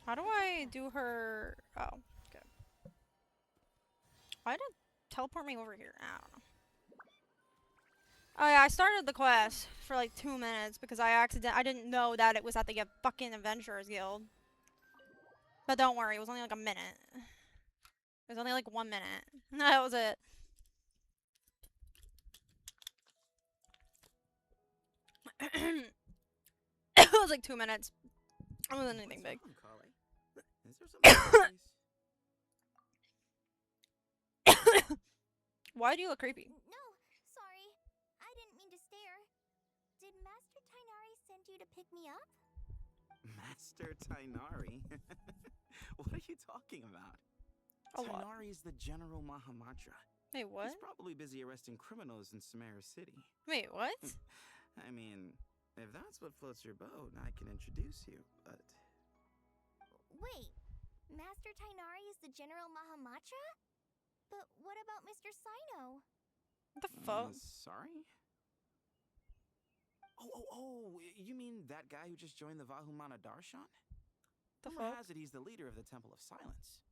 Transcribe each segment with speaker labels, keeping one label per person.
Speaker 1: How do I do her? Oh, okay. Why did it teleport me over here? I don't know. Oh yeah, I started the quest for like 2 minutes because I didn't know that it was at the fucking Adventurers Guild. But don't worry, it was only like a minute. It was only like 1 minute. That was it. It was like 2 minutes. It wasn't anything big.
Speaker 2: What's wrong, Carly? Is there something
Speaker 1: Why do you look creepy?
Speaker 3: No, sorry. I didn't mean to stare. Did Master Tainari send you to pick me up?
Speaker 2: Master Tainari? What are you talking about?
Speaker 1: A lot.
Speaker 2: Tainari is the General Mahamatra.
Speaker 1: Wait, what?
Speaker 2: He's probably busy arresting criminals in Sumeru City.
Speaker 1: Wait, what?
Speaker 2: I mean, if that's what floats your boat, I can introduce you, but...
Speaker 3: Wait, Master Tainari is the General Mahamatra? But what about Mr. Sino?
Speaker 1: What the fuck?
Speaker 2: Sorry? Oh, you mean that guy who just joined the Vahumana Darshan?
Speaker 1: The
Speaker 2: Rumor
Speaker 1: fuck?
Speaker 2: has it he's the leader of the Temple of Silence.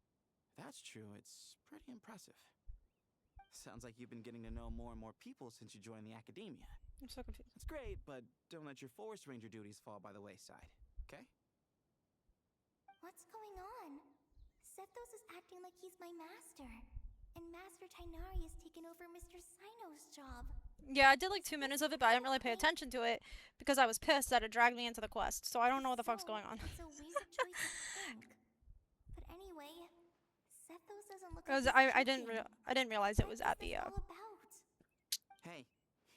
Speaker 2: If that's true, it's pretty impressive. Sounds like you've been getting to know more and more people since you joined the academia.
Speaker 1: I'm so confused.
Speaker 2: That's great, but don't let your forest ranger duties fall by the wayside, okay?
Speaker 3: What's going on? Sethos is acting like he's my master. And Master Tainari has taken over Mr. Sino's job.
Speaker 1: Yeah, I did like 2 minutes of it, but I didn't really pay attention to it because I was pissed that it dragged me into the quest. So I don't know what the fuck's going on.
Speaker 3: It's a weird choice to think. But anyway, Sethos doesn't look
Speaker 1: Because
Speaker 3: like
Speaker 1: I didn't realize it was at the
Speaker 3: all about?
Speaker 2: Hey,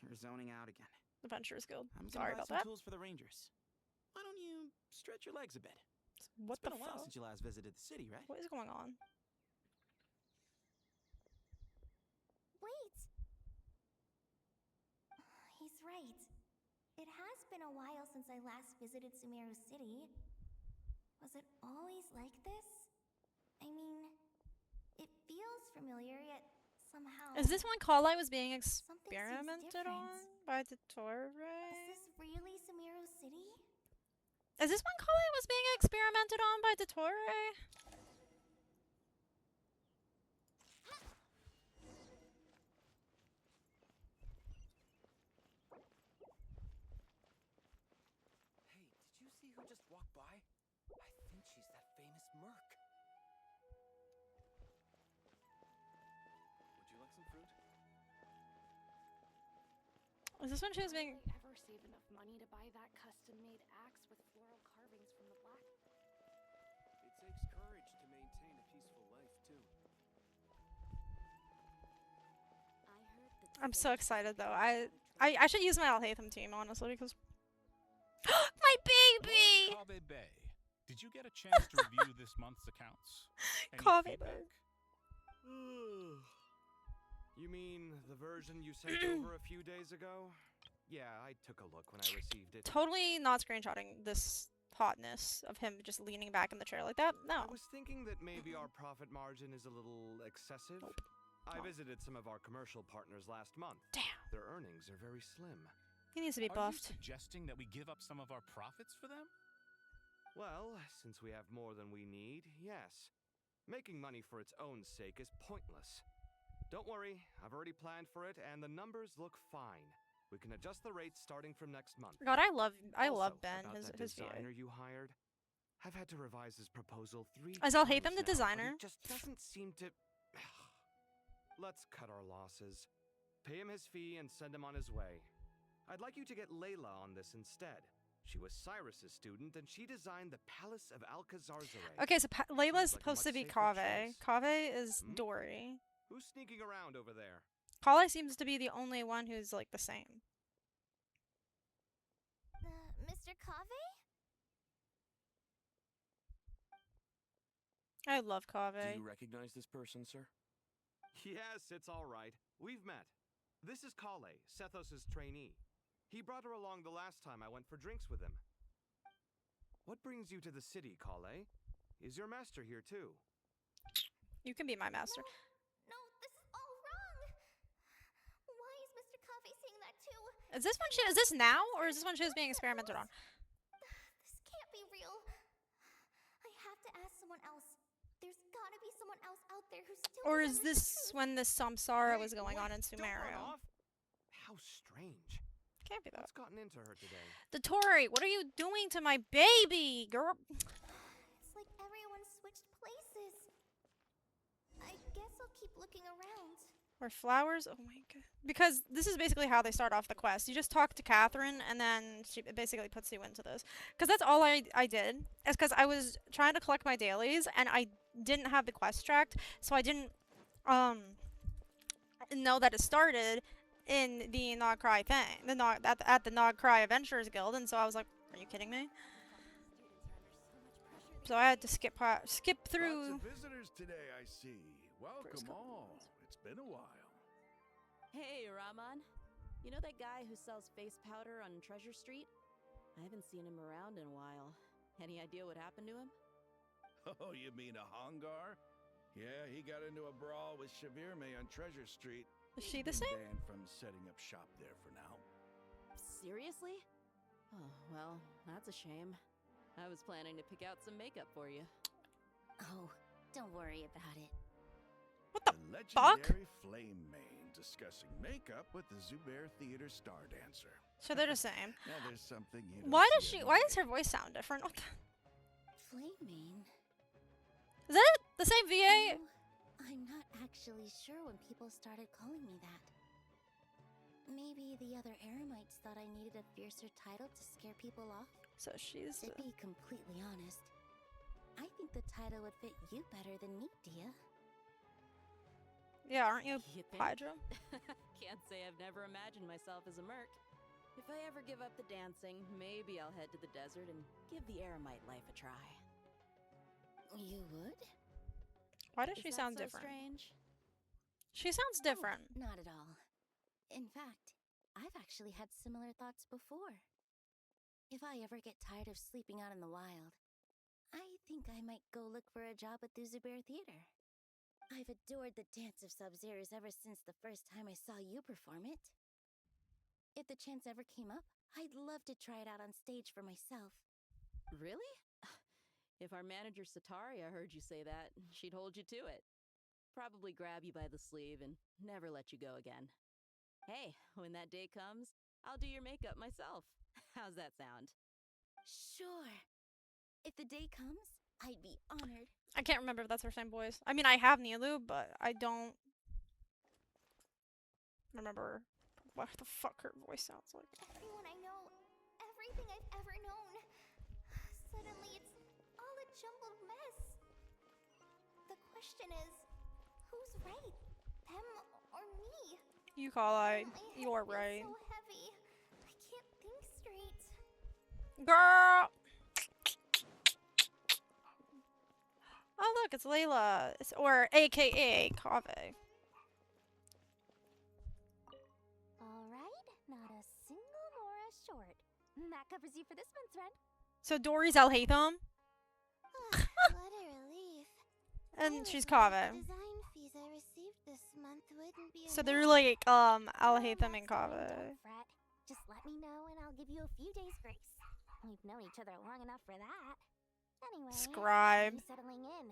Speaker 2: you're zoning out again.
Speaker 1: Adventurers Guild.
Speaker 2: I'm gonna
Speaker 1: Sorry
Speaker 2: buy
Speaker 1: about
Speaker 2: some
Speaker 1: that.
Speaker 2: tools for the rangers. Why don't you stretch your legs a bit?
Speaker 1: What
Speaker 2: It's been
Speaker 1: the
Speaker 2: a while
Speaker 1: fuck?
Speaker 2: since you last visited the city, right?
Speaker 1: What is going on?
Speaker 3: Wait! He's right. It has been a while since I last visited Sumeru City. Was it always like this? I mean, it feels familiar, yet somehow...
Speaker 1: Is this when Kali was being
Speaker 3: Something seems
Speaker 1: experimented on
Speaker 3: different.
Speaker 1: by Dottore?
Speaker 3: Is this really Sumeru City?
Speaker 1: Is this when Kali was being experimented on by Dottore?
Speaker 4: Hey, did you see who just walked by? I think she's that famous merc. Would you like some fruit?
Speaker 1: Is this when she was being...
Speaker 5: Will I ever save enough money to buy that custom-made axe with floral carvings from the black?
Speaker 4: It takes courage to maintain a peaceful life, too.
Speaker 5: I heard that
Speaker 1: I'm so excited though. I should use my Alhaitham team honestly because my baby.
Speaker 6: Kave Bay, did you get a chance to review this month's accounts? Any
Speaker 1: Kave
Speaker 6: feedback?
Speaker 4: You mean the version you sent over a few days ago? Yeah, I took a look when I received it.
Speaker 1: Totally not screenshotting this hotness of him just leaning back in the chair like that. No.
Speaker 4: I was thinking that maybe our profit margin is a little excessive.
Speaker 1: Nope.
Speaker 4: I
Speaker 1: Not.
Speaker 4: visited some of our commercial partners last month.
Speaker 1: Damn.
Speaker 4: Their earnings are very slim.
Speaker 1: He needs to be
Speaker 6: Are you
Speaker 1: buffed.
Speaker 6: suggesting that we give up some of our profits for them?
Speaker 4: Well, since we have more than we need, yes. Making money for its own sake is pointless. Don't worry, I've already planned for it, and the numbers look fine. We can adjust the rates starting from next month.
Speaker 1: God, I love
Speaker 4: Also,
Speaker 1: Ben.
Speaker 4: about that
Speaker 1: His
Speaker 4: designer
Speaker 1: VA.
Speaker 4: you hired. I've had to revise his proposal 3
Speaker 1: Is
Speaker 4: times
Speaker 1: Alhaitham the
Speaker 4: now, but
Speaker 1: designer?
Speaker 4: It just doesn't seem to. Let's cut our losses. Pay him his fee and send him on his way. I'd like you to get Layla on this instead. She was Cyrus's student, and she designed the Palace of Alcazarzaray.
Speaker 1: Okay, so Layla's
Speaker 4: Seems like a
Speaker 1: supposed to
Speaker 4: much
Speaker 1: be
Speaker 4: safer
Speaker 1: Kave.
Speaker 4: choice.
Speaker 1: Kave is
Speaker 4: Hmm?
Speaker 1: Dory.
Speaker 4: Who's sneaking around over there?
Speaker 1: Kali seems to be the only one who's like the same.
Speaker 3: Mr. Kave?
Speaker 1: I love
Speaker 7: Do
Speaker 1: Kave.
Speaker 7: you recognize this person, sir?
Speaker 4: Yes, it's all right. We've met. This is Kale, Sethos' trainee. He brought her along the last time I went for drinks with him. What brings you to the city, Kale? Is your master here too?
Speaker 1: You can be my master.
Speaker 3: No, this is all wrong. Why is Mr. Kave saying that too?
Speaker 1: Is this when she? Is this now, or is this when she was being experimented on?
Speaker 3: This can't be real. I have to someone else out there who still
Speaker 1: Or
Speaker 3: remembers
Speaker 1: is
Speaker 3: the
Speaker 1: this
Speaker 3: truth.
Speaker 1: when this samsara was going
Speaker 4: wait,
Speaker 1: on in
Speaker 4: don't run
Speaker 1: Sumeru?
Speaker 4: off. How strange.
Speaker 1: Can't be that.
Speaker 4: What's gotten into her today?
Speaker 1: Dottore, what are you doing to my baby, girl?
Speaker 3: It's like everyone switched places. I guess I'll keep looking around.
Speaker 1: Or flowers? Oh my god. Because this is basically how they start off the quest. You just talk to Catherine, and then she basically puts you into this. Because that's all I did. It's because I was trying to collect my dailies, and I didn't have the quest tracked, so I didn't know that it started in the Nogcry thing. At the Nogcry Adventurers Guild, and so I was like, are you kidding me? So I had to skip through.
Speaker 7: Lots of visitors today, I see. Welcome all. It's been a while.
Speaker 8: Hey, Rahman. You know that guy who sells face powder on Treasure Street? I haven't seen him around in a while. Any idea what happened to him?
Speaker 7: Oh, you mean a Hongar? Yeah, he got into a brawl with Shavirme on Treasure Street.
Speaker 1: Is she the
Speaker 7: He's
Speaker 1: same?
Speaker 7: been banned from setting up shop there for now.
Speaker 8: Seriously? Oh, well, that's a shame. I was planning to pick out some makeup for you.
Speaker 3: Oh, don't worry about it.
Speaker 1: What the
Speaker 7: The
Speaker 1: fuck?
Speaker 7: legendary Flame Mane discussing makeup with the Zubair Theater star dancer.
Speaker 1: So they're the same.
Speaker 7: Now there's something you don't
Speaker 1: Why
Speaker 7: see
Speaker 1: does
Speaker 7: every
Speaker 1: why does
Speaker 7: day.
Speaker 1: her voice sound different? What the,
Speaker 3: Flaming?
Speaker 1: is that the same VA?
Speaker 3: I'm not actually sure when people started calling me that. Maybe the other Eremites thought I needed a fiercer title to scare people off?
Speaker 1: So she's
Speaker 3: To be completely honest, I think the title would fit you better than me, Dia.
Speaker 1: yeah, aren't you
Speaker 8: You think?
Speaker 1: Hydra?
Speaker 8: Can't say I've never imagined myself as a merc. If I ever give up the dancing, maybe I'll head to the desert and give the Eremite life a try.
Speaker 3: You would?
Speaker 1: Why does
Speaker 8: Is
Speaker 1: she
Speaker 8: that
Speaker 1: sound
Speaker 8: so
Speaker 1: different?
Speaker 8: strange?
Speaker 1: She sounds different.
Speaker 3: Oh, not at all. In fact, I've actually had similar thoughts before. If I ever get tired of sleeping out in the wild, I think I might go look for a job at the Zubair Theater. I've adored the dance of Sub-Zeros ever since the first time I saw you perform it. If the chance ever came up, I'd love to try it out on stage for myself.
Speaker 8: Really? If our manager Sataria heard you say that, she'd hold you to it. Probably grab you by the sleeve and never let you go again. Hey, when that day comes, I'll do your makeup myself. How's that sound?
Speaker 3: Sure. If the day comes, I'd be honored.
Speaker 1: I can't remember if that's her same voice. I mean, I have Nilu, but I don't remember what the fuck her voice sounds like.
Speaker 3: Everyone I know, everything I've ever known. Suddenly it's all a jumbled mess. The question is, who's right? Them or me?
Speaker 1: You call I.
Speaker 3: My head
Speaker 1: You're
Speaker 3: feels
Speaker 1: right.
Speaker 3: so heavy. I can't think straight.
Speaker 1: Girl! Oh look, it's Layla. Or AKA Kave.
Speaker 5: Alright, not a single Mora short. That covers you for this month's rent.
Speaker 1: So Dory's Alhaitham,
Speaker 3: What a relief.
Speaker 1: and she's
Speaker 3: The
Speaker 1: Kave.
Speaker 3: design fees I received this month wouldn't be
Speaker 1: So they're
Speaker 3: enough.
Speaker 1: like, Alhaitham and
Speaker 5: That's fine,
Speaker 1: Kave.
Speaker 5: don't fret. Just let me know and I'll give you a few days grace. We've known each other long enough for that. Anyway,
Speaker 1: Scribe.
Speaker 5: you settling in.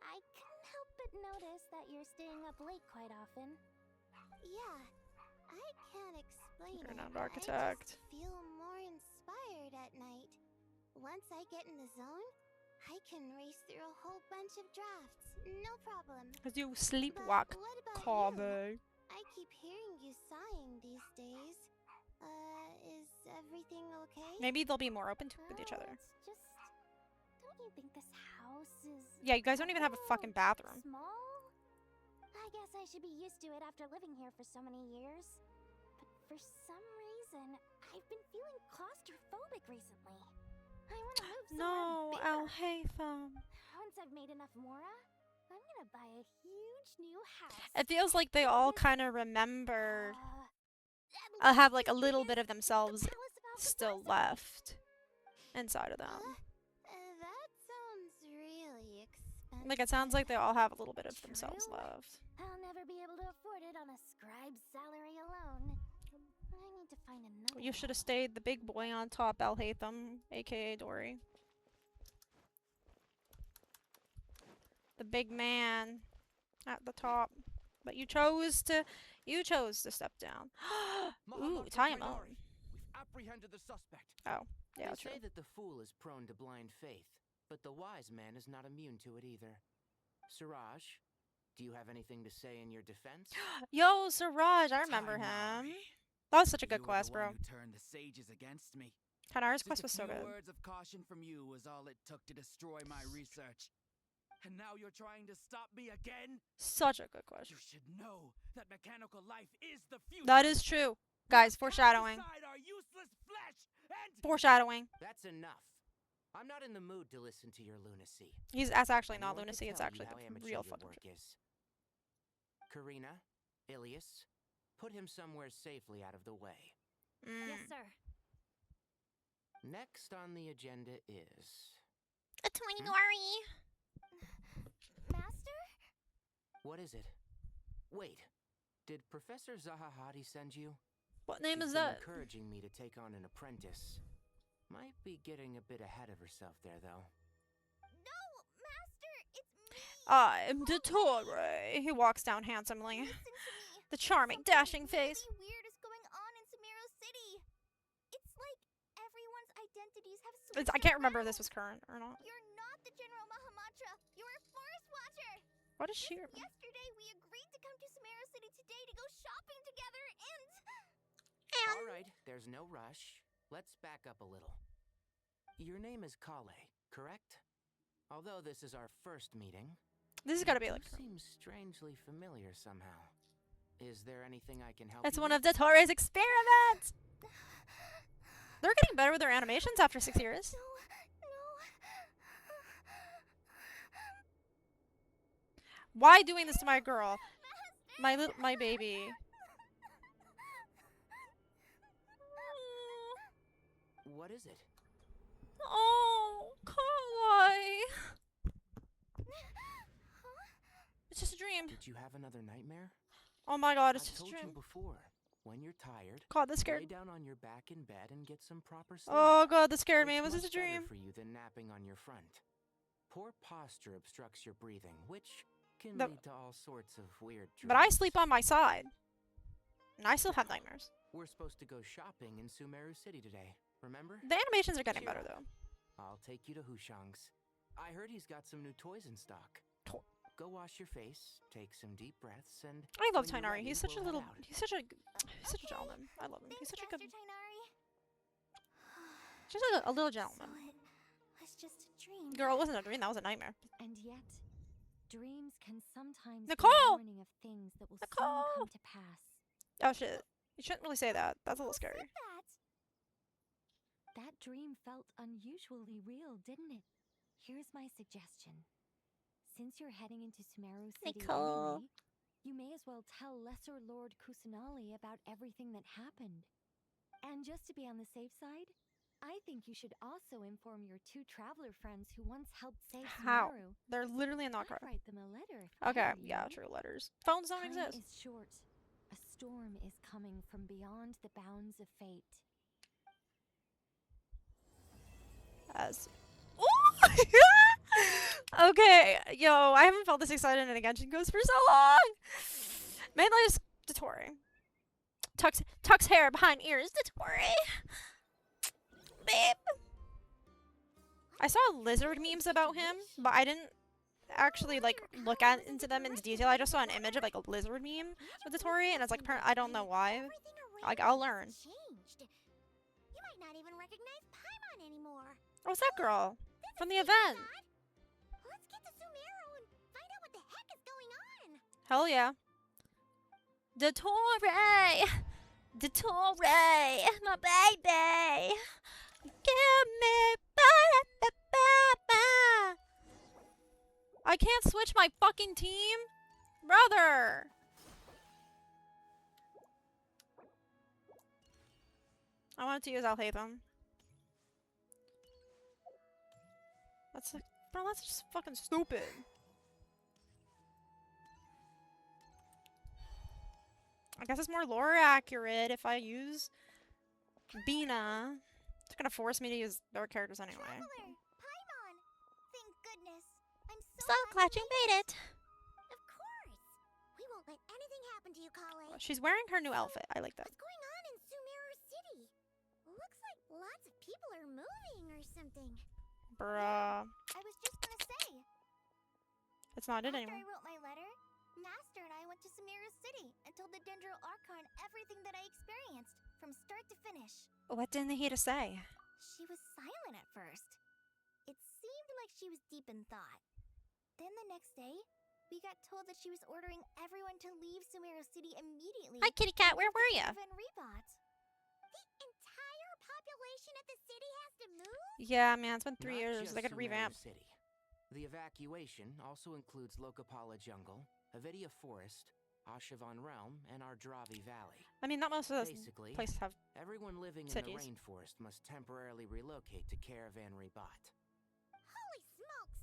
Speaker 5: I couldn't help but notice that you're staying up late quite often.
Speaker 3: Yeah, I can't explain
Speaker 1: You're
Speaker 3: it.
Speaker 1: an
Speaker 3: I
Speaker 1: architect.
Speaker 3: just feel more inspired at night. Once I get in the zone, I can race through a whole bunch of drafts. No problem.
Speaker 1: Because you
Speaker 3: But
Speaker 1: sleepwalk,
Speaker 3: what about you?
Speaker 1: Kave.
Speaker 3: I keep hearing you sighing these days. Is everything okay?
Speaker 1: Maybe they'll be more open to with each
Speaker 5: Oh,
Speaker 1: other.
Speaker 5: it's just... Don't you think this house is...
Speaker 1: Yeah, you guys don't even have a fucking bathroom.
Speaker 5: Small? I guess I should be used to it after living here for so many years. But for some reason, I've been feeling claustrophobic recently. I want to move somewhere
Speaker 1: No,
Speaker 5: bigger.
Speaker 1: Alhaitham.
Speaker 5: Once I've made enough Mora, I'm gonna buy a huge new house.
Speaker 1: It feels like they all kind of remember,
Speaker 5: At
Speaker 1: have like a
Speaker 5: least
Speaker 1: little
Speaker 5: it
Speaker 1: bit of
Speaker 5: is the
Speaker 1: themselves
Speaker 5: palace of
Speaker 1: still
Speaker 5: Alcatraz.
Speaker 1: left inside of them.
Speaker 3: That sounds really expensive.
Speaker 1: Like, it sounds like they all have a little bit of themselves
Speaker 5: True.
Speaker 1: left.
Speaker 5: I'll never be able to afford it on a scribe's salary alone. I need to find another.
Speaker 1: You should have
Speaker 5: way.
Speaker 1: stayed the big boy on top, Alhaitham, aka Dory. The big man at the top. But you chose to step down. Ooh, tie him up.
Speaker 9: We've apprehended the suspect.
Speaker 1: Oh, yeah,
Speaker 10: They
Speaker 1: true.
Speaker 10: say that the fool is prone to blind faith, but the wise man is not immune to it either. Siraj, do you have anything to say in your defense?
Speaker 1: Yo, Siraj, I remember him. That was such a good
Speaker 2: You were
Speaker 1: quest,
Speaker 2: the
Speaker 1: bro.
Speaker 2: one who turned the sages against me.
Speaker 1: Kanari's
Speaker 2: Just
Speaker 1: quest
Speaker 2: a
Speaker 1: was so
Speaker 2: few
Speaker 1: good.
Speaker 2: words of caution from you was all it took to destroy my research. And now you're trying to stop me again?
Speaker 1: Such a good quest.
Speaker 2: You should know that mechanical life is the future.
Speaker 1: That is true. Guys, foreshadowing.
Speaker 2: Our useless flesh and
Speaker 1: Foreshadowing.
Speaker 10: That's enough. I'm not in the mood to listen to your lunacy.
Speaker 1: That's actually not
Speaker 10: Anyone could
Speaker 1: lunacy, it's
Speaker 10: tell
Speaker 1: actually
Speaker 10: you how
Speaker 1: the
Speaker 10: amateur
Speaker 1: real
Speaker 10: your
Speaker 1: fucking
Speaker 10: work
Speaker 1: truth.
Speaker 10: is. Karina, Ilias, put him somewhere safely out of the way.
Speaker 5: Yes, sir.
Speaker 10: Next on the agenda is...
Speaker 1: A tiny Nori.
Speaker 3: Master?
Speaker 10: What is it? Wait, did Professor Zahahati send you?
Speaker 1: What name
Speaker 10: She's
Speaker 1: is
Speaker 10: been
Speaker 1: that?
Speaker 10: encouraging me to take on an apprentice. Might be getting a bit ahead of herself there, though.
Speaker 3: No, Master, it's me.
Speaker 1: I'm Dottore. He walks down handsomely.
Speaker 3: Listen to me.
Speaker 1: The charming,
Speaker 3: Something
Speaker 1: dashing face.
Speaker 3: really weird is going on in Sumeru City. It's like everyone's identities have switched
Speaker 1: I can't remember if
Speaker 3: around.
Speaker 1: this was current or not.
Speaker 3: You're not the General Mahamacha. You're a forest watcher.
Speaker 1: What is she?
Speaker 3: Yesterday, we agreed to come to Sumeru City today to go shopping together, and
Speaker 10: All right, there's no rush. Let's back up a little. Your name is Kale, correct? Although this is our first meeting,
Speaker 1: This has got to be
Speaker 10: you
Speaker 1: like.
Speaker 10: seem strangely familiar somehow. Is there anything I can help
Speaker 1: It's
Speaker 10: you
Speaker 1: one
Speaker 10: with?
Speaker 1: of Dottore's experiments. They're getting better with their animations after 6 years.
Speaker 3: no.
Speaker 1: Why doing this to my girl? My baby.
Speaker 10: What is it?
Speaker 1: Oh, Kale. It's just a dream.
Speaker 10: Did you have another nightmare?
Speaker 1: Oh my god,
Speaker 10: I
Speaker 1: it's just a
Speaker 10: told
Speaker 1: dream.
Speaker 10: you before. When you're tired,
Speaker 1: God, that
Speaker 10: lay
Speaker 1: scared.
Speaker 10: down on your back in bed and get some proper sleep.
Speaker 1: Oh god, that scared me.
Speaker 10: It's
Speaker 1: Was this a
Speaker 10: much better
Speaker 1: dream?
Speaker 10: for you than napping on your front. Poor posture obstructs your breathing, which can
Speaker 1: The-
Speaker 10: lead to all sorts of weird dreams.
Speaker 1: But I sleep on my side. And I still have nightmares.
Speaker 10: We're supposed to go shopping in Sumeru City today, remember?
Speaker 1: The animations are getting
Speaker 10: Cheer
Speaker 1: better
Speaker 10: up.
Speaker 1: though.
Speaker 10: I'll take you to Hushang's. I heard he's got some new toys in stock.
Speaker 1: Cool.
Speaker 10: Go wash your face, take some deep breaths, and
Speaker 1: I love
Speaker 10: when you're
Speaker 1: Tainari.
Speaker 10: ready,
Speaker 1: He's such a
Speaker 10: we'll
Speaker 1: little.
Speaker 10: head out.
Speaker 1: He's such a gentleman. I love him. He's
Speaker 3: Thanks,
Speaker 1: such a good.
Speaker 3: Master Tainari.
Speaker 1: Just a little
Speaker 3: So
Speaker 1: gentleman.
Speaker 3: it was just a dream.
Speaker 1: Girl, it wasn't a dream. That was a nightmare.
Speaker 11: And yet, dreams can sometimes
Speaker 1: Nicole!
Speaker 11: be a warning of things that will
Speaker 1: Nicole!
Speaker 11: soon come to pass.
Speaker 1: Oh shit. You shouldn't really say that. That's a little
Speaker 3: Who said
Speaker 1: scary.
Speaker 3: that?
Speaker 11: That dream felt unusually real, didn't it? Here's my suggestion. Since you're heading into Sumeru City
Speaker 1: Nicole.
Speaker 11: anyway, you may as well tell Lesser Lord Kusanali about everything that happened. And just to be on the safe side, I think you should also inform your two traveler friends who once helped save
Speaker 1: How?
Speaker 11: Sumeru.
Speaker 1: They're literally not
Speaker 11: I'd
Speaker 1: correct.
Speaker 11: write them a letter.
Speaker 1: Okay,
Speaker 11: you
Speaker 1: yeah,
Speaker 11: know?
Speaker 1: true letters. Phones don't
Speaker 11: Time
Speaker 1: exist.
Speaker 11: is short. A storm is coming from beyond the bounds of fate.
Speaker 1: As okay, yo, I haven't felt this excited in a Genshin Ghost for so long. Mainly just Dottore. Tucks hair behind ears. Dottore. Babe. I saw lizard memes about him, but I didn't actually like look into them in detail. I just saw an image of like a lizard meme with Dottore, and it's like I don't know why.
Speaker 3: Everything
Speaker 1: Like,
Speaker 3: around
Speaker 1: I'll
Speaker 3: you
Speaker 1: learn.
Speaker 3: has changed. You might not even recognize Paimon anymore.
Speaker 1: What's that girl from the
Speaker 3: This is
Speaker 1: event?
Speaker 3: odd. Let's get to Sumeru and find out what the heck is going on.
Speaker 1: Hell yeah. Dottore! Dottore! My baby! Give me ba-da-ba-ba-ba. I can't switch my fucking team? Brother! I wanted to use Alhaitham. That's like, bro, that's just fucking stupid. I guess it's more lore accurate if I use Bina. It's gonna force me to use their characters anyway.
Speaker 3: Traveler, Paimon. Thank goodness. I'm so
Speaker 1: So
Speaker 3: glad
Speaker 1: glad you made it.
Speaker 5: Of course. We won't let anything happen to you, Kale.
Speaker 1: She's wearing her new outfit. I like that.
Speaker 5: What's going on in Sumeru City? Looks like lots of people are moving or something.
Speaker 1: Bruh.
Speaker 3: I was just gonna say.
Speaker 1: It's not it
Speaker 3: After
Speaker 1: anymore.
Speaker 3: I wrote my letter, Master and I went to Sumeru City and told the Dendro Archon everything that I experienced, from start to finish.
Speaker 1: What didn't he to say?
Speaker 3: She was silent at first. It seemed like she was deep in thought. Then the next day, we got told that she was ordering everyone to leave Sumeru City immediately.
Speaker 1: Hi, kitty cat. Where were you?
Speaker 3: Even Rebot.
Speaker 5: The entire population of the city has to move?
Speaker 1: Yeah, man. It's been 3
Speaker 10: Not
Speaker 1: years.
Speaker 10: just
Speaker 1: They gotta
Speaker 10: Sumeru
Speaker 1: revamp.
Speaker 10: City. The evacuation also includes Lokapala Jungle, Avidia Forest, Ashavan Realm, and Ardravi Valley.
Speaker 1: I mean, not most of those
Speaker 10: Basically,
Speaker 1: places have.
Speaker 10: everyone living in
Speaker 1: cities.
Speaker 10: the rainforest must temporarily relocate to Caravan Rebot.
Speaker 5: Holy smokes!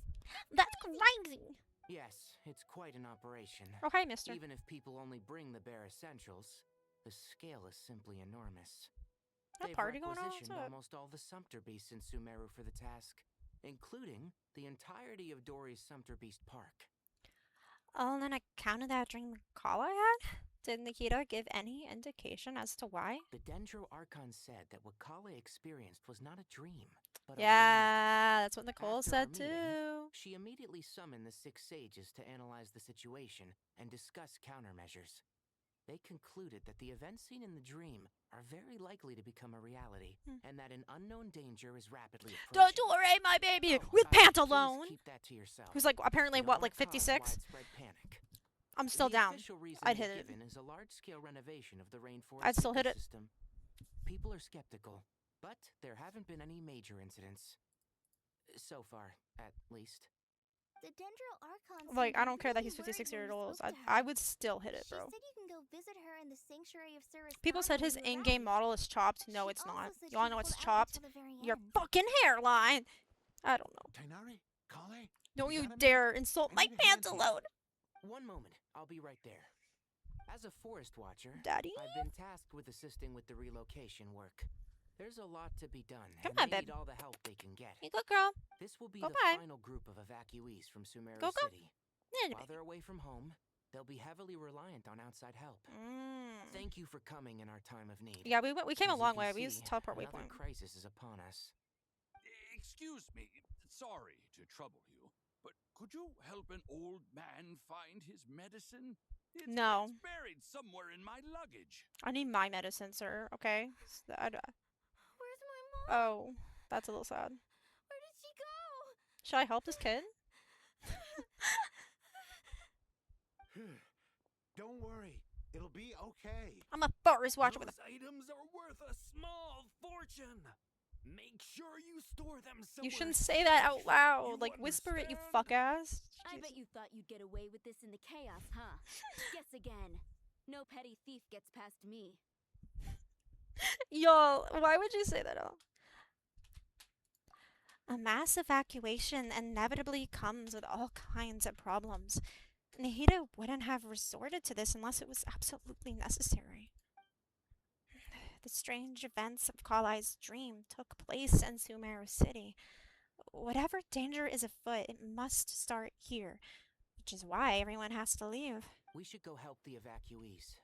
Speaker 1: That's crazy.
Speaker 10: Yes, it's quite an operation.
Speaker 1: Oh, hi, mister.
Speaker 10: Even if people only bring the bare essentials, the scale is simply enormous.
Speaker 1: That
Speaker 10: They've
Speaker 1: party going on? What's
Speaker 10: requisitioned
Speaker 1: up?
Speaker 10: almost all the Sumpter Beasts in Sumeru for the task, including the entirety of Dory's Sumpter Beast Park.
Speaker 1: On an account of that dream call I had? Did Nikita give any indication as to why?
Speaker 10: The Dendro Archon said that what Kale experienced was not a dream, but a reality.
Speaker 1: Yeah, that's what Nicole
Speaker 10: After
Speaker 1: said
Speaker 10: our meeting,
Speaker 1: too.
Speaker 10: She immediately summoned the 6 sages to analyze the situation and discuss countermeasures. They concluded that the events seen in the dream are very likely to become a reality, and that an unknown danger is rapidly approaching.
Speaker 1: Dottore, my baby,
Speaker 10: Oh,
Speaker 1: with
Speaker 10: please
Speaker 1: Pantalone,
Speaker 10: keep that to yourself.
Speaker 1: who's like apparently
Speaker 10: It
Speaker 1: what,
Speaker 10: won't
Speaker 1: like
Speaker 10: cause
Speaker 1: 56?
Speaker 10: widespread panic.
Speaker 1: I'm still
Speaker 10: The
Speaker 1: down.
Speaker 10: official reason
Speaker 1: I'd
Speaker 10: they've
Speaker 1: hit it.
Speaker 10: given is a large-scale renovation of the rainforest
Speaker 1: I'd still hit it.
Speaker 10: ecosystem. People are skeptical, but there haven't been any major incidents. So far, at least.
Speaker 3: The Dendro Archon.
Speaker 1: Like,
Speaker 3: seemed
Speaker 1: I don't care that
Speaker 3: really
Speaker 1: he's 56
Speaker 3: worried
Speaker 1: years
Speaker 3: when we
Speaker 1: old.
Speaker 3: spoke to her.
Speaker 1: I would still hit it,
Speaker 3: She
Speaker 1: bro.
Speaker 3: said you can go visit her in the sanctuary of Surus.
Speaker 1: People said his in-game model is chopped. No, it's not. You wanna know what's chopped? Your fucking hairline. I don't know.
Speaker 7: Tainari? Kale?
Speaker 1: Don't you
Speaker 7: got a
Speaker 1: dare insult
Speaker 7: I
Speaker 1: my
Speaker 7: need a hand here.
Speaker 1: Pantalone,
Speaker 10: One moment, I'll be right there. As a forest watcher,
Speaker 1: Daddy.
Speaker 10: I've been tasked with assisting with the relocation work. There's a lot to be done,
Speaker 1: Come
Speaker 10: and
Speaker 1: on,
Speaker 10: they
Speaker 1: babe.
Speaker 10: need all the help they can get.
Speaker 1: You good girl.
Speaker 10: This will be
Speaker 1: Go
Speaker 10: the
Speaker 1: bye.
Speaker 10: final group of evacuees from Sumeru
Speaker 1: Go.
Speaker 10: City.
Speaker 1: Yeah,
Speaker 10: While they're away from home, they'll be heavily reliant on outside help. Thank you for coming in our time of need.
Speaker 1: Yeah, we came a
Speaker 10: As you
Speaker 1: long
Speaker 10: can
Speaker 1: way. We
Speaker 10: see,
Speaker 1: used teleport
Speaker 10: another
Speaker 1: waypoint.
Speaker 10: crisis is upon us.
Speaker 12: Excuse me, sorry to trouble you, but could you help an old man find his medicine?
Speaker 1: No.
Speaker 12: It's buried somewhere in my luggage.
Speaker 1: I need my medicine, sir. Okay.
Speaker 5: Where's my mom?
Speaker 1: Oh, that's a little sad.
Speaker 5: Where did she go?
Speaker 1: Should I help this kid?
Speaker 7: Don't worry. It'll be okay.
Speaker 1: I'm a forest watcher with a.
Speaker 12: Those items are worth a small fortune. Make sure you store them somewhere.
Speaker 1: You shouldn't say that out loud.
Speaker 12: You
Speaker 1: Like, whisper it, you
Speaker 12: understand?
Speaker 1: fuck ass.
Speaker 8: I bet you thought you'd get away with this in the chaos, huh? Guess again. No petty thief gets past me.
Speaker 1: Y'all, why would you say that out? A mass evacuation inevitably comes with all kinds of problems. Nahida wouldn't have resorted to this unless it was absolutely necessary. The strange events of Kale's dream took place in Sumeru City. Whatever danger is afoot, it must start here, which is why everyone has to leave.
Speaker 10: We should go help the evacuees.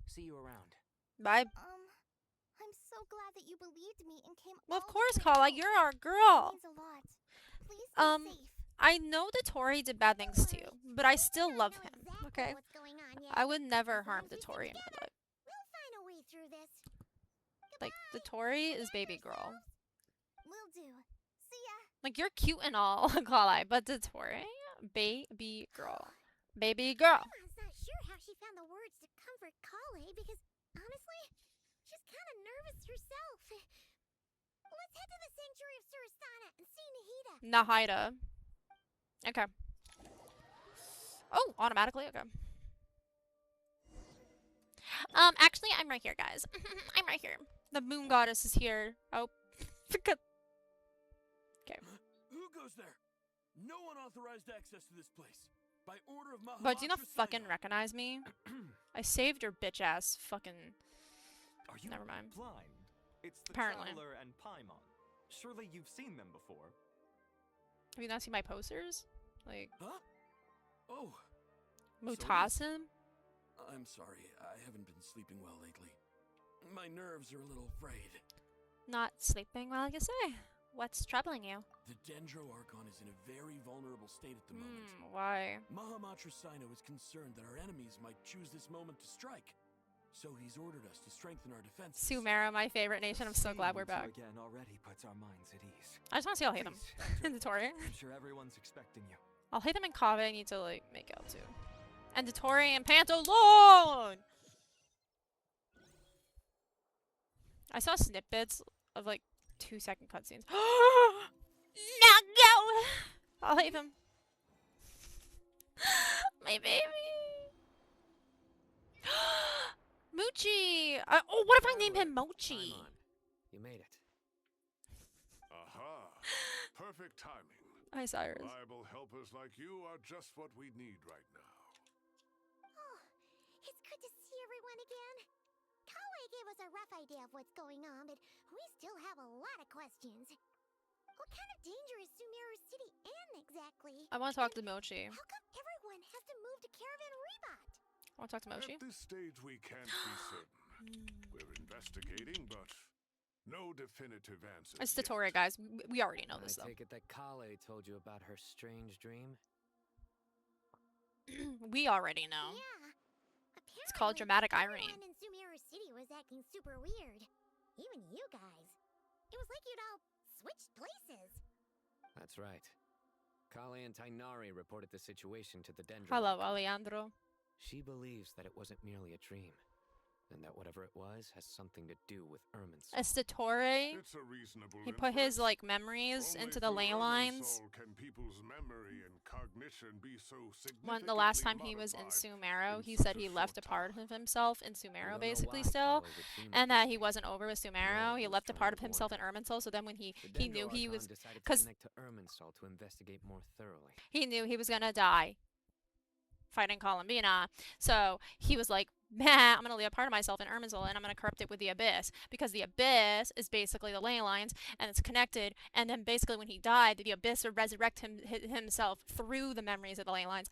Speaker 10: See you around.
Speaker 1: Bye.
Speaker 3: I'm so glad that you believed me and came.
Speaker 1: Well, of
Speaker 3: all the
Speaker 1: course,
Speaker 3: way
Speaker 1: Kala,
Speaker 3: out.
Speaker 1: you're our
Speaker 3: It
Speaker 1: girl.
Speaker 3: means a lot. Please stay safe.
Speaker 1: I know Dottore did bad things too, but I still love him,
Speaker 5: Exactly
Speaker 1: okay?
Speaker 5: what's going on yet.
Speaker 1: I would never
Speaker 5: As long
Speaker 1: harm
Speaker 5: as we stick
Speaker 1: Dottore in my
Speaker 5: together,
Speaker 1: life.
Speaker 5: We'll find a way through this.
Speaker 1: Like,
Speaker 5: Goodbye.
Speaker 1: Dottore is baby girl.
Speaker 3: Will do. See ya.
Speaker 1: Like, you're cute and all, Kala, but Dottore, baby girl. Baby girl.
Speaker 5: Emma's not sure how she found the words to comfort Kale because, honestly, she's kind of nervous herself. Let's head to the Sanctuary of Surasana and see Nahida.
Speaker 1: Nahida. Okay. Oh, automatically? Okay. Actually, I'm right here, guys. I'm right here. The moon goddess is here. Oh. Okay.
Speaker 12: Who goes there? No unauthorized access to this place. By order of Maharaja.
Speaker 1: But do you not fucking recognize me? I saved your bitch ass fucking.
Speaker 13: Are you
Speaker 1: Never mind.
Speaker 13: blind? It's the
Speaker 1: Apparently.
Speaker 13: Traveler and Paimon. Surely you've seen them before.
Speaker 1: Have you not seen my posters? Like,
Speaker 12: Huh? Oh.
Speaker 1: Mutasim?
Speaker 12: I'm sorry. I haven't been sleeping well lately. My nerves are a little frayed.
Speaker 1: Not sleeping well, you say? What's troubling you?
Speaker 12: The Dendro Archon is in a very vulnerable state at the moment.
Speaker 1: Why?
Speaker 12: Mahamatra Sino is concerned that our enemies might choose this moment to strike. So he's ordered us to strengthen our defenses.
Speaker 1: Sumeru, my favorite nation. I'm so glad we're back.
Speaker 13: Again already puts our minds at ease.
Speaker 1: I just want to see how Hatham in Dottore.
Speaker 13: I'm sure everyone's expecting you.
Speaker 1: I'll Hatham and Kaveh need to like make out too. And Dottore and Pantalone! I saw snippets of like 2-second cutscenes. Now go! I'll leave him. My baby. Mochi! Oh, what if I name him Mochi?
Speaker 10: You made it.
Speaker 14: Aha! Perfect timing.
Speaker 1: Hi, Cyrus.
Speaker 14: Reliable helpers like you are just what we need right now.
Speaker 5: Oh, it's good to see everyone again. Kawaii gave us a rough idea of what's going on, but we still have a lot of questions. What kind of danger is Sumeru City in exactly?
Speaker 1: I want to talk to Mochi.
Speaker 5: How come everyone has to move to Caravan Rebot?
Speaker 1: I want to talk to Mochi.
Speaker 14: At this stage, we can't be certain. We're investigating, but no definitive answer.
Speaker 1: It's Dottore, guys. We already know this,
Speaker 10: I
Speaker 1: though.
Speaker 10: take it that Kale told you about her strange dream?
Speaker 1: We already know.
Speaker 5: Yeah.
Speaker 1: It's called dramatic irony.
Speaker 5: Everyone in Sumeru City was acting super weird. Even you guys. It was like you'd all switched places.
Speaker 10: That's right. Kale and Tainari reported the situation to the Dendro.
Speaker 1: Hello, Alejandro.
Speaker 10: She believes that it wasn't merely a dream, and that whatever it was has something to do with Irminsul.
Speaker 1: It's Dottore.
Speaker 14: It's a reasonable
Speaker 1: He put his
Speaker 14: inference.
Speaker 1: like memories
Speaker 14: Only
Speaker 1: into the ley
Speaker 14: through
Speaker 1: lines.
Speaker 14: Irminsul can people's memory and cognition be so
Speaker 1: When the last time
Speaker 14: significantly
Speaker 1: he was in
Speaker 14: modified
Speaker 1: Sumeru,
Speaker 14: in
Speaker 1: he
Speaker 14: such
Speaker 1: said
Speaker 14: a
Speaker 1: he left a
Speaker 14: short
Speaker 1: part of himself in Sumeru,
Speaker 10: know
Speaker 1: basically
Speaker 10: why
Speaker 1: still,
Speaker 10: Kale would dream
Speaker 1: and
Speaker 10: this
Speaker 1: that he
Speaker 10: way.
Speaker 1: wasn't over with Sumeru. He
Speaker 10: was
Speaker 1: left a
Speaker 10: trying
Speaker 1: part
Speaker 10: to
Speaker 1: of himself in
Speaker 10: warn
Speaker 1: Irminsul, so then when he
Speaker 10: The
Speaker 1: knew
Speaker 10: Dendro
Speaker 1: he
Speaker 10: Archon
Speaker 1: was,
Speaker 10: decided to
Speaker 1: because
Speaker 10: connect to Irminsul to investigate more thoroughly.
Speaker 1: he knew he was gonna die fighting Columbina, so he was like, "Man, I'm gonna leave a part of myself in Irminsul, and I'm gonna corrupt it with the Abyss, because the Abyss is basically the ley lines, and it's connected. And then basically when he died, the Abyss would resurrect himself through the memories of the ley lines."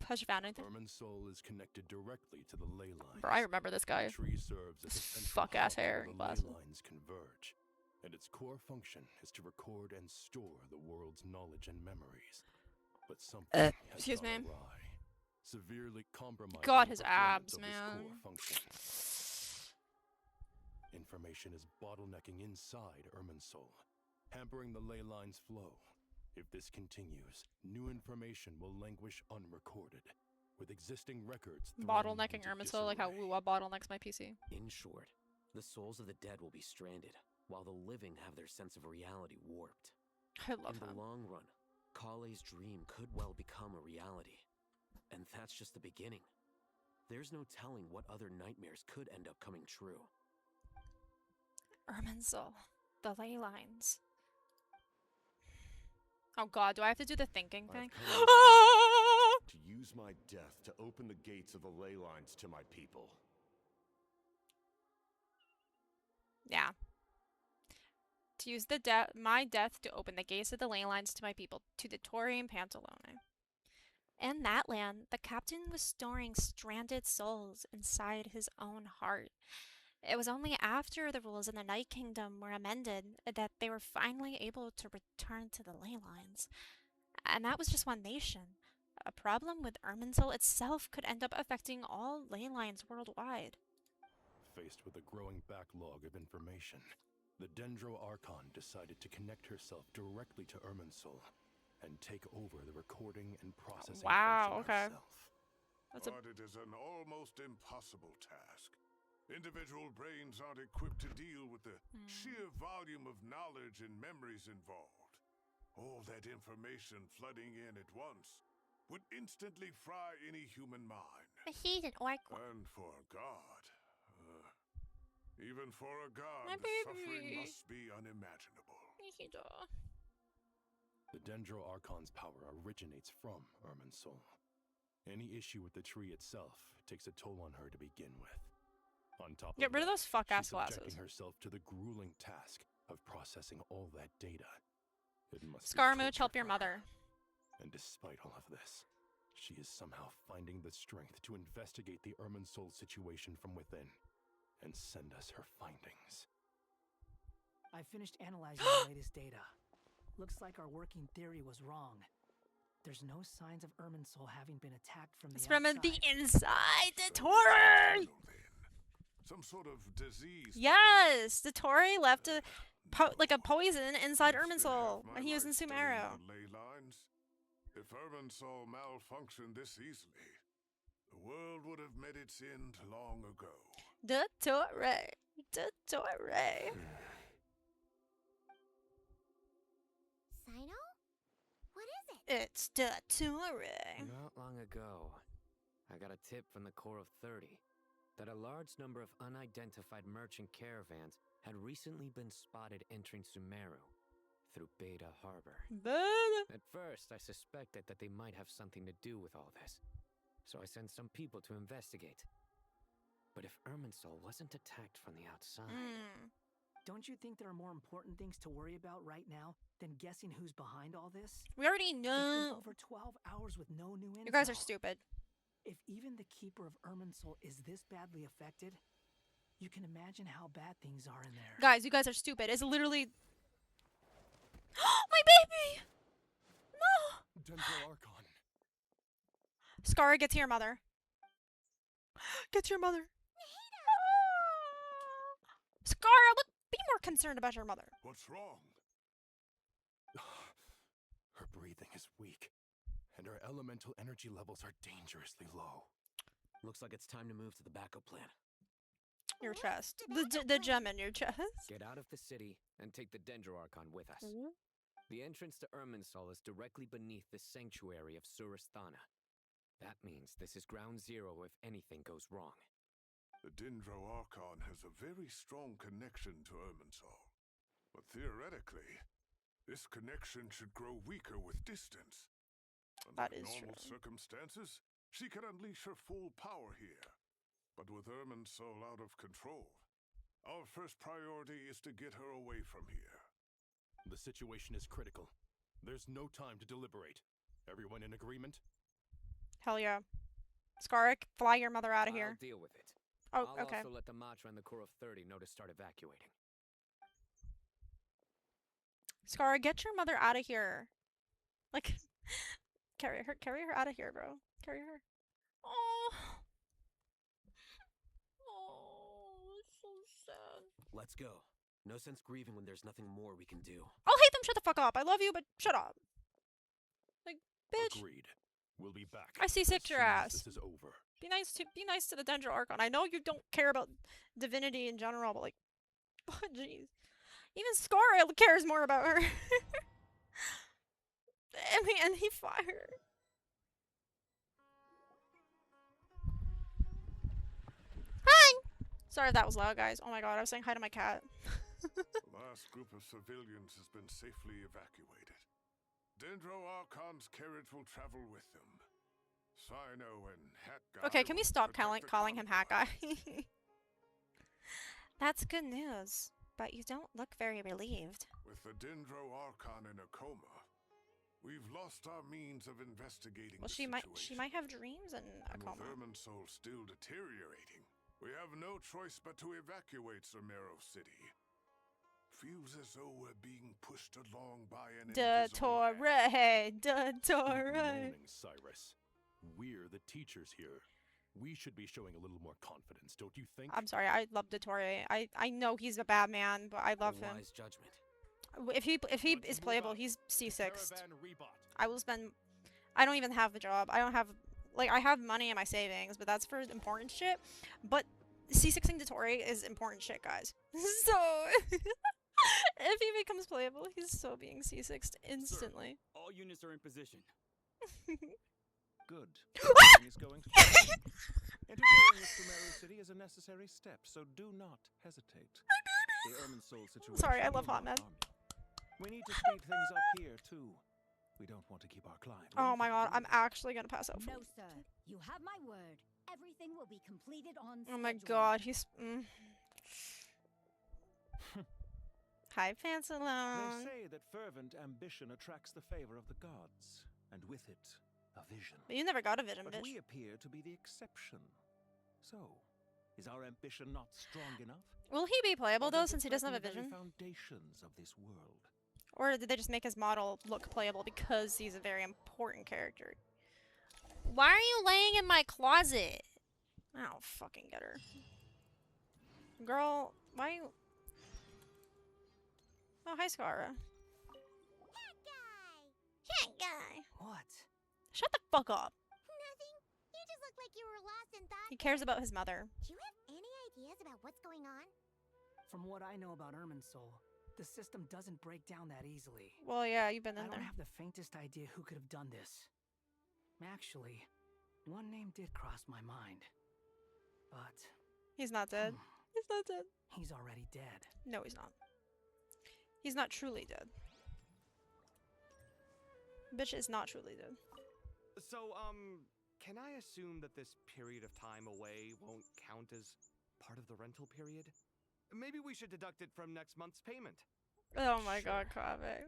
Speaker 1: Has you found anything?
Speaker 15: Irminsul is connected directly to the ley lines.
Speaker 1: Bro, I remember this guy.
Speaker 15: The tree serves as a central
Speaker 1: Fuck-ass
Speaker 15: hub
Speaker 1: hair
Speaker 15: where
Speaker 1: and
Speaker 15: the
Speaker 1: glasses.
Speaker 15: ley lines converge, and its core function is to record and store the world's knowledge and memories. But something has
Speaker 1: excuse
Speaker 15: gone
Speaker 1: me.
Speaker 15: awry, severely compromising
Speaker 1: God,
Speaker 15: the
Speaker 1: his
Speaker 15: performance
Speaker 1: abs,
Speaker 15: of
Speaker 1: man.
Speaker 15: its core function. Information is bottlenecking inside Irminsul, hampering the ley lines' flow. If this continues, new information will languish unrecorded, with existing records thrown
Speaker 1: Bottlenecking
Speaker 15: into
Speaker 1: Irminsul, like how
Speaker 15: disarray.
Speaker 1: Wuwa bottlenecks my PC.
Speaker 10: In short, the souls of the dead will be stranded, while the living have their sense of reality warped.
Speaker 1: I love
Speaker 10: In the
Speaker 1: him.
Speaker 10: long run, Kale's dream could well become a reality. And that's just the beginning. There's no telling what other nightmares could end up coming true.
Speaker 1: Irminsul, the ley lines. Oh god, do I have to do the thinking thing?
Speaker 16: To use my death to open the gates of the ley lines to my people.
Speaker 1: Yeah. To use my death to open the gates of the ley lines to my people, to Dottore and Pantalone. In that land, the captain was storing stranded souls inside his own heart. It was only after the rules in the Night Kingdom were amended that they were finally able to return to the ley lines. And that was just one nation. A problem with Irminsul itself could end up affecting all ley lines worldwide.
Speaker 15: Faced with a growing backlog of information, the Dendro Archon decided to connect herself directly to Irminsul and take over the recording and processing
Speaker 1: Wow,
Speaker 15: function
Speaker 1: okay.
Speaker 15: herself.
Speaker 14: But it is an almost impossible task. Individual brains aren't equipped to deal with the sheer volume of knowledge and memories involved. All that information flooding in at once would instantly fry any human mind.
Speaker 1: But he's an orc.
Speaker 14: And for a god, even for a god,
Speaker 1: My
Speaker 14: the suffering
Speaker 1: baby.
Speaker 14: must be unimaginable.
Speaker 15: The Dendro Archon's power originates from Irminsul. Any issue with the tree itself takes a toll on her to begin with. On top
Speaker 1: Get
Speaker 15: of
Speaker 1: rid of
Speaker 15: that,
Speaker 1: those fuck-ass
Speaker 15: she's
Speaker 1: glasses.
Speaker 15: subjecting herself to the grueling task of processing all that data. It must be
Speaker 1: Scaramouche,
Speaker 15: torture
Speaker 1: help your
Speaker 15: for
Speaker 1: mother.
Speaker 15: her. And despite all of this, she is somehow finding the strength to investigate the Irminsul situation from within and send us her findings.
Speaker 17: I finished analyzing the latest data. Looks like our working theory was wrong. There's no signs of Irminsul having been attacked from the outside.
Speaker 1: From the inside, Dottore!
Speaker 14: Some sort of disease.
Speaker 1: Yes! Dottore left a poison inside Irminsul when he was in Sumeru.
Speaker 14: If Irminsul malfunctioned this easily, the world would have met its end long ago.
Speaker 1: Dottore. Dottore.
Speaker 5: Sino? What is it?
Speaker 1: It's Dottore.
Speaker 10: Not long ago, I got a tip from the Core of 30 that a large number of unidentified merchant caravans had recently been spotted entering Sumeru through Beta Harbor. At first, I suspected that they might have something to do with all this, so I sent some people to investigate. But if Irminsul wasn't attacked from the outside...
Speaker 17: Don't you think there are more important things to worry about right now than guessing who's behind all this?
Speaker 1: We already know.
Speaker 17: It's been over 12 hours with no new info.
Speaker 1: You guys are stupid.
Speaker 17: If even the Keeper of Irminsul is this badly affected, you can imagine how bad things are in there.
Speaker 1: Guys, you guys are stupid. It's literally... My baby! No!
Speaker 15: Dendro Archon.
Speaker 1: Scara, get to your mother. Get to your mother. Scara, look, be more concerned about your mother.
Speaker 14: What's wrong?
Speaker 15: Her breathing is weak, and her elemental energy levels are dangerously low.
Speaker 10: Looks like it's time to move to the backup plan.
Speaker 1: Your chest. The gem in your chest.
Speaker 10: Get out of the city and take the Dendro Archon with us. The entrance to Irminsul is directly beneath the sanctuary of Surasthana. That means this is ground zero if anything goes wrong.
Speaker 14: The Dendro Archon has a very strong connection to Irminsul. But theoretically, this connection should grow weaker with distance. Under normal circumstances, she can unleash her full power here. But with Irminsul out of control, our first priority is to get her away from here.
Speaker 15: The situation is critical. There's no time to deliberate. Everyone in agreement?
Speaker 1: Hell yeah. Scarik, fly your mother out of here.
Speaker 10: I'll deal with it.
Speaker 1: Oh,
Speaker 10: I'll
Speaker 1: okay.
Speaker 10: also let the Matra and the Core of 30 know to start evacuating.
Speaker 1: Scara, get your mother out of here. Like, carry her out of here, bro. Carry her. Oh. Oh, so sad.
Speaker 10: Let's go. No sense grieving when there's nothing more we can do.
Speaker 1: I'll hate them. Shut the fuck up. I love you, but shut up. Like, bitch.
Speaker 15: Agreed. We'll be back.
Speaker 1: I seasicked your ass.
Speaker 15: This is over.
Speaker 1: Be nice to the Dendro Archon. I know you don't care about divinity in general, but like, oh, jeez. Even Scara cares more about her. And he fired. Hi! Sorry if that was loud, guys. Oh my god, I was saying hi to my cat.
Speaker 14: The last group of civilians has been safely evacuated. Dendro Archon's carriage will travel with them. Sino and Hat Guy.
Speaker 1: Okay, can we stop calling him Hat Guy? That's good news, but you don't look very relieved.
Speaker 14: With the Dendro Archon in a coma, we've lost our means of investigating
Speaker 1: Well,
Speaker 14: the
Speaker 1: she
Speaker 14: situation.
Speaker 1: might have dreams in a coma.
Speaker 14: With Irminsul still deteriorating, we have no choice but to evacuate Sumeru City. Feels as though we're being pushed along by an
Speaker 1: Dottore.
Speaker 15: Good morning, Cyrus. We're the teachers here. We should be showing a little more confidence, don't you think?
Speaker 1: I'm sorry, I love Dottore. I know he's a bad man, but I love him.
Speaker 10: Wise judgment.
Speaker 1: If he is playable, he's C6'd. I will spend... I don't even have a job. I don't have... Like, I have money in my savings, but that's for important shit. But C6ing Dottore is important shit, guys. So... if he becomes playable, he's so being C6'd instantly.
Speaker 9: Sir, all units are in position. Good. Everything is going to plan. Interfering with Sumeru City is a necessary step, so do not hesitate. The Irminsul situation.
Speaker 1: Sorry, I love Hot Man.
Speaker 9: We need to speed things up here too. We don't want to keep our client.
Speaker 1: Oh my god, I'm actually gonna pass out.
Speaker 18: No, sir. You have my word. Everything will be completed on schedule.
Speaker 1: Oh my god, he's... Hi, Pantalone.
Speaker 9: They say that fervent ambition attracts the favor of the gods. and with it, a vision.
Speaker 1: But you never got a vision,
Speaker 9: But
Speaker 1: bitch.
Speaker 9: we appear to be the exception. So, is our ambition not strong enough?
Speaker 1: Will he be playable
Speaker 9: Or
Speaker 1: though,
Speaker 9: does it
Speaker 1: since he doesn't have a
Speaker 9: threaten the
Speaker 1: vision?
Speaker 9: very foundations of this world?
Speaker 1: Or did they just make his model look playable because he's a very important character? Why are you laying in my closet? I don't fucking get her. Girl, why you... Oh, hi, Scara. Cat guy!
Speaker 3: What?
Speaker 1: Shut the fuck up.
Speaker 5: Nothing. You just look like you were lost in thought.
Speaker 1: He cares about his mother.
Speaker 5: Do you have any ideas about what's going on?
Speaker 17: From what I know about Irminsul, the system doesn't break down that easily.
Speaker 1: Well, yeah, you've been in
Speaker 17: I don't
Speaker 1: there.
Speaker 17: have the faintest idea who could have done this. Actually, one name did cross my mind. But...
Speaker 1: He's not dead. He's not dead.
Speaker 17: He's already dead.
Speaker 1: No, he's not. He's not truly dead. Bitch is not truly dead.
Speaker 4: So, can I assume that this period of time away won't count as part of the rental period? Maybe we should deduct it from next month's payment.
Speaker 1: Oh my god, Kave.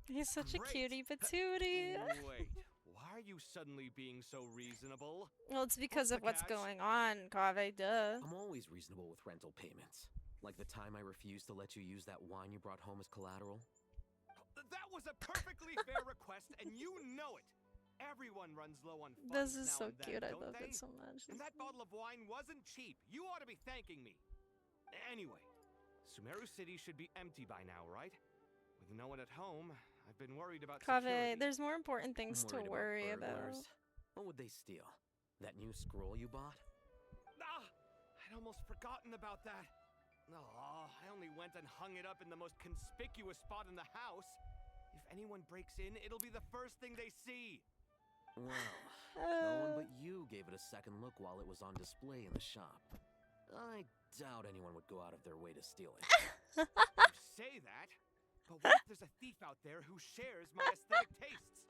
Speaker 1: He's such a cutie patootie.
Speaker 4: Wait, why are you suddenly being so reasonable?
Speaker 1: Well, it's because of what's
Speaker 4: catch?
Speaker 1: going on, Kave, duh.
Speaker 19: I'm always reasonable with rental payments. Like the time I refused to let you use that wine you brought home as collateral.
Speaker 4: That was a perfectly fair request, and you know it. Everyone runs low on funds
Speaker 1: This is
Speaker 4: now
Speaker 1: so
Speaker 4: and then,
Speaker 1: cute. I
Speaker 4: don't
Speaker 1: love
Speaker 4: they?
Speaker 1: it so much.
Speaker 4: And that bottle of wine wasn't cheap. You ought to be thanking me. Anyway, Sumeru City should be empty by now, right? With no one at home, I've been worried about security.
Speaker 1: Kave, there's more important things to
Speaker 19: I'm
Speaker 1: worry
Speaker 19: worried
Speaker 1: about.
Speaker 19: burglars. What would they steal? That new scroll you bought?
Speaker 4: Ah, I'd almost forgotten about that. Oh, I only went and hung it up in the most conspicuous spot in the house. If anyone breaks in, it'll be the first thing they see.
Speaker 19: Well, no one but you gave it a second look while it was on display in the shop. I doubt anyone would go out of their way to steal it.
Speaker 4: You say that, but what if there's a thief out there who shares my aesthetic tastes?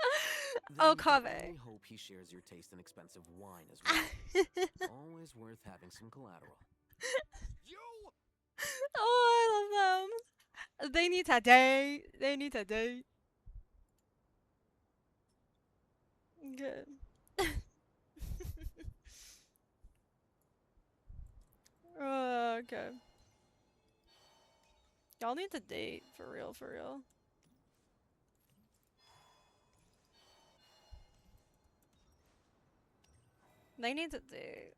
Speaker 1: Oh,
Speaker 19: Then you can
Speaker 1: Kave.
Speaker 19: only hope he shares your taste in expensive wine as well. Always worth having some collateral.
Speaker 4: You!
Speaker 1: Oh, I love them. They need to date. They need to date. Good. Okay. Y'all need to date. For real, for real. They need to date.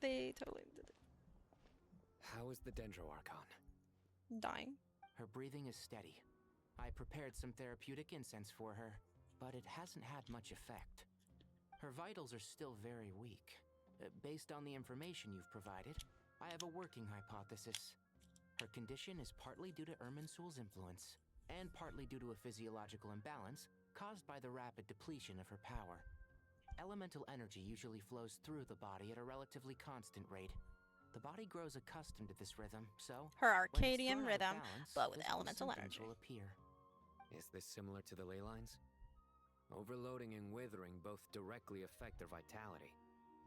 Speaker 1: They totally need to date.
Speaker 10: How is the Dendro Archon?
Speaker 1: Dying.
Speaker 10: Her breathing is steady. I prepared some therapeutic incense for her, but it hasn't had much effect. Her vitals are still very weak. Based on the information you've provided, I have a working hypothesis. Her condition is partly due to Irminsul's influence, and partly due to a physiological imbalance caused by the rapid depletion of her power. Elemental energy usually flows through the body at a relatively constant rate. The body grows accustomed to this rhythm, so
Speaker 1: Her
Speaker 10: when it's
Speaker 1: Arcadian
Speaker 10: thrown out of
Speaker 1: rhythm,
Speaker 10: balance,
Speaker 1: but with
Speaker 10: physical
Speaker 1: elemental
Speaker 10: symptoms
Speaker 1: energy.
Speaker 10: will appear.
Speaker 13: Is this similar to the ley lines? Overloading and withering both directly affect their vitality,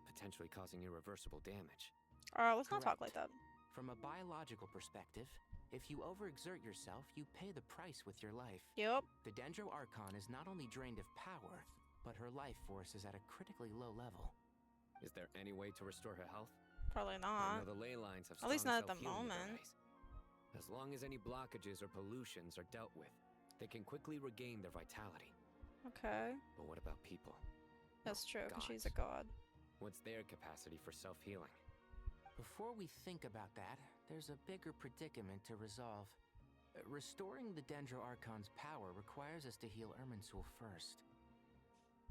Speaker 13: potentially causing irreversible damage.
Speaker 1: Let's not talk like that.
Speaker 10: From a biological perspective, if you overexert yourself, you pay the price with your life.
Speaker 1: Yep.
Speaker 10: The Dendro Archon is not only drained of power, but her life force is at a critically low level.
Speaker 13: Is there any way to restore her health?
Speaker 1: Probably
Speaker 13: I
Speaker 1: not.
Speaker 13: know the ley lines have
Speaker 1: At least
Speaker 13: strong
Speaker 1: not at the
Speaker 13: self-healing
Speaker 1: moment.
Speaker 13: abilities. As long as any blockages or pollutions are dealt with, they can quickly regain their vitality.
Speaker 1: Okay.
Speaker 13: But what about people?
Speaker 1: That's true, because she's a
Speaker 13: Gods.
Speaker 1: god.
Speaker 13: What's their capacity for self-healing?
Speaker 10: Before we think about that, there's a bigger predicament to resolve. Restoring the Dendro Archon's power requires us to heal Irminsul first.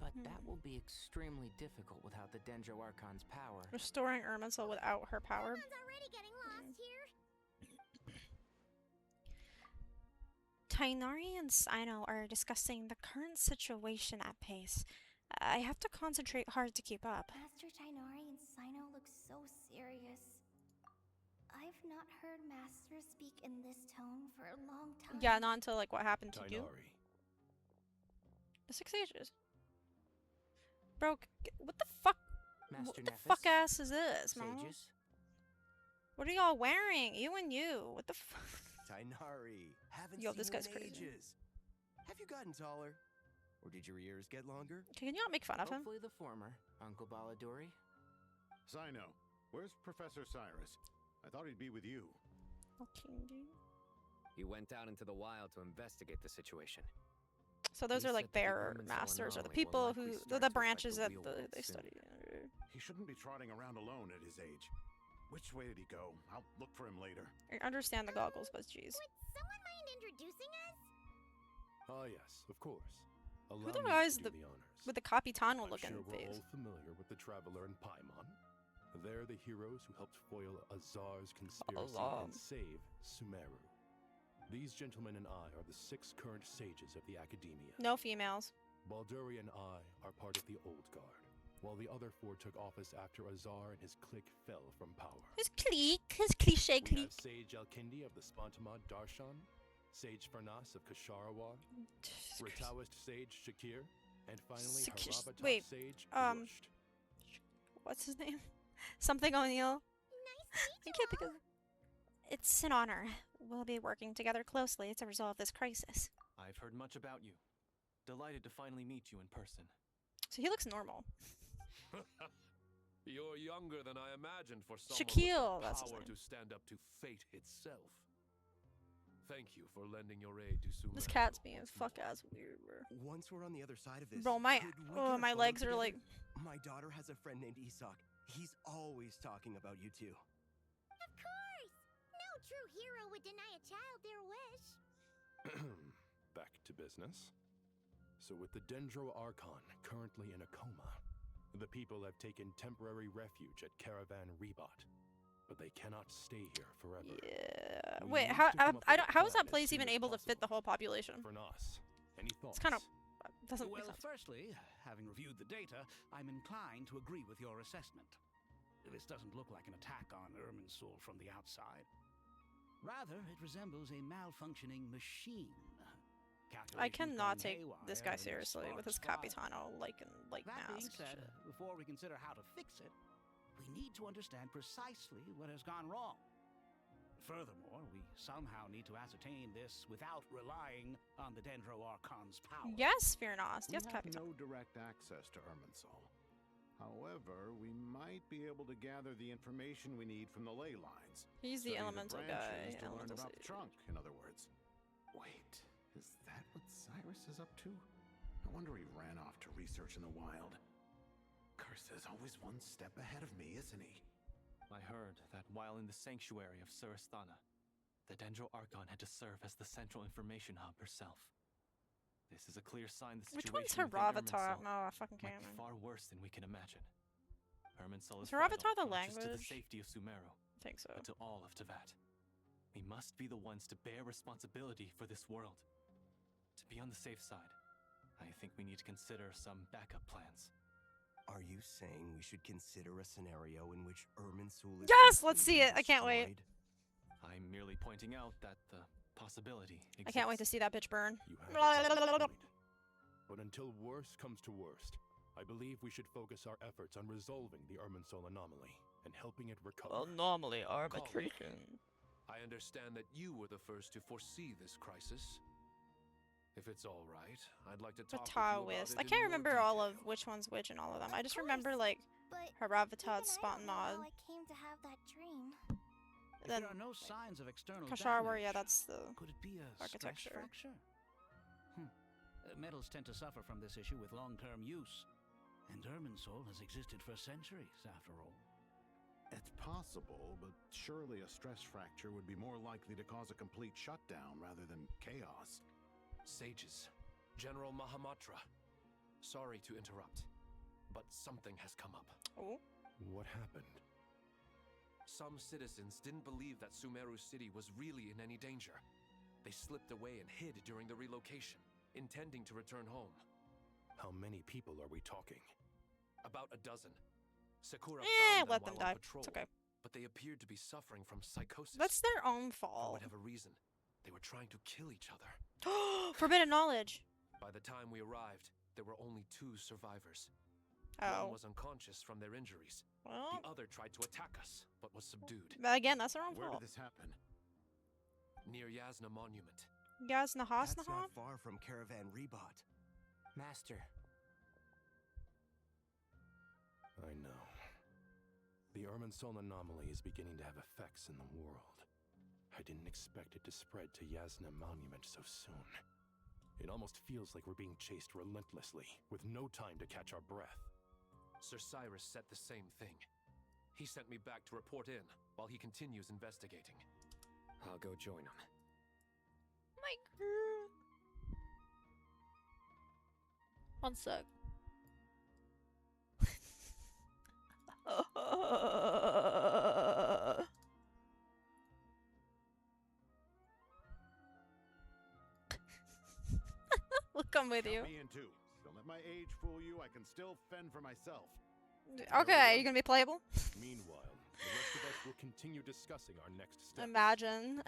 Speaker 10: But that will be extremely difficult without the Dendro Archon's power.
Speaker 1: Restoring Irminsul without her power.
Speaker 5: Someone's already getting lost here.
Speaker 1: Tainari and Sino are discussing the current situation at pace. I have to concentrate hard to keep up.
Speaker 3: Master Tainari and Sino look so serious. I've not heard Master speak in this tone for a long time.
Speaker 1: Yeah, not until like what happened to you.
Speaker 15: Tainari.
Speaker 1: The 6 ages. Bro, what the fuck?
Speaker 10: Master
Speaker 1: What the
Speaker 10: Nephis,
Speaker 1: fuck ass is this, man?
Speaker 10: Sages,
Speaker 1: What are y'all wearing? You and you. What the fuck?
Speaker 20: Tainari, haven't
Speaker 1: Yo,
Speaker 20: seen
Speaker 1: this
Speaker 20: you
Speaker 1: guy's
Speaker 20: in
Speaker 1: crazy.
Speaker 20: ages. Have you gotten taller? Or did your ears get longer?
Speaker 1: Can you not make fun of him?
Speaker 10: Hopefully the former, Uncle Baladori.
Speaker 16: Zino, where's Professor Cyrus? I thought he'd be with you.
Speaker 1: Okay, dude.
Speaker 13: He went out into the wild to investigate the situation.
Speaker 1: So those
Speaker 13: He
Speaker 1: are like
Speaker 13: said that the
Speaker 1: bear
Speaker 13: Erminsul
Speaker 1: masters, or the
Speaker 13: anomaly will
Speaker 1: people
Speaker 13: likely
Speaker 1: who,
Speaker 13: start
Speaker 1: the
Speaker 13: to
Speaker 1: branches
Speaker 13: affect
Speaker 1: that
Speaker 13: the real world
Speaker 1: they
Speaker 13: soon.
Speaker 1: study.
Speaker 16: He shouldn't be trotting around alone at his age. Which way did he go? I'll look for him later.
Speaker 1: I understand the goggles, but jeez.
Speaker 5: Would someone mind introducing us?
Speaker 15: Ah, yes, of course.
Speaker 1: Who
Speaker 15: Allow
Speaker 1: the
Speaker 15: me
Speaker 1: guys
Speaker 15: to do the honors.
Speaker 1: with the Capitano
Speaker 15: I'm
Speaker 1: looking
Speaker 15: sure we're
Speaker 1: face?
Speaker 15: all familiar with the Traveler and Paimon. They're the heroes who helped foil Azar's conspiracy and save Sumeru. These gentlemen and I are the 6 current sages of the Academia.
Speaker 1: No females.
Speaker 15: Balduri and I are part of the Old Guard, while the other 4 took office after Azar and his clique fell from power.
Speaker 1: His cliche
Speaker 15: We
Speaker 1: clique.
Speaker 15: have Sage Alkindi of the Spontamod Darshan, Sage Farnas of Kasharawar, Rataoist Sage Shakir, and finally Harabatot
Speaker 1: Wait,
Speaker 15: Sage
Speaker 1: Rusht. What's his name? Something O'Neill. I can't think of. It's an honor. We'll be working together closely to resolve this crisis.
Speaker 2: I've heard much about you. Delighted to finally meet you in person.
Speaker 1: So he looks normal.
Speaker 21: You're younger than I imagined for someone
Speaker 1: Shaquille,
Speaker 21: with
Speaker 1: that's
Speaker 21: the
Speaker 1: his
Speaker 21: power
Speaker 1: name.
Speaker 21: to stand up to fate itself. Thank you for lending your aid to Sumeru.
Speaker 1: This cat's being fuck ass weird, bro.
Speaker 20: Once we're on the other side of this,
Speaker 1: Bro, my
Speaker 20: could we get a
Speaker 1: my
Speaker 20: photo
Speaker 1: legs are
Speaker 20: together?
Speaker 1: like.
Speaker 20: My daughter has a friend named Isak. He's always talking about you two.
Speaker 5: Of course! No true hero would deny a child their wish.
Speaker 15: Back to business. So with the Dendro Archon currently in a coma, the people have taken temporary refuge at Caravan Rebot, but they cannot stay here forever.
Speaker 1: Yeah.
Speaker 15: We
Speaker 1: Wait,
Speaker 15: need
Speaker 1: how
Speaker 15: to come up with a
Speaker 1: how is
Speaker 15: plan
Speaker 1: that
Speaker 15: as
Speaker 1: place
Speaker 15: soon
Speaker 1: even
Speaker 15: as
Speaker 1: able to fit the whole population?
Speaker 15: For us, any thoughts?
Speaker 1: It's kind of doesn't
Speaker 22: Well,
Speaker 1: make sense.
Speaker 22: firstly, having reviewed the data, I'm inclined to agree with your assessment. This doesn't look like an attack on Irminsul from the outside. Rather, it resembles a malfunctioning machine.
Speaker 1: I
Speaker 22: Calculations
Speaker 1: cannot
Speaker 22: gone
Speaker 1: take
Speaker 22: haywire
Speaker 1: this guy
Speaker 22: and
Speaker 1: seriously with his
Speaker 22: sparks
Speaker 1: Capitano like
Speaker 22: That being
Speaker 1: mask. and
Speaker 22: said,
Speaker 1: shit.
Speaker 22: before we consider how to fix it, we need to understand precisely what has gone wrong. Furthermore, we somehow need to ascertain this without relying on the Dendro Archon's power.
Speaker 1: Yes, Fearnost.
Speaker 14: We
Speaker 1: Yes,
Speaker 14: have
Speaker 1: Capitano.
Speaker 14: no direct access to Irminsul. However, we might be able to gather the information we need from the ley lines.
Speaker 1: He's the
Speaker 14: Study
Speaker 1: elemental guy.
Speaker 14: branches to learn
Speaker 1: Elemental
Speaker 14: about the
Speaker 1: sage.
Speaker 14: trunk, in other words. Wait, is that what Cyrus is up to? No wonder he ran off to research in the wild. Curse is always one step ahead of me, isn't he?
Speaker 2: I heard that while in the sanctuary of Surasthana, the Dendro Archon had to serve as the central information hub herself. This is a clear sign the
Speaker 1: Which
Speaker 2: situation
Speaker 1: one's
Speaker 2: within
Speaker 1: Haravatar?
Speaker 2: Irminsul
Speaker 1: No, I fucking
Speaker 2: might
Speaker 1: can't
Speaker 2: be
Speaker 1: remember.
Speaker 2: far worse than we can imagine. Irminsul
Speaker 1: Is
Speaker 2: is vital,
Speaker 1: Haravatar the
Speaker 2: not just to the
Speaker 1: language?
Speaker 2: safety of Sumeru,
Speaker 1: I think so.
Speaker 2: but to all of Teyvat. We must be the ones to bear responsibility for this world. To be on the safe side, I think we need to consider some backup plans.
Speaker 20: Are you saying we should consider a scenario in which Irminsul is
Speaker 1: Yes, let's see
Speaker 20: completely
Speaker 1: it. I can't wait.
Speaker 20: destroyed?
Speaker 2: I'm merely pointing out that the possibility exists.
Speaker 1: I can't wait to see that bitch burn.
Speaker 15: You have a good point. But until worst comes to worst, I believe we should focus our efforts on resolving the Irminsul anomaly and helping it recover.
Speaker 23: Anomaly arbitration.
Speaker 21: I understand that you were the first to foresee this crisis. If it's all right, I'd like to talk
Speaker 1: Batawist. I can't remember all of which one's which and all of them. I just remember like Haravatat, Spontanmod.
Speaker 3: I came to have that dream.
Speaker 22: If
Speaker 1: Then
Speaker 22: there are no signs of external
Speaker 1: Kasharwar,
Speaker 22: damage,
Speaker 1: yeah, that's the
Speaker 22: could it be a
Speaker 1: architecture.
Speaker 22: stress fracture? Metals tend to suffer from this issue with long-term use, and Irminsul has existed for centuries, after all.
Speaker 14: It's possible, but surely a stress fracture would be more likely to cause a complete shutdown rather than chaos.
Speaker 21: Sages, General Mahamatra, sorry to interrupt, but something has come up.
Speaker 1: Oh?
Speaker 15: What happened?
Speaker 21: Some citizens didn't believe that Sumeru City was really in any danger. They slipped away and hid during the relocation, intending to return home.
Speaker 15: How many people are we talking?
Speaker 21: About a dozen. Sakura found them
Speaker 1: let
Speaker 21: while
Speaker 1: them
Speaker 21: on
Speaker 1: die.
Speaker 21: patrol,
Speaker 1: It's okay.
Speaker 21: but they appeared to be suffering from psychosis.
Speaker 1: That's their own
Speaker 21: For
Speaker 1: fault.
Speaker 21: whatever reason, they were trying to kill each other.
Speaker 1: Forbidden knowledge.
Speaker 21: By the time we arrived, there were only 2 survivors.
Speaker 1: Oh.
Speaker 21: One was unconscious from their injuries.
Speaker 1: Well.
Speaker 21: The other tried to attack us, but was subdued.
Speaker 1: But again, that's their own
Speaker 14: Where
Speaker 1: fault.
Speaker 14: did this happen?
Speaker 21: Near Yasna Monument.
Speaker 1: Yasna
Speaker 20: That's
Speaker 1: Hasnaha?
Speaker 20: not far from Caravan Rebot.
Speaker 10: Master.
Speaker 15: I know. The Irminsul anomaly is beginning to have effects in the world. I didn't expect it to spread to Yasna Monument so soon. It almost feels like we're being chased relentlessly, with no time to catch our breath.
Speaker 21: Sir Cyrus said the same thing. He sent me back to report in, while he continues investigating.
Speaker 13: I'll go join him.
Speaker 1: My girl. One sec. We'll come with you.
Speaker 6: Count me in too. Don't let my age fool you. I can still fend for myself.
Speaker 1: Okay, you gonna be playable?
Speaker 15: Meanwhile, the rest of us will continue discussing our next steps.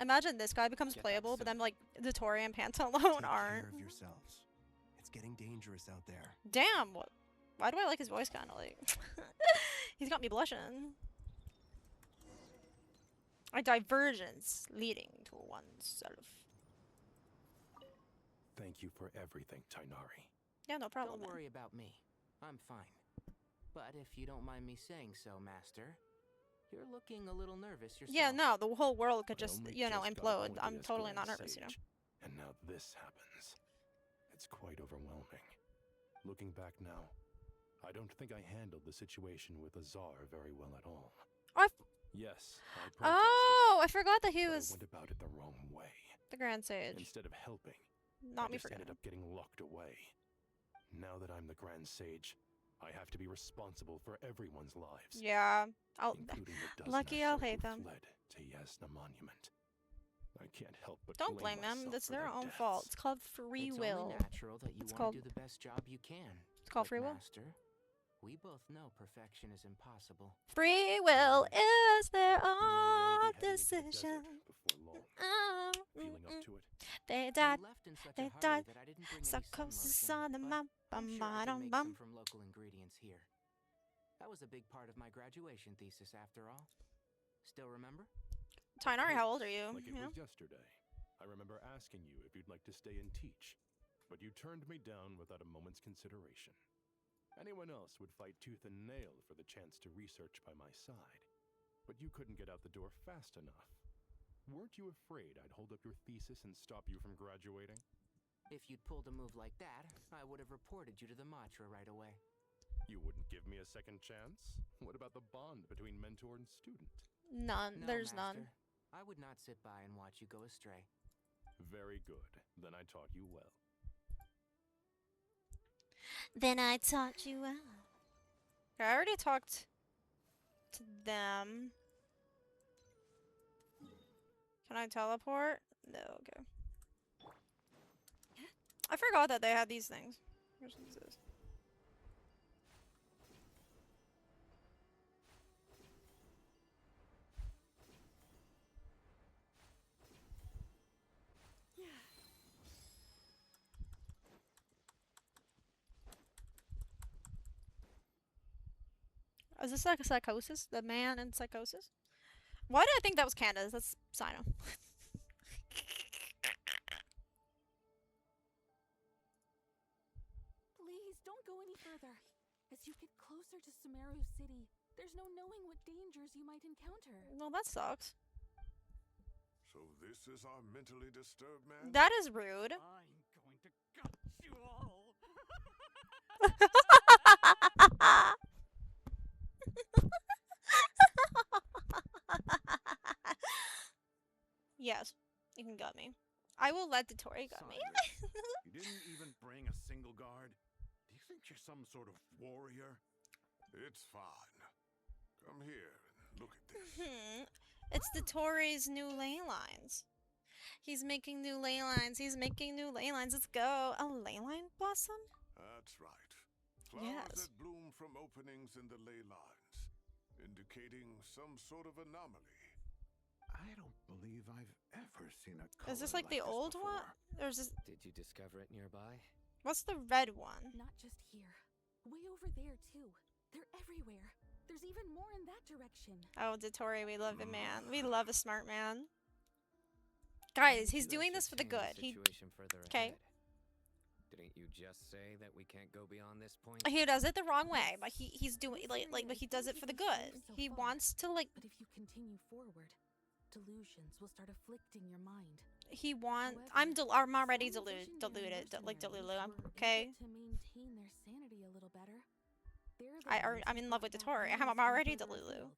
Speaker 1: Imagine this guy becomes playable, but then like Dottore and Pantalone aren't.
Speaker 20: Take care of yourselves. It's getting dangerous out there.
Speaker 1: Damn, what? Why do I like his voice kind of like? He's got me blushing. A divergence leading to oneself.
Speaker 15: Thank you for everything, Tainari.
Speaker 1: Yeah, no problem.
Speaker 10: Don't worry about me. I'm fine. But if you don't mind me saying so, Master, you're looking a little nervous yourself.
Speaker 1: Yeah, no, the whole world could just,
Speaker 15: I
Speaker 1: you know,
Speaker 15: only just got
Speaker 1: implode.
Speaker 15: appointed
Speaker 1: I'm
Speaker 15: as
Speaker 1: totally
Speaker 15: Grand
Speaker 1: not nervous, you know.
Speaker 15: Sage, and now this happens. It's quite overwhelming. Looking back now, I don't think I handled the situation with Azar very well at all. Yes, I protested.
Speaker 1: Oh, I forgot that he
Speaker 15: but
Speaker 1: was
Speaker 15: I went about it the wrong way.
Speaker 1: the Grand Sage.
Speaker 15: Instead of helping,
Speaker 1: Not
Speaker 15: I
Speaker 1: me
Speaker 15: just ended
Speaker 1: forgetting.
Speaker 15: up getting locked away. Now that I'm the Grand Sage, I have to be responsible for everyone's lives.
Speaker 1: Yeah,
Speaker 15: including the dozen
Speaker 1: lucky
Speaker 15: or
Speaker 1: I'll
Speaker 15: so
Speaker 1: hate
Speaker 15: who
Speaker 1: them.
Speaker 15: fled to Yasna Monument. I can't help but
Speaker 1: Don't blame them.
Speaker 15: myself
Speaker 1: It's
Speaker 15: for
Speaker 1: their own
Speaker 15: deaths.
Speaker 1: fault. It's called free
Speaker 10: It's
Speaker 1: will.
Speaker 10: only natural that you
Speaker 1: It's
Speaker 10: want
Speaker 1: called
Speaker 10: to do the best job you can.
Speaker 1: It's called
Speaker 10: But
Speaker 1: free will.
Speaker 10: Master, we both know perfection is impossible.
Speaker 1: Free will is their own decision.
Speaker 15: Feeling up to it?
Speaker 1: They died.
Speaker 10: left in such
Speaker 1: They
Speaker 10: a hurry
Speaker 1: died.
Speaker 10: that I didn't bring any
Speaker 1: Psychosis
Speaker 10: sun
Speaker 1: on the mum,
Speaker 10: I'm
Speaker 1: bum,
Speaker 10: sure I can
Speaker 1: bum,
Speaker 10: make
Speaker 1: bum.
Speaker 10: some from local ingredients here. That was a big part of my graduation thesis, after all. Still remember?
Speaker 1: Tainari, how old are you?
Speaker 15: Like it
Speaker 1: Yeah.
Speaker 15: was yesterday. I remember asking you if you'd like to stay and teach, but you turned me down without a moment's consideration. Anyone else would fight tooth and nail for the chance to research by my side, but you couldn't get out the door fast enough. Weren't you afraid I'd hold up your thesis and stop you from graduating?
Speaker 10: If you'd pulled a move like that, I would have reported you to the Matra right away.
Speaker 15: You wouldn't give me a second chance? What about the bond between mentor and student?
Speaker 1: None.
Speaker 10: No,
Speaker 1: There's
Speaker 10: Master.
Speaker 1: none.
Speaker 10: I would not sit by and watch you go astray.
Speaker 15: Very good. Then I taught you well.
Speaker 1: Then I taught you well. I already talked to them. Can I teleport? No, okay. I forgot that they had these things. Where's this? Is this like a psychosis? The man in psychosis? Why did I think that was Candace? That's Sino.
Speaker 7: Please, don't go any further. As you get closer to Sumeru City, there's no knowing what dangers you might encounter.
Speaker 1: Well, that sucks.
Speaker 14: So this is our mentally disturbed man?
Speaker 1: That is rude.
Speaker 22: I'm going to gut you all.
Speaker 1: Yes, you can gut me. I will let Dottore gut me.
Speaker 6: You didn't even bring a single guard? Do you think you're some sort of warrior?
Speaker 14: It's fine. Come here and look at this.
Speaker 1: It's Dottore's new ley lines. He's making new ley lines. He's making new ley lines. Let's go. A ley line blossom?
Speaker 14: That's right. Flowers
Speaker 1: Yes.
Speaker 14: that bloom from openings in the ley lines, indicating some sort of anomaly.
Speaker 6: I don't believe I've ever seen a color
Speaker 1: Is this like the old one? Or is this...
Speaker 13: Did you discover it nearby?
Speaker 1: What's the red one?
Speaker 7: Not just here. Way over there, too. They're everywhere. There's even more in that direction.
Speaker 1: Oh, Dottore, we love a man. We love a smart man. Guys, he's doing this for the good. He...
Speaker 13: Situation further
Speaker 1: Okay.
Speaker 13: ahead. Didn't you just say that we can't go beyond this point?
Speaker 1: He does it the wrong way, but he's doing but he does it for the good. He wants to like.
Speaker 7: But if you continue forward, delusions will start afflicting your mind.
Speaker 1: He wants.
Speaker 7: However,
Speaker 1: I'm already
Speaker 7: some
Speaker 1: deluded. Like
Speaker 7: mercenaries
Speaker 1: Delulu.
Speaker 7: were
Speaker 1: Okay.
Speaker 7: able to maintain their sanity a little better. They're the ones
Speaker 1: I'm
Speaker 7: who
Speaker 1: in love with
Speaker 7: brought
Speaker 1: Dottore.
Speaker 7: back
Speaker 1: I'm
Speaker 7: Ernest from
Speaker 1: already
Speaker 7: further
Speaker 1: Delulu.
Speaker 7: afield.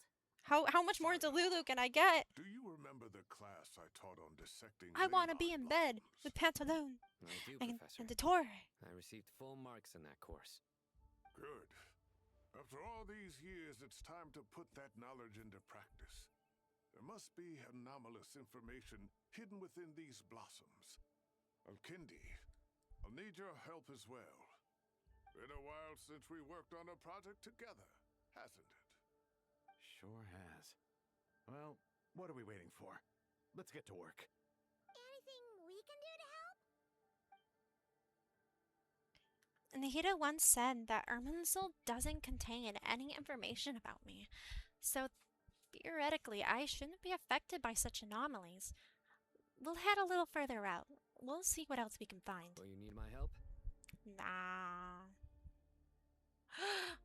Speaker 1: How much more Delulu can I get?
Speaker 14: Do you remember the class I taught on dissecting?
Speaker 1: I want to be in bed with Pantalone
Speaker 13: I do,
Speaker 1: and
Speaker 13: Professor.
Speaker 1: Dottore.
Speaker 13: I received full marks in that course.
Speaker 14: Good. After all these years, it's time to put that knowledge into practice. There must be anomalous information hidden within these blossoms. Alkindi, I'll need your help as well. Been a while since we worked on a project together, hasn't it?
Speaker 19: Sure has. Well, what are we waiting for? Let's get to work.
Speaker 5: Anything we can do to help?
Speaker 1: Nahida once said that Irminsul doesn't contain any information about me, so theoretically I shouldn't be affected by such anomalies. We'll head a little further out. We'll see what else we can find.
Speaker 13: Will you need my help?
Speaker 1: Nah.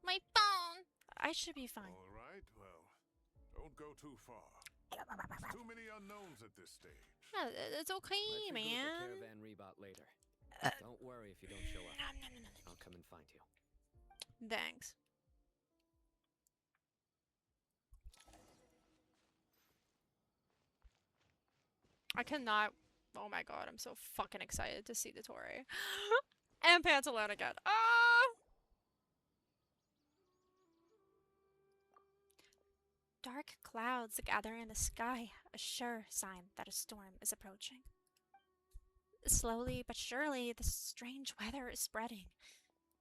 Speaker 1: My phone! I should be fine.
Speaker 14: All right, well, don't go too far. There's too many unknowns at this stage.
Speaker 1: Yeah, it's okay,
Speaker 13: Let's regroup
Speaker 1: man.
Speaker 13: at Caravan Rebot later. Don't worry if you don't show up. I'll come and find you.
Speaker 1: Thanks. I cannot. Oh my god, I'm so fucking excited to see Dottore. And Pantalone again. Ah! Dark clouds gather in the sky, a sure sign that a storm is approaching. Slowly but surely, the strange weather is spreading.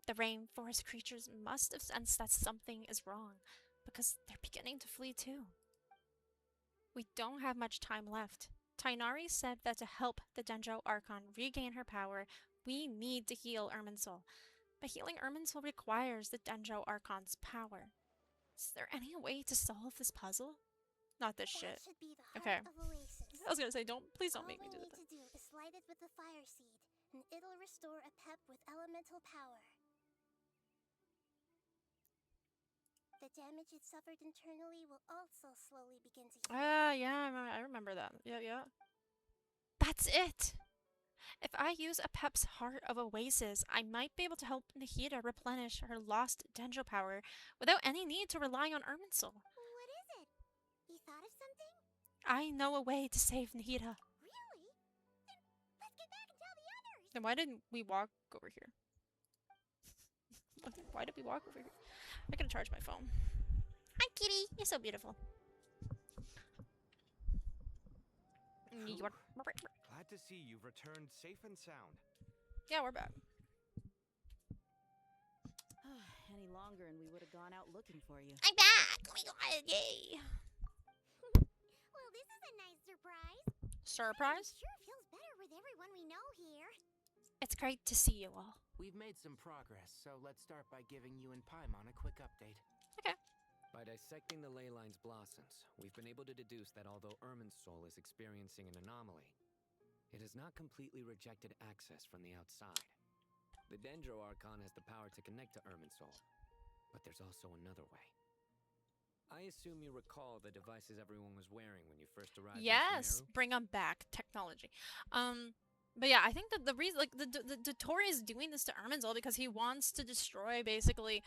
Speaker 1: The rainforest creatures must have sensed that something is wrong, because they're beginning to flee too. We don't have much time left. Tainari said that to help the Dendro Archon regain her power, we need to heal Irminsul. But healing Irminsul requires the Dendro Archon's power. Is there any way to solve this puzzle? Not this shit.
Speaker 5: Should be the heart
Speaker 1: Okay.
Speaker 5: of Oasis.
Speaker 1: I was gonna say, please don't make me do
Speaker 5: All
Speaker 1: that.
Speaker 5: we need to do is light it with the fire seed, and it'll restore a pep with elemental power. The damage it suffered internally will also slowly begin to heal.
Speaker 1: Yeah, I remember that. Yeah. That's it! If I use a Pep's Heart of Oasis, I might be able to help Nahida replenish her lost Dendro power without any need to rely on Irminsul.
Speaker 5: What is it? You thought of something?
Speaker 1: I know a way to save Nahida.
Speaker 5: Really? Then let's get back and tell the others!
Speaker 1: Then why didn't we walk over here? Why did we walk over here? I gotta charge my phone. Hi, kitty. You're so beautiful.
Speaker 4: Glad to see you've returned safe and sound.
Speaker 1: Yeah, we're back.
Speaker 18: Any longer and we would have gone out looking for you.
Speaker 1: I'm back! Oh my god, yay!
Speaker 5: Well, this is a nice surprise.
Speaker 1: Surprise?
Speaker 5: Sure feels better with everyone we know here.
Speaker 1: It's great to see you all.
Speaker 10: We've made some progress, so let's start by giving you and Paimon a quick update.
Speaker 1: Okay.
Speaker 13: By dissecting the ley line's blossoms, we've been able to deduce that although Irminsul is experiencing an anomaly, it has not completely rejected access from the outside. The Dendro Archon has the power to connect to Irminsul, but there's also another way. I assume you recall the devices everyone was wearing when you first arrived in
Speaker 1: Yes,
Speaker 13: Sumeru?
Speaker 1: bring them back. Technology. But yeah, I think that the reason, like, the Dottore is doing this to Irminsul because he wants to destroy, basically,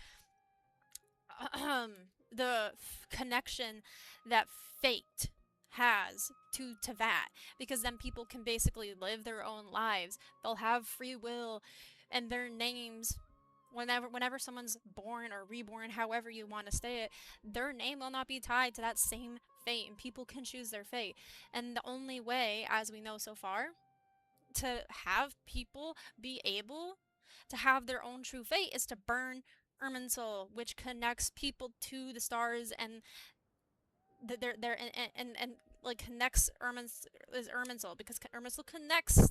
Speaker 1: the connection that fate has to that, because then people can basically live their own lives. They'll have free will, and their names, whenever someone's born or reborn, however you want to say it, their name will not be tied to that same fate, and people can choose their fate. And the only way, as we know so far, to have people be able to have their own true fate is to burn Irminsul, which connects people to the stars, and like connects Irminsul, because Irminsul connects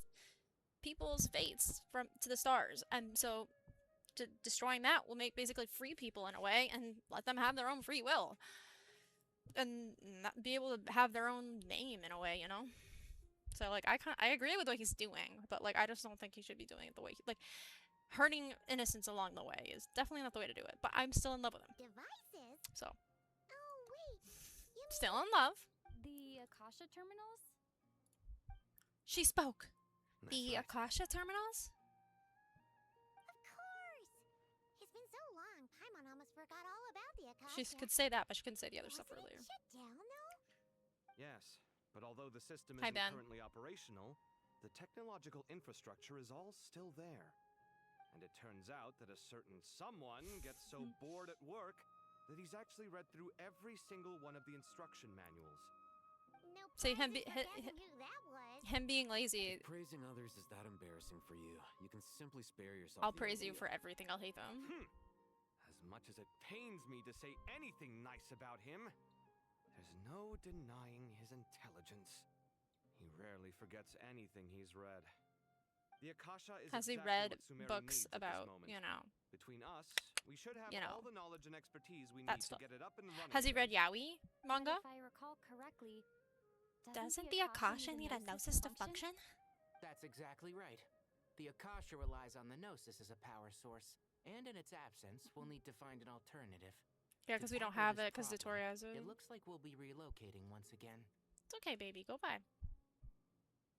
Speaker 1: people's fates to the stars, and so destroying that will basically free people in a way and let them have their own free will and not be able to have their own name in a way, you know. So like I agree with what he's doing, but like I just don't think he should be doing it the way hurting innocents along the way is definitely not the way to do it. But I'm still in love with him.
Speaker 5: Devices?
Speaker 1: So.
Speaker 5: Oh, wait. You mean
Speaker 1: Still in love.
Speaker 8: The Akasha terminals?
Speaker 1: She spoke.
Speaker 13: That's
Speaker 1: The
Speaker 13: right.
Speaker 1: Akasha terminals?
Speaker 5: Of course! It's been so long, Paimon almost forgot all about the Akasha.
Speaker 1: She could say that, but she couldn't say the other stuff
Speaker 5: Wasn't
Speaker 1: earlier.
Speaker 5: it shut down, though?
Speaker 4: Yes, but although the system
Speaker 1: Hi,
Speaker 4: isn't
Speaker 1: Ben.
Speaker 4: currently operational, the technological infrastructure is all still there. And it turns out that a certain someone gets so bored at work that he's actually read through every single one of the instruction manuals.
Speaker 5: No
Speaker 1: See, him,
Speaker 5: prizes for guessing who that was.
Speaker 1: him being lazy,
Speaker 19: Praising others is that embarrassing for you. You can simply spare yourself.
Speaker 1: I'll
Speaker 19: the
Speaker 1: praise you
Speaker 19: ordeal.
Speaker 1: for everything. I'll hate them.
Speaker 4: As much as it pains me to say anything nice about him, there's no denying his intelligence. He rarely forgets anything he's read. The Akasha is
Speaker 1: Has he
Speaker 4: exactly
Speaker 1: read
Speaker 4: what Sumeru
Speaker 1: books
Speaker 4: needs at this
Speaker 1: about,
Speaker 4: moment.
Speaker 1: you know,
Speaker 4: Between us, we should have
Speaker 1: you know,
Speaker 4: all the knowledge and expertise we
Speaker 1: that
Speaker 4: need
Speaker 1: stuff.
Speaker 4: to get it up and running.
Speaker 1: Has he
Speaker 4: again.
Speaker 1: read Yaoi manga?
Speaker 8: If I recall correctly,
Speaker 1: Doesn't the Akasha need a gnosis to function?
Speaker 10: That's exactly right. The Akasha relies on the Gnosis as a power source, and in its absence, we'll need to find an alternative.
Speaker 1: Yeah,
Speaker 10: To
Speaker 1: because we don't
Speaker 10: tackle
Speaker 1: have
Speaker 10: this
Speaker 1: it, because
Speaker 10: problem,
Speaker 1: Dottore has it.
Speaker 10: It looks like we'll be relocating once again.
Speaker 1: It's okay, baby. Go by.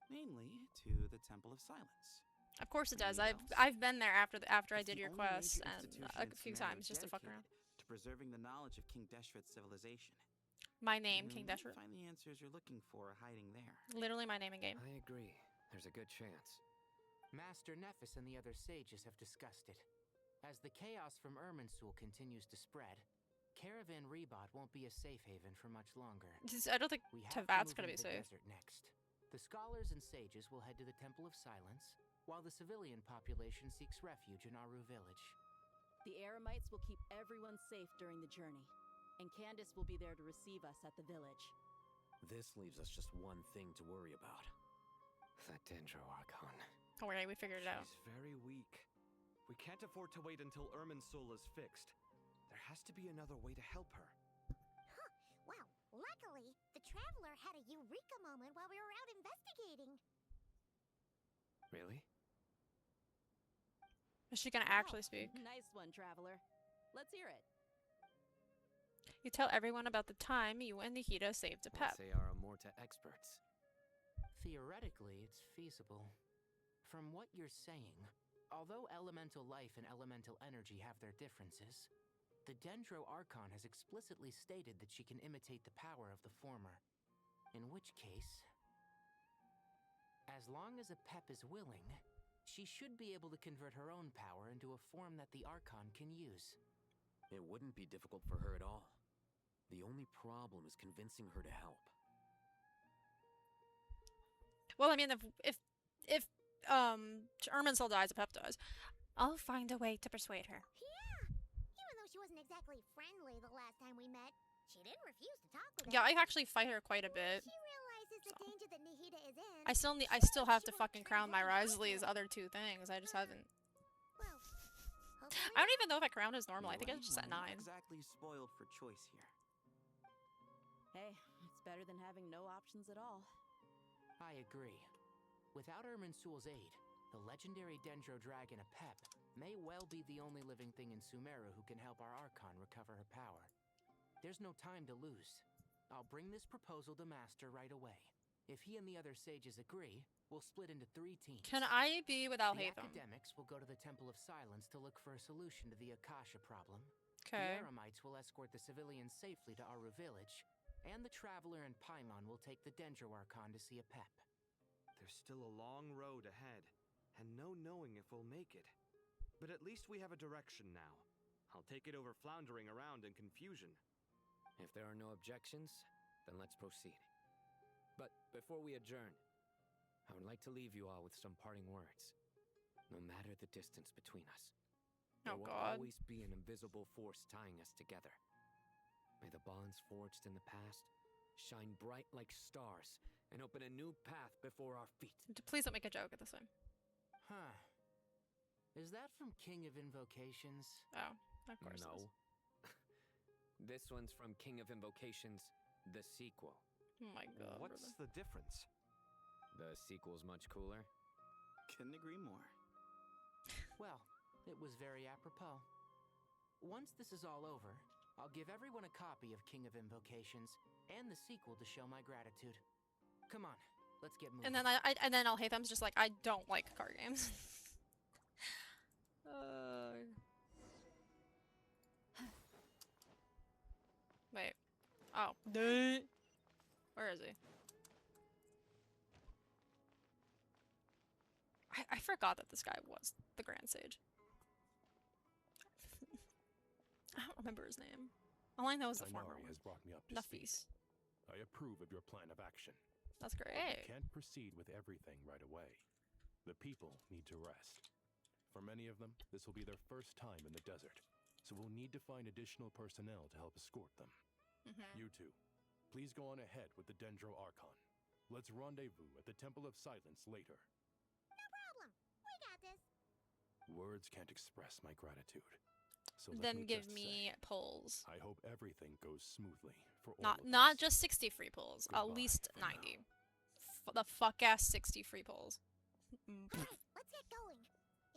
Speaker 11: Namely, to the Temple of Silence.
Speaker 1: Of course it does.
Speaker 11: Anything
Speaker 1: I've been there after I
Speaker 11: It's
Speaker 1: did
Speaker 11: the
Speaker 1: your
Speaker 11: only
Speaker 1: quest
Speaker 11: major
Speaker 1: and
Speaker 11: institution
Speaker 1: a
Speaker 11: in
Speaker 1: few
Speaker 11: Sumeru
Speaker 1: times just to fuck around.
Speaker 11: dedicated to preserving the knowledge of King Deshret's civilization.
Speaker 1: My name, King
Speaker 11: You might
Speaker 1: Deshret.
Speaker 11: find the answers you're looking for are hiding there.
Speaker 1: Literally my name in game.
Speaker 13: I agree. There's a good chance.
Speaker 10: Master Nephis and the other sages have discussed it. As the chaos from Irminsul continues to spread, Caravan Rebot won't be a safe haven for much longer.
Speaker 1: I don't think
Speaker 10: We have to
Speaker 1: Tevat's
Speaker 10: move
Speaker 1: gonna be
Speaker 10: into the
Speaker 1: safe.
Speaker 10: desert next. The scholars and sages will head to the Temple of Silence, while the civilian population seeks refuge in Aru Village.
Speaker 18: The Eremites will keep everyone safe during the journey, and Candace will be there to receive us at the village.
Speaker 19: This leaves us just one thing to worry about.
Speaker 13: That Dendro Archon.
Speaker 1: Don't worry, we figured it out.
Speaker 4: She's very weak. We can't afford to wait until Irminsul is fixed. There has to be another way to help her.
Speaker 5: Huh. Well, luckily, the Traveler had a eureka moment while we were out investigating.
Speaker 13: Really?
Speaker 1: Is she gonna actually speak?
Speaker 18: Nice one, Traveler. Let's hear it.
Speaker 1: You tell everyone about the time you and Nikita saved a pet.
Speaker 13: Let's say our Amorta experts.
Speaker 10: Theoretically, it's feasible. From what you're saying, although elemental life and elemental energy have their differences, the Dendro Archon has explicitly stated that she can imitate the power of the former. In which case, as long as a Pep is willing, she should be able to convert her own power into a form that the Archon can use.
Speaker 19: It wouldn't be difficult for her at all. The only problem is convincing her to help.
Speaker 1: Well, I mean, if Irminsul dies, a Pep dies, I'll find a way to persuade her.
Speaker 5: Yeah! Even though she wasn't exactly friendly the last time we met, she didn't refuse to talk with us.
Speaker 1: Yeah, I actually fight her quite a bit.
Speaker 5: She realizes the danger that Nahida is in.
Speaker 1: I still have to fucking crown my Risley's other two things. I just haven't. I don't even know if I crowned as normal. I think it's just at 9.
Speaker 11: Exactly spoiled for choice here.
Speaker 18: Hey, it's better than having no options at all.
Speaker 10: I agree. Without Irminsul's aid, the legendary Dendro Dragon Apep may well be the only living thing in Sumeru who can help our Archon recover her power. There's no time to lose. I'll bring this proposal to Master right away. If he and the other sages agree, we'll split into 3 teams.
Speaker 1: Can I be without
Speaker 10: The
Speaker 1: Hatham?
Speaker 10: academics will go to the Temple of Silence to look for a solution to the Akasha problem.
Speaker 1: Okay.
Speaker 10: The Eremites will escort the civilians safely to Aru Village, and the Traveler and Paimon will take the Dendro Archon to see a Pep.
Speaker 4: There's still a long road ahead, and no knowing if we'll make it. But at least we have a direction now. I'll take it over floundering around in confusion.
Speaker 13: If there are no objections, then let's proceed. But before we adjourn, I would like to leave you all with some parting words. No matter the distance between us, there will always be an invisible force tying us together. May the bonds forged in the past shine bright like stars and open a new path before our feet.
Speaker 1: Please don't make a joke at this time.
Speaker 10: Huh. Is that from King of Invocations?
Speaker 1: Oh, of course.
Speaker 13: No. This one's from King of Invocations, the sequel.
Speaker 1: Oh my god.
Speaker 4: What's the difference?
Speaker 13: The sequel's much cooler.
Speaker 11: Couldn't agree more.
Speaker 10: Well, It was very apropos. Once this is all over, I'll give everyone a copy of King of Invocations and the sequel to show my gratitude. Come on, let's get moving.
Speaker 1: And then and then I'll hate them just like I don't like card games. Wait. Oh. Where is he? I forgot that this guy was the Grand Sage. I don't remember his name. All I know is the former one.
Speaker 15: Has brought me up to
Speaker 1: Nuffies.
Speaker 15: I approve of your plan of action.
Speaker 1: That's great.
Speaker 15: You can't proceed with everything right away. The people need to rest. For many of them, this will be their first time in the desert, so we'll need to find additional personnel to help escort them. You two, please go on ahead with the Dendro Archon. Let's rendezvous at the Temple of Silence later.
Speaker 3: No problem. We got this.
Speaker 15: Words can't express my gratitude. So
Speaker 1: Then
Speaker 15: let me
Speaker 1: give
Speaker 15: just
Speaker 1: me
Speaker 15: say,
Speaker 1: pulls.
Speaker 15: I hope everything goes smoothly for all of
Speaker 1: Not
Speaker 15: us.
Speaker 1: just 60 free pulls. At
Speaker 15: Goodbye
Speaker 1: least
Speaker 15: for
Speaker 1: 90. The fuck ass 60 free pulls.
Speaker 3: Alright, let's get going.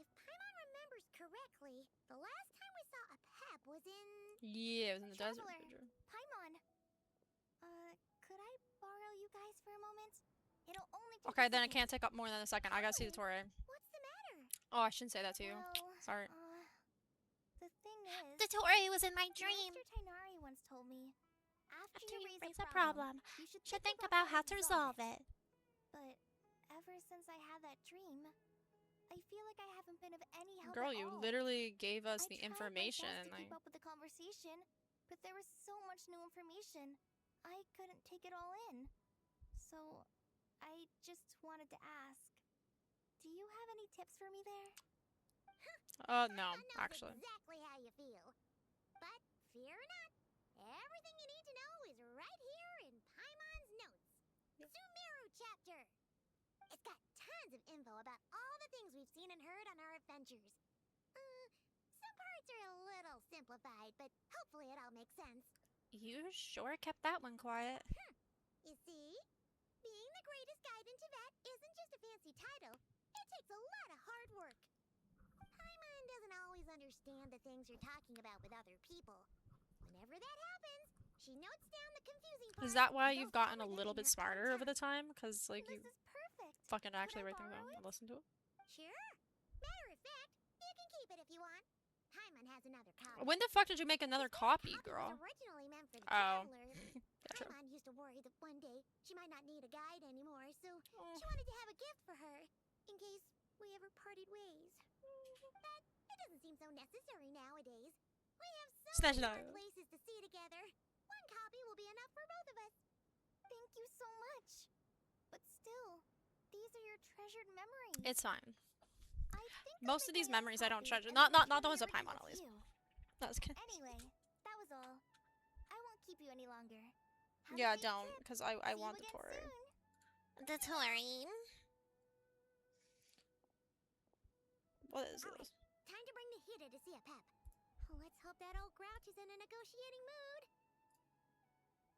Speaker 3: If Paimon remembers correctly, the last time we saw a pep was in...
Speaker 1: Yeah, it was in the desert.
Speaker 3: Traveler. Paimon, could I borrow you guys for a moment? It'll only take
Speaker 1: Okay,
Speaker 3: a
Speaker 1: then I
Speaker 3: second.
Speaker 1: can't take up more than a second. I gotta see the Dottore.
Speaker 3: What's the matter?
Speaker 1: Oh, I shouldn't say that to you.
Speaker 3: Well,
Speaker 1: Sorry.
Speaker 3: The thing is...
Speaker 5: Dottore was in my dream.
Speaker 3: Master Tainari once told me, after you raise
Speaker 5: a problem,
Speaker 3: you
Speaker 5: should think about how to resolve it.
Speaker 3: But ever since I had that dream, I feel like I haven't been of any help
Speaker 1: Girl,
Speaker 3: at
Speaker 1: you
Speaker 3: all.
Speaker 1: literally gave us
Speaker 3: I
Speaker 1: the
Speaker 3: tried my
Speaker 1: information.
Speaker 3: best to keep up with the conversation, but there was so much new information. I couldn't take it all in. So, I just wanted to ask, do you have any tips for me there?
Speaker 1: No, actually.
Speaker 3: Exactly how you feel. But fear not, everything you need to know is right here in Paimon's notes. Sumeru chapter. It's got tons of info about all the things we've seen and heard on our adventures. Some parts are a little simplified, but hopefully it all makes sense.
Speaker 1: You sure kept that one quiet.
Speaker 3: You see? Being the greatest guide in Tibet isn't just a fancy title. It takes a lot of hard work. Paimon doesn't always understand the things you're talking about with other people. Whenever that happens, she notes down the confusing parts.
Speaker 1: Is that why
Speaker 3: and
Speaker 1: you've
Speaker 3: goes
Speaker 1: gotten a
Speaker 3: over them
Speaker 1: little
Speaker 3: in
Speaker 1: bit
Speaker 3: her
Speaker 1: smarter over
Speaker 3: own
Speaker 1: the time? Because, like, you
Speaker 3: This is perfect.
Speaker 1: fucking actually
Speaker 3: Could I
Speaker 1: write things down
Speaker 3: borrow
Speaker 1: and listen to it?
Speaker 3: Sure. Matter of fact, you can keep it if you want. Paimon has another copy.
Speaker 1: When the fuck did you make another copy, girl?
Speaker 3: It was originally meant for the
Speaker 1: Oh.
Speaker 3: traveler.
Speaker 1: Gotcha.
Speaker 3: Paimon used to worry that one day she might not need a guide anymore, so she wanted to have a gift for her in case we ever parted ways. But it doesn't seem so necessary nowadays. We have so
Speaker 1: Snatch
Speaker 3: many
Speaker 1: it
Speaker 3: more
Speaker 1: out.
Speaker 3: places to see together. One copy will be enough for both of us. Thank you so much. But still, these are your treasured memories.
Speaker 1: It's fine.
Speaker 3: I think
Speaker 1: Most of these memories I don't
Speaker 3: copy
Speaker 1: treasure.
Speaker 3: and
Speaker 1: Not
Speaker 3: I'll
Speaker 1: the ones
Speaker 3: share
Speaker 1: with
Speaker 3: everything
Speaker 1: Paimon, at
Speaker 3: with
Speaker 1: least.
Speaker 3: you.
Speaker 1: No, it's kidding.
Speaker 3: Anyway, that was all. I won't keep you any longer. Have a
Speaker 1: Yeah,
Speaker 3: safe
Speaker 1: don't,
Speaker 3: trip.
Speaker 1: because I
Speaker 3: See you
Speaker 1: want the
Speaker 3: again
Speaker 1: Dottore.
Speaker 3: soon.
Speaker 5: Dottore?
Speaker 1: What is this?
Speaker 3: Time to bring the Hida to see a pep. Let's hope that old grouch is in a negotiating mood.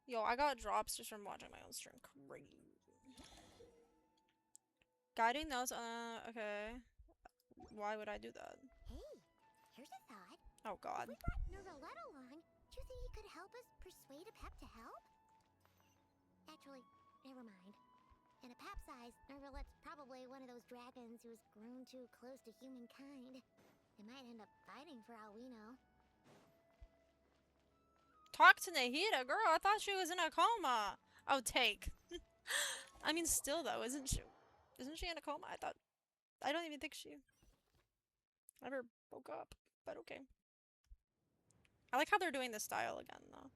Speaker 1: Yo, I got drops just from watching my own stream. Crazy. Guiding those, okay. Why would I do that?
Speaker 3: Hey, here's a thought.
Speaker 1: Oh god.
Speaker 3: If we brought Nervalet along, do you think he could help us persuade a pep to help? Actually, never mind. In a pep size, Nervalet's probably one of those dragons who's grown too close to humankind. They might end up fighting for all we know.
Speaker 1: Talk to Nahida, girl. I thought she was in a coma. Oh, take. I mean, still though, isn't she? Isn't she in a coma? I don't even think she ever woke up. But okay. I like how they're doing this style again, though.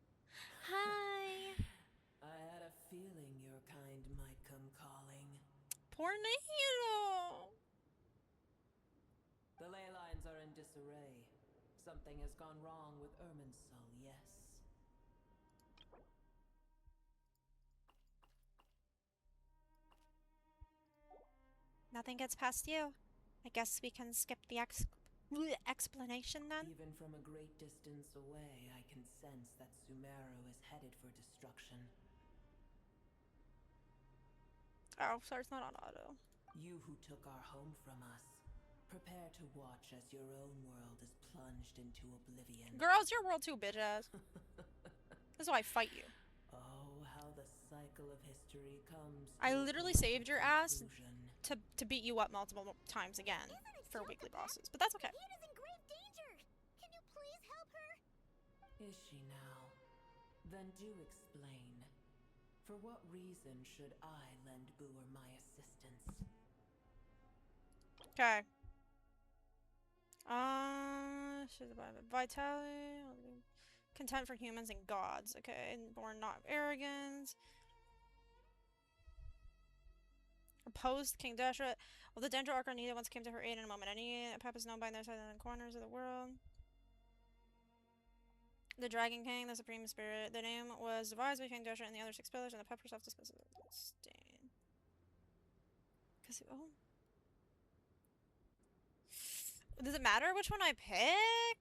Speaker 1: Hi.
Speaker 9: I had a feeling your kind might come calling.
Speaker 1: Poor Nahida.
Speaker 9: The ley lines are in disarray. Something has gone wrong with Irminsul, yes.
Speaker 1: Nothing gets past you. I guess we can skip the explanation then.
Speaker 9: Even from a great distance away, I can sense that Sumeru is headed for destruction.
Speaker 1: Oh, sorry, it's not on auto.
Speaker 9: You who took our home from us, Prepare to watch as your own world is plunged into oblivion.
Speaker 1: Girls, your world too, bitch ass. This is why I fight you.
Speaker 9: Oh, how the cycle of history comes.
Speaker 1: I literally saved your ass to beat you up multiple times again for weekly bosses, but that's okay.
Speaker 3: Hannah's in grave danger. Can you please help her?
Speaker 9: Is she now? Then do explain. For what reason should I lend Booer my assistance?
Speaker 1: Okay. Vitality, content for humans and gods. Okay, born not arrogance. Opposed King Dashra. Well, the Dendro Archon needed once came to her aid in a moment. Any Pep is known by their side in the corners of the world. The Dragon King, the Supreme Spirit. The name was devised by King Dashra and the other 6 pillars, and the Pep herself dismisses it. Stain. Cause does it matter which one I pick?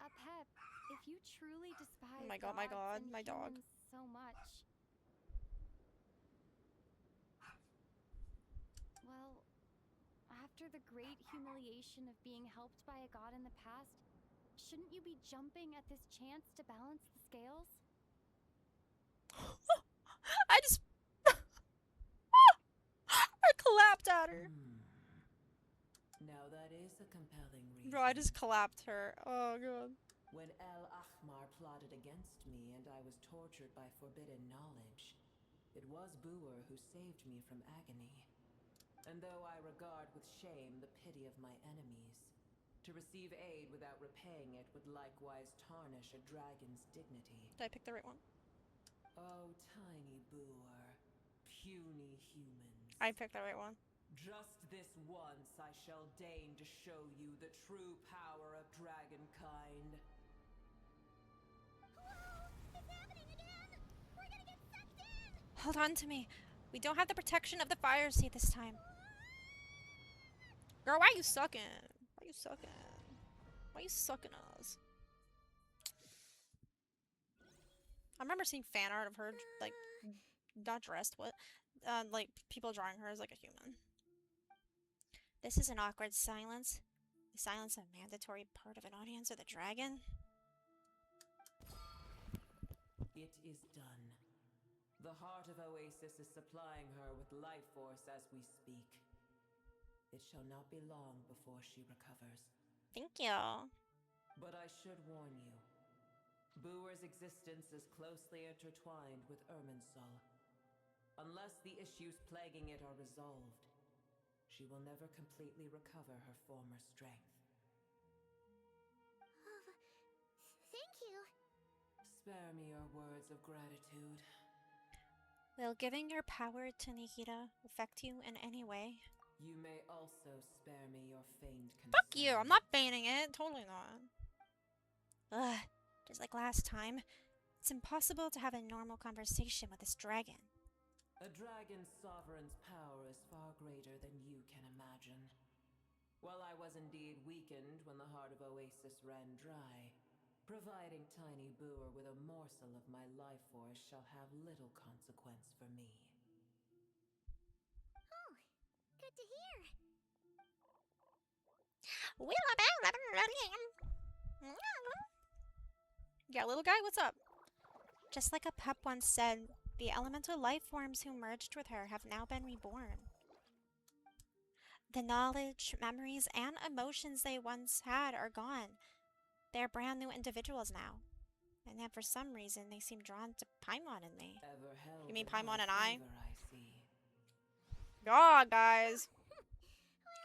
Speaker 8: A Pep, if you truly despise
Speaker 1: Oh my god, my dog.
Speaker 8: So much. Well, after the great humiliation of being helped by a god in the past, shouldn't you be jumping at this chance to balance the scales?
Speaker 1: I just I clapped at her.
Speaker 9: Now that is a compelling reason.
Speaker 1: Bro, I just clapped her. Oh god.
Speaker 9: When El Ahmar plotted against me and I was tortured by forbidden knowledge, it was Booer who saved me from agony. And though I regard with shame the pity of my enemies, to receive aid without repaying it would likewise tarnish a dragon's dignity.
Speaker 1: Did I pick the right one?
Speaker 9: Oh, tiny Booer, puny humans.
Speaker 1: I picked the right one.
Speaker 9: Just this once I shall deign to show you the true power of dragonkind.
Speaker 3: Hello? It's happening again! We're gonna get sucked in!
Speaker 1: Hold on to me. We don't have the protection of the fire seat this time. Girl, why you sucking? Why you sucking? Why you sucking us? I remember seeing fan art of her, like, not dressed, what? Like, people drawing her as, like, a human. This is an awkward silence. Is silence a mandatory part of an audience or the dragon?
Speaker 9: It is done. The heart of Oasis is supplying her with life force as we speak. It shall not be long before she recovers.
Speaker 1: Thank you.
Speaker 9: But I should warn you. Booer's existence is closely intertwined with Irminsul. Unless the issues plaguing it are resolved, she will never completely recover her former strength.
Speaker 3: Thank you.
Speaker 9: Spare me your words of gratitude.
Speaker 1: Will giving your power to Nikita affect you in any way?
Speaker 9: You may also spare me your feigned concern.
Speaker 1: Fuck you! I'm not feigning it. Totally not. Ugh. Just like last time, it's impossible to have a normal conversation with this dragon.
Speaker 9: A dragon's sovereign's power is far greater than you can imagine. While I was indeed weakened when the heart of Oasis ran dry, providing tiny Booer with a morsel of my life force shall have little consequence for me.
Speaker 3: Oh, good to hear.
Speaker 1: Yeah, little guy, what's up? Just like a pup once said, the elemental life forms who merged with her have now been reborn. The knowledge, memories, and emotions they once had are gone. They're brand new individuals now. And yet for some reason they seem drawn to Paimon and me. You mean Paimon and I? God, guys.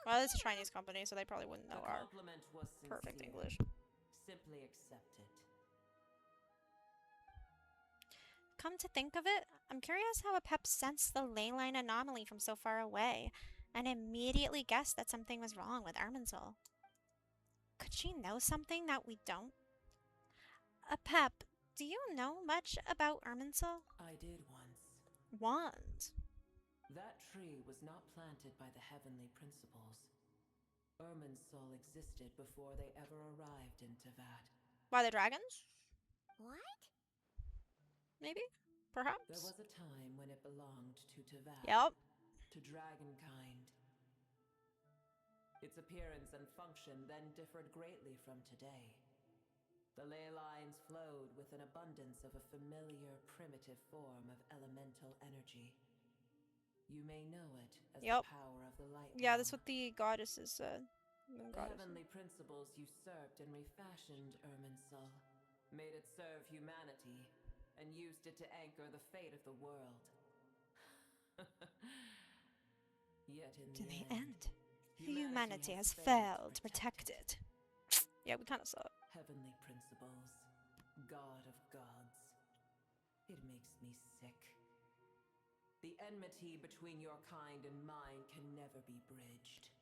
Speaker 1: Well, it's a Chinese company, so they probably wouldn't know our perfect English.
Speaker 9: Simply accept it.
Speaker 1: Come to think of it, I'm curious how a Pep sensed the ley line anomaly from so far away, and immediately guessed that something was wrong with Irminsul. Could she know something that we don't? A Pep, do you know much about Irminsul?
Speaker 9: I did once.
Speaker 1: Want.
Speaker 9: That tree was not planted by the heavenly principles. Irminsul existed before they ever arrived in Tevat.
Speaker 1: By the dragons?
Speaker 3: What?
Speaker 1: Maybe? Perhaps?
Speaker 9: There was a time when it belonged to Tevat.
Speaker 1: Yep.
Speaker 9: to dragonkind. Its appearance and function then differed greatly from today. The ley lines flowed with an abundance of a familiar, primitive form of elemental energy. You may know it as the power of the light.
Speaker 1: Yeah, that's what the goddesses said.
Speaker 9: The heavenly principles usurped and refashioned Irminsul, made it serve humanity, and used it to anchor the fate of the world. Yet in
Speaker 1: the end,
Speaker 9: humanity
Speaker 1: has failed to protect it. Yeah, we kind of saw it.
Speaker 9: Heavenly principles, God of gods. It makes me sick. The enmity between your kind and mine can never be bridged.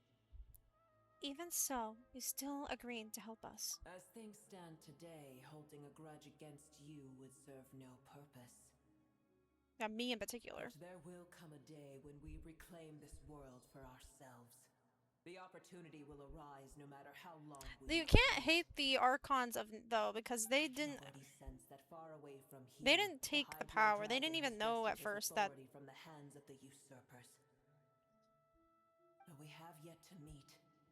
Speaker 1: Even so, you still agreed to help us.
Speaker 9: As things stand today, holding a grudge against you would serve no purpose.
Speaker 1: Yeah, me in particular.
Speaker 9: But there will come a day when we reclaim this world for ourselves. The opportunity will arise no matter how long
Speaker 1: You can't hate the Archons though, because they didn't. They didn't take the power. They didn't even know at first that.
Speaker 9: From the hands of the usurpers. Though we have yet to meet,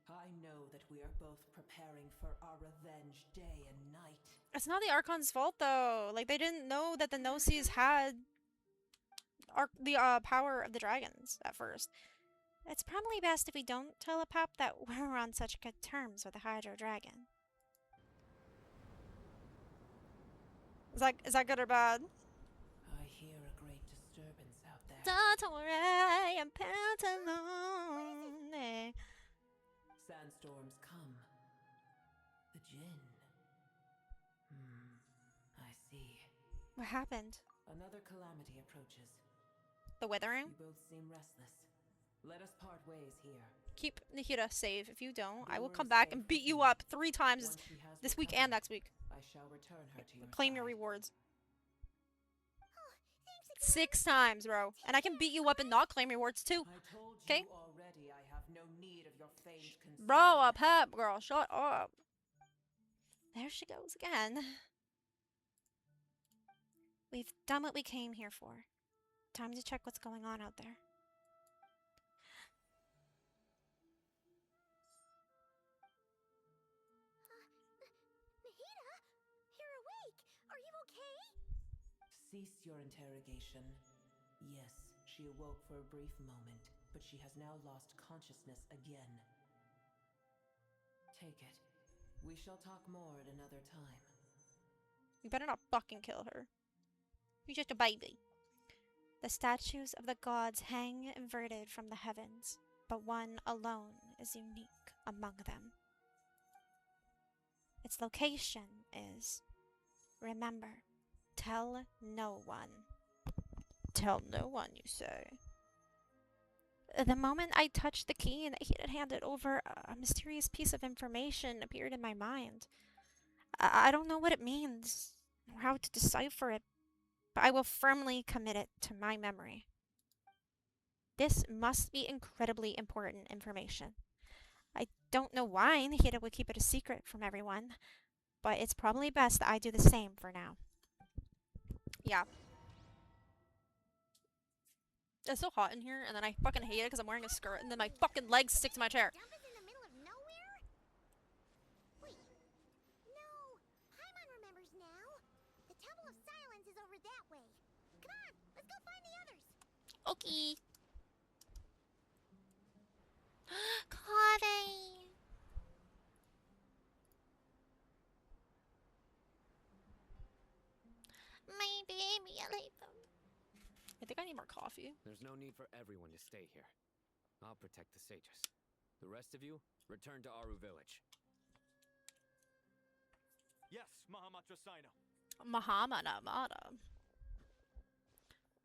Speaker 9: I know that we are both preparing for our revenge day and night.
Speaker 1: It's not the Archon's fault though. Like they didn't know that the Gnosis had the power of the dragons at first. It's probably best if we don't tell a pap that we're on such good terms with the Hydro Dragon. Is that good or bad?
Speaker 9: I hear a great disturbance out there.
Speaker 1: Dottore and Pantalone.
Speaker 9: Sandstorms come. The Djinn. I see.
Speaker 1: What happened?
Speaker 9: Another calamity approaches.
Speaker 1: The Withering?
Speaker 9: You both seem restless. Let us part ways here.
Speaker 1: Keep Nahida safe. If you don't, I will come back and beat you up 3 times this week and next week.
Speaker 9: I shall return her to your
Speaker 1: Claim your rewards. 6 times, bro. And I can beat you up and not claim rewards too. Okay?
Speaker 9: Already I have no need of your famed concern.
Speaker 1: Bro, a pep, girl. Shut up. There she goes again. We've done what we came here for. Time to check what's going on out there.
Speaker 5: Nahida, you're awake. Are you okay?
Speaker 9: Cease your interrogation. Yes, she awoke for a brief moment, but she has now lost consciousness again. Take it. We shall talk more at another time.
Speaker 1: You better not fucking kill her. You're just a baby. The statues of the gods hang inverted from the heavens, but one alone is unique among them. Its location is, remember, tell no one. Tell no one, you say. The moment I touched the key and I handed over, a mysterious piece of information appeared in my mind. I don't know what it means, or how to decipher it, but I will firmly commit it to my memory. This must be incredibly important information. I don't know why Nahida would keep it a secret from everyone, but it's probably best that I do the same for now. Yeah. It's so hot in here, and then I fucking hate it because I'm wearing a skirt, and then my fucking legs stick to my chair. Okay. Coffee. My baby, I like them. I think I need more coffee.
Speaker 13: There's no need for everyone to stay here. I'll protect the sages. The rest of you, return to Aru village.
Speaker 2: Yes, Mahamatra Sino.
Speaker 1: Mahamada Mada.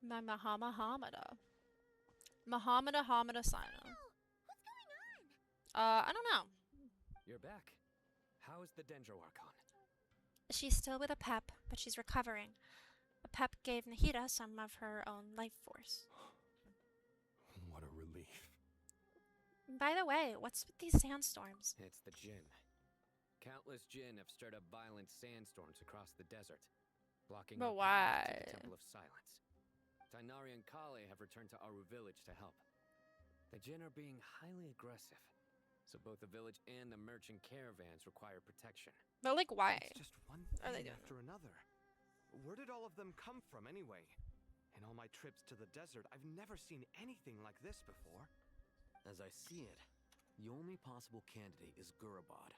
Speaker 1: My Mahamada. Mahamada Hamada Sino.
Speaker 5: What's going on?
Speaker 1: I don't know.
Speaker 13: You're back. How is the Dendro Archon?
Speaker 1: She's still with a pep, but she's recovering. A pep gave Nahida some of her own life force.
Speaker 15: What a relief.
Speaker 1: By the way, what's with these sandstorms?
Speaker 13: It's the Djinn. Countless Djinn have stirred up violent sandstorms across the desert, blocking
Speaker 1: But
Speaker 13: our
Speaker 1: why?
Speaker 13: path to the Temple of Silence. Tainari and Kale have returned to Aru village to help. The Jinn are being highly aggressive, so both the village and the merchant caravans require protection.
Speaker 1: But like, why?
Speaker 4: It's just one
Speaker 1: are they
Speaker 4: thing
Speaker 1: doing
Speaker 4: after another. Where did all of them come from anyway? In all my trips to the desert, I've never seen anything like this before.
Speaker 19: As I see it, the only possible candidate is Gurabad.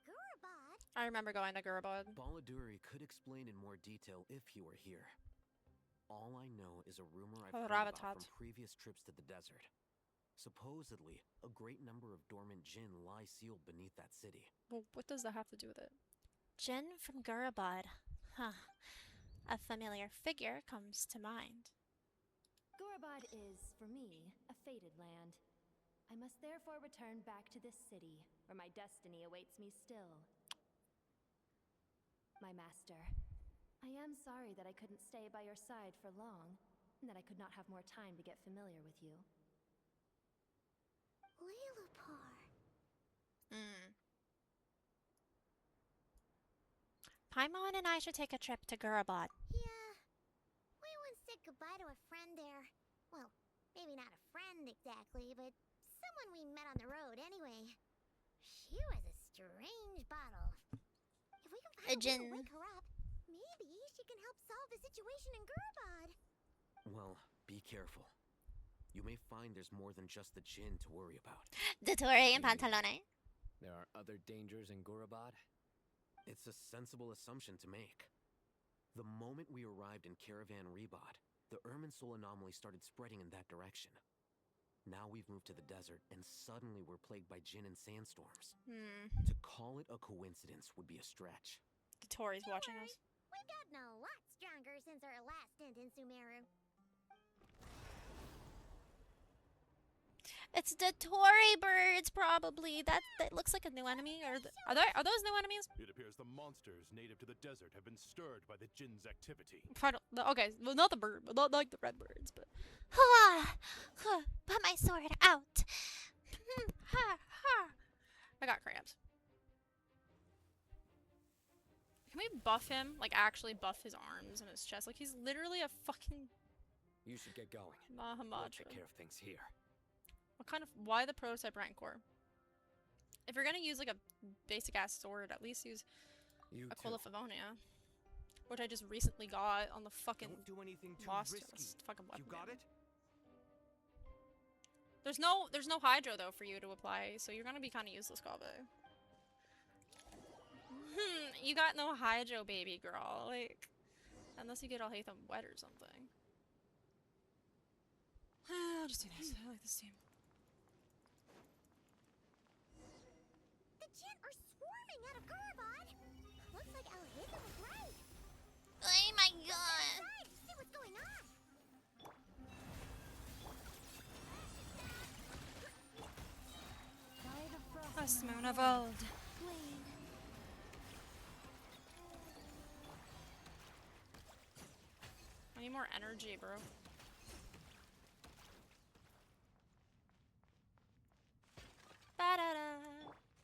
Speaker 3: Gurabad?
Speaker 1: I remember going to Gurabad.
Speaker 19: Baladuri could explain in more detail if he were here. All I know is a rumor I've heard about from previous trips to the desert. Supposedly, a great number of dormant Jinn lie sealed beneath that city.
Speaker 1: Well, what does that have to do with it? Jinn from Gurabad. Huh. A familiar figure comes to mind.
Speaker 8: Gurabad is, for me, a fated land. I must therefore return back to this city, where my destiny awaits me still. My master, I am sorry that I couldn't stay by your side for long, and that I could not have more time to get familiar with you.
Speaker 3: Lailapar.
Speaker 1: Paimon and I should take a trip to Gurabad.
Speaker 3: Yeah. We once said goodbye to a friend there. Well, maybe not a friend exactly, but someone we met on the road anyway. She was a strange bottle. If we can find a way to wake her up, maybe she can help solve the situation in Gurabad.
Speaker 19: Well, be careful. You may find there's more than just the Jinn to worry about.
Speaker 1: Dottore and Pantalone.
Speaker 13: There are other dangers in Gurabad?
Speaker 19: It's a sensible assumption to make. The moment we arrived in Caravan Rebod, the Irminsul anomaly started spreading in that direction. Now we've moved to the desert, and suddenly we're plagued by Jinn and sandstorms. To call it a coincidence would be a stretch.
Speaker 1: Dottore's watching us.
Speaker 3: We've gotten a lot stronger since our last stint in Sumeru.
Speaker 1: It's Dottore birds, probably. That looks like a new enemy. Or are those new enemies?
Speaker 15: It appears the monsters native to the desert have been stirred by the Jinn's activity.
Speaker 1: Okay, well, not the bird, but not like the red birds, but.
Speaker 3: Put my sword out.
Speaker 1: I got cramps. Can we buff him? Like, actually buff his arms and his chest? Like, he's literally a fucking.
Speaker 13: You should get going.
Speaker 1: We'll
Speaker 13: take care of things here.
Speaker 1: What kind of, why the prototype rancor? If you're gonna use like a basic ass sword, at least use a Colifavonia, which I just recently got on the fucking
Speaker 4: Don't do anything too
Speaker 1: lost.
Speaker 4: risky.
Speaker 1: Fucking
Speaker 4: You got it?
Speaker 1: There's no hydro though for you to apply, so you're gonna be kind of useless, Gabe. You got no hydro, baby girl. Like, unless you get all Hatham wet or something. I'll just do this. I like this team.
Speaker 3: The Jinn are swarming out of Gurabad. Looks like Alhazen was right.
Speaker 1: Oh my god.
Speaker 3: See what's going on.
Speaker 1: Us moon of old. I need more energy, bro. Ba-da-da,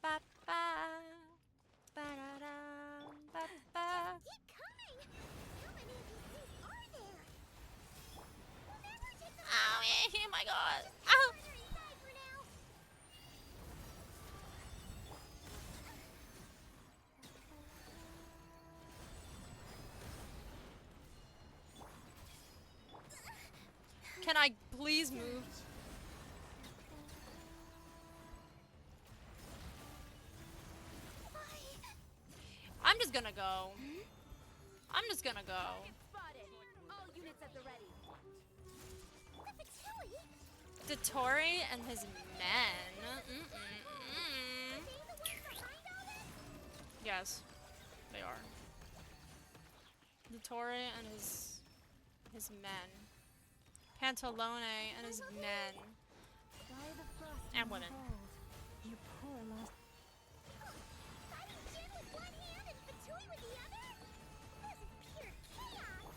Speaker 1: ba-ba, ba-da-da, ba-ba.
Speaker 3: Keep coming. How many of these things are there? We'll never take them.
Speaker 1: Oh my god. Ow.
Speaker 3: Inside for now.
Speaker 1: Can I please move? I'm just gonna go. I'm just gonna go.
Speaker 5: Spotted. All units at the ready.
Speaker 1: Dottore and his men. Yes, they are. Dottore and his men. Pantalone and his men. And women.
Speaker 5: You poor lost.
Speaker 3: Fighting Jinn with one hand and Fatui with the other? This is pure chaos.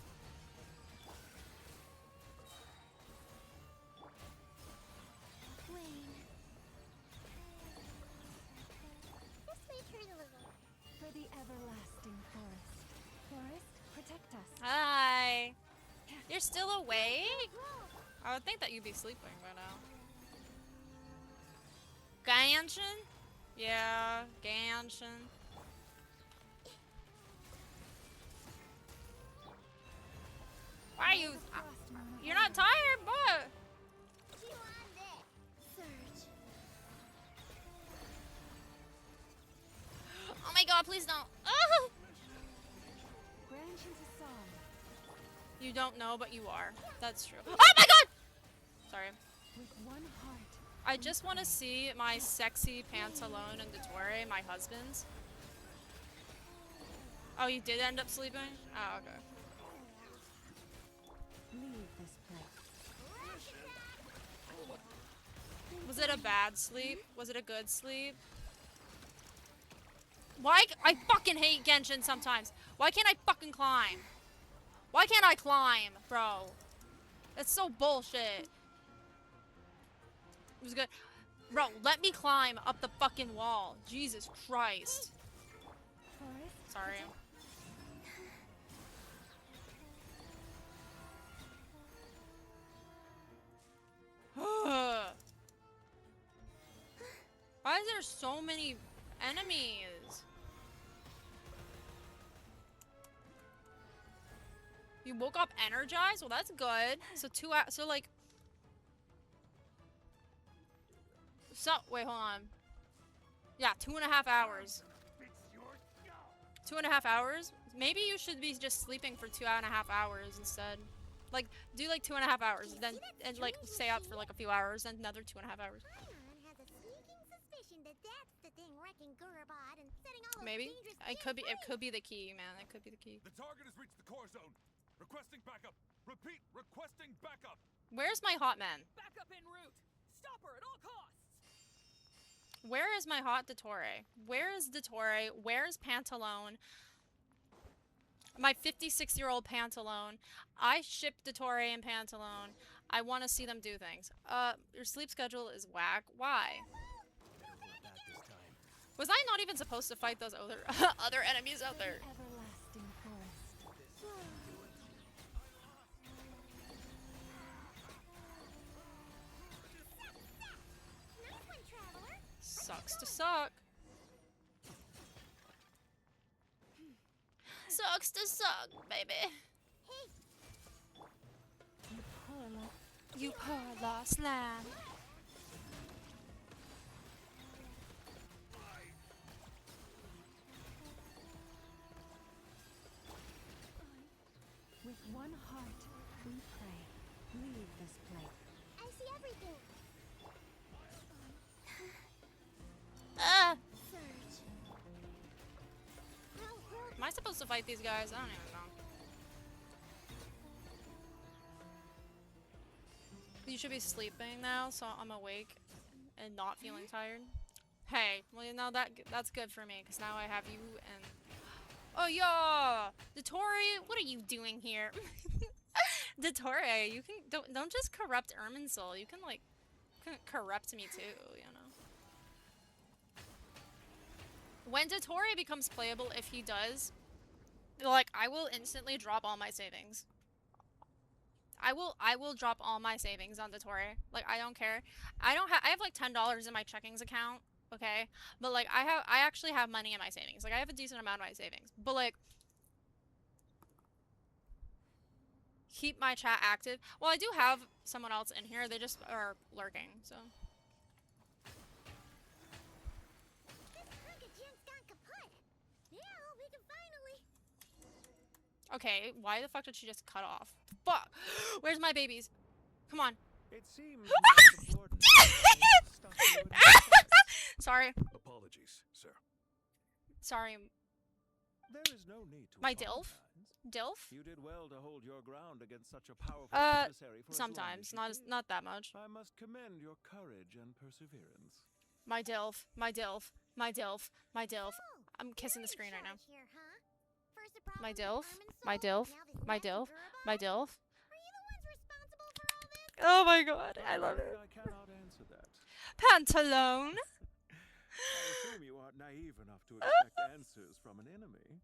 Speaker 5: Wayne.
Speaker 3: This way turn a little.
Speaker 5: For the everlasting forest. Forest, protect us.
Speaker 1: Hi. You're still awake? I would think that you'd be sleeping by now. Genshin? Yeah, Genshin. Why are you? You're not tired, but. Oh my god, please don't. Oh! You don't know, but you are. That's true. Oh my god! Sorry. I just want to see my sexy Pantalone and Dottore, my husband's. Oh, you did end up sleeping? Oh, okay. Was it a bad sleep? Was it a good sleep? Why? I fucking hate Genshin sometimes. Why can't I fucking climb? Why can't I climb, bro? That's so bullshit. It was good. Bro, let me climb up the fucking wall. Jesus Christ. Sorry. Why is there so many enemies? You woke up energized? Well, that's good. So like... So, wait, hold on. Yeah, 2.5 hours. 2.5 hours? Maybe you should be just sleeping for 2.5 hours instead. Like, do like 2.5 hours, then and like stay up for like a few hours, then another 2.5 hours. Maybe it could be the key, man. It could be the key.
Speaker 6: The target has reached the core zone. Requesting backup. Repeat, requesting backup.
Speaker 1: Where's my hot man?
Speaker 7: Backup en route. Stop her at all costs.
Speaker 1: Where is my hot Dottore? Where is Dottore? Where's Pantalone? My 56-year-old Pantalone. I ship Dottore and Pantalone. I want to see them do things. Your sleep schedule is whack. Why? Was I not even supposed to fight those other other enemies out there? Sucks to suck. Sucks to suck, baby. You poor lost lamb.
Speaker 5: With one heart, we pray. Leave this place. I see everything.
Speaker 1: Am I supposed to fight these guys? I don't even know. You should be sleeping now, so I'm awake and not feeling tired. Hey, well, you know, that's good for me, because now I have you and... Oh, yeah! Dottore, what are you doing here? Dottore, you can... Don't just corrupt Irminsul. You can, like, corrupt me, too, you know? When Dottore becomes playable, if he does, like, I will instantly drop all my savings. I will drop all my savings on Dottore. Like, I don't care. I have like $10 in my checkings account, okay? But like I actually have money in my savings. Like I have a decent amount of my savings. But like keep my chat active. Well, I do have someone else in here. They just are lurking, so. Okay, why the fuck did she just cut off? Fuck! Where's my babies? Come on.
Speaker 6: It seems
Speaker 1: Sorry.
Speaker 6: Apologies, sir.
Speaker 1: Sorry.
Speaker 6: There is no need to
Speaker 1: My DILF? DILF?
Speaker 6: You did well to hold your ground against such a powerful adversary for
Speaker 1: sometimes,
Speaker 6: as long as you did.
Speaker 1: not that much.
Speaker 6: I must commend your courage and perseverance.
Speaker 1: My DILF, my DILF, my DILF, my DILF. I'm kissing the screen right now. My DILF, my DILF, my DILF, my DILF. Oh my god, I love it.
Speaker 6: I cannot answer that.
Speaker 1: Pantalone.
Speaker 6: I assume you aren't naive enough to expect answers from an enemy.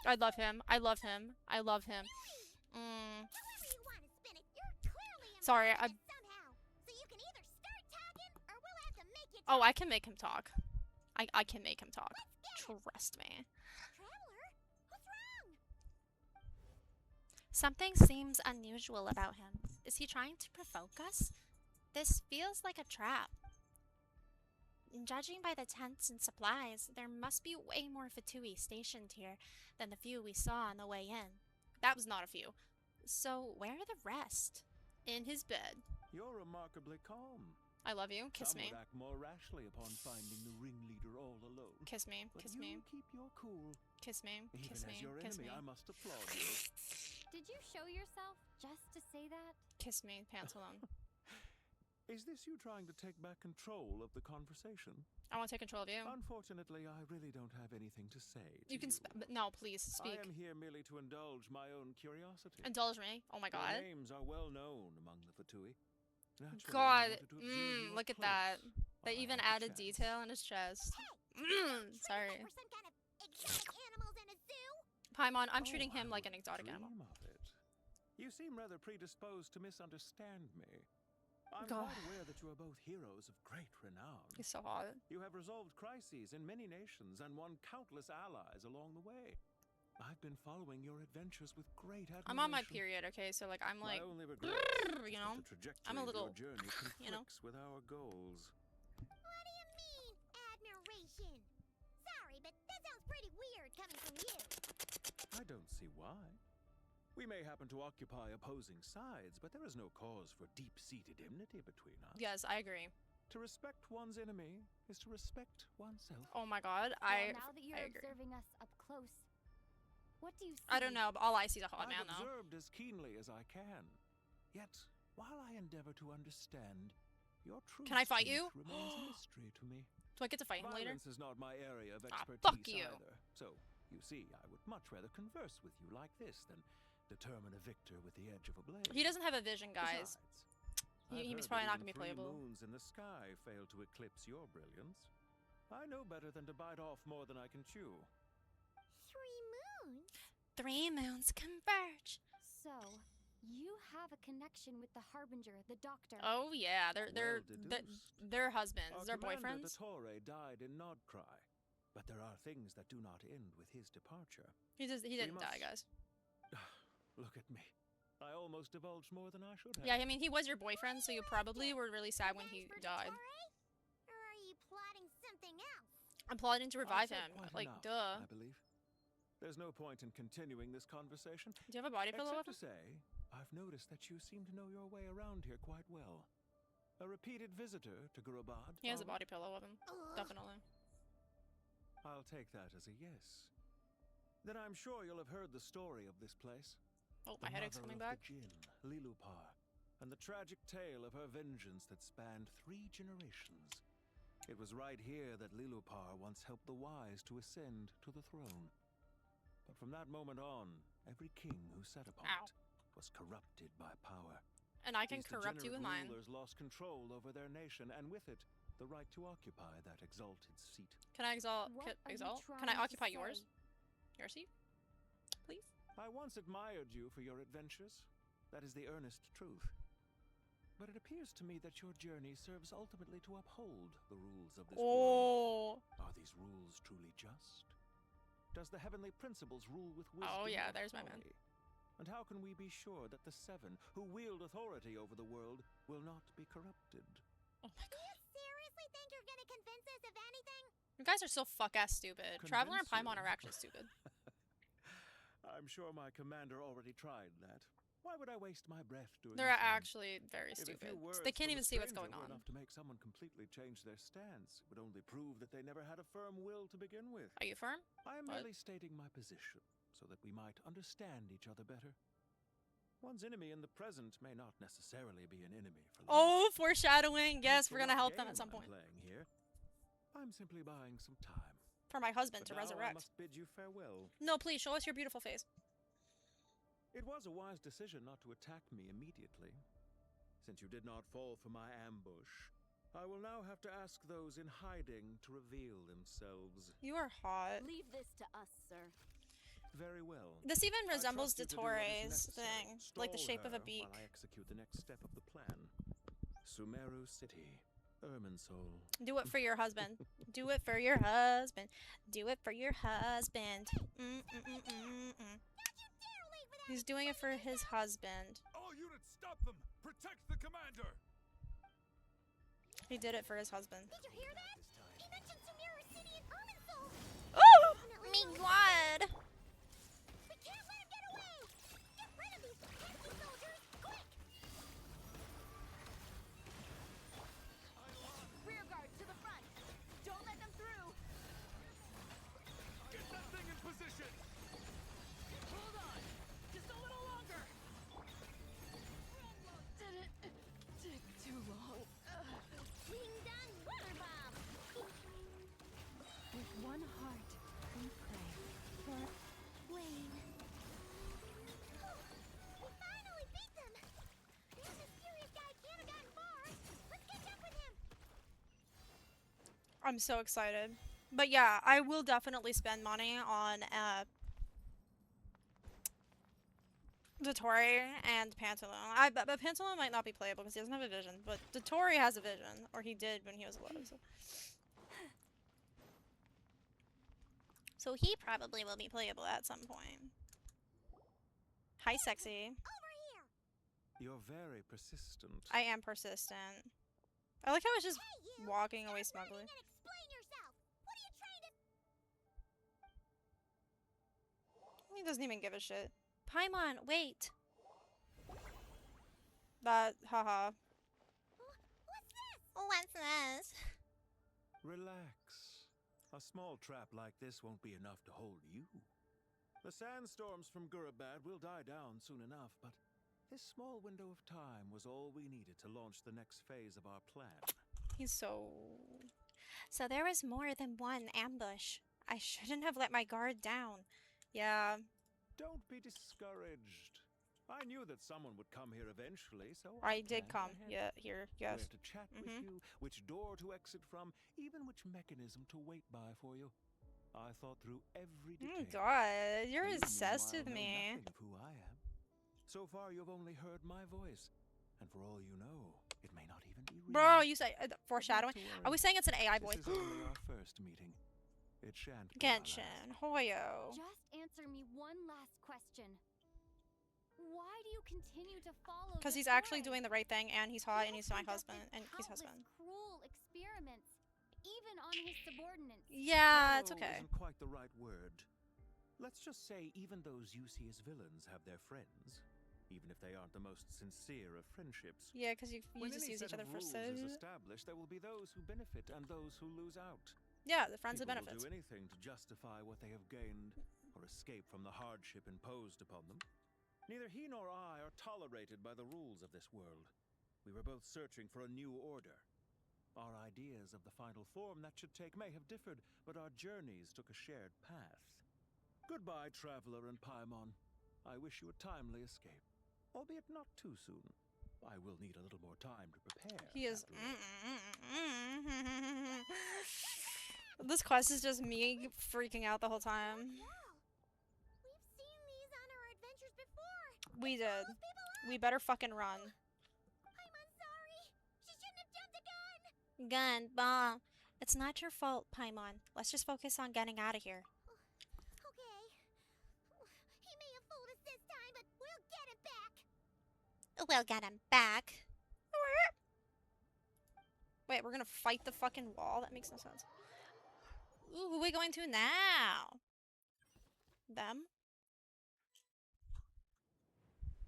Speaker 1: I love him. I love him. I love him. Sorry, Oh, I can make him talk. I can make him talk. Trust me.
Speaker 3: Traveler, what's wrong?
Speaker 1: Something seems unusual about him. Is he trying to provoke us? This feels like a trap. Judging by the tents and supplies, there must be way more Fatui stationed here than the few we saw on the way in. That was not a few. So, where are the rest? In his bed.
Speaker 6: You're remarkably calm.
Speaker 1: I love you. Kiss
Speaker 6: Some
Speaker 1: me.
Speaker 6: would act more rashly upon finding the ringleader all alone.
Speaker 1: Kiss me.
Speaker 6: But
Speaker 1: Kiss
Speaker 6: you
Speaker 1: me.
Speaker 6: keep your cool.
Speaker 1: Kiss me.
Speaker 6: Even
Speaker 1: Kiss
Speaker 6: as
Speaker 1: me.
Speaker 6: your
Speaker 1: Kiss
Speaker 6: enemy,
Speaker 1: me.
Speaker 6: I must applaud you.
Speaker 8: Did you show yourself just to say that?
Speaker 1: Kiss me, Pantalone.
Speaker 6: Is this you trying to take back control of the conversation?
Speaker 1: I want to take control of you.
Speaker 6: Unfortunately, I really don't have anything to say.
Speaker 1: You can but no, please speak.
Speaker 6: I am here merely to indulge my own curiosity.
Speaker 1: Indulge me? Oh my god.
Speaker 6: Your names are well known among the Fatui. Naturally,
Speaker 1: God,
Speaker 6: I wanted to observe your
Speaker 1: look at
Speaker 6: close
Speaker 1: that. They
Speaker 6: while I
Speaker 1: even
Speaker 6: had the
Speaker 1: added
Speaker 6: chance.
Speaker 1: detail in his chest. Sorry.
Speaker 3: We're some kind of exotic animals in a zoo?
Speaker 1: Paimon, I'm treating him like an exotic
Speaker 6: Dream
Speaker 1: animal.
Speaker 6: of it. You seem rather predisposed to misunderstand me. I'm
Speaker 1: God.
Speaker 6: quite aware that you are both heroes of great renown.
Speaker 1: He's so hot.
Speaker 6: You have resolved crises in many nations and won countless allies along the way. I've been following your adventures with great admiration.
Speaker 1: I'm on my period, okay? So like I'm like,
Speaker 6: My only regret
Speaker 1: you know,
Speaker 6: is that the trajectory
Speaker 1: I'm a
Speaker 6: of
Speaker 1: little,
Speaker 6: your journey conflicts
Speaker 1: you know.
Speaker 6: with our goals.
Speaker 3: What do you mean, admiration? Sorry, but that sounds pretty weird coming from you.
Speaker 6: I don't see why. We may happen to occupy opposing sides, but there is no cause for deep-seated enmity between us.
Speaker 1: Yes, I agree.
Speaker 6: To respect one's enemy is to respect oneself.
Speaker 1: Oh my god,
Speaker 8: Well, now that you're
Speaker 1: I agree.
Speaker 8: observing us up close, what do you see?
Speaker 1: I don't know, but all I see is a hot
Speaker 6: I've
Speaker 1: man though.
Speaker 6: observed as keenly as I can. Yet, while I endeavor to understand, your true
Speaker 1: Can I fight you?
Speaker 6: strength remains a mystery to me.
Speaker 1: Do I get to fight him later?
Speaker 6: Violence is not my area of expertise
Speaker 1: fuck you.
Speaker 6: either. So, you see, I would much rather converse with you like this than determine a victor with the edge of a blade.
Speaker 1: He doesn't have a vision, guys.
Speaker 6: I've
Speaker 1: He's
Speaker 6: heard
Speaker 1: probably
Speaker 6: that
Speaker 1: not gonna be
Speaker 6: even
Speaker 1: playable.
Speaker 6: 3 moons in the sky fail to eclipse your brilliance. I know better than to bite off more than I can chew.
Speaker 3: 3 moons?
Speaker 1: 3 moons converge.
Speaker 8: So, you have a connection with the Harbinger, the doctor.
Speaker 1: Oh yeah, they're husbands,
Speaker 6: Our
Speaker 1: they're
Speaker 6: commander,
Speaker 1: boyfriends.
Speaker 6: Dottore, died in Nodcry, but there are things that do not end with his departure.
Speaker 1: He didn't die,
Speaker 6: must-
Speaker 1: guys.
Speaker 6: Look at me. I almost divulged more than I should have.
Speaker 1: Yeah, I mean he was your boyfriend, so you probably were really sad when he died.
Speaker 3: Or are you plotting something else?
Speaker 1: I'm plotting to revive
Speaker 6: I've said
Speaker 1: him.
Speaker 6: quite
Speaker 1: Like,
Speaker 6: enough,
Speaker 1: duh.
Speaker 6: I believe. There's no point in continuing this conversation.
Speaker 1: Do you have a body pillow
Speaker 6: Except
Speaker 1: with
Speaker 6: to say, I've noticed that you seem to know your way around here quite well. A repeated visitor to Gurabad?
Speaker 1: He has a
Speaker 6: Father?
Speaker 1: body pillow with him. Definitely.
Speaker 6: I'll take that as a yes. Then I'm sure you'll have heard the story of this place.
Speaker 1: Oh, my
Speaker 6: The
Speaker 1: headache's
Speaker 6: mother
Speaker 1: coming
Speaker 6: of
Speaker 1: back.
Speaker 6: the Jinn, Lilupar, and the tragic tale of her vengeance that spanned 3 generations. It was right here that Lilupar once helped the wise to ascend to the throne. But from that moment on, every king who sat upon it was corrupted by power.
Speaker 1: And I can
Speaker 6: These
Speaker 1: corrupt you with
Speaker 6: degenerate
Speaker 1: mine.
Speaker 6: rulers lost control over their nation, and with it, the right to occupy that exalted seat.
Speaker 1: Can I exalt?
Speaker 8: What are you
Speaker 1: Exalt? Can
Speaker 8: trying
Speaker 1: I
Speaker 8: to
Speaker 1: occupy yours?
Speaker 8: say?
Speaker 1: Your seat? Please?
Speaker 6: I once admired you for your adventures. That is the earnest truth. But it appears to me that your journey serves ultimately to uphold the rules of this world. Are these rules truly just? Does the heavenly principles rule with wisdom?
Speaker 1: Oh, yeah,
Speaker 6: or
Speaker 1: there's my man.
Speaker 6: folly? And how can we be sure that the 7 who wield authority over the world will not be corrupted?
Speaker 1: Oh my god.
Speaker 3: You seriously think you're gonna convince us of anything?
Speaker 1: You guys are so fuck-ass stupid. Traveler and
Speaker 6: Convince
Speaker 1: Paimon
Speaker 6: you?
Speaker 1: are actually stupid.
Speaker 6: I'm sure my commander already tried that. Why would I waste my breath doing
Speaker 1: They're
Speaker 6: the same?
Speaker 1: actually very
Speaker 6: If a
Speaker 1: stupid.
Speaker 6: few words
Speaker 1: They can't
Speaker 6: from a
Speaker 1: even see what's
Speaker 6: stranger
Speaker 1: going
Speaker 6: were
Speaker 1: on.
Speaker 6: enough to make someone completely change their stance, it would only prove that they never had a firm will to begin with.
Speaker 1: Are you firm?
Speaker 6: I am
Speaker 1: What?
Speaker 6: merely stating my position, so that we might understand each other better. One's enemy in the present may not necessarily be an enemy for life.
Speaker 1: Oh, foreshadowing. Yes,
Speaker 6: As for
Speaker 1: we're gonna
Speaker 6: what
Speaker 1: help them
Speaker 6: game
Speaker 1: at some
Speaker 6: I'm
Speaker 1: point.
Speaker 6: playing here, I'm simply buying some time.
Speaker 1: For my husband
Speaker 6: But
Speaker 1: to
Speaker 6: now I
Speaker 1: resurrect.
Speaker 6: must bid you farewell.
Speaker 1: No, please, show us your beautiful face.
Speaker 6: It was a wise decision not to attack me immediately. Since you did not fall for my ambush, I will now have to ask those in hiding to reveal themselves.
Speaker 1: You are hot.
Speaker 18: Leave this to us, sir.
Speaker 6: Very well.
Speaker 1: This even
Speaker 6: I
Speaker 1: resembles
Speaker 6: trust you to do what is
Speaker 1: Dottore's
Speaker 6: necessary.
Speaker 1: thing, like the
Speaker 6: Stall
Speaker 1: shape of a
Speaker 6: her
Speaker 1: beak.
Speaker 6: While I execute the next step of the plan. Sumeru City. Irminsul.
Speaker 1: Do it for your husband. Do it for your husband. Do it for your husband. He's doing it for his husband.
Speaker 12: All units, stop them! Protect the commander!
Speaker 1: He did it for his husband.
Speaker 3: Did you hear that? He mentioned Sumeru City and Irminsul!
Speaker 1: Oh! Me God!
Speaker 3: We can't let him get away! Get rid of these pesky soldiers, quick!
Speaker 7: Rear guard to the front. Don't let them through.
Speaker 12: Get that thing in position!
Speaker 7: Hold on. Just a little longer. Did it take too long?
Speaker 3: Ding dong water bomb!
Speaker 8: With one heart, we pray for
Speaker 3: Wayne. We finally beat them! That mysterious guy can't have gotten far! Let's catch up with him!
Speaker 1: I'm so excited. But yeah, I will definitely spend money on Dottore and Pantalone. But Pantalone might not be playable because he doesn't have a vision, but Dottore has a vision, or he did when he was alive. So he probably will be playable at some point. Hi, sexy.
Speaker 6: You're very persistent.
Speaker 1: I am persistent. I like how it's just walking away smugly.
Speaker 3: Explain yourself! What are you trying to...
Speaker 1: He doesn't even give a shit. Paimon, wait! That, haha. What's this?
Speaker 6: Relax. A small trap like this won't be enough to hold you. The sandstorms from Gurabad will die down soon enough, but this small window of time was all we needed to launch the next phase of our plan.
Speaker 1: He's so... So there was more than one ambush. I shouldn't have let my guard down. Yeah.
Speaker 6: Don't be discouraged. I knew that someone would come here eventually, so
Speaker 1: I did come.
Speaker 6: planned ahead.
Speaker 1: Yeah, here, yes.
Speaker 6: Where to chat with you, which door to exit from, even which mechanism to wait by for you. I thought through every
Speaker 1: Oh my
Speaker 6: detail.
Speaker 1: God, you're
Speaker 6: You,
Speaker 1: obsessed with
Speaker 6: meanwhile, know
Speaker 1: me.
Speaker 6: nothing of who I am. So far, you've only heard my voice, and for all you know, it may not even be real.
Speaker 1: Bro, you say foreshadowing.
Speaker 6: Not to
Speaker 1: Are we
Speaker 6: worry.
Speaker 1: saying it's an AI voice?
Speaker 6: This is only our first meeting. It shan't be our last.
Speaker 1: Genshin, Hoyo.
Speaker 8: Just answer me one last question. Why do you continue to follow?
Speaker 1: Because
Speaker 8: this
Speaker 1: he's actually
Speaker 8: way?
Speaker 1: doing the right thing, and he's hot, and
Speaker 8: You
Speaker 1: he's my
Speaker 8: conducted
Speaker 1: husband, and he's
Speaker 8: countless
Speaker 1: husband.
Speaker 8: Cruel experiments, even on his subordinates.
Speaker 1: Yeah, it's
Speaker 6: Cruel
Speaker 1: okay.
Speaker 6: Isn't quite the right word. Let's just say even those you see as villains have their friends, even if they aren't the most sincere of friendships.
Speaker 1: Yeah, because you
Speaker 6: When
Speaker 1: just
Speaker 6: any
Speaker 1: use each
Speaker 6: set
Speaker 1: other
Speaker 6: of
Speaker 1: for
Speaker 6: rules
Speaker 1: so...
Speaker 6: is established, there will be those who benefit and those who lose out.
Speaker 1: Yeah, the friends of
Speaker 6: People
Speaker 1: benefits.
Speaker 6: will do anything to justify what they have gained or escape from the hardship imposed upon them. Neither he nor I are tolerated by the rules of this world. We were both searching for a new order. Our ideas of the final form that should take may have differed, but our journeys took a shared path. Goodbye, Traveler and Paimon. I wish you a timely escape, albeit not too soon. I will need a little more time to prepare.
Speaker 1: He is... This quest is just me freaking out the whole time.
Speaker 3: We've seen these on our adventures before!
Speaker 1: We did. We better fucking run.
Speaker 3: I'm sorry! She shouldn't have jumped the gun!
Speaker 1: Gun, bomb. It's not your fault, Paimon. Let's just focus on getting out of here.
Speaker 3: Okay. He may have fooled us this time, but we'll get him back!
Speaker 1: We'll get him back. Wait, we're gonna fight the fucking wall? That makes no sense. Ooh, who are we going to now? Them?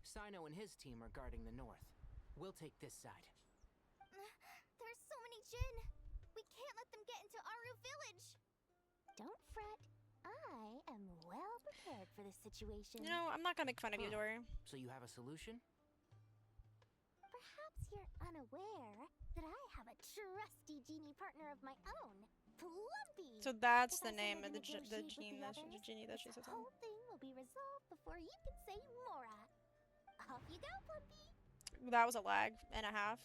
Speaker 10: Sino and his team are guarding the north. We'll take this side.
Speaker 3: There's so many Jin! We can't let them get into Aru Village!
Speaker 5: Don't fret. I am well prepared for this situation.
Speaker 1: You know, I'm not gonna make fun of you, Dory.
Speaker 10: So you have a solution?
Speaker 5: Perhaps you're unaware that I have a trusty genie partner of my own, Plumpy.
Speaker 1: So that's
Speaker 5: If
Speaker 1: the
Speaker 5: I
Speaker 1: name
Speaker 5: sit
Speaker 1: of the
Speaker 5: and negotiate with the others,
Speaker 1: genie that she
Speaker 5: this
Speaker 1: says.
Speaker 5: whole thing will be resolved before you can say Mora. Off you go, Plumpy.
Speaker 1: That was a lag and a half.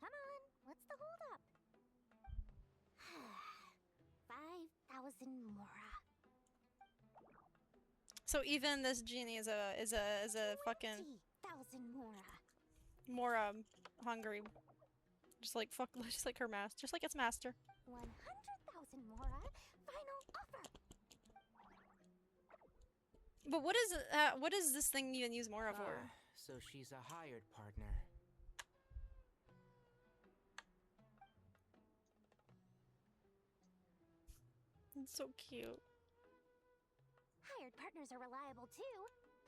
Speaker 5: Come on, what's the holdup? 5,000 Mora.
Speaker 1: So even this genie is a fucking
Speaker 5: 20,000 Mora.
Speaker 1: more hungry. Just like just like her master, just like its master.
Speaker 5: 100,000 Mora. Final offer.
Speaker 1: But what is this thing even use Mora for?
Speaker 10: So she's a hired partner.
Speaker 1: It's so cute.
Speaker 5: Hired partners are reliable too.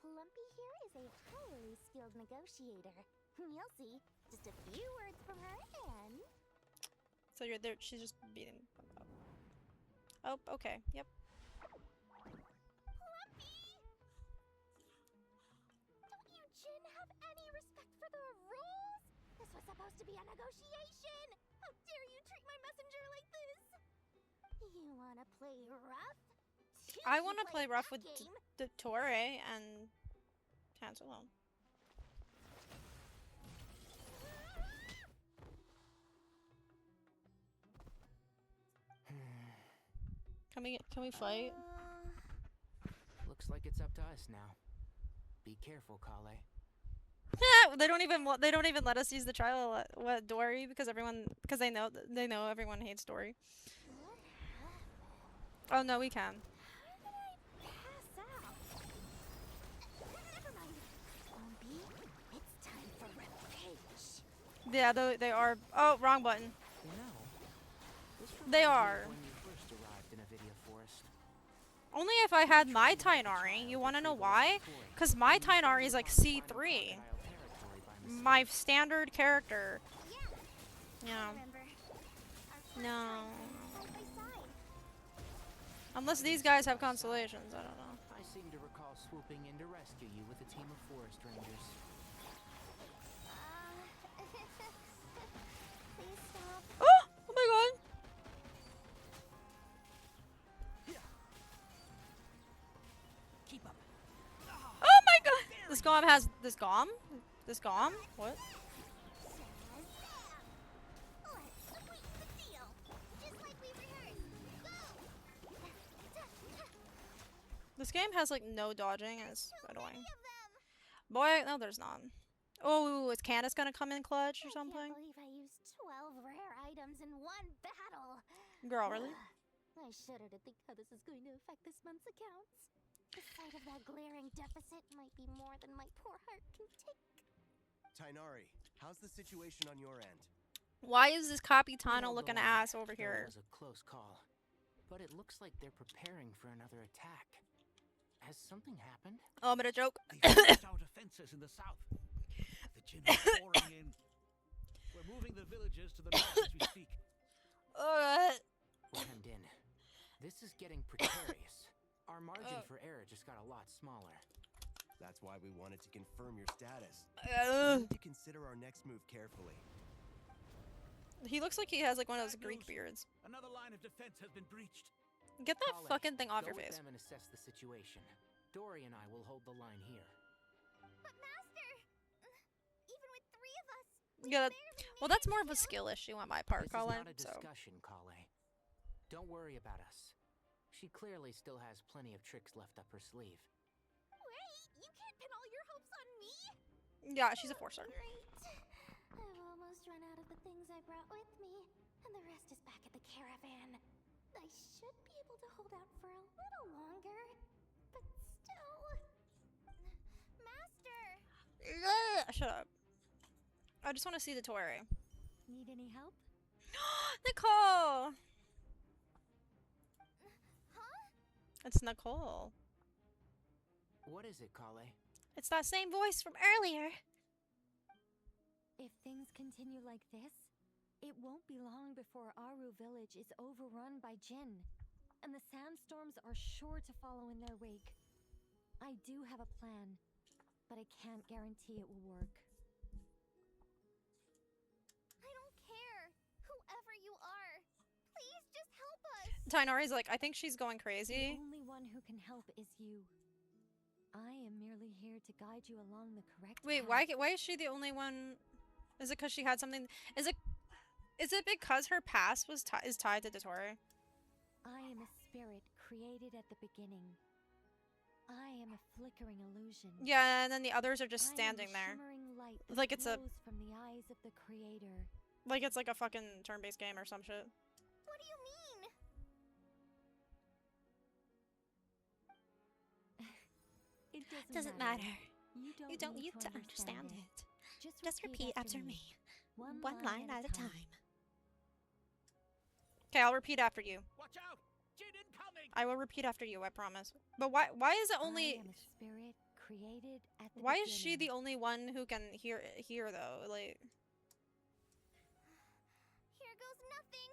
Speaker 5: Plumpy here is a highly skilled negotiator. You'll see. Just a few words from her and...
Speaker 1: So you're there. She's just beating. Oh, okay. Yep.
Speaker 5: Plumpy! Don't you, Jin, have any respect for the rules? This was supposed to be a negotiation. How dare you treat my messenger like this? You wanna play rough?
Speaker 1: I want to play rough with Dottore and Pantalone. Can we fight?
Speaker 10: Looks like it's up to us now. Be careful, Kale.
Speaker 1: They don't even let us use the trial Dory because they know everyone hates Dory. Oh no, we can. Yeah, they are. Oh, wrong button. They are.
Speaker 10: When you first arrived in Avidia Forest.
Speaker 1: Only if I had my Tainari. You want to know why? Because my Tainari is like C3. My standard character. Yeah. No. Unless these guys have constellations, I don't know.
Speaker 10: I seem to recall swooping in to rescue you with a team of forest rangers.
Speaker 1: Oh! Oh my god!
Speaker 22: Keep up.
Speaker 1: Oh my god! This Gom has this Gom? This Gom? What? This game has like no dodging and it's annoying. Boy, no there's not. Oh, is Candace gonna come in clutch or something?
Speaker 5: I can't believe I used 12 rare items in one battle.
Speaker 1: Girl, really?
Speaker 5: I shudder to think how this is going to affect this month's accounts. The sight of that glaring deficit might be more than my poor heart can take.
Speaker 20: Tainari, how's the situation on your end?
Speaker 1: Why is this Capitano looking ass over here?
Speaker 10: It was a close call, but it looks like they're preparing for another attack. Has something happened?
Speaker 1: Oh, I'm gonna joke.
Speaker 22: They forced our defenses in the south. The Jin are pouring in. We're moving the villagers to the north as we speak.
Speaker 10: We're hemmed in. This is getting precarious. Our margin for error just got a lot smaller.
Speaker 20: That's why we wanted to confirm your status. We need to consider our next move carefully.
Speaker 1: He looks like he has like one of those Greek beards.
Speaker 22: Another line of defense has been breached.
Speaker 1: Get that
Speaker 10: Kale,
Speaker 1: fucking thing off
Speaker 10: go
Speaker 1: your
Speaker 10: with
Speaker 1: face.
Speaker 10: them and assess the situation. Dory and I will hold the line here.
Speaker 5: But Master, even with 3 of us,
Speaker 1: Yeah, well, that's more of a skill issue on my part,
Speaker 10: This is
Speaker 1: Colin.
Speaker 10: not a discussion, Kale. Don't worry about us. She clearly still has plenty of tricks left up her sleeve.
Speaker 5: Wait, you can't pin all your hopes on me?
Speaker 1: Yeah, she's a 4-star.
Speaker 5: Great. I've almost run out of the things I brought with me, and the rest is back at the caravan. I should be able to hold out for a little longer, but still... Master!
Speaker 1: Shut up. I just want to see the Dottore.
Speaker 5: Need any help?
Speaker 1: Nicole!
Speaker 5: Huh?
Speaker 1: It's Nicole.
Speaker 10: What is it, Kale?
Speaker 1: It's that same voice from earlier.
Speaker 8: If things continue like this, it won't be long before Aru village is overrun by Jin, and the sandstorms are sure to follow in their wake. I do have a plan, but I can't guarantee it will work.
Speaker 5: I don't care. Whoever you are, please just help us.
Speaker 1: Tainari's like, I think she's going
Speaker 8: The
Speaker 1: crazy.
Speaker 8: only one who can help is you. I am merely here to guide you along the correct
Speaker 1: Wait,
Speaker 8: path.
Speaker 1: why is she the only one? Is it because she had something? Is it because her past was is tied to Dottore?
Speaker 8: I am a spirit created at the beginning. I am a flickering illusion.
Speaker 1: Yeah, and then the others are just
Speaker 8: I am
Speaker 1: standing
Speaker 8: the
Speaker 1: there.
Speaker 8: shimmering light that
Speaker 1: Like it's a
Speaker 8: flows from the eyes of the creator.
Speaker 1: like it's like a fucking turn-based game or some shit.
Speaker 3: What do you mean?
Speaker 8: It
Speaker 1: Doesn't matter.
Speaker 8: You don't need to understand it.
Speaker 1: Just repeat after me.
Speaker 8: One
Speaker 1: line at a time. Okay, I'll repeat after you.
Speaker 22: Watch out! Jin incoming!
Speaker 1: I will repeat after you, I promise. But why is it only
Speaker 8: I am a spirit created at the
Speaker 1: why is she
Speaker 8: beginning.
Speaker 1: the only one who can hear though? Like
Speaker 3: Here goes nothing.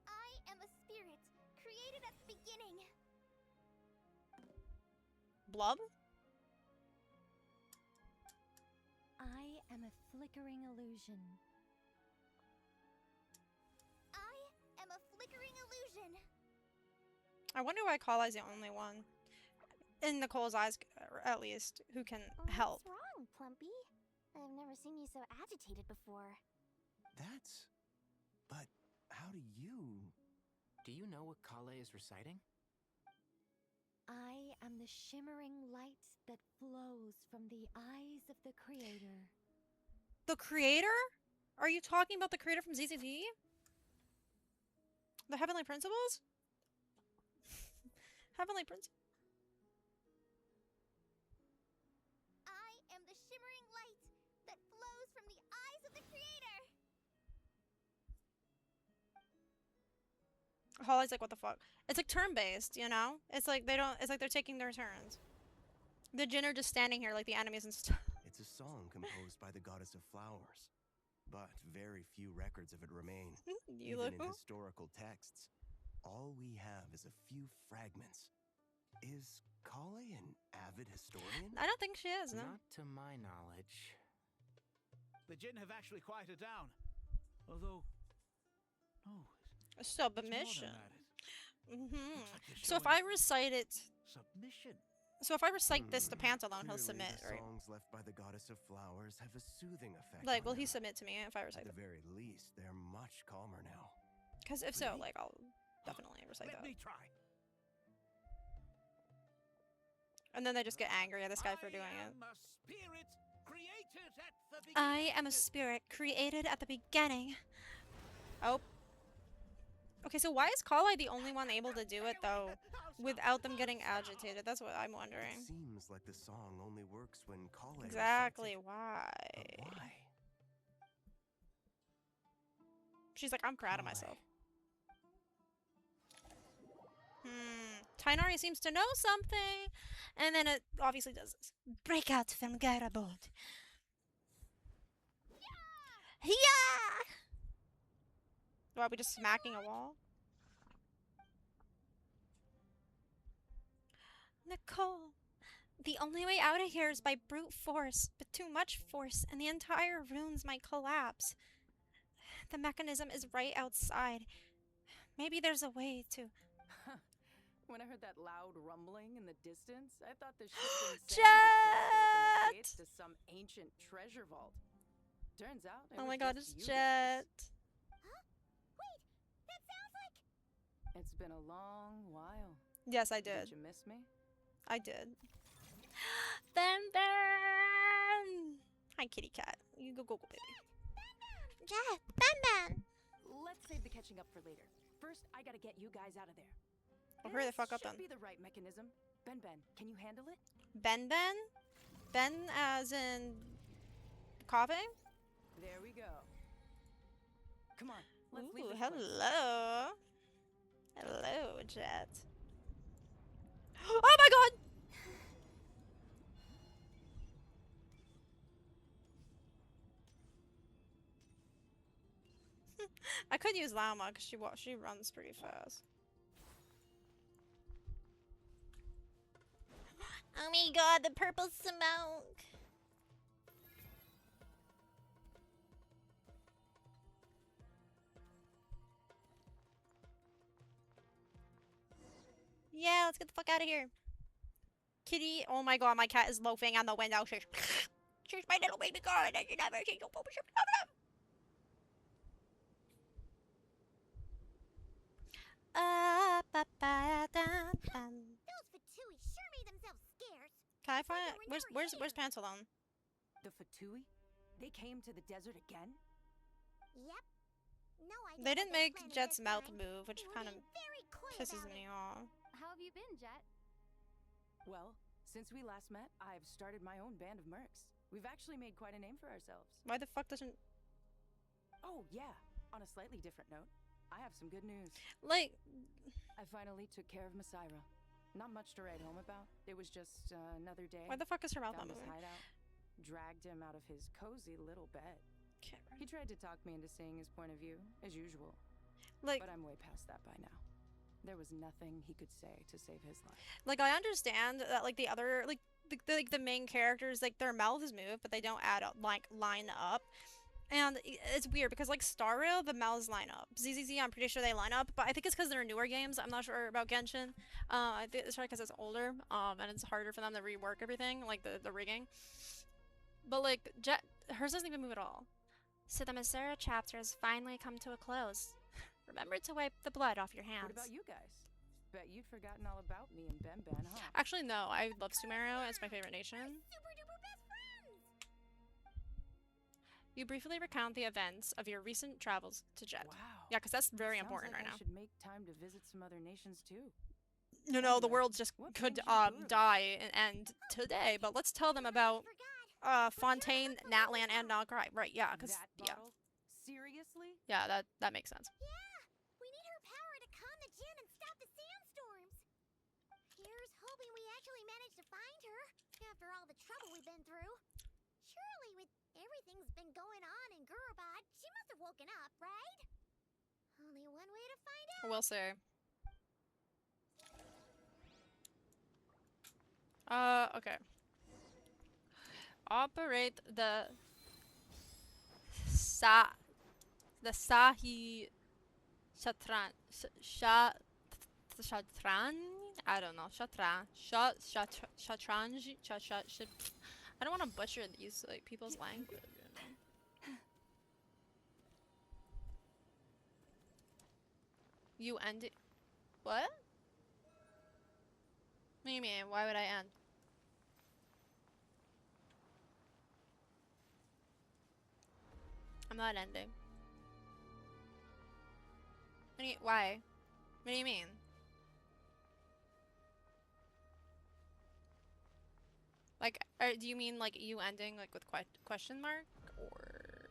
Speaker 3: I am a spirit created at the beginning.
Speaker 1: Blub?
Speaker 8: I am a flickering illusion.
Speaker 3: I am a flickering illusion.
Speaker 1: I wonder why Kala's the only one, in Nicole's eyes, at least, who can help.
Speaker 5: What's wrong, Plumpy? I've never seen you so agitated before.
Speaker 20: But how do you...
Speaker 10: Do you know what Kale is reciting?
Speaker 8: I am the shimmering light that flows from the eyes of the creator.
Speaker 1: The creator? Are you talking about the creator from ZZZ? The Heavenly Principles? Heavenly Principles?
Speaker 3: I am the shimmering light that flows from the eyes of the creator.
Speaker 1: Holly's like, what the fuck? It's like turn-based, you know? It's like they don't, it's like they're taking their turns. The Jinn are just standing here like the enemies and stuff.
Speaker 20: It's a song composed by the goddess of flowers, but very few records of it remain. Even in historical texts, all we have is a few fragments. Is Kale an avid historian?
Speaker 1: I don't think she is, no.
Speaker 10: Not to my knowledge.
Speaker 22: The Jinn have actually quieted down. Although, no.
Speaker 1: Submission.
Speaker 22: Mm-hmm.
Speaker 1: So if I recite it...
Speaker 22: Submission.
Speaker 1: So if I recite this to Pantalone, he'll submit,
Speaker 20: the
Speaker 1: right?
Speaker 20: songs left by the goddess of flowers have a soothing effect.
Speaker 1: Like,
Speaker 20: on
Speaker 1: will he
Speaker 20: them.
Speaker 1: submit to me if I recite
Speaker 20: At
Speaker 1: it?
Speaker 20: the very least, they're much calmer now.
Speaker 1: Because if so, like, I'll definitely recite
Speaker 22: Let
Speaker 1: that.
Speaker 22: me try.
Speaker 1: And then they just get angry at this guy for doing it.
Speaker 22: A spirit created at the beginning.
Speaker 1: I am a spirit created at the beginning. Oh. Okay, so why is Kale the only one able to do it, though, without them getting agitated? That's what I'm wondering.
Speaker 20: It seems like the song only works when Kale
Speaker 1: Exactly,
Speaker 20: recites it.
Speaker 1: why?
Speaker 20: But why?
Speaker 1: She's like, I'm proud of myself. Tainari seems to know something. And then it obviously does this. Break out from Garabod. Yeah! Are we just smacking a wall? Nicole, the only way out of here is by brute force, but too much force, and the entire runes might collapse. The mechanism is right outside. Maybe there's a way to...
Speaker 18: When I heard that loud rumbling in the distance, I thought the shifting sands
Speaker 1: Jet!
Speaker 18: had opened the gates to some ancient treasure vault. Turns out, it
Speaker 1: Oh
Speaker 18: was
Speaker 1: my god,
Speaker 18: just
Speaker 1: it's
Speaker 18: you
Speaker 1: Jet.
Speaker 18: guys.
Speaker 3: That sounds like...
Speaker 18: It's been a long while.
Speaker 1: Yes, I did.
Speaker 18: Did you miss me?
Speaker 1: I did. Ben! Hi, kitty cat. You go, baby.
Speaker 3: Jet, Ben!
Speaker 18: Let's save the catching up for later. First, I gotta get you guys out of there.
Speaker 1: Well, hurry the fuck up
Speaker 18: Should
Speaker 1: then.
Speaker 18: be the right mechanism. Ben, can you handle it?
Speaker 1: Ben? Ben as in... coughing?
Speaker 18: There we go. Come on, let's leave
Speaker 1: Ooh,
Speaker 18: this place.
Speaker 1: hello. Hello, Jet. Oh my god! I could use Llama because she runs pretty fast.
Speaker 3: Oh my god, the purple smoke.
Speaker 1: Yeah, let's get the fuck out of here. Kitty, oh my god, my cat is loafing on the window. She's my little baby girl and you never see your baby.
Speaker 3: Those Fatui sure made themselves
Speaker 1: Can I find it? Where's Pantalone?
Speaker 16: The Fatui? They came to the desert again?
Speaker 3: Yep. No idea.
Speaker 1: They didn't
Speaker 3: what
Speaker 1: make
Speaker 3: they're planning
Speaker 1: Jet's
Speaker 3: this
Speaker 1: mouth
Speaker 3: time.
Speaker 1: move, which
Speaker 3: We're
Speaker 1: kind of
Speaker 3: being very coy
Speaker 1: pisses
Speaker 3: about
Speaker 1: me
Speaker 3: it.
Speaker 1: off.
Speaker 5: How have you been, Jet?
Speaker 16: Well, since we last met, I've started my own band of mercs. We've actually made quite a name for ourselves.
Speaker 1: Why the fuck doesn't...
Speaker 16: Oh, yeah. On a slightly different note, I have some good news.
Speaker 1: Like...
Speaker 16: I finally took care of Masaira. Not much to write home about. It was just another day.
Speaker 1: Why the fuck is her mouth
Speaker 16: Found
Speaker 1: not
Speaker 16: his
Speaker 1: moving?
Speaker 16: hideout, dragged him out of his cozy little bed. He tried to talk me into seeing his point of view, as usual.
Speaker 1: Like...
Speaker 16: But I'm way past that by now. There was nothing he could say to save his life.
Speaker 1: Like, I understand that, like, the other... Like, the main characters, like, their mouths move, but they don't add up, like, line up. And it's weird because, like, Star Rail, the mouths line up. ZZZ, I'm pretty sure they line up, but I think it's because they're newer games. I'm not sure about Genshin. I think it's probably because it's older, and it's harder for them to rework everything, like the rigging. But, like, Jet, hers doesn't even move at all. So the Masaira chapter has finally come to a close. Remember to wipe the blood off your hands.
Speaker 16: What about you guys? Bet you'd forgotten all about me and Ben, huh?
Speaker 1: Actually, no. I love Sumeru. It's my favorite nation.
Speaker 3: Super duper best friends.
Speaker 1: You briefly recount the events of your recent travels to Jet.
Speaker 16: Wow.
Speaker 1: Yeah, because that's very
Speaker 16: Sounds
Speaker 1: important
Speaker 16: like
Speaker 1: right
Speaker 16: I
Speaker 1: now.
Speaker 16: should make time to visit some other nations too.
Speaker 1: No, the world just could die and end today, but let's tell them about Fontaine, Natlan, and Nograi. Right, yeah, because yeah.
Speaker 16: Seriously?
Speaker 1: Yeah, that makes sense.
Speaker 3: Yeah, we need her power to calm the djinn and stop the sandstorms. Here's hoping we actually manage to find her after all the trouble we've been through. Surely, with everything's been going on in Gurabad, she must have woken up, right? Only one way to find out.
Speaker 1: We'll see. Okay. Operate the Sahi Shatran Shatran? I don't know. Shatranji. I don't want to butcher these like people's language. You end it. What? What do you mean? Why would I end? I'm not ending. Why? What do you mean? Like, do you mean like you ending like with question mark or?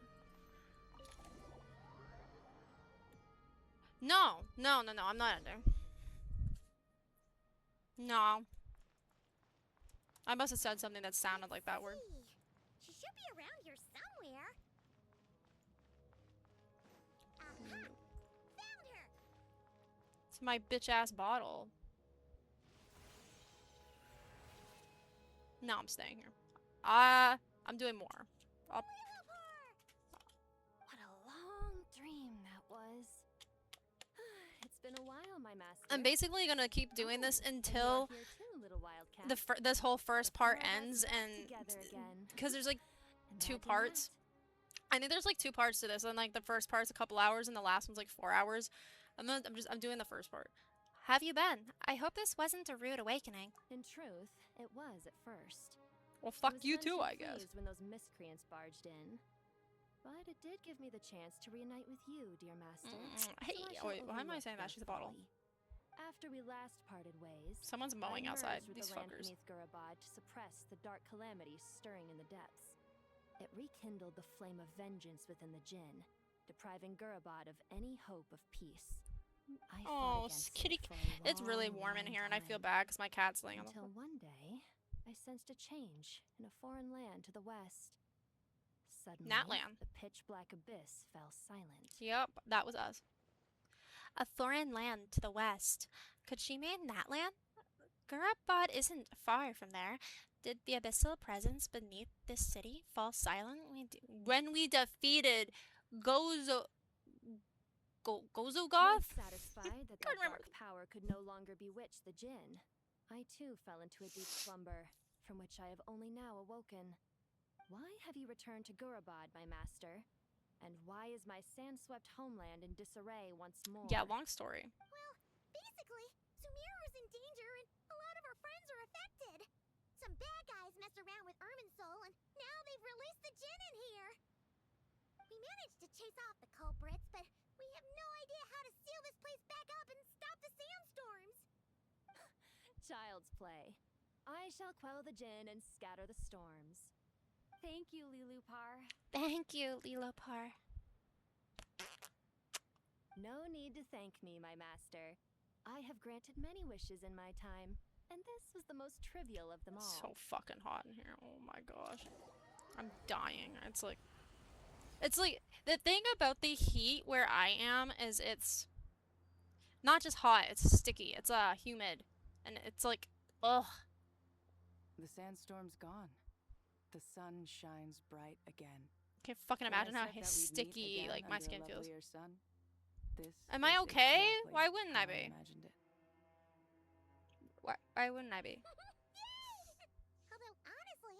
Speaker 1: No, I'm not ending. No. I must have said something that sounded like that word.
Speaker 3: She should be around here somewhere. Found her.
Speaker 1: It's my bitch ass bottle. No, I'm staying here. I'm doing more.
Speaker 5: What a long dream that was. It's been a while, my master.
Speaker 1: I'm basically gonna keep doing this until
Speaker 5: Here too, little wildcat.
Speaker 1: this whole first part ends,
Speaker 5: back
Speaker 1: and
Speaker 5: together again.
Speaker 1: because there's like two
Speaker 5: Imagine
Speaker 1: parts. I think there's like two parts to this, and like the first part's a couple hours, and the last one's like 4 hours. I'm doing the first part. Have you been? I hope this wasn't a rude awakening.
Speaker 5: In truth, it was at first.
Speaker 1: Well, fuck
Speaker 5: was
Speaker 1: you
Speaker 5: none
Speaker 1: too,
Speaker 5: too
Speaker 1: I guess.
Speaker 5: pleased when those miscreants barged in. But it did give me the chance to reunite with you, dear master.
Speaker 1: Hey,
Speaker 5: so I shall
Speaker 1: wait, why am I
Speaker 5: overlook
Speaker 1: saying that?
Speaker 5: their
Speaker 1: She's a bottle.
Speaker 5: folly. After we last parted ways,
Speaker 1: Someone's mowing
Speaker 5: I
Speaker 1: outside.
Speaker 5: merged with
Speaker 1: These
Speaker 5: the land
Speaker 1: fuckers.
Speaker 5: beneath Gurabad to suppress the dark calamities stirring in the depths. It rekindled the flame of vengeance within the djinn, depriving Gurabad of any hope of peace. I fought against
Speaker 1: kitty.
Speaker 5: it for a
Speaker 1: It's really
Speaker 5: long,
Speaker 1: warm in
Speaker 5: long
Speaker 1: here, and I feel
Speaker 5: time.
Speaker 1: bad because my cat's laying on the
Speaker 5: Until one day, I sensed a change in a foreign land to the west. Suddenly,
Speaker 1: Natlan.
Speaker 5: the pitch black abyss fell silent.
Speaker 1: Yep, that was us. A foreign land to the west. Could she mean Natlan? Gurabad isn't far from there. Did the abyssal presence beneath this city fall silent when we defeated Gozogoth?
Speaker 5: Once satisfied that that dark power could no longer bewitch the djinn, I too fell into a deep slumber, from which I have only now awoken. Why have you returned to Gurabad, my master? And why is my sand-swept homeland in disarray once more?
Speaker 1: Yeah, long story.
Speaker 3: Well, basically, Sumeru's in danger and a lot of our friends are affected. Some bad messed around with Irminsul, and now they've released the Djinn in here. We managed to chase off the culprits, but we have no idea how to seal this place back up and stop the sandstorms.
Speaker 8: Child's play. I shall quell the Djinn and scatter the storms. Thank you, Lilupar.
Speaker 1: Thank you, Lilupar.
Speaker 8: No need to thank me, my master. I have granted many wishes in my time, and this was the most trivial of them all.
Speaker 1: It's so fucking hot in here. Oh my gosh. I'm dying. It's like the thing about the heat where I am is it's not just hot, it's sticky. It's humid. And it's like, ugh.
Speaker 16: The sandstorm's gone. The sun shines bright again.
Speaker 1: Can't fucking
Speaker 16: When I
Speaker 1: imagine how
Speaker 16: said that we'd meet
Speaker 1: sticky
Speaker 16: again
Speaker 1: like my
Speaker 16: under a
Speaker 1: skin feels.
Speaker 16: lovelier sun, this
Speaker 1: Am I
Speaker 16: is
Speaker 1: okay?
Speaker 16: exactly
Speaker 1: Why wouldn't I
Speaker 16: how
Speaker 1: be?
Speaker 16: imagined it.
Speaker 1: Why wouldn't I be?
Speaker 3: Although, honestly,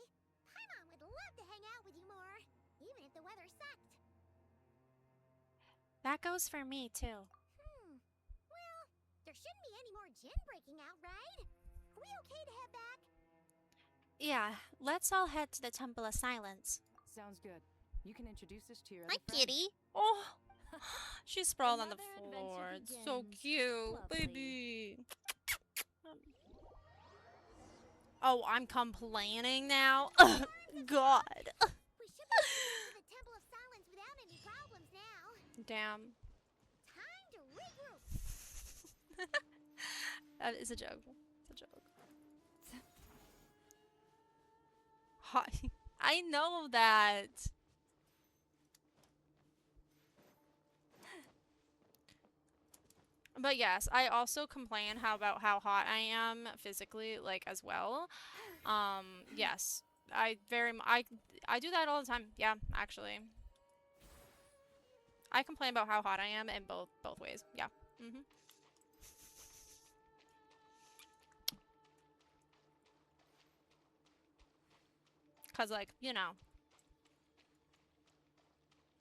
Speaker 3: Paimon would love to hang out with you more, even if the weather sucked.
Speaker 1: That goes for me too.
Speaker 3: Well, there shouldn't be any more Djinn breaking out, right? Are we okay to head back?
Speaker 1: Yeah, let's all head to the Temple of Silence.
Speaker 16: Sounds good. You can introduce us to your
Speaker 1: Hi,
Speaker 16: other friends.
Speaker 1: kitty. Oh, she's sprawled on the
Speaker 8: Another
Speaker 1: floor.
Speaker 8: adventure
Speaker 1: It's so
Speaker 8: begins.
Speaker 1: cute,
Speaker 8: Lovely.
Speaker 1: baby. Oh, I'm complaining now. God.
Speaker 3: We should be able to the Temple of Silence without any problems now.
Speaker 1: Damn.
Speaker 3: Time to regroup.
Speaker 1: That is a joke. It's a joke. Hi. I know that. But yes, I also complain about how hot I am physically, like, as well. Yes. I do that all the time. Yeah, actually. I complain about how hot I am in both ways. Yeah. Mhm. Cause like, you know,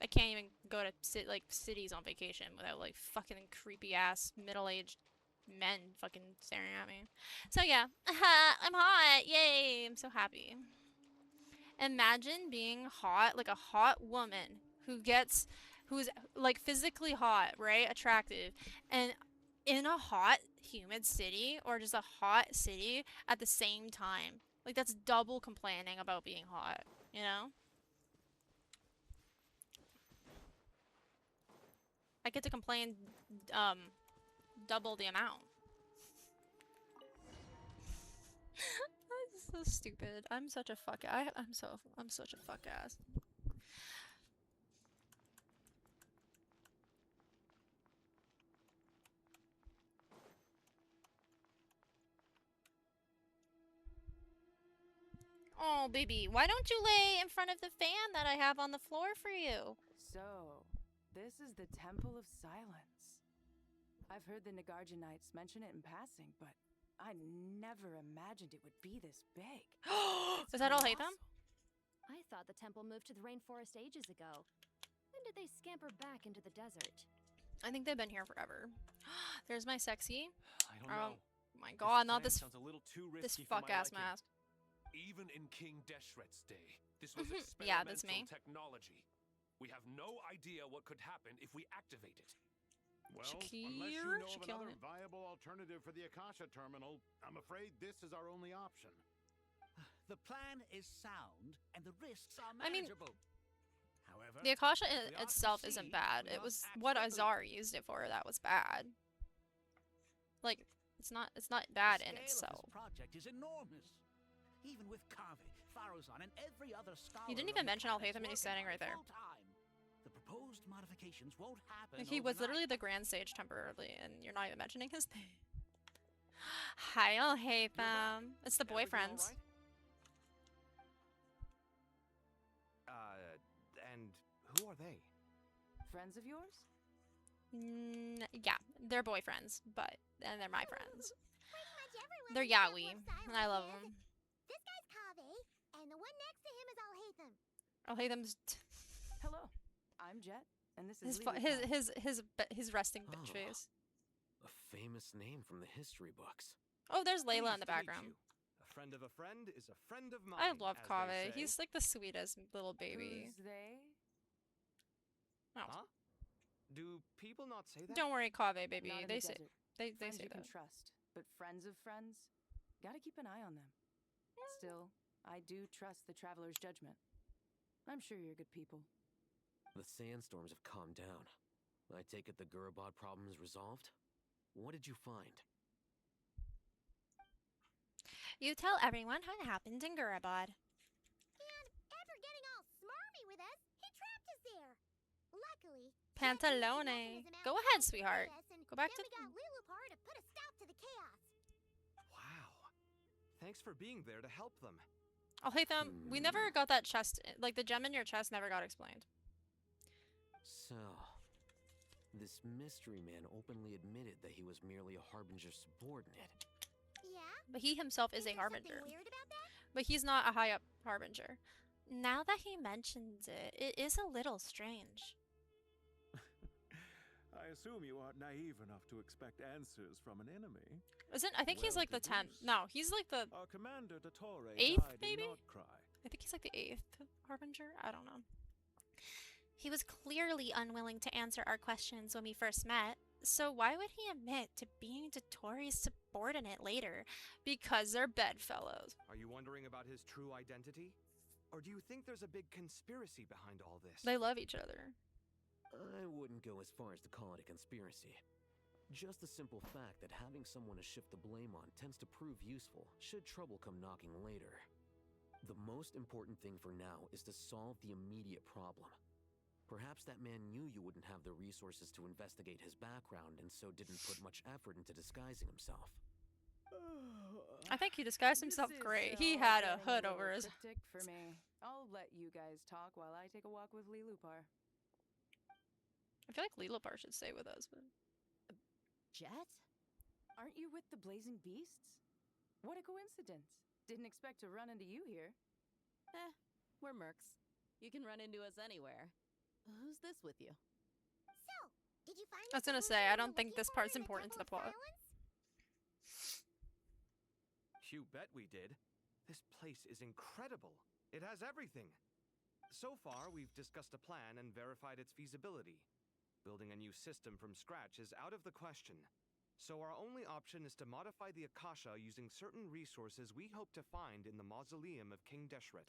Speaker 1: I can't even go to cities on vacation without like fucking creepy ass middle-aged men fucking staring at me. So yeah, I'm hot. Yay! I'm so happy. Imagine being hot, like a hot woman who's like physically hot, right? Attractive, and in a hot, humid city or just a hot city at the same time. Like that's double complaining about being hot, you know? I get to complain double the amount. I'm so stupid. I'm such a fuck. I'm such a fuck ass. Oh, baby, why don't you lay in front of the fan that I have on the floor for you?
Speaker 16: So, this is the Temple of Silence. I've heard the Nagarjanites mention it in passing, but I never imagined it would be this big.
Speaker 1: Does that all hate them?
Speaker 8: I thought the temple moved to the rainforest ages ago. When did they scamper back into the desert?
Speaker 1: I think they've been here forever. There's my sexy.
Speaker 2: I don't know.
Speaker 1: My god, not
Speaker 2: plan
Speaker 1: this
Speaker 2: sounds a little too
Speaker 1: this
Speaker 2: risky for my
Speaker 1: fuck-ass
Speaker 2: liking.
Speaker 1: mask.
Speaker 2: Even in King Deshret's day, this was
Speaker 1: Yeah, that's
Speaker 2: experimental
Speaker 1: me.
Speaker 2: technology. We have no idea what could happen if we activate it.
Speaker 12: Well, unless you
Speaker 1: Shakir?
Speaker 12: know of
Speaker 1: Shakir.
Speaker 12: another viable alternative for the Akasha terminal, I'm afraid this is our only option.
Speaker 17: The plan is sound, and the risks are
Speaker 1: I mean,
Speaker 17: manageable. However,
Speaker 1: The Akasha
Speaker 17: we are to
Speaker 1: itself isn't
Speaker 17: see,
Speaker 1: bad.
Speaker 17: we
Speaker 1: It
Speaker 17: must
Speaker 1: was
Speaker 17: act
Speaker 1: what
Speaker 17: quickly.
Speaker 1: Azar used it for that was bad. Like, it's not bad in
Speaker 17: The scale of
Speaker 1: itself.
Speaker 17: this project is enormous. Even with Kave, Faruzan, and every other scholar
Speaker 1: You didn't
Speaker 17: of
Speaker 1: even
Speaker 17: the
Speaker 1: mention Al
Speaker 17: planets
Speaker 1: Haytham and he's
Speaker 17: working
Speaker 1: standing
Speaker 17: on
Speaker 1: right
Speaker 17: it
Speaker 1: there.
Speaker 17: full-time. The proposed modifications won't happen
Speaker 1: Like, he was
Speaker 17: overnight.
Speaker 1: literally the Grand Sage temporarily, and you're not even mentioning his name. Hi, Al Haytham. It's the boyfriends.
Speaker 4: And who are they?
Speaker 16: Friends of yours?
Speaker 1: Yeah, they're boyfriends, and they're my friends.
Speaker 3: Pretty much everyone
Speaker 1: They're
Speaker 3: in the Temple
Speaker 1: yaoi,
Speaker 3: of Silence
Speaker 1: and I love
Speaker 3: is.
Speaker 1: them.
Speaker 3: This guy's Kave, and the one next to him is Alhaitham.
Speaker 1: Al Haytham's
Speaker 16: Hello, I'm Jet, and this is
Speaker 1: his resting
Speaker 19: Oh.
Speaker 1: bitch face.
Speaker 19: A famous name from the history books.
Speaker 1: Oh, there's Layla in
Speaker 19: Pleased
Speaker 1: the
Speaker 19: to meet
Speaker 1: background.
Speaker 19: you. A
Speaker 4: A friend of a friend is a friend of mine.
Speaker 1: I love
Speaker 4: as they
Speaker 1: Kaveh.
Speaker 4: say.
Speaker 1: He's like the sweetest little baby.
Speaker 16: Who's they?
Speaker 1: Oh.
Speaker 4: Huh? Do people not say that?
Speaker 1: Don't worry, Kaveh, baby.
Speaker 16: Not in
Speaker 1: They
Speaker 16: the
Speaker 1: say
Speaker 16: desert.
Speaker 1: they
Speaker 16: Friends
Speaker 1: say
Speaker 16: you
Speaker 1: that.
Speaker 16: can trust, but friends of friends, gotta keep an eye on them. Still, I do trust the traveler's judgment. I'm sure you're good people.
Speaker 19: The sandstorms have calmed down. I take it the Gurabod problem is resolved? What did you find?
Speaker 1: You tell everyone how it happened in Gurabod.
Speaker 3: And after getting all smarmy with us, he trapped us there. Luckily,
Speaker 1: Pantalone. Go ahead, sweetheart. Go back to.
Speaker 3: we got Lilupar to put a stop to the chaos.
Speaker 4: Wow. Thanks for being there to help them.
Speaker 1: I'll hate them. We never got that chest. Like the gem in your chest never got explained.
Speaker 19: So, this mystery man openly admitted that he was merely a Harbinger subordinate.
Speaker 3: Yeah?
Speaker 1: But he himself is a
Speaker 3: Something
Speaker 1: harbinger.
Speaker 3: weird about that?
Speaker 1: But he's not a high up harbinger. Now that he mentions it, it is a little strange.
Speaker 6: I assume you aren't naive enough to expect answers from an enemy.
Speaker 1: Isn't I think he's
Speaker 6: Well,
Speaker 1: like the
Speaker 6: to
Speaker 1: 10th.
Speaker 6: goose.
Speaker 1: No, he's like the
Speaker 6: Our commander Dottore
Speaker 1: 8th,
Speaker 6: died
Speaker 1: maybe?
Speaker 6: in Nordcry.
Speaker 1: I think he's like the 8th harbinger. I don't know. He was clearly unwilling to answer our questions when we first met, so why would he admit to being Dottore's subordinate later? Because they're bedfellows.
Speaker 4: Are you wondering about his true identity? Or do you think there's a big conspiracy behind all this?
Speaker 1: They love each other.
Speaker 19: I wouldn't go as far as to call it a conspiracy. Just the simple fact that having someone to shift the blame on tends to prove useful, should trouble come knocking later. The most important thing for now is to solve the immediate problem. Perhaps that man knew you wouldn't have the resources to investigate his background and so didn't put much effort into disguising himself.
Speaker 1: I think he disguised himself
Speaker 16: This is
Speaker 1: great.
Speaker 16: all
Speaker 1: He had a
Speaker 16: getting
Speaker 1: hood
Speaker 16: little
Speaker 1: over his.
Speaker 16: cryptic for me. I'll let you guys talk while I take a walk with Lilupar.
Speaker 1: I feel like Lilupar should stay with us, but.
Speaker 16: Jet? Aren't you with the Blazing Beasts? What a coincidence. Didn't expect to run into you here.
Speaker 18: We're mercs. You can run into us anywhere. Who's this with you?
Speaker 3: So, did you find
Speaker 1: I was gonna say, I don't think this part's important to the plot.
Speaker 4: You bet we did. This place is incredible. It has everything. So far, we've discussed a plan and verified its feasibility. Building a new system from scratch is out of the question. So our only option is to modify the Akasha using certain resources we hope to find in the mausoleum of King Deshret.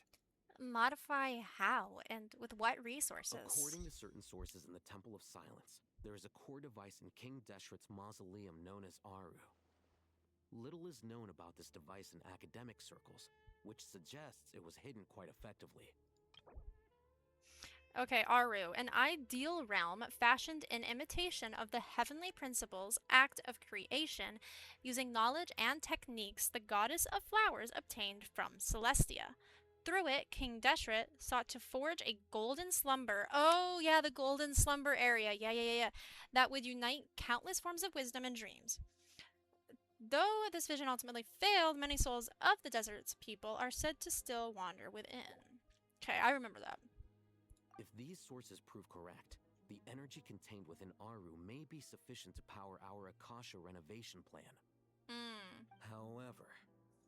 Speaker 1: Modify how and with what resources?
Speaker 19: According to certain sources in the Temple of Silence, there is a core device in King Deshret's mausoleum known as Aru. Little is known about this device in academic circles, which suggests it was hidden quite effectively.
Speaker 1: Okay, Aru, an ideal realm fashioned in imitation of the heavenly principles act of creation, using knowledge and techniques the goddess of flowers obtained from Celestia. Through it, King Deshret sought to forge a golden slumber. Oh, yeah, the golden slumber area. Yeah. That would unite countless forms of wisdom and dreams. Though this vision ultimately failed, many souls of the desert's people are said to still wander within. Okay, I remember that.
Speaker 19: If these sources prove correct, the energy contained within Aru may be sufficient to power our Akasha renovation plan. However,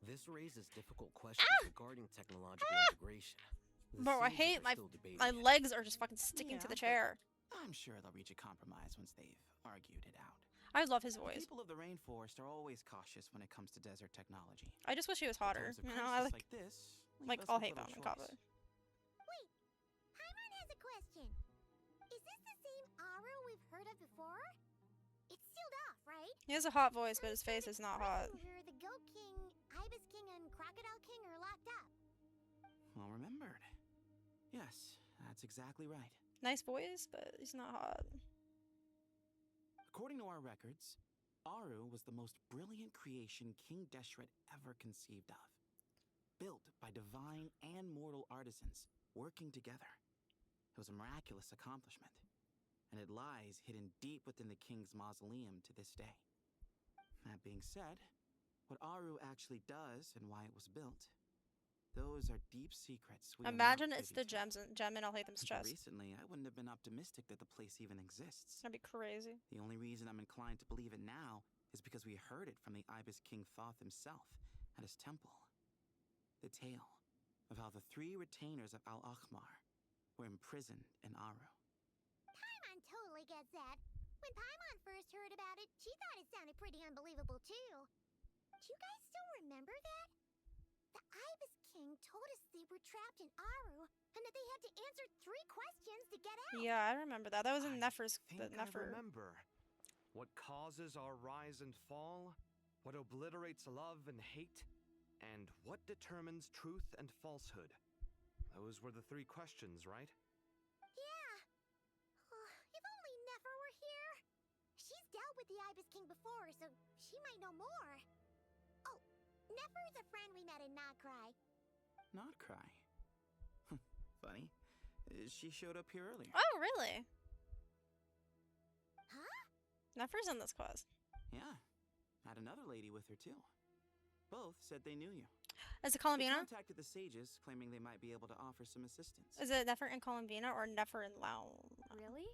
Speaker 19: this raises difficult questions regarding technological integration. The
Speaker 1: Bro, I
Speaker 19: sages
Speaker 1: hate
Speaker 19: are
Speaker 1: my
Speaker 19: still debating
Speaker 1: my
Speaker 19: it.
Speaker 1: legs are just fucking sticking to the chair.
Speaker 11: I'm sure they'll reach a compromise once they've argued it out.
Speaker 1: I love his
Speaker 11: The
Speaker 1: voice.
Speaker 11: people of the rainforest are always cautious when it comes to desert technology.
Speaker 1: I just wish he was
Speaker 11: But
Speaker 1: hotter.
Speaker 11: times of
Speaker 1: You know, I
Speaker 11: crisis
Speaker 1: like
Speaker 11: this,
Speaker 1: like
Speaker 11: leave us
Speaker 1: I'll
Speaker 11: with
Speaker 1: hate
Speaker 11: little
Speaker 1: them in
Speaker 11: choice.
Speaker 1: Kaveh.
Speaker 3: Wait, Paimon has a question. Is this the same Aru we've heard of before? It's sealed off, right?
Speaker 1: He has a hot voice, but his face is not hot.
Speaker 3: Where the Goat King, Ibis King, and Crocodile King are locked up.
Speaker 11: Well remembered. Yes, that's exactly right.
Speaker 1: Nice voice, but he's not hot.
Speaker 11: According to our records, Aru was the most brilliant creation King Deshret ever conceived of. Built by divine and mortal artisans working together. It was a miraculous accomplishment, and it lies hidden deep within the king's mausoleum to this day. That being said, what Aru actually does and why it was built, those are deep secrets we are not
Speaker 1: Imagine it's
Speaker 11: privy
Speaker 1: the
Speaker 11: to.
Speaker 1: gem in Alhaitham's
Speaker 11: Until
Speaker 1: chest.
Speaker 11: recently, I wouldn't have been optimistic that the place even exists.
Speaker 1: That'd be crazy.
Speaker 11: The only reason I'm inclined to believe it now is because we heard it from the Ibis King Thoth himself at his temple. the tale of how the 3 retainers of Al-Akhmar were imprisoned in Aru.
Speaker 3: Paimon totally gets that. When Paimon first heard about it, she thought it sounded pretty unbelievable too. Do you guys still remember that? The Ibis King told us they were trapped in Aru and that they had to answer 3 questions to get out.
Speaker 1: Yeah, I remember that. That was in Nefer's.
Speaker 4: I remember. What causes our rise and fall? What obliterates love and hate? And what determines truth and falsehood? Those were the 3 questions, right?
Speaker 3: Yeah. Oh, if only Nefer were here. She's dealt with the Ibis King before, so she might know more. Oh, Nefer is a friend we met in Notcry.
Speaker 11: Not cry. Funny. She showed up here earlier.
Speaker 1: Oh, really?
Speaker 3: Huh?
Speaker 1: Nefer's in this quest.
Speaker 11: Yeah. Had another lady with her too. Both said they knew you.
Speaker 1: Is it
Speaker 11: They
Speaker 1: Columbina?
Speaker 11: contacted the sages, claiming they might be able to offer some assistance.
Speaker 1: Is it Nefer and Columbina or Nefer and Lao?
Speaker 14: Really?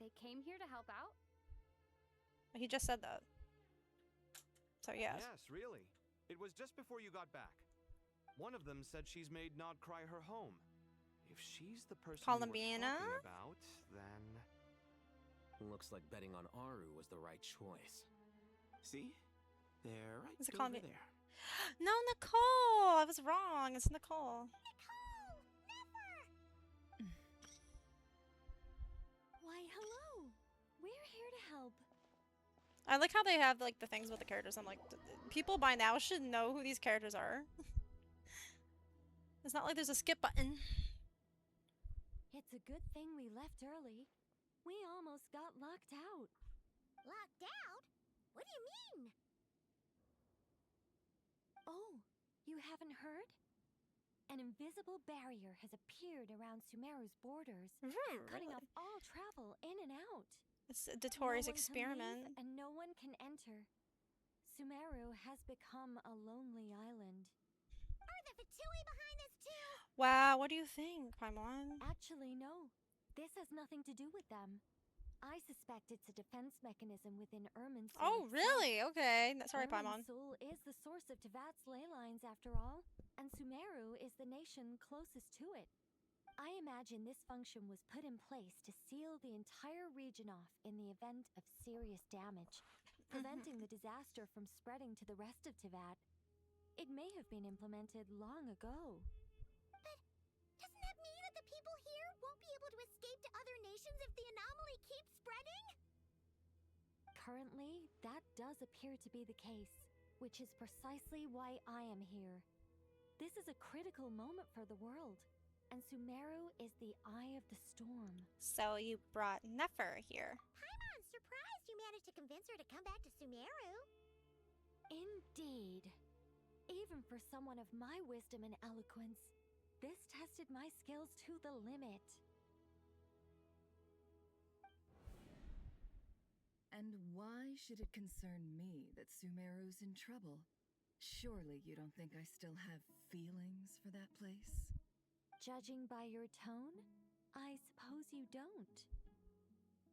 Speaker 14: They came here to help out?
Speaker 1: He just said that. So yes.
Speaker 4: Yes, really. It was just before you got back. One of them said she's made Nodcry her home. If she's the person you were
Speaker 1: Columbina?
Speaker 4: talking about, then...
Speaker 19: Looks like betting on Aru was the right choice.
Speaker 11: See? They're right
Speaker 1: Is it
Speaker 11: over
Speaker 1: Columbina?
Speaker 11: there.
Speaker 1: No, Nicole! I was wrong. It's Nicole.
Speaker 3: Nicole! Nefer!
Speaker 8: Why, hello. We're here to help.
Speaker 1: I like how they have like the things with the characters. I'm like, people by now should know who these characters are. It's not like there's a skip button.
Speaker 8: It's a good thing we left early. We almost got locked out.
Speaker 3: Locked out? What do you mean?
Speaker 8: Oh, you haven't heard? An invisible barrier has appeared around Sumeru's borders, cutting off all travel in and out.
Speaker 1: It's Dottore's
Speaker 8: No one can
Speaker 1: experiment.
Speaker 8: leave and no one can enter. Sumeru has become a lonely island.
Speaker 3: Are the Fatui behind this too?
Speaker 1: Wow, what do you think, Paimon?
Speaker 8: Actually, no. This has nothing to do with them. I suspect it's a defense mechanism within Irminsul.
Speaker 1: Oh, really? Okay. Sorry, Paimon.
Speaker 8: Irminsul is the source of Tevat's ley lines, after all, and Sumeru is the nation closest to it. I imagine this function was put in place to seal the entire region off in the event of serious damage, preventing the disaster from spreading to the rest of Tevat. It may have been implemented long ago.
Speaker 3: But doesn't that mean that the people here won't be able to escape to other nations if the anomaly keeps spreading?
Speaker 8: Currently, that does appear to be the case, which is precisely why I am here. This is a critical moment for the world, and Sumeru is the eye of the storm.
Speaker 1: So you brought Nefer here.
Speaker 3: Paimon's surprised you managed to convince her to come back to Sumeru.
Speaker 8: Indeed. Even for someone of my wisdom and eloquence, this tested my skills to the limit.
Speaker 21: And why should it concern me that Sumeru's in trouble? Surely you don't think I still have feelings for that place?
Speaker 8: Judging by your tone, I suppose you don't.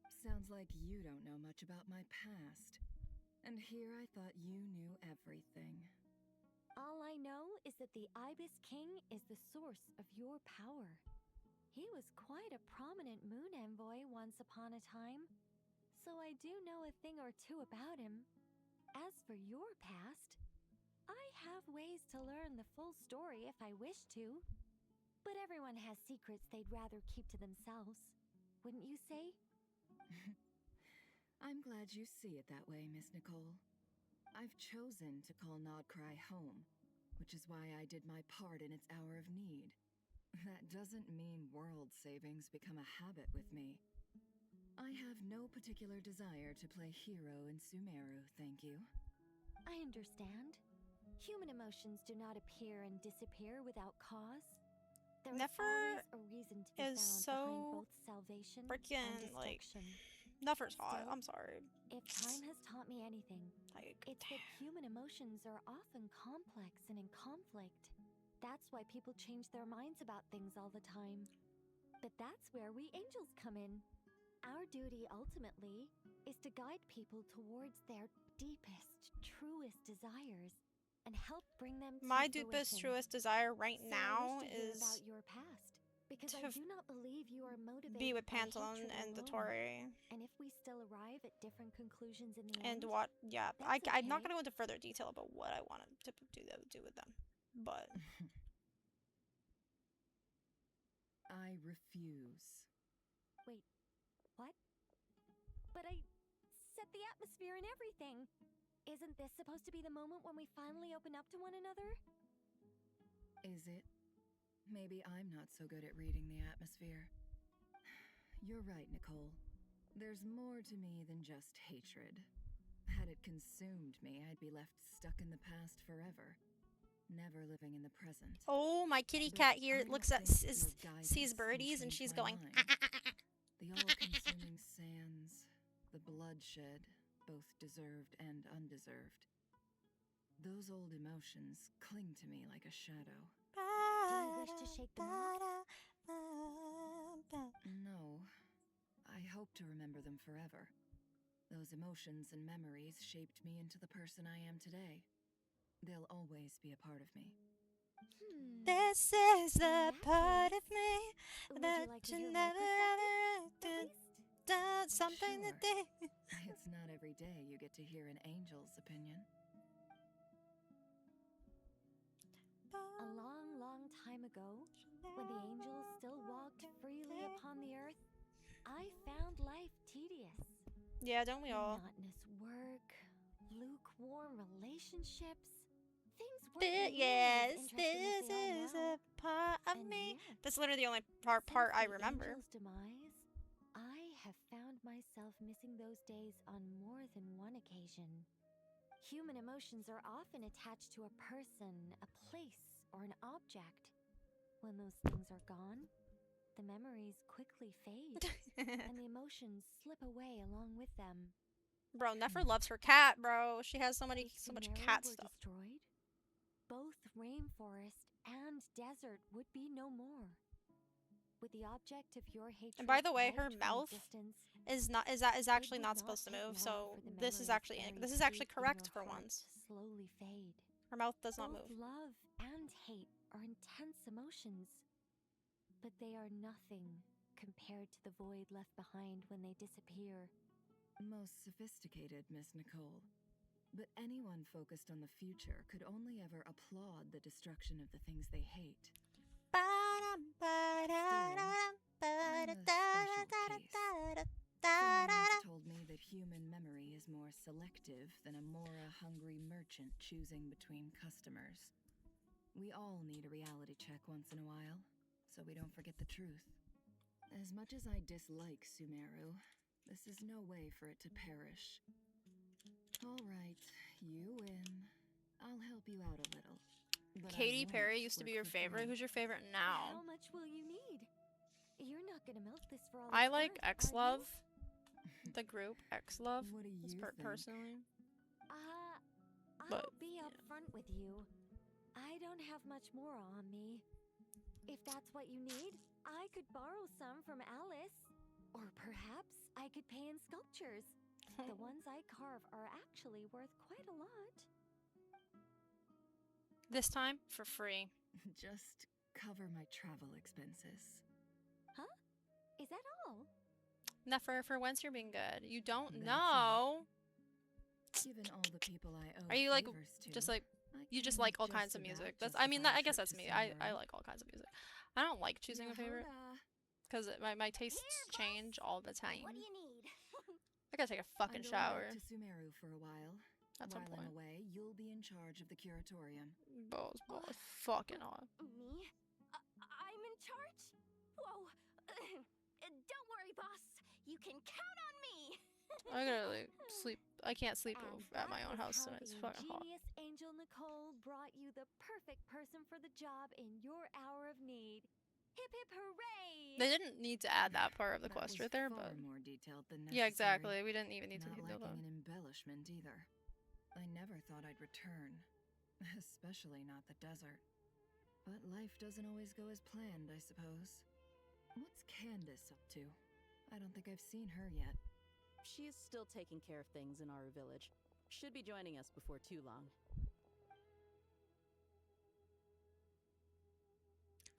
Speaker 21: Sounds like you don't know much about my past. And here I thought you knew everything.
Speaker 8: All I know is that the Ibis King is the source of your power. He was quite a prominent moon envoy once upon a time, so I do know a thing or two about him. As for your past, I have ways to learn the full story if I wish to. But everyone has secrets they'd rather keep to themselves, wouldn't you say?
Speaker 21: I'm glad you see it that way, Miss Nicole. I've chosen to call Nodcry home, which is why I did my part in its hour of need. That doesn't mean world savings become a habit with me. I have no particular desire to play hero in Sumeru, thank you.
Speaker 8: I understand. Human emotions do not appear and disappear without cause. There is
Speaker 1: Nefer
Speaker 8: always a reason to be
Speaker 1: is
Speaker 8: found
Speaker 1: so
Speaker 8: behind both salvation and
Speaker 1: freaking like
Speaker 8: destruction.
Speaker 1: Nefer's hot.
Speaker 8: Still,
Speaker 1: I'm sorry.
Speaker 8: If time has taught me anything, it's that human emotions are often complex and in conflict. That's why people change their minds about things all the time. But that's where we angels come in. Our duty ultimately is to guide people towards their deepest, truest desires and help bring them to
Speaker 1: My
Speaker 8: fruition.
Speaker 1: deepest, truest desire right
Speaker 8: So
Speaker 1: now
Speaker 8: I wish to hear
Speaker 1: is
Speaker 8: about your past, because
Speaker 1: to
Speaker 8: I do not believe you are motivated
Speaker 1: be with
Speaker 8: by
Speaker 1: Pantalone
Speaker 8: hatred
Speaker 1: and
Speaker 8: alone.
Speaker 1: Dottore.
Speaker 8: And if we still arrive at different conclusions in the
Speaker 1: And
Speaker 8: end,
Speaker 1: what? Yeah,
Speaker 8: that's
Speaker 1: I'm not
Speaker 8: okay.
Speaker 1: gonna go into further detail about what I wanted to do with them, but
Speaker 21: I refuse.
Speaker 8: Wait, what? But I set the atmosphere and everything. Isn't this supposed to be the moment when we finally open up to one another?
Speaker 21: Is it? Maybe I'm not so good at reading the atmosphere. You're right, Nicole. There's more to me than just hatred. Had it consumed me, I'd be left stuck in the past forever, never living in the present.
Speaker 1: oh, my kitty
Speaker 21: But
Speaker 1: cat here
Speaker 21: I
Speaker 1: looks
Speaker 21: don't
Speaker 1: at
Speaker 21: think your guidance
Speaker 1: sees
Speaker 21: will
Speaker 1: birdies and
Speaker 21: change
Speaker 1: she's
Speaker 21: my
Speaker 1: going.
Speaker 21: mind. The all-consuming sands, the bloodshed, both deserved and undeserved. Those old emotions cling to me like a shadow.
Speaker 8: Do you wish to shake them off?
Speaker 21: No. I hope to remember them forever. Those emotions and memories shaped me into the person I am today. They'll always be a part of me.
Speaker 1: This is the part of me that you never done something
Speaker 21: Sure.
Speaker 1: today.
Speaker 21: It's not every day you get to hear an angel's opinion.
Speaker 8: A long, long time ago, when the angels still walked freely upon the earth, I found life tedious.
Speaker 1: Yeah, don't we all?
Speaker 8: Monotonous work, lukewarm relationships. Things weren't
Speaker 1: Yes,
Speaker 8: nearly as interesting
Speaker 1: this
Speaker 8: as they are
Speaker 1: is
Speaker 8: now.
Speaker 1: a part of
Speaker 8: And
Speaker 1: me.
Speaker 8: yet,
Speaker 1: That's literally the only part
Speaker 8: since
Speaker 1: I
Speaker 8: the
Speaker 1: remember.
Speaker 8: angel's demise, I have found myself missing those days on more than one occasion. Human emotions are often attached to a person, a place, or an object. When those things are gone, the memories quickly fade, and the emotions slip away along with them.
Speaker 1: Bro, Nefer loves her cat, bro. She has so much
Speaker 8: Sumeru
Speaker 1: cat
Speaker 8: were
Speaker 1: stuff.
Speaker 8: destroyed, both rainforest and desert would be no more. With the object of your hatred
Speaker 1: And by the way, her
Speaker 8: wiped from
Speaker 1: mouth
Speaker 8: existence,
Speaker 1: is actually
Speaker 8: would
Speaker 1: not
Speaker 8: not
Speaker 1: supposed to
Speaker 8: take
Speaker 1: move.
Speaker 8: long
Speaker 1: So
Speaker 8: for the
Speaker 1: this is
Speaker 8: memories
Speaker 1: actually
Speaker 8: buried
Speaker 1: correct
Speaker 8: deep in
Speaker 1: for
Speaker 8: your heart
Speaker 1: once.
Speaker 8: to slowly fade.
Speaker 1: Her mouth does not
Speaker 8: Both
Speaker 1: move.
Speaker 8: love and hate are intense emotions, but they are nothing compared to the void left behind when they disappear.
Speaker 21: Most sophisticated, Miss Nicole. But anyone focused on the future could only ever applaud the destruction of the things they hate. Someone once told me that human memory is more selective than a Mora-hungry merchant choosing between customers. We all need a reality check once in a while, so we don't forget the truth. As much as I dislike Sumeru, this is no way for it to perish. All right, you win. I'll help you out a little. But
Speaker 1: Katy Perry used to be your favorite. Who's your favorite now?
Speaker 8: How much will you need? You're not gonna milk this for all
Speaker 1: I
Speaker 8: it's
Speaker 1: like
Speaker 8: worth,
Speaker 1: X
Speaker 8: are
Speaker 1: Love.
Speaker 8: you?
Speaker 1: The group X Love.
Speaker 21: What do you think?
Speaker 1: Personally.
Speaker 8: I'll be upfront with you. I don't have much more on me. If that's what you need, I could borrow some from Alice. Or perhaps I could pay in sculptures. The ones I carve are actually worth quite a lot.
Speaker 1: This time for free.
Speaker 21: Just cover my travel expenses.
Speaker 8: Huh? Is that all?
Speaker 1: Nefer, for once you're being good. You don't
Speaker 21: That's
Speaker 1: know.
Speaker 21: Given all the people I owe
Speaker 1: Are you like
Speaker 21: favors to,
Speaker 1: just like
Speaker 21: I
Speaker 1: you just
Speaker 21: can
Speaker 1: like all
Speaker 21: just
Speaker 1: kinds of
Speaker 21: about
Speaker 1: music? That's I mean that,
Speaker 21: justify
Speaker 1: I
Speaker 21: a
Speaker 1: guess
Speaker 21: trip
Speaker 1: that's
Speaker 21: to
Speaker 1: me. I
Speaker 21: Sumeru.
Speaker 1: like all kinds of music. I don't like choosing a favorite because my tastes change all the time.
Speaker 3: What do you need?
Speaker 1: I gotta take a fucking
Speaker 21: I'm going
Speaker 1: shower.
Speaker 21: back to Sumeru for a while.
Speaker 1: At some
Speaker 21: While I'm
Speaker 1: point.
Speaker 21: away, you'll be in charge of the curatorium.
Speaker 1: Balls, fucking on.
Speaker 5: Me? I'm in charge? Whoa. Don't worry, boss. You can count on me.
Speaker 1: I gotta like sleep. I can't sleep
Speaker 8: And
Speaker 1: at my
Speaker 8: that
Speaker 1: own
Speaker 8: is
Speaker 1: house
Speaker 8: how
Speaker 1: tonight. It's
Speaker 8: the
Speaker 1: fucking hot.
Speaker 8: ingenious Angel Nicole brought you the perfect person for the job in your hour of need. Hip hip hooray!
Speaker 1: They didn't need to add that part of the
Speaker 21: That
Speaker 1: quest
Speaker 21: was
Speaker 1: right there,
Speaker 21: far
Speaker 1: but
Speaker 21: more detailed than
Speaker 1: yeah,
Speaker 21: necessary.
Speaker 1: exactly. We didn't even need to
Speaker 21: Not
Speaker 1: do
Speaker 21: lacking
Speaker 1: that.
Speaker 21: an embellishment either. I never thought I'd return, especially not the desert. But life doesn't always go as planned, I suppose. What's Candace up to? I don't think I've seen her yet.
Speaker 18: She is still taking care of things in our village. Should be joining us before too long.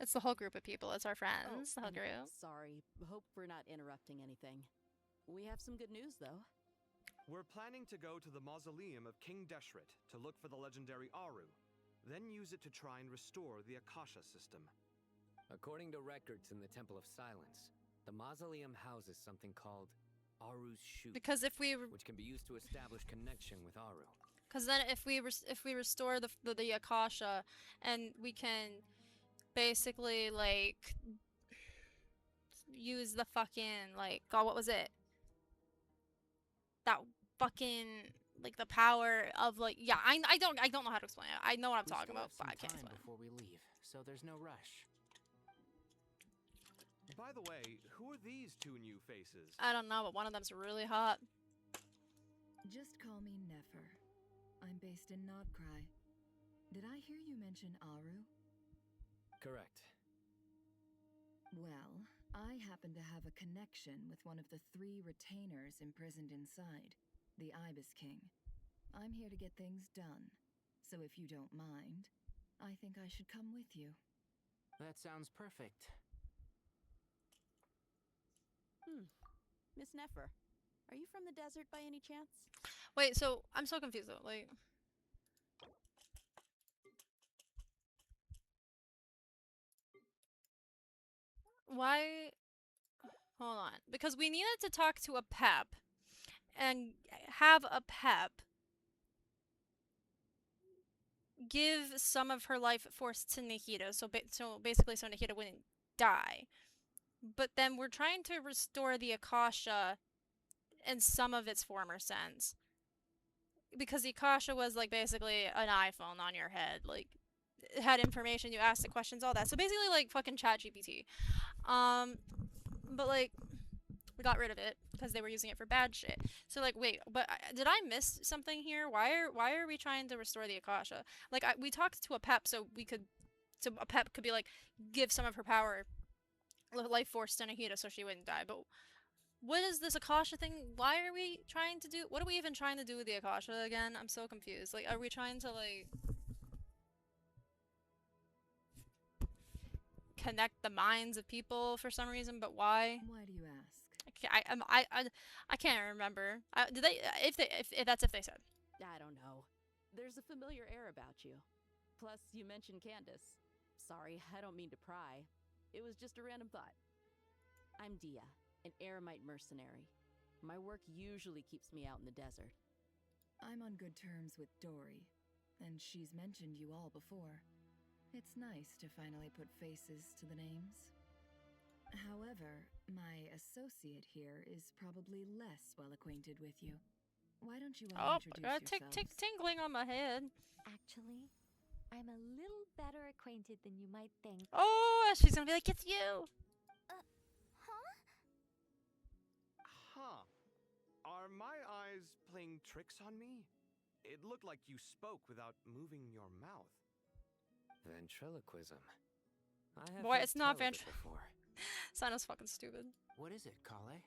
Speaker 1: It's the whole group of people. It's our friends. The whole
Speaker 18: I'm
Speaker 1: group.
Speaker 18: Sorry. Hope we're not interrupting anything. We have some good news, though.
Speaker 4: We're planning to go to the mausoleum of King Deshret to look for the legendary Aru, then use it to try and restore the Akasha system.
Speaker 13: According to records in the Temple of Silence, the mausoleum houses something called Aru's Shoot.
Speaker 1: Because if we
Speaker 13: which can be used to establish connection with Aru.
Speaker 1: Because then if we restore the Akasha, and we can basically like use the fucking like, God, what was it? That fucking like the power of like, yeah, I don't know how to explain it. I know what I'm talking about, but I can't explain it.
Speaker 10: Before we leave, so there's no rush.
Speaker 4: By the way, who are these two new faces?
Speaker 1: I don't know, but one of them's really hot.
Speaker 21: Just call me Nefer. I'm based in Nodcry. Did I hear you mention Aru?
Speaker 13: Correct.
Speaker 21: Well, I happen to have a connection with one of the 3 retainers imprisoned inside, the Ibis King. I'm here to get things done, so if you don't mind, I think I should come with you.
Speaker 10: That sounds perfect.
Speaker 18: Miss Nefer, are you from the desert by any chance?
Speaker 1: Wait, so I'm so confused though. Like, why? Hold on, because we needed to talk to a pep and have a pep give some of her life force to Nahida, so basically so Nahida wouldn't die. But then we're trying to restore the Akasha in some of its former sense. Because the Akasha was like basically an iPhone on your head. Like, it had information, you asked the questions, all that. So basically like fucking ChatGPT. But like, we got rid of it because they were using it for bad shit. So like, wait, but did I miss something here? Why are we trying to restore the Akasha? Like, we talked to a pep so a pep could be like, give some of her power, life force to Nahida so she wouldn't die. But what is this Akasha thing? Why are we trying to do? What are we even trying to do with the Akasha again? I'm so confused. Like, are we trying to like connect the minds of people for some reason? But why?
Speaker 21: Why do you ask?
Speaker 1: I can't remember. Did they? If that's if they said.
Speaker 18: I don't know. There's a familiar air about you. Plus, you mentioned Candace. Sorry, I don't mean to pry. It was just a random thought. I'm Dia, an Eremite mercenary. My work usually keeps me out in the desert.
Speaker 21: I'm on good terms with Dory, and she's mentioned you all before. It's nice to finally put faces to the names. However, my associate here is probably less well acquainted with you. Why don't you all introduce yourselves?
Speaker 1: Tingling on my head.
Speaker 8: Actually, I'm a little better acquainted than you might think.
Speaker 1: Oh, she's gonna be like, it's you.
Speaker 4: Huh? Are my eyes playing tricks on me? It looked like you spoke without moving your mouth.
Speaker 13: Ventriloquism. I have
Speaker 1: Boy, it's not
Speaker 13: before.
Speaker 1: Sana's fucking stupid.
Speaker 10: What is it, Kale?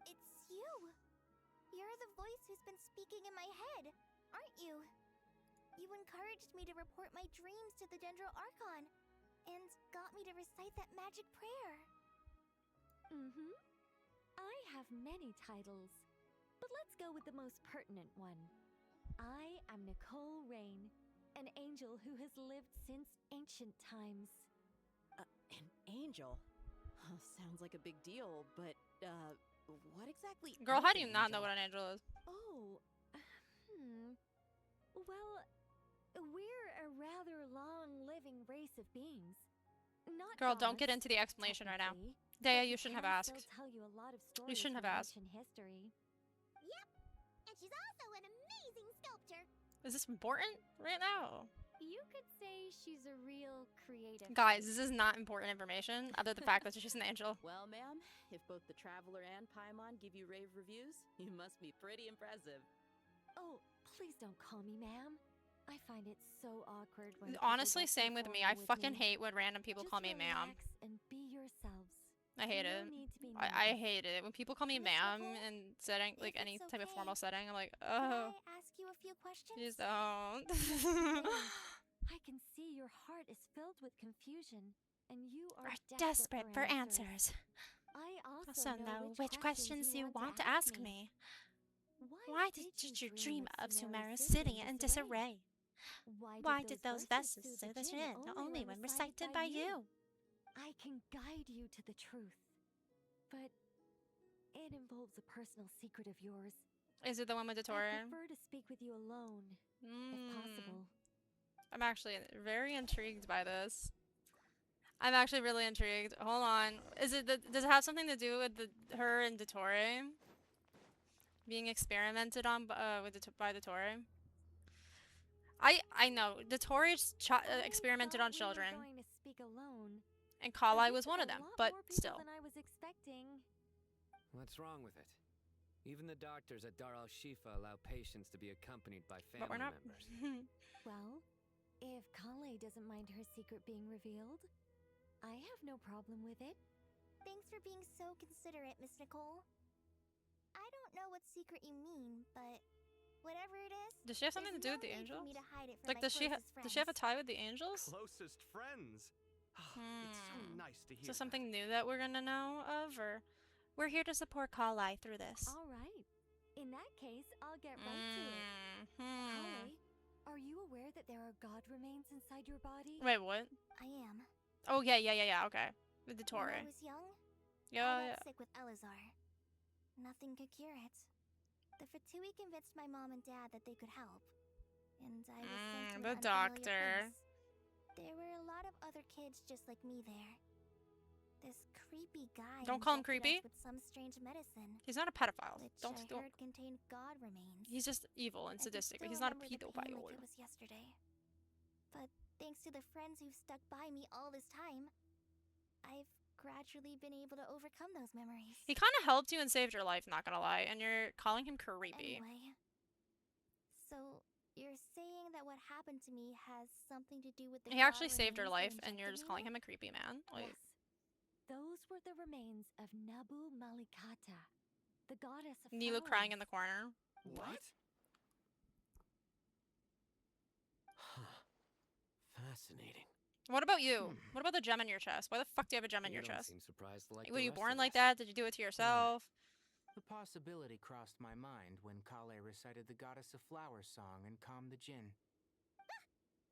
Speaker 3: It's you! You're the voice who's been speaking in my head, aren't you? You encouraged me to report my dreams to the Dendro Archon, and got me to recite that magic prayer.
Speaker 8: Mm-hmm. I have many titles, but let's go with the most pertinent one. I am Nicole Rain, an angel who has lived since ancient times.
Speaker 18: An angel? Sounds like a big deal, but, what exactly
Speaker 1: Girl,
Speaker 18: is
Speaker 1: how do you
Speaker 18: an
Speaker 1: not
Speaker 18: angel?
Speaker 1: know what an angel is?
Speaker 8: Oh, well, we're a rather long-living race of beings. Not
Speaker 1: Girl, don't get
Speaker 8: gods,
Speaker 1: into the explanation right now.
Speaker 8: technically,
Speaker 1: Daya,
Speaker 8: but
Speaker 1: you
Speaker 8: we
Speaker 1: shouldn't have
Speaker 8: can
Speaker 1: asked.
Speaker 8: still tell you a lot of
Speaker 1: You
Speaker 8: stories
Speaker 1: shouldn't have
Speaker 8: from
Speaker 1: asked.
Speaker 8: ancient history.
Speaker 3: Yep, and she's also an amazing sculptor.
Speaker 1: Is this important right now?
Speaker 14: You could say she's a real creative.
Speaker 1: Guys, this is not important information, other than the fact that she's an angel.
Speaker 18: Well, ma'am, if both the Traveler and Paimon give you rave reviews, you must be pretty impressive.
Speaker 8: Oh, please don't call me ma'am. I find it so awkward when
Speaker 1: Honestly,
Speaker 8: people
Speaker 1: same
Speaker 8: get
Speaker 1: with
Speaker 8: too
Speaker 1: me. I
Speaker 8: formal with
Speaker 1: fucking
Speaker 8: me.
Speaker 1: hate when random people
Speaker 8: Just
Speaker 1: call me ma'am.
Speaker 8: relax and be yourselves.
Speaker 1: I hate
Speaker 8: No
Speaker 1: it.
Speaker 8: need to be
Speaker 1: I
Speaker 8: nervous.
Speaker 1: hate it when people call me
Speaker 3: Miss
Speaker 1: ma'am
Speaker 3: Nicole,
Speaker 1: in setting, like
Speaker 3: if
Speaker 1: any
Speaker 3: it's
Speaker 1: type of
Speaker 3: okay,
Speaker 1: formal setting. I'm like,
Speaker 3: Can
Speaker 1: oh,
Speaker 3: I ask you a few questions?
Speaker 1: please don't.
Speaker 8: I can see your heart is filled with confusion, and you are
Speaker 1: desperate for answers.
Speaker 8: I
Speaker 1: Also know which questions you want to ask me. Why did you dream of Sumeru's city in disarray? Why did those verses soothe us in only when recited by you?
Speaker 8: I can guide you to the truth, but it involves a personal secret of yours.
Speaker 1: Is it the one with Dottore?
Speaker 8: I prefer to speak with you alone, if possible.
Speaker 1: I'm actually very intrigued by this. I'm actually really intrigued. Hold on. Does it have something to do with her and Dottore being experimented on by Dottore? I know Dottore experimented on children,
Speaker 8: Going to speak alone,
Speaker 1: and Kali was one of them. But still,
Speaker 8: than I was expecting.
Speaker 13: What's wrong with it? Even the doctors at Dar al-Shifa allow patients to be accompanied by family
Speaker 1: but we're not.
Speaker 13: members.
Speaker 8: Well, if Kale doesn't mind her secret being revealed, I have no problem with it.
Speaker 3: Thanks for being so considerate, Miss Nicole. I don't know what secret you mean, but whatever it is,
Speaker 1: Does she have something to do with the
Speaker 3: need for
Speaker 1: angels?
Speaker 3: me to hide it from
Speaker 1: Like,
Speaker 3: my
Speaker 1: does she have a tie with the angels?
Speaker 4: Closest friends. It's so nice to hear.
Speaker 1: So something new that we're gonna know of, or we're here to support Kali through this.
Speaker 8: All right. In that case, I'll get right to it. Kale, are you aware that there are god remains inside your body?
Speaker 1: Wait, what?
Speaker 3: I am.
Speaker 1: Oh yeah, okay. With Dottore.
Speaker 3: When I was young,
Speaker 1: Yeah,
Speaker 3: I got sick with Elazar. Nothing could cure it. The Fatui convinced my mom and dad that they could help, and I was sent to
Speaker 1: the
Speaker 3: an unfamiliar
Speaker 1: doctor.
Speaker 3: place. There were a lot of other kids just like me there. This creepy guy.
Speaker 1: Don't call him
Speaker 3: injected
Speaker 1: creepy.
Speaker 3: us with some strange medicine.
Speaker 1: He's not a pedophile.
Speaker 3: Which
Speaker 1: Don't.
Speaker 3: I heard contained god remains.
Speaker 1: He's just evil and
Speaker 3: I can
Speaker 1: sadistic, but
Speaker 3: still
Speaker 1: he's not a
Speaker 3: remember the pain
Speaker 1: pedophile.
Speaker 3: like it was yesterday. But thanks to the friends who've stuck by me all this time, I've gradually been able to overcome those memories.
Speaker 1: He kind of helped you and saved your life, not gonna lie, and you're calling him creepy.
Speaker 3: Anyway, so you're saying that what happened to me has something to do with the
Speaker 1: He actually
Speaker 3: god
Speaker 1: saved her
Speaker 3: remains
Speaker 1: life,
Speaker 3: that
Speaker 1: and you're just
Speaker 3: injected
Speaker 1: calling
Speaker 3: me?
Speaker 1: him a creepy man. Like,
Speaker 8: Yes. Those were the remains of Nabu Malikata, the goddess of
Speaker 1: Nilu
Speaker 8: flowers.
Speaker 1: crying in the corner.
Speaker 4: What?
Speaker 19: Fascinating.
Speaker 1: What about you? What about the gem in your chest? Why the fuck do you have a gem in your
Speaker 13: don't
Speaker 1: chest?
Speaker 13: seem surprised like
Speaker 1: Were
Speaker 13: the
Speaker 1: you
Speaker 13: rest
Speaker 1: born
Speaker 13: of
Speaker 1: like
Speaker 13: us.
Speaker 1: that? Did you do it to yourself?
Speaker 10: The possibility crossed my mind when Kale recited the Goddess of Flowers song and calmed the djinn.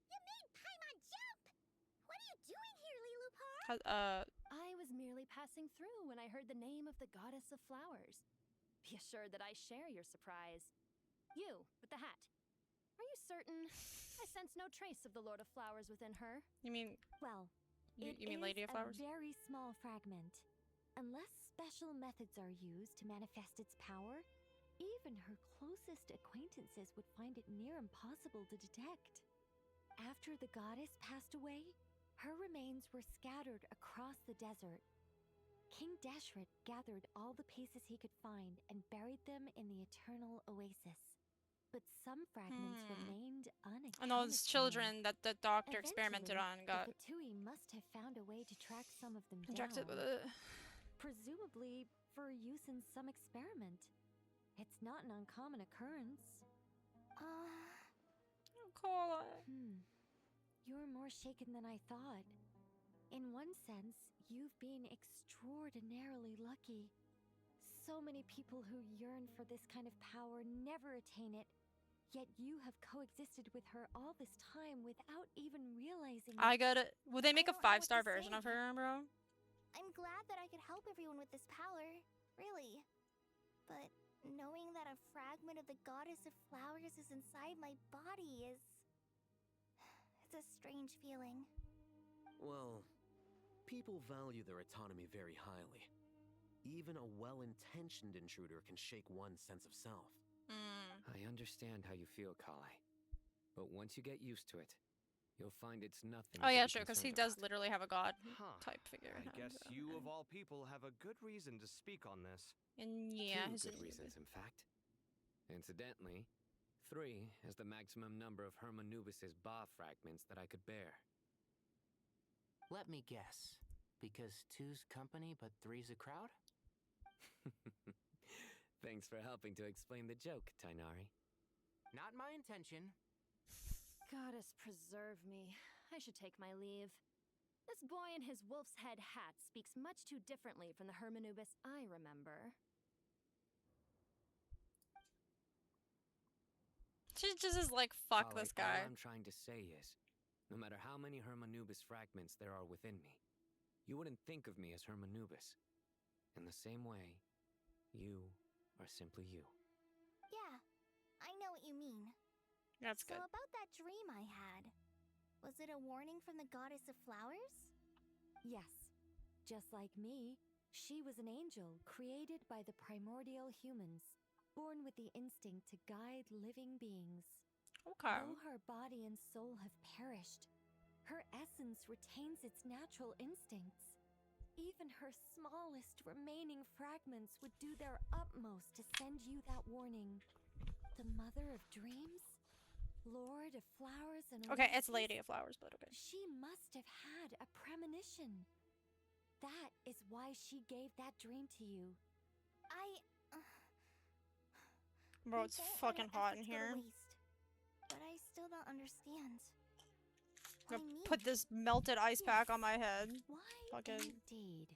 Speaker 3: You made Paimon jump! What are you doing here, Lilupar?
Speaker 14: I was merely passing through when I heard the name of the Goddess of Flowers. Be assured that I share your surprise. You, with the hat. Are you certain? I sense no trace of the Lord of Flowers within her.
Speaker 1: You mean?
Speaker 8: Well,
Speaker 1: You
Speaker 8: it
Speaker 1: mean
Speaker 8: is
Speaker 1: Lady of Flowers?
Speaker 8: a very small fragment. Unless special methods are used to manifest its power, even her closest acquaintances would find it near impossible to detect. After the goddess passed away, her remains were scattered across the desert. King Deshret gathered all the pieces he could find and buried them in the eternal oasis. But some fragments remained unaccounted
Speaker 1: And those
Speaker 8: for.
Speaker 1: children that the doctor experimented
Speaker 8: Eventually,
Speaker 1: on got
Speaker 8: the Fatui must have found a way to track some of them
Speaker 1: injected
Speaker 8: down.
Speaker 1: with it.
Speaker 8: Presumably for use in some experiment. It's not an uncommon occurrence. You're more shaken than I thought. In one sense, you've been extraordinarily lucky. So many people who yearn for this kind of power never attain it, yet you have coexisted with her all this time without even realizing it.
Speaker 1: I got it. Will they make a
Speaker 3: don't know what
Speaker 1: 5-star
Speaker 3: to
Speaker 1: version
Speaker 3: say.
Speaker 1: of her, bro?
Speaker 3: I'm glad that I could help everyone with this power, really. But knowing that a fragment of the Goddess of Flowers is inside my body is... It's a strange feeling.
Speaker 19: Well, people value their autonomy very highly. Even a well-intentioned intruder can shake one's sense of self.
Speaker 13: I understand how you feel, Kale. But once you get used to it, you'll find it's nothing.
Speaker 1: Oh
Speaker 13: to
Speaker 1: yeah,
Speaker 13: be
Speaker 1: true, because he
Speaker 13: concerned
Speaker 1: does literally have a god
Speaker 4: Huh.
Speaker 1: type figure.
Speaker 4: I guess you, of all people, have a good reason to speak on this.
Speaker 1: And yeah,
Speaker 13: Two good reasons, in fact. Incidentally, 3 is the maximum number of Hermanubis's Ba fragments that I could bear.
Speaker 10: Let me guess. Because 2's company, but 3's a crowd?
Speaker 13: Thanks for helping to explain the joke, Tainari.
Speaker 10: Not my intention.
Speaker 14: Goddess preserve me. I should take my leave. This boy in his wolf's head hat speaks much too differently from the Hermanubis I remember.
Speaker 1: She just is like, fuck
Speaker 13: Holly,
Speaker 1: this guy.
Speaker 13: All I'm trying to say is, no matter how many Hermanubis fragments there are within me, you wouldn't think of me as Hermanubis. In the same way, you are simply you.
Speaker 3: Yeah, I know what you mean.
Speaker 1: That's good.
Speaker 3: So about that dream I had, was it a warning from the goddess of flowers?
Speaker 8: Yes. Just like me, she was an angel created by the primordial humans, born with the instinct to guide living beings.
Speaker 1: Okay.
Speaker 8: Though her body and soul have perished, her essence retains its natural instincts. Even her smallest remaining fragments would do their utmost to send you that warning. The Mother of Dreams? Lord of Flowers and
Speaker 1: Okay, it's
Speaker 8: Oases?
Speaker 1: Lady of Flowers, but okay.
Speaker 8: She must have had a premonition. That is why she gave that dream to you.
Speaker 1: Bro, it's fucking hot in here.
Speaker 3: But I still don't understand.
Speaker 1: I'm gonna put this melted ice pack on my head.
Speaker 8: Why
Speaker 1: Fucking.
Speaker 8: indeed?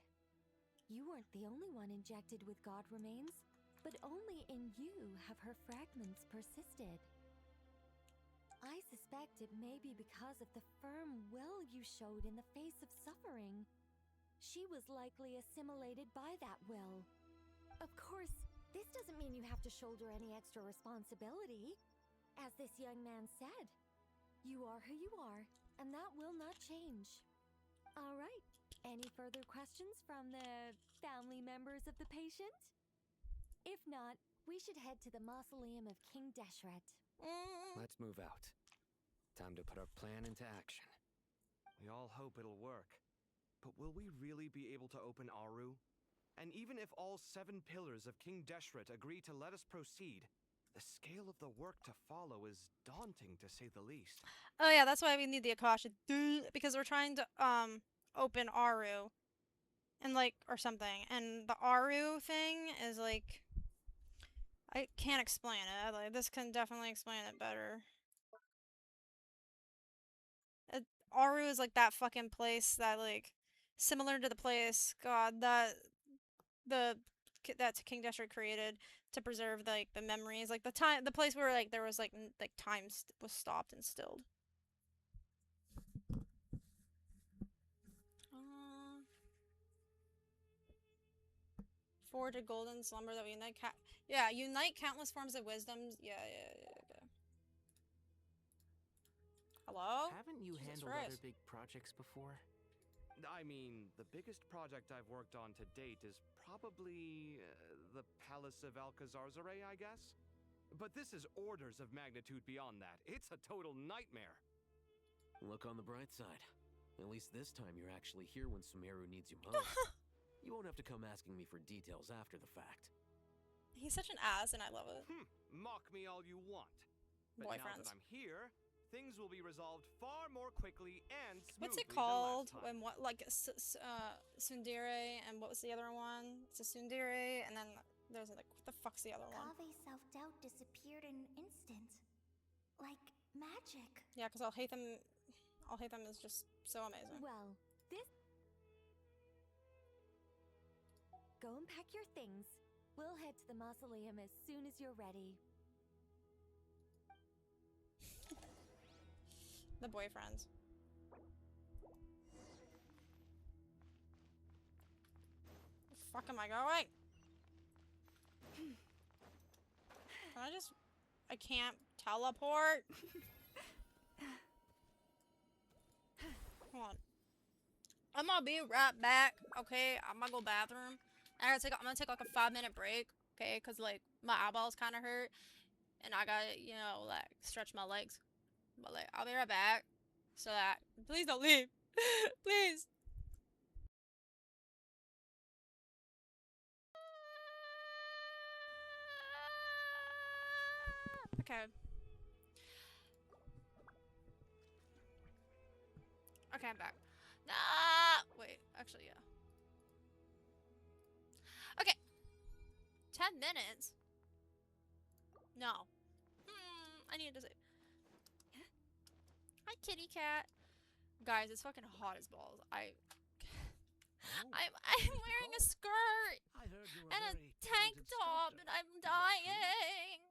Speaker 8: You weren't the only one injected with god remains, but only in you have her fragments persisted. I suspect it may be because of the firm will you showed in the face of suffering. She was likely assimilated by that will. Of course, this doesn't mean you have to shoulder any extra responsibility. As this young man said, you are who you are, and that will not change. All right. Any further questions from the family members of the patient? If not, we should head to the mausoleum of King Deshret.
Speaker 13: Let's move out. Time to put our plan into action.
Speaker 4: We all hope it'll work. But will we really be able to open Aru? And even if all 7 pillars of King Deshret agree to let us proceed, the scale of the work to follow is daunting, to say the least.
Speaker 1: Oh yeah, that's why we need the Akasha. Because we're trying to open Aru. And like, or something. And the Aru thing is like, I can't explain it. Like, this can definitely explain it better. Aru is like that fucking place that like, similar to the place, God, that King Deshret created to preserve like the memories, like the place where like there was like time was stopped and stilled. Forge a golden slumber that we unite unite countless forms of wisdoms. Yeah, okay. Hello?
Speaker 10: Haven't you handled other big projects before?
Speaker 4: I mean, the biggest project I've worked on to date is probably the Palace of Alcazarzare, I guess? But this is orders of magnitude beyond that. It's a total nightmare.
Speaker 19: Look on the bright side. At least this time you're actually here when Sumeru needs you most. You won't have to come asking me for details after the fact.
Speaker 1: He's such an ass, and I love it.
Speaker 4: Mock me all you want. But now that I'm here, things will be resolved far more quickly and smoothly.
Speaker 1: What's it called? When what, like Sundere, and what was the other one? It's a Sundere, and then there's like, what the fuck's the other one?
Speaker 3: Kave's self-doubt disappeared in an instant. Like magic.
Speaker 1: Yeah, because Alhaitham is just so amazing.
Speaker 8: Well, go and pack your things. We'll head to the mausoleum as soon as you're ready.
Speaker 1: The boyfriends. The fuck am I going? I can't teleport? Hold on. I'm gonna be right back, okay? I'm gonna go bathroom. I'm gonna take like a 5-minute break, okay? Cause like my eyeballs kind of hurt, and I gotta, you know, like stretch my legs. But like, I'll be right back. So that, please don't leave, please. Okay. Okay, I'm back. Nah! Wait, actually, yeah. Okay. 10 minutes? No. I need to save. Hi, kitty cat. Guys, it's fucking hot as balls. I'm wearing a skirt and a tank top and I'm dying.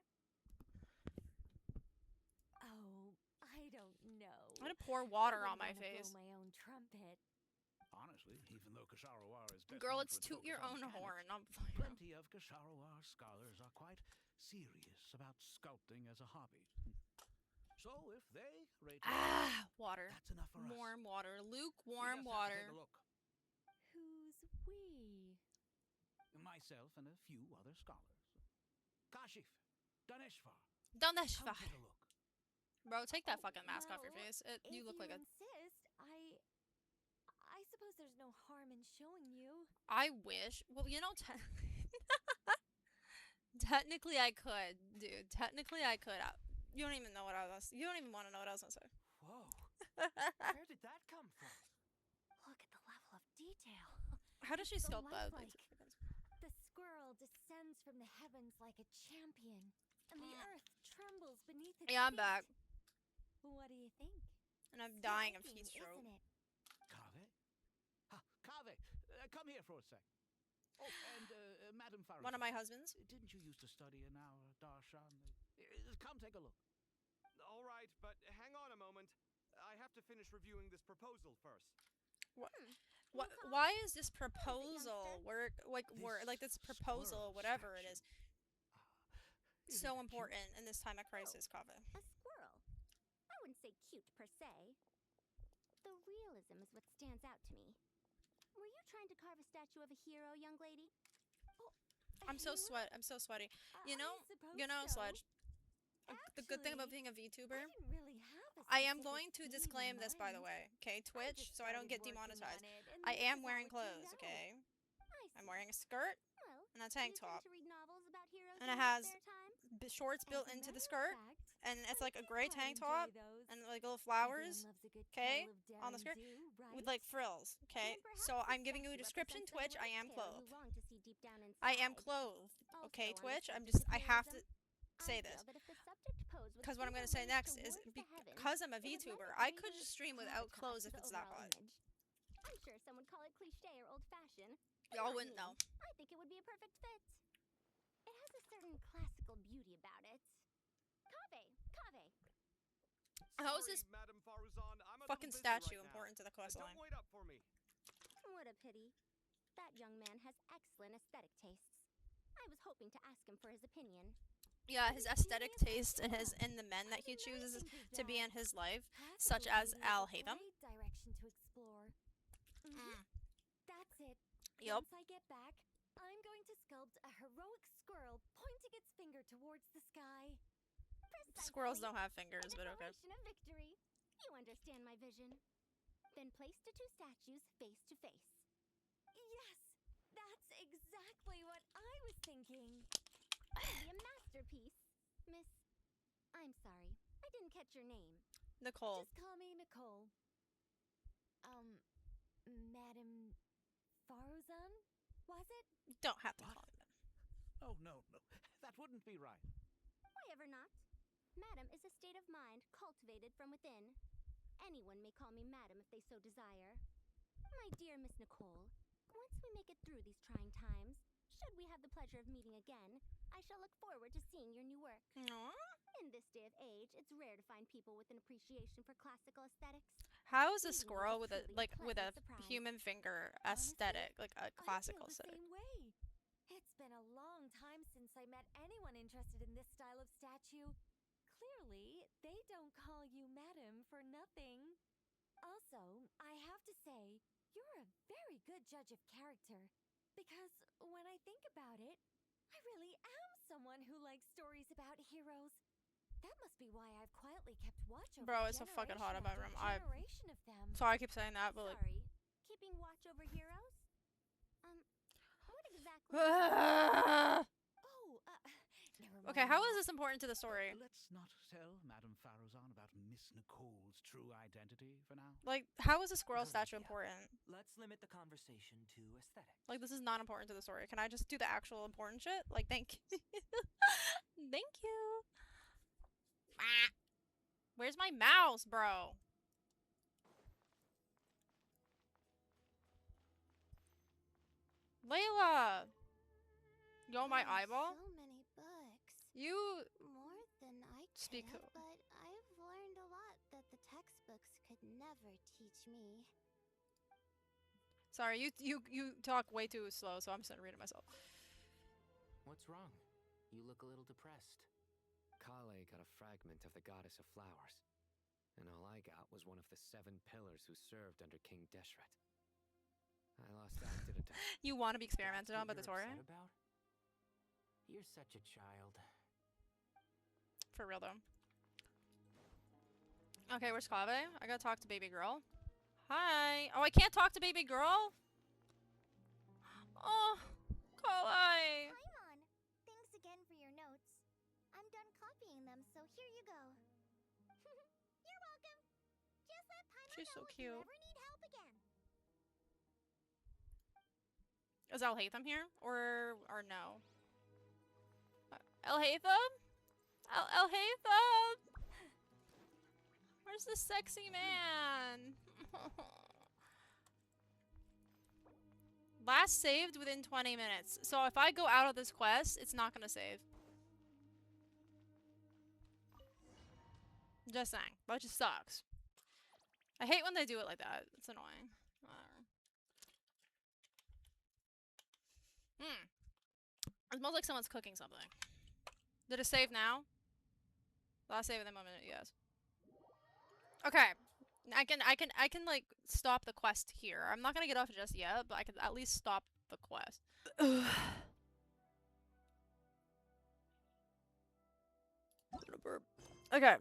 Speaker 8: Oh, I don't know.
Speaker 1: I'm gonna pour water on my face.
Speaker 8: Blow my own trumpet.
Speaker 22: Honestly, even though Kasharawar is best
Speaker 1: Girl,
Speaker 22: known
Speaker 1: it's
Speaker 22: for its
Speaker 1: toot
Speaker 22: focus
Speaker 1: your
Speaker 22: on
Speaker 1: own
Speaker 22: mechanics,
Speaker 1: horn.
Speaker 22: plenty of Kasharawar scholars are quite serious about sculpting as a hobby. So if they rate
Speaker 1: water.
Speaker 22: That's enough for us.
Speaker 1: Warm water.
Speaker 22: We
Speaker 1: Lukewarm
Speaker 22: just have to
Speaker 1: water.
Speaker 22: take a look.
Speaker 8: Who's we?
Speaker 22: Myself and a few other scholars. Kashif, Daneshvar.
Speaker 1: Daneshvar.
Speaker 22: Come take a look.
Speaker 1: Bro, take that fucking mask off your face. You look like a...
Speaker 8: insist, I suppose there's no harm in showing you.
Speaker 1: I wish. Well, you know, technically I could, dude. Technically I could. You don't even know what I was... You don't even want to know what I was gonna say.
Speaker 10: Whoa. Where did that come from?
Speaker 8: Look at the level of detail.
Speaker 1: How does she
Speaker 8: It's so
Speaker 1: sculpt that?
Speaker 8: lifelike. The squirrel descends from the heavens like a champion, and the earth trembles beneath its
Speaker 1: Yeah, I'm
Speaker 8: feet.
Speaker 1: back.
Speaker 8: What do you think?
Speaker 1: And I'm dying of
Speaker 8: Striking,
Speaker 1: heat stroke.
Speaker 8: isn't it?
Speaker 22: Kave? Kave, come here for a sec. Oh, and Madam Farouz.
Speaker 1: One of my husbands.
Speaker 22: Didn't you used to study in our darshan? Come take a look.
Speaker 4: All right, but hang on a moment. I have to finish reviewing this proposal first.
Speaker 1: What? Why is this proposal like this proposal, whatever it is, so important in this time of crisis, Kava?
Speaker 5: A squirrel. I wouldn't say cute per se. The realism is what stands out to me. Were you trying to carve a statue of a hero, young lady?
Speaker 1: I'm so sweaty. You know, Sledge. The good thing about being a VTuber, I am going to disclaim this, by the way, okay? Twitch, so I don't get demonetized. I am wearing clothes, okay? I'm wearing a skirt and a tank top, and it has shorts built into the skirt, and it's like a gray tank top and like little flowers, okay, on the skirt with like frills, okay? So I'm giving you a description, Twitch. I am clothed. I am clothed, okay, Twitch. I have to say this, because what I'm going to say next is, because I'm a VTuber, I could just stream without clothes if it's that hot.
Speaker 5: I'm sure some would call it cliche or old-fashioned.
Speaker 1: Y'all wouldn't know.
Speaker 5: I think it would be a perfect fit. It has a certain classical beauty about it. Kave.
Speaker 1: How is this
Speaker 4: Madam Faruzan, I'm a
Speaker 1: fucking
Speaker 4: little busy
Speaker 1: statue
Speaker 4: right
Speaker 1: important to the quest line?
Speaker 4: Don't wait up for me.
Speaker 5: What a pity. That young man has excellent aesthetic tastes. I was hoping to ask him for his opinion.
Speaker 1: Yeah, his aesthetic taste and the men that he chooses to be in his life, such as Al Hatham.
Speaker 8: Direction to explore. That's it.
Speaker 1: Yup.
Speaker 8: Once I get back, I'm going to sculpt a heroic squirrel pointing its finger towards the sky.
Speaker 1: Squirrels don't have fingers, but okay.
Speaker 5: Declaration of victory. You understand my vision. Then place the two statues face to face.
Speaker 8: Yes, that's exactly what I was thinking.
Speaker 5: It'll be a masterpiece, Miss. I'm sorry, I didn't catch your name.
Speaker 1: Nicole.
Speaker 8: Just call me Nicole. Madam Faruzan, was it?
Speaker 1: Don't have to call me that.
Speaker 22: Oh, no. That wouldn't be right.
Speaker 5: Why ever not? Madam is a state of mind cultivated from within. Anyone may call me Madam if they so desire. My dear Miss Nicole, once we make it through these trying times, should we have the pleasure of meeting again, I shall look forward to seeing your new work. In this day of age, it's rare to find people with an appreciation for classical aesthetics.
Speaker 1: How is a squirrel with a human finger aesthetic, like a classical
Speaker 8: I feel the
Speaker 1: aesthetic?
Speaker 8: same way. It's been a long time since I met anyone interested in this style of statue. Clearly, they don't call you Madam for nothing. Also, I have to say, you're a very good judge of character. Because when I think about it, I really am someone who likes stories about heroes. That must be why I've quietly kept watch over
Speaker 1: Bro, it's so fucking hot in my room.
Speaker 8: generation of them.
Speaker 1: Sorry I keep saying that, but like...
Speaker 5: Sorry, keeping watch over heroes? What exactly?
Speaker 1: Okay, how is this important to the story?
Speaker 22: Let's not tell Madame Faruzan about Miss Nicole's true identity for now.
Speaker 1: Like, how is a squirrel statue important?
Speaker 10: Let's limit the conversation to aesthetics.
Speaker 1: Like, this is not important to the story. Can I just do the actual important shit? Like, thank you. Thank you. Where's my mouse, bro? Layla! Yo, my eyeball?
Speaker 3: So many books.
Speaker 1: You
Speaker 3: More than I
Speaker 1: speak.
Speaker 3: could have, but I've learned a lot that the textbooks could never teach me.
Speaker 1: Sorry, you talk way too slow, so I'm just gonna read it myself.
Speaker 10: What's wrong? You look a little depressed.
Speaker 13: Kale got a fragment of the goddess of flowers, and all I got was one of the 7 pillars who served under King Deshret. I lost that, didn't I?
Speaker 1: You want to be experimented on by the
Speaker 10: You're
Speaker 1: Dottore?
Speaker 10: upset about? You're such a child.
Speaker 1: For real though. Okay, where's Kave? I gotta talk to baby girl. Hi. Oh, I can't talk to baby girl? Oh, Kale.
Speaker 3: Paimon, thanks again for your notes. I'm done copying them, so here you go. You're welcome. Just let Paimon
Speaker 1: She's so
Speaker 3: know if
Speaker 1: cute.
Speaker 3: you ever need help again.
Speaker 1: Is Alhaitham here? Or no? Alhaitham? Alhaitham! Where's the sexy man? Last saved within 20 minutes. So if I go out of this quest, it's not gonna save. Just saying. That just sucks. I hate when they do it like that. It's annoying. It smells like someone's cooking something. Did it save now? Last save in the moment, yes. Okay. I can like stop the quest here. I'm not gonna get off just yet, but I can at least stop the quest. Okay.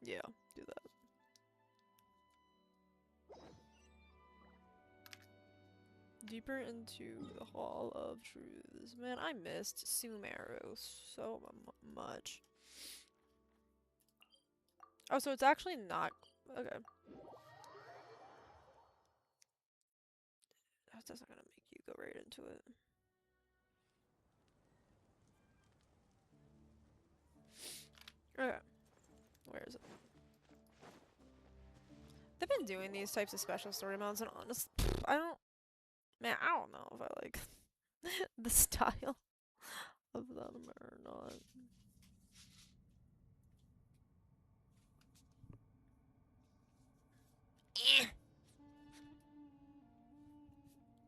Speaker 1: Yeah, do that. Deeper into the Hall of Truths. Man, I missed Sumeru so much. Oh, so it's actually not... Okay. That's not gonna make you go right into it. Okay. Where is it? They've been doing these types of special story modes, and honestly, I don't... Man, I don't know if I like the style of them or not.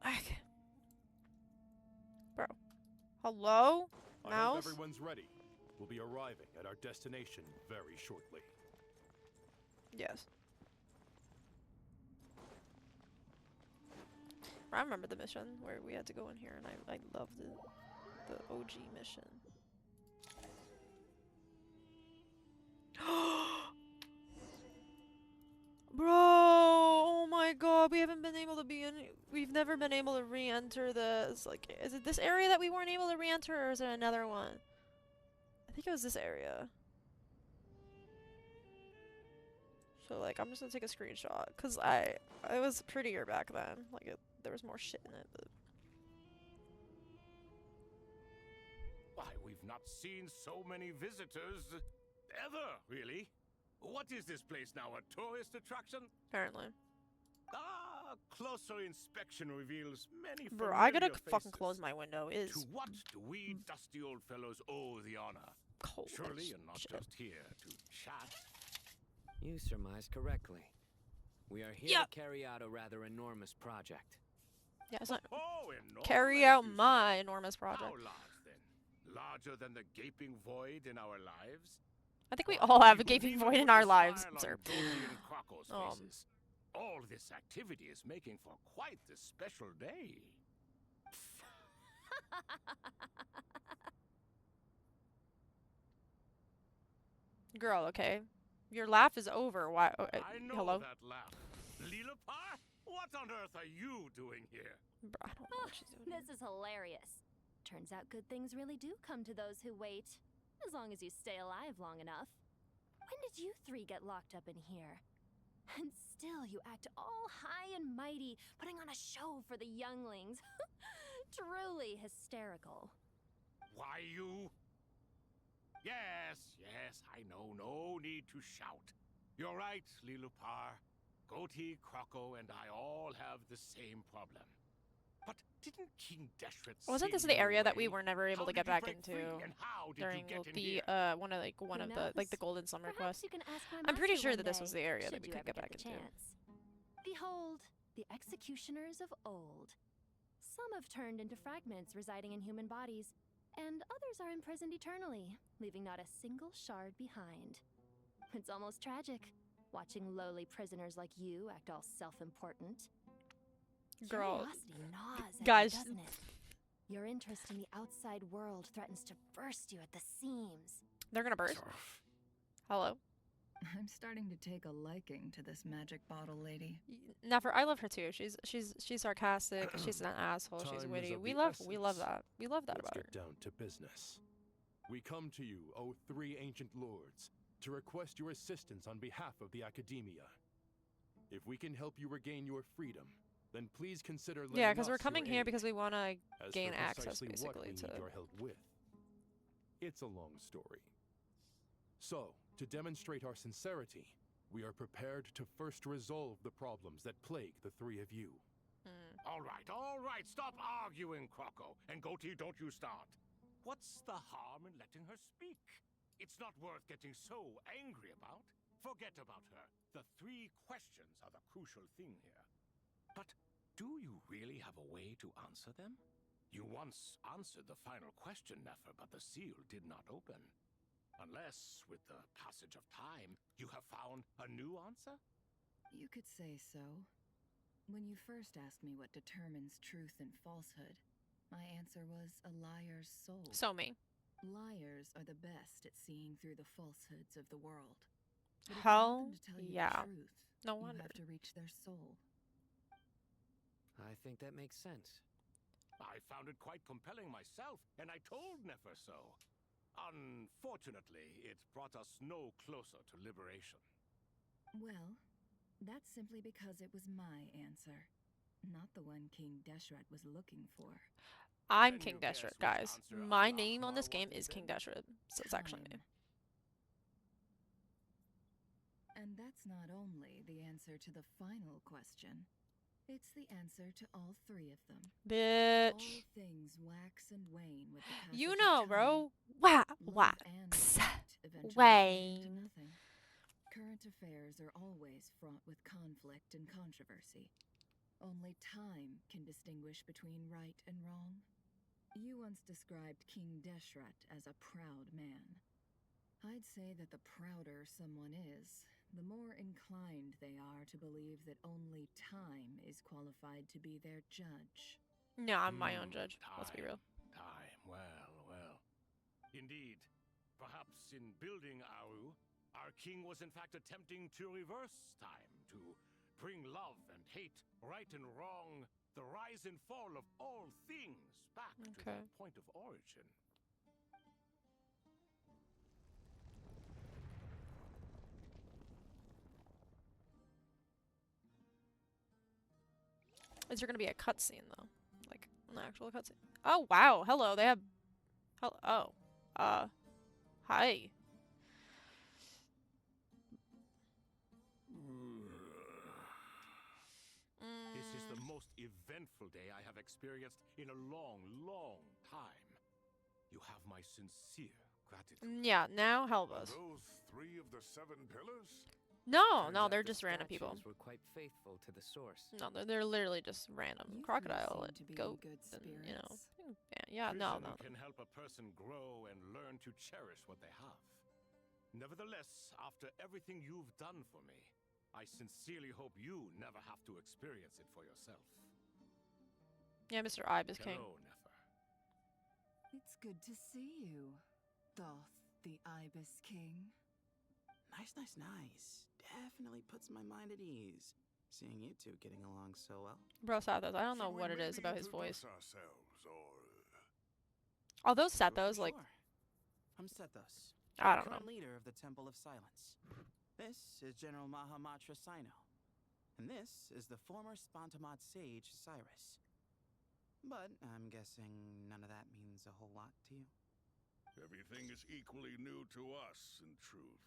Speaker 1: Okay. Bro. Hello?
Speaker 9: I
Speaker 1: Mouse?
Speaker 9: hope everyone's ready. We'll be arriving at our destination very shortly.
Speaker 1: Yes. I remember the mission where we had to go in here, and I loved it. The OG mission. Bro, oh my god, we haven't been able to be in. We've never been able to re-enter this. Like, is it this area that we weren't able to re-enter, or is it another one? I think it was this area. So, like, I'm just gonna take a screenshot, cause it was prettier back then. Like, there was more shit in it, but.
Speaker 12: Why, we've not seen so many visitors ever, really. What is this place now, a tourist attraction?
Speaker 1: Apparently.
Speaker 12: Ah, closer inspection reveals many
Speaker 1: Bro, I gotta
Speaker 12: familiar
Speaker 1: fucking
Speaker 12: faces.
Speaker 1: close my window. Is
Speaker 12: To what do we dusty old fellows owe the honor?
Speaker 1: Cold
Speaker 12: Surely
Speaker 1: as
Speaker 12: you're not
Speaker 1: shit.
Speaker 12: just here to chat.
Speaker 13: You surmised correctly. We are here
Speaker 1: Yep.
Speaker 13: to carry out a rather enormous project.
Speaker 1: Yeah, it's not.
Speaker 12: Oh, enormous,
Speaker 1: Carry out
Speaker 12: you
Speaker 1: my enormous project.
Speaker 12: How large, then? Larger than the gaping void in our lives?
Speaker 1: I think we all have a
Speaker 12: You will
Speaker 1: gaping
Speaker 12: even
Speaker 1: void in
Speaker 12: put
Speaker 1: our
Speaker 12: a
Speaker 1: lives,
Speaker 12: smile on
Speaker 1: sir.
Speaker 12: Dottore and Krako's faces. All this activity is making for quite the special day.
Speaker 1: Girl, okay. Your laugh is over. Why?
Speaker 12: I know
Speaker 1: hello?
Speaker 12: that laugh. Lilipar? What on earth are you doing here?
Speaker 1: Bro, I don't know what she's doing.
Speaker 14: This is hilarious. Turns out good things really do come to those who wait. As long as you stay alive long enough. When did you 3 get locked up in here? And still you act all high and mighty, putting on a show for the younglings. Truly hysterical.
Speaker 12: Why you? Yes, I know. No need to shout. You're right, Lilipar. Goatee, Croco, and I all have the same problem. But didn't King Deshret
Speaker 1: Wasn't this
Speaker 12: sing
Speaker 1: the
Speaker 12: you
Speaker 1: area that we
Speaker 12: away?
Speaker 1: were never able
Speaker 12: How
Speaker 1: to get
Speaker 12: did you
Speaker 1: back
Speaker 12: break
Speaker 1: into
Speaker 12: free, and how did
Speaker 1: during
Speaker 12: you get in
Speaker 1: the
Speaker 12: here?
Speaker 1: one of
Speaker 14: Who
Speaker 1: the like the
Speaker 14: knows?
Speaker 1: Golden Summer
Speaker 14: Perhaps
Speaker 1: Quest?
Speaker 14: you can ask my
Speaker 1: I'm pretty
Speaker 14: master
Speaker 1: sure
Speaker 14: one
Speaker 1: that this was
Speaker 14: day,
Speaker 1: the area that
Speaker 14: should
Speaker 1: we
Speaker 14: you
Speaker 1: could
Speaker 14: ever
Speaker 1: get back
Speaker 14: the
Speaker 1: into.
Speaker 14: chance. Behold, the executioners of old. Some have turned into fragments residing in human bodies, and others are imprisoned eternally, leaving not a single shard behind. It's almost tragic, watching lowly prisoners like you act all self-important.
Speaker 1: Girl,
Speaker 14: Curiosity gnaws at
Speaker 1: guys,
Speaker 14: you, doesn't it? Your interest in the outside world threatens to burst you at the seams.
Speaker 1: they're gonna burst. Hello,
Speaker 21: I'm starting to take a liking to this magic bottle lady.
Speaker 1: Never. I love her too. She's sarcastic. She's an asshole. She's
Speaker 9: Time is
Speaker 1: witty.
Speaker 9: of
Speaker 1: We
Speaker 9: the
Speaker 1: love
Speaker 9: essence.
Speaker 1: that. We love that
Speaker 9: Let's
Speaker 1: about her.
Speaker 9: get down to business. We come to you, O three ancient lords, to request your assistance on behalf of the Academia. If we can help you regain your freedom, then please consider lending
Speaker 1: Yeah, because we're
Speaker 9: us
Speaker 1: coming
Speaker 9: your
Speaker 1: here
Speaker 9: aid.
Speaker 1: because we want to
Speaker 9: As
Speaker 1: gain
Speaker 9: for
Speaker 1: access,
Speaker 9: precisely what
Speaker 1: basically,
Speaker 9: we
Speaker 1: to.
Speaker 9: need your help with. It's a long story. So, to demonstrate our sincerity, we are prepared to first resolve the problems that plague the three of you.
Speaker 12: All right, stop arguing, Croco. And Goatee, don't you start. What's the harm in letting her speak? It's not worth getting so angry about. Forget about her. The three questions are the crucial thing here. But do you really have a way to answer them? You once answered the final question, Nefer, but the seal did not open. Unless, with the passage of time, you have found a new answer?
Speaker 21: You could say so. When you first asked me what determines truth and falsehood, my answer was a liar's soul.
Speaker 1: So me.
Speaker 21: Liars are the best at seeing through the falsehoods of the world. But if you
Speaker 1: Hell
Speaker 21: want them to tell you
Speaker 1: yeah.
Speaker 21: the truth,
Speaker 1: No
Speaker 21: you
Speaker 1: wonder.
Speaker 21: have to reach their soul.
Speaker 13: I think that makes sense.
Speaker 12: I found it quite compelling myself, and I told Nefer so. Unfortunately, it brought us no closer to liberation.
Speaker 21: Well, that's simply because it was my answer, not the one King Deshret was looking for.
Speaker 1: I'm
Speaker 12: Can
Speaker 1: King
Speaker 12: you guess
Speaker 1: Deshret,
Speaker 12: which
Speaker 1: guys.
Speaker 12: answer
Speaker 1: My
Speaker 12: Allah
Speaker 1: name on this
Speaker 12: Akbar
Speaker 1: game is
Speaker 12: wanted
Speaker 1: King
Speaker 12: then?
Speaker 1: Deshret, so it's actually me.
Speaker 21: Time. And that's not only the answer to the final question. It's the answer to all three of them.
Speaker 1: Bitch.
Speaker 21: All things wax and wane with the passage
Speaker 1: You
Speaker 21: of
Speaker 1: know,
Speaker 21: time.
Speaker 1: bro.
Speaker 21: Love
Speaker 1: Wax.
Speaker 21: and hate eventually
Speaker 1: Wane.
Speaker 21: fade into nothing. Current affairs are always fraught with conflict and controversy. Only time can distinguish between right and wrong. You once described King Deshret as a proud man. I'd say that the prouder someone is, the more inclined they are to believe that only time is qualified to be their judge.
Speaker 1: No, I'm my own judge. Let's be real.
Speaker 12: Time, well. Indeed. Perhaps in building Aru, our king was in fact attempting to reverse time, to bring love and hate, right and wrong, the rise and fall of all things back to their point of origin.
Speaker 1: Is there gonna be a cutscene though? Like an actual cutscene? Oh wow! Hello, they have. Hello. Hi.
Speaker 12: This is the most eventful day I have experienced in a long, long time. You have my sincere gratitude.
Speaker 1: Yeah. Now help us.
Speaker 9: Those three of the seven pillars?
Speaker 1: No,
Speaker 13: Turns
Speaker 1: no,
Speaker 13: out
Speaker 1: they're
Speaker 13: the
Speaker 1: just random people.
Speaker 13: statues were quite faithful to the source.
Speaker 1: No, they're literally just random
Speaker 21: You
Speaker 1: crocodile
Speaker 21: seem
Speaker 1: and
Speaker 21: to be in
Speaker 1: goat
Speaker 21: good
Speaker 1: and you know.
Speaker 21: spirits.
Speaker 1: Yeah, no.
Speaker 12: Prison can help a person grow and learn to cherish what they have. Nevertheless, after everything you've done for me, I sincerely hope you never have to experience it for yourself.
Speaker 1: Yeah, Mr. Ibis King.
Speaker 12: Hello, Nefer.
Speaker 21: It's good to see you, Thoth the Ibis King.
Speaker 11: Nice. Definitely puts my mind at ease. Seeing you two getting along so well.
Speaker 1: Bro, Sathos, I don't know
Speaker 9: Should we
Speaker 1: what it is
Speaker 9: maybe
Speaker 1: about his
Speaker 9: introduce
Speaker 1: voice.
Speaker 9: ourselves, or
Speaker 1: Although Sathos, like,
Speaker 11: I'm Sethos,
Speaker 1: I don't
Speaker 11: current
Speaker 1: know.
Speaker 11: leader of the Temple of Silence. This is General Mahamatra Sino. And this is the former Spantamot sage, Cyrus. But I'm guessing none of that means a whole lot to you.
Speaker 9: everything is equally new to us, in truth.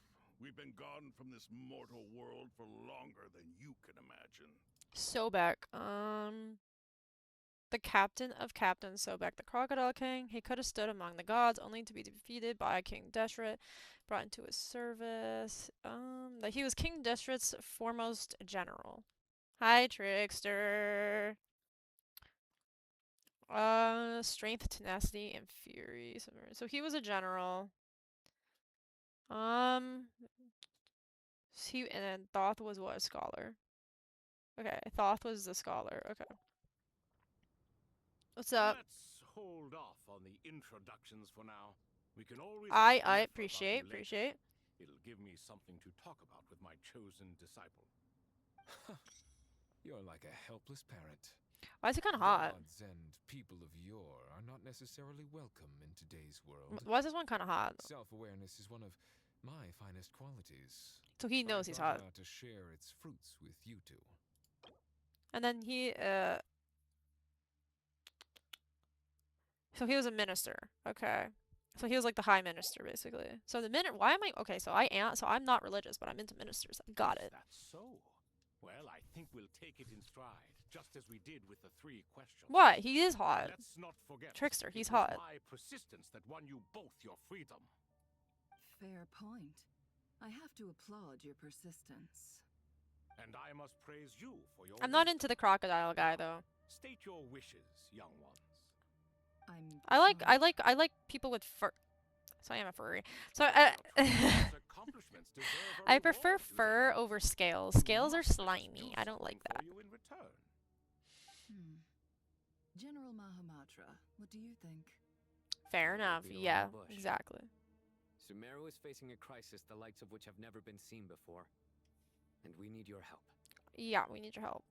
Speaker 12: We've been gone from this mortal world for longer than you can imagine.
Speaker 1: Sobek. The captain of captains, Sobek, the Crocodile King. He could have stood among the gods, only to be defeated by King Deshret, brought into his service. That he was King Deshret's foremost general. Hi, Trickster. Strength, tenacity, and fury. So he was a general. And then Thoth was what? A scholar. Okay, Thoth was the scholar. Okay. What's up?
Speaker 12: Let's hold off on the introductions for now. We can always
Speaker 1: I appreciate.
Speaker 12: It'll give me something to talk about with my chosen disciple.
Speaker 7: You're like a helpless parent.
Speaker 1: Why is it kind of hot?
Speaker 7: Gods and people of yore are not necessarily welcome in today's world.
Speaker 1: Why is this one kind of hot?
Speaker 7: Self-awareness is one of my finest qualities.
Speaker 1: So he knows he's hot.
Speaker 7: To share its fruits with you two.
Speaker 1: And then so he was a minister. Okay. So he was like the high minister, basically. So why am I, okay, so I'm not religious, but I'm into ministers. Got it.
Speaker 12: That's so. Well, I think we'll take it in stride, just as we did with the 3 questions.
Speaker 1: What? He is hot.
Speaker 12: Let's not forget.
Speaker 1: Trickster, he's
Speaker 12: it was
Speaker 1: hot.
Speaker 12: my persistence that won you both your freedom.
Speaker 21: Fair point. I have to applaud your persistence.
Speaker 12: And I must praise you for your
Speaker 1: I'm not into the crocodile guy, though.
Speaker 12: State your wishes, young ones.
Speaker 1: I like people with fur. So I am a furry. So I prefer fur over scales. Scales are slimy. I don't like that.
Speaker 21: General Mahamatra, what do you think?
Speaker 1: Fair enough. Yeah, exactly.
Speaker 13: Sumeru is facing a crisis the likes of which have never been seen before. And we need your help.
Speaker 1: Yeah, we need your help.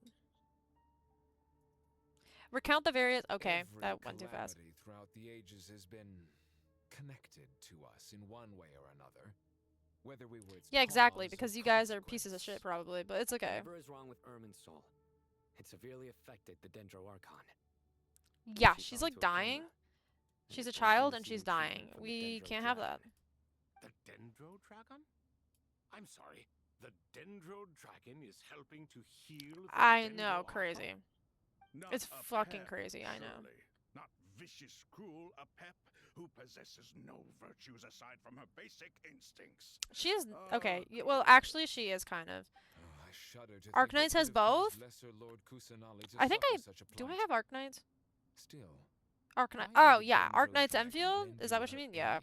Speaker 1: Recount the various... Okay, that went too fast.
Speaker 7: Throughout the ages has been connected to us in one way or another. Whether we were
Speaker 1: yeah, exactly, because you guys are pieces of shit probably, but it's okay.
Speaker 13: Whatever is wrong with Ermin's soul, it severely affected the Dendro Archon.
Speaker 1: Yeah, she's like dying. She's a child and she's dying. We can't have that.
Speaker 12: The Dendro Dragon? I'm sorry. The Dendro Dragon is helping to heal the
Speaker 1: I
Speaker 12: Dendro
Speaker 1: know,
Speaker 12: Archon?
Speaker 1: crazy.
Speaker 12: Not
Speaker 1: It's
Speaker 12: a
Speaker 1: fucking
Speaker 12: pep,
Speaker 1: crazy, I know.
Speaker 12: surely. Not vicious, cruel, a pep who possesses no virtues aside from her basic instincts.
Speaker 1: She is... Okay, well, actually, she is kind of. Arknights has both? I think do I have Arknights?
Speaker 7: Still.
Speaker 1: Arknight. Oh, yeah. Arknights Enfield? Is that what you mean? Yeah.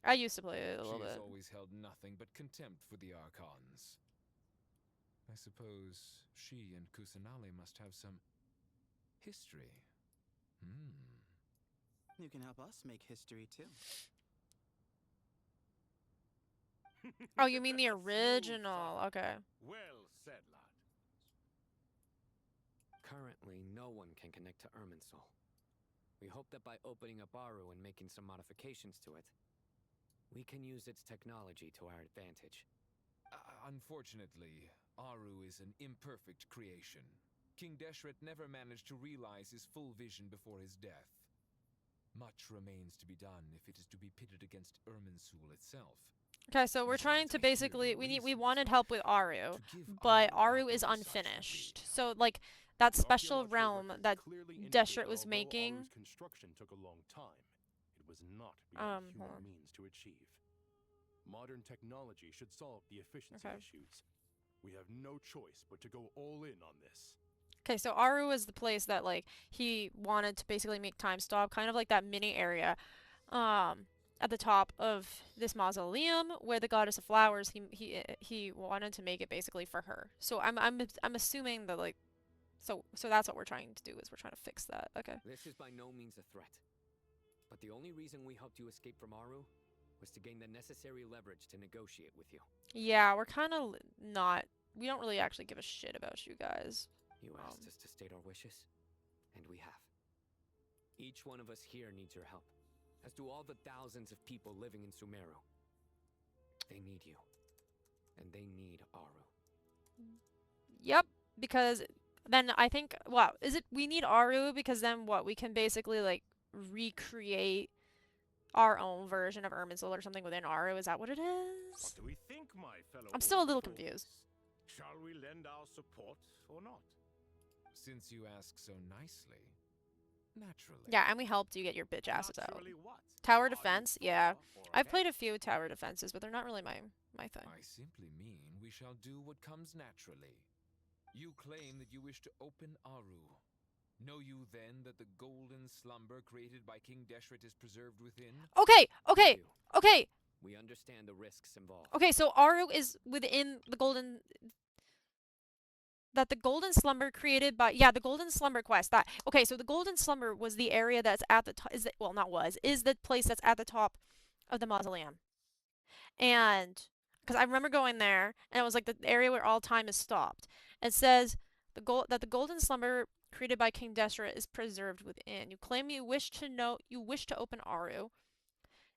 Speaker 1: I used to play it a little bit.
Speaker 7: She's always held nothing but contempt for the Archons. I suppose she and Kusanali must have some history.
Speaker 11: You can help us make history too.
Speaker 1: Oh, you mean the original? Okay.
Speaker 12: Well said, lad.
Speaker 13: Currently, no one can connect to Ermin's soul. We hope that by opening up Aru and making some modifications to it, we can use its technology to our advantage.
Speaker 7: Unfortunately, Aru is an imperfect creation. King Deshret never managed to realize his full vision before his death. Much remains to be done if it is to be pitted against Irminsul itself.
Speaker 1: Okay, so we're trying to basically we wanted help with Aru, but Aru is unfinished. So like that special realm that Deshret was making.
Speaker 9: Aru's construction took a long time. It was not beyond human means to achieve. Modern technology should solve the efficiency issues. We have no choice but to go all in on this.
Speaker 1: Okay, so Aru is the place that like he wanted to basically make time stop, kind of like that mini area at the top of this mausoleum where the goddess of flowers he wanted to make it basically for her. So I'm assuming that like so that's what we're trying to do is we're trying to fix that. Okay.
Speaker 13: This is by no means a threat. But the only reason we helped you escape from Aru was to gain the necessary leverage to negotiate with you.
Speaker 1: Yeah, we're kind of not we don't really actually give a shit about you guys.
Speaker 13: You asked us to state our wishes, and we have. Each one of us here needs your help, as do all the thousands of people living in Sumeru. They need you, and they need Aru.
Speaker 1: Yep, because then I think, we need Aru because then we can basically like recreate our own version of Irminsul or something within Aru. Is that what it is?
Speaker 12: What do we think, my fellow?
Speaker 1: I'm still a little
Speaker 12: fools?
Speaker 1: confused.
Speaker 12: Shall we lend our support or not?
Speaker 7: Since you ask so nicely, naturally.
Speaker 1: Yeah, and we helped you get your bitch asses out.
Speaker 12: Naturally what?
Speaker 1: Tower defense, yeah. I've played a few tower defenses, but they're not really my thing.
Speaker 7: I simply mean we shall do what comes naturally. You claim that you wish to open Aru. Know you then that the golden slumber created by King Deshret is preserved within?
Speaker 1: Okay.
Speaker 13: We understand the risks involved.
Speaker 1: Okay, so Aru is within the golden... That the golden slumber created by... Yeah, the golden slumber quest. Okay, so the golden slumber was the area that's at the top... Is the place that's at the top of the mausoleum. And... Because I remember going there, and it was like the area where all time is stopped. It says that the golden slumber created by King Deshret is preserved within. You claim you wish to open Aru,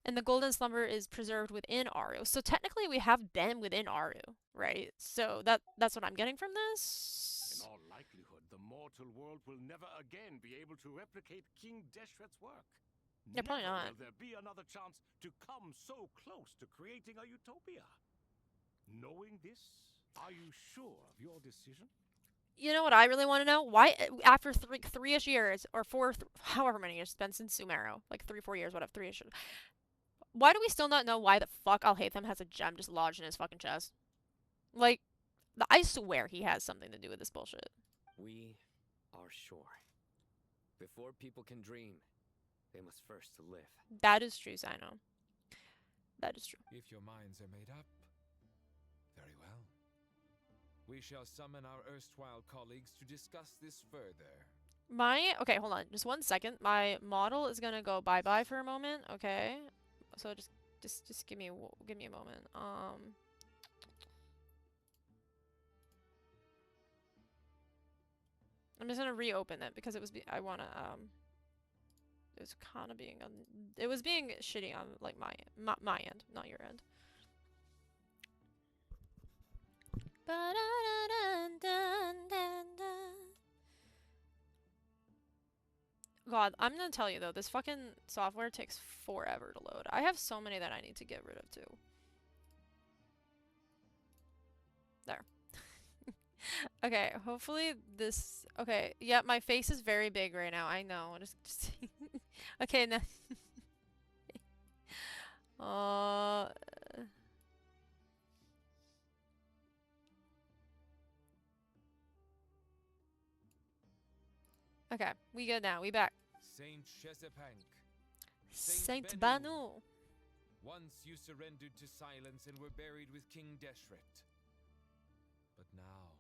Speaker 1: and the golden slumber is preserved within Aru. So technically, we have been within Aru, right? So that's what I'm getting from this.
Speaker 12: In all likelihood, the mortal world will never again be able to replicate King Deshret's work.
Speaker 1: Yeah, probably
Speaker 12: Never
Speaker 1: not.
Speaker 12: will there be another chance to come so close to creating a utopia. Knowing this, are you sure of your decision?
Speaker 1: You know what I really want to know? Why, after three-ish years, or however many years it's been since Sumeru, like 3-4 years, whatever, 3-ish. Why do we still not know why the fuck Alhaitham has a gem just lodged in his fucking chest? Like, I swear he has something to do with this bullshit.
Speaker 13: We are sure. Before people can dream, they must first live.
Speaker 1: That is true, Sino. That is true.
Speaker 7: If your minds are made up, very well. We shall summon our erstwhile colleagues to discuss this further.
Speaker 1: Okay, hold on, just 1 second. My model is gonna go bye-bye for a moment, okay? So just give me a moment. I'm just gonna reopen it because it was it was kind of being it was being shitty on like my end, not your end. God, I'm gonna tell you though, this fucking software takes forever to load. I have so many that I need to get rid of too. There. Okay, hopefully this... Okay, yeah, my face is very big right now. I know. Just okay, now... Okay, we good now. We back.
Speaker 7: Saint Chesapank.
Speaker 1: Saint Banu.
Speaker 7: Once you surrendered to silence and were buried with King Deshret. But now,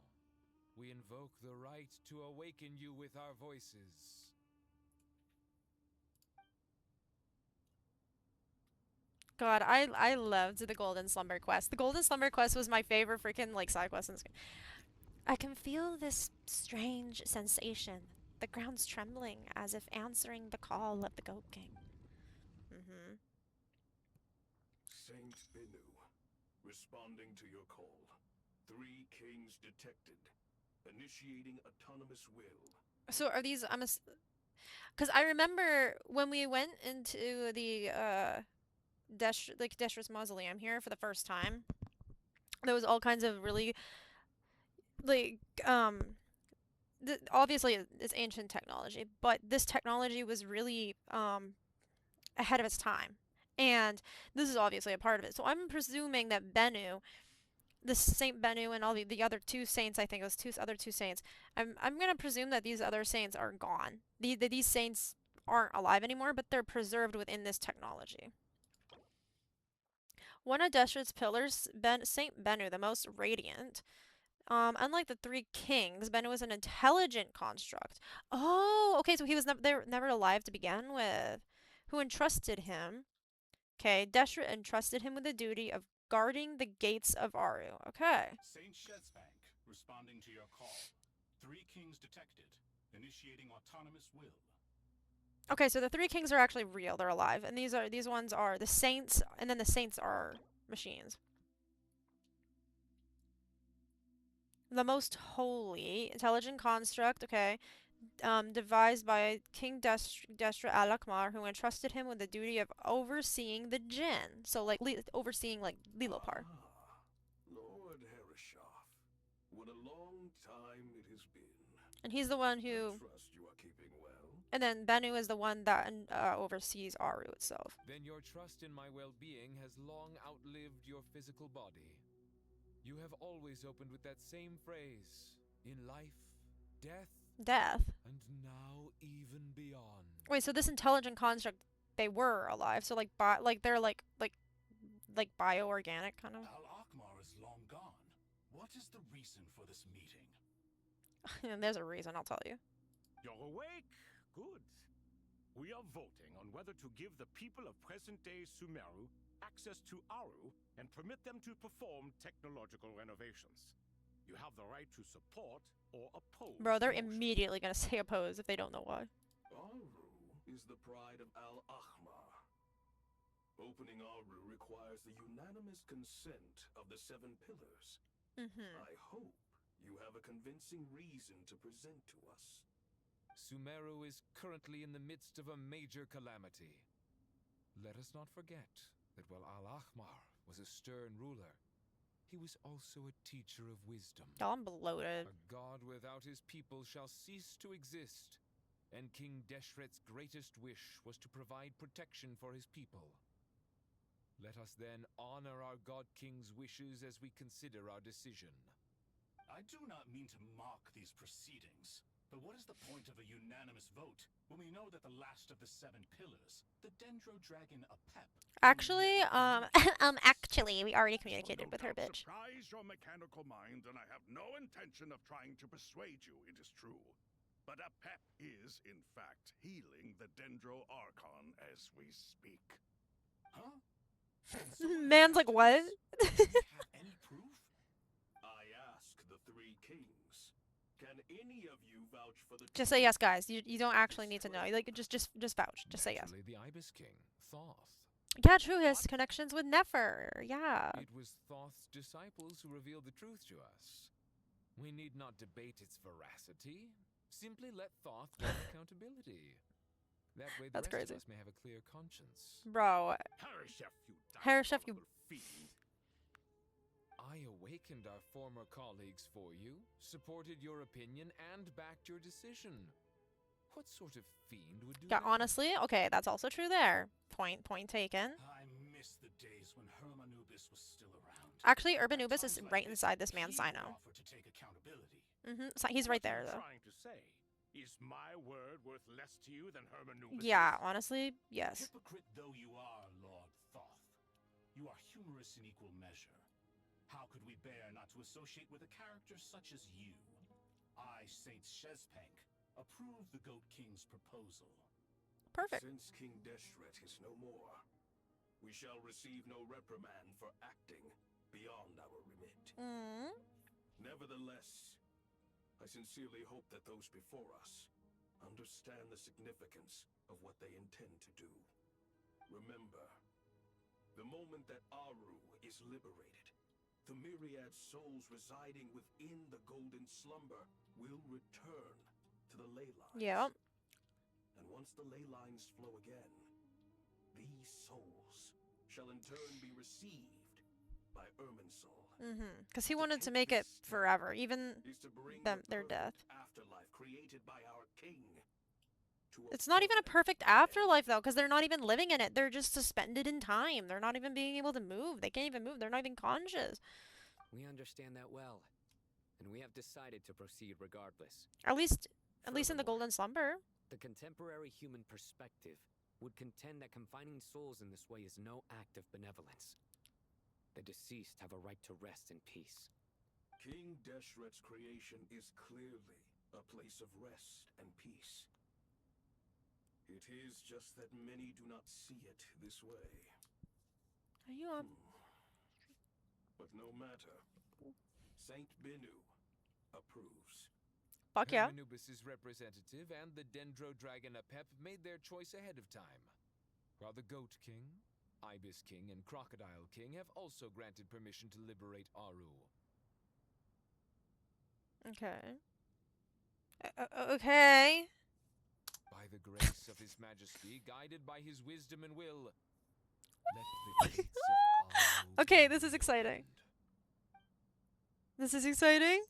Speaker 7: we invoke the right to awaken you with our voices.
Speaker 1: God, I loved the Golden Slumber quest. The Golden Slumber quest was my favorite freaking like side quest in this game. I can feel this strange sensation. The ground's trembling as if answering the call of the Goat King.
Speaker 15: Saint Binu, responding to your call. 3 kings detected. Initiating autonomous will.
Speaker 1: So are these... Because I remember when we went into the Deshret's mausoleum here for the first time, there was all kinds of really like obviously it's ancient technology, but this technology was really ahead of its time, and this is obviously a part of it. So I'm presuming that Benu, this Saint Benu, and all the other 2 saints, I think it was other two saints, I'm gonna presume that these other saints are gone. These saints aren't alive anymore, but they're preserved within this technology. One of Deshret's pillars, Saint Benu, the most radiant. Unlike the 3 kings, Benu was an intelligent construct. Oh, okay, so he was never alive to begin with. Who entrusted him? Okay, Deshret entrusted him with the duty of guarding the gates of Aru. Okay.
Speaker 15: Saint Chesapank, responding to your call. 3 kings detected. Initiating autonomous will.
Speaker 1: Okay, so the 3 kings are actually real. They're alive, and these ones are the saints, and then the saints are machines. The most holy, intelligent construct, okay. devised by King Destra Alakmar, who entrusted him with the duty of overseeing the Jinn. So, like, overseeing, like, Lilopar.
Speaker 9: Lord Herreshoff, what a long time it has been.
Speaker 1: And he's the one
Speaker 9: I
Speaker 1: who...
Speaker 9: trust you are keeping well.
Speaker 1: And then Bennu is the one that oversees Aru itself.
Speaker 7: Then your trust in my well-being has long outlived your physical body. You have always opened with that same phrase, in life, death, and now even beyond.
Speaker 1: Wait, so this intelligent construct, they were alive, so like they're like bio-organic kind of?
Speaker 15: Al-Akmar is long gone. What is the reason for this meeting?
Speaker 1: And there's a reason, I'll tell you.
Speaker 12: You're awake? Good. We are voting on whether to give the people of present-day Sumeru access to Aru and permit them to perform technological renovations. You have the right to support or oppose.
Speaker 1: Bro, they're
Speaker 12: the motion.
Speaker 1: immediately gonna say oppose if they don't know why.
Speaker 9: Aru is the pride of Al-Akmar. Opening Aru requires the unanimous consent of the 7 pillars. I hope you have a convincing reason to present to us.
Speaker 7: Sumeru is currently in the midst of a major calamity. Let us not forget that while Al-Akmar was a stern ruler, he was also a teacher of wisdom.
Speaker 1: Oh, I'm bloated.
Speaker 7: A god without his people shall cease to exist, and King Deshret's greatest wish was to provide protection for his people. Let us then honor our god king's wishes as we consider our decision.
Speaker 15: I do not mean to mock these proceedings, but what is the point of a unanimous vote when we know that the last of the 7 pillars, the Dendro Dragon Apep...
Speaker 1: Actually, actually, we already communicated with her, bitch.
Speaker 2: Surprise your mechanical mind, and I have no intention of trying to persuade you, it is true. But Apep is, in fact, healing the Dendro Archon as we speak.
Speaker 15: Huh?
Speaker 1: Man's like, what?
Speaker 15: Have any proof?
Speaker 9: I ask the 3 kings. Can any of you vouch for the...
Speaker 1: Just say yes, guys. You don't actually need to know. Like, just vouch. Just say yes.
Speaker 7: The Ibis King, Thoth.
Speaker 1: Yeah, true. His connections with Nefer. Yeah.
Speaker 7: It was Thoth's disciples who revealed the truth to us. We need not debate its veracity. Simply let Thoth take accountability. That way the
Speaker 1: That's
Speaker 7: rest
Speaker 1: crazy.
Speaker 7: of us may have a clear conscience.
Speaker 1: Bro. Hereshef, you...
Speaker 7: I awakened our former colleagues for you, supported your opinion, and backed your decision. What sort of fiend would do
Speaker 1: Yeah,
Speaker 7: that?
Speaker 1: honestly, okay, that's also true there. Point taken.
Speaker 15: I miss the days when Hermanubis was still around.
Speaker 1: Actually, Urbanubis is right inside this man's Sino.
Speaker 15: Offer to take accountability.
Speaker 1: So he's right there, though.
Speaker 12: Trying to say, is my word worth less to you than Hermanubis?
Speaker 1: Yeah, honestly, yes.
Speaker 15: Hypocrite though you are, Lord Thoth, you are humorous in equal measure. How could we bear not to associate with a character such as you? I, Saint Shezpank, approve the Goat King's proposal.
Speaker 1: Perfect.
Speaker 9: Since King Deshret is no more, we shall receive no reprimand for acting beyond our remit. Nevertheless, I sincerely hope that those before us understand the significance of what they intend to do. Remember, the moment that Aru is liberated, the myriad souls residing within the Golden Slumber will return to the ley lines.
Speaker 1: Yep.
Speaker 9: And once the ley lines flow again, these souls shall in turn be received by Irminsul.
Speaker 1: Because he wanted to make it forever, even their death.
Speaker 9: Afterlife created by our king.
Speaker 1: It's not even a perfect afterlife, though, because they're not even living in it. They're just suspended in time. They're not even being able to move. They can't even move. They're not even conscious.
Speaker 13: We understand that well, and we have decided to proceed regardless.
Speaker 1: At least in the Golden Slumber.
Speaker 13: The contemporary human perspective would contend that confining souls in this way is no act of benevolence. The deceased have a right to rest in peace.
Speaker 9: King Deshret's creation is clearly a place of rest and peace. It is just that many do not see it this way.
Speaker 1: Are you up?
Speaker 9: But no matter. Saint Bennu approves.
Speaker 1: Fuck yeah.
Speaker 7: Hermanubis' representative and the Dendro Dragon Apep made their choice ahead of time, while the Goat King, Ibis King, and Crocodile King have also granted permission to liberate Aru.
Speaker 1: Okay. Okay.
Speaker 7: By the grace of His Majesty, guided by His wisdom and will, let the gates of Aru
Speaker 1: Okay, this is exciting. This is exciting.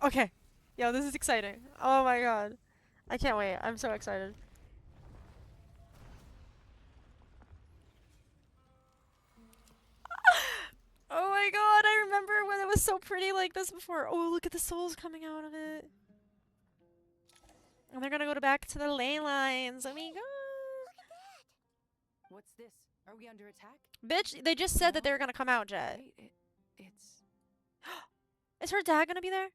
Speaker 1: Okay. Yo, this is exciting. Oh my god. I can't wait. I'm so excited. Oh my god, I remember when it was so pretty like this before. Oh, look at the souls coming out of it. And they're gonna go back to the ley lines. Oh my god.
Speaker 16: What's this? Are we under attack?
Speaker 1: Bitch, they just said that they were gonna come out, Jet.
Speaker 16: Wait, it's...
Speaker 1: Is her dad gonna be there?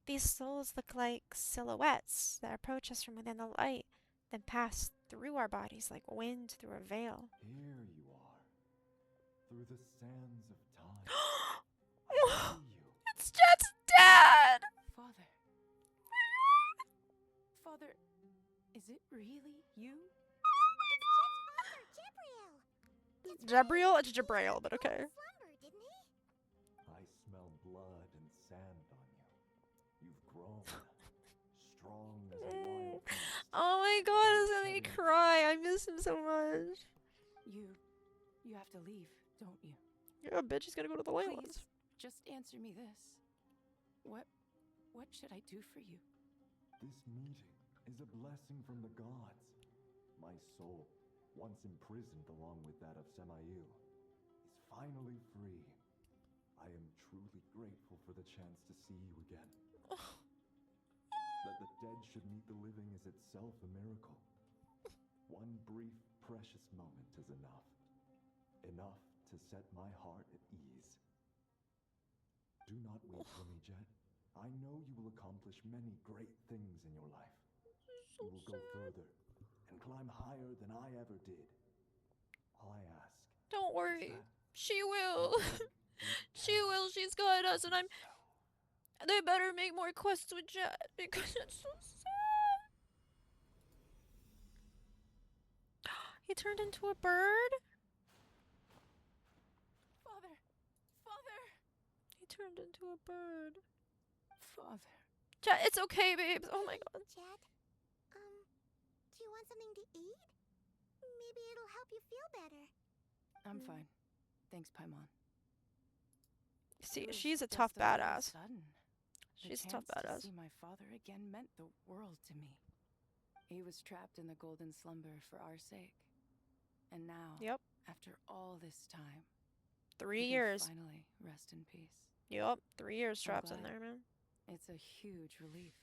Speaker 1: These souls look like silhouettes that approach us from within the light, then pass through our bodies like wind through a veil.
Speaker 17: Here you are, through the sands of time. I see you.
Speaker 1: It's Jet's dad!
Speaker 16: Father. Father, is it really you?
Speaker 1: Jabriel? It's Jabrail, but okay.
Speaker 17: I smell blood and sand on you. You've grown strong as a wild beast.
Speaker 1: Oh my god, it's gonna make me cry. I miss him so much.
Speaker 16: You have to leave, don't you?
Speaker 1: Yeah, bitch, he's gonna go to the ley lines.
Speaker 16: Please, just answer me this. What should I do for you?
Speaker 17: This meeting is a blessing from the gods. My soul, once imprisoned along with that of Semail, is finally free. I am truly grateful for the chance to see you again. That the dead should meet the living is itself a miracle. One brief, precious moment is enough. Enough to set my heart at ease. Do not wait for me, Jet. I know you will accomplish many great things in your life. You will go further and climb higher than I ever did. All I ask.
Speaker 1: Don't worry. She will. She will. She's got us, and I'm... They better make more quests with Jet, because it's so sad. He turned into a bird?
Speaker 16: Father!
Speaker 1: He turned into a bird.
Speaker 16: Father.
Speaker 1: Jet, it's okay, babes. Oh my god.
Speaker 3: Jet, do you want something to eat? Maybe it'll help you feel better.
Speaker 16: I'm fine. Thanks, Paimon.
Speaker 1: See,
Speaker 16: It was
Speaker 1: she's a
Speaker 16: just
Speaker 1: tough
Speaker 16: a little
Speaker 1: badass.
Speaker 16: sudden.
Speaker 1: She's a
Speaker 16: The
Speaker 1: tough
Speaker 16: chance
Speaker 1: badass.
Speaker 16: To see my father again meant the world to me. He was trapped in the golden slumber for our sake. And now,
Speaker 1: Yep.
Speaker 16: after all this time,
Speaker 1: 3
Speaker 16: he can
Speaker 1: years.
Speaker 16: finally rest in peace.
Speaker 1: Yep, 3 years trapped in
Speaker 16: glad.
Speaker 1: there, man.
Speaker 16: It's a huge relief.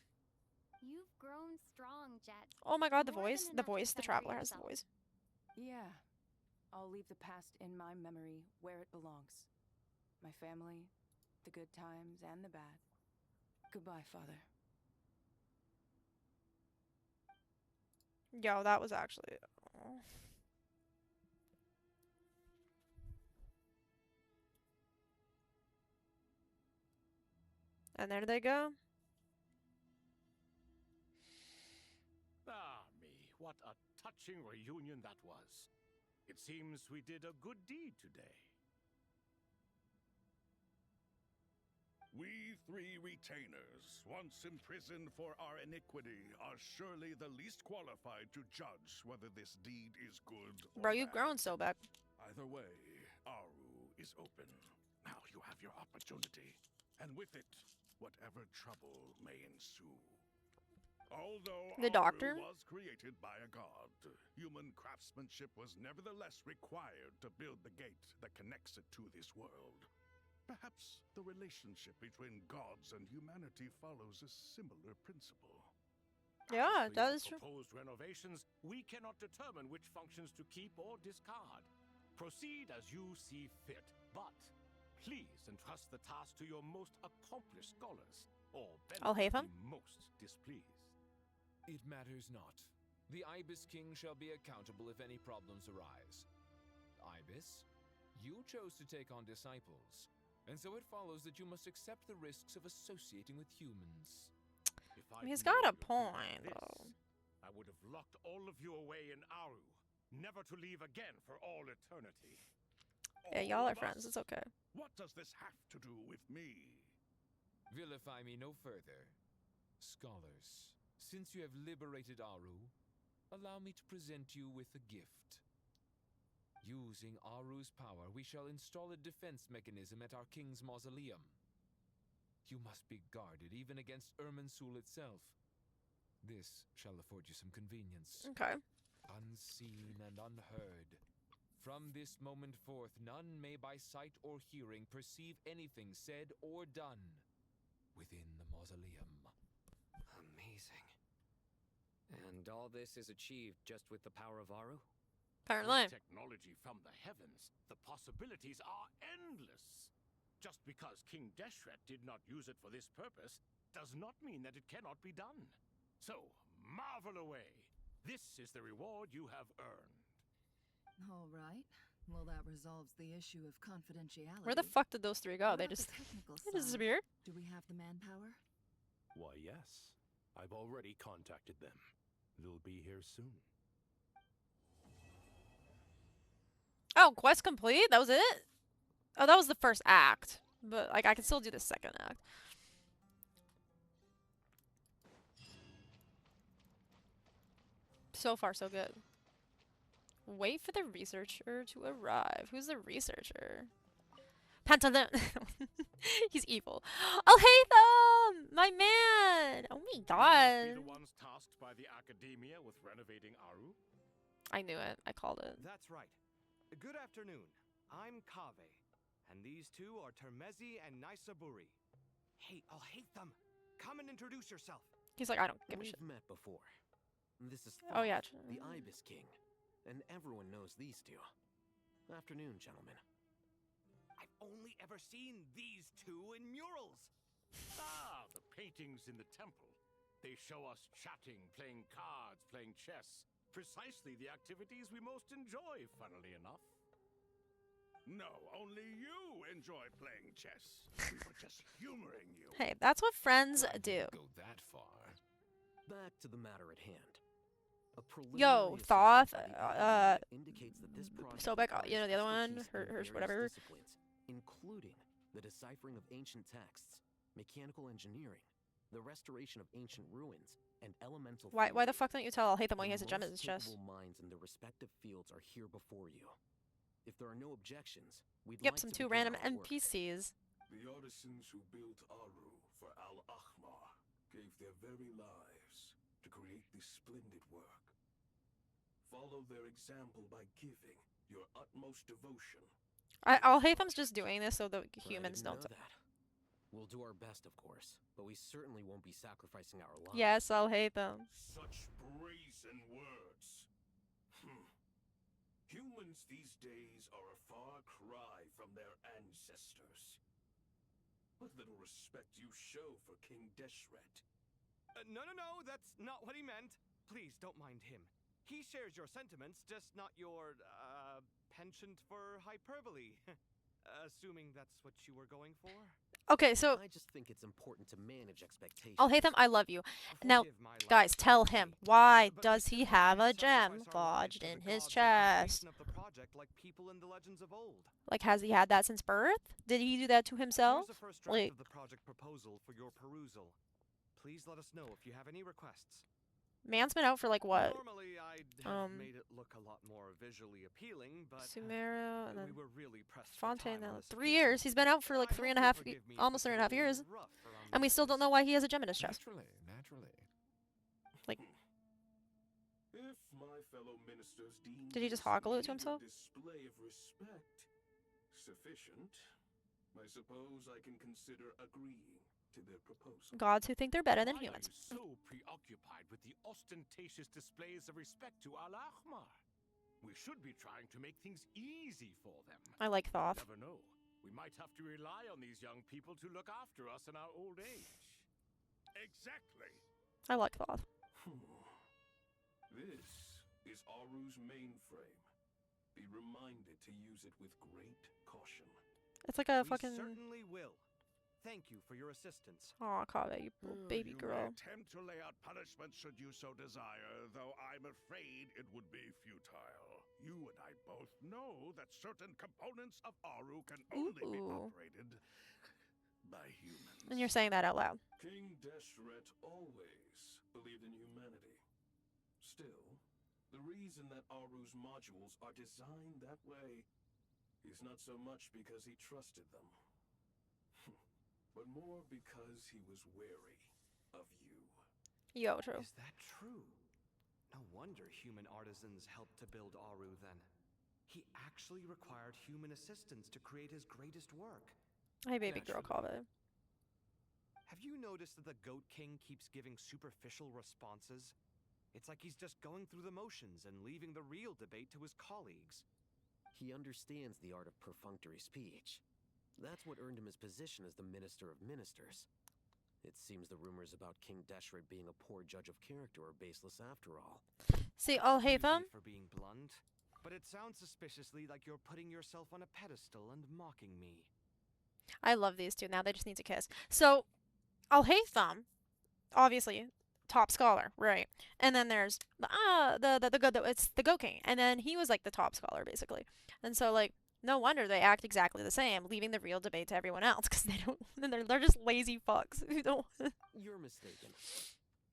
Speaker 5: You've grown strong, Jet.
Speaker 1: Oh my god, the
Speaker 5: More than
Speaker 1: voice. The
Speaker 5: enough to
Speaker 1: voice. The
Speaker 5: fend for
Speaker 1: traveler has the
Speaker 5: yourself.
Speaker 1: voice.
Speaker 16: Yeah. I'll leave the past in my memory where it belongs. My family, the good times and the bad. Goodbye, Father.
Speaker 1: Yo, that was actually... Oh. And there they go.
Speaker 12: Ah, me, what a touching reunion that was. It seems we did a good deed today.
Speaker 2: We three retainers, once imprisoned for our iniquity, are surely the least qualified to judge whether this deed is good or
Speaker 1: Bro, you've
Speaker 2: bad.
Speaker 1: grown so back.
Speaker 2: Either way, Aru is open. Now you have your opportunity, and with it, whatever trouble may ensue. Although
Speaker 1: The doctor?
Speaker 2: Aru was created by a god, human craftsmanship was nevertheless required to build the gate that connects it to this world. Perhaps the relationship between gods and humanity follows a similar principle.
Speaker 1: Yeah,
Speaker 12: For
Speaker 1: that
Speaker 12: your
Speaker 1: is true.
Speaker 12: proposed renovations, we cannot determine which functions to keep or discard. Proceed as you see fit, but please entrust the task to your most accomplished scholars, or
Speaker 1: I'll
Speaker 12: better,
Speaker 1: have him.
Speaker 12: the most displeased.
Speaker 7: It matters not. The Ibis King shall be accountable if any problems arise. Ibis, you chose to take on disciples, and so it follows that you must accept the risks of associating with humans.
Speaker 12: If
Speaker 1: He's
Speaker 12: I'd
Speaker 1: got a
Speaker 12: known you'd
Speaker 1: point,
Speaker 12: do this,
Speaker 1: though.
Speaker 12: I would have locked all of you away in Aru, never to leave again for all eternity.
Speaker 1: Yeah,
Speaker 2: All
Speaker 1: y'all are
Speaker 2: of
Speaker 1: friends.
Speaker 2: us?
Speaker 1: It's okay.
Speaker 2: What does this have to do with me?
Speaker 7: Vilify me no further. Scholars, since you have liberated Aru, allow me to present you with a gift. Using Aru's power, we shall install a defense mechanism at our king's mausoleum. You must be guarded even against Irminsul itself. This shall afford you some convenience.
Speaker 1: Okay.
Speaker 7: Unseen and unheard. From this moment forth, none may by sight or hearing perceive anything said or done within the mausoleum.
Speaker 13: Amazing. And all this is achieved just with the power of Aru?
Speaker 1: Apparently.
Speaker 12: With technology from the heavens, the possibilities are endless. Just because King Deshret did not use it for this purpose does not mean that it cannot be done. So, marvel away. This is the reward you have earned.
Speaker 21: All right. Well, that resolves the issue of confidentiality.
Speaker 1: Where the fuck did those three go?
Speaker 21: What
Speaker 1: They
Speaker 21: about
Speaker 1: just
Speaker 21: the technical
Speaker 1: they
Speaker 21: side?
Speaker 1: disappeared.
Speaker 21: Do we have the manpower?
Speaker 9: Why, yes. I've already contacted them. They'll be here soon.
Speaker 1: Oh, quest complete? That was it? Oh, that was the first act. But, like, I can still do the second act. So far, so good. Wait for the researcher to arrive. Who's the researcher? Pantalone. He's evil. Oh, hey, them! My man! Oh my god.
Speaker 12: Be the ones tasked by the academia with renovating Aru?
Speaker 1: I knew it. I called it.
Speaker 4: That's right. Good afternoon. I'm Kaveh, and these two are Termezi and Naisaburi. Hey, I'll hate them. Come and introduce yourself.
Speaker 1: He's like, I don't give a shit.
Speaker 19: We've met before. This is
Speaker 1: Oh, yeah.
Speaker 19: the Ibis King, and everyone knows these two. Afternoon, gentlemen.
Speaker 12: I've only ever seen these two in murals. Ah, the paintings in the temple. They show us chatting, playing cards, playing chess. Precisely the activities we most enjoy, funnily enough.
Speaker 2: No, only you enjoy playing chess. We were just humoring you.
Speaker 1: Hey, that's what friends do.
Speaker 7: Go that far.
Speaker 19: Back to the matter at hand. A
Speaker 1: Yo,
Speaker 19: preliminary
Speaker 1: Thoth,
Speaker 19: assessment by the Academia indicates that this project
Speaker 1: Sobek, you know, the other
Speaker 19: requires
Speaker 1: one,
Speaker 19: expertise in
Speaker 1: Hirsch,
Speaker 19: various
Speaker 1: whatever.
Speaker 19: disciplines, including the deciphering of ancient texts, mechanical engineering, the restoration of ancient ruins, and elemental.
Speaker 1: Why the
Speaker 19: theory.
Speaker 1: fuck don't you tell Hatham why he
Speaker 19: The
Speaker 1: has a gem in
Speaker 19: most
Speaker 1: his chest?
Speaker 19: capable minds in their respective fields are here before you. If there are no objections, we'd
Speaker 1: Yep,
Speaker 19: like
Speaker 1: some
Speaker 19: to
Speaker 1: two
Speaker 19: begin
Speaker 1: random
Speaker 19: our work.
Speaker 1: NPCs.
Speaker 6: The artisans who built Aru for Al-Ahmar gave their very lives to create this splendid work. Follow their example by giving your utmost devotion.
Speaker 1: I'll Hatham's just doing this so the
Speaker 19: I
Speaker 1: humans
Speaker 19: didn't
Speaker 1: don't.
Speaker 19: know that. We'll do our best, of course, but we certainly won't be sacrificing our lives.
Speaker 1: Yes, I'll hate them.
Speaker 6: Such brazen words. Humans these days are a far cry from their ancestors. What little respect you show for King Deshret.
Speaker 4: No, that's not what he meant. Please don't mind him. He shares your sentiments, just not your, penchant for hyperbole. Assuming that's what you were going for?
Speaker 1: Okay, so
Speaker 19: I just think it's important to manage expectations.
Speaker 1: I'll hate him. I love you. Now, guys, tell him, why does he have a gem lodged in his chest?
Speaker 4: Of the project like people in the legends of old.
Speaker 1: Like, has he had that since birth? Did he do that to himself?
Speaker 4: Here's a first draft
Speaker 1: Like,
Speaker 4: of the project proposal for your perusal. Please let us know if you have any requests.
Speaker 1: man's been out for like what?
Speaker 4: Normally, I'd have made it look a lot more visually appealing, but
Speaker 1: Sumeria and
Speaker 4: we
Speaker 1: then
Speaker 4: were really pressed for
Speaker 1: Fontaine.
Speaker 4: time on
Speaker 1: Now,
Speaker 4: this
Speaker 1: 3 years. He's been out for like almost 3.5 years, and we still don't know why he has a gem in his chest.
Speaker 7: Naturally.
Speaker 1: Like,
Speaker 6: If my fellow ministers deem
Speaker 1: did he just
Speaker 6: this
Speaker 1: hoggle it to
Speaker 6: meager
Speaker 1: himself?
Speaker 6: display of respect sufficient, I suppose I can consider agreeing to their proposal.
Speaker 1: Gods who think they're better than
Speaker 12: Why
Speaker 1: humans.
Speaker 12: are you so preoccupied with the ostentatious displays of respect to Al-Ahmar? We should be trying to make things easy for them.
Speaker 1: I like Thoth.
Speaker 12: You never know. We might have to rely on these young people to look after us in our old age.
Speaker 2: Exactly.
Speaker 1: I like Thoth.
Speaker 6: This is Aru's mainframe. Be reminded to use it with great caution.
Speaker 1: It's like a
Speaker 4: We
Speaker 1: fucking.
Speaker 4: certainly will. Thank you for your assistance.
Speaker 1: Aw, Kaveh, you little baby
Speaker 2: You
Speaker 1: girl.
Speaker 2: may attempt to lay out punishment should you so desire, though I'm afraid it would be futile. You and I both know that certain components of Aru can only be
Speaker 1: Ooh.
Speaker 2: operated by humans.
Speaker 1: And you're saying that out loud.
Speaker 6: King Deshret always believed in humanity. Still, the reason that Aru's modules are designed that way is not so much because he trusted them, but more because he was wary of you.
Speaker 1: Yo, true.
Speaker 4: Is that true? No wonder human artisans helped to build Aru then. He actually required human assistance to create his greatest work.
Speaker 1: Hey, baby girl, Kaveh.
Speaker 4: Have you noticed that the Goat King keeps giving superficial responses? It's like he's just going through the motions and leaving the real debate to his colleagues.
Speaker 19: He understands the art of perfunctory speech. That's what earned him his position as the Minister of Ministers. It seems the rumors about King Deshret being a poor judge of character are baseless after all.
Speaker 1: See, I'll hate them.
Speaker 4: For being blunt, but it sounds suspiciously like you're putting yourself on a pedestal and mocking me.
Speaker 1: I love these two now. They just need to kiss. So, I'll hate them. Obviously, top scholar, right? And then there's it's the Goat King, and then he was like the top scholar basically. And so like, no wonder they act exactly the same, leaving the real debate to everyone else because they don't. They're just lazy fucks who don't.
Speaker 19: You're mistaken.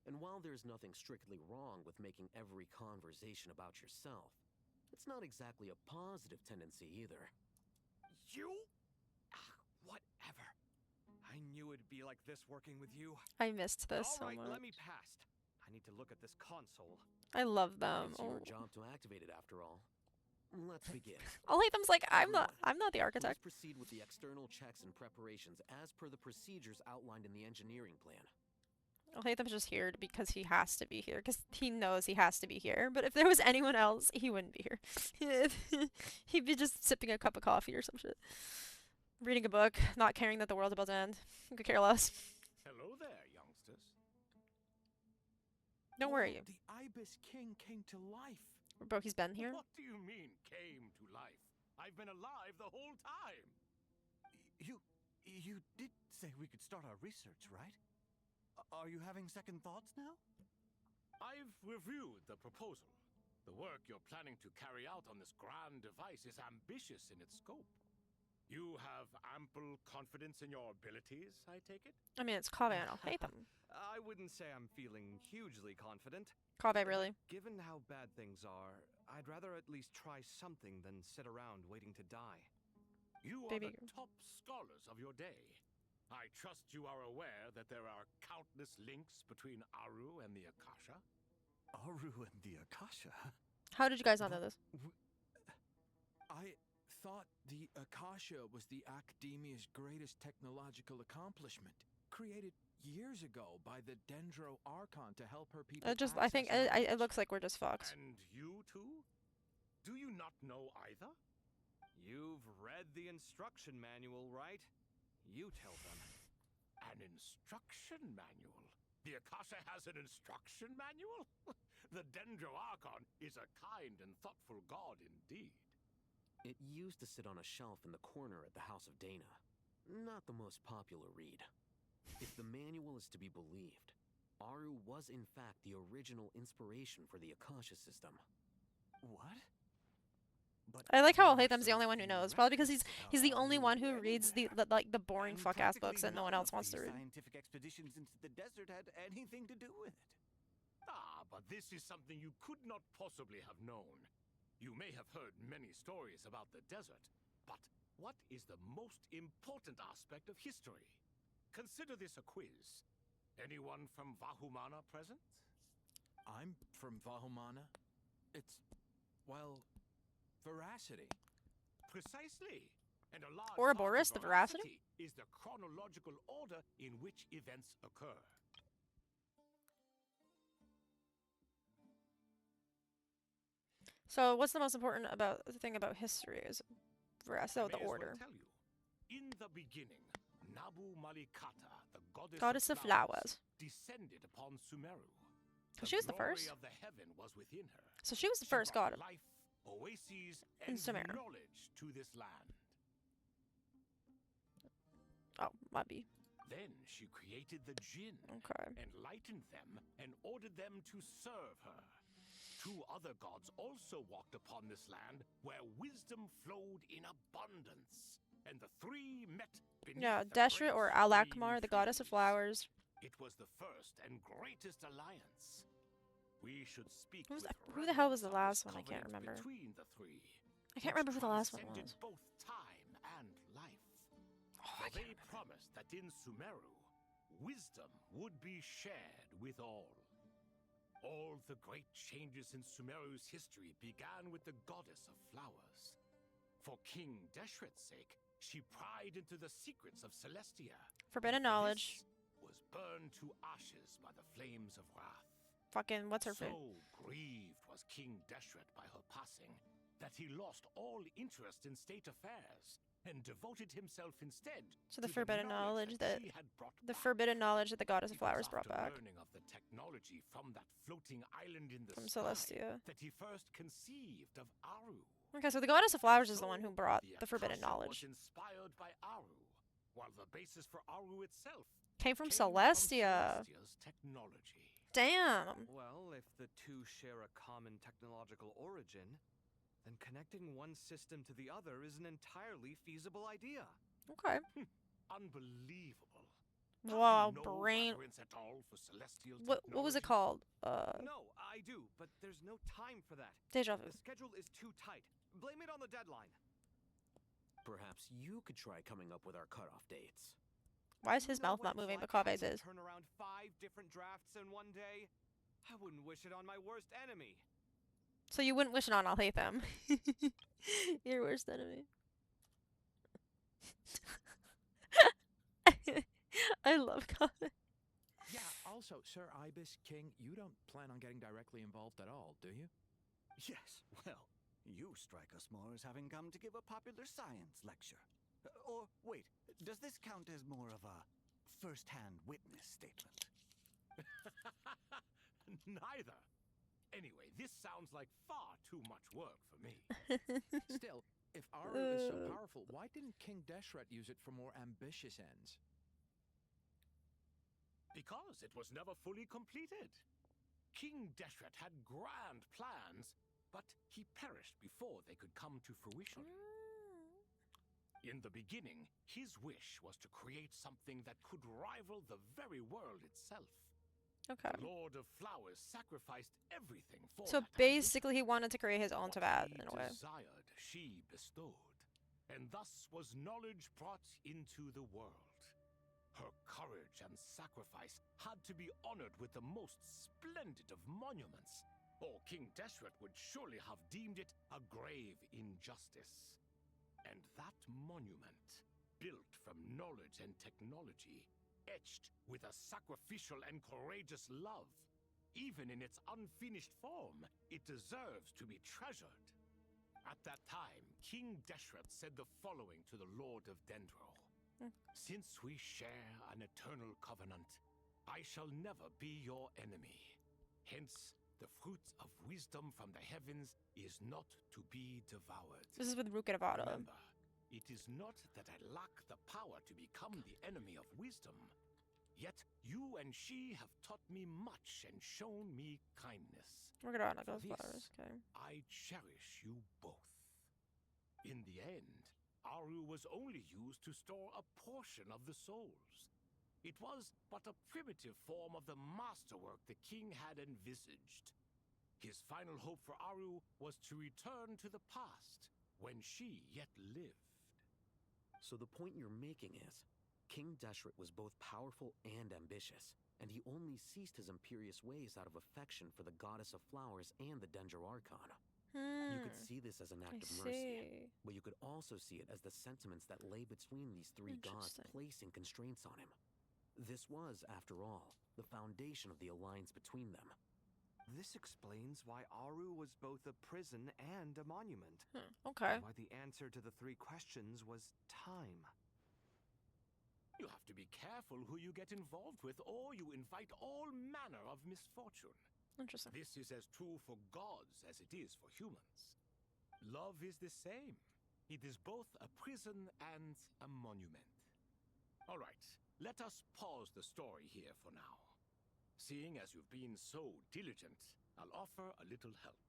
Speaker 19: And while there's nothing strictly wrong with making every conversation about yourself, it's not exactly a positive tendency either.
Speaker 4: You? Whatever. I knew it'd be like this working with you.
Speaker 1: I missed this so
Speaker 4: All right,
Speaker 1: much.
Speaker 4: let me past. I need to look at this console.
Speaker 1: I love them.
Speaker 19: It's your job to activate it after all. Let's begin.
Speaker 1: I'll hate them's like I'm not the architect.
Speaker 19: Let's proceed with the external checks and preparations as per the procedures outlined in the engineering plan.
Speaker 1: I'll hate them's just here because he has to be here because he knows he has to be here. But if there was anyone else, he wouldn't be here. He'd be just sipping a cup of coffee or some shit, reading a book, not caring that the world's about to end. He could care less.
Speaker 12: Hello there, youngsters.
Speaker 1: Don't worry.
Speaker 18: The Ibis King came to life.
Speaker 1: Broky's been here.
Speaker 12: What do you mean, came to life? I've been alive the whole time.
Speaker 18: You did say we could start our research, right? Are you having second thoughts now?
Speaker 12: I've reviewed the proposal. The work you're planning to carry out on this grand device is ambitious in its scope. You have ample confidence in your abilities, I take it?
Speaker 1: I mean, it's Kaveh and I'll hate them.
Speaker 4: I wouldn't say I'm feeling hugely confident.
Speaker 1: Kaveh, really?
Speaker 4: Given how bad things are, I'd rather at least try something than sit around waiting to die.
Speaker 12: You are the top scholars of your day. I trust you are aware that there are countless links between Aru and the Akasha.
Speaker 18: Aru and the Akasha?
Speaker 1: How did you guys not know this?
Speaker 18: I thought the Akasha was the Academia's greatest technological accomplishment, created years ago by the Dendro Archon to help her people.
Speaker 1: I think it looks like we're just fucked.
Speaker 12: And you too? Do you not know either?
Speaker 4: You've read the instruction manual, right? You tell them.
Speaker 12: An instruction manual? The Akasha has an instruction manual? The Dendro Archon is a kind and thoughtful god indeed.
Speaker 19: It used to sit on a shelf in the corner at the House of Dana. Not the most popular read. If the manual is to be believed, Aru was in fact the original inspiration for the Akasha system.
Speaker 18: What?
Speaker 1: I like how I'll hate them's the only one who knows. Probably because he's the only one who reads the boring fuck ass books that no one else wants to read.
Speaker 18: Scientific expeditions into the desert had anything to do with it.
Speaker 12: Ah, but this is something you could not possibly have known. You may have heard many stories about the desert, but what is the most important aspect of history? Consider this a quiz. Anyone from Vahumana present?
Speaker 18: I'm from Vahumana. It's, well, veracity.
Speaker 12: Precisely. And a large
Speaker 1: Ouroboros, the veracity?
Speaker 12: is the chronological order in which events occur.
Speaker 1: So what's the most important thing about history is the order.
Speaker 12: Tell you. In the beginning, Nabu Malikata, the
Speaker 1: Goddess of flowers,
Speaker 12: descended upon Sumeru.
Speaker 1: She was the first.
Speaker 12: Of the heaven was within her.
Speaker 1: So she was the first god
Speaker 12: life, oases,
Speaker 1: in
Speaker 12: and
Speaker 1: Sumeru.
Speaker 12: Knowledge to this land.
Speaker 1: Oh, might be.
Speaker 12: Then she created the Jinn, enlightened them, and ordered them to serve her. Two other gods also walked upon this land where wisdom flowed in abundance, and the three met beneath
Speaker 1: Yeah, Deshret or Alakmar, the goddess of flowers,
Speaker 12: It was the first and greatest alliance. We should speak
Speaker 1: Who
Speaker 12: with
Speaker 1: the hell was the
Speaker 12: reverence
Speaker 1: last
Speaker 12: of
Speaker 1: one? I
Speaker 12: this
Speaker 1: can't
Speaker 12: covenant
Speaker 1: remember.
Speaker 12: between the three,
Speaker 1: I can't
Speaker 12: which
Speaker 1: remember who the last one
Speaker 12: transcended
Speaker 1: was.
Speaker 12: both time and life. For they promised that in Sumeru, wisdom would be shared with all. All the great changes in Sumeru's history began with the goddess of flowers. For King Deshret's sake, she pried into the secrets of Celestia.
Speaker 1: Forbidden knowledge.
Speaker 12: Was burned to ashes by the flames of wrath.
Speaker 1: Fucking what's her face?
Speaker 12: So grieved was King Deshret by her passing that he lost all interest in state affairs and devoted himself instead
Speaker 1: So the
Speaker 12: to
Speaker 1: forbidden knowledge that
Speaker 12: she had brought
Speaker 1: the forbidden knowledge that the goddess of flowers brought
Speaker 12: after
Speaker 1: back
Speaker 12: learning of the technology from that floating island in the
Speaker 1: from
Speaker 12: sky
Speaker 1: Celestia.
Speaker 12: that he first conceived of Aru.
Speaker 1: Okay, so the goddess of flowers is the one who brought the forbidden
Speaker 12: Akasha
Speaker 1: knowledge.
Speaker 12: was inspired by Aru, while the basis for Aru itself
Speaker 1: Came from Celestia.
Speaker 12: Celestia's technology.
Speaker 1: Damn.
Speaker 4: Well, if the two share a common technological origin, then connecting one system to the other is an entirely feasible idea.
Speaker 1: Okay.
Speaker 12: Unbelievable.
Speaker 1: Wow,
Speaker 12: No
Speaker 1: brain.
Speaker 12: reverence at all for celestial
Speaker 1: What was it called?
Speaker 4: No, I do, but there's no time for that.
Speaker 1: Deja vu.
Speaker 4: The schedule is too tight. Blame it on the deadline.
Speaker 19: Perhaps you could try coming up with our cutoff dates.
Speaker 1: Why is his mouth not moving, but Kave's is?
Speaker 4: Turn around 5 different drafts in one day? I wouldn't wish it on my worst enemy.
Speaker 1: So you wouldn't wish it on, I'll hate them. Your worst enemy. I love Kave.
Speaker 18: Yeah, also, Sir Ibis King, you don't plan on getting directly involved at all, do you?
Speaker 22: Yes, well, you strike us more as having come to give a popular science lecture. Or, wait, does this count as more of a first-hand witness statement?
Speaker 12: Neither. Anyway, this sounds like far too much work for me.
Speaker 18: Still, if Aru is so powerful, why didn't King Deshret use it for more ambitious ends?
Speaker 12: Because it was never fully completed. King Deshret had grand plans, but he perished before they could come to fruition. In the beginning, his wish was to create something that could rival the very world itself.
Speaker 1: Okay.
Speaker 12: The Lord of Flowers sacrificed everything for
Speaker 1: So
Speaker 12: that
Speaker 1: basically he wanted to create his own Tavad, in a way.
Speaker 12: desired, she bestowed, and thus was knowledge brought into the world. Her courage and sacrifice had to be honored with the most splendid of monuments, or King Deshret would surely have deemed it a grave injustice. And that monument, built from knowledge and technology, etched with a sacrificial and courageous love, even in its unfinished form, it deserves to be treasured. At that time, King Deshret said the following to the Lord of Dendro. Since we share an eternal covenant, I shall never be your enemy. Hence, the fruit of wisdom from the heavens is not to be devoured.
Speaker 1: This is with Rukadavada.
Speaker 12: Remember, it is not that I lack the power to become the enemy of wisdom. Yet you and she have taught me much and shown me kindness.
Speaker 1: Rukadavada
Speaker 12: For
Speaker 1: goes
Speaker 12: this,
Speaker 1: flowers, okay.
Speaker 12: I cherish you both. In the end, Aru was only used to store a portion of the souls. It was but a primitive form of the masterwork the king had envisaged. His final hope for Aru was to return to the past, when she yet lived.
Speaker 19: So the point you're making is, King Deshret was both powerful and ambitious, and he only ceased his imperious ways out of affection for the goddess of flowers and the Dendro Archon. You could see this as an act of mercy, but you could also see it as the sentiments that lay between these three gods placing constraints on him. This was, after all, the foundation of the alliance between them.
Speaker 4: This explains why Aru was both a prison and a monument.
Speaker 1: Okay.
Speaker 4: And why the answer to the 3 questions was time.
Speaker 12: You have to be careful who you get involved with, or you invite all manner of misfortune.
Speaker 1: Interesting.
Speaker 12: This is as true for gods as it is for humans. Love is the same. It is both a prison and a monument. All right, let us pause the story here for now. Seeing as you've been so diligent, I'll offer a little help.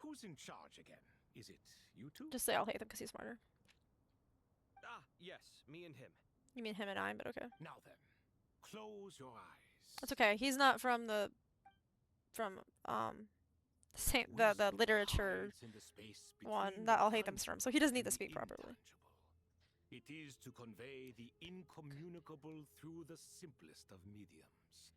Speaker 12: Who's in charge again? Is it you two?
Speaker 1: Just say I'll hate him because he's smarter.
Speaker 4: Ah, yes, me and him.
Speaker 1: You mean him and I, but okay.
Speaker 12: Now then, Close your eyes.
Speaker 1: That's okay. He's not from the same the literature
Speaker 12: Hides in the space
Speaker 1: one
Speaker 12: between
Speaker 1: that
Speaker 12: the
Speaker 1: I'll hate them from. So he doesn't need to
Speaker 12: tangible
Speaker 1: speak
Speaker 12: and the
Speaker 1: properly.
Speaker 12: intangible. It is to convey the incommunicable through the simplest of mediums.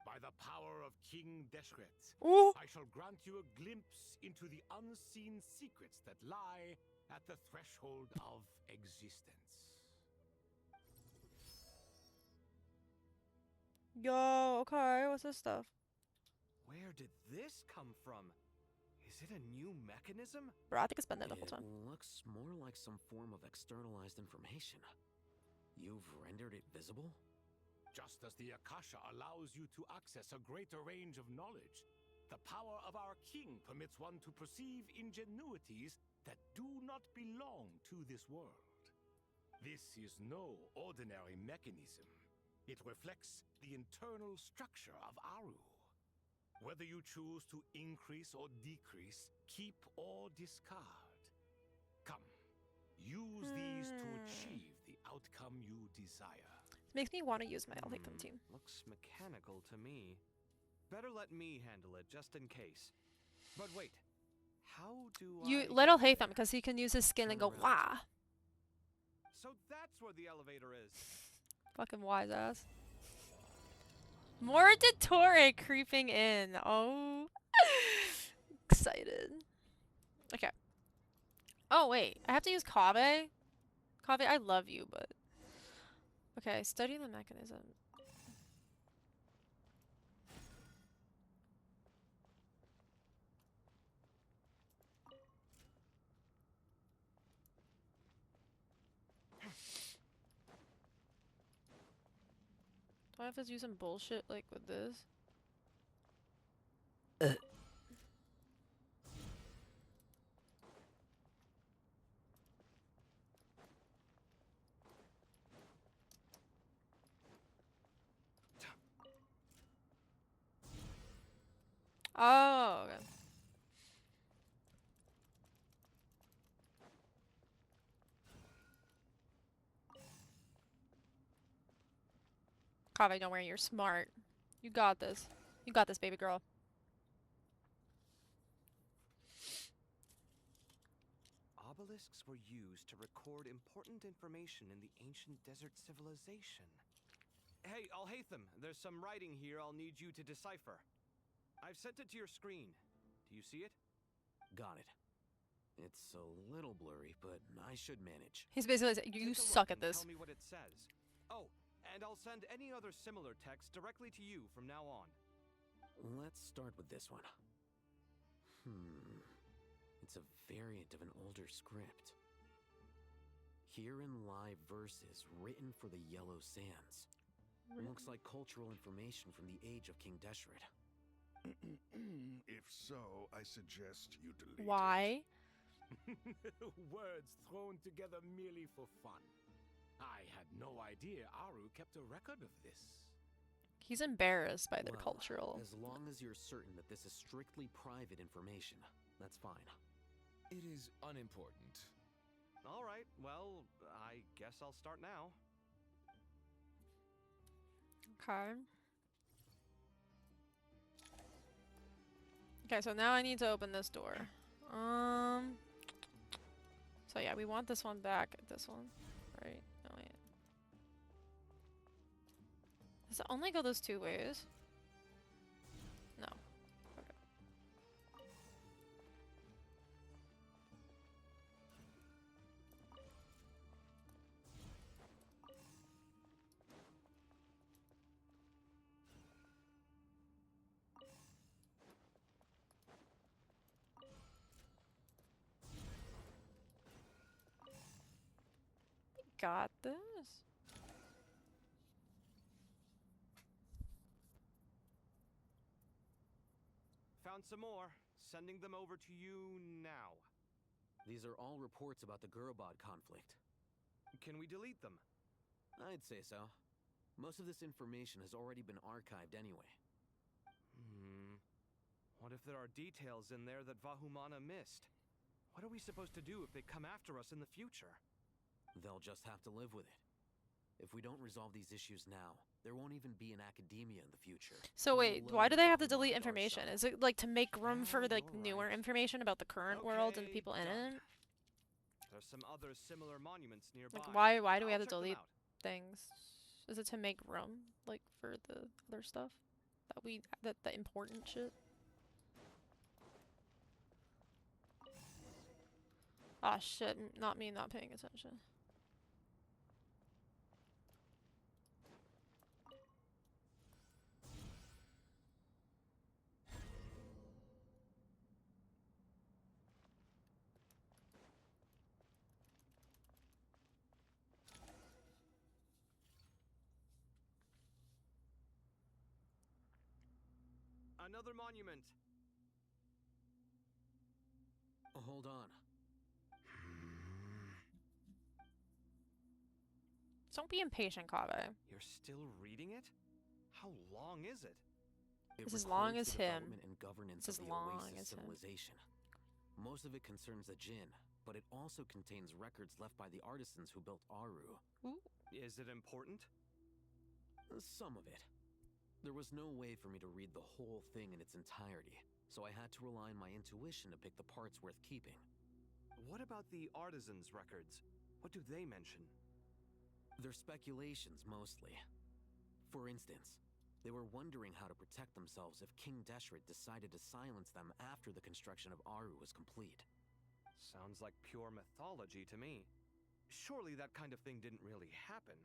Speaker 12: By the power of King Deshret,
Speaker 1: Ooh.
Speaker 12: I shall grant you a glimpse into the unseen secrets that lie at the threshold of existence.
Speaker 1: Yo, okay, what's this stuff?
Speaker 4: Where did this come from? Is it a new mechanism?
Speaker 1: Bro, I think it's been there the whole time.
Speaker 19: It looks more like some form of externalized information. You've rendered it visible?
Speaker 12: Just as the Akasha allows you to access a greater range of knowledge, the power of our king permits one to perceive ingenuities that do not belong to this world. This is no ordinary mechanism. It reflects the internal structure of Aru. Whether you choose to increase or decrease, keep or discard. Come, use these to achieve the outcome you desire.
Speaker 1: Makes me want to use my I'll hate them team.
Speaker 4: Looks mechanical to me. Better let me handle it, just in case. But wait, how do I...
Speaker 1: Let I'll hate them because he can use his skin and go wah.
Speaker 4: So that's where the elevator is.
Speaker 1: Fucking wise ass. More Dottore creeping in. Oh, excited. Okay. Oh wait, I have to use Kave. Kave, I love you, but okay. Study the mechanism. Do I have to do some bullshit like with this? Oh, okay. Kave, don't worry, you're smart. You got this. You got this, baby girl.
Speaker 4: Obelisks were used to record important information in the ancient desert civilization. Hey, Alhaitham, there's some writing here I'll need you to decipher. I've sent it to your screen. Do you see it?
Speaker 19: Got it. It's a little blurry, but I should manage.
Speaker 1: He's basically saying, you suck at this.
Speaker 4: Tell me what it says. Oh, and I'll send any other similar text directly to you from now on.
Speaker 19: Let's start with this one. It's a variant of an older script. Herein lie verses written for the Yellow Sands. Looks like cultural information from the age of King Deshret.
Speaker 2: If so, I suggest you delete
Speaker 1: Why?
Speaker 12: Words thrown together merely for fun. I had no idea Aru kept a record of this.
Speaker 1: He's embarrassed by their
Speaker 19: Well,
Speaker 1: cultural.
Speaker 19: As long as you're certain that this is strictly private information, that's fine.
Speaker 7: It is unimportant.
Speaker 4: All right, well, I guess I'll start now.
Speaker 1: Okay. Okay, so now I need to open this door. So yeah, we want this one back at this one, right? Oh wait. Does it only go those two ways? No. Okay. Got this.
Speaker 4: Found some more. Sending them over to you now.
Speaker 19: These are all reports about the Gurlbod conflict.
Speaker 4: Can we delete them?
Speaker 19: I'd say so. Most of this information has already been archived anyway.
Speaker 4: What if there are details in there that Vahumana missed? What are we supposed to do if they come after us in the future?
Speaker 19: They'll just have to live with it. If we don't resolve these issues now, there won't even be an academia in the future.
Speaker 1: So
Speaker 19: let
Speaker 1: wait,
Speaker 19: alone
Speaker 1: why do
Speaker 19: a
Speaker 1: they have to
Speaker 19: governorate
Speaker 1: delete information?
Speaker 19: ourselves.
Speaker 1: Is it like to make room for like newer information about the current world and the people in it?
Speaker 4: There's some other similar monuments nearby.
Speaker 1: Like why do we
Speaker 4: I'll
Speaker 1: have to
Speaker 4: check them
Speaker 1: delete
Speaker 4: out.
Speaker 1: things? Is it to make room like for the other stuff that the important shit? Ah shit, not me not paying attention.
Speaker 4: Another monument.
Speaker 19: Hold on.
Speaker 1: Don't be impatient, Kave.
Speaker 4: You're still reading it? How long is it?
Speaker 1: It's as long as him.
Speaker 19: And governance
Speaker 1: It's as
Speaker 19: of the
Speaker 1: long
Speaker 19: Oasis
Speaker 1: as him.
Speaker 19: civilization. Most of it concerns the Jinn, but it also contains records left by the artisans who built Aru.
Speaker 1: Ooh.
Speaker 4: Is it important?
Speaker 19: Some of it. There was no way for me to read the whole thing in its entirety, so I had to rely on my intuition to pick the parts worth keeping.
Speaker 4: What about the artisans' records? What do they mention?
Speaker 19: They're speculations, mostly. For instance, they were wondering how to protect themselves if King Deshret decided to silence them after the construction of Aru was complete.
Speaker 4: Sounds like pure mythology to me. Surely that kind of thing didn't really happen.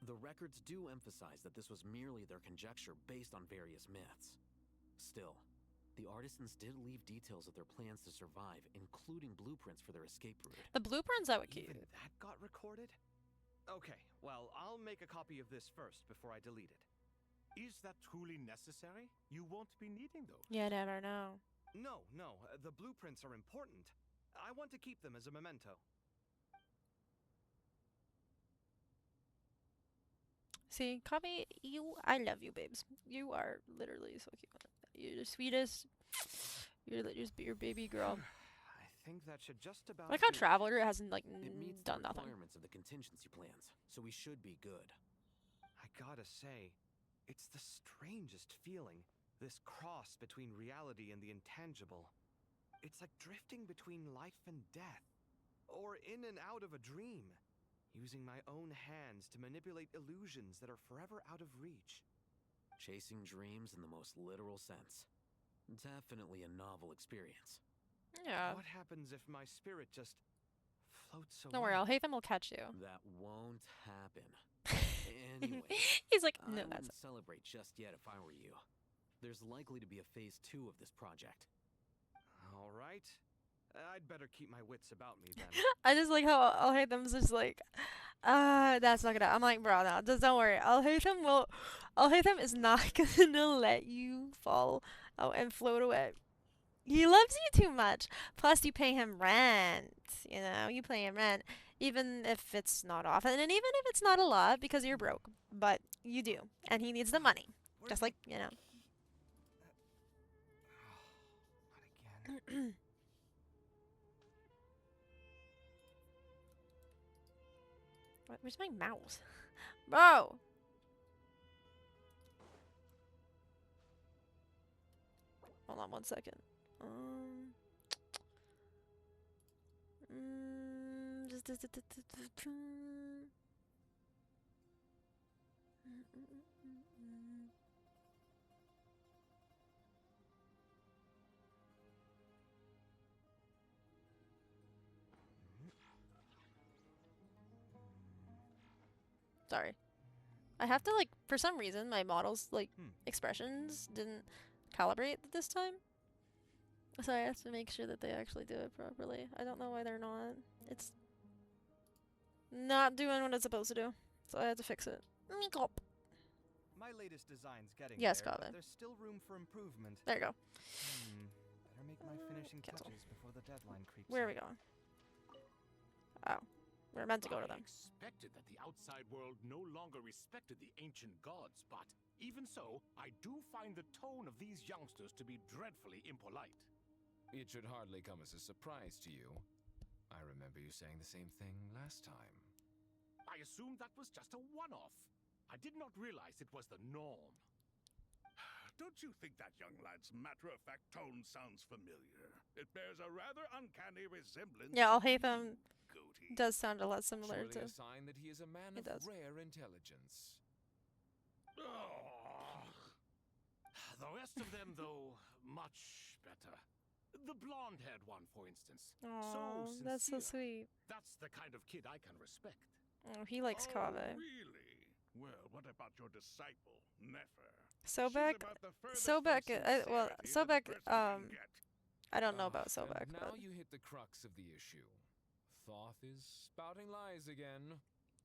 Speaker 19: The records do emphasize that this was merely their conjecture based on various myths. Still, the artisans did leave details of their plans to survive, including blueprints for their escape route.
Speaker 1: The blueprints I would keep.
Speaker 4: Even that got recorded? Okay, well, I'll make a copy of this first before I delete it.
Speaker 12: Is that truly necessary? You won't be needing those.
Speaker 1: You never know.
Speaker 4: No, the blueprints are important. I want to keep them as a memento.
Speaker 1: See, Kami, I love you, babes. You are literally so cute. You're the sweetest. You're just your baby girl.
Speaker 4: I think that should just about.
Speaker 1: Like how Traveler hasn't like
Speaker 19: It meets
Speaker 1: done
Speaker 19: the
Speaker 1: nothing.
Speaker 19: requirements of the contingency plans, so we should be good.
Speaker 4: I gotta say, it's the strangest feeling. This cross between reality and the intangible. It's like drifting between life and death, or in and out of a dream. Using my own hands to manipulate illusions that are forever out of reach.
Speaker 19: Chasing dreams in the most literal sense. Definitely a novel experience.
Speaker 1: Yeah.
Speaker 4: What happens if my spirit just floats away?
Speaker 1: Don't worry, Al-Haytham will catch you.
Speaker 19: That won't happen. Anyway,
Speaker 1: he's like, no,
Speaker 19: I
Speaker 1: that's
Speaker 19: wouldn't celebrate just yet if I were you. There's likely to be a phase 2 of this project.
Speaker 4: All right. I'd better keep my wits about me then.
Speaker 1: I just like how Al-Haytham's just like, that's not gonna. I'm like, bro, no, just don't worry. Al-Haytham is not gonna let you fall out and float away. He loves you too much. Plus, you pay him rent. You know, you pay him rent, even if it's not often, and even if it's not a lot because you're broke. But you do, and he needs the money, just like you know.
Speaker 4: Not again.
Speaker 1: Where's my mouse? Bro! Hold on 1 second. Sorry. I have to like, for some reason, my model's like expressions didn't calibrate this time. So I have to make sure that they actually do it properly. I don't know why they're not. It's not doing what it's supposed to do. So I had to fix it.
Speaker 4: My latest design's getting
Speaker 1: Yes,
Speaker 4: there,
Speaker 1: got
Speaker 4: but
Speaker 1: it.
Speaker 4: there's still room for improvement.
Speaker 1: There you go.
Speaker 4: Better make my finishing
Speaker 1: cancel.
Speaker 4: touches before the deadline creeps
Speaker 1: Where are
Speaker 4: up.
Speaker 1: we going? Oh. We're meant to go to them.
Speaker 12: I expected that the outside world no longer respected the ancient gods, but even so, I do find the tone of these youngsters to be dreadfully impolite.
Speaker 7: It should hardly come as a surprise to you. I remember you saying the same thing last time.
Speaker 12: assumed that was just a one-off. I did not realize it was the norm.
Speaker 2: Don't you think that young lad's matter-of-fact tone sounds familiar? It bears a rather uncanny resemblance.
Speaker 1: Yeah, Alhaitham does sound a lot similar
Speaker 7: Surely
Speaker 1: to.
Speaker 7: a sign that he is a man
Speaker 1: He
Speaker 7: of
Speaker 1: does.
Speaker 7: rare intelligence.
Speaker 12: The rest of them, though, much better. The blonde-haired one, for instance.
Speaker 1: Oh,
Speaker 12: so
Speaker 1: that's so
Speaker 12: sincere.
Speaker 1: sweet.
Speaker 12: That's the kind of kid I can respect.
Speaker 1: Oh, he likes Kaveh.
Speaker 2: Really? Well, what about your disciple, Nefer?
Speaker 1: Sobek, I don't know about Sobek,
Speaker 7: And
Speaker 1: but
Speaker 7: now you hit the crux of the issue. Thoth is spouting lies again.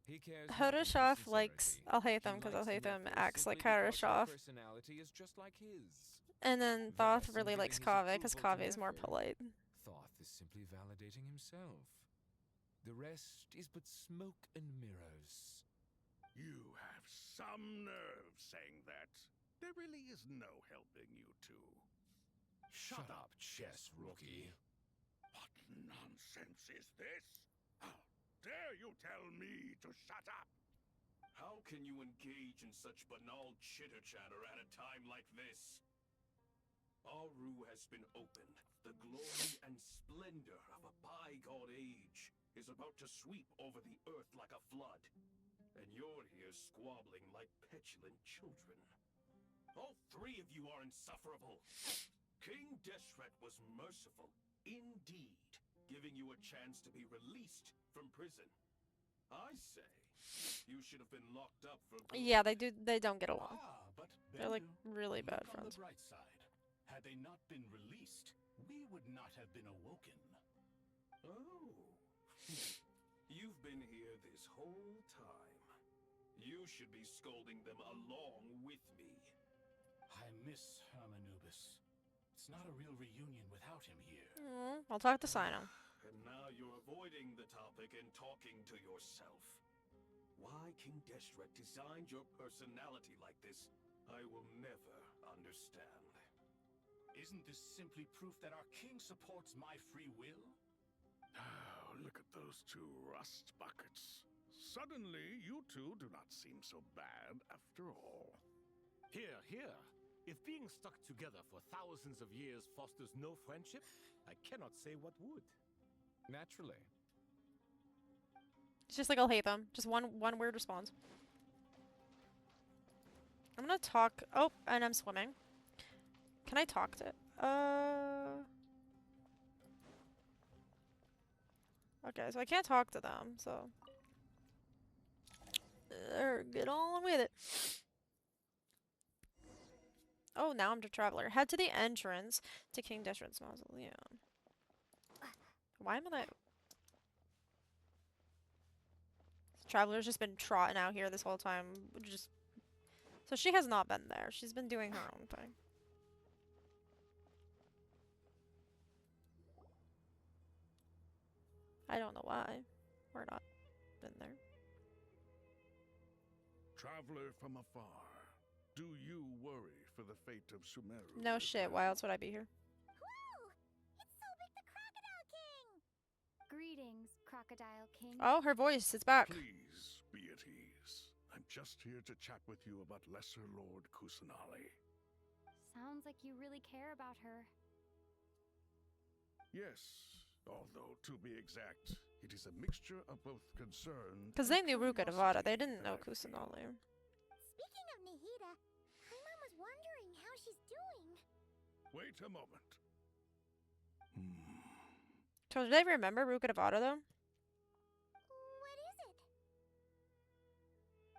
Speaker 7: He cares nothing for
Speaker 1: Harishov likes
Speaker 7: sincerity.
Speaker 1: Alhaitham because
Speaker 7: He likes
Speaker 1: Alhaitham
Speaker 7: Nefer
Speaker 1: acts
Speaker 7: simply
Speaker 1: like
Speaker 7: because her
Speaker 1: Harishov.
Speaker 7: personality is just like his.
Speaker 1: And then
Speaker 7: Thus,
Speaker 1: Thoth
Speaker 7: in
Speaker 1: really
Speaker 7: giving
Speaker 1: likes
Speaker 7: his
Speaker 1: Kaveh because
Speaker 7: approval to
Speaker 1: Kaveh is more
Speaker 7: Nefer,
Speaker 1: polite.
Speaker 7: Thoth is simply validating himself. The rest is but smoke and mirrors.
Speaker 2: You have some nerve saying that. There really is no helping you two.
Speaker 12: Shut up, chess rookie.
Speaker 2: What nonsense is this? How dare you tell me to shut up?
Speaker 6: How can you engage in such banal chitter-chatter at a time like this? Aru has been opened. The glory and splendor of a bygone age is about to sweep over the earth like a flood. And you're here squabbling like petulant children. All three of you are insufferable. King Deshret was merciful, indeed, giving you a chance to be released from prison. I say, you should have been locked up for good.
Speaker 1: Yeah, they don't get along.
Speaker 15: But
Speaker 1: They're like
Speaker 15: Bennu,
Speaker 1: really bad
Speaker 15: look on
Speaker 1: friends.
Speaker 15: the bright side. Had they not been released, we would not have been awoken.
Speaker 6: Oh. You've been here this whole time. You should be scolding them along with me.
Speaker 15: I miss Hermanubis. It's not a real reunion without him here.
Speaker 1: I'll talk to Sino.
Speaker 6: And now you're avoiding the topic and talking to yourself. Why King Deshret designed your personality like this, I will never understand.
Speaker 15: Isn't this simply proof that our king supports my free will?
Speaker 2: Oh, look at those two rust buckets. Suddenly, you two do not seem so bad after all.
Speaker 12: Here, here. If being stuck together for thousands of years fosters no friendship, I cannot say what would.
Speaker 7: Naturally.
Speaker 1: It's just like Alhaitham. Just one weird response. I'm gonna talk. Oh, and I'm swimming. Can I talk to? Okay, so I can't talk to them. So get on with it. Oh, now I'm the traveler. Head to the entrance to King Deshret's mausoleum. Why am I? Traveler's just been trotting out here this whole time. So she has not been there. She's been doing her own thing. I don't know why. We're not been there.
Speaker 2: Traveler from afar, do you worry for the fate of Sumeru?
Speaker 1: No shit. Why else would I be here?
Speaker 5: It's Sobek the Crocodile King! Greetings, Crocodile King.
Speaker 1: Oh, her voice. It's back.
Speaker 2: Please be at ease. I'm just here to chat with you about Lesser Lord Kusanali.
Speaker 5: Sounds like you really care about her.
Speaker 2: Yes, although to be exact, it is a mixture of both concern.
Speaker 1: Because they knew Ruka Devada. They didn't know Kusanali.
Speaker 5: Speaking of Nahida, my mom was wondering how she's doing.
Speaker 2: Wait a moment.
Speaker 1: So do they remember Ruka Devada though?
Speaker 5: What is it?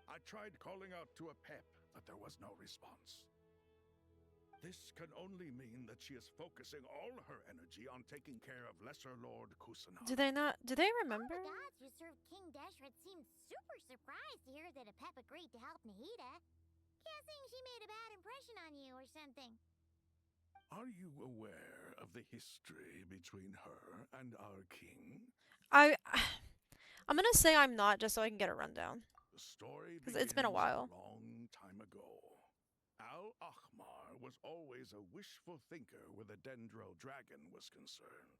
Speaker 2: I tried calling out to a pep, but there was no response. This can only mean that she is focusing all her energy on taking care of Lesser Lord Kusanali.
Speaker 1: Do they not? Do they remember?
Speaker 5: The gods who served King Deshret seemed super surprised to hear that a pep agreed to help Nahida. Guessing she made a bad impression on you or something.
Speaker 2: Are you aware of the history between her and our king?
Speaker 1: I'm gonna say I'm not, just so I can get a rundown.
Speaker 2: The story
Speaker 1: Because it's been a while.
Speaker 2: A long time ago. Al-Ahmar was always a wishful thinker where the Dendro dragon was concerned.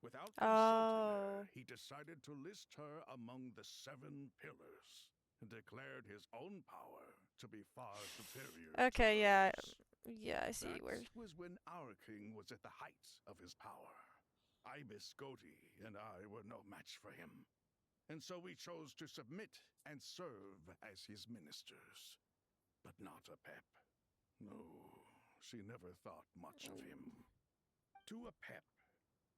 Speaker 2: Without consulting her, he decided to list her among the 7 pillars and declared his own power to be far superior
Speaker 1: Okay,
Speaker 2: to
Speaker 1: yeah.
Speaker 2: hers.
Speaker 1: Yeah, I see where.
Speaker 2: That was when our king was at the height of his power. Ibis Goti and I were no match for him, and so we chose to submit and serve as his ministers. But not Apep. No, she never thought much of him. To Apep,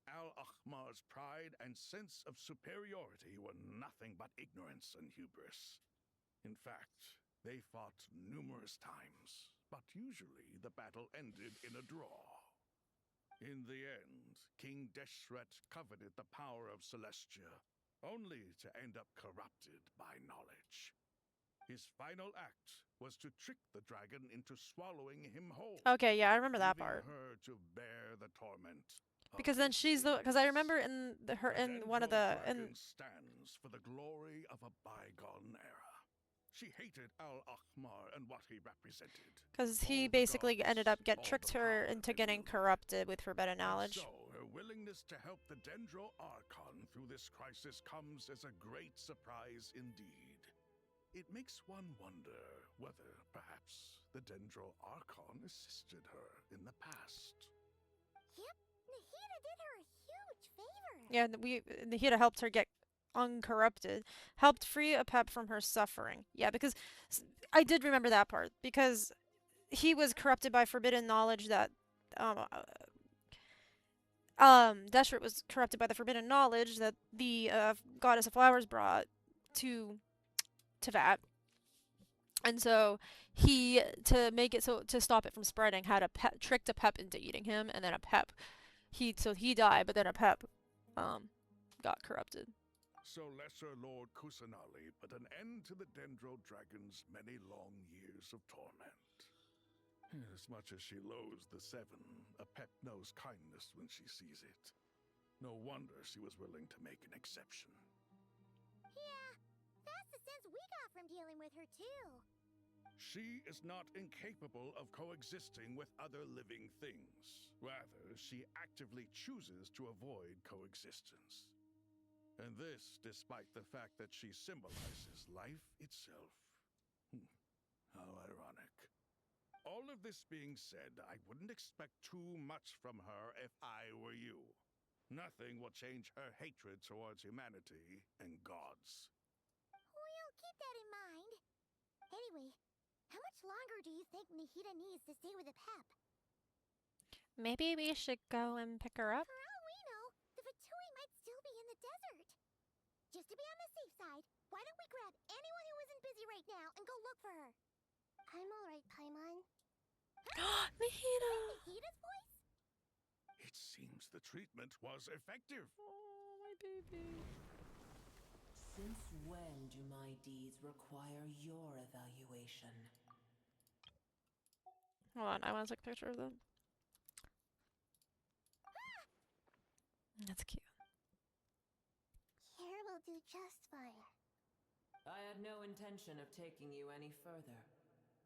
Speaker 2: Al-Akhmar's pride and sense of superiority were nothing but ignorance and hubris. In fact, they fought numerous times, but usually the battle ended in a draw. In the end, King Deshret coveted the power of Celestia, only to end up corrupted by knowledge. His final act was to trick the dragon into swallowing him whole.
Speaker 1: Okay, yeah, I remember that part.
Speaker 2: Leaving her to bear the torment.
Speaker 1: Because then she's the, because I remember in her in one of the
Speaker 2: Dragon stands for the glory of a bygone era. She hated Al-Akhmar and what he represented.
Speaker 1: Because he basically ended up tricked her into getting corrupted with forbidden knowledge.
Speaker 2: And so her willingness to help the Dendro Archon through this crisis comes as a great surprise indeed. It makes one wonder whether perhaps the Dendro Archon assisted her in the past.
Speaker 5: Yep, Nahida did her a huge favor.
Speaker 1: Yeah, Nahida helped her get uncorrupted, helped free Apep from her suffering. Yeah, because I did remember that part, because he was corrupted by forbidden knowledge that Deshret was corrupted by the forbidden knowledge that the goddess of flowers brought to Vat. And so he, to make it so, to stop it from spreading, had tricked Apep into eating him, and then Apep, he died, but then Apep got corrupted.
Speaker 2: So Lesser Lord Kusanali put an end to the Dendro Dragon's many long years of torment. As much as she loathes the 7, Apep knows kindness when she sees it. No wonder she was willing to make an exception.
Speaker 5: Yeah, that's the sense we got from dealing with her too.
Speaker 2: She is not incapable of coexisting with other living things. Rather, she actively chooses to avoid coexistence. And this despite the fact that she symbolizes life itself. How ironic. All of this being said, I wouldn't expect too much from her if I were you. Nothing will change her hatred towards humanity and gods.
Speaker 5: We'll keep that in mind. Anyway, how much longer do you think Nahida needs to stay with Apep?
Speaker 1: Maybe we should go and pick her up?
Speaker 5: For all we know, the Fatui might still be in the desert. Just to be on the safe side, why don't we grab anyone who isn't busy right now and go look for her? I'm alright, Paimon.
Speaker 1: Nahida!
Speaker 5: Nahida's voice?
Speaker 2: It seems the treatment was effective.
Speaker 1: Oh, my baby.
Speaker 8: Since when do my deeds require your evaluation?
Speaker 1: Hold on, I want to take a picture of them. That's cute.
Speaker 5: Here will do just fine.
Speaker 8: I had no intention of taking you any further.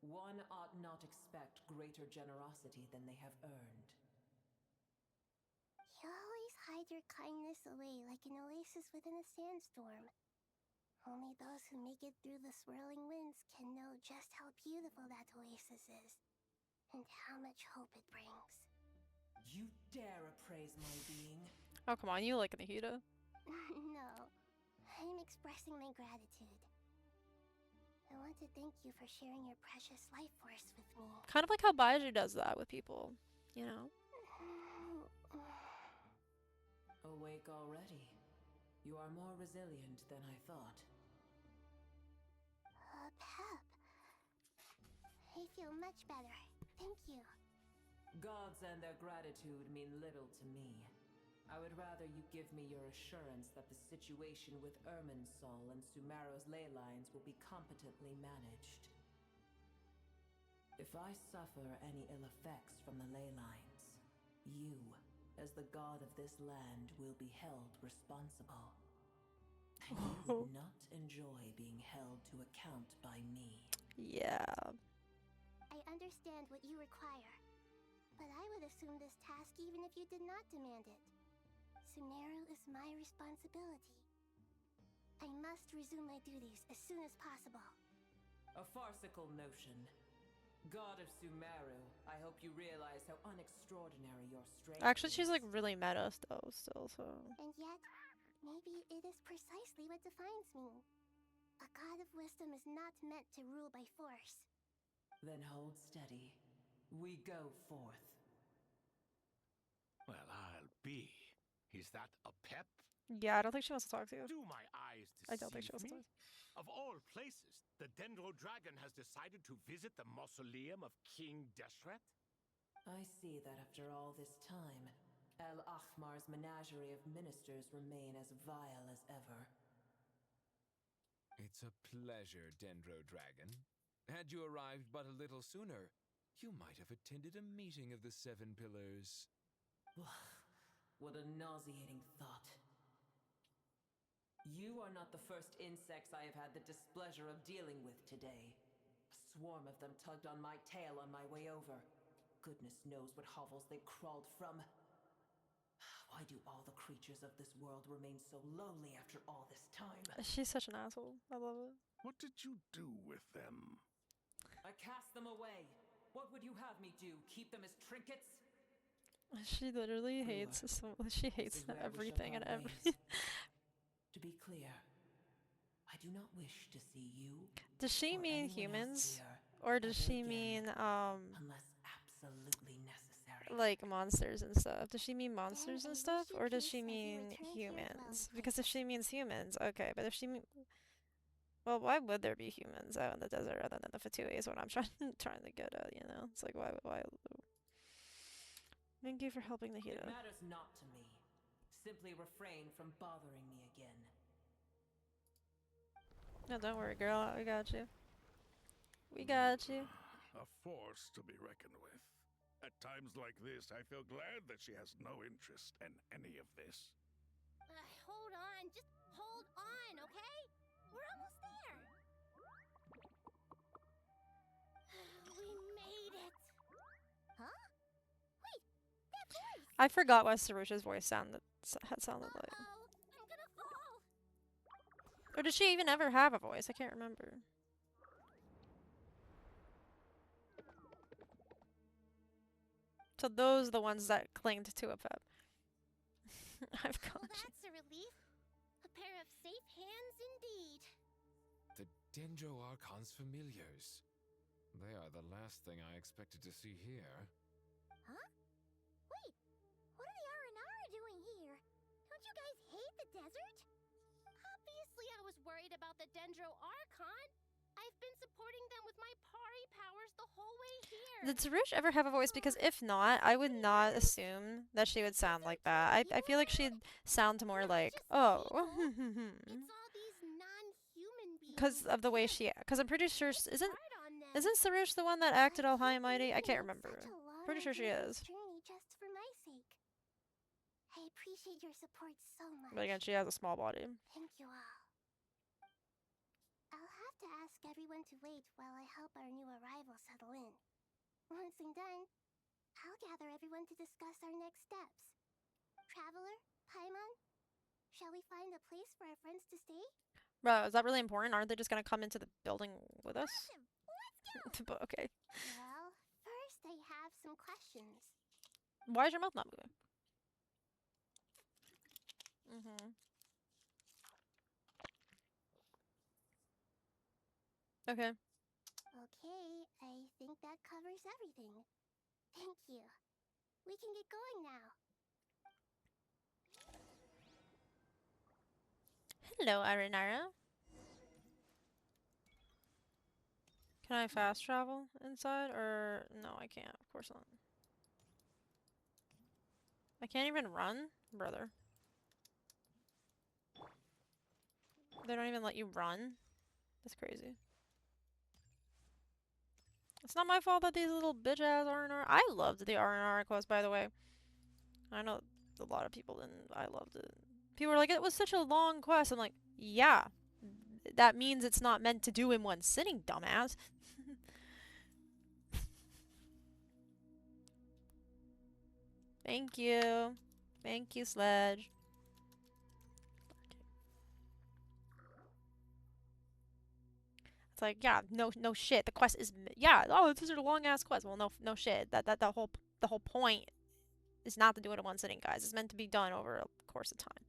Speaker 8: One ought not expect greater generosity than they have earned.
Speaker 5: You always hide your kindness away like an oasis within a sandstorm. Only those who make it through the swirling winds can know just how beautiful that oasis is, and how much hope it brings.
Speaker 8: You dare appraise my being?
Speaker 1: Oh, come on, you like Nahida.
Speaker 5: No, I'm expressing my gratitude. I want to thank you for sharing your precious life force with me.
Speaker 1: Kind of like how Baiju does that with people, you know?
Speaker 8: Awake already. You are more resilient than I thought.
Speaker 5: Pep. I feel much better. Thank you.
Speaker 8: Gods and their gratitude mean little to me. I would rather you give me your assurance that the situation with Irminsul and Sumeru's ley lines will be competently managed. If I suffer any ill effects from the ley lines, you, as the god of this land, will be held responsible. And you would not enjoy being held to account by me.
Speaker 1: Yeah.
Speaker 5: I understand what you require, but I would assume this task even if you did not demand it.
Speaker 3: Sumeru is my responsibility. I must resume my duties as soon as possible.
Speaker 8: A farcical notion. God of Sumeru, I hope you realize how unextraordinary your strength
Speaker 1: Actually,
Speaker 8: is.
Speaker 1: she's like really meta though, still, so.
Speaker 3: And yet, maybe it is precisely what defines me. A god of wisdom is not meant to rule by force.
Speaker 8: Then hold steady. We go forth.
Speaker 12: Well, I'll be. Is that a pep?
Speaker 1: Yeah, I don't think she wants to talk to you.
Speaker 12: Do my eyes
Speaker 1: I don't think she
Speaker 12: deceive
Speaker 1: wants to
Speaker 12: me?
Speaker 1: talk.
Speaker 12: Of all places, the Dendro Dragon has decided to visit the mausoleum of King Deshret?
Speaker 8: I see that after all this time, El Ahmar's menagerie of ministers remain as vile as ever.
Speaker 7: It's a pleasure, Dendro Dragon. Had you arrived but a little sooner, you might have attended a meeting of the Seven Pillars.
Speaker 8: What a nauseating thought. You are not the first insects I have had the displeasure of dealing with today. A swarm of them tugged on my tail on my way over. Goodness knows what hovels they crawled from. Why do all the creatures of this world remain so lowly after all this time?
Speaker 1: She's such an asshole. I love it.
Speaker 2: What did you do with them?
Speaker 8: I cast them away. What would you have me do? Keep them as trinkets?
Speaker 1: She literally hates she hates
Speaker 8: This is where we shall
Speaker 1: everything and
Speaker 8: part
Speaker 1: everything.
Speaker 8: ways. To be clear, I do not wish to see you.
Speaker 1: Does she
Speaker 8: or
Speaker 1: mean
Speaker 8: anyone else
Speaker 1: humans?
Speaker 8: here
Speaker 1: Or does
Speaker 8: ever
Speaker 1: she
Speaker 8: again,
Speaker 1: mean
Speaker 8: unless absolutely necessary.
Speaker 1: like monsters and stuff? Does she mean monsters and stuff? Or does she mean humans? Because if she means humans, okay, but if she mean well, why would there be humans out in the desert other than the Fatui is what I'm trying to get at, you know? It's like why Thank you for helping the
Speaker 8: It
Speaker 1: Hito.
Speaker 8: matters not to me. Simply refrain from bothering me again.
Speaker 1: No, don't worry, girl. We got you. We got you.
Speaker 2: A force to be reckoned with. At times like this, I feel glad that she has no interest in any of this.
Speaker 3: Hold on, just hold on, okay? We're almost there. We made it. Huh? Wait, that voice.
Speaker 1: I forgot what Sarusha's voice had sounded like.
Speaker 3: I'm gonna fall.
Speaker 1: Or did she even ever have a voice? I can't remember. So those are the ones that clinged to a pet. I've got you.
Speaker 3: That's a relief. A pair of safe hands indeed.
Speaker 7: The Dendro Archon's familiars. They are the last thing I expected to see here.
Speaker 3: Huh? Wait, what are the Aranara doing here? Don't you guys hate the desert? Obviously I was worried about the Dendro Archon. I've been supporting them with my Pari powers the whole way here.
Speaker 1: Did Sarush ever have a voice? Because if not, I would not assume that she would sound like that. I feel like she'd sound more like, oh.
Speaker 3: It's all these non-human beings.
Speaker 1: Because of the way she... Because I'm pretty sure... Isn't Sarush the one that acted all high and mighty? I can't remember. Pretty sure she is.
Speaker 3: Journey just for my sake. I appreciate your support so much.
Speaker 1: But again, she has a small body.
Speaker 3: Thank you all. I'll have to ask everyone to wait while I help our new arrival settle in. Once I'm done, I'll gather everyone to discuss our next steps. Traveler, Paimon, shall we find a place for our friends to stay?
Speaker 1: Bro, is that really important? Aren't they just gonna come into the building with us? But okay.
Speaker 3: Well, first I have some questions.
Speaker 1: Why is your mouth not moving? Okay.
Speaker 3: Okay, I think that covers everything. Thank you. We can get going now.
Speaker 1: Hello, Arinara. Can I fast travel inside? Or no, I can't. Of course not. I can't even run? Brother. They don't even let you run? That's crazy. It's not my fault that these little bitch-ass R&R... I loved the R&R quest, by the way. I know a lot of people didn't. I loved it. People were like, it was such a long quest. I'm like, yeah. That means it's not meant to do in one sitting, dumbass. Thank you. Thank you, Sledge. It's like, yeah, no shit. The quest is, yeah, oh, this is a long ass quest. Well, no shit. The whole point is not to do it in one sitting, guys. It's meant to be done over a course of time.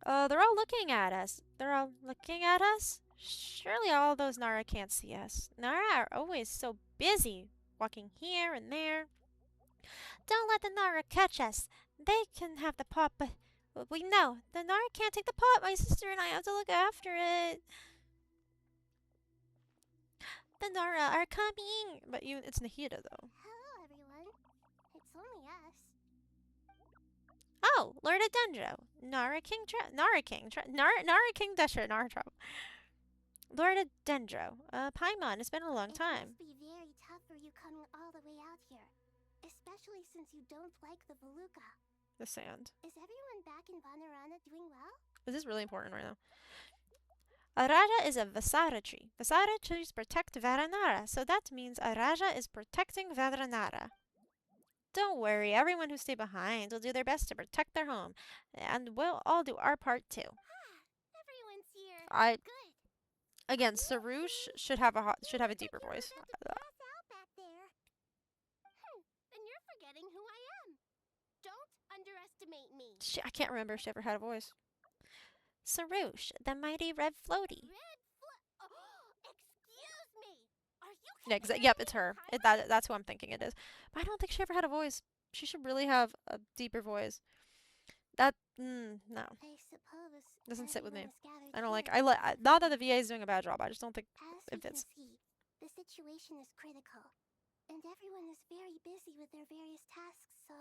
Speaker 1: They're all looking at us. They're all looking at us? Surely all those Nara can't see us. Nara are always so busy, walking here and there. Don't let the Nara catch us. They can have the pot, but we know. The Nara can't take the pot. My sister and I have to look after it. The Nara are coming. But it's Nahida, though.
Speaker 3: Hello, everyone. It's only us.
Speaker 1: Oh, Lord of Dendro. Nara King Deshra, Nara trouble. Lord of Dendro. Paimon, it's been a long time.
Speaker 3: It must be very tough for you coming all the way out here. Especially since you don't like the Veluca.
Speaker 1: The sand.
Speaker 3: Is everyone back in Vanarana doing well?
Speaker 1: This is really important right now. Araja is a Vasara tree. Vasara trees protect Varanara, so that means Araja is protecting Varanara. Don't worry, everyone who stay behind will do their best to protect their home, and we'll all do our part too.
Speaker 3: Everyone's here. Good.
Speaker 1: Again, Sarush should have a deeper voice.
Speaker 3: And you're forgetting who I am. Don't underestimate me.
Speaker 1: I can't remember if she ever had a voice. Sarush, the mighty red floaty.
Speaker 3: Excuse me. Are you
Speaker 1: Yep, it's her. That's who I'm thinking it is. But I don't think she ever had a voice. She should really have a deeper voice. No.
Speaker 3: I suppose
Speaker 1: Doesn't sit with me.
Speaker 3: gathered
Speaker 1: I don't like.
Speaker 3: here.
Speaker 1: Not that the VA is doing a bad job. I just don't think
Speaker 3: As
Speaker 1: it fits.
Speaker 3: you can see, the situation is critical, and everyone is very busy with their various tasks, so...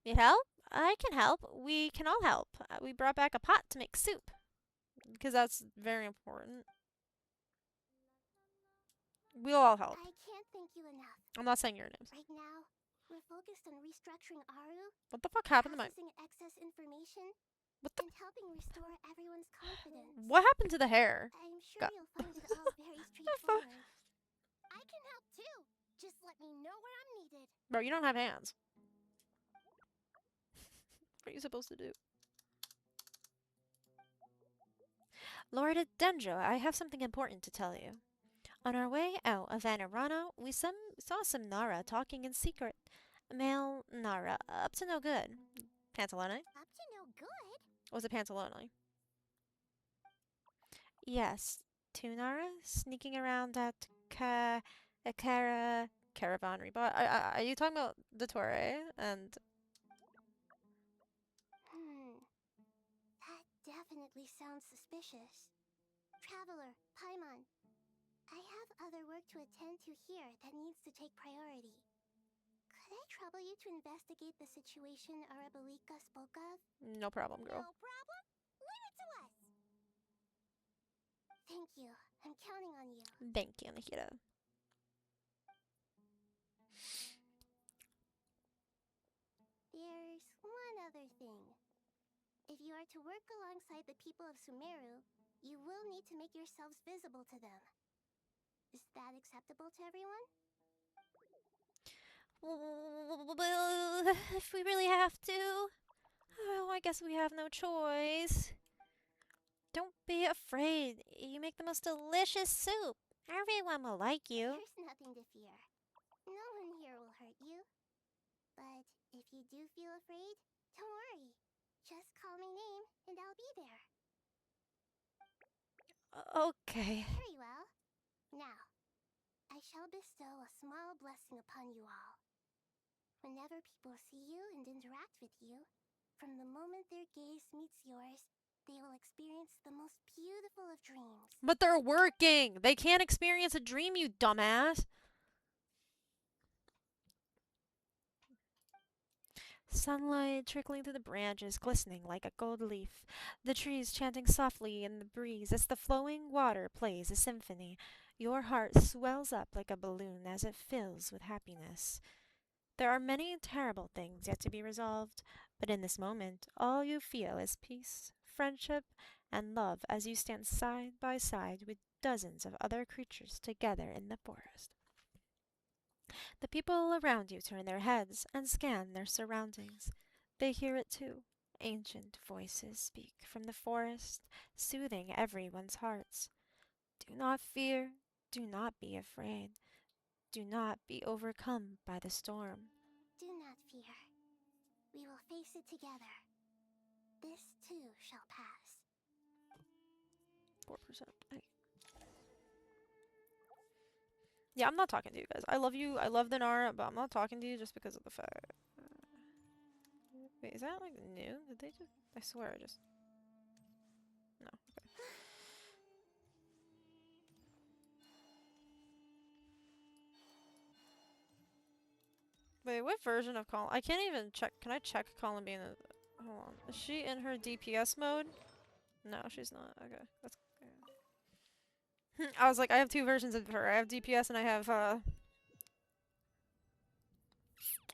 Speaker 1: Need help? I can help. We can all help. We brought back a pot to make soup. Because that's very important. We'll all help.
Speaker 3: I can't thank you enough.
Speaker 1: I'm not saying your names.
Speaker 3: Right now, we're focused on restructuring Aru,
Speaker 1: What the fuck happened to my...
Speaker 3: processing excess information,
Speaker 1: What the...
Speaker 3: and helping restore everyone's confidence.
Speaker 1: What happened to the hair?
Speaker 3: I'm sure you'll find it all very straightforward. I can help too. Just let me know where I'm needed.
Speaker 1: Bro, you don't have hands. What are you supposed to do? Lord Dendro, I have something important to tell you. On our way out of Vanarano, we saw some Nara talking in secret. Male Nara, up to no good. Pantalone?
Speaker 3: Up to no good?
Speaker 1: Was it Pantalone? Yes, two Nara sneaking around at Caravan Rebot. Are you talking about Dottore and...
Speaker 3: That definitely sounds suspicious. Traveler, Paimon, I have other work to attend to here that needs to take priority. Could I trouble you to investigate the situation Arabalika spoke of?
Speaker 1: No problem, girl.
Speaker 3: No problem? Leave it to us! Thank you. I'm counting on you.
Speaker 1: Thank you, Nahida.
Speaker 3: There's one other thing. If you are to work alongside the people of Sumeru, you will need to make yourselves visible to them. Is that acceptable to everyone?
Speaker 1: Well, if we really have to, oh, I guess we have no choice. Don't be afraid. You make the most delicious soup. Everyone will like you.
Speaker 3: There's nothing to fear. No one here will hurt you. But if you do feel afraid, don't worry. Just call my name and I'll be there.
Speaker 1: Okay.
Speaker 3: Very well. Now, I shall bestow a small blessing upon you all. Whenever people see you and interact with you, from the moment their gaze meets yours, they will experience the most beautiful of dreams.
Speaker 1: But they're working. They can't experience a dream, you dumbass. Sunlight trickling through the branches, glistening like a gold leaf. The trees chanting softly in the breeze as the flowing water plays a symphony. Your heart swells up like a balloon as it fills with happiness. There are many terrible things yet to be resolved, but in this moment, all you feel is peace, friendship, and love as you stand side by side with dozens of other creatures together in the forest. The people around you turn their heads and scan their surroundings. They hear it too. Ancient voices speak from the forest, soothing everyone's hearts. Do not fear, do not be afraid, do not be overcome by the storm.
Speaker 3: Do not fear. We will face it together. This too shall pass.
Speaker 1: 4%. Yeah, I'm not talking to you guys. I love you. I love the Nara, but I'm not talking to you just because of the fact. Wait, is that like new? Did they just? I swear I just. No. Okay. Wait, what version of Colin? I can't even check. Can I check Colin being a? Hold on. Is she in her DPS mode? No, she's not. Okay, that's. Okay. I was like, I have two versions of her. I have DPS and I have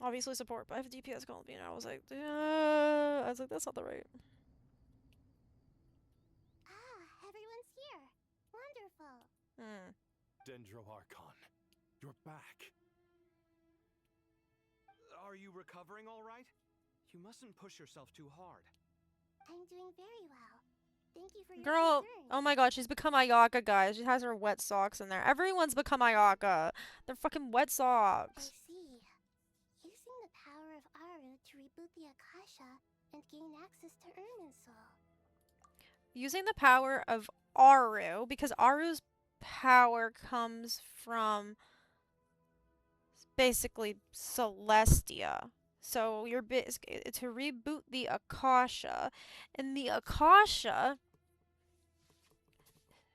Speaker 1: obviously support, but I have DPS Colin being. I was like, that's not the right.
Speaker 3: Ah, everyone's here. Wonderful.
Speaker 9: Dendro Archon, you're back.
Speaker 4: Are you recovering all right? You mustn't push yourself too hard.
Speaker 3: I'm doing very well. Thank you for your
Speaker 1: Girl,
Speaker 3: concern.
Speaker 1: oh my god, she's become Ayaka, guys. She has her wet socks in there. Everyone's become Ayaka. They're fucking wet
Speaker 3: I
Speaker 1: socks.
Speaker 3: see. Using the power of Aru to reboot the Akasha and gain access to Irminsul.
Speaker 1: Using the power of Aru, because Aru's power comes from basically Celestia. So you're to reboot the Akasha, and the Akasha,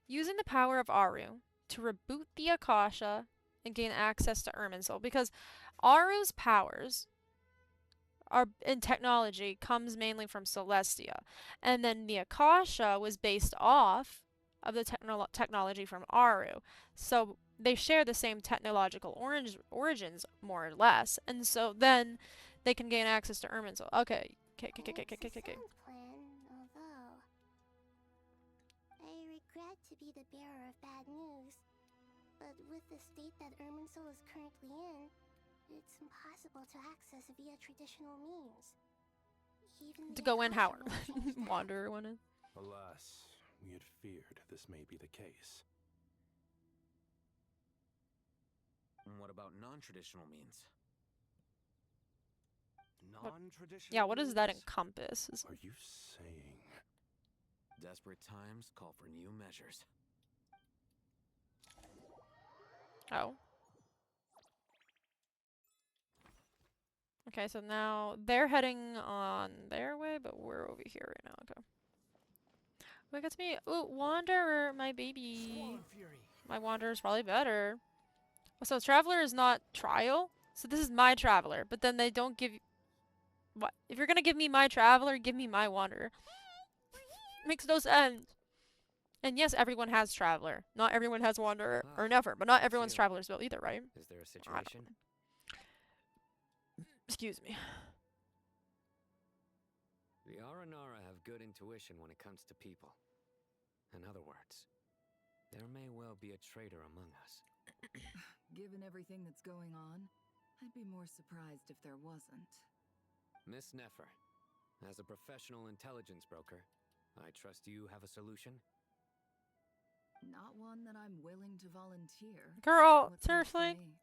Speaker 1: using the power of Aru to reboot the Akasha and gain access to Irminsul, because Aru's powers are in technology comes mainly from Celestia, and then the Akasha was based off of the technology from Aru. So they share the same technological origins, more or less, and so then they can gain access to Irminsul. Okay.
Speaker 3: Plan, although I regret to be the bearer of bad news, but with the state that Irminsul is currently in, it's impossible to access via traditional means. Even
Speaker 1: To
Speaker 3: the
Speaker 1: go in
Speaker 3: Akasha
Speaker 1: how?
Speaker 3: won't change that.
Speaker 1: Wanderer went in.
Speaker 9: Alas, we had feared this may be the case.
Speaker 13: What about non-traditional means?
Speaker 4: Non-traditional.
Speaker 1: Yeah, what does that
Speaker 4: means?
Speaker 1: encompass?
Speaker 9: Are you saying?
Speaker 13: Desperate times call for new measures.
Speaker 1: Oh. Okay, so now they're heading on their way, but we're over here right now. Okay. Look at me. Ooh, Wanderer, my baby. My Wanderer's probably better. So Traveler is not Trial. So this is my Traveler, but then they don't give you... What? If you're gonna give me my Traveler, give me my Wanderer. Makes no sense. And yes, everyone has Traveler. Not everyone has Wanderer, or never, but not everyone's Traveler is built either, right?
Speaker 13: Is there a situation?
Speaker 1: Excuse me.
Speaker 13: The Aranara have good intuition when it comes to people. In other words, there may well be a traitor among us.
Speaker 21: Given everything that's going on, I'd be more surprised if there wasn't.
Speaker 13: Miss Nefer, as a professional intelligence broker, I trust you have a solution?
Speaker 21: Not one that I'm willing to volunteer.
Speaker 1: Girl,
Speaker 21: What's next for
Speaker 1: seriously?
Speaker 21: me?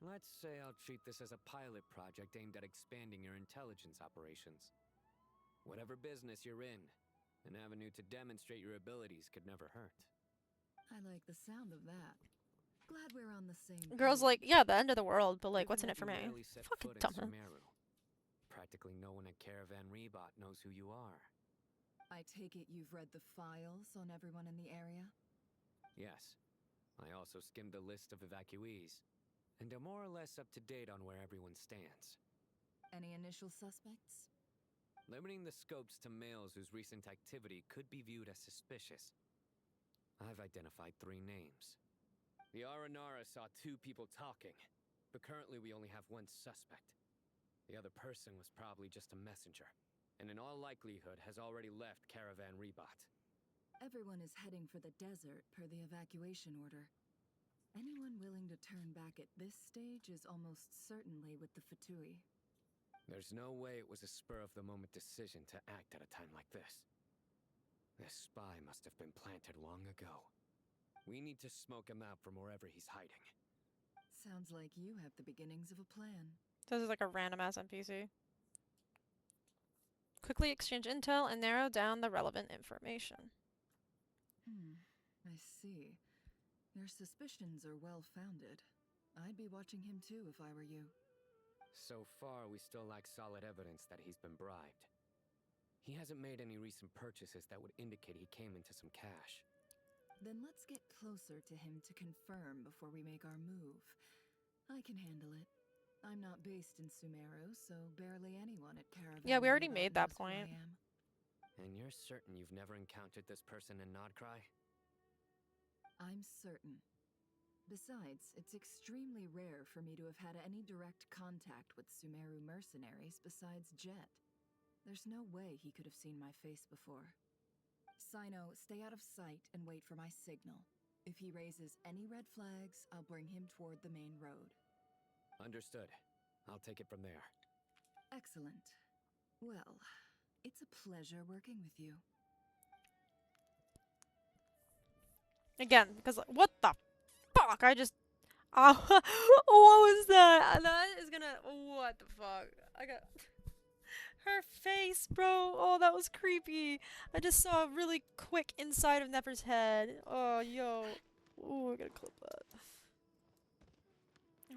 Speaker 13: Let's say I'll treat this as a pilot project aimed at expanding your intelligence operations. Whatever business you're in, an avenue to demonstrate your abilities could never hurt.
Speaker 21: I like the sound of that. Glad we're on the same
Speaker 1: Girls
Speaker 21: page.
Speaker 1: like, yeah, the end of the world, but like,
Speaker 13: Given
Speaker 1: what's in
Speaker 13: that
Speaker 1: it for
Speaker 13: you
Speaker 1: me?
Speaker 13: rarely set
Speaker 1: Fucking
Speaker 13: foot in
Speaker 1: dumbass.
Speaker 13: Sumeru, practically no one at Caravan Rebot knows who you are.
Speaker 21: I take it you've read the files on everyone in the area?
Speaker 13: Yes, I also skimmed the list of evacuees, and am more or less up to date on where everyone stands.
Speaker 21: Any initial suspects?
Speaker 13: Limiting the scopes to males whose recent activity could be viewed as suspicious, I've identified 3 names. The Aranara saw 2 people talking, but currently we only have 1 suspect. The other person was probably just a messenger, and in all likelihood has already left Caravan Rebot.
Speaker 21: Everyone is heading for the desert per the evacuation order. Anyone willing to turn back at this stage is almost certainly with the Fatui.
Speaker 13: There's no way it was a spur-of-the-moment decision to act at a time like this. This spy must have been planted long ago. We need to smoke him out from wherever he's hiding.
Speaker 21: Sounds like you have the beginnings of a plan.
Speaker 1: This is like a random ass NPC. Quickly exchange intel and narrow down the relevant information.
Speaker 21: I see. Your suspicions are well-founded. I'd be watching him too if I were you.
Speaker 13: So far, we still lack solid evidence that he's been bribed. He hasn't made any recent purchases that would indicate he came into some cash.
Speaker 21: Then let's get closer to him to confirm before we make our move. I can handle it. I'm not based in Sumeru, so barely anyone at Caravan.
Speaker 1: Yeah, we already
Speaker 21: Reba
Speaker 1: made that
Speaker 21: knows who I
Speaker 1: point.
Speaker 21: am.
Speaker 13: And you're certain you've never encountered this person in Nodcry?
Speaker 21: I'm certain. Besides, it's extremely rare for me to have had any direct contact with Sumeru mercenaries besides Jet. There's no way he could have seen my face before. Sino, stay out of sight and wait for my signal. If he raises any red flags, I'll bring him toward the main road.
Speaker 13: Understood. I'll take it from there.
Speaker 21: Excellent. Well, it's a pleasure working with you.
Speaker 1: Again, because what the fuck? I just... Oh, what was that? That is gonna... What the fuck? I got... Her face, bro. Oh, that was creepy. I just saw a really quick inside of Nefer's head. Oh, yo. Oh, I gotta clip that.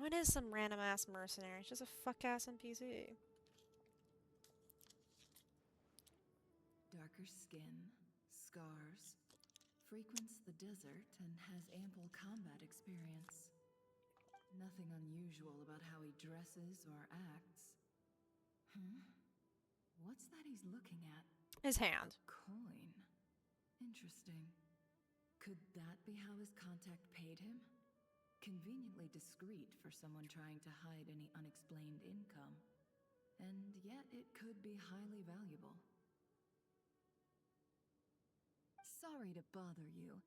Speaker 1: What is some random ass mercenary? It's just a fuck ass NPC.
Speaker 21: Darker skin, scars, frequents the desert, and has ample combat experience. Nothing unusual about how he dresses or acts. What's that he's looking at?
Speaker 1: His hand.
Speaker 21: A coin. Interesting. Could that be how his contact paid him? Conveniently discreet for someone trying to hide any unexplained income. And yet it could be highly valuable. Sorry to bother you.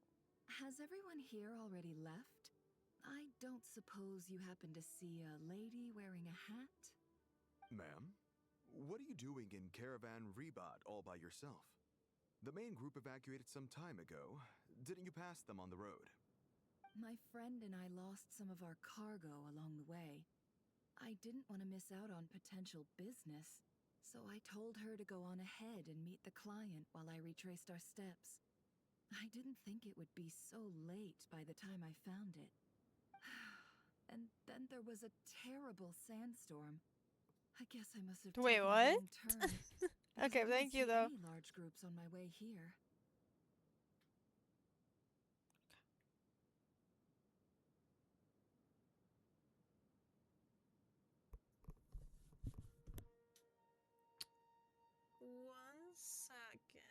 Speaker 21: Has everyone here already left? I don't suppose you happen to see a lady wearing a hat?
Speaker 10: Ma'am? What are you doing in Caravan Rebot all by yourself? The main group evacuated some time ago. Didn't you pass them on the road?
Speaker 21: My friend and I lost some of our cargo along the way. I didn't want to miss out on potential business, so I told her to go on ahead and meet the client while I retraced our steps. I didn't think it would be so late by the time I found it. And then there was a terrible sandstorm. I guess I must have
Speaker 1: Wait,
Speaker 21: taken
Speaker 1: what?
Speaker 21: a wrong turn. because
Speaker 1: Okay,
Speaker 21: I didn't
Speaker 1: thank you,
Speaker 21: see
Speaker 1: though.
Speaker 21: Any large groups on my way here.
Speaker 1: One second.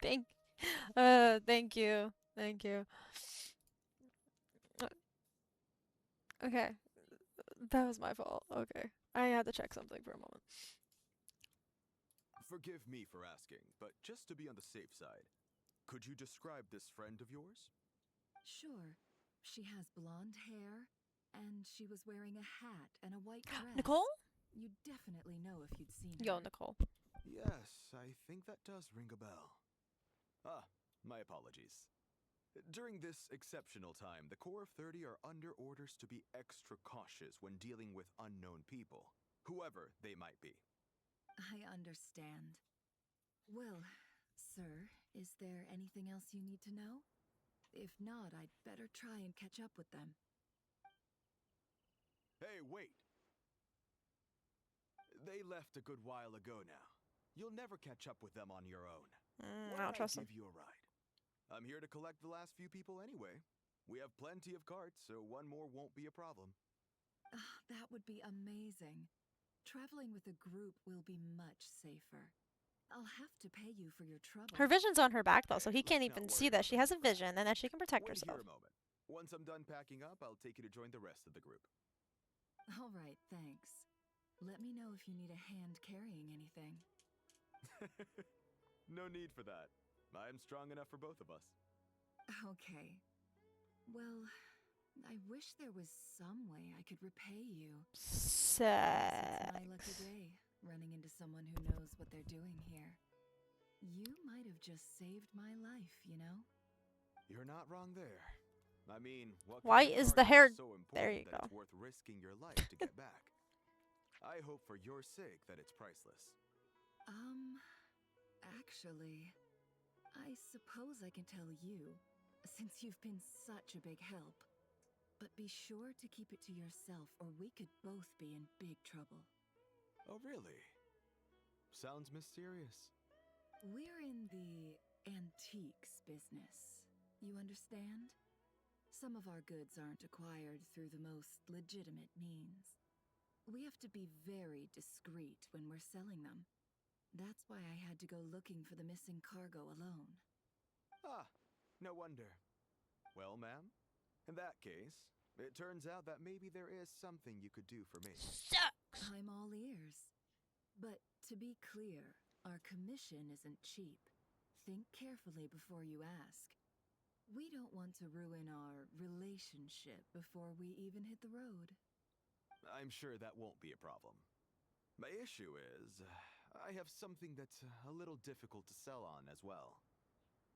Speaker 1: thank, thank you, thank you. Okay, that was my fault. Okay, I had to check something for a moment.
Speaker 10: Forgive me for asking, but just to be on the safe side, could you describe this friend of yours?
Speaker 21: Sure. She has blonde hair, and she was wearing a hat and a white dress.
Speaker 1: Nicole?
Speaker 21: You'd definitely know if you'd seen
Speaker 1: Yo,
Speaker 21: her.
Speaker 1: Nicole.
Speaker 10: Yes, I think that does ring a bell. Ah, my apologies. During this exceptional time, the Core of 30 are under orders to be extra cautious when dealing with unknown people, whoever they might be.
Speaker 21: I understand. Well, sir, is there anything else you need to know? If not, I'd better try and catch up with them.
Speaker 10: Hey, wait! They left a good while ago now. You'll never catch up with them on your own.
Speaker 1: I don't trust them.
Speaker 10: Give you a ride. I'm here to collect the last few people anyway. We have plenty of carts, so one more won't be a problem.
Speaker 21: That would be amazing. Traveling with a group will be much safer. I'll have to pay you for your trouble.
Speaker 1: Her vision's on her back, though, so he can't even see that she has a vision and that she can protect
Speaker 10: Wait
Speaker 1: herself.
Speaker 10: here a moment. Once I'm done packing up, I'll take you to join the rest of the group.
Speaker 21: All right, thanks. Let me know if you need a hand carrying anything.
Speaker 10: No need for that. I'm strong enough for both of us.
Speaker 21: Okay. Well, I wish there was some way I could repay you. It's my lucky day, running into someone who knows what they're doing here. You might have just saved my life, you know?
Speaker 10: You're not wrong there. I mean, what
Speaker 1: Why
Speaker 10: kind of
Speaker 1: is
Speaker 10: card
Speaker 1: the hair...
Speaker 10: so important
Speaker 1: There you
Speaker 10: that
Speaker 1: go.
Speaker 10: it's worth risking your life to get back? I hope for your sake that it's priceless.
Speaker 21: Actually, I suppose I can tell you, since you've been such a big help. But be sure to keep it to yourself, or we could both be in big trouble.
Speaker 10: Oh, really? Sounds mysterious.
Speaker 21: We're in the antiques business. You understand? Some of our goods aren't acquired through the most legitimate means. We have to be very discreet when we're selling them. That's why I had to go looking for the missing cargo alone.
Speaker 10: Ah, no wonder. Well, ma'am, in that case, it turns out that maybe there is something you could do for me.
Speaker 21: I'm all ears. But to be clear, our commission isn't cheap. Think carefully before you ask. We don't want to ruin our relationship before we even hit the road.
Speaker 10: I'm sure that won't be a problem. My issue is, I have something that's a little difficult to sell on as well.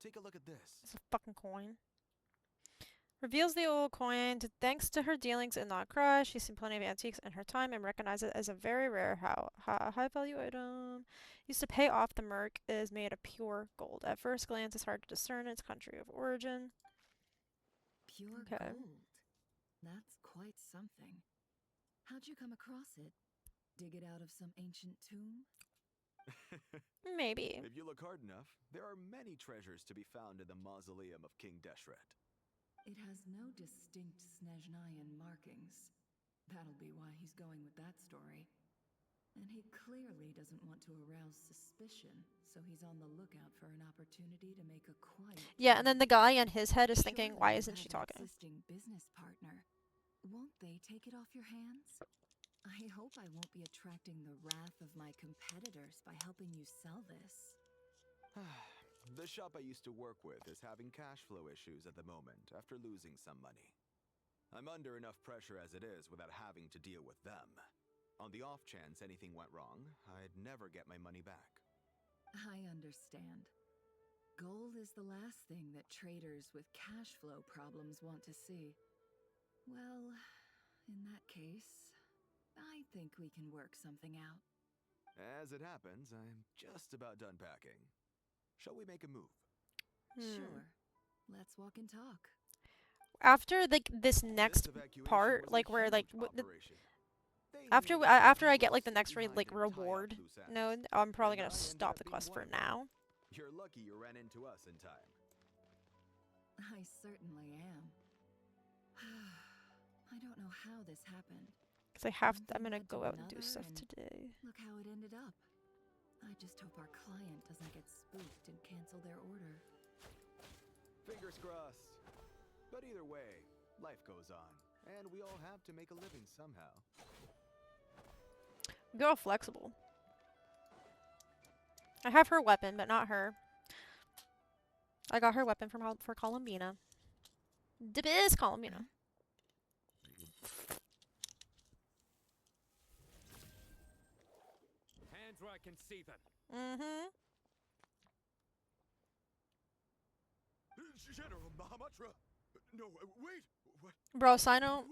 Speaker 10: Take a look at this.
Speaker 1: It's a fucking coin. Reveals the old coin. Thanks to her dealings in Notcrush, she's seen plenty of antiques in her time and recognizes it as a very rare, high-value item. Used to pay off the merc. It is made of pure gold. At first glance, it's hard to discern its country of origin.
Speaker 21: Pure gold? That's quite something. How'd you come across it? Dig it out of some ancient tomb?
Speaker 1: Maybe.
Speaker 10: If you look hard enough, there are many treasures to be found in the mausoleum of King Deshret.
Speaker 21: It has no distinct Snezhnayan markings. That'll be why he's going with that story. And he clearly doesn't want to arouse suspicion, so he's on the lookout for an opportunity to make a quiet...
Speaker 1: Yeah, and then the guy in his head is thinking, why isn't she talking?
Speaker 21: Existing business partner. Won't they take it off your hands? I hope I won't be attracting the wrath of my competitors by helping you sell this.
Speaker 10: The shop I used to work with is having cash flow issues at the moment after losing some money. I'm under enough pressure as it is without having to deal with them. On the off chance anything went wrong, I'd never get my money back.
Speaker 21: I understand. Gold is the last thing that traders with cash flow problems want to see. Well, in that case, I think we can work something out.
Speaker 10: As it happens, I'm just about done packing. Shall we make a move?
Speaker 21: Sure. Let's walk and talk.
Speaker 1: After like this next part, like where like after I get like the next like reward node, I'm probably gonna stop the quest for now.
Speaker 10: You're lucky you ran into us in time.
Speaker 21: I certainly am. I don't know how this happened.
Speaker 1: Cause I'm gonna go out and do stuff today.
Speaker 21: Look how it ended up. I just hope our client doesn't get spooked and cancel their order.
Speaker 10: Fingers crossed. But either way, life goes on, and we all have to make a living somehow.
Speaker 1: Go flexible. I have her weapon, but not her. I got her weapon for Columbina. The biz Columbina.
Speaker 13: Hands where I can see them.
Speaker 1: Mm-hmm.
Speaker 10: General Mahamatra. No, wait. What?
Speaker 1: Bro, Sino's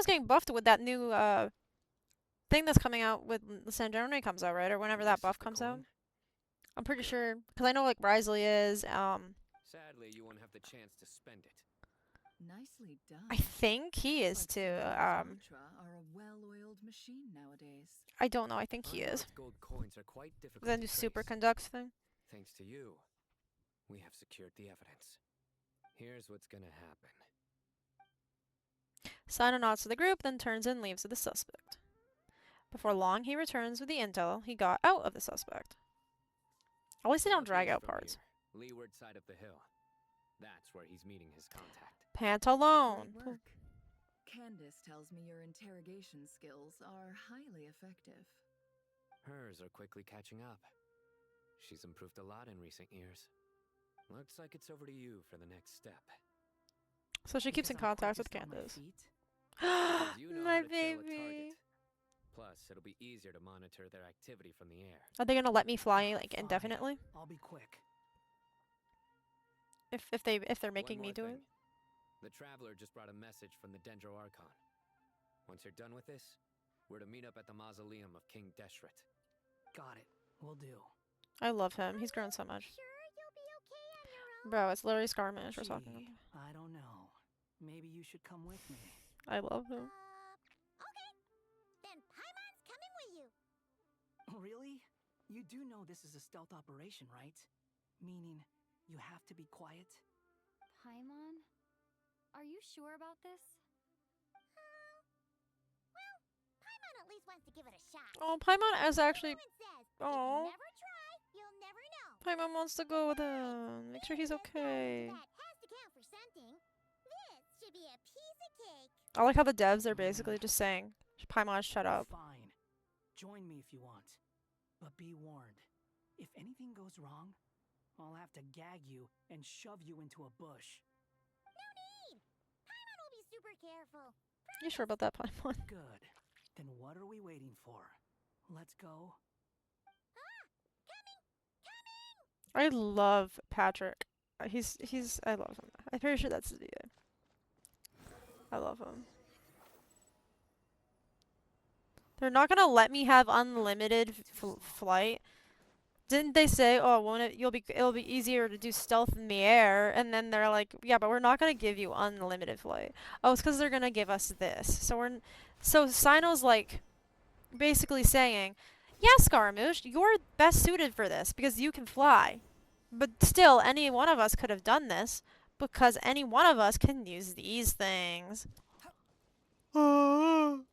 Speaker 1: getting buffed with that new thing that's coming out with San Jerome comes out, right? Or whenever that buff comes out. I'm pretty sure, because I know like Risley is,
Speaker 13: Sadly, you won't have the chance to spend it.
Speaker 21: Nicely done.
Speaker 1: I think he is
Speaker 21: But
Speaker 1: too.
Speaker 21: Ultra are a well-oiled machine nowadays.
Speaker 1: I don't know. I think he is.
Speaker 13: Unmarked gold coins are quite difficult
Speaker 1: Then
Speaker 13: to
Speaker 1: do
Speaker 13: trace.
Speaker 1: superconducts thing.
Speaker 13: Thanks to you, we have secured the evidence. Here's what's gonna happen.
Speaker 1: Sino nods to the group, then turns and leaves with the suspect. Before long, he returns with the intel he got out of the suspect. At least they don't drag out parts.
Speaker 13: Here, leeward side of the hill. That's where he's meeting his contact.
Speaker 1: Pantalone.
Speaker 21: Great work. Candace tells me your interrogation skills are highly effective.
Speaker 13: Hers are quickly catching up. She's improved a lot in recent years. Looks like it's over to you for the next step.
Speaker 1: So she keeps in contact with Candace.
Speaker 13: You know
Speaker 1: My
Speaker 13: how to trail a
Speaker 1: baby.
Speaker 13: target. Plus, it'll be easier to monitor their activity from the air.
Speaker 1: Are they gonna let me fly like indefinitely?
Speaker 22: I'll be quick.
Speaker 1: If they're making me do it?
Speaker 13: The Traveler just brought a message from the Dendro Archon. Once you're done with this, we're to meet up at the mausoleum of King Deshret.
Speaker 22: Got it. Will do.
Speaker 1: I love him. He's grown so much. Bro, it's Larry Scarmish we're talking about.
Speaker 22: I don't know. Maybe you should come with me.
Speaker 1: I love him.
Speaker 3: Then Paimon's coming with you.
Speaker 22: Really? You do know this is a stealth operation, right? Meaning, you have to be quiet?
Speaker 5: Paimon? Are you sure about this?
Speaker 3: Well, Paimon at least wants to give it a shot.
Speaker 1: Oh, Paimon is actually.
Speaker 3: Oh.
Speaker 1: Oh,
Speaker 3: Never try, you'll never know.
Speaker 1: Paimon wants to go with him. Make sure he's okay.
Speaker 3: That has to count for something. This should be a piece of cake.
Speaker 1: I like how the devs are basically just saying, Paimon, shut up.
Speaker 22: Fine. Join me if you want. But be warned. If anything goes wrong, I'll have to gag you and shove you into a bush.
Speaker 3: No need. Paimon will be super careful.
Speaker 1: You sure about that, Paimon?
Speaker 22: Good. Then what are we waiting for? Let's go.
Speaker 1: I love Patrick. I love him. I'm pretty sure that's his name. I love him. They're not gonna let me have unlimited flight. Didn't they say, oh, won't it? It'll be easier to do stealth in the air, and then they're like, yeah, but we're not gonna give you unlimited flight. Oh, it's because they're gonna give us this. So Sino's like, basically saying, yeah, Scaramouche, you're best suited for this because you can fly. But still, any one of us could have done this because any one of us can use these things. You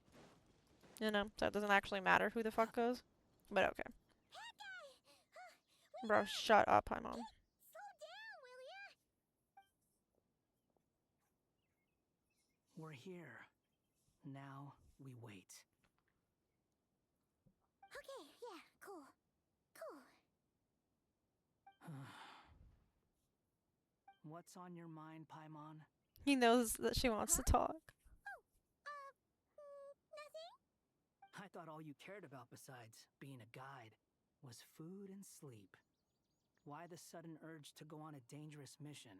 Speaker 1: know, so it doesn't actually matter who the fuck goes. But okay. Bro, shut up, Paimon.
Speaker 22: We're here. Now we wait.
Speaker 3: Okay, yeah, cool.
Speaker 22: What's on your mind, Paimon?
Speaker 1: He knows that she wants to talk.
Speaker 22: I thought all you cared about besides being a guide was food and sleep. Why the sudden urge to go on a dangerous mission?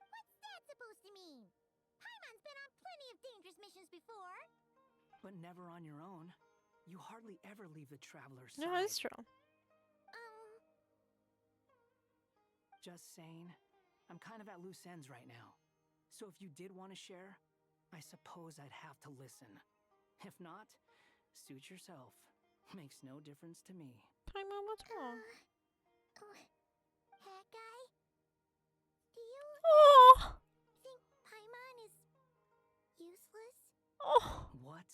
Speaker 3: What's that supposed to mean? Paimon's been on plenty of dangerous missions before.
Speaker 22: But never on your own. You hardly ever leave the Traveler's side.
Speaker 1: No, it's true.
Speaker 22: Just saying, I'm kind of at loose ends right now. So if you did want to share, I suppose I'd have to listen. If not, suit yourself. Makes no difference to me.
Speaker 1: Paimon, what's wrong?
Speaker 3: Hat guy? Do you think Paimon is useless?
Speaker 1: Oh.
Speaker 22: What?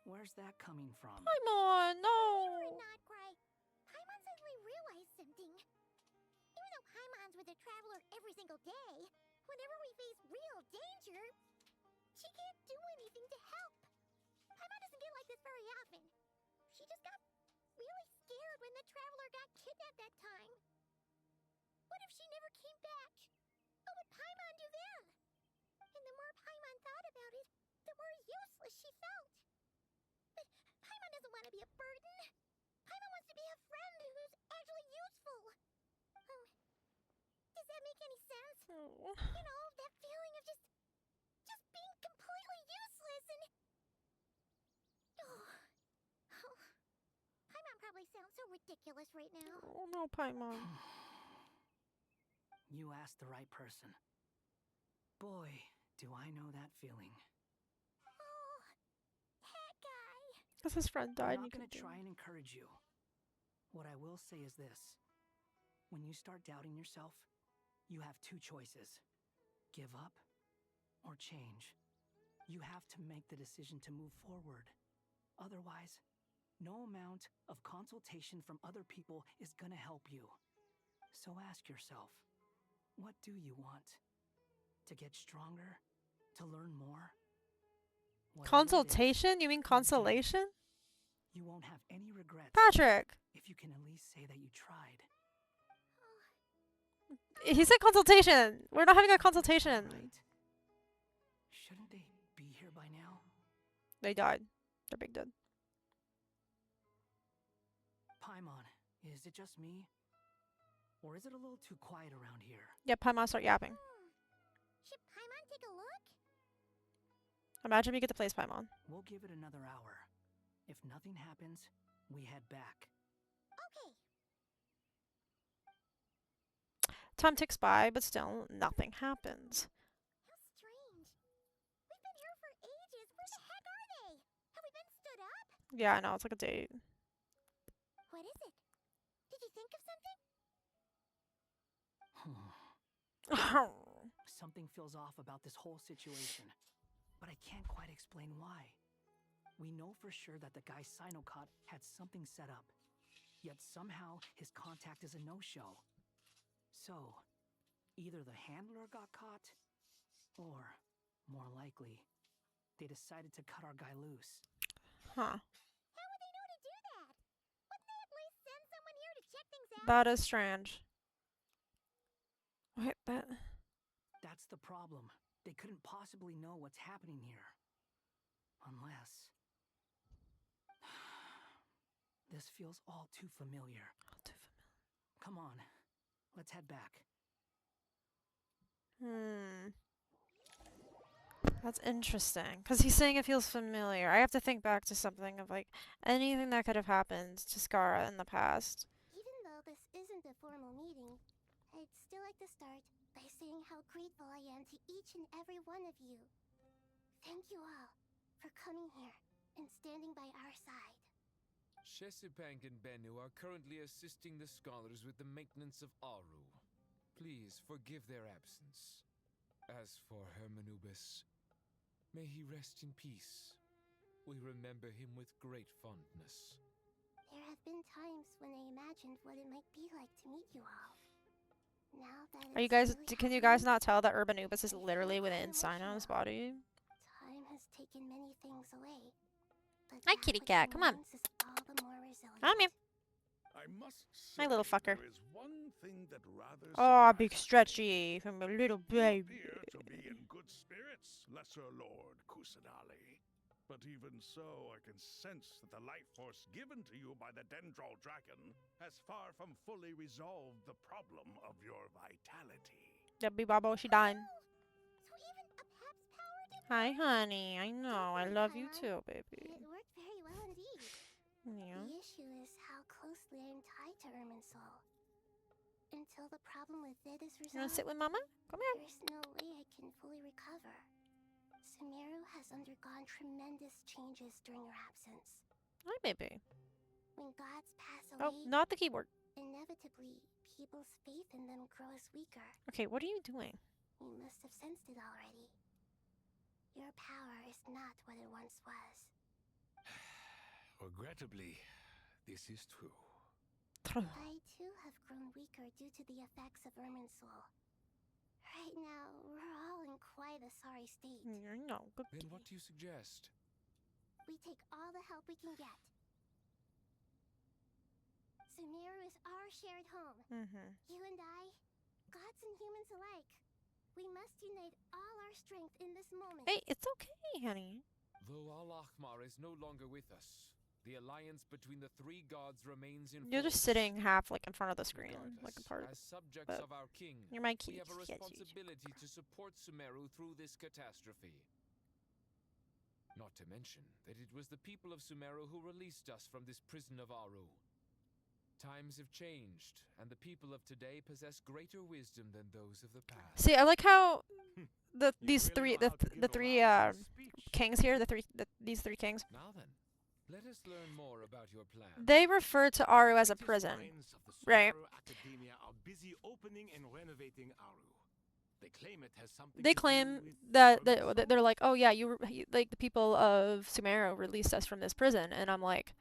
Speaker 22: Where's that coming from?
Speaker 1: Paimon, no.
Speaker 3: You would not cry. Paimon suddenly realized something. Even though Paimon's with the Traveler every single day, whenever we face real danger, she can't do anything to help. Paimon doesn't get like this very often. She just got really scared when the Traveler got kidnapped that time. What if she never came back? What would Paimon do then? And the more Paimon thought about it, the more useless she felt. But Paimon doesn't want to be a burden. Paimon wants to be a friend who's actually useful. Does that make any sense? You know, that feeling of just being completely useless and... Paimon probably sounds so ridiculous right now.
Speaker 1: Oh no, Paimon.
Speaker 14: You asked the right person. Boy, do I know that feeling.
Speaker 5: Oh, that guy.
Speaker 1: Because his friend died.
Speaker 14: I'm
Speaker 1: And
Speaker 14: not
Speaker 1: you
Speaker 14: gonna
Speaker 1: could
Speaker 14: try and encourage you. What I will say is this. When you start doubting yourself, you have two choices. Give up or change. You have to make the decision to move forward. Otherwise, no amount of consultation from other people is gonna help you. So ask yourself, what do you want? To get stronger? To learn more? Whatever it is,
Speaker 1: Consultation? You mean consolation?
Speaker 14: you won't have any regrets.
Speaker 1: Patrick!
Speaker 14: If you can at least say that you tried.
Speaker 1: He said consultation! We're not having a consultation!
Speaker 14: Shouldn't they be here by now?
Speaker 1: They died. They're big dead.
Speaker 14: Paimon, is it just me? Or is it a little too quiet around here?
Speaker 1: Yeah, Paimon, start yapping.
Speaker 5: Should Paimon take a look?
Speaker 1: Imagine we get to play as Paimon.
Speaker 14: We'll give it another hour. If nothing happens, we head back.
Speaker 5: Okay.
Speaker 1: Time ticks by, but still, nothing happens.
Speaker 5: How strange. We've been here for ages. Where the heck are they? Have we been stood up?
Speaker 1: Yeah, I know, it's like a date.
Speaker 5: What is it? Did you think of something?
Speaker 14: Something feels off about this whole situation, but I can't quite explain why. We know for sure that the guy Sinocott had something set up, yet somehow his contact is a no-show. So, either the handler got caught, or, more likely, they decided to cut our guy loose.
Speaker 1: Huh.
Speaker 5: How would they know to do that? Wouldn't they at least send someone here to check things out?
Speaker 1: That is strange. Wait, that...
Speaker 14: That's the problem. They couldn't possibly know what's happening here. Unless... This feels all too familiar. Come on, let's head back.
Speaker 1: That's interesting. Because he's saying it feels familiar. I have to think back to something of, like, anything that could have happened to Skara in the past.
Speaker 5: Even though this isn't a formal meeting, I'd still like to start by saying how grateful I am to each and every one of you. Thank you all for coming here and standing by our side.
Speaker 7: Chesapeake and Bennu are currently assisting the scholars with the maintenance of Aru. Please forgive their absence. As for Hermanubis, may he rest in peace. We remember him with great fondness.
Speaker 5: There have been times when I imagined what it might be like to meet you all. Now that
Speaker 1: Are you
Speaker 5: it's
Speaker 1: guys?
Speaker 5: really
Speaker 1: Can you guys not tell that Urbanubis is literally within Sino's body?
Speaker 5: Time has taken many things away. But
Speaker 1: Hi, kitty cat. Come on.
Speaker 5: is all the more resilient.
Speaker 1: Come here.
Speaker 2: I must
Speaker 1: My
Speaker 2: say,
Speaker 1: little fucker.
Speaker 2: there is one thing that rather
Speaker 1: Oh, big stretchy from a little baby.
Speaker 2: appear to be in good spirits, Lesser Lord Kusanali. But even so, I can sense that the life force given to you by the Dendral Dragon has far from fully resolved the problem of your vitality.
Speaker 1: Debbie Babo, she dying.
Speaker 5: So even a Pep's power didn't
Speaker 1: Hi, honey. I know. I love you too, baby.
Speaker 5: It worked very well indeed.
Speaker 1: Yeah.
Speaker 5: The issue is how closely I'm tied to Irminsul. Until the problem with it is resolved,
Speaker 1: You wanna sit with Mama? Come here.
Speaker 5: there's no way I can fully recover. Sumeru has undergone tremendous changes during your absence.
Speaker 1: Hi, baby.
Speaker 5: When gods pass away,
Speaker 1: Oh, not the keyboard.
Speaker 5: inevitably, people's faith in them grows weaker.
Speaker 1: Okay, what are you doing?
Speaker 5: You must have sensed it already. Your power is not what it once was.
Speaker 12: Regrettably, this is true.
Speaker 5: I too have grown weaker due to the effects of Irminsul. Right now, we're all in quite a sorry state.
Speaker 1: No, good.
Speaker 7: Then what do you suggest?
Speaker 5: We take all the help we can get. Sumeru is our shared home. You and I, gods and humans alike. We must unite all our strength in this moment.
Speaker 1: Hey, it's okay, honey.
Speaker 7: Though Al-Ahmar is no longer with us, the alliance between the three gods remains in
Speaker 1: You're just
Speaker 7: force.
Speaker 1: sitting half like in front of the screen, like a part of
Speaker 7: As subjects
Speaker 1: but
Speaker 7: of our king,
Speaker 1: you're my
Speaker 7: we
Speaker 1: key.
Speaker 7: have a responsibility to support Sumeru through this catastrophe. Not to mention that it was the people of Sumeru who released us from this prison of Aru. Times have changed, and the people of today possess greater wisdom than those of the past.
Speaker 1: See, I like how these three kings here, these three kings.
Speaker 7: Now then, let us learn more about your plan.
Speaker 1: They refer to Aru as a prison, right?
Speaker 12: Academia are busy opening and renovating Aru. They claim it has something
Speaker 1: They
Speaker 12: to
Speaker 1: claim
Speaker 12: do with
Speaker 1: that they're like, oh yeah, like the people of Sumeru released us from this prison, and I'm like,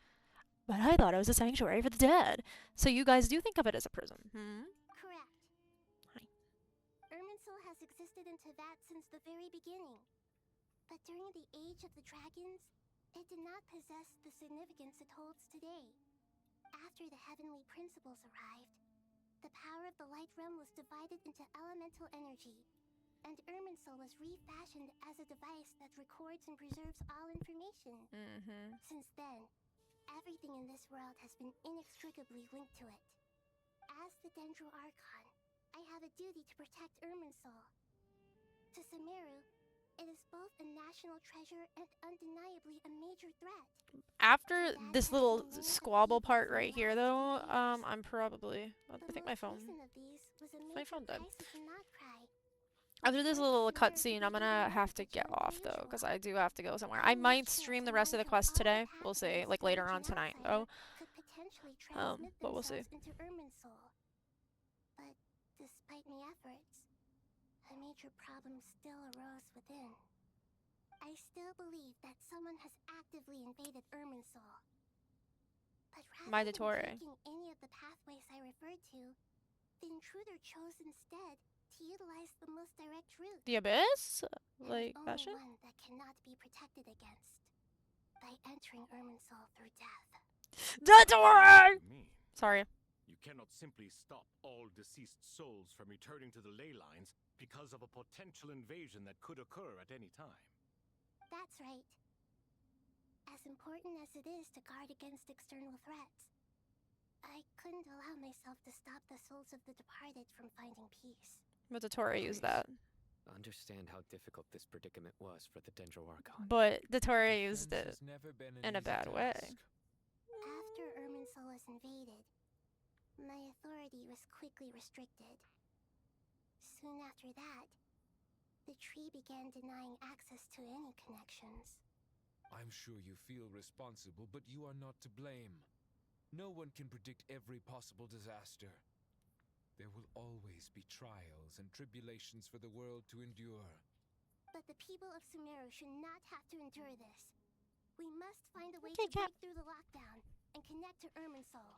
Speaker 1: but I thought it was a sanctuary for the dead. So you guys do think of it as a prison? Hmm?
Speaker 3: Correct. Irminsul has existed in Teyvat since the very beginning. But during the Age of the Dragons, it did not possess the significance it holds today. After the heavenly principles arrived, the power of the Light Realm was divided into elemental energy, and Irminsul was refashioned as a device that records and preserves all information. Since then, everything in this world has been inextricably linked to it. As the Dendro Archon, I have a duty to protect Irminsul. To Sumeru, it is both a national treasure and undeniably a major threat.
Speaker 1: After this little squabble part right here, though, I'm probably. I think my phone died. After this little cutscene, I'm gonna have to get off though, because I do have to go somewhere. I might stream the rest of the quest today. We'll see, like later on tonight, though. But we'll see.
Speaker 3: But despite my efforts, a major problem still arose within. I still believe that someone has actively invaded Irminsul. But rather than taking any of the pathways I referred to, the intruder chose instead to utilize the most direct route.
Speaker 1: The Abyss? Like that shit?
Speaker 3: One that cannot be protected against by entering Irminsul through death.
Speaker 1: Dottore! Sorry.
Speaker 12: You cannot simply stop all deceased souls from returning to the ley lines because of a potential invasion that could occur at any time.
Speaker 3: That's right. As important as it is to guard against external threats, I couldn't allow myself to stop the souls of the departed from finding peace.
Speaker 1: But Dottore used that.
Speaker 13: Understand how difficult this predicament was for the Dendro Archon.
Speaker 1: But Dottore used it in a bad way.
Speaker 3: After Irminsul was invaded, my authority was quickly restricted. Soon after that, the tree began denying access to any connections.
Speaker 7: I'm sure you feel responsible, but you are not to blame. No one can predict every possible disaster. There will always be trials and tribulations for the world to endure.
Speaker 3: But the people of Sumeru should not have to endure this. We must find a way to break through the lockdown and connect to Irminsul.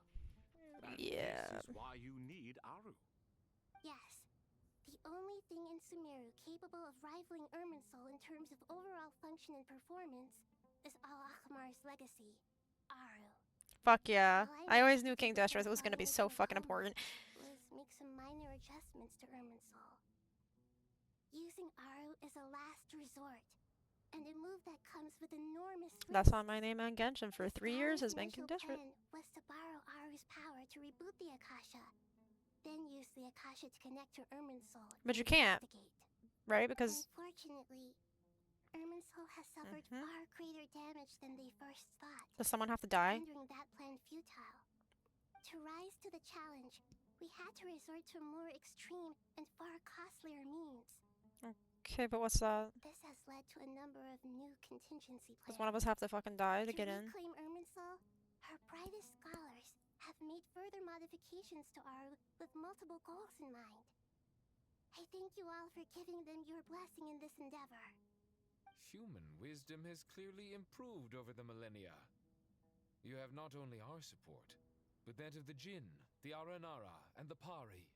Speaker 12: This is why you need Aru.
Speaker 3: Yes. The only thing in Sumeru capable of rivaling Irminsul in terms of overall function and performance is Al-Akhmar's legacy, Aru.
Speaker 1: Fuck yeah. I always knew King Deshret was gonna be so fucking important.
Speaker 3: Make some minor adjustments to Irminsul. Using Aru is a last resort, and a move that comes with enormous risks.
Speaker 1: That's on my name on Genshin for 3 years has been King Deshret.
Speaker 3: Was to borrow Aru's power to reboot the Akasha, then use the Akasha to connect to Irminsul.
Speaker 1: But you can't, right? Because
Speaker 3: unfortunately, Irminsul has suffered far greater damage than they first thought.
Speaker 1: Does someone have to die?
Speaker 3: Rendering that plan futile. To rise to the challenge, we had to resort to a more extreme and far costlier means.
Speaker 1: Okay, but what's that?
Speaker 3: This has led to a number of new contingency plans.
Speaker 1: Does one of us have to fucking die to get in?
Speaker 3: To reclaim Irminsul, her brightest scholars have made further modifications to Aru with multiple goals in mind. I thank you all for giving them your blessing in this endeavor.
Speaker 7: Human wisdom has clearly improved over the millennia. You have not only our support, but that of the Jinn, the Aranara, and the Pari.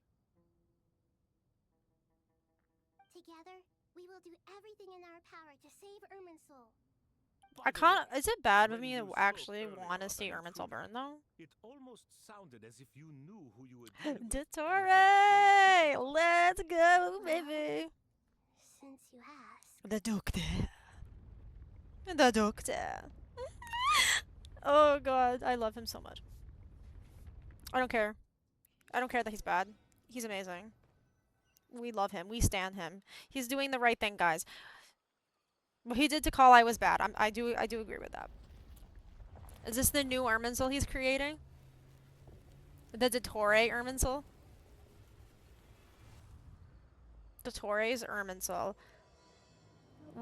Speaker 3: Together, we will do everything in our power to save Irminsul.
Speaker 1: I can't. Is it bad of me to actually want to see Irminsul burn, though?
Speaker 12: It almost sounded as if you knew who you would be.
Speaker 1: Dottore! Let's go, baby!
Speaker 3: Since you ask.
Speaker 1: The Doctor. The Doctor. Oh god, I love him so much. I don't care. I don't care that he's bad. He's amazing. We love him. We stan him. He's doing the right thing, guys. What he did to Kali was bad. I do agree with that. Is this the new Irminsul he's creating? The Dottore Irminsul? Dottore's Irminsul.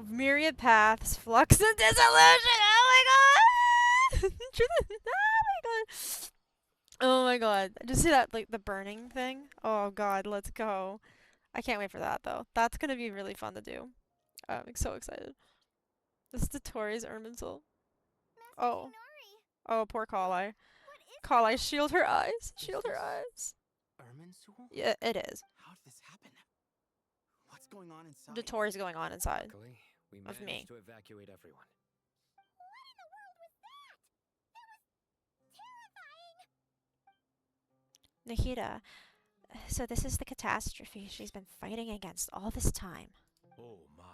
Speaker 1: Myriad paths, flux and dissolution! Oh my god! Oh my god! Oh my god. Did you see that, like, the burning thing? Oh god, let's go. I can't wait for that, though. That's gonna be really fun to do. I'm so excited. This is Dottore's Irminsul. Oh. Oh, poor Kali. Kali, shield her eyes. Shield her eyes.
Speaker 11: Irminsul?
Speaker 1: Yeah, it is.
Speaker 11: How did this happen? What's going on inside?
Speaker 1: Dottore's going on inside.
Speaker 13: Luckily, we
Speaker 1: Of
Speaker 13: managed
Speaker 1: me.
Speaker 13: to evacuate everyone.
Speaker 1: Nahida, so this is the catastrophe she's been fighting against all this time.
Speaker 12: Oh my.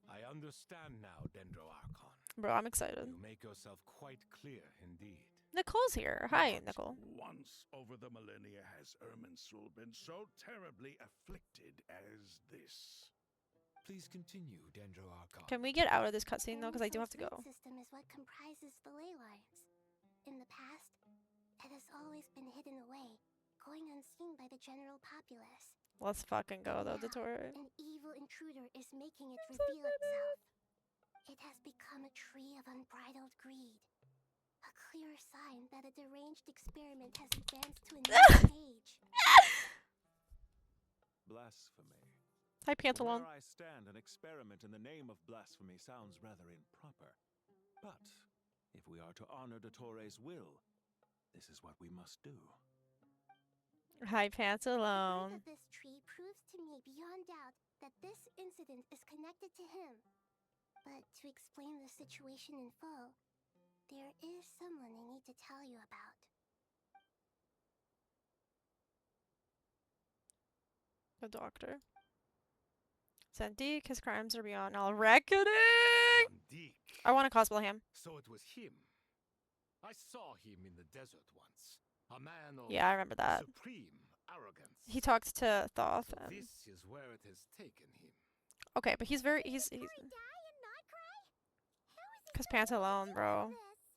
Speaker 12: I understand now, Dendro Archon.
Speaker 1: Bro, I'm excited.
Speaker 12: You make yourself quite clear indeed.
Speaker 1: Nicole's here. Hi, Nicole.
Speaker 2: Once over the millennia has Irminsul been so terribly afflicted as this.
Speaker 7: Please continue, Dendro Archon.
Speaker 1: Can we get out of this cutscene, though? Because I do have to go.
Speaker 3: The system is what comprises the ley lines. In the past, it has always been hidden away, going unseen by the general populace.
Speaker 1: Let's fucking go, though, Dottore.
Speaker 3: An evil intruder is making it reveal itself. It has become a tree of unbridled greed. A clear sign that a deranged experiment has advanced to a new stage.
Speaker 10: Blasphemy.
Speaker 1: Hi, Pantalone.
Speaker 10: Where I stand, an experiment in the name of blasphemy sounds rather improper. But if we are to honor Dottore's will, this is what we must do.
Speaker 1: Hi,
Speaker 3: The
Speaker 1: Pantalone.
Speaker 3: birth of this tree proves to me beyond doubt that this incident is connected to him. But to explain the situation in full, there is someone I need to tell you about.
Speaker 1: The doctor. Zendik, his crimes are beyond all reckoning! I want to cosplay him.
Speaker 12: So it was him. I saw him in the desert once. A man of
Speaker 1: Yeah, I remember that.
Speaker 12: supreme arrogance.
Speaker 1: He talked to Thoth.
Speaker 12: So this is where it has taken him.
Speaker 1: Okay, but he's because Pantalone, bro.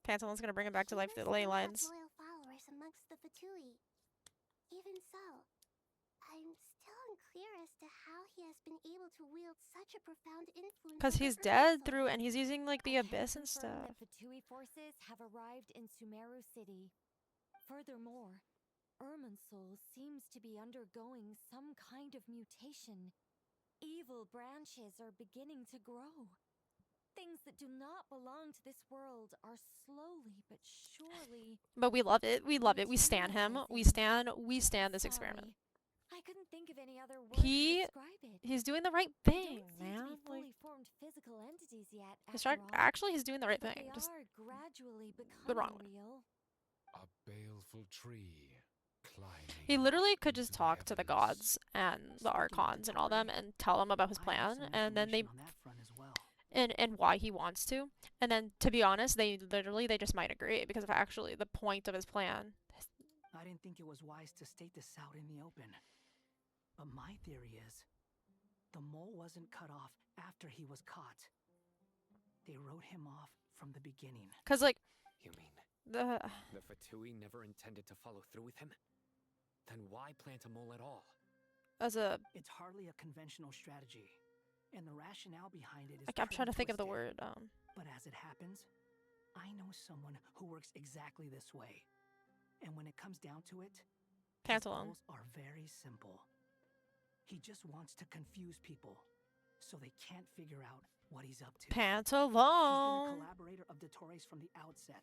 Speaker 1: Pantalone's gonna bring him back to life through the ley lines.
Speaker 3: Loyal followers amongst the Fatui. Even so, I'm still unclear as to how he has been able to wield such a profound influence.
Speaker 1: Because
Speaker 3: over
Speaker 1: he's dead
Speaker 3: Irminsul.
Speaker 1: through, and he's using like the abyss and
Speaker 5: Confirm
Speaker 1: stuff.
Speaker 5: that Fatui forces have arrived in Sumeru City. Furthermore, Irminsul seems to be undergoing some kind of mutation. Evil branches are beginning to grow. Things that do not belong to this world are slowly but surely.
Speaker 1: But we love it. We love it. We stan him. We stan this experiment.
Speaker 5: I couldn't think of any other word to describe it.
Speaker 1: He's doing the right thing,
Speaker 5: They
Speaker 1: man.
Speaker 5: don't seem to be
Speaker 1: Like,
Speaker 5: fully formed physical entities yet.
Speaker 1: he's
Speaker 5: after all.
Speaker 1: actually he's doing the right
Speaker 5: But
Speaker 1: thing.
Speaker 5: They
Speaker 1: Just
Speaker 5: are gradually
Speaker 1: the wrong
Speaker 5: becoming
Speaker 1: way.
Speaker 5: real.
Speaker 7: A baleful tree climbing.
Speaker 1: He literally could just talk to the gods and the archons and all them and tell them about his plan, and then they and why he wants to. And then, to be honest, they just might agree because of actually the point of his plan.
Speaker 14: I didn't think it was wise to state this out in the open. But my theory is, the mole wasn't cut off after he was caught. They wrote him off from the beginning.
Speaker 1: Cause like
Speaker 13: You mean
Speaker 1: the
Speaker 13: Fatui never intended to follow through with him? Then why plant a mole at all?
Speaker 1: as a
Speaker 14: It's hardly a conventional strategy, and the rationale behind it is
Speaker 1: like I'm trying to
Speaker 14: pretty
Speaker 1: think of the
Speaker 14: twisted.
Speaker 1: word
Speaker 14: But as it happens, I know someone who works exactly this way. And when it comes down to it, his
Speaker 1: Pantalone.
Speaker 14: goals are very simple. He just wants to confuse people so they can't figure out what he's up to. He's been a
Speaker 1: Pantalone.
Speaker 14: collaborator of Dottore's from the outset.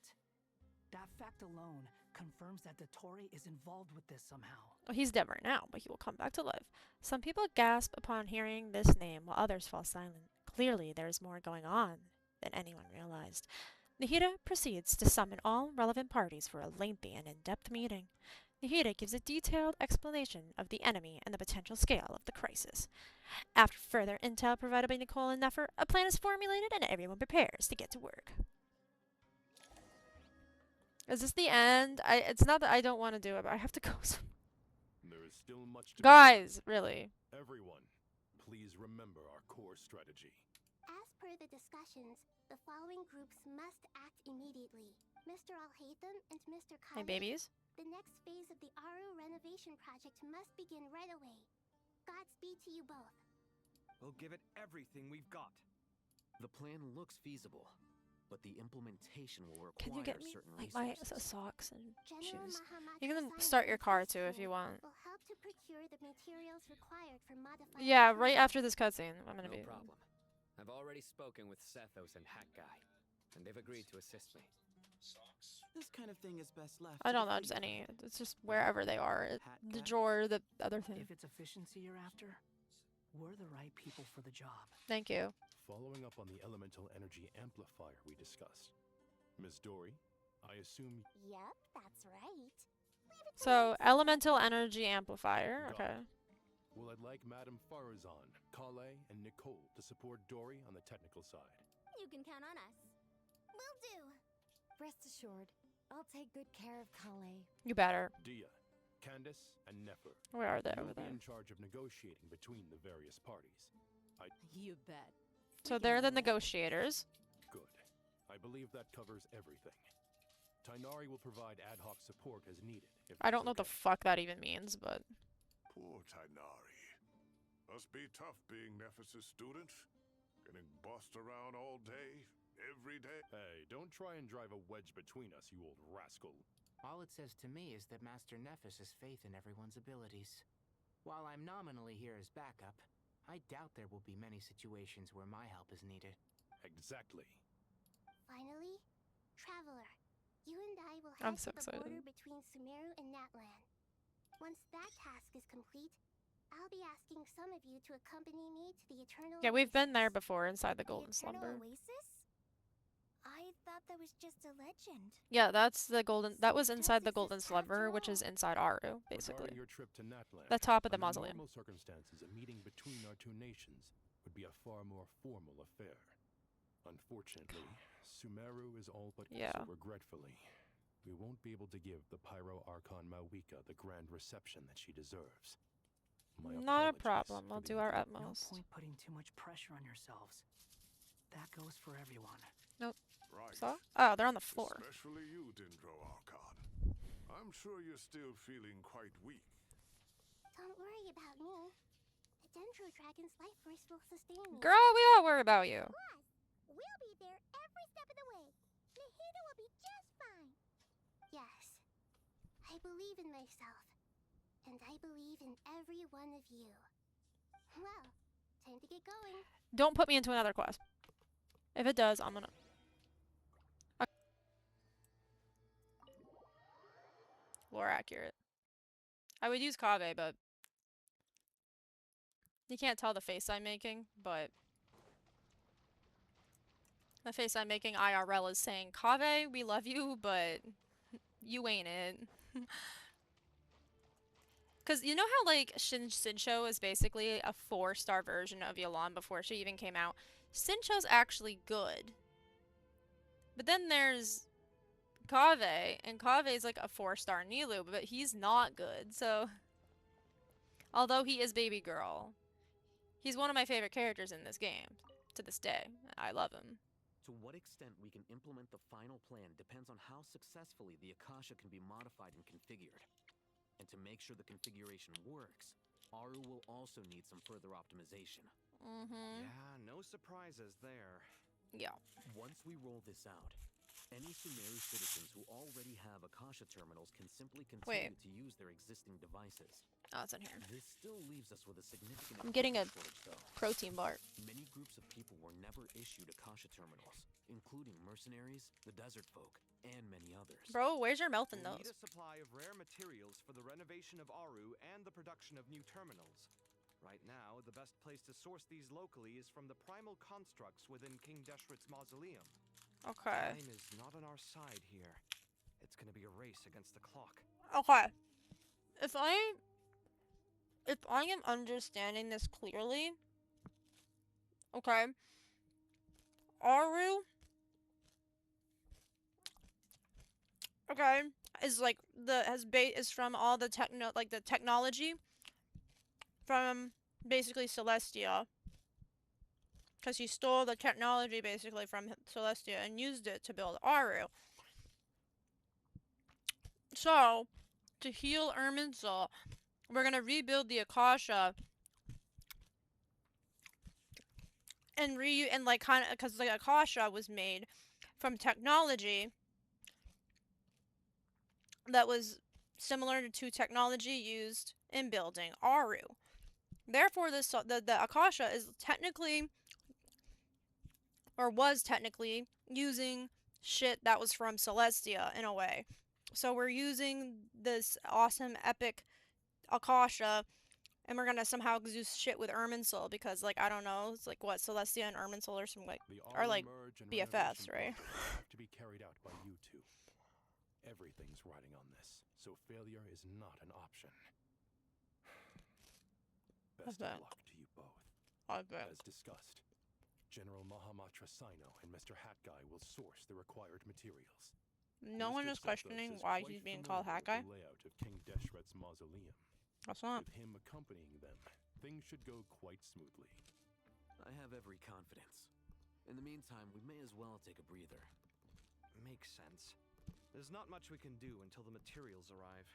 Speaker 14: That fact alone confirms that Dottore is involved with this somehow.
Speaker 1: Well, he's dead right now, but he will come back to life. Some people gasp upon hearing this name, while others fall silent. Clearly, there is more going on than anyone realized. Nahida proceeds to summon all relevant parties for a lengthy and in-depth meeting. Nahida gives a detailed explanation of the enemy and the potential scale of the crisis. After further intel provided by Nicole and Nefer, a plan is formulated and everyone prepares to get to work. Is this the end? It's not that I don't want to do it, but I have to go.
Speaker 9: There is still much to
Speaker 1: Guys, really.
Speaker 9: Everyone, please remember our core strategy.
Speaker 3: As per the discussions, the following groups must act immediately. Mr. Al-Haytham and Mr.
Speaker 1: My
Speaker 3: Khalid,
Speaker 1: babies.
Speaker 3: The next phase of the Aru renovation project must begin right away. Godspeed to you both.
Speaker 4: We'll give it everything we've got.
Speaker 19: The plan looks feasible, but the implementation will
Speaker 1: Can you
Speaker 19: require
Speaker 1: get me
Speaker 19: certain
Speaker 1: like my
Speaker 19: resources.
Speaker 1: socks and
Speaker 3: General
Speaker 1: shoes?
Speaker 3: Mahamachi
Speaker 1: You can
Speaker 3: Science
Speaker 1: start your car
Speaker 3: Research
Speaker 1: too if you
Speaker 3: School
Speaker 1: want.
Speaker 3: will help to procure the materials required for modifying.
Speaker 1: Yeah,
Speaker 3: the
Speaker 1: right
Speaker 3: program.
Speaker 1: after this cutscene, I'm gonna
Speaker 13: No
Speaker 1: be.
Speaker 13: problem. I've already spoken with Sethos and Hat Guy, and they've agreed to assist me.
Speaker 11: This kind of thing is best left.
Speaker 1: I
Speaker 11: to the
Speaker 1: don't know,
Speaker 11: free
Speaker 1: just any.
Speaker 11: market.
Speaker 1: It's just wherever they are. The
Speaker 11: guy?
Speaker 1: drawer, the other thing.
Speaker 14: If it's efficiency you're after, we're the right people for the job.
Speaker 1: Thank you.
Speaker 9: Following up on the elemental energy amplifier we discussed, Ms. Dory, I assume.
Speaker 3: Yep, that's right.
Speaker 1: So, elemental energy amplifier.
Speaker 9: Got
Speaker 1: Okay.
Speaker 9: it. Well, I'd like Madame Farazan, Kale, and Nicole to support Dory on the technical side.
Speaker 3: You can count on us. Will do.
Speaker 5: Rest assured, I'll take good care of Kale.
Speaker 1: You better.
Speaker 9: Dia, Candace, and Nefer.
Speaker 1: Where are they?
Speaker 9: You'll
Speaker 1: Over
Speaker 9: be
Speaker 1: there.
Speaker 9: in charge of negotiating between the various parties.
Speaker 16: You bet.
Speaker 1: So they're the negotiators.
Speaker 9: Good. I believe that covers everything. Tainari will provide ad hoc support as needed.
Speaker 1: I don't know what the fuck that even means, but
Speaker 2: Poor Tainari. Must be tough being Nephis' student. Getting bossed around all day, every day.
Speaker 9: Hey, don't try and drive a wedge between us, you old rascal.
Speaker 11: All it says to me is that Master Nephis has faith in everyone's abilities. While I'm nominally here as backup, I doubt there will be many situations where my help is needed.
Speaker 9: Exactly.
Speaker 3: Finally, Traveler, you and I will
Speaker 1: I'm
Speaker 3: head
Speaker 1: so
Speaker 3: to the
Speaker 1: excited.
Speaker 3: border between Sumeru and Natlan. Once that task is complete, I'll be asking some of you to accompany me to the Eternal
Speaker 1: yeah, we've been there
Speaker 3: Oasis.
Speaker 1: before inside the Golden
Speaker 3: Eternal
Speaker 1: Slumber.
Speaker 3: Oasis? I thought that was just a legend.
Speaker 1: Yeah, that's the golden. That was inside the Golden Slumber, which is inside Aru, basically.
Speaker 9: Regarding your trip to Natlan,
Speaker 1: The top of the
Speaker 9: under
Speaker 1: mausoleum.
Speaker 9: normal circumstances, a meeting between our two nations would be a far more formal affair. Unfortunately, Sumeru is all but
Speaker 1: Yeah.
Speaker 9: so regretfully. We won't be able to give the Pyro Archon Mawika the grand reception that she deserves. My
Speaker 1: Not a
Speaker 9: apologies
Speaker 1: problem.
Speaker 9: for
Speaker 1: We'll
Speaker 9: the
Speaker 1: do our
Speaker 9: inconvenience.
Speaker 14: No
Speaker 1: utmost.
Speaker 14: point putting too much pressure on yourselves. That goes for everyone.
Speaker 1: Nope.
Speaker 2: Right.
Speaker 1: So? Oh, they're on the floor.
Speaker 2: Especially you, Dendro Archon. I'm sure you're still feeling quite weak.
Speaker 3: Don't worry about me. The Dendro Dragon's life force will sustain me.
Speaker 1: Girl, we all worry about you.
Speaker 3: Plus, we'll be there every step of the way. Nahida will be just fine. Yes, I believe in myself. And I believe in every one of you. Well, time to get going.
Speaker 1: Don't put me into another quest. If it does, I'm gonna. Lore accurate. I would use Kave, but you can't tell the face I'm making, but the face I'm making IRL is saying, Kave, we love you, but you ain't it. Because you know how, like, Shinsho is basically a 4-star version of Yolan before she even came out? Shinsho's actually good. But then there's Kave, and Kave is like a 4-star Nilu, but he's not good, so... Although he is Baby Girl, he's one of my favorite characters in this game, to this day. I love him.
Speaker 19: To what extent we can implement the final plan depends on how successfully the Akasha can be modified and configured. And to make sure the configuration works, Aru will also need some further optimization.
Speaker 1: Mm-hmm.
Speaker 4: Yeah, no surprises there.
Speaker 1: Yeah.
Speaker 19: Once we roll this out, any Sumeru citizens who already have Akasha terminals can simply continue to use their existing devices.
Speaker 1: Oh, it's in here.
Speaker 19: This still leaves us with a significant
Speaker 1: I'm getting a
Speaker 19: shortage, though.
Speaker 1: protein bar.
Speaker 19: Many groups of people were never issued Akasha terminals, including mercenaries, the desert folk, and many others.
Speaker 1: Bro, where's your mouth in
Speaker 4: We'll
Speaker 1: those?
Speaker 4: need a supply of rare materials for the renovation of Aru and the production of new terminals. Right now, the best place to source these locally is from the primal constructs within King Deshret's mausoleum.
Speaker 1: Okay.
Speaker 4: Time is not on our side here. It's gonna be a race against the clock.
Speaker 1: Okay. If I am understanding this clearly, okay, Aru, okay, is like is from all the technology from basically Celestia, because he stole the technology basically from Celestia and used it to build Aru. So to heal Irminsul. We're gonna rebuild the Akasha. And like kind of, because the Akasha was made from technology that was similar to technology used in building Aru. Therefore, the Akasha is technically, or was technically, using shit that was from Celestia in a way. So we're using this awesome epic Akasha, and we're gonna somehow do shit with Irminsul because, like, I don't know, it's like what, Celestia and Irminsul are some like are like BFFs, right?
Speaker 9: Have to be carried out by you two. Everything's riding on this, so failure is not an option. Best of luck to you both. As discussed, General Mahamatra Sino and Mr. Hat Guy will source the required materials.
Speaker 1: No one is questioning why he's being called Hat Guy.
Speaker 9: The layout of King Deshret's mausoleum.
Speaker 1: That's not.
Speaker 9: With him accompanying them, things should go quite smoothly.
Speaker 19: I have every confidence. In the meantime, we may as well take a breather.
Speaker 4: Makes sense. There's not much we can do until the materials arrive.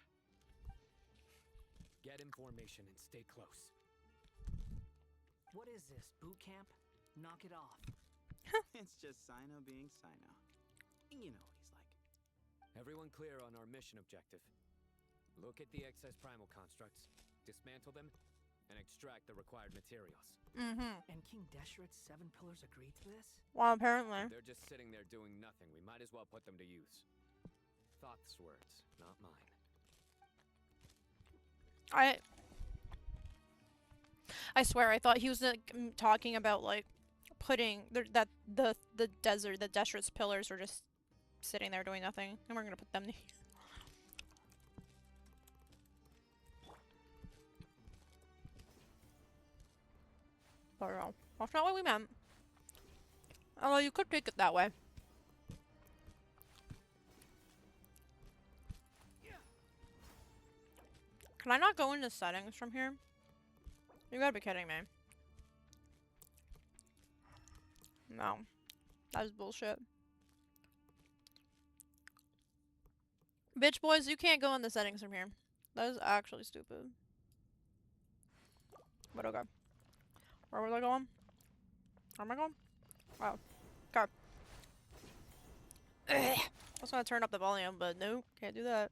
Speaker 11: Get in formation and stay close.
Speaker 14: What is this, boot camp? Knock it off.
Speaker 17: It's just Sino being Sino. You know what he's like.
Speaker 13: Everyone clear on our mission objective. Locate the excess primal constructs, dismantle them, and extract the required materials.
Speaker 14: And King Deshret's 7 pillars agreed to this?
Speaker 1: Well, apparently.
Speaker 13: They're just sitting there doing nothing. We might as well put them to use. Thoth's words, not mine.
Speaker 1: I swear, I thought he was like, talking about like putting the desert, the Deshret's pillars are just sitting there doing nothing, and we're gonna put them. But no, that's not what we meant. Although you could take it that way. Can I not go into settings from here? You gotta be kidding me. No. That is bullshit. Bitch boys, you can't go in the settings from here. That is actually stupid. But okay. Where was I going? Where am I going? Oh. Okay. Ugh. I was gonna turn up the volume, but no, can't do that.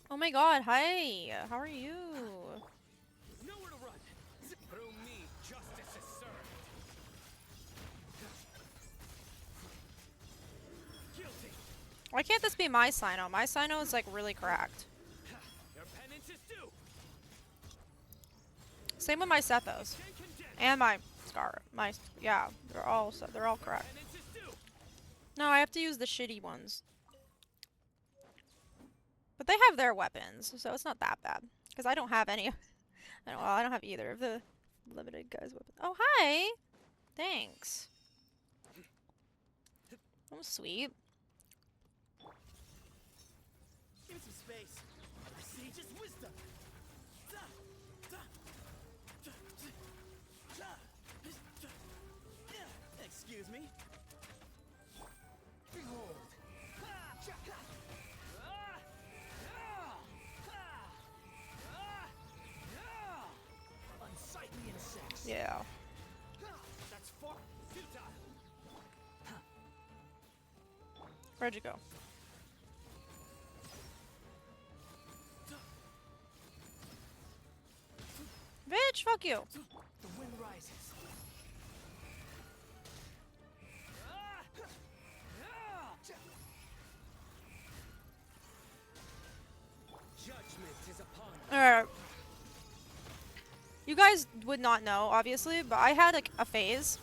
Speaker 1: Oh my god, hi! How are you?
Speaker 11: Nowhere to run! Through me, justice is served! Guilty!
Speaker 1: Why can't this be my Sino? My Sino is like really cracked.
Speaker 11: Your penance is due!
Speaker 1: Same with my Sethos. And my Scar. Yeah, they're all correct. No, I have to use the shitty ones. But they have their weapons, so it's not that bad. Because I don't have any. I don't have either of the limited guys' weapons. Oh, hi! Thanks. That was sweet.
Speaker 17: Give me some space. Sage's wisdom. Excuse me. Behold. Unsightly insects.
Speaker 1: Yeah.
Speaker 17: That's far. Futile.
Speaker 1: Where'd you go? Bitch, fuck you.
Speaker 17: The wind rises.
Speaker 11: Judgment is upon us.
Speaker 1: Alright. You guys would not know, obviously, but I had like a phase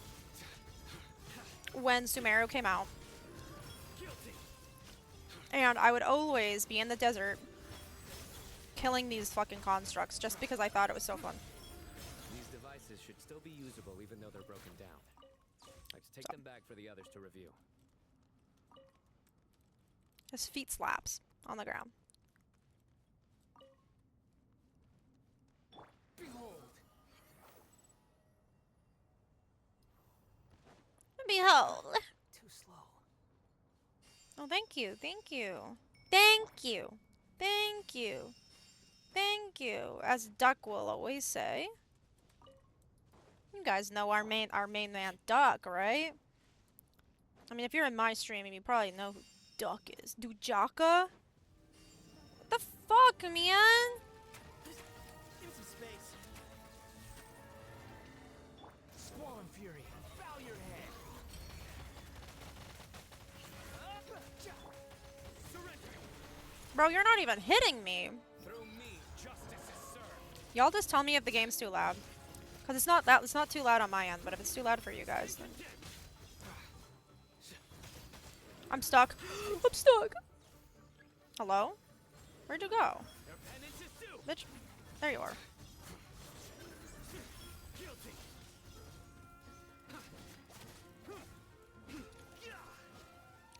Speaker 1: when Sumeru came out. And I would always be in the desert killing these fucking constructs just because I thought it was so fun.
Speaker 13: These devices should still be usable even though they're broken down. Let's take them back for the others to review.
Speaker 1: His feet slaps on the ground.
Speaker 17: Behold.
Speaker 1: Behold.
Speaker 11: Too slow.
Speaker 1: Oh, thank you. Thank you. Thank you. Thank you. Thank you. As Duck will always say. You guys know our main man Duck, right? I mean, if you're in my stream, you probably know who Duck is. Dujaka? What the fuck, man?
Speaker 11: Give me some space. Squall and Fury, bow your head.
Speaker 1: Bro, you're not even hitting me.
Speaker 11: Through me, justice is served.
Speaker 1: Y'all just tell me if the game's too loud. Cause it's not too loud on my end, but if it's too loud for you guys, then I'm stuck. I'm stuck. Hello? Where'd you go? Bitch. There you are.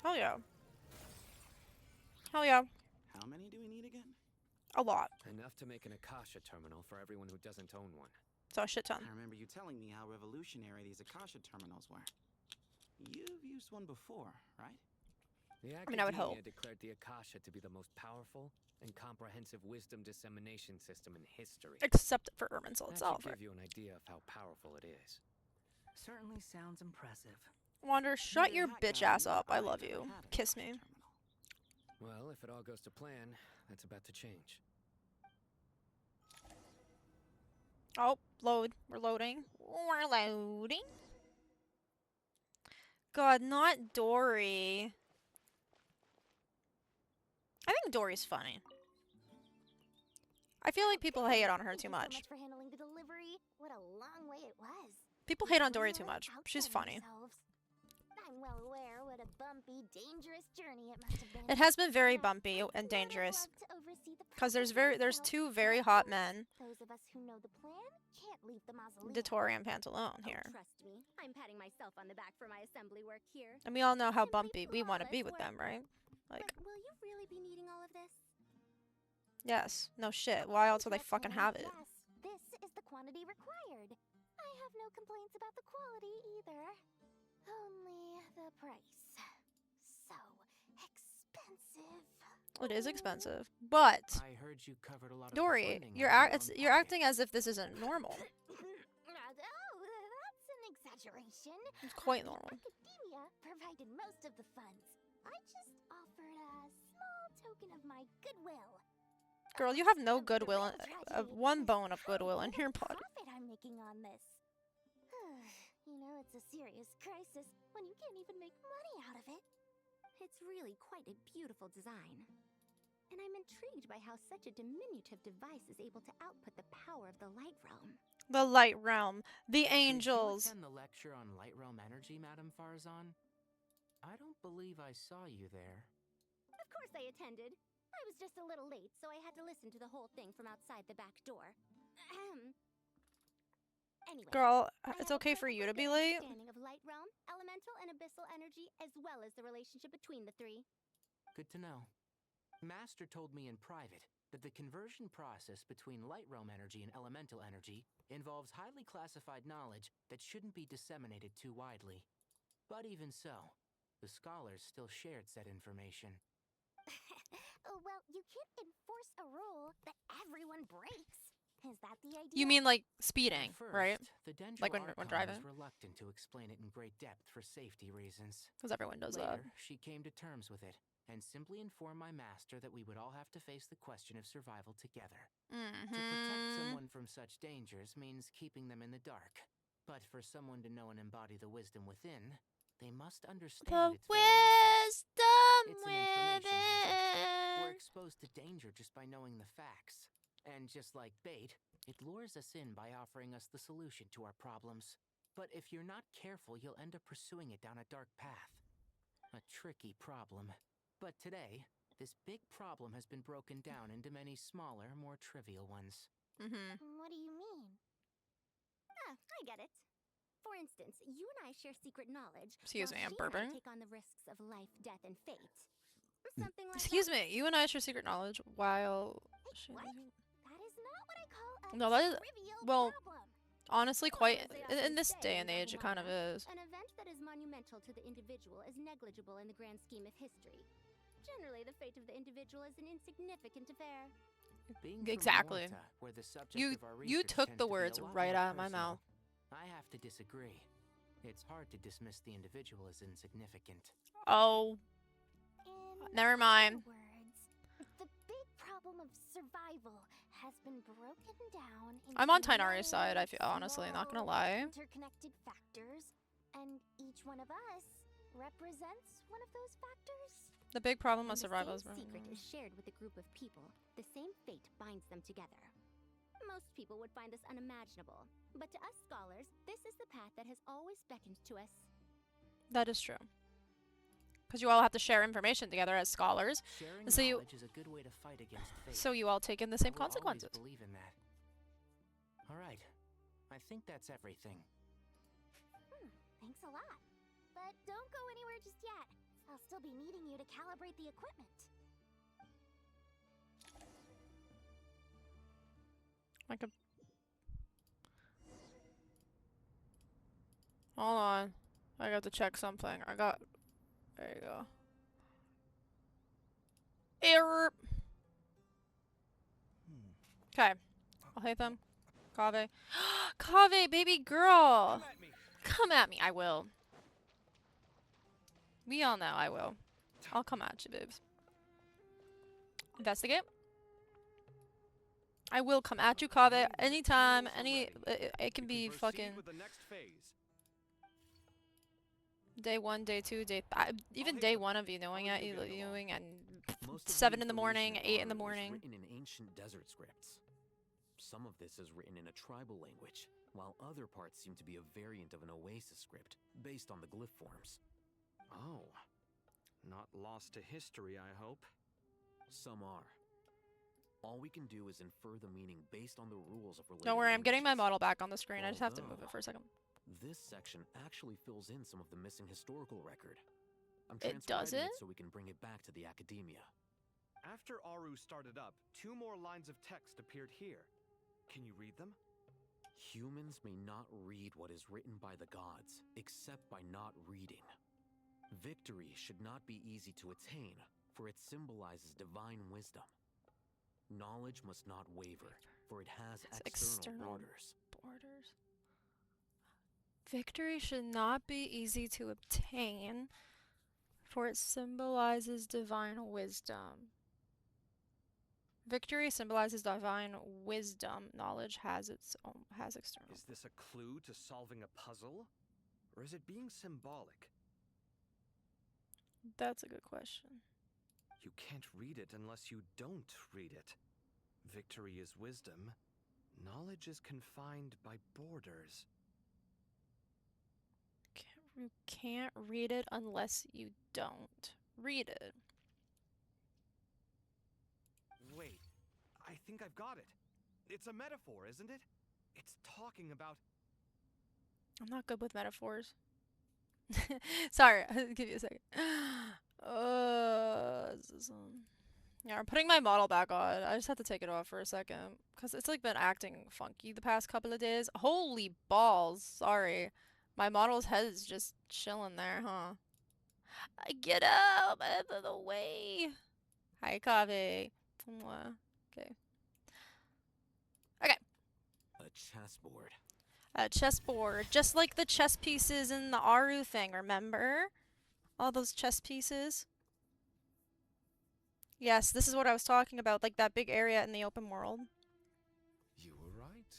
Speaker 1: Hell yeah. Hell yeah.
Speaker 17: How many do we need again?
Speaker 1: A lot.
Speaker 13: Enough to make an Akasha terminal for everyone who doesn't own one.
Speaker 1: So a shit ton.
Speaker 17: I remember you telling me how revolutionary these Akasha terminals were. You've used one before, right?
Speaker 13: The
Speaker 1: I mean, I would hope.
Speaker 13: Academia declared the Akasha to be the most powerful and comprehensive wisdom dissemination system in history.
Speaker 1: Except for Irminsul
Speaker 13: That
Speaker 1: itself.
Speaker 13: should give you an idea of how powerful it is.
Speaker 14: Certainly sounds impressive.
Speaker 1: Wander, shut your bitch ass up. I love you. Kiss me.
Speaker 13: Well, if it all goes to plan, that's about to change.
Speaker 1: Oh, load. We're loading. We're loading. God, not Dory. I think Dory's funny. I feel like people hate on her too much.
Speaker 3: So much for handling the delivery. What a long way it was.
Speaker 1: People hate on Dory too much. She's funny.
Speaker 3: I'm well aware what a bumpy, dangerous journey it must have been.
Speaker 1: It has been very bumpy and dangerous. Because there's two very hot men.
Speaker 3: Those of us who know the plan can't leave the mausoleum.
Speaker 1: Dottore and Pantalone here.
Speaker 3: Trust me, I'm patting myself on the back for my assembly work here.
Speaker 1: And we all know how bumpy we want to be with them, right? Like,
Speaker 3: But will you really be needing all of this?
Speaker 1: yes. No shit. Why else would they fucking have it?
Speaker 3: Yes, this is the quantity required. I have no complaints about the quality either. Only the price. So expensive.
Speaker 1: It is expensive, but
Speaker 11: I heard you covered a lot of
Speaker 1: Dory,
Speaker 11: funding
Speaker 1: you're
Speaker 11: out of your own
Speaker 1: you're
Speaker 11: pocket.
Speaker 1: acting as if this isn't normal.
Speaker 3: Oh, that's an exaggeration.
Speaker 1: It's quite normal.
Speaker 3: Academia provided most of the funds. I just offered a small token of my goodwill.
Speaker 1: Girl, you have no goodwill, one bone of goodwill in your body.
Speaker 3: Profit I'm making on this. You know, it's a serious crisis when you can't even make money out of it. It's really quite a beautiful design. And I'm intrigued by how such a diminutive device is able to output the power of the Light Realm.
Speaker 1: The Light Realm, the
Speaker 11: Did
Speaker 1: angels.
Speaker 11: you attend the lecture on Light Realm energy, Madame Farzan? I don't believe I saw you there.
Speaker 3: Of course I attended. I was just a little late, so I had to listen to the whole thing from outside the back door. Anyway,
Speaker 1: Girl, it's okay for you to be late.
Speaker 3: understanding of Light Realm, elemental and abyssal energy, as well as the relationship between the three.
Speaker 11: Good to know. Master told me in private that the conversion process between Light Realm energy and elemental energy involves highly classified knowledge that shouldn't be disseminated too widely. But even so, the scholars still shared said information.
Speaker 3: Well, you can't enforce a rule that everyone breaks. Is that the idea?
Speaker 1: You mean like speeding,
Speaker 11: First,
Speaker 1: right?
Speaker 11: the Dendro
Speaker 1: Like when
Speaker 11: Archon
Speaker 1: driving?
Speaker 11: was reluctant to explain it in great depth for safety reasons.
Speaker 1: Because everyone does that.
Speaker 11: Later, she came to terms with it and simply informed my master that we would all have to face the question of survival together. To protect someone from such dangers means keeping them in the dark. But for someone to know and embody the wisdom within, they must understand its very essence. It's an information hazard. We're exposed to danger just by knowing the facts. And just like bait, it lures us in by offering us the solution to our problems. But if you're not careful, you'll end up pursuing it down a dark path. A tricky problem. But today, this big problem has been broken down into many smaller, more trivial ones.
Speaker 3: What do you mean? I get it. For instance, you and I share secret knowledge.
Speaker 1: Excuse
Speaker 3: while
Speaker 1: me, I'm
Speaker 3: she and I
Speaker 1: burping.
Speaker 3: take on the risks of life, death, and fate. Something like
Speaker 1: Excuse
Speaker 3: that.
Speaker 1: me, you and I share secret knowledge while...
Speaker 3: What? That is not what I call a
Speaker 1: No, that is...
Speaker 3: trivial
Speaker 1: Well,
Speaker 3: problem.
Speaker 1: honestly, quite...
Speaker 3: As they often
Speaker 1: In this
Speaker 3: say
Speaker 1: day and
Speaker 3: in
Speaker 1: age, it kind of
Speaker 3: Guatemala,
Speaker 1: is.
Speaker 3: An event
Speaker 18: that is monumental to the individual is negligible in the grand scheme of history. Generally, the fate of the individual is an insignificant affair.
Speaker 11: Being from
Speaker 1: Exactly.
Speaker 11: Morta, where the subject
Speaker 1: You
Speaker 11: of our
Speaker 1: you
Speaker 11: research
Speaker 1: took
Speaker 11: tends
Speaker 1: the
Speaker 11: to be a
Speaker 1: words
Speaker 11: lot
Speaker 1: right
Speaker 11: more
Speaker 1: out of my
Speaker 11: personal,
Speaker 1: mouth.
Speaker 11: I have to disagree. It's hard to dismiss the individual as insignificant.
Speaker 1: Oh. Never mind.
Speaker 5: The big problem of survival has been broken down into
Speaker 1: I'm on Tainari's side, I
Speaker 5: many
Speaker 1: feel, honestly, not gonna
Speaker 5: small,
Speaker 1: lie.
Speaker 5: interconnected factors, and each one of us represents one of those factors.
Speaker 1: The big problem
Speaker 18: When
Speaker 1: of survival is
Speaker 18: the same secret is shared with a group of people, the same fate binds them together. Most people would find this unimaginable, but to us scholars, this is the path that has always beckoned to us.
Speaker 1: That is true. Because you all have to share information together as scholars.
Speaker 11: Sharing
Speaker 1: And so you
Speaker 11: knowledge is a good way to fight against fate.
Speaker 1: so you all take in the same
Speaker 11: I will always
Speaker 1: consequences.
Speaker 11: believe in that. All right. I think that's everything.
Speaker 5: Thanks a lot. But don't go anywhere just yet. I'll still be needing you to calibrate the equipment.
Speaker 1: I could. Hold on. I got to check something. There you go. Error. Okay. I'll hit them. Kave. Kave, baby girl. Come at me. I will. We all know I will. I'll come at you, babes. Investigate. I will come at you, Kave, anytime, it can be fucking day 1, day 2, even day 1 of you knowing at and 7 in the morning, 8 in the morning.
Speaker 19: Written in ancient desert scripts. Some of this is written in a tribal language, while other parts seem to be a variant of an oasis script based on the glyph forms.
Speaker 4: Oh. Not lost to history, I hope.
Speaker 19: Some are. All we can do is infer the meaning based on the rules of related
Speaker 1: Don't worry, I'm getting my
Speaker 19: languages.
Speaker 1: model back on the screen. I just have to move it for a second.
Speaker 19: This section actually fills in some of the missing historical record. I'm
Speaker 1: It does
Speaker 19: transcribing
Speaker 1: it?
Speaker 19: so we can bring it back to the academia.
Speaker 4: After Aru started up, 2 more lines of text appeared here. Can you read them?
Speaker 19: Humans may not read what is written by the gods, except by not reading. Victory should not be easy to attain, for it symbolizes divine wisdom. Knowledge must not waver, for it has external
Speaker 1: borders. Victory should not be easy to obtain, for it symbolizes divine wisdom. Victory symbolizes divine wisdom. Knowledge has external.
Speaker 4: Is this a clue to solving a puzzle? Or is it being symbolic?
Speaker 1: That's a good question.
Speaker 4: You can't read it unless you don't read it. Victory is wisdom. Knowledge is confined by borders.
Speaker 1: You can't read it unless you don't read it.
Speaker 4: Wait, I think I've got it. It's a metaphor, isn't it? It's talking about...
Speaker 1: I'm not good with metaphors. Sorry, I'll give you a second. Yeah, I'm putting my model back on. I just have to take it off for a second. Because it's like been acting funky the past couple of days. Holy balls. Sorry. My model's head is just chilling there, huh? Get up out of the way. Hi, Kave. Okay. Okay.
Speaker 19: A chessboard.
Speaker 1: A chessboard. Just like the chess pieces in the Aru thing, remember? All those chess pieces. Yes, this is what I was talking about, like that big area in the open world.
Speaker 7: You were right.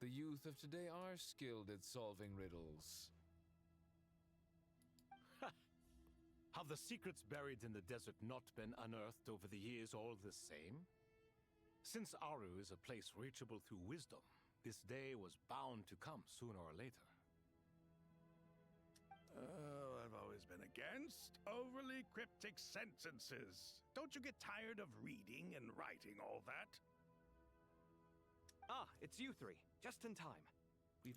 Speaker 7: The youth of today are skilled at solving riddles.
Speaker 15: Have the secrets buried in the desert not been unearthed over the years all the same? Since Aru is a place reachable through wisdom, this day was bound to come sooner or later.
Speaker 2: I've always been against overly cryptic sentences. Don't you get tired of reading and writing all that?
Speaker 4: Ah, it's you 3. Just in time.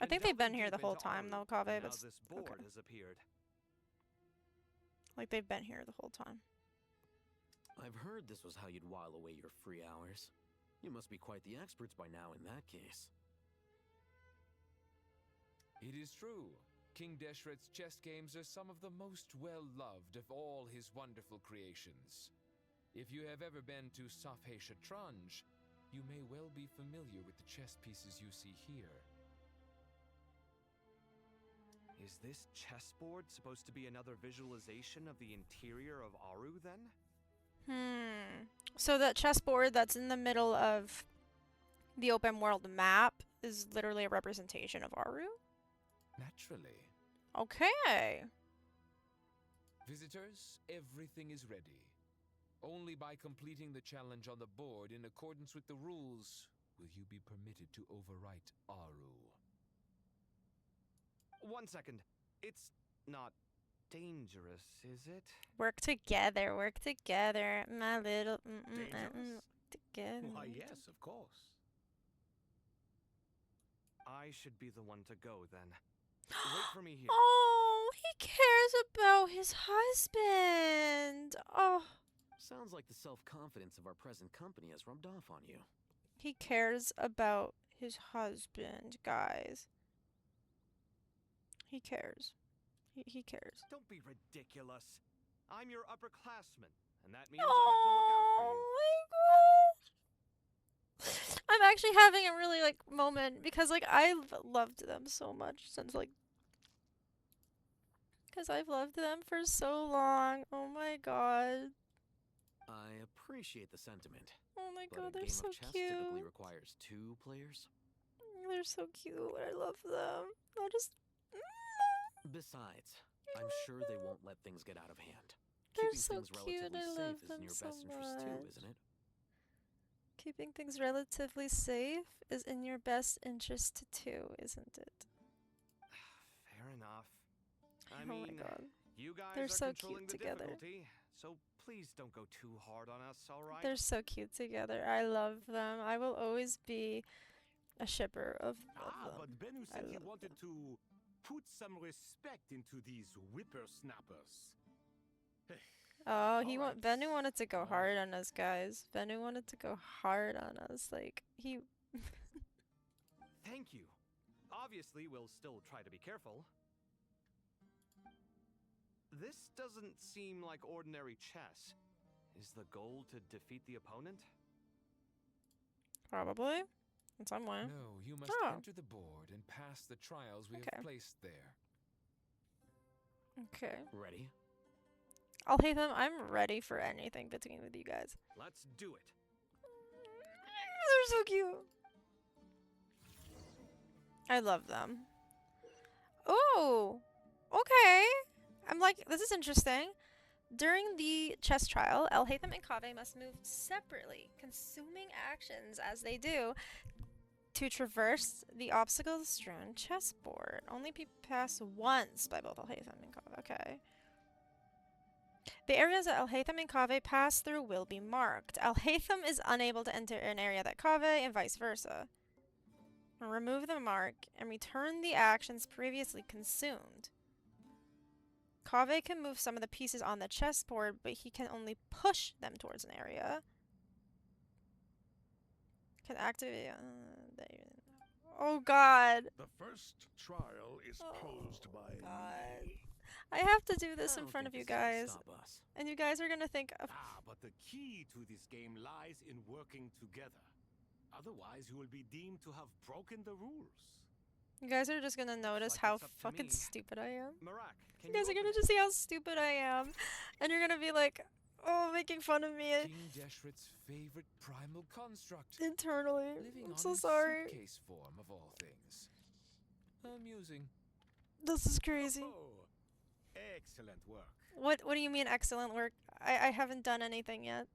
Speaker 1: I think they've been here the whole time, though, Kave.
Speaker 4: Now
Speaker 1: But
Speaker 4: this board has appeared.
Speaker 1: like they've been here the whole time.
Speaker 19: I've heard this was how you'd while away your free hours. You must be quite the experts by now in that case.
Speaker 7: It is true. King Deshret's chess games are some of the most well-loved of all his wonderful creations. If you have ever been to Safhe Shatranj, you may well be familiar with the chess pieces you see here.
Speaker 4: Is this chessboard supposed to be another visualization of the interior of Aru, then?
Speaker 1: So that chessboard that's in the middle of the open world map is literally a representation of Aru?
Speaker 7: Naturally.
Speaker 1: Okay.
Speaker 7: Visitors, everything is ready. Only by completing the challenge on the board in accordance with the rules will you be permitted to overwrite Aru.
Speaker 4: 1 second. It's not dangerous, is it?
Speaker 1: Work together, my little
Speaker 12: Dangerous?
Speaker 1: together.
Speaker 12: Why, yes, of course.
Speaker 4: I should be the one to go, then. Wait for me here.
Speaker 1: Oh, he cares about his husband. Oh.
Speaker 19: Sounds like the self-confidence of our present company has rubbed off on you.
Speaker 1: He cares about his husband, guys. He cares. He cares.
Speaker 4: Don't be ridiculous. I'm your upperclassman, and that means I have to look out for you.
Speaker 1: My God. I'm actually having a really, like, moment because, like, I've loved them so much since, like, because I've loved them for so long. Oh my God.
Speaker 19: I appreciate the sentiment.
Speaker 1: Oh my
Speaker 19: but
Speaker 1: God,
Speaker 19: a
Speaker 1: they're
Speaker 19: game
Speaker 1: so
Speaker 19: of chess
Speaker 1: cute.
Speaker 19: typically requires 2 players.
Speaker 1: They're so cute. I love them. I just.
Speaker 19: Besides, I'm sure they won't let things get out of hand.
Speaker 1: They're
Speaker 19: Keeping
Speaker 1: so
Speaker 19: things
Speaker 1: cute.
Speaker 19: relatively
Speaker 1: I love
Speaker 19: safe is
Speaker 1: them
Speaker 19: in your
Speaker 1: so
Speaker 19: best interest too,
Speaker 1: much.
Speaker 19: isn't it?
Speaker 1: Keeping things relatively safe is in your best interest too, isn't it?
Speaker 4: Fair enough. I
Speaker 1: Oh my
Speaker 4: mean,
Speaker 1: God.
Speaker 4: you guys
Speaker 1: They're
Speaker 4: are
Speaker 1: so
Speaker 4: controlling
Speaker 1: cute
Speaker 4: the
Speaker 1: together.
Speaker 4: difficulty, so please don't go too hard on us, all right?
Speaker 1: They're so cute together. I love them. I will always be a shipper of them.
Speaker 12: But Bennu
Speaker 1: I
Speaker 12: said he
Speaker 1: love
Speaker 12: wanted to put some respect into these whippersnappers.
Speaker 1: Oh,
Speaker 12: Alright.
Speaker 1: Bennu wanted to go hard on us, guys. Bennu wanted to go hard on us. Like, he...
Speaker 4: Thank you. Obviously, we'll still try to be careful. This doesn't seem like ordinary chess. Is the goal to defeat the opponent?
Speaker 1: Probably. In some way.
Speaker 7: No, you must
Speaker 1: Oh.
Speaker 7: enter the board and pass the trials we
Speaker 1: Okay.
Speaker 7: have placed there.
Speaker 1: Okay.
Speaker 19: Ready?
Speaker 1: I'll hate them. I'm ready for anything between with you guys.
Speaker 4: Let's do it.
Speaker 1: They're so cute. I love them. Oh, okay. I'm like, this is interesting. During the chess trial, El Haytham and Kaveh must move separately, consuming actions as they do to traverse the obstacle-strewn chessboard. Only be passed once by both El Haytham and Kaveh. Okay. The areas that El Haytham and Kaveh pass through will be marked. El Haytham is unable to enter an area that Kaveh and vice versa. Remove the mark and return the actions previously consumed. Kaveh can move some of the pieces on the chessboard, but he can only push them towards an area. Can activate... oh God.
Speaker 2: The first trial is posed by
Speaker 1: God. I have to do this
Speaker 19: I
Speaker 1: in
Speaker 19: don't
Speaker 1: front of
Speaker 19: think
Speaker 1: you
Speaker 19: this is gonna
Speaker 1: guys.
Speaker 19: stop us.
Speaker 1: And you guys are gonna think of...
Speaker 12: But the key to this game lies in working together. Otherwise, you will be deemed to have broken the rules.
Speaker 1: You guys are just gonna notice
Speaker 4: like
Speaker 1: how
Speaker 4: it's up to
Speaker 1: fucking
Speaker 4: me.
Speaker 1: stupid I am.
Speaker 4: Marak,
Speaker 1: You guys are gonna just see how stupid I am. And you're gonna be like, oh, making fun of me
Speaker 7: King Deshret's favorite primal construct.
Speaker 1: internally.
Speaker 7: Living
Speaker 1: I'm
Speaker 7: on
Speaker 1: so
Speaker 7: in
Speaker 1: sorry.
Speaker 7: suitcase form of all things. Amusing.
Speaker 1: This is crazy.
Speaker 12: Oh, excellent work.
Speaker 1: What do you mean excellent work? I haven't done anything yet.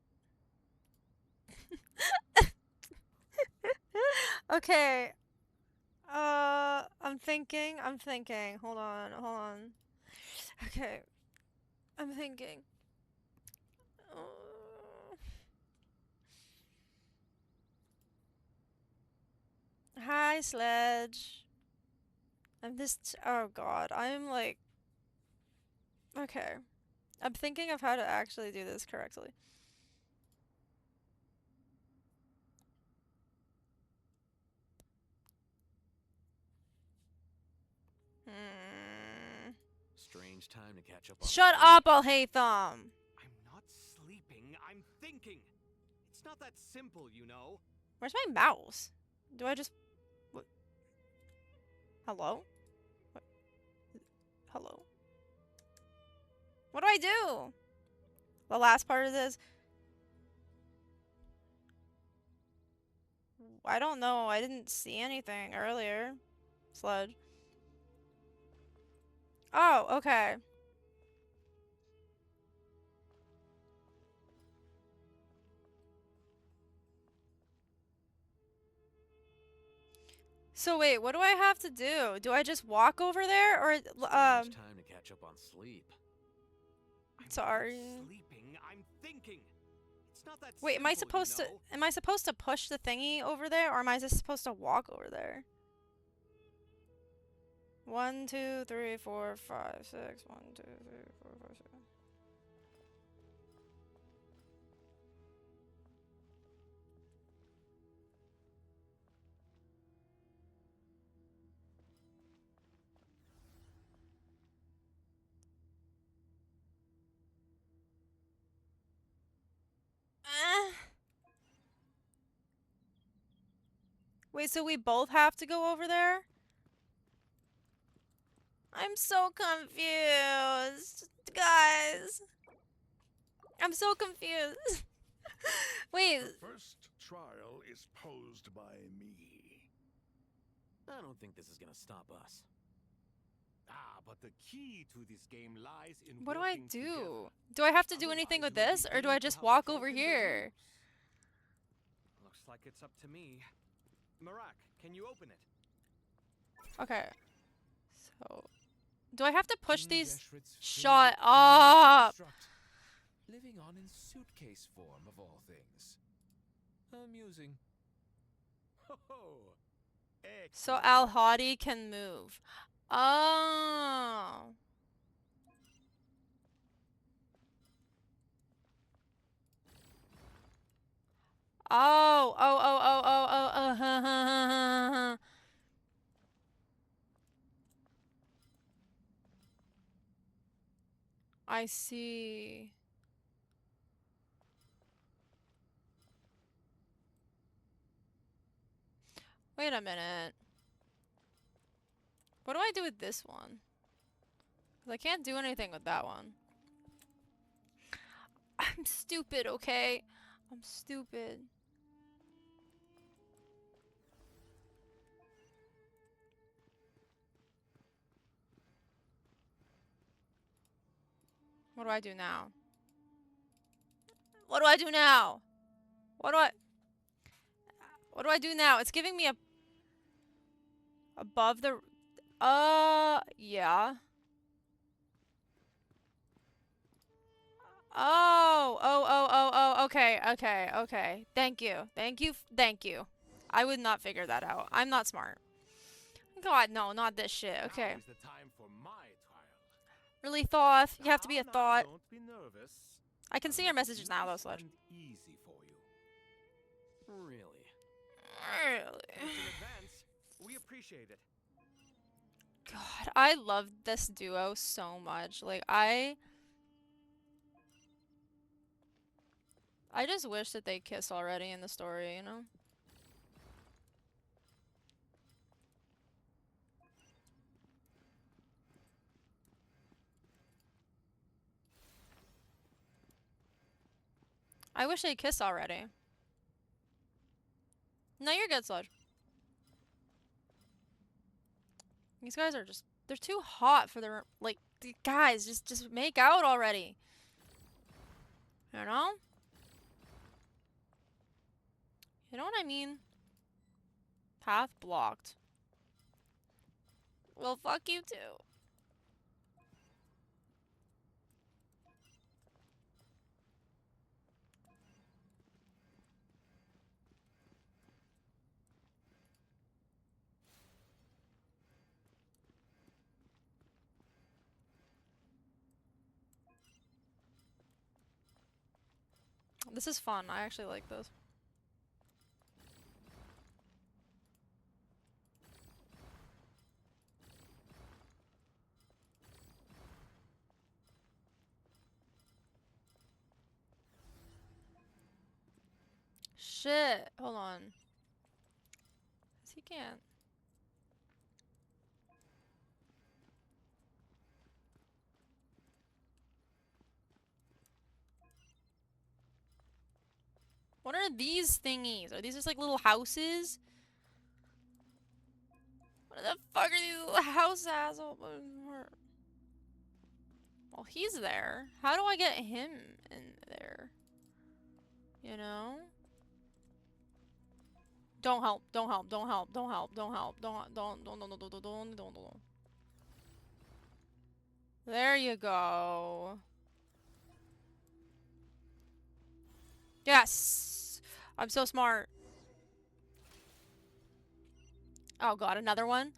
Speaker 1: Okay. I'm thinking. Hold on. Okay. I'm thinking. Hi, Sledge. I'm just... oh God. I'm like... okay. I'm thinking of how to actually do this correctly.
Speaker 19: strange time to catch up on
Speaker 1: Shut
Speaker 19: sleep.
Speaker 1: up, I'll hate them.
Speaker 4: I'm not sleeping, I'm thinking. It's not that simple, you know.
Speaker 1: Where's my mouse? Do I just... What? Hello? What? Hello? What do I do? The last part of this... I don't know. I didn't see anything earlier. Sludge. Oh, okay. So wait, what do I have to do? Do I just walk over there, or
Speaker 19: Strange time to catch up on sleep.
Speaker 1: Sorry.
Speaker 4: Sleeping, I'm thinking. It's not that
Speaker 1: Wait, am I
Speaker 4: simple,
Speaker 1: supposed
Speaker 4: you
Speaker 1: to?
Speaker 4: know?
Speaker 1: Am I supposed to push the thingy over there, or am I just supposed to walk over there? 1, 2, 3, 4, 5, 6. 1, 2, 3, 4, 5, 6. Wait, so we both have to go over there? I'm so confused, guys. I'm so confused. Wait.
Speaker 2: The first trial is posed by me.
Speaker 19: I don't think this is gonna stop us.
Speaker 12: Ah, but the key to this game lies in
Speaker 1: What do I
Speaker 12: working
Speaker 1: do?
Speaker 12: together.
Speaker 1: Do I have to do anything with this, or do I just walk over here?
Speaker 4: Looks like it's up to me. Marak, can you open it?
Speaker 1: Okay. So, do I have to push
Speaker 7: King
Speaker 1: these?
Speaker 7: Deshret's
Speaker 1: Shut
Speaker 7: favorite
Speaker 1: up!
Speaker 7: construct, living on in suitcase form of all things. Amusing.
Speaker 4: Oh,
Speaker 1: So Al Hadi can move. Oh. Oh, oh, oh, oh, oh, oh, I see. Wait a minute. What do I do with this one? 'Cause I can't do anything with that one. I'm stupid, okay? I'm stupid. What do I do now? What do I do now? What do I do now? It's giving me a above the yeah. Oh, okay. Thank you. I would not figure that out. I'm not smart. God, no, not this shit. Okay.
Speaker 12: Now is the time for my trial.
Speaker 1: Really, Thoth? You have to be a thought.
Speaker 12: Don't be nervous.
Speaker 1: I can see your messages now, though, Sludge.
Speaker 12: Easy for you.
Speaker 19: Really?
Speaker 1: Really?
Speaker 4: Thanks in advance. We appreciate it.
Speaker 1: God, I love this duo so much. Like, I just wish that they kiss already in the story, you know? I wish they'd kiss already. No, you're good, Sludge. These guys are just, they're too hot for their, like, guys, just make out already. You know? You know what I mean? Path blocked. Well, fuck you too. This is fun. I actually like this. Shit. Hold on. 'Cause he can't. What are these thingies? Are these just like little houses? What the fuck are these little house assholes? Well, he's there. How do I get him in there? You know? Don't help. Don't help. Don't help. Don't help. Don't help. Don't. There you go. Yes! I'm so smart. Oh god, another one?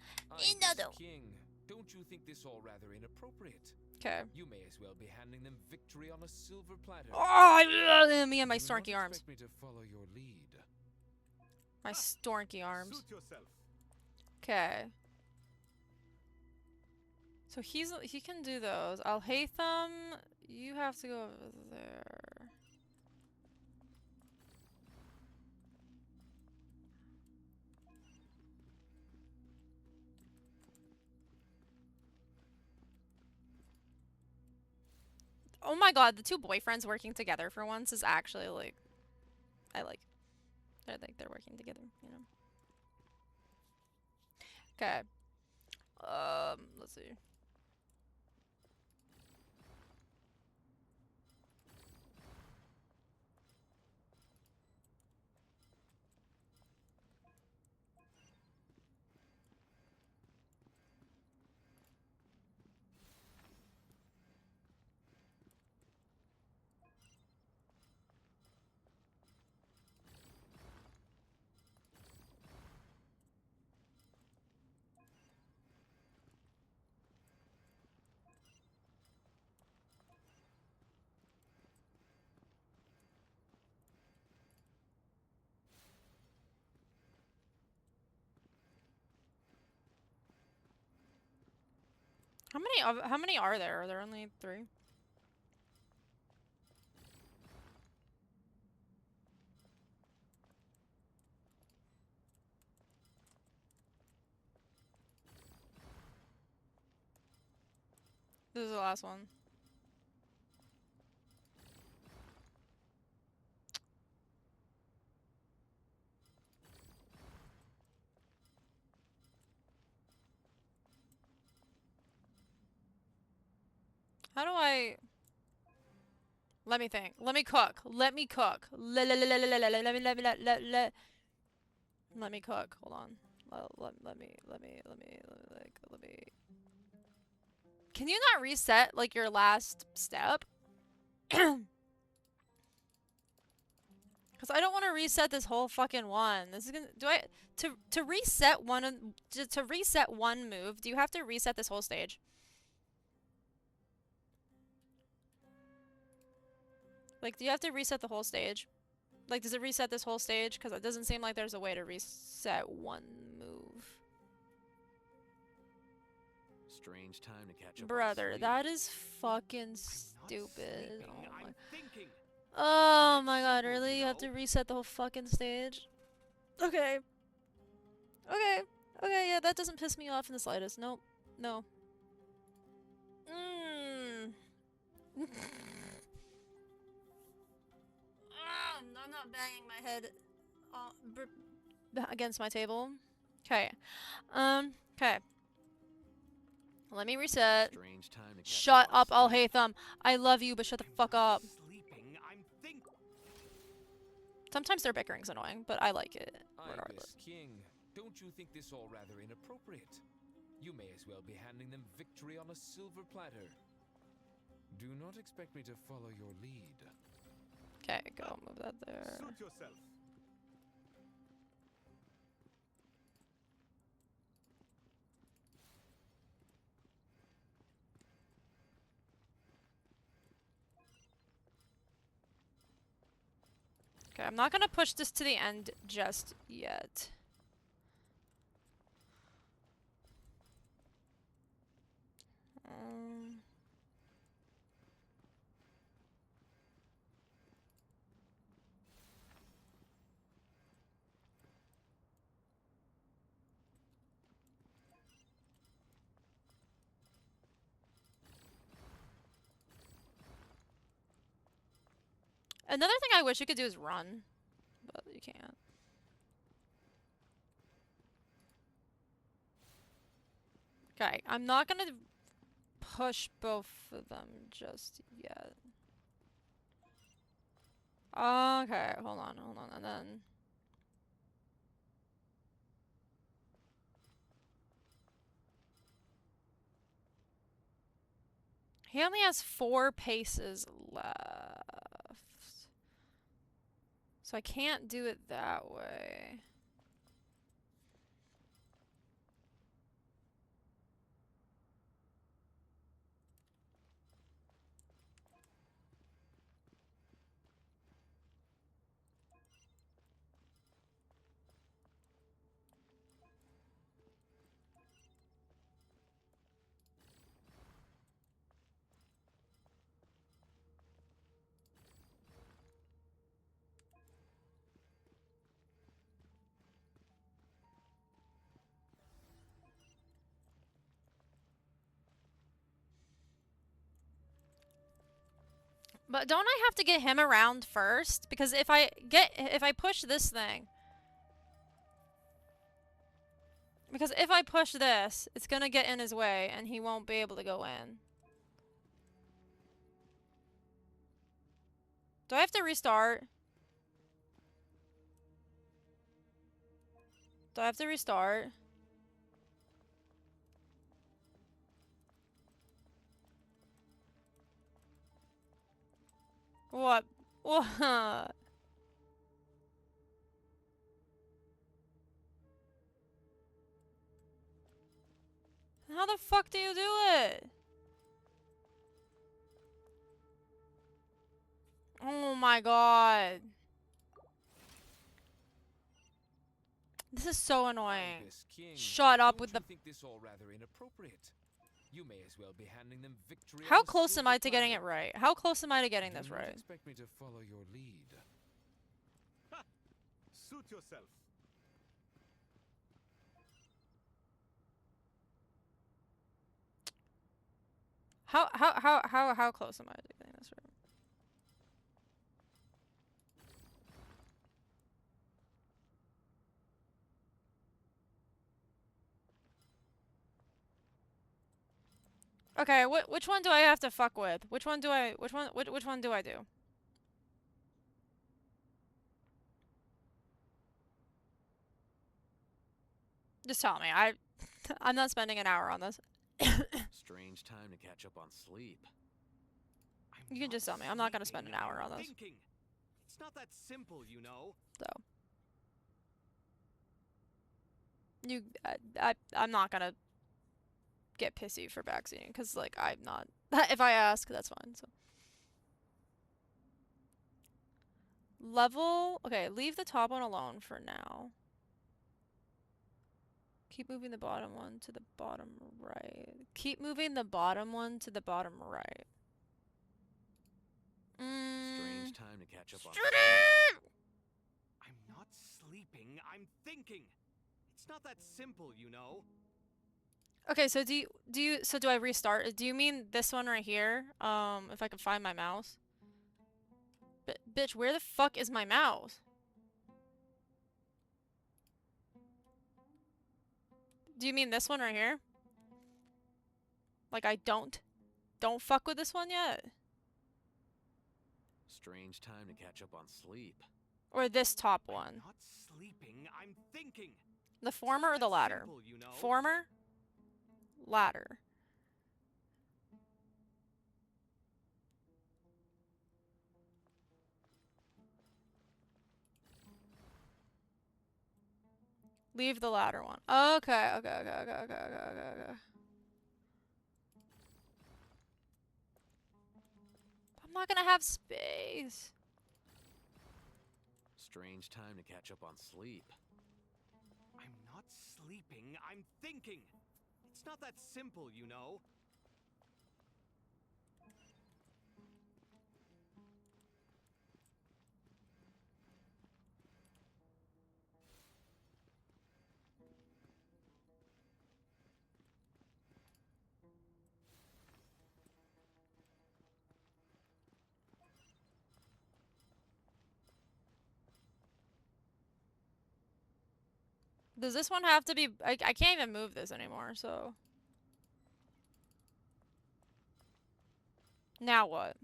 Speaker 1: Another.
Speaker 7: King, don't you think this all rather inappropriate?
Speaker 1: Okay.
Speaker 7: You may as well be handing them victory on a silver platter.
Speaker 1: Oh, me and my storky arms.
Speaker 7: Expect me to follow your lead.
Speaker 1: My storky arms.
Speaker 12: Suit yourself.
Speaker 1: Okay. So he can do those. I'll hate them. You have to go over there. Oh my god, the two boyfriends working together for once is actually like, I like. I think they're working together, you know. Okay. Let's see. How many are there? Are there only 3? This is the last one. How do I... Let me think. Let me cook. Let me cook. Let me cook. Hold on. Let me. Can you not reset, like, your last step? Because I don't want to reset this whole fucking one. This is gonna... Do I... To reset one... To reset one move, do you have to reset this whole stage? Like, do you have to reset the whole stage? Like, does it reset this whole stage? Because it doesn't seem like there's a way to reset one move.
Speaker 19: Strange time to catch up.
Speaker 1: Brother, that is fucking stupid. Oh my god, really? You have to reset the whole fucking stage? Okay. Okay. Okay, yeah, that doesn't piss me off in the slightest. Nope. No. I'm not banging my head against my table. Okay. Okay. Let me reset. Shut up, I'll hate them. I love you, but shut the fuck up. Sometimes their bickering's annoying, but I like it regardless.
Speaker 7: King, don't you think this all rather inappropriate? You may as well be handing them victory on a silver platter. Do not expect me to follow your lead.
Speaker 1: Okay, go move that there.
Speaker 12: Suit yourself.
Speaker 1: Okay, I'm not gonna push this to the end just yet. Another thing I wish you could do is run, but you can't. Okay, I'm not gonna push both of them just yet. Okay, hold on, and then... He only has 4 paces left. So I can't do it that way. But don't I have to get him around first? Because if I push this thing... Because if I push this, it's gonna get in his way, and he won't be able to go in. Do I have to restart? Do I have to restart? What? What? How the fuck do you do it? Oh my god. This is so annoying. Shut up with the...
Speaker 7: Think this all rather inappropriate? You may as well be handing them victory.
Speaker 1: How close am I to getting it right? How close am I to getting this
Speaker 7: Do not
Speaker 1: right?
Speaker 7: expect me to follow your lead.
Speaker 10: Ha! Suit yourself.
Speaker 1: How close am I to getting this right? Okay, which one do I have to fuck with? Which one do I do? Just tell me. I'm not spending an hour on this.
Speaker 19: Strange time to catch up on sleep.
Speaker 1: You can just tell me. I'm not gonna spend an hour on this.
Speaker 4: Thinking. It's not that simple, you know.
Speaker 1: So. I'm not gonna get pissy for backseating, because, like, I'm not... If I ask, that's fine, so. Level... Okay, leave the top one alone for now. Keep moving the bottom one to the bottom right. Keep moving the bottom one to the bottom right.
Speaker 19: Strange time to catch up on
Speaker 4: sleep. I'm not sleeping, I'm thinking. It's not that simple, you know.
Speaker 1: Okay, so do I restart? Do you mean this one right here? If I can find my mouse. Bitch, where the fuck is my mouse? Do you mean this one right here? Like I don't fuck with this one yet?
Speaker 19: Strange time to catch up on sleep.
Speaker 1: Or this top one?
Speaker 4: I'm not sleeping, I'm thinking.
Speaker 1: The former or the latter?
Speaker 4: Simple, you know?
Speaker 1: Former? Latter. Leave the latter one. Okay. I'm not gonna have space.
Speaker 19: Strange time to catch up on sleep.
Speaker 4: I'm not sleeping, I'm thinking. It's not that simple, you know.
Speaker 1: Does this one have to be... I can't even move this anymore, so... Now what?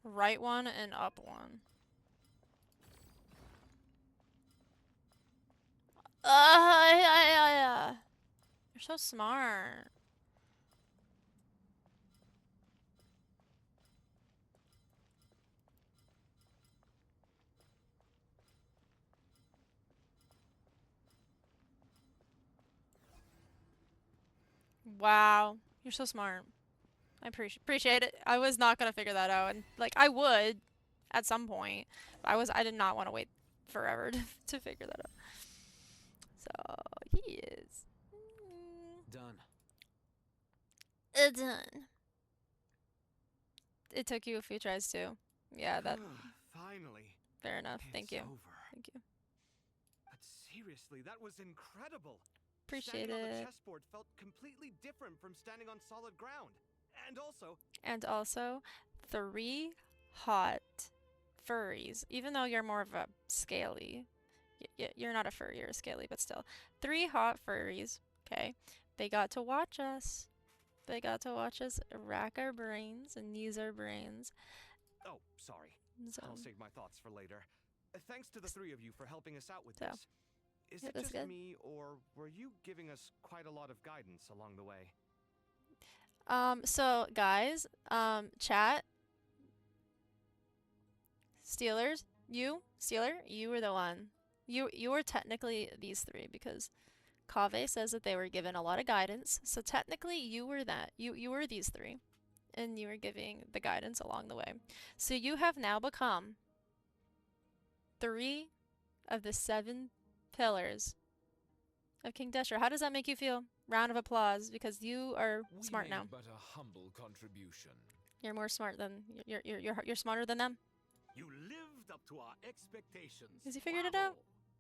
Speaker 1: Right one and up one. Yeah. You're so smart. Wow. You're so smart. I appreciate it. I was not gonna figure that out, and like I would at some point. But I did not want to wait forever to figure that out. So he is
Speaker 19: Done.
Speaker 1: done. It took you a few tries too. Yeah, that.
Speaker 4: Finally.
Speaker 1: Fair enough. Thank you.
Speaker 4: Over.
Speaker 1: Thank you.
Speaker 4: But seriously, that was incredible.
Speaker 1: Appreciate
Speaker 4: Standing on
Speaker 1: it.
Speaker 4: the chessboard felt completely different from standing on solid ground.
Speaker 1: And also, 3 hot furries. Even though you're more of a scaly, you're not a furry, you're a scaly, but still, 3 hot furries. Okay, they got to watch us. They got to watch us rack our brains and use our brains.
Speaker 4: Oh, sorry.
Speaker 1: So,
Speaker 4: I'll save my thoughts for later. Thanks to the 3 of you for helping us out with
Speaker 1: So,
Speaker 4: this. Is
Speaker 1: yeah,
Speaker 4: it
Speaker 1: that's
Speaker 4: just
Speaker 1: good.
Speaker 4: me, or were you giving us quite a lot of guidance along the way?
Speaker 1: So guys, chat, Steelers, Steeler, you were the one. You were technically these 3 because Kaveh says that they were given a lot of guidance. So technically you were that. You were these 3. And you were giving the guidance along the way. So you have now become 3 of the 7 pillars of King Deshra. How does that make you feel? Round of applause, because you are smart now.
Speaker 7: But a humble contribution.
Speaker 1: You're more smart than you're smarter than them.
Speaker 12: You lived up to our expectations.
Speaker 1: Has he figured it out?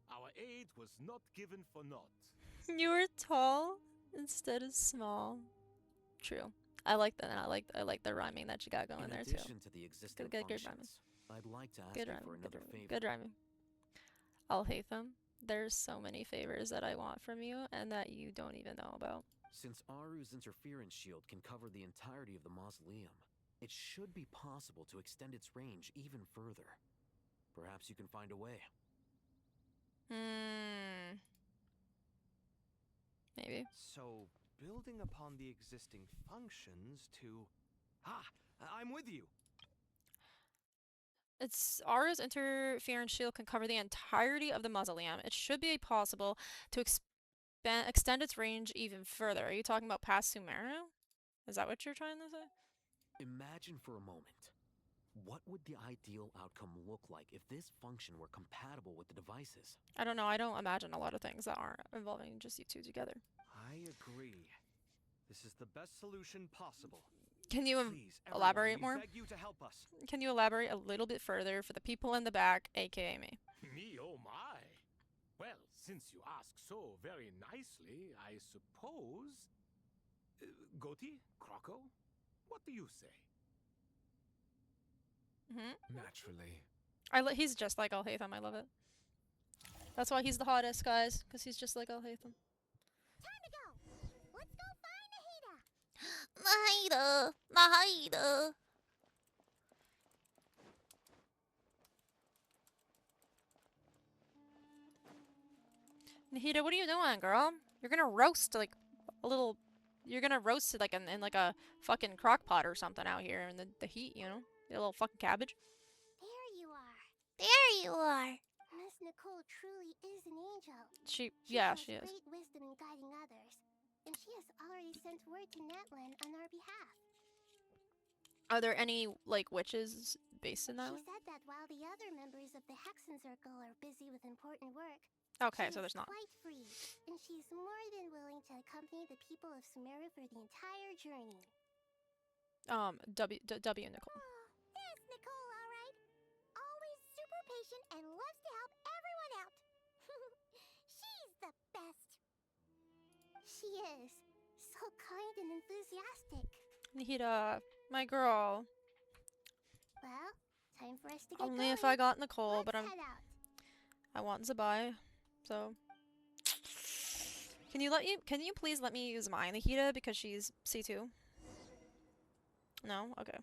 Speaker 12: Our aid was not given for naught.
Speaker 1: You were tall instead of small. True. I like that. And I like the rhyming that you got going there too.
Speaker 19: In addition to the existing
Speaker 1: Good rhyming.
Speaker 19: functions, I'd like to ask
Speaker 1: Good
Speaker 19: you
Speaker 1: rhyming.
Speaker 19: for another favor.
Speaker 1: Good rhyming. I'll hate them. There's so many favors that I want from you and that you don't even know about.
Speaker 19: Since Aru's interference shield can cover the entirety of the mausoleum, it should be possible to extend its range even further. Perhaps you can find a way.
Speaker 1: Maybe.
Speaker 4: So, building upon the existing functions to... I'm with you!
Speaker 1: It's Aura's interference shield can cover the entirety of the mausoleum. It should be possible to extend its range even further. Are you talking about past Sumeru? Is that what you're trying to say?
Speaker 19: Imagine for a moment. What would the ideal outcome look like if this function were compatible with the devices?
Speaker 1: I don't know. I don't imagine a lot of things that aren't involving just you 2 together.
Speaker 4: I agree. This is the best solution possible.
Speaker 1: Can you
Speaker 4: Please,
Speaker 1: elaborate
Speaker 4: everyone,
Speaker 1: more?
Speaker 4: we beg you to help us.
Speaker 1: Can you elaborate a little bit further for the people in the back, aka me?
Speaker 12: Me, oh my. Well, since you ask so very nicely, I suppose... Goti? Croco? What do you say?
Speaker 7: Naturally.
Speaker 1: He's just like Al-Haytham. I love it. That's why he's the hottest, guys, because he's just like Al-Haytham.
Speaker 5: Time to go! Let's go find Nahida!
Speaker 1: Nahida! Nahida, what are you doing, girl? You're gonna roast like a little... You're gonna roast it like in like a fucking crock pot or something out here in the heat, you know? A little fucking cabbage.
Speaker 5: There you are.
Speaker 1: There you are.
Speaker 5: Miss Nicole truly is an angel.
Speaker 1: She
Speaker 5: She
Speaker 1: is.
Speaker 5: has great wisdom in guiding others, and she has already sent word to Natlan on our behalf.
Speaker 1: Are there any, like, witches based in that?
Speaker 5: She said that while the other members of the Hexen Circle are busy with important work,
Speaker 1: Okay,
Speaker 5: she
Speaker 1: so
Speaker 5: is
Speaker 1: there's not.
Speaker 5: quite free, and she's more than willing to accompany the people of Sumeru for the entire journey.
Speaker 1: W Nicole.
Speaker 5: Yes, Nicole, all right. Always super patient and loves to help everyone out. She's the best.
Speaker 3: she is. So kind and enthusiastic.
Speaker 1: Nahida, my girl.
Speaker 3: Well, time for us to get
Speaker 1: Only
Speaker 3: going.
Speaker 1: if I got Nicole, but
Speaker 3: Let's head out.
Speaker 1: I want Zabai, so can you please let me use my Nahida because she's C2? No? Okay.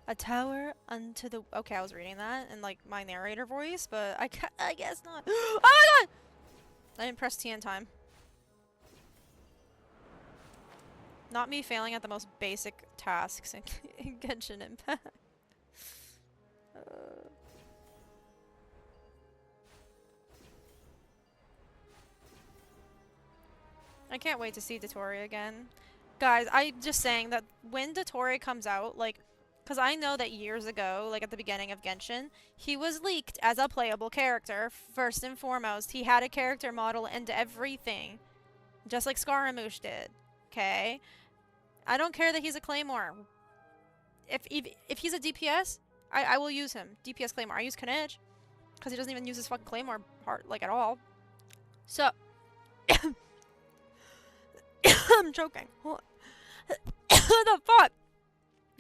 Speaker 1: A tower unto the... Okay, I was reading that in, like, my narrator voice, but I guess not. Oh my god! I didn't press T in time. Not me failing at the most basic tasks in Genshin Impact. I can't wait to see Dottore again. Guys, I'm just saying that when Dottore comes out, like, because I know that years ago, like at the beginning of Genshin, he was leaked as a playable character, first and foremost. He had a character model and everything. Just like Scaramouche did. Okay? I don't care that he's a Claymore. If he's a DPS, I will use him. DPS Claymore. I use Kanich. Because he doesn't even use his fucking Claymore part, like, at all. So... I'm choking. Hold on. What the fuck?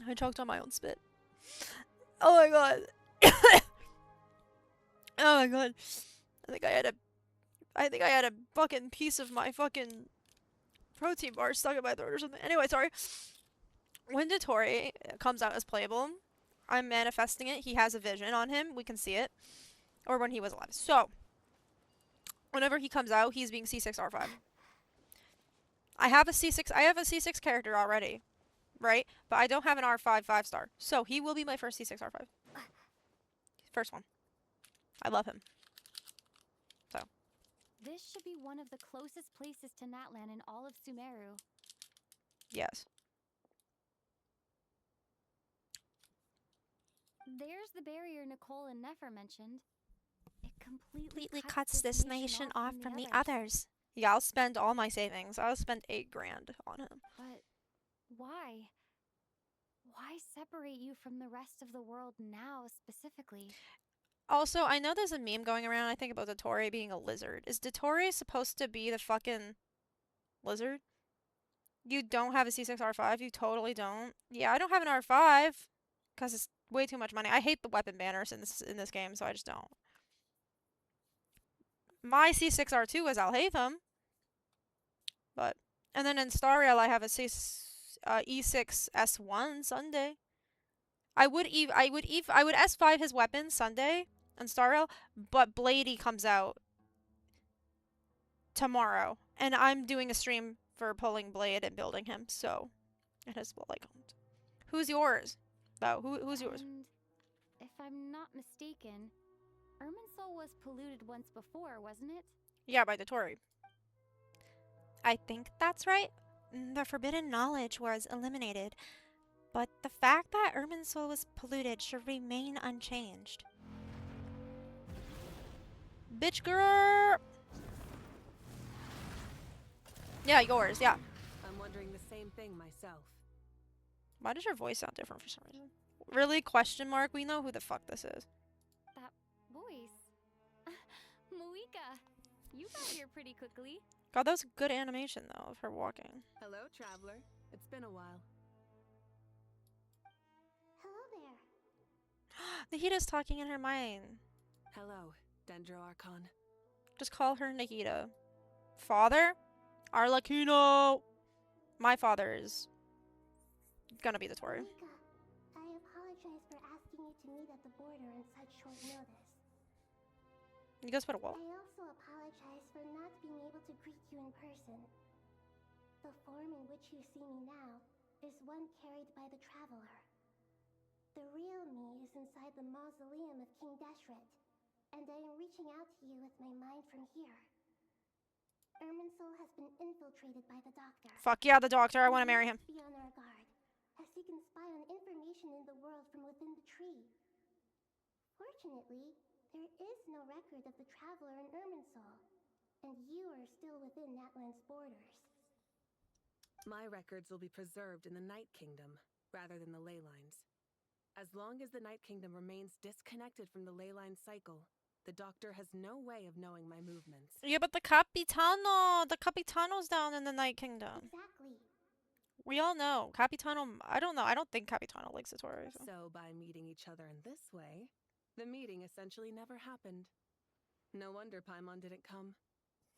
Speaker 1: I choked on my own spit. Oh my god. Oh my god. I think I had a fucking piece of my fucking protein bar stuck in my throat or something. Anyway, sorry. When Dottore comes out as playable, I'm manifesting it. He has a vision on him. We can see it. Or when he was alive. So, whenever he comes out, he's being C6R5. I have a C6 character already, right? But I don't have an R5 5-star. So he will be my first C6 R5. First one. I love him. So.
Speaker 5: This should be one of the closest places to Natlan in all of Sumeru.
Speaker 1: Yes.
Speaker 5: There's the barrier Nicole and Nefer mentioned. It completely
Speaker 1: cuts this nation off from the others. Yeah, I'll spend all my savings. I'll spend 8 grand on him.
Speaker 5: But why? Why separate you from the rest of the world now, specifically?
Speaker 1: Also, I know there's a meme going around, I think, about Dottore being a lizard. Is Dottore supposed to be the fucking lizard? You don't have a C6R5? You totally don't? Yeah, I don't have an R5, because it's way too much money. I hate the weapon banners in this game, so I just don't. My C6R2 is Alhaitham. But, and then in Stariel I have a E6 S1 Sunday. I would S5 his weapon Sunday on Stariel, but Blady comes out tomorrow, and I'm doing a stream for pulling Blade and building him, so it has like. Who's yours? Though who's yours?
Speaker 5: And if I'm not mistaken, Irminsul was polluted once before, wasn't it?
Speaker 1: Yeah, by Dottore. I think that's right. The forbidden knowledge was eliminated, but the fact that Irminsul was polluted should remain unchanged. Bitch girl! Yeah, yours, yeah.
Speaker 16: I'm wondering the same thing myself.
Speaker 1: Why does your voice sound different for some reason? Really? Question mark? We know who the fuck this is.
Speaker 5: That voice. Moika, you got here pretty quickly.
Speaker 1: God, that was a good animation, though, of her walking.
Speaker 16: Hello, traveler. It's been a while.
Speaker 3: Hello there.
Speaker 1: Nahida's talking in her mind.
Speaker 16: Hello, Dendro Archon.
Speaker 1: Just call her Nahida. Father? Arlecchino! My father is gonna be Dottore.
Speaker 3: Moika, I apologize for asking you to meet at the border on such short notice.
Speaker 1: You guys put a wall.
Speaker 3: I also apologize for not being able to greet you in person. The form in which you see me now is one carried by the Traveler. The real me is inside the mausoleum of King Deshret, and I am reaching out to you with my mind from here. Irminsul has been infiltrated by the Doctor.
Speaker 1: Fuck yeah, the Doctor. I want to marry him.
Speaker 3: Be on our guard, as he can spy on information in the world from within the tree. Fortunately, there is no record of the Traveler in Irminsul, and you are still within Natlan's borders.
Speaker 16: My records will be preserved in the Night Kingdom, rather than the ley lines. As long as the Night Kingdom remains disconnected from the ley line cycle, The doctor has no way of knowing my movements.
Speaker 1: Yeah, but the Capitano's down in the Night Kingdom.
Speaker 3: Exactly.
Speaker 1: We all know. Capitano, I don't know. I don't think Capitano likes Dottore.
Speaker 16: So by meeting each other in this way, the meeting essentially never happened. No wonder Paimon didn't come.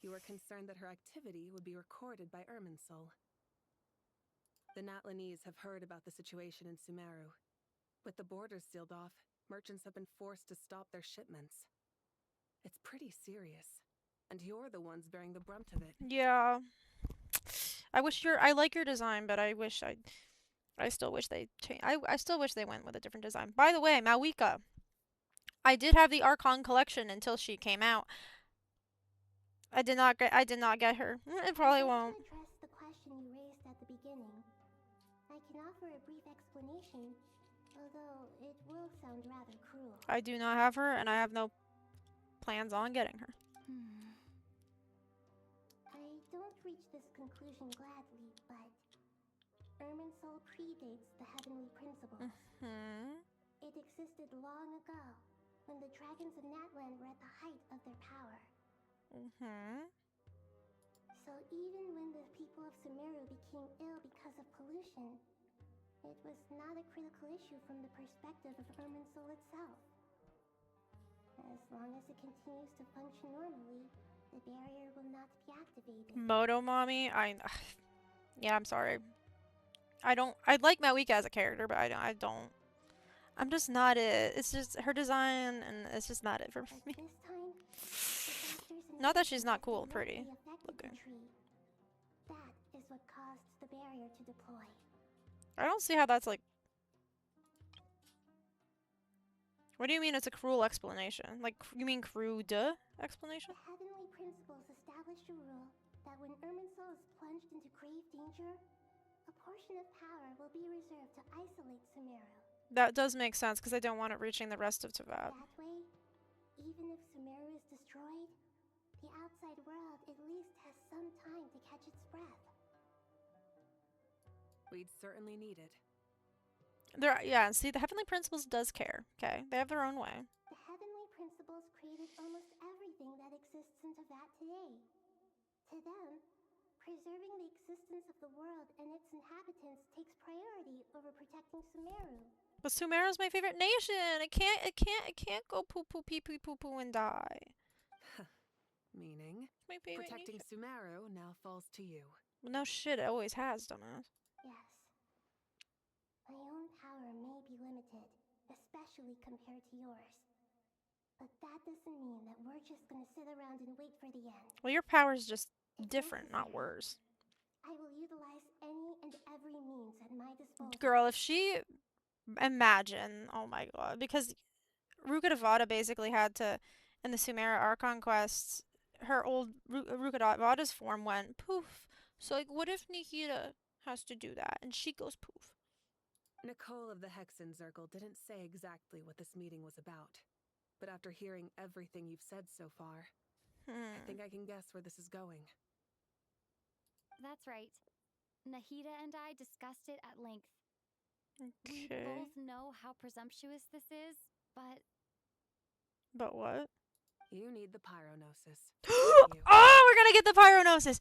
Speaker 16: You were concerned that her activity would be recorded by Irminsul. The Natlanese have heard about the situation in Sumeru. With the borders sealed off, merchants have been forced to stop their shipments. It's pretty serious, and you're the ones bearing the brunt of it.
Speaker 1: Yeah. I like your design, but I still wish they I still wish they went with a different design. By the way, Mawika, I did have the Archon collection until she came out. I did not get her. It probably won't.
Speaker 3: To address the question you raised at the beginning, I can offer a brief explanation, although it will sound rather cruel.
Speaker 1: I do not have her, and I have no plans on getting her.
Speaker 3: I don't reach this conclusion gladly, but Irminsul predates the Heavenly Principles. It existed long ago, when the dragons of Natland were at the height of their power. So even when the people of Sumeru became ill because of pollution, it was not a critical issue from the perspective of Irminsul itself. As long as it continues to function normally, the barrier will not be activated.
Speaker 1: Moto Mommy, yeah, I'm sorry. I like Mawika as a character, but I'm just not it. It's just her design, and it's just not it for me. Not that she's not cool and pretty looking.
Speaker 3: That is what caused the barrier to deploy.
Speaker 1: I don't see how that's like... What do you mean it's a cruel explanation? Like, you mean crude explanation?
Speaker 3: The Heavenly Principles established a rule that when Irminsul is plunged into grave danger, a portion of power will be reserved to isolate Sumeru.
Speaker 1: That does make sense, because I don't want it reaching the rest of Teyvat.
Speaker 3: That way, even if Sumeru is destroyed, the outside world at least has some time to catch its breath.
Speaker 16: We'd certainly need it.
Speaker 1: Yeah, see, the Heavenly Principles does care, okay? They have their own way.
Speaker 3: The Heavenly Principles created almost everything that exists in Teyvat today. To them, preserving the existence of the world and its inhabitants takes priority over protecting Sumeru.
Speaker 1: But Sumeru's my favorite nation. It can't go poo poo pee pee poo poo and die.
Speaker 16: Meaning,
Speaker 1: my favorite
Speaker 16: protecting
Speaker 1: nation.
Speaker 16: Sumeru now falls to you.
Speaker 1: Well, no shit, it always has, dumbass.
Speaker 3: Yes. My own power may be limited, especially compared to yours. But that doesn't mean that we're just gonna sit around and wait for the end.
Speaker 1: Well, your power's just different, not worse.
Speaker 3: I will utilize any and every means at my disposal.
Speaker 1: Girl, if she... Imagine, oh my god, because Rukkhadevata basically had to, in the Sumeru ArchonQuest, her old Rukkhadevata's form went poof. So, like, what if Nihida has to do that, and she goes poof?
Speaker 16: Nicole of the Hexen Circle didn't say exactly what this meeting was about, but after hearing everything you've said so far, I think I can guess where this is going.
Speaker 18: That's right. Nahida and I discussed it at length. We
Speaker 1: Okay.
Speaker 18: both know how presumptuous this is, but...
Speaker 1: But what?
Speaker 16: You need the Pyronosis.
Speaker 1: Oh, we're gonna get the Pyronosis!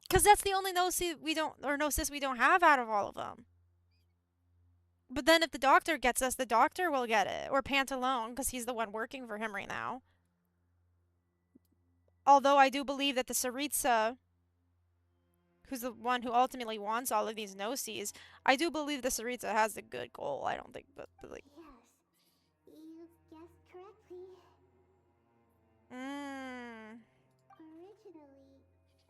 Speaker 1: Because that's the only Gnosis we don't have out of all of them. But then if the Doctor gets us, the Doctor will get it. Or Pantalone, because he's the one working for him right now. Although I do believe that the Tsaritsa, who's the one who ultimately wants all of these Gnosis, I do believe the Tsaritsa has a good goal. I don't think, but like...
Speaker 3: Yes, you guessed correctly. Originally,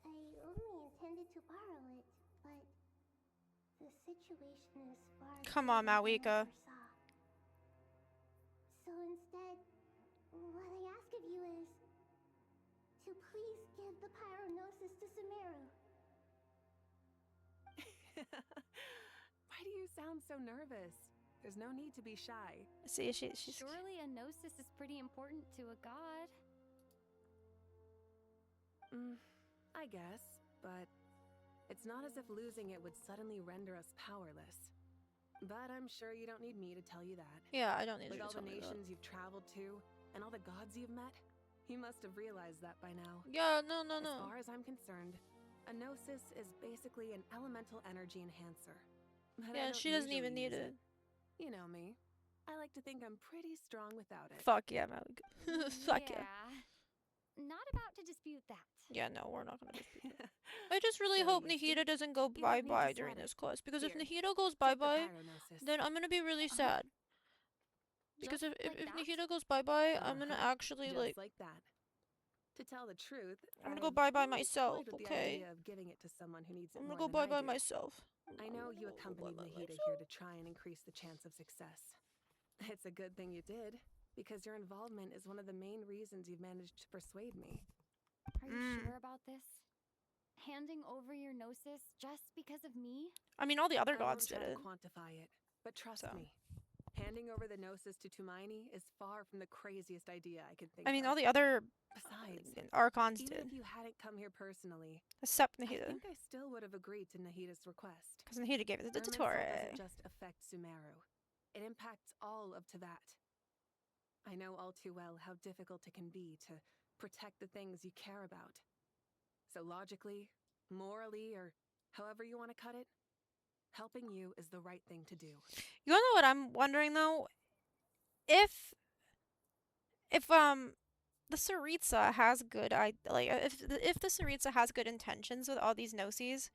Speaker 3: I only intended to borrow it, but the situation is far
Speaker 1: Come on, Mawika.
Speaker 3: So instead, what I ask of you is to please give the Pyronosis to Sumeru.
Speaker 16: Why do you sound so nervous? There's no need to be shy.
Speaker 1: See, she's...
Speaker 18: Surely a gnosis is pretty important to a god.
Speaker 16: I guess, but it's not as if losing it would suddenly render us powerless. But I'm sure you don't need me to tell you that.
Speaker 1: Yeah, I don't need
Speaker 16: With
Speaker 1: you to
Speaker 16: all
Speaker 1: tell
Speaker 16: the
Speaker 1: me that.
Speaker 16: nations you've traveled to, and all the gods you've met, you must have realized that by now.
Speaker 1: Yeah, no.
Speaker 16: As far as I'm concerned, a gnosis is basically an elemental energy enhancer. But I
Speaker 1: Yeah,
Speaker 16: don't
Speaker 1: she doesn't
Speaker 16: usually
Speaker 1: even need
Speaker 16: use
Speaker 1: it.
Speaker 16: You know me. I like to think I'm pretty strong without it.
Speaker 1: Fuck yeah, Malik. Fuck yeah.
Speaker 18: Not about to dispute that.
Speaker 1: Yeah, no, we're not gonna dispute it. I just really
Speaker 16: So
Speaker 1: hope
Speaker 16: you see,
Speaker 1: Nahida doesn't go
Speaker 16: you don't need to
Speaker 1: bye-bye
Speaker 16: sweat
Speaker 1: during
Speaker 16: it.
Speaker 1: this quest. Because if
Speaker 16: Here,
Speaker 1: Nahida goes
Speaker 16: take the
Speaker 1: bye-bye,
Speaker 16: pyronosis.
Speaker 1: then I'm gonna be really sad. Because
Speaker 18: Just
Speaker 1: if
Speaker 18: like that?
Speaker 1: Nahida goes bye-bye, I'm gonna actually,
Speaker 16: Just like that. To tell the truth,
Speaker 1: I'm gonna go
Speaker 16: I've
Speaker 1: bye-bye
Speaker 16: always
Speaker 1: myself,
Speaker 16: toyed with the
Speaker 1: okay?
Speaker 16: idea of giving it to someone who needs it
Speaker 1: I'm gonna
Speaker 16: more
Speaker 1: go
Speaker 16: than I
Speaker 1: bye-bye
Speaker 16: do.
Speaker 1: myself.
Speaker 16: I know you accompanied Nahida here to try and increase the chance of success. It's a good thing you did, because your involvement is one of the main reasons you've managed to persuade me.
Speaker 18: Are you sure about this? Handing over your gnosis just because of me?
Speaker 1: I mean, all the other
Speaker 16: I won't
Speaker 1: gods
Speaker 16: try
Speaker 1: did
Speaker 16: to
Speaker 1: it.
Speaker 16: quantify it, but trust me, handing over the gnosis to Tumaini is far from the craziest idea I could think of.
Speaker 1: I mean, all the other
Speaker 16: Besides,
Speaker 1: Archons
Speaker 16: even
Speaker 1: did.
Speaker 16: if you hadn't come here personally,
Speaker 1: Except
Speaker 16: I
Speaker 1: Nahida.
Speaker 16: think I still would have agreed to Nahida's request.
Speaker 1: Because Nahida gave it to
Speaker 16: Irminsul
Speaker 1: Dottore.
Speaker 16: doesn't just affect Sumeru. It impacts all of Teyvat. I know all too well how difficult it can be to protect the things you care about. So logically, morally, or however you want to cut it, helping you is the right thing to do.
Speaker 1: You wanna know what I'm wondering though? If the Tsaritsa has good if the Tsaritsa has good intentions with all these Gnosis,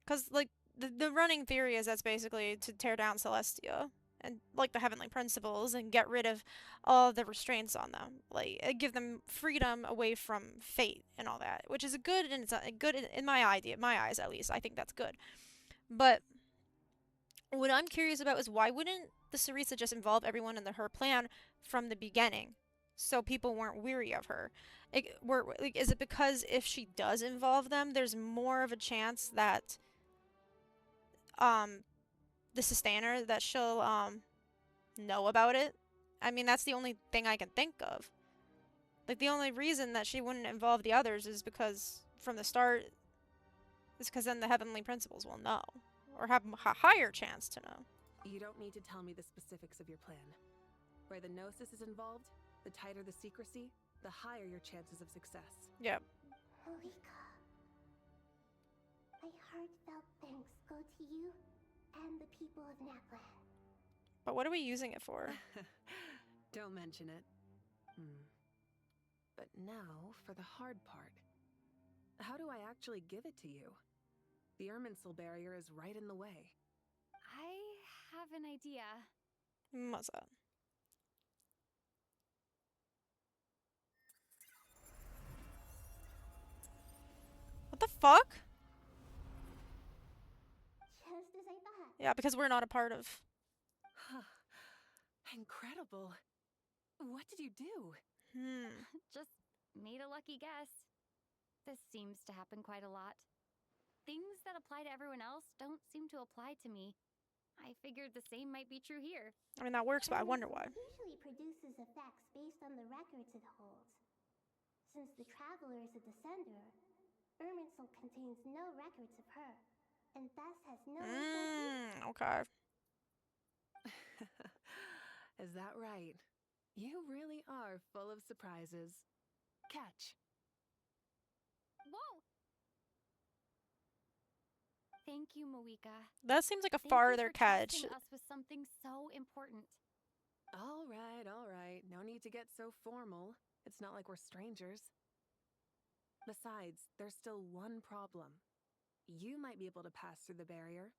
Speaker 1: because like the running theory is that's basically to tear down Celestia and like the heavenly principles and get rid of all the restraints on them, like give them freedom away from fate and all that, which is a good and it's a good in my eyes at least. I think that's good, but what I'm curious about is why wouldn't the Tsaritsa just involve everyone in her plan from the beginning, so people weren't weary of her? Is it because if she does involve them, there's more of a chance that the Sustainer that she'll know about it? I mean, that's the only thing I can think of. Like the only reason that she wouldn't involve the others is because from the start is because then the heavenly principles will know. Or have a higher chance to know.
Speaker 16: You don't need to tell me the specifics of your plan. Where the gnosis is involved, the tighter the secrecy, the higher your chances of success.
Speaker 1: Yep.
Speaker 3: Malika, my heartfelt thanks go to you and the people of Napland.
Speaker 1: But what are we using it for?
Speaker 16: Don't mention it. But now for the hard part. How do I actually give it to you? The Irminsul barrier is right in the way.
Speaker 18: I have an idea.
Speaker 1: What's that? What the fuck?
Speaker 3: Just as I thought.
Speaker 1: Yeah, because we're not a part of...
Speaker 16: Incredible. What did you do?
Speaker 18: Just made a lucky guess. This seems to happen quite a lot. Things that apply to everyone else don't seem to apply to me. I figured the same might be true here.
Speaker 1: I mean, that works, but I wonder why.
Speaker 3: Usually produces effects based on the records it holds. Since the Traveler is a descender, Irminsul contains no records of her, and thus has no
Speaker 1: Okay.
Speaker 16: Is that right? You really are full of surprises. Catch.
Speaker 18: Whoa! Thank you, Moika.
Speaker 1: That seems like a
Speaker 18: Thank
Speaker 1: farther
Speaker 18: you for
Speaker 1: catch.
Speaker 18: trusting us with something so important.
Speaker 16: All right. No need to get so formal. It's not like we're strangers. Besides, there's still one problem. You might be able to pass through the barrier,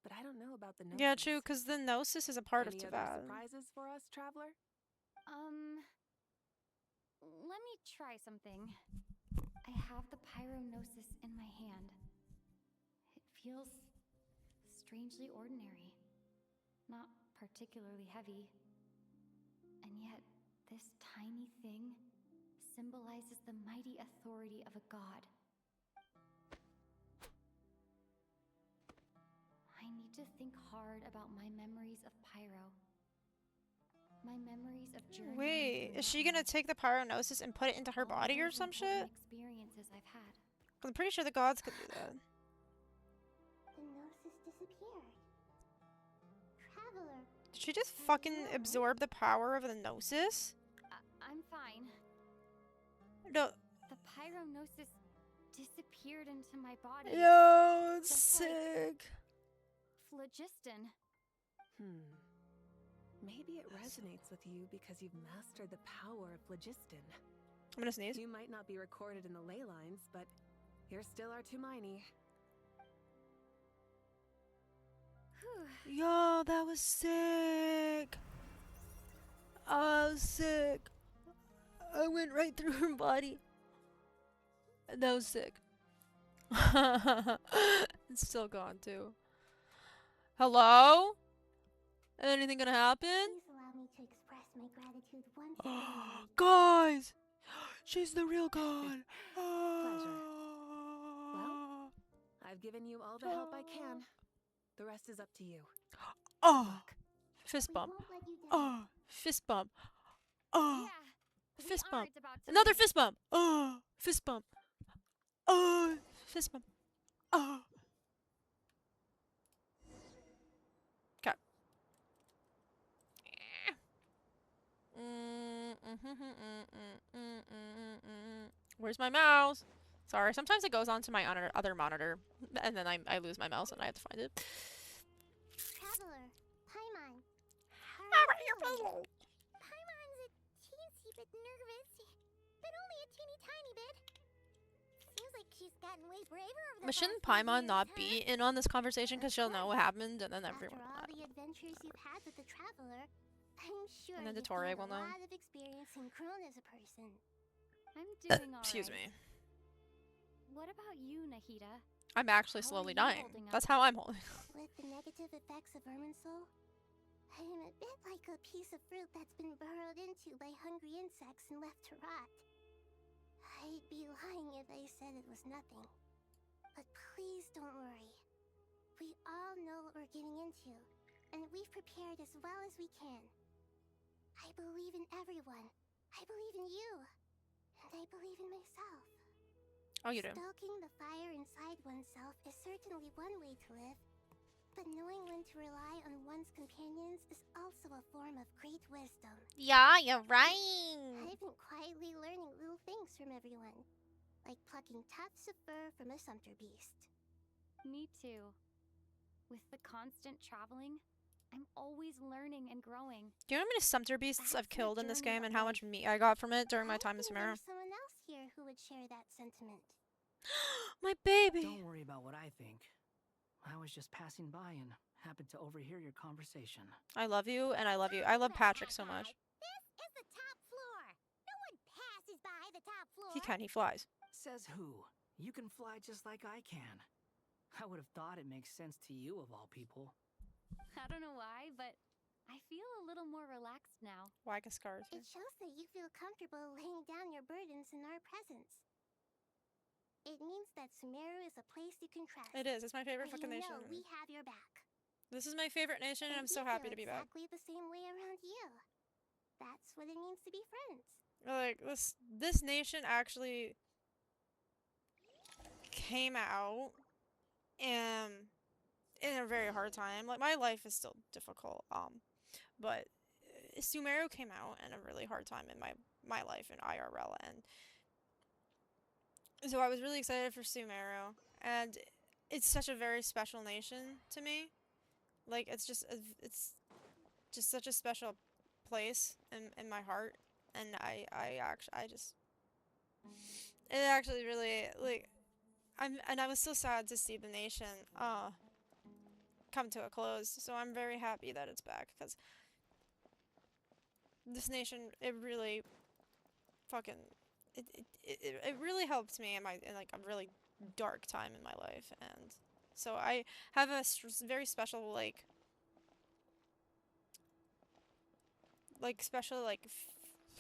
Speaker 16: but I don't know about the gnosis.
Speaker 1: Yeah, true, because the Gnosis is a part
Speaker 16: Any
Speaker 1: of
Speaker 16: other
Speaker 1: Teyvat.
Speaker 16: surprises for us, Traveler?
Speaker 18: Let me try something. I have the Pyrognosis in my hand. It feels strangely ordinary. Not particularly heavy. And yet, this tiny thing symbolizes the mighty authority of a god. I need to think hard about my memories of Pyro. My memories of journeying.
Speaker 1: Wait, is she gonna take the Pyrognosis and put it into her body or some shit?
Speaker 18: Experiences I've had.
Speaker 1: I'm pretty sure the gods could do that.
Speaker 3: The gnosis disappeared. Traveler.
Speaker 1: Did she just fucking absorb the power of the Gnosis?
Speaker 18: I'm
Speaker 1: No.
Speaker 18: The pyronosis disappeared into my body.
Speaker 1: Yo, it's
Speaker 18: just like
Speaker 1: sick.
Speaker 18: phlogiston.
Speaker 16: Maybe it resonates with you because you've mastered the power of phlogiston.
Speaker 1: I'm gonna sneeze.
Speaker 16: You might not be recorded in the ley lines, but you're still Archumini.
Speaker 1: Yo, that was sick. Oh, sick. I went right through her body. That was sick. It's still gone too. Hello? Anything gonna happen?
Speaker 3: Please allow me to express my gratitude once again.
Speaker 1: Guys! She's the real god.
Speaker 16: Pleasure. Well, I've given you all the help I can. The rest is up to you.
Speaker 1: Oh! Fist bump. Oh! Fist bump. Oh! Fist bump. Another fist bump. Oh! Fist bump. Oh! Fist bump. Oh! Okay. Where's my mouse? Sorry, sometimes it goes onto my other monitor, and then I lose my mouse and I have to find it.
Speaker 3: Traveler, Paimon.
Speaker 1: How are you feeling?
Speaker 3: Paimon's a teensy bit nervous, but only a teeny tiny bit. Seems like she's gotten way braver over the
Speaker 1: But shouldn't
Speaker 3: past few
Speaker 1: Paimon
Speaker 3: years,
Speaker 1: not
Speaker 3: huh?
Speaker 1: be in on this conversation because she'll know what happened and then everyone.
Speaker 3: After all the adventures you've had with the Traveler, I'm sure
Speaker 1: And then
Speaker 3: you've
Speaker 1: Dottore
Speaker 3: gained
Speaker 1: will
Speaker 3: a
Speaker 1: know.
Speaker 3: lot of experience and grown as a person.
Speaker 18: I'm doing alright.
Speaker 1: Excuse me.
Speaker 18: What about you, Nahida?
Speaker 1: I'm actually
Speaker 18: How are
Speaker 1: slowly
Speaker 18: you
Speaker 1: dying.
Speaker 18: holding up?
Speaker 1: That's how I'm holding.
Speaker 3: With the negative effects of Irminsul, I am a bit like a piece of fruit that's been burrowed into by hungry insects and left to rot. I'd be lying if I said it was nothing. But please don't worry. We all know what we're getting into, and we've prepared as well as we can. I believe in everyone. I believe in you. And I believe in myself.
Speaker 1: Oh, you do.
Speaker 3: Stoking the fire inside oneself is certainly one way to live, but knowing when to rely on one's companions is also a form of great wisdom.
Speaker 1: Yeah, you're right.
Speaker 3: I've been quietly learning little things from everyone, like plucking tufts of fur from a sumpter beast.
Speaker 18: Me too. With the constant traveling, I'm always learning and growing.
Speaker 1: Do you know how many sumpter beasts I've killed in this game and how much meat I got from it during my time in Sumeru?
Speaker 3: There's someone else here who would share that sentiment.
Speaker 1: My baby!
Speaker 14: Don't worry about what I think. I was just passing by and happened to overhear your conversation.
Speaker 1: I love you, and I love you. I love Patrick so much.
Speaker 3: This is the top floor. No one passes by the top floor.
Speaker 1: He can, he flies.
Speaker 14: Says who? You can fly just like I can. I would have thought it makes sense to you of all people.
Speaker 18: I don't know why, but I feel a little more relaxed now.
Speaker 1: Why scars?
Speaker 3: It shows that you feel comfortable laying down your burdens in our presence. It means that Sumeru is a place you can trust.
Speaker 1: It is. It's my favorite
Speaker 3: where
Speaker 1: fucking
Speaker 3: you
Speaker 1: nation.
Speaker 3: know we have your back.
Speaker 1: This is my favorite nation, and I'm so
Speaker 3: we
Speaker 1: happy
Speaker 3: feel
Speaker 1: to be back.
Speaker 3: Exactly the same way around you. That's what it means to be friends.
Speaker 1: Like this nation actually came out in a very hard time. Like my life is still difficult, but Sumeru came out in a really hard time in my life in IRL, and so I was really excited for Sumeru, and it's such a very special nation to me. Like it's just such a special place in my heart, and I actually really like I was so sad to see the nation come to a close. So I'm very happy that it's back, because this nation, it really fucking it really helped me in like a really dark time in my life, and so I have a very special special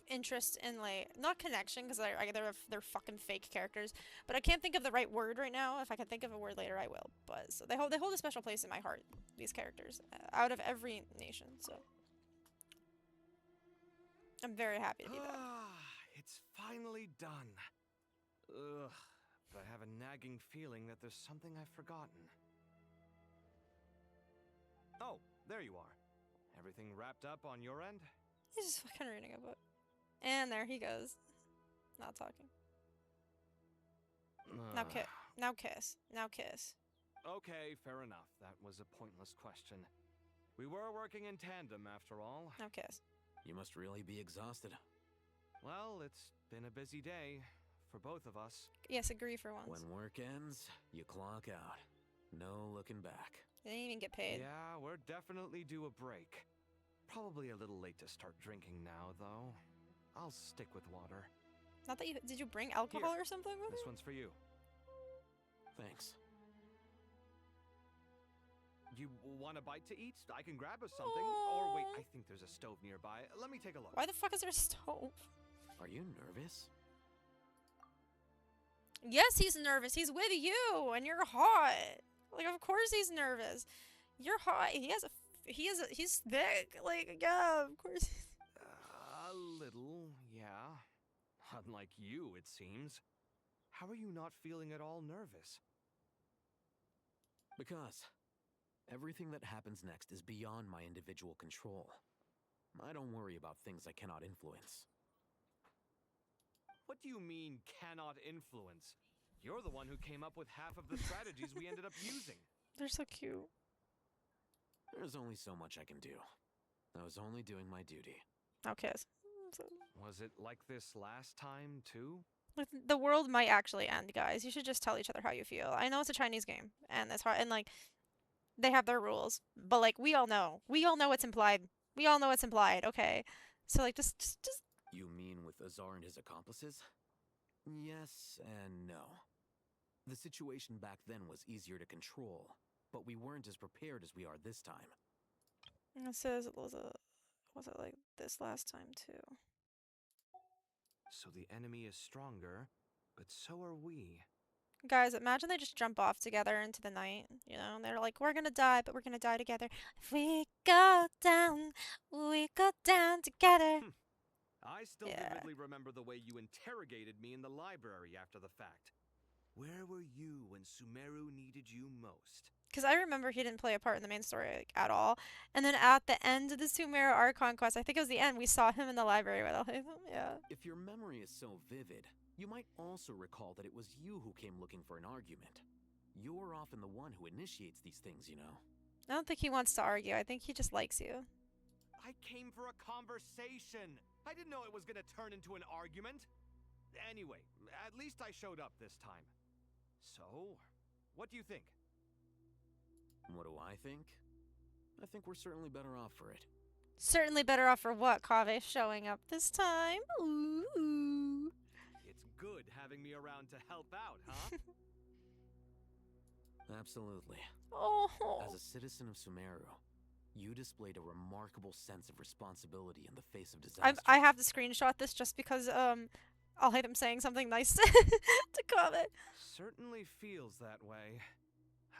Speaker 1: interest in not connection, because they're fucking fake characters, but I can't think of the right word right now. If I can think of a word later, I will. But so they hold a special place in my heart, these characters, out of every nation. So I'm very happy to be back.
Speaker 4: It's finally done. Ugh, but I have a nagging feeling that there's something I've forgotten. Oh, there you are. Everything wrapped up on your end?
Speaker 1: He's just fucking reading a book. And there he goes. Not talking. Now kiss. Now kiss. Now kiss.
Speaker 4: Okay, fair enough. That was a pointless question. We were working in tandem, after all.
Speaker 1: Now kiss.
Speaker 19: You must really be exhausted.
Speaker 4: Well, it's been a busy day for both of us.
Speaker 1: Yes, agree for once.
Speaker 19: When work ends, you clock out. No looking back.
Speaker 1: They didn't even get paid.
Speaker 4: Yeah, we're definitely due a break. Probably a little late to start drinking now, though. I'll stick with water.
Speaker 1: Not that you... Did you bring alcohol or something with
Speaker 4: This
Speaker 1: you?
Speaker 4: one's for you.
Speaker 19: Thanks.
Speaker 4: You want a bite to eat? I can grab us something. Or wait, I think there's a stove nearby. Let me take a look.
Speaker 1: Why the fuck is there a stove?
Speaker 19: Are you nervous?
Speaker 1: Yes, he's nervous. He's with you, and you're hot. Like, of course he's nervous. You're hot. He's thick. Like, yeah, of course.
Speaker 4: A little, yeah. Unlike you, it seems. How are you not feeling at all nervous?
Speaker 19: Because everything that happens next is beyond my individual control. I don't worry about things I cannot influence.
Speaker 4: What do you mean, cannot influence? You're the one who came up with half of the strategies we ended up using.
Speaker 1: They're so cute.
Speaker 19: There's only so much I can do. I was only doing my duty.
Speaker 1: Now kiss.
Speaker 4: Was it like this last time, too?
Speaker 1: Like, the world might actually end, guys. You should just tell each other how you feel. I know it's a Chinese game, and it's hard, and like, they have their rules, but like, we all know what's implied. We all know what's implied. Okay, so like, just.
Speaker 19: You mean with Azar and his accomplices? Yes and no. The situation back then was easier to control, but we weren't as prepared as we are this time.
Speaker 1: It says it was it like this last time too?
Speaker 4: So the enemy is stronger, but so are we.
Speaker 1: Guys, imagine they just jump off together into the night, you know? And they're like, we're gonna die, but we're gonna die together. If we go down together.
Speaker 4: I still vividly remember the way you interrogated me in the library after the fact. Where were you when Sumeru needed you most?
Speaker 1: Because I remember he didn't play a part in the main story like, at all. And then at the end of the Sumeru ArchonQuest, I think it was the end, we saw him in the library with all of them. Yeah.
Speaker 19: If your memory is so vivid, you might also recall that it was you who came looking for an argument. You're often the one who initiates these things, you know.
Speaker 1: I don't think he wants to argue. I think he just likes you.
Speaker 4: I came for a conversation. I didn't know it was gonna turn into an argument. Anyway, at least I showed up this time. So, what do you think?
Speaker 19: What do I think? I think we're certainly better off for it.
Speaker 1: Certainly better off for what? Kaveh showing up this time? Ooh.
Speaker 4: It's good having me around to help out, huh?
Speaker 19: Absolutely.
Speaker 1: Oh.
Speaker 19: As a citizen of Sumeru, you displayed a remarkable sense of responsibility in the face of disaster.
Speaker 1: I have to screenshot this just because I'll hate him saying something nice to Kaveh.
Speaker 4: Certainly feels that way.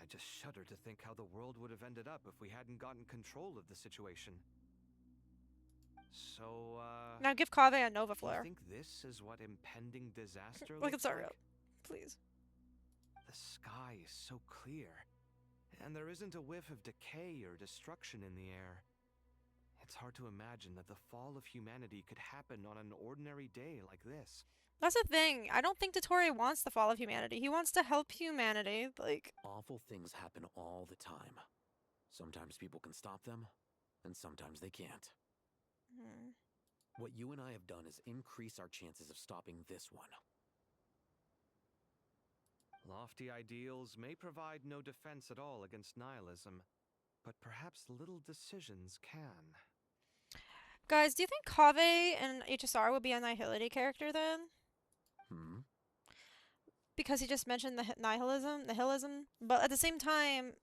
Speaker 4: I just shudder to think how the world would have ended up if we hadn't gotten control of the situation. So,
Speaker 1: now give Kaveh a Nova Flare.
Speaker 4: Do you think this is what impending disaster
Speaker 1: Look,
Speaker 4: looks
Speaker 1: sorry,
Speaker 4: like?
Speaker 1: please.
Speaker 4: The sky is so clear, and there isn't a whiff of decay or destruction in the air. It's hard to imagine that the fall of humanity could happen on an ordinary day like this.
Speaker 1: That's the thing. I don't think Dottore wants the fall of humanity. He wants to help humanity. Like,
Speaker 19: awful things happen all the time. Sometimes people can stop them, and sometimes they can't. What you and I have done is increase our chances of stopping this one.
Speaker 4: Lofty ideals may provide no defense at all against nihilism, but perhaps little decisions can.
Speaker 1: guys, do you think Kaveh and HSR would be a nihility character then? Because he just mentioned the nihilism, but at the same time,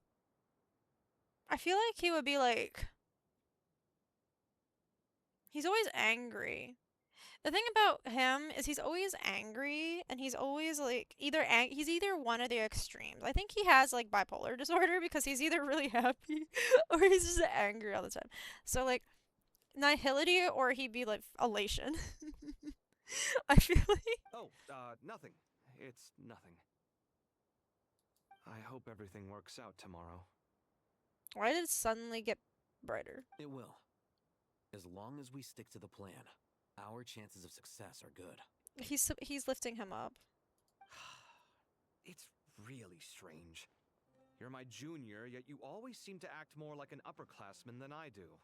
Speaker 1: I feel like he would be like, he's always angry. The thing about him is he's always angry, and he's always like he's either one of the extremes. I think he has like bipolar disorder because he's either really happy or he's just angry all the time. So like nihility, or he'd be like elation. I feel like.
Speaker 4: Oh, nothing. It's nothing. I hope everything works out tomorrow.
Speaker 1: Why did it suddenly get brighter?
Speaker 19: It will. As long as we stick to the plan, our chances of success are good.
Speaker 1: He's lifting him up.
Speaker 4: It's really strange. You're my junior, yet you always seem to act more like an upperclassman than I do.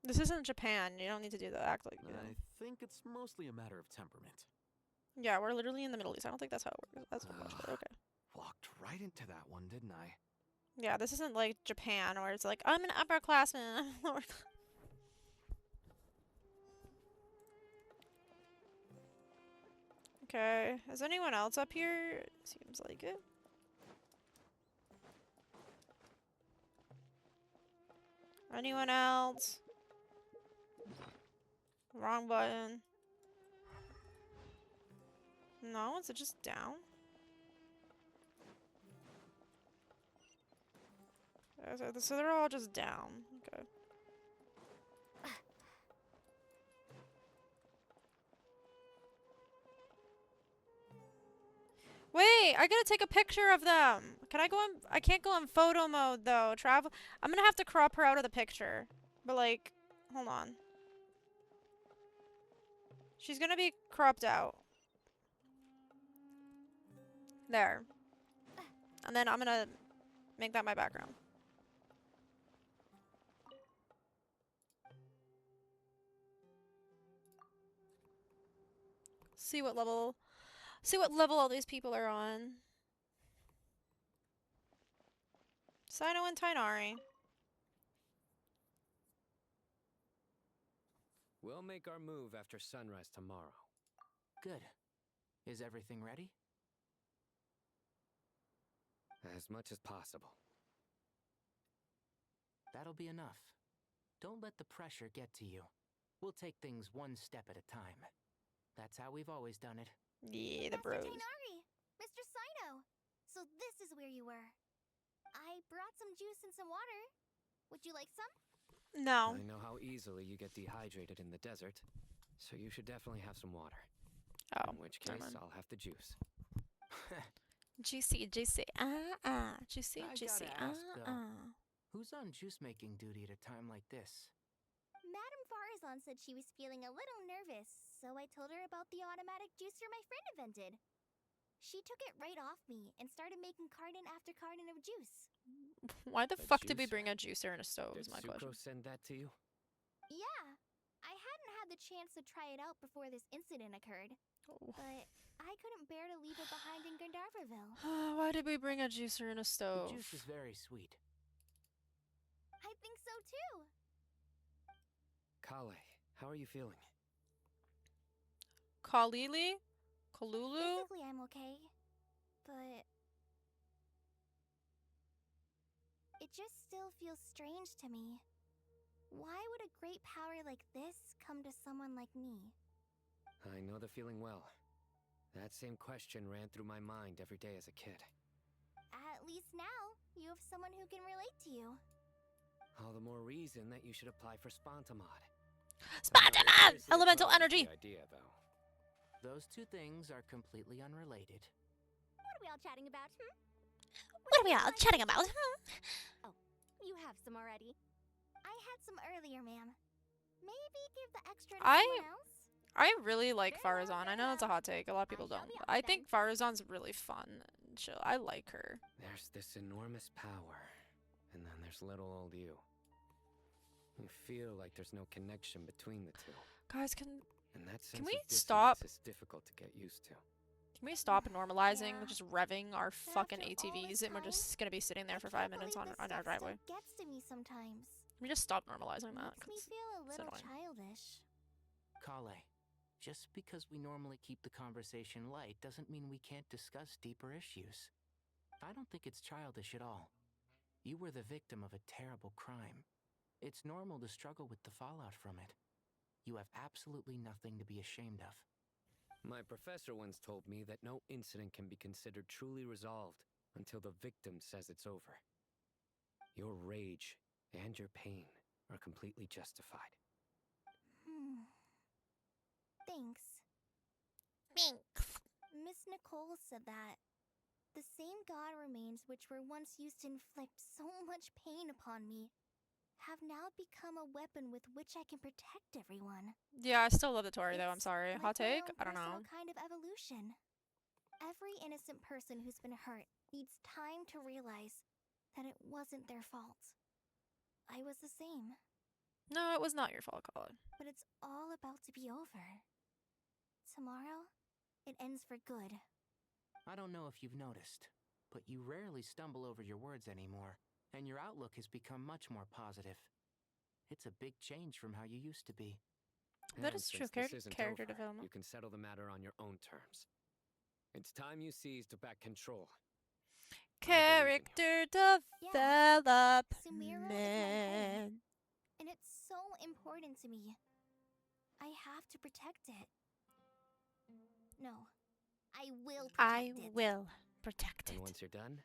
Speaker 1: This isn't Japan. You don't need to do that. Act like you.
Speaker 19: I think it's mostly a matter of temperament.
Speaker 1: Yeah, we're literally in the Middle East. I don't think that's how it works. That's much, but okay.
Speaker 4: Walked right into that one, didn't I?
Speaker 1: Yeah, this isn't like Japan where it's like, I'm an upperclassman. Okay, is anyone else up here? Seems like it. Anyone else? Wrong button. No, is it just down? So they're all just down. Okay. Wait, I gotta take a picture of them. Can I go in? I can't go in photo mode though. Travel. I'm gonna have to crop her out of the picture. But like, hold on. She's gonna be cropped out. There. And then I'm gonna make that my background. See what level all these people are on. Sino and Tainari.
Speaker 13: We'll make our move after sunrise tomorrow.
Speaker 11: Good. Is everything ready?
Speaker 13: As much as possible.
Speaker 11: That'll be enough. Don't let the pressure get to you. We'll take things one step at a time. That's how we've always done it.
Speaker 1: Yeah, the bros.
Speaker 3: Tainari, Mr. Sino. So this is where you were. I brought some juice and some water. Would you like some?
Speaker 1: No.
Speaker 13: I know how easily you get dehydrated in the desert, so you should definitely have some water.
Speaker 1: Oh,
Speaker 13: in which case, I'll have the juice.
Speaker 1: Juicy. Juicy, juicy.
Speaker 11: Who's on juice making duty at a time like this?
Speaker 3: Madame Farazan said she was feeling a little nervous, so I told her about the automatic juicer my friend invented. She took it right off me and started making carton after carton of juice.
Speaker 1: Why the fuck did we bring a juicer and a stove is my question.
Speaker 13: Did Sucrose send that to you?
Speaker 3: Yeah. I hadn't had the chance to try it out before this incident occurred.
Speaker 1: Oh.
Speaker 3: But I couldn't bear to leave it behind in Gandharvaville.
Speaker 1: Why did we bring a juicer and a stove?
Speaker 11: The juice is very sweet.
Speaker 3: I think so too.
Speaker 13: Kale, how are you feeling?
Speaker 1: Kalili? Kalulu?
Speaker 3: Physically, I'm okay. But it just still feels strange to me. Why would a great power like this come to someone like me?
Speaker 13: I know the feeling well. That same question ran through my mind every day as a kid.
Speaker 3: At least now, you have someone who can relate to you.
Speaker 13: All the more reason that you should apply for Spontamod.
Speaker 1: Spontamod! Elemental energy!
Speaker 13: Idea, though.
Speaker 11: Those two things are completely unrelated.
Speaker 3: What are we all chatting about,
Speaker 1: What are we all chatting about?
Speaker 3: Oh, you have some already. I had some earlier, ma'am. Maybe give the extra to someone else?
Speaker 1: I really like Farazan. I know it's a hot take. A lot of people don't. But I think Farazan's really fun and chill. I like her.
Speaker 13: There's this enormous power, and then there's little old you. You feel like there's no connection between the two.
Speaker 1: Guys, can we
Speaker 13: of
Speaker 1: stop?
Speaker 13: It's difficult to get used to.
Speaker 1: Can we stop normalizing just revving our fucking ATVs and we're just gonna be sitting there for 5 minutes on our driveway?
Speaker 3: Still gets to me sometimes.
Speaker 1: Can we just stop normalizing that?
Speaker 3: Makes me feel a little childish.
Speaker 11: Kale, just because we normally keep the conversation light doesn't mean we can't discuss deeper issues. I don't think it's childish at all. You were the victim of a terrible crime. It's normal to struggle with the fallout from it. You have absolutely nothing to be ashamed of.
Speaker 13: My professor once told me that no incident can be considered truly resolved until the victim says it's over. Your rage and your pain are completely justified.
Speaker 3: Thanks. Miss Nicole said that the same god remains which were once used to inflict so much pain upon me have now become a weapon with which I can protect everyone.
Speaker 1: Yeah, I still love the Dottore though. I'm sorry.
Speaker 3: Like
Speaker 1: Hot take?
Speaker 3: my own
Speaker 1: I don't know.
Speaker 3: personal kind of evolution. Every innocent person who's been hurt needs time to realize that it wasn't their fault. I was the same.
Speaker 1: No, it was not your fault, Colin.
Speaker 3: But it's all about to be over. Tomorrow, it ends for good.
Speaker 11: I don't know if you've noticed, but you rarely stumble over your words anymore, and your outlook has become much more positive. It's a big change from how you used to be.
Speaker 1: That
Speaker 13: And
Speaker 1: is true.
Speaker 13: since this isn't
Speaker 1: Character
Speaker 13: over,
Speaker 1: development.
Speaker 13: you can settle the matter on your own terms. It's time you seized back control.
Speaker 1: Character development.
Speaker 3: Sumeru is my home, and it's so important to me. I have to protect it. No, I will protect it.
Speaker 1: I will protect it.
Speaker 13: And once you're done,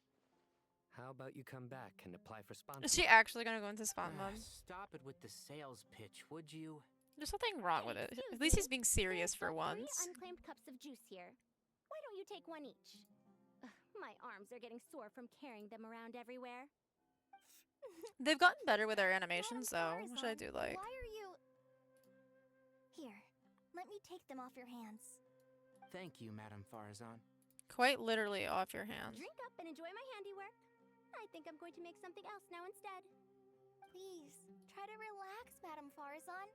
Speaker 13: how about you come back and apply for sponsor?
Speaker 1: Is she actually gonna go into spawn mode?
Speaker 11: Stop it with the sales pitch, would you?
Speaker 1: There's nothing wrong with it.
Speaker 5: Excuse
Speaker 1: At least
Speaker 5: me,
Speaker 1: he's being serious for
Speaker 5: There's
Speaker 1: once.
Speaker 5: 3 unclaimed cups of juice here. Why don't you take one each? Ugh, my arms are getting sore from carrying them around everywhere.
Speaker 1: They've gotten better with their animations, though, which I do like.
Speaker 3: Why are you... Here, let me take them off your hands.
Speaker 11: Thank you, Madame Farazan.
Speaker 1: Quite literally off your hands.
Speaker 5: Drink up and enjoy my handiwork. I think I'm going to make something else now instead.
Speaker 3: Please, try to relax, Madame Farazan.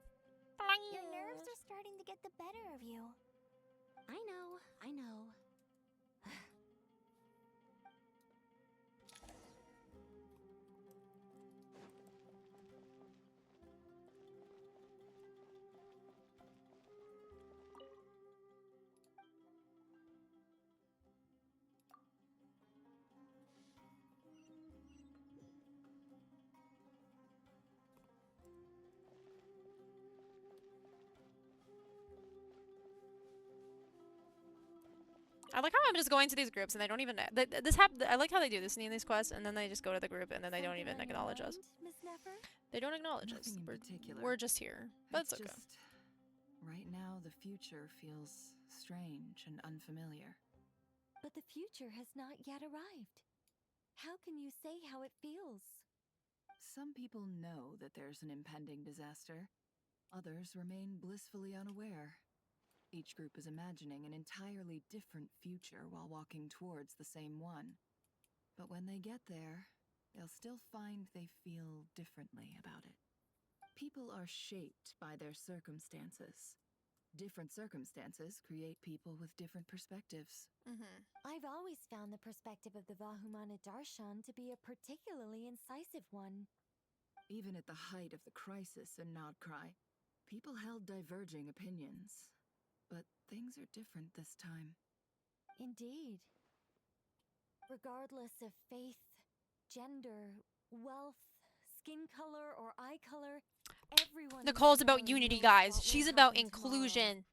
Speaker 3: Your nerves are starting to get the better of you.
Speaker 5: I know, I know.
Speaker 1: I like how I'm just going to these groups and they don't even. I like how they do this in these quests, and then they just go to the group and then they don't even acknowledge us.
Speaker 5: Miss Nefer?
Speaker 1: They don't acknowledge us.
Speaker 21: Nothing in particular.
Speaker 1: We're just here, but it's okay.
Speaker 21: Just, right now, the future feels strange and unfamiliar.
Speaker 5: But the future has not yet arrived. How can you say how it feels?
Speaker 21: Some people know that there's an impending disaster. Others remain blissfully unaware. Each group is imagining an entirely different future while walking towards the same one. But when they get there, they'll still find they feel differently about it. People are shaped by their circumstances. Different circumstances create people with different perspectives.
Speaker 5: I've always found the perspective of the Vahumana Darshan to be a particularly incisive one.
Speaker 21: Even at the height of the crisis in Nodcry, people held diverging opinions. But things are different this time.
Speaker 5: Indeed. Regardless of faith, gender, wealth, skin color, or eye color, everyone...
Speaker 1: Nicole's about unity, guys. She's about inclusion.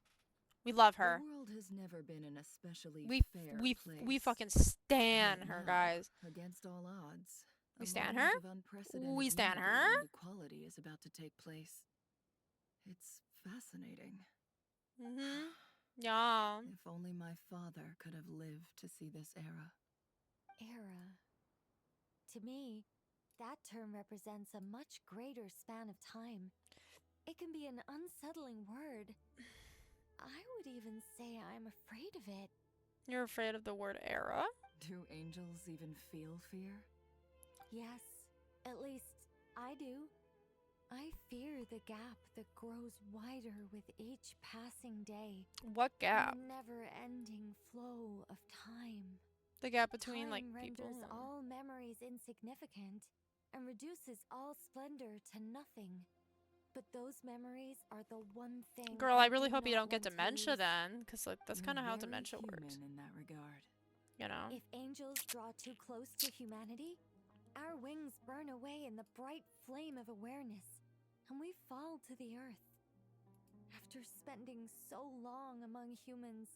Speaker 1: We love her.
Speaker 21: The world has never been an especially fair
Speaker 1: we
Speaker 21: place.
Speaker 1: fucking stan
Speaker 21: Right
Speaker 1: her,
Speaker 21: now,
Speaker 1: guys.
Speaker 21: Against all odds,
Speaker 1: We
Speaker 21: a
Speaker 1: stan
Speaker 21: moment
Speaker 1: her?
Speaker 21: of unprecedented
Speaker 1: We stan
Speaker 21: unity
Speaker 1: her?
Speaker 21: and equality is about to take place. It's fascinating.
Speaker 1: Yeah.
Speaker 21: If only my father could have lived to see this era.
Speaker 5: Era. To me, that term represents a much greater span of time. It can be an unsettling word. I would even say I'm afraid of it.
Speaker 1: You're afraid of the word era?
Speaker 21: Do angels even feel fear?
Speaker 5: Yes, at least I do. I fear the gap that grows wider with each passing day.
Speaker 1: What gap?
Speaker 5: The never-ending flow of time.
Speaker 1: The gap between,
Speaker 5: Time
Speaker 1: like, people?
Speaker 5: renders all memories insignificant and reduces all splendor to nothing. But those memories are the one thing.
Speaker 1: Girl, I really
Speaker 5: do
Speaker 1: hope you
Speaker 5: not
Speaker 1: don't get
Speaker 5: want to
Speaker 1: dementia
Speaker 5: lose.
Speaker 1: then, because like that's kind of how
Speaker 21: Very
Speaker 1: dementia works.
Speaker 21: human in that regard.
Speaker 1: You know?
Speaker 5: If angels draw too close to humanity, our wings burn away in the bright flame of awareness, and we fall to the earth. After spending so long among humans,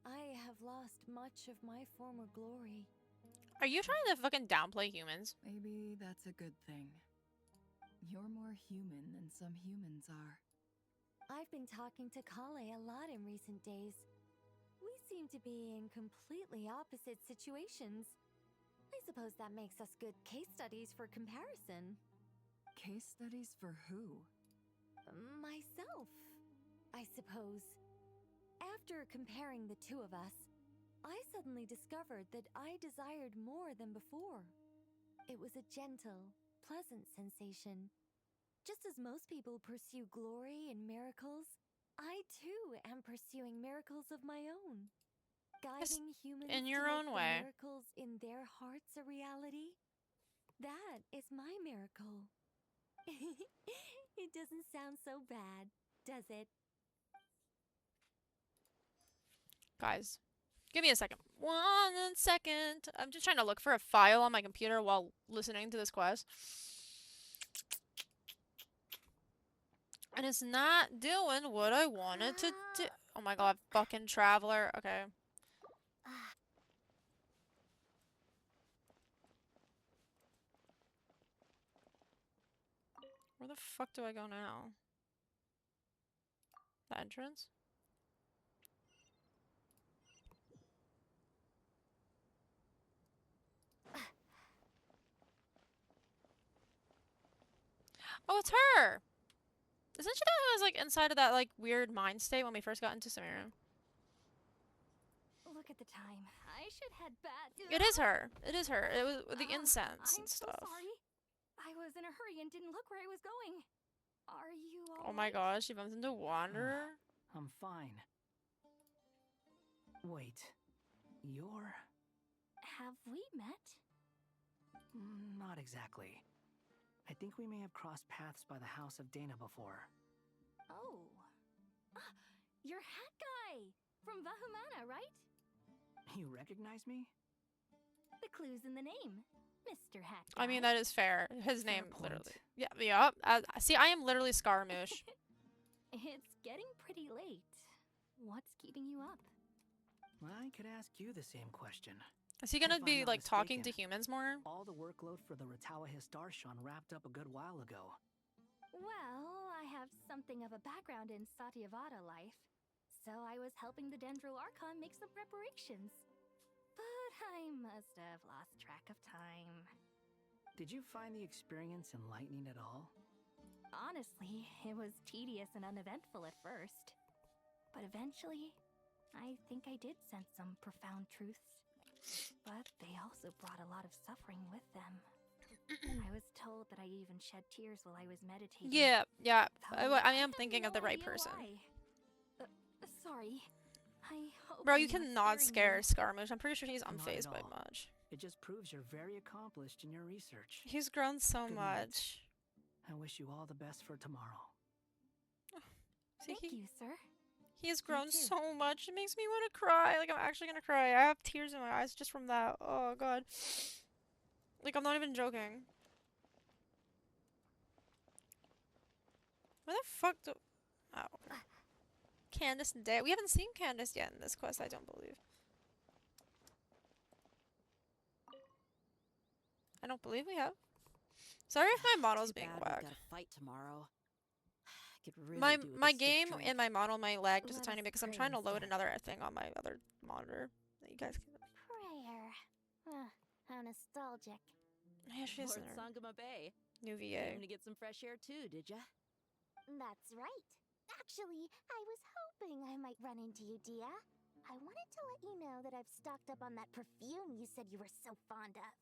Speaker 5: I have lost much of my former glory.
Speaker 1: Are you trying to fucking downplay humans?
Speaker 21: Maybe that's a good thing. You're more human than some humans are.
Speaker 5: I've been talking to Kale a lot in recent days. We seem to be in completely opposite situations. I suppose that makes us good case studies for comparison.
Speaker 21: Case studies for who?
Speaker 5: Myself, I suppose. After comparing the two of us,
Speaker 6: I suddenly discovered that I desired more than before. It was a gentle, pleasant sensation. Just as most people pursue glory and miracles, I too am pursuing miracles of my own. Guiding humans
Speaker 1: in your
Speaker 6: to
Speaker 1: own
Speaker 6: make
Speaker 1: way.
Speaker 6: the miracles in their hearts a reality. That is my miracle. It doesn't sound so bad, does it?
Speaker 1: Guys, give me a second. 1 second. I'm just trying to look for a file on my computer while listening to this quest. And it's not doing what I wanted to do. Oh my god, fucking traveler. Okay. Where the fuck do I go now? The entrance? Oh, it's her! Isn't she the one who was, like, inside of that, like, weird mind state when we first got into Samira?
Speaker 18: Look at the time. I should head back.
Speaker 1: It is her. It is her. It was the incense and
Speaker 18: I'm
Speaker 1: stuff.
Speaker 18: so sorry. I was in a hurry and didn't look where I was going. Are you
Speaker 1: Oh my gosh, she bumped into Wanderer.
Speaker 14: I'm fine. Wait, you're...
Speaker 18: Have we met?
Speaker 14: Not exactly. I think we may have crossed paths by the house of Dana before.
Speaker 18: Oh. Ah, you're Hat Guy! From Vahumana, right?
Speaker 14: You recognize me?
Speaker 18: The clue's in the name. Mr. Hat Guy.
Speaker 1: I mean, that is fair. His name,
Speaker 14: point.
Speaker 1: literally. Yeah, yeah. See, I am literally Scaramouche.
Speaker 18: It's getting pretty late. What's keeping you up?
Speaker 14: I could ask you the same question.
Speaker 1: Is he gonna
Speaker 14: If I'm
Speaker 1: be,
Speaker 14: not
Speaker 1: like, talking to
Speaker 14: mistaken,
Speaker 1: humans more?
Speaker 14: All the workload for the Ratawa Archon wrapped up a good while ago.
Speaker 18: Well, I have something of a background in Satyavada life, so I was helping the Dendro Archon make some preparations. But I must have lost track of time.
Speaker 14: Did you find the experience enlightening at all?
Speaker 18: Honestly, it was tedious and uneventful at first. But eventually, I think I did sense some profound truths. But they also brought a lot of suffering with them. I was told that I even shed tears while I was meditating.
Speaker 1: Yeah, yeah.
Speaker 18: Though
Speaker 1: I am
Speaker 18: have
Speaker 1: thinking of
Speaker 18: no
Speaker 1: the right
Speaker 18: idea
Speaker 1: person.
Speaker 18: why. Sorry. I hope
Speaker 1: Bro,
Speaker 18: I'm
Speaker 1: you
Speaker 18: not
Speaker 1: cannot
Speaker 18: scaring
Speaker 1: scare Scaramouche. I'm pretty sure he's
Speaker 14: Not at
Speaker 1: unfazed by
Speaker 14: all.
Speaker 1: much.
Speaker 14: It just proves you're very accomplished in your research.
Speaker 1: He's grown so
Speaker 14: Good night.
Speaker 1: much.
Speaker 14: I wish you all the best for tomorrow.
Speaker 1: See,
Speaker 18: Thank you, sir.
Speaker 1: He has grown
Speaker 18: too.
Speaker 1: so much. It makes me want to cry. Like, I'm actually gonna cry. I have tears in my eyes just from that. Oh, God. Like, I'm not even joking. Where the fuck do... Oh, okay. Candace and Day. We haven't seen Candace yet in this quest, I don't believe. I don't believe we have. Sorry if my model's being whacked.
Speaker 20: Gotta fight tomorrow. I could really
Speaker 1: My
Speaker 20: do with
Speaker 1: my
Speaker 20: a stiff
Speaker 1: game
Speaker 20: drink.
Speaker 1: and my model might lag just a
Speaker 18: Let
Speaker 1: tiny
Speaker 18: us
Speaker 1: bit because I'm
Speaker 18: pray
Speaker 1: trying to load
Speaker 18: instead.
Speaker 1: another thing on my other monitor that you guys can...
Speaker 5: Prayer. How nostalgic.
Speaker 1: Yeah, she's
Speaker 20: Lord
Speaker 1: in her
Speaker 20: Sangama Bay.
Speaker 1: new
Speaker 20: Came
Speaker 1: VA.
Speaker 20: to get some fresh air too, did ya?
Speaker 5: That's right. Actually, I was hoping I might run into you, Dia. I wanted to let you know that I've stocked up on that perfume you said you were so fond of.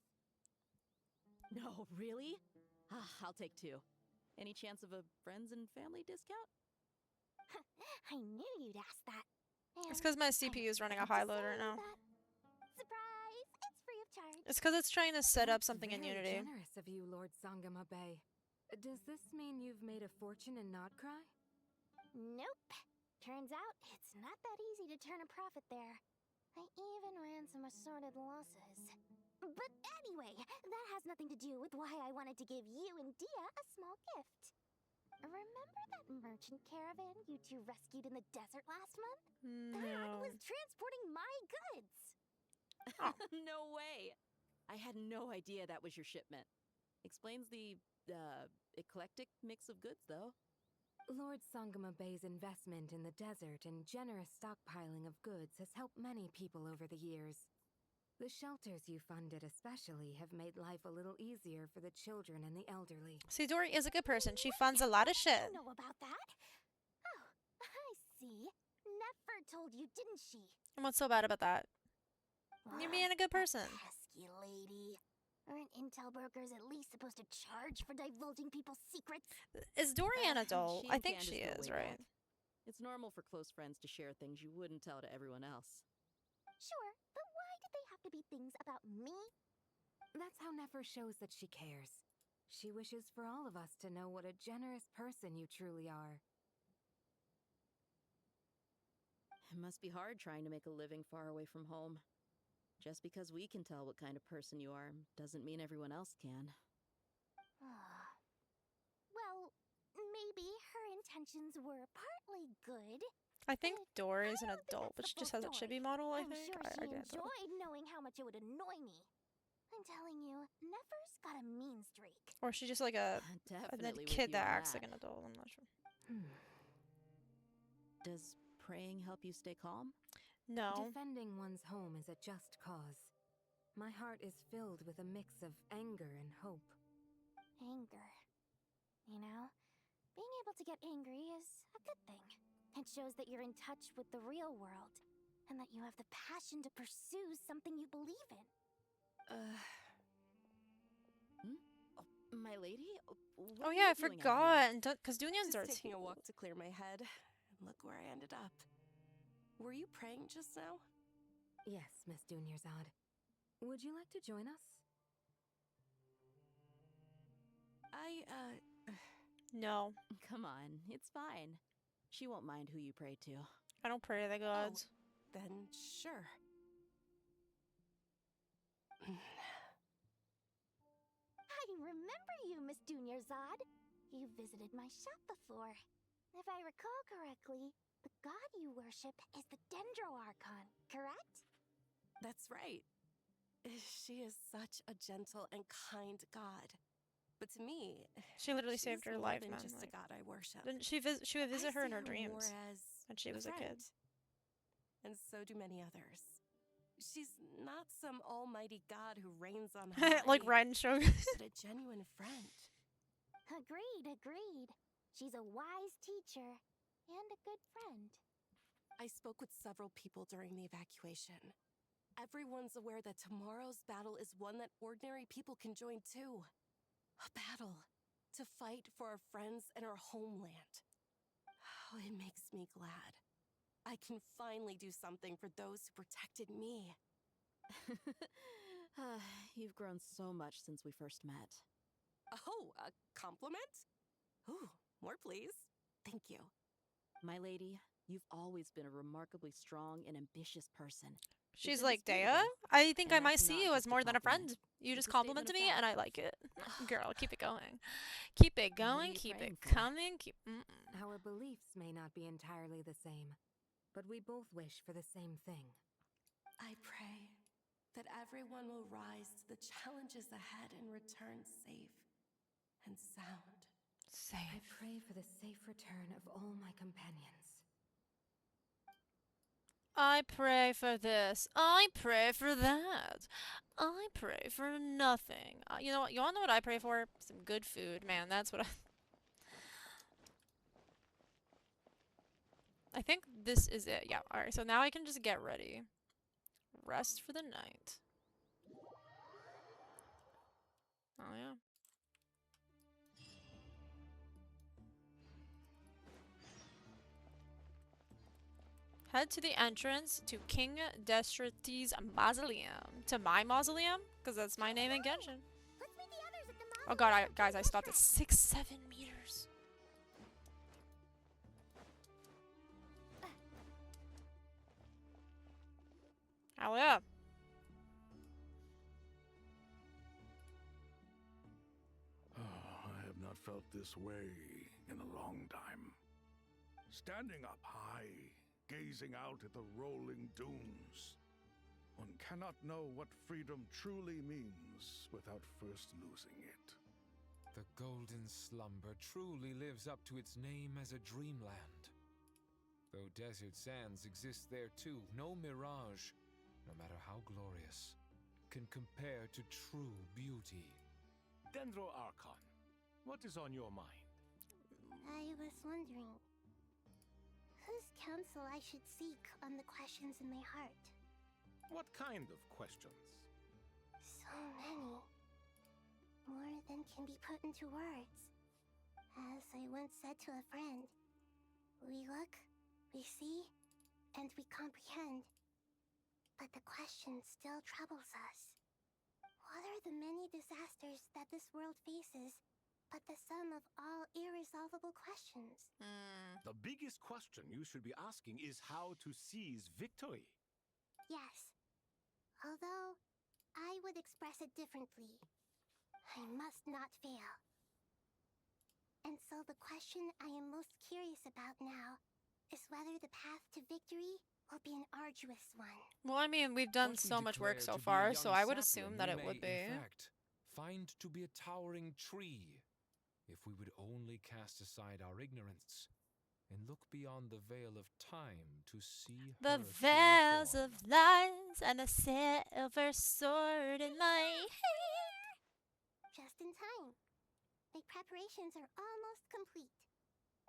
Speaker 20: No, really? I'll take 2. Any chance of a friends and family discount?
Speaker 5: I knew you'd ask that.
Speaker 1: It's because my CPU is running a high load right now.
Speaker 5: Surprise! It's free of charge.
Speaker 1: It's because it's trying to set up
Speaker 6: That's
Speaker 1: something in
Speaker 6: very
Speaker 1: Unity.
Speaker 6: generous of you, Lord Sangama Bay. Does this mean you've made a fortune in Nodcry?
Speaker 5: Nope. Turns out it's not that easy to turn a profit there. I even ran some assorted losses. But anyway, that has nothing to do with why I wanted to give you and Dia a small gift. Remember that merchant caravan you two rescued in the desert last month? That
Speaker 1: No.
Speaker 5: was transporting my goods.
Speaker 20: No way! I had no idea that was your shipment. Explains the, eclectic mix of goods, though.
Speaker 6: Lord Sangama Bay's investment in the desert and generous stockpiling of goods has helped many people over the years. The shelters you funded especially have made life a little easier for the children and the elderly.
Speaker 1: See, Dory is a good person. She funds a lot of shit.
Speaker 5: You know about that? Oh, I see. Nefer told you, didn't she?
Speaker 1: And what's so bad about that? You're being a good person.
Speaker 5: Pesky lady. Aren't intel brokers at least supposed to charge for divulging people's secrets?
Speaker 1: Is Dory an adult?
Speaker 20: She
Speaker 1: I
Speaker 20: and
Speaker 1: think
Speaker 20: Candace
Speaker 1: she
Speaker 20: go
Speaker 1: is,
Speaker 20: way
Speaker 1: right?
Speaker 20: back. It's normal for close friends to share things you wouldn't tell to everyone else.
Speaker 5: Sure, but why did they have to be things about me?
Speaker 6: That's how Nefer shows that she cares. She wishes for all of us to know what a generous person you truly are.
Speaker 20: It must be hard trying to make a living far away from home. Just because we can tell what kind of person you are doesn't mean everyone else can.
Speaker 5: Well, maybe her intentions were partly good.
Speaker 1: I think Dory is an adult, but she just has a chibi model, I
Speaker 5: I'm
Speaker 1: think.
Speaker 5: sure
Speaker 1: I
Speaker 5: she
Speaker 1: get that.
Speaker 5: enjoyed knowing how much it would annoy me. I'm telling you, Nefer's got a mean streak.
Speaker 1: Or she's just like a
Speaker 20: Definitely with
Speaker 1: kid
Speaker 20: you
Speaker 1: that
Speaker 20: on
Speaker 1: acts
Speaker 20: that.
Speaker 1: like an adult. I'm not sure.
Speaker 20: Does praying help you stay calm?
Speaker 1: No.
Speaker 6: Defending one's home is a just cause. My heart is filled with a mix of anger and hope.
Speaker 5: Anger. You know, being able to get angry is a good thing. It shows that you're in touch with the real world, and that you have the passion to pursue something you believe in.
Speaker 20: My lady? What
Speaker 1: Oh
Speaker 20: are
Speaker 1: yeah, I
Speaker 20: you doing out
Speaker 1: forgot. Because Dunians are
Speaker 8: Just taking a walk to clear my head, and look where I ended up. Were you praying just now?
Speaker 6: Yes, Miss Dunyarzad. Would you like to join us?
Speaker 1: No.
Speaker 20: Come on, it's fine. She won't mind who you pray to.
Speaker 1: I don't pray to the gods.
Speaker 8: Then sure.
Speaker 5: I remember you, Miss Dunyarzad. You visited my shop before. If I recall correctly, the god you worship is the Archon, correct?
Speaker 8: That's right. She is such a gentle and kind god. But to me,
Speaker 1: She literally
Speaker 8: she's
Speaker 1: saved her
Speaker 8: more
Speaker 1: life,
Speaker 8: than
Speaker 1: man.
Speaker 8: just
Speaker 1: like-
Speaker 8: a god I worship.
Speaker 1: Didn't she would visit her in
Speaker 8: see
Speaker 1: her
Speaker 8: more
Speaker 1: dreams
Speaker 8: as
Speaker 1: when she was a kid.
Speaker 8: friend. And so do many others. She's not some almighty god who reigns on high.
Speaker 1: Like Ren Shogun.
Speaker 8: But a genuine friend.
Speaker 5: Agreed. She's a wise teacher and a good friend.
Speaker 8: I spoke with several people during the evacuation. Everyone's aware that tomorrow's battle is one that ordinary people can join too. A battle to fight for our friends and our homeland. Oh, it makes me glad. I can finally do something for those who protected me.
Speaker 20: You've grown so much since we first met.
Speaker 8: Oh, a compliment? Ooh, more please. Thank you.
Speaker 20: My lady, you've always been a remarkably strong and ambitious person.
Speaker 1: She's
Speaker 20: It's
Speaker 1: like, Dea,
Speaker 20: indisputable.
Speaker 1: I think
Speaker 20: And
Speaker 1: I might
Speaker 20: that's
Speaker 1: see
Speaker 20: not
Speaker 1: you as
Speaker 20: just a
Speaker 1: more than a
Speaker 20: compliment.
Speaker 1: friend. You
Speaker 20: It's
Speaker 1: just
Speaker 20: a
Speaker 1: complimented
Speaker 20: statement
Speaker 1: me,
Speaker 20: of
Speaker 1: and I
Speaker 20: fact.
Speaker 1: like it. Girl, keep it going. Keep it
Speaker 20: What are
Speaker 1: going.
Speaker 20: you
Speaker 1: Keep
Speaker 20: praying
Speaker 1: it
Speaker 20: for?
Speaker 1: coming.
Speaker 6: Our beliefs may not be entirely the same, but we both wish for the same thing.
Speaker 8: I pray that everyone will rise to the challenges ahead and return safe and sound.
Speaker 6: I pray for the safe return of all my companions.
Speaker 1: I pray for this. I pray for that. I pray for nothing. You know what? You all know what I pray for? Some good food, man. That's what I think this is it. Yeah. All right. So now I can just get ready. Rest for the night. Oh yeah. Head to the entrance to King Destrity's mausoleum. To my mausoleum? Because that's my name in Genshin. Oh god, guys, I stopped at 6-7 meters. Hell yeah.
Speaker 2: I have not felt this way in a long time. Standing up high, gazing out at the rolling dunes. One cannot know what freedom truly means without first losing it.
Speaker 7: The golden slumber truly lives up to its name as a dreamland. Though desert sands exist there too, no mirage, no matter how glorious, can compare to true beauty.
Speaker 12: Dendro Archon, what is on your mind?
Speaker 3: I was wondering whose counsel I should seek on the questions in my heart.
Speaker 12: What kind of questions?
Speaker 3: So many. More than can be put into words. As I once said to a friend, we look, we see, and we comprehend. But the question still troubles us. What are the many disasters that this world faces, but the sum of all irresolvable questions?
Speaker 12: The biggest question you should be asking is how to seize victory.
Speaker 3: Yes. Although, I would express it differently. I must not fail. And so the question I am most curious about now is whether the path to victory will be an arduous one.
Speaker 1: Well, I mean, we've done
Speaker 7: What we
Speaker 1: so much work
Speaker 7: declare
Speaker 1: so
Speaker 7: to be a
Speaker 1: far,
Speaker 7: young
Speaker 1: so I would
Speaker 7: sapling
Speaker 1: assume that
Speaker 7: we
Speaker 1: it would
Speaker 7: may,
Speaker 1: be.
Speaker 7: in fact, find to be a towering tree, if we would only cast aside our ignorance and look beyond the veil of time to see
Speaker 1: The
Speaker 7: her true
Speaker 1: veils
Speaker 7: form.
Speaker 1: of lies and a silver sword in my hand.
Speaker 3: Just in time. My preparations are almost complete.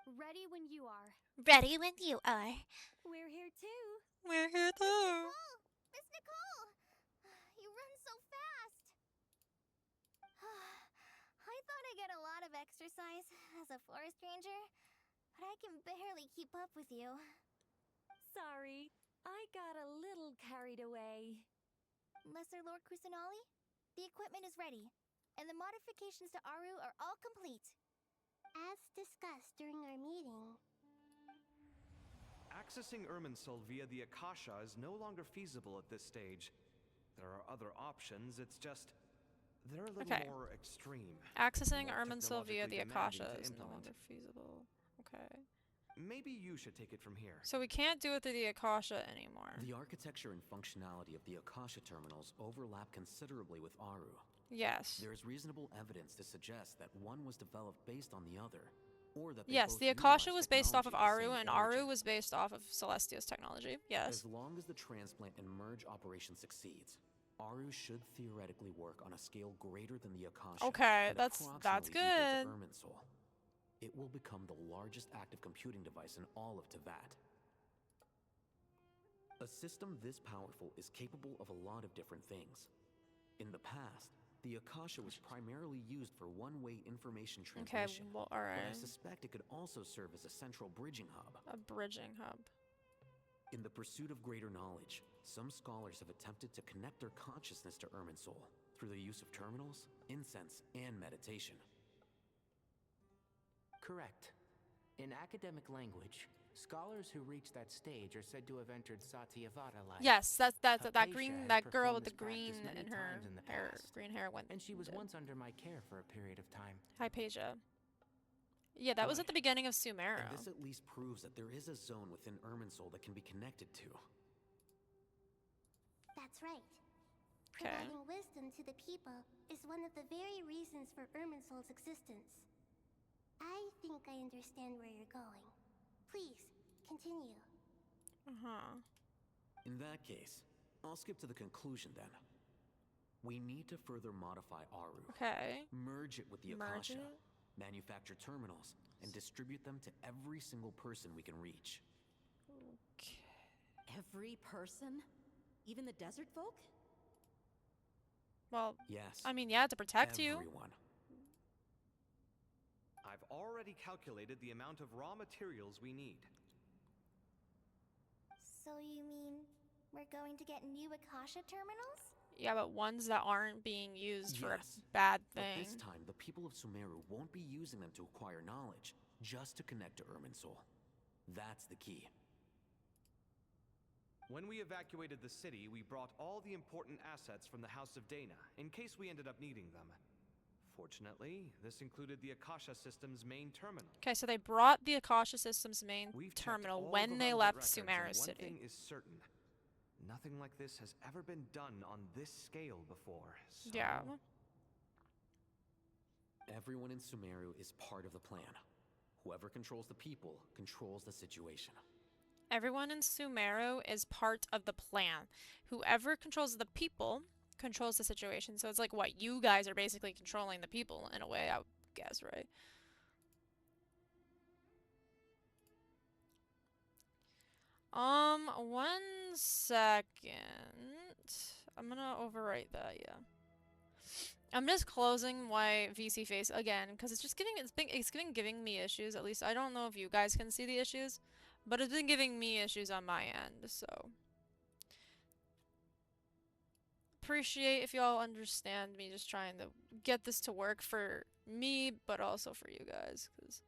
Speaker 5: Ready when you are.
Speaker 1: Ready when you are.
Speaker 5: We're here too.
Speaker 1: We're here too.
Speaker 3: Miss Nicole! You run so fast! I thought I'd get a lot of exercise as a forest ranger, but I can barely keep up with you.
Speaker 6: Sorry, I got a little carried away.
Speaker 3: Lesser Lord Kusanali, the equipment is ready, and the modifications to Aru are all complete. As discussed during our meeting,
Speaker 4: Accessing Irminsul via the Akasha is no longer feasible at this stage. There are other options, it's just... they're a little
Speaker 1: Okay.
Speaker 4: more extreme.
Speaker 1: Accessing
Speaker 4: more
Speaker 1: Irminsul via the
Speaker 4: technologically demanding
Speaker 1: Akasha
Speaker 4: to
Speaker 1: is no
Speaker 4: implement.
Speaker 1: longer feasible. Okay.
Speaker 4: Maybe you should take it from here.
Speaker 1: So we can't do it through the Akasha anymore.
Speaker 19: The architecture and functionality of the Akasha terminals overlap considerably with Aru.
Speaker 1: Yes.
Speaker 19: There is reasonable evidence to suggest that one was developed based on the other, or that they
Speaker 1: Yes,
Speaker 19: both
Speaker 1: the Akasha
Speaker 19: utilize
Speaker 1: was based off of
Speaker 19: technology
Speaker 1: Aru,
Speaker 19: the
Speaker 1: and
Speaker 19: same
Speaker 1: Aru
Speaker 19: origin.
Speaker 1: was based off of Celestia's technology. Yes.
Speaker 19: As long as the transplant and merge operation succeeds, Aru should theoretically work on a scale greater than the Akasha.
Speaker 1: Okay,
Speaker 19: and
Speaker 1: that's
Speaker 19: approximately equal
Speaker 1: good.
Speaker 19: to Irminsul. It will become the largest active computing device in all of Teyvat. A system this powerful is capable of a lot of different things. In the past, the Akasha was primarily used for one-way information
Speaker 1: Okay,
Speaker 19: transmission.
Speaker 1: well,
Speaker 19: But I
Speaker 1: alright.
Speaker 19: suspect it could also serve as a central bridging hub.
Speaker 1: A bridging hub.
Speaker 19: In the pursuit of greater knowledge, some scholars have attempted to connect their consciousness to Irminsul through the use of terminals, incense, and meditation.
Speaker 11: Correct. In academic language, scholars who reach that stage are said to have entered Satyavada life.
Speaker 1: Yes, that
Speaker 11: Hypatia has
Speaker 1: girl with
Speaker 11: performed
Speaker 1: the
Speaker 11: this
Speaker 1: green
Speaker 11: practice many
Speaker 1: in her
Speaker 11: times in the
Speaker 1: hair,
Speaker 11: past,
Speaker 1: green hair went.
Speaker 11: and she was
Speaker 1: did.
Speaker 11: once under my care for a period of time.
Speaker 1: Hypatia. Yeah, that was at the beginning of Sumeru.
Speaker 19: And this at least proves that there is a zone within Irminsul that can be connected to.
Speaker 3: that's right.
Speaker 1: Okay.
Speaker 3: Providing wisdom to the people is one of the very reasons for Irminsul's existence. I think I understand where you're going. Please, continue.
Speaker 1: Uh-huh.
Speaker 19: In that case, I'll skip to the conclusion then. We need to further modify Aru.
Speaker 1: Okay.
Speaker 19: Merge it with the
Speaker 1: Merge
Speaker 19: Akasha.
Speaker 1: it?
Speaker 19: Manufacture terminals and distribute them to every single person we can reach.
Speaker 20: Every person? Even the desert folk?
Speaker 1: Well,
Speaker 19: yes.
Speaker 1: I mean, yeah, to protect you.
Speaker 19: Everyone.
Speaker 4: I've already calculated the amount of raw materials we need.
Speaker 3: So you mean we're going to get new Akasha terminals?
Speaker 1: Yeah, but ones that aren't being used for a
Speaker 19: Yes,
Speaker 1: bad
Speaker 19: But
Speaker 1: thing.
Speaker 19: this time, the people of Sumeru won't be using them to acquire knowledge, just to connect to Irminsul. That's the key.
Speaker 4: When we evacuated the city, we brought all the important assets from the House of Dana, in case we ended up needing them. Fortunately, this included the Akasha system's main terminal.
Speaker 1: Okay, so they brought the Akasha System's main
Speaker 4: We've checked
Speaker 1: terminal
Speaker 4: all
Speaker 1: when
Speaker 4: the
Speaker 1: they
Speaker 4: relevant
Speaker 1: left
Speaker 4: records,
Speaker 1: Sumeru
Speaker 4: and one
Speaker 1: City.
Speaker 4: thing is certain. Nothing like this has ever been done on this scale before, so...
Speaker 1: Yeah.
Speaker 19: Everyone in Sumeru is part of the plan. Whoever controls the people controls the situation.
Speaker 1: Everyone in Sumeru is part of the plan. Whoever controls the people controls the situation. So it's like, what, you guys are basically controlling the people in a way, I would guess, right? One second. I'm gonna overwrite that, yeah. I'm just closing my VC face again, because it's just giving me issues, at least. I don't know if you guys can see the issues, but it's been giving me issues on my end, so. Appreciate if y'all understand me just trying to get this to work for me, but also for you guys, because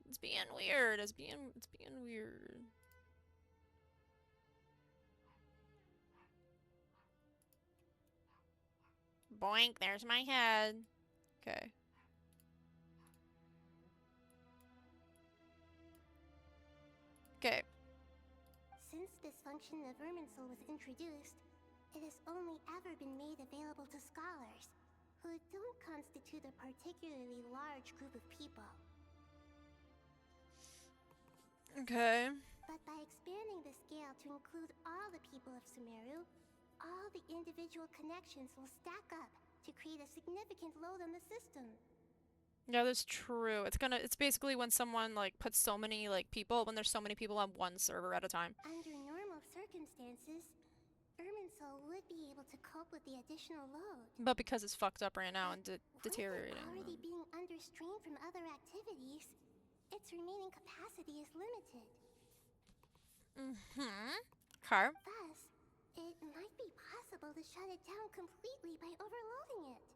Speaker 1: it's being weird. It's being weird. Boink, there's my head. Okay. Okay.
Speaker 3: Since this function of Irminsul was introduced, it has only ever been made available to scholars, who don't constitute a particularly large group of people.
Speaker 1: Okay.
Speaker 3: But by expanding the scale to include all the people of Sumeru, all the individual connections will stack up to create a significant load on the system.
Speaker 1: Yeah, that's true. It's basically when someone, like, puts so many, like, people, when there's so many people on one server at a time.
Speaker 3: Under normal circumstances, Irminsul would be able to cope with the additional load.
Speaker 1: But because it's fucked up right now and deteriorating.
Speaker 3: Already being under strain from other activities, its remaining capacity is limited.
Speaker 1: Okay.
Speaker 3: Thus, it might be possible to shut it down completely by overloading it.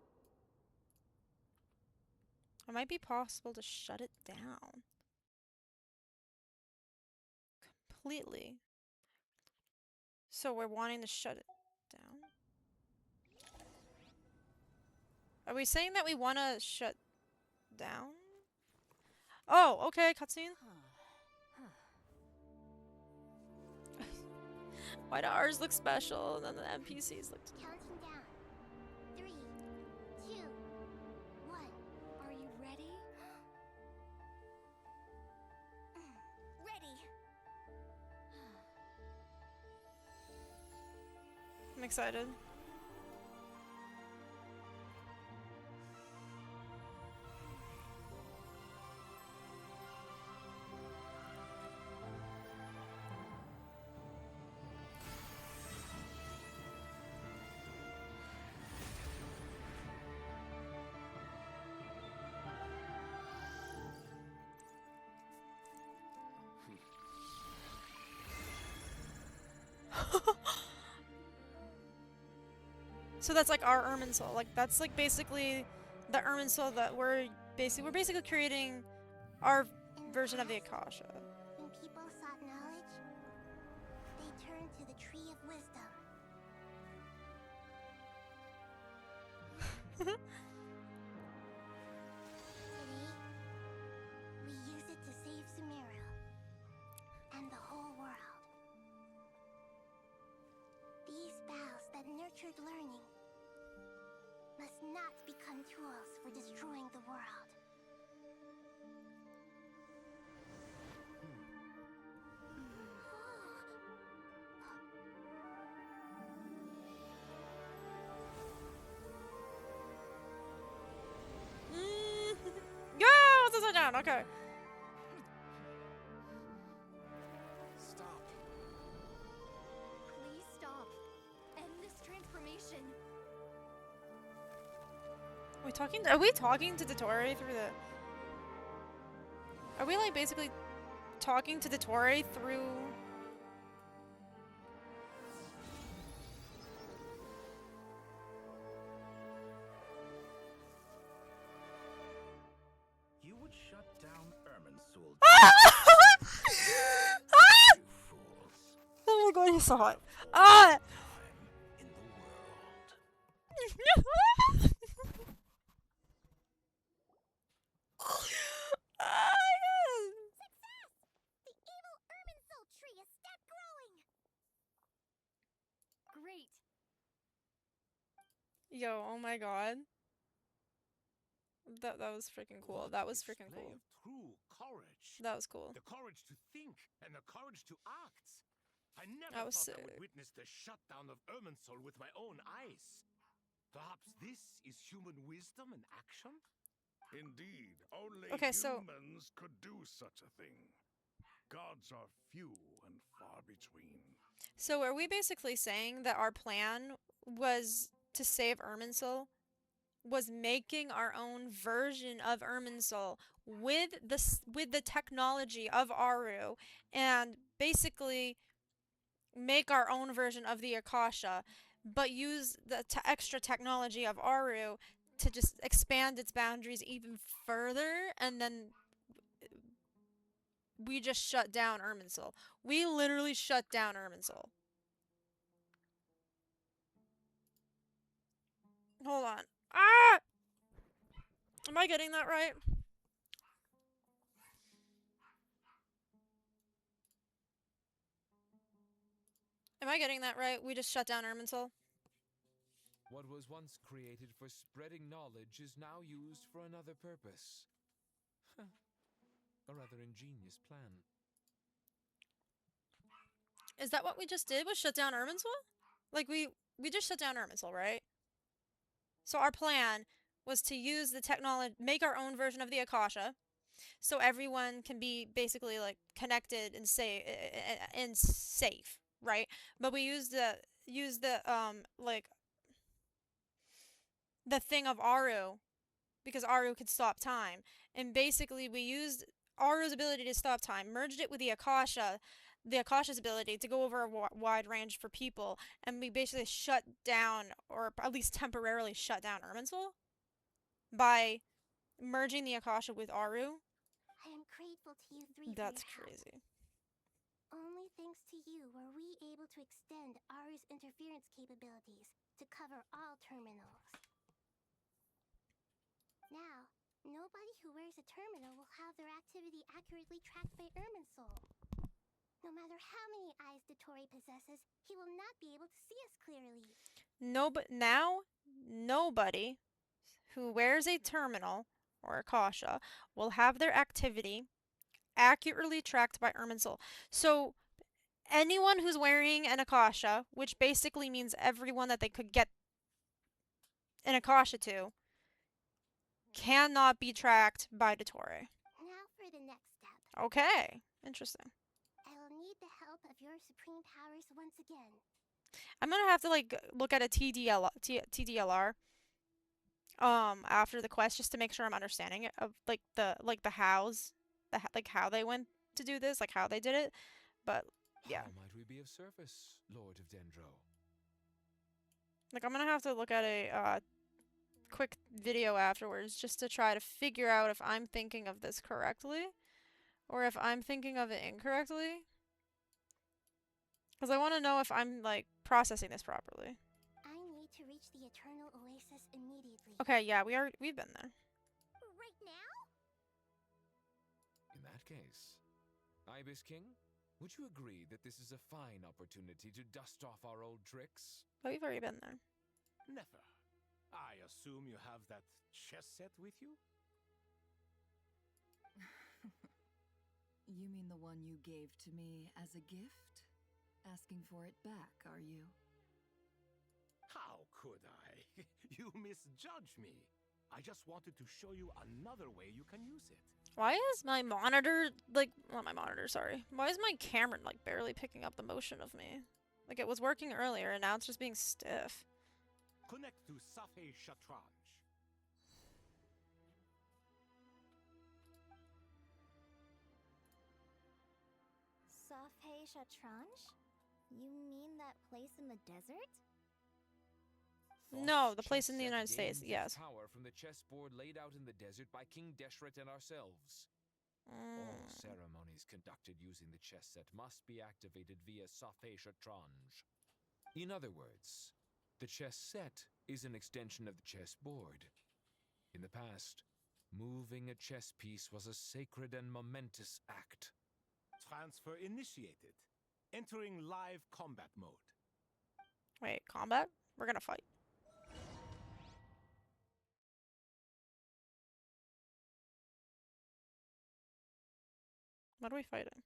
Speaker 1: It might be possible to shut it down. Completely. So we're wanting to shut it down? Are we saying that we want to shut down? Oh, okay, cutscene. Why do ours look special and then the NPCs look...
Speaker 3: Counting down. 3, 2, 1.
Speaker 6: Are you ready?
Speaker 3: Ready.
Speaker 1: I'm excited. So that's like our Irminsul. Like that's like basically the Irminsul that we're basically creating our version of the Akasha.
Speaker 3: When people sought knowledge, they turned to the Tree of Wisdom. Today, we use it to save Sumeru and the whole world. These boughs that nurtured learning must not become tools for destroying the world.
Speaker 1: Go! Let's sit down. Okay.
Speaker 6: Stop. Please stop. End this transformation.
Speaker 1: Are we talking to Dottore through the... Are we like basically talking to Dottore through...
Speaker 2: You would shut down Irminsul.
Speaker 1: Oh my god, you saw it. Ah!
Speaker 2: In the
Speaker 3: Success! The evil Irminsul tree is step growing!
Speaker 6: Great.
Speaker 1: Yo, oh my god. That was freaking cool. That was freaking cool.
Speaker 12: True courage.
Speaker 1: That was cool.
Speaker 12: The courage to think and the courage to act. I never
Speaker 1: That was
Speaker 12: thought I
Speaker 1: sick.
Speaker 12: would witness the shutdown of Irminsul with my own eyes. Perhaps this is human wisdom in action?
Speaker 2: Indeed, only
Speaker 1: Okay, so-
Speaker 2: humans could do such a thing. Gods are few and far between.
Speaker 1: So are we basically saying that our plan was to save Irminsul? Was making our own version of Irminsul with the technology of Aru, and basically make our own version of the Akasha, but use the extra technology of Aru to just expand its boundaries even further, and then we just shut down Irminsul. We literally shut down Irminsul. Hold on. Ah! Am I getting that right? Am I getting that right? We just shut down Irminsul?
Speaker 7: What was once created for spreading knowledge is now used for another purpose. A rather ingenious plan.
Speaker 1: Is that what we just did? Was shut down Irminsul? Like, we just shut down Irminsul, right? So our plan was to use the technology, make our own version of the Akasha, so everyone can be basically like connected and safe, right? But we used the like the thing of Aru, because Aru could stop time, and basically we used Aru's ability to stop time, merged it with the Akasha's ability to go over a wide range for people, and we basically shut down, or at least temporarily shut down Irminsul by merging the Akasha with Aru.
Speaker 3: I am grateful to you three.
Speaker 1: That's
Speaker 3: for your
Speaker 1: crazy.
Speaker 3: Help. Only thanks to you were we able to extend Aru's interference capabilities to cover all terminals. Now, nobody who wears a terminal will have their activity accurately tracked by Irminsul. No matter how many eyes Dottore possesses, he will not be able to see us clearly.
Speaker 1: Now, nobody who wears a terminal or Akasha will have their activity accurately tracked by Irminsul. So anyone who's wearing an Akasha, which basically means everyone that they could get an Akasha to, cannot be tracked by Dottore.
Speaker 3: Now for the next step.
Speaker 1: Okay, interesting.
Speaker 3: I will need the help of your supreme powers once again.
Speaker 1: I'm gonna have to like look at a TDLR after the quest just to make sure I'm understanding it, of like the hows, like how they went to do this, like how they did it. But yeah.
Speaker 7: How might we be of service, Lord of Dendro?
Speaker 1: Like, I'm gonna have to look at a quick video afterwards just to try to figure out if I'm thinking of this correctly or if I'm thinking of it incorrectly. Because I want to know if I'm, like, processing this properly.
Speaker 3: I need to reach the Eternal Oasis immediately.
Speaker 1: Okay, yeah, we've been there.
Speaker 3: Right now?
Speaker 7: In that case, Ibis King, would you agree that this is a fine opportunity to dust off our old tricks?
Speaker 1: But we've already been there.
Speaker 12: Never. I assume you have that chess set with you?
Speaker 21: You mean the one you gave to me as a gift? Asking for it back, are you?
Speaker 12: How could I? You misjudge me. I just wanted to show you another way you can use it.
Speaker 1: Why is my monitor, like, not my monitor, sorry. Why is my camera, like, barely picking up the motion of me? Like, it was working earlier, and now it's just being stiff.
Speaker 12: Connect to Safe Shatranj.
Speaker 3: Safe Shatranj? You mean that place in the desert?
Speaker 1: No, the place in the
Speaker 7: Chess
Speaker 1: United
Speaker 7: set
Speaker 1: States,
Speaker 7: gains
Speaker 1: yes.
Speaker 7: its power from the chessboard laid out in the desert by King Deshret and ourselves. All ceremonies conducted using the chess set must be activated via Safe Shatranj. In other words, the chess set is an extension of the chessboard. In the past, moving a chess piece was a sacred and momentous act.
Speaker 12: Transfer initiated. Entering live combat mode.
Speaker 1: Wait, combat? We're gonna fight. What are we fighting?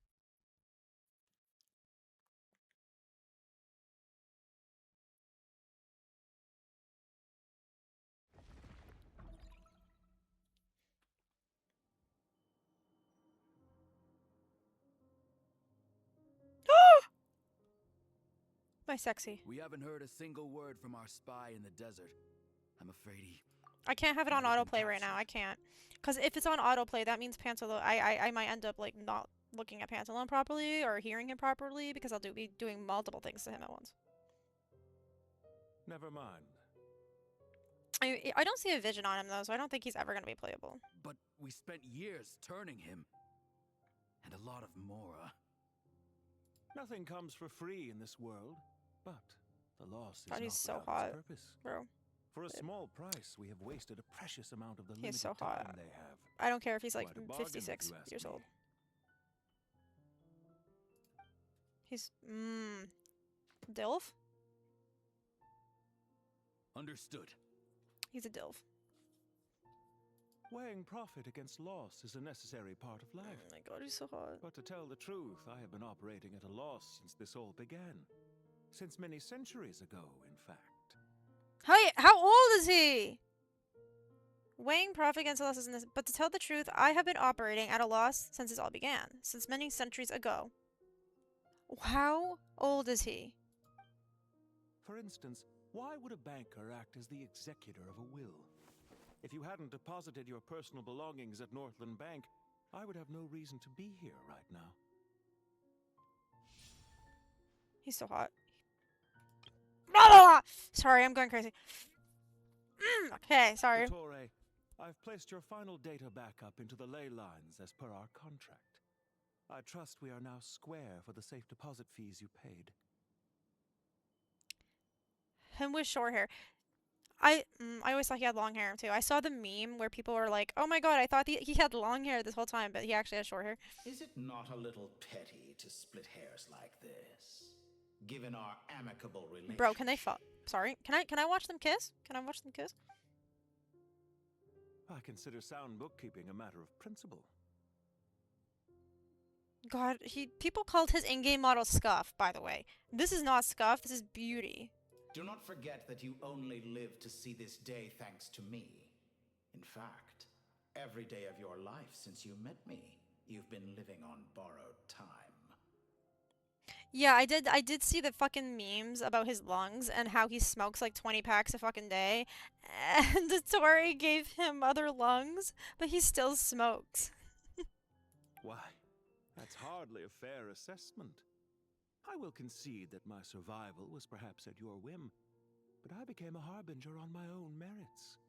Speaker 1: My sexy.
Speaker 9: We haven't heard a single word from our spy in the desert. I'm afraid he...
Speaker 1: I can't have it on autoplay right now. I can't. Because if it's on autoplay, that means Pantalone... I might end up, like, not looking at Pantalone properly or hearing him properly because I'll be doing multiple things to him at once.
Speaker 22: Never mind.
Speaker 1: I don't see a vision on him, though, so I don't think he's ever going to be playable.
Speaker 9: But we spent years turning him. And a lot of Mora.
Speaker 22: Nothing comes for free in this world, but the loss is
Speaker 1: God, he's
Speaker 22: not
Speaker 1: so
Speaker 22: without
Speaker 1: hot,
Speaker 22: its purpose.
Speaker 1: bro.
Speaker 22: For a small price, we have wasted a precious amount of the
Speaker 1: He's
Speaker 22: limited
Speaker 1: so hot.
Speaker 22: time they have.
Speaker 1: I don't care if he's like
Speaker 22: Quite a bargain, if
Speaker 1: 56
Speaker 22: you ask
Speaker 1: years
Speaker 22: me.
Speaker 1: old. He's DILF?
Speaker 9: Understood.
Speaker 1: He's a DILF.
Speaker 22: Weighing profit against loss is a necessary part of life.
Speaker 1: Oh my god, he's so hot.
Speaker 22: But to tell the truth, I have been operating at a loss since this all began. Since many centuries ago, in fact.
Speaker 1: Hey, how old is he? Weighing profit against losses in this, but to tell the truth, I have been operating at a loss since it all began, since many centuries ago. How old is he?
Speaker 22: For instance, why would a banker act as the executor of a will? If you hadn't deposited your personal belongings at Northland Bank, I would have no reason to be here right now.
Speaker 1: He's so hot. Blah, blah, blah. Sorry, I'm going crazy. Okay, sorry.
Speaker 22: Dottore, I've placed your final data backup into the ley lines as per our contract. I trust we are now square for the safe deposit fees you paid.
Speaker 1: Him with short hair. I always thought he had long hair too. I saw the meme where people were like, "Oh my god, I thought he had long hair this whole time, but he actually has short hair."
Speaker 23: Is it not a little petty to split hairs like this, given our amicable relationship?
Speaker 1: Bro, can they fuck? Sorry, can I watch them kiss? Can I watch them kiss?
Speaker 22: I consider sound bookkeeping a matter of principle.
Speaker 1: God, people called his in-game model Scuff, by the way. This is not Scuff, this is Beauty.
Speaker 23: Do not forget that you only live to see this day thanks to me. In fact, every day of your life since you met me, you've been living on borrowed time.
Speaker 1: Yeah, I did see the fucking memes about his lungs and how he smokes like 20 packs a fucking day. And Dottore gave him other lungs, but he still smokes.
Speaker 22: Why, that's hardly a fair assessment. I will concede that my survival was perhaps at your whim, but I became a harbinger on my own merits.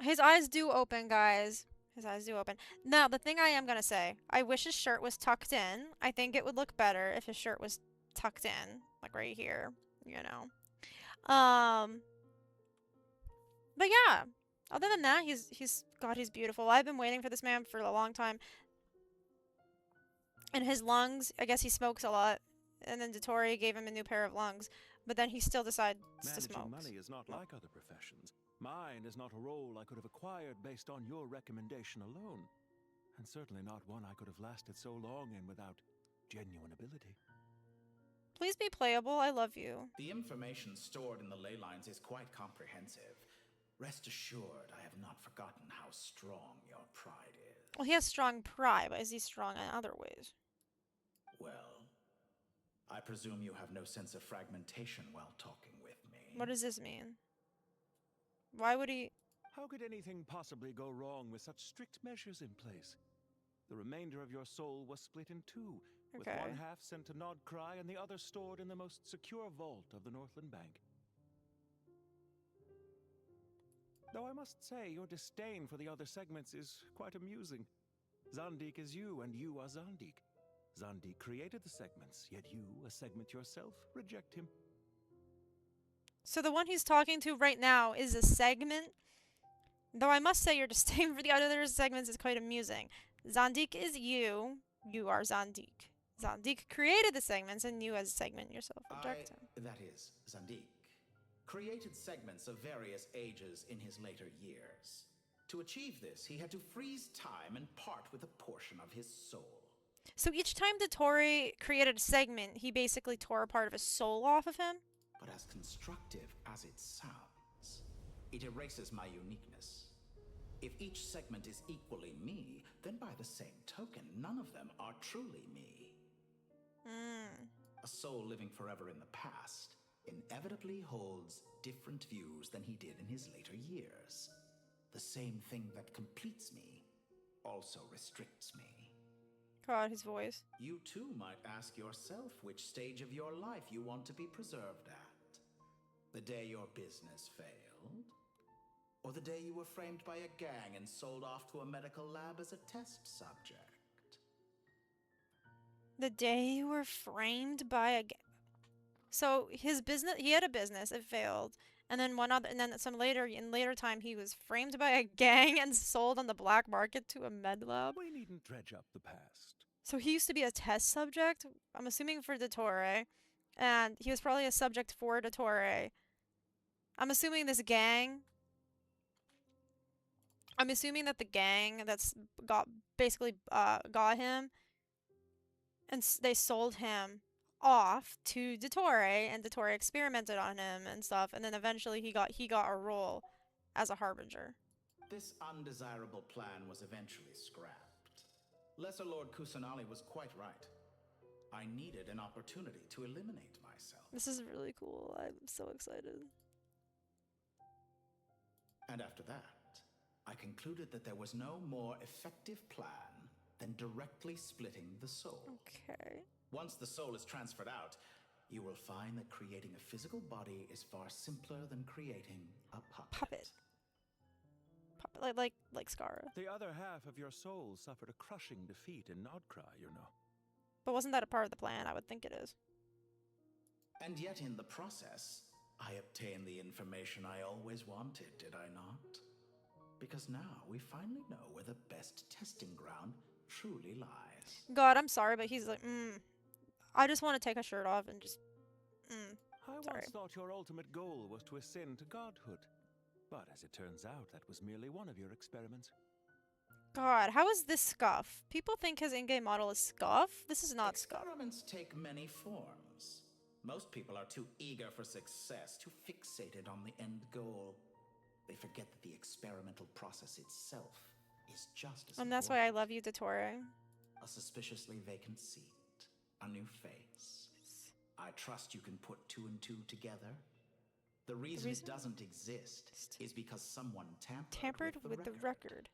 Speaker 1: His eyes do open, guys. His eyes do open. Now, the thing I am gonna say, I wish his shirt was tucked in. I think it would look better if his shirt was tucked in, like right here, you know. But yeah, other than that, God, he's beautiful. I've been waiting for this man for a long time. And his lungs, I guess he smokes a lot. And then Dottore gave him a new pair of lungs. But then he still decides to smoke.
Speaker 22: Managing money is not like other professions. Mine is not a role I could have acquired based on your recommendation alone. And certainly not one I could have lasted so long in without genuine ability.
Speaker 1: Please be playable. I love you.
Speaker 23: The information stored in the ley lines is quite comprehensive. Rest assured, I have not forgotten how strong your pride is.
Speaker 1: Well, he has strong pride, but is he strong in other ways?
Speaker 23: Well, I presume you have no sense of fragmentation while talking with me.
Speaker 1: What does this mean? Why would he...
Speaker 22: How could anything possibly go wrong with such strict measures in place? The remainder of your soul was split in two, with one half sent to Nodcry and the other stored in the most secure vault of the Northland Bank. Though I must say, your disdain for the other segments is quite amusing. Zandik is you, and you are Zandik. Zandik created the segments, yet you, a segment yourself, reject him.
Speaker 1: So the one he's talking to right now is a segment? Though I must say your disdain for the other segments is quite amusing. Zandik is you. You are Zandik. Zandik created the segments, and you as a segment yourself reject him.
Speaker 23: That is, Zandik created segments of various ages in his later years. To achieve this, he had to freeze time and part with a portion of his soul.
Speaker 1: So each time Dottore created a segment, he basically tore a part of his soul off of him?
Speaker 23: But as constructive as it sounds, it erases my uniqueness. If each segment is equally me, then by the same token, none of them are truly me. A soul living forever in the past inevitably holds different views than he did in his later years. The same thing that completes me also restricts me.
Speaker 1: God, his voice.
Speaker 23: You too might ask yourself which stage of your life you want to be preserved at. The day your business failed? Or the day you were framed by a gang and sold off to a medical lab as a test subject?
Speaker 1: The day you were framed by a So his business, he had a business, it failed. And then in later time he was framed by a gang and sold on the black market to a med lab.
Speaker 22: We needn't dredge up the past.
Speaker 1: So he used to be a test subject, I'm assuming for Dottore, and he was probably a subject for Dottore. I'm assuming that the gang that's got him, and they sold him off to Dottore, and Dottore experimented on him and stuff, and then eventually he got a role as a harbinger.
Speaker 23: This undesirable plan was eventually scrapped. Lesser Lord Kusanali was quite right. I needed an opportunity to eliminate myself.
Speaker 1: This is really cool. I'm so excited.
Speaker 23: And after that, I concluded that there was no more effective plan than directly splitting the soul.
Speaker 1: Okay.
Speaker 23: Once the soul is transferred out, you will find that creating a physical body is far simpler than creating a puppet.
Speaker 1: Like Skara.
Speaker 22: The other half of your soul suffered a crushing defeat in Nodcry, you know.
Speaker 1: But wasn't that a part of the plan? I would think it is.
Speaker 23: And yet in the process, I obtained the information I always wanted, did I not? Because now we finally know where the best testing ground truly lies.
Speaker 1: God, I'm sorry, but he's like, I just want to take a shirt off and just,
Speaker 22: I
Speaker 1: sorry.
Speaker 22: once thought your ultimate goal was to ascend to godhood. But as it turns out, that was merely one of your experiments.
Speaker 1: God, how is this Scuff? People think his in-game model is Scuff. This is not Scuff.
Speaker 23: Experiments take many forms. Most people are too eager for success, too fixated on the end goal. They forget that the experimental process itself is just as
Speaker 1: And that's why I love you, Dottore.
Speaker 23: A suspiciously vacant seat, a new face. I trust you can put two and two together. The reason it doesn't exist is because someone tampered with the record.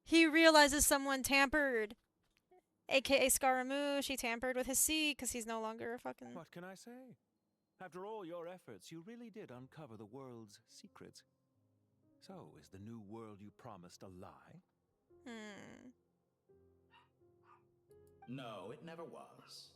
Speaker 1: He realizes someone tampered. AKA Scaramouche, he tampered with his seat because he's no longer a fucking...
Speaker 22: What can I say? After all your efforts, you really did uncover the world's secrets. So, is the new world you promised a lie?
Speaker 23: No, it never was.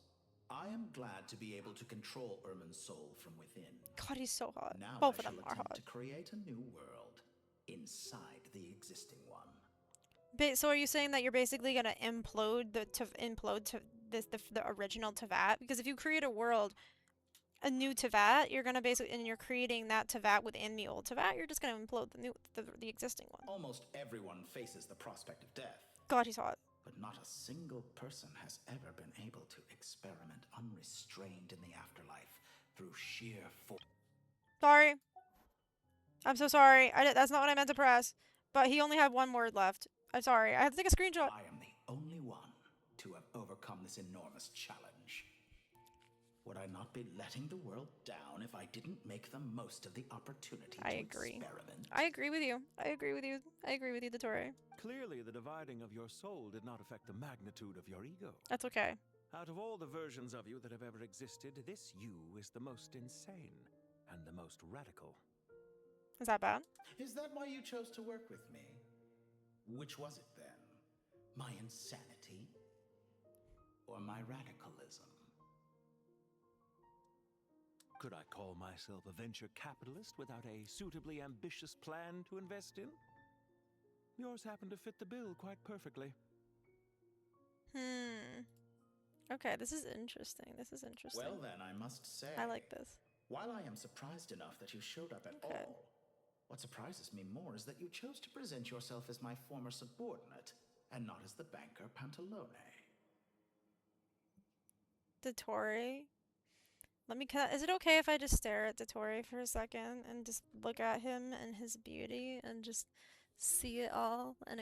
Speaker 23: I am glad to be able to control Ermin's soul from within.
Speaker 1: God, he's so hot.
Speaker 23: Now
Speaker 1: Both
Speaker 23: I
Speaker 1: of them
Speaker 23: shall
Speaker 1: are
Speaker 23: attempt
Speaker 1: hot.
Speaker 23: to create a new world inside the existing one.
Speaker 1: So are you saying that you're basically gonna implode the original Tevat? Because if you create a world, a new Tevat, you're gonna you're creating that Tevat within the old Tevat. You're just gonna implode the existing one.
Speaker 23: Almost everyone faces the prospect of death.
Speaker 1: God, he's hot.
Speaker 23: But not a single person has ever been able to experiment unrestrained in the afterlife through sheer force.
Speaker 1: Sorry. I'm so sorry. That's not what I meant to press. But he only had one word left. I'm sorry. I have to take a screenshot.
Speaker 23: I am the only one to have overcome this enormous challenge. Would I not be letting the world down if I didn't make the most of the opportunity to experiment?
Speaker 1: I agree with you. I agree with you, Dottore.
Speaker 22: Clearly, the dividing of your soul did not affect the magnitude of your ego.
Speaker 1: That's okay.
Speaker 22: Out of all the versions of you that have ever existed, this you is the most insane and the most radical.
Speaker 1: Is that bad?
Speaker 23: Is that why you chose to work with me? Which was it then? My insanity? Or my radicalism?
Speaker 22: Could I call myself a venture capitalist without a suitably ambitious plan to invest in? Yours happened to fit the bill quite perfectly.
Speaker 1: Okay, this is interesting.
Speaker 23: Well then, I must say,
Speaker 1: I like this.
Speaker 23: While I am surprised enough that you showed up at all, what surprises me more is that you chose to present yourself as my former subordinate and not as the banker Pantalone.
Speaker 1: Dottore? Is it okay if I just stare at Dottore for a second and just look at him and his beauty and just see it all and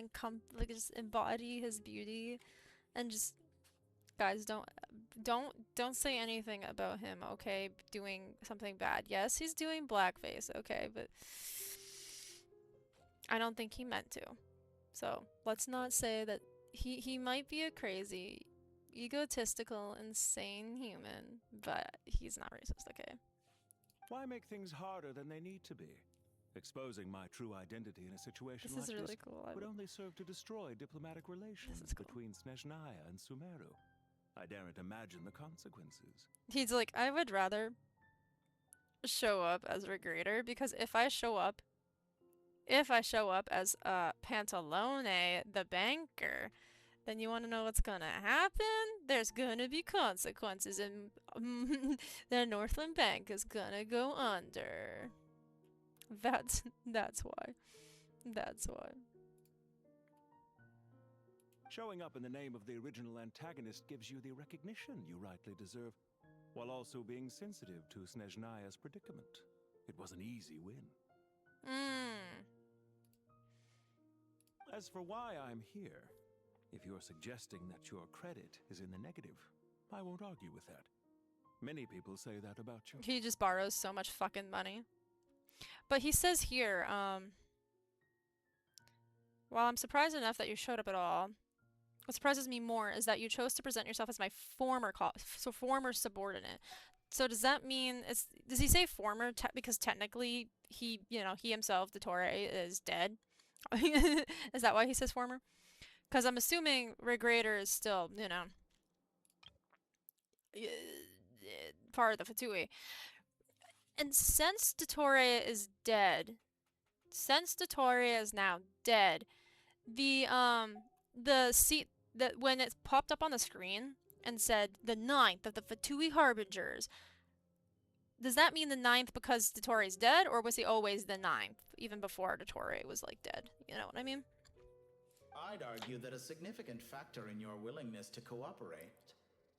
Speaker 1: just embody his beauty and just Guys, don't say anything about him, okay? Doing something bad. Yes, he's doing blackface, okay, but I don't think he meant to. So, let's not say that he might be a crazy, egotistical, insane human, but he's not racist, okay?
Speaker 22: Why make things harder than they need to be? Exposing my true identity in a situation
Speaker 1: This
Speaker 22: like
Speaker 1: is really
Speaker 22: this
Speaker 1: cool.
Speaker 22: would only serve to destroy diplomatic relations between Snezhnaya and Sumeru. I daren't imagine the consequences.
Speaker 1: He's like, I would rather show up as a Regrader, because if I show up as Pantalone, the banker, then you want to know what's gonna happen? There's gonna be consequences, and the Northland Bank is gonna go under. That's why. That's why.
Speaker 22: Showing up in the name of the original antagonist gives you the recognition you rightly deserve, while also being sensitive to Snezhnaya's predicament. It was an easy win. As for why I'm here, if you're suggesting that your credit is in the negative, I won't argue with that. Many people say that about you.
Speaker 1: He just borrows so much fucking money. But he says here, while I'm surprised enough that you showed up at all, what surprises me more is that you chose to present yourself as my former subordinate. So does that mean does he say former because technically he himself, Dottore, is dead? Is that why he says former? Because I'm assuming Regrader is still, part of the Fatui. And since Dottore is now dead, the seat that when it popped up on the screen and said the 9th of the Fatui Harbingers, does that mean the 9th because Dottore is dead, or was he always the 9th, even before Dottore was, like, dead? You know what I mean?
Speaker 23: I'd argue that a significant factor in your willingness to cooperate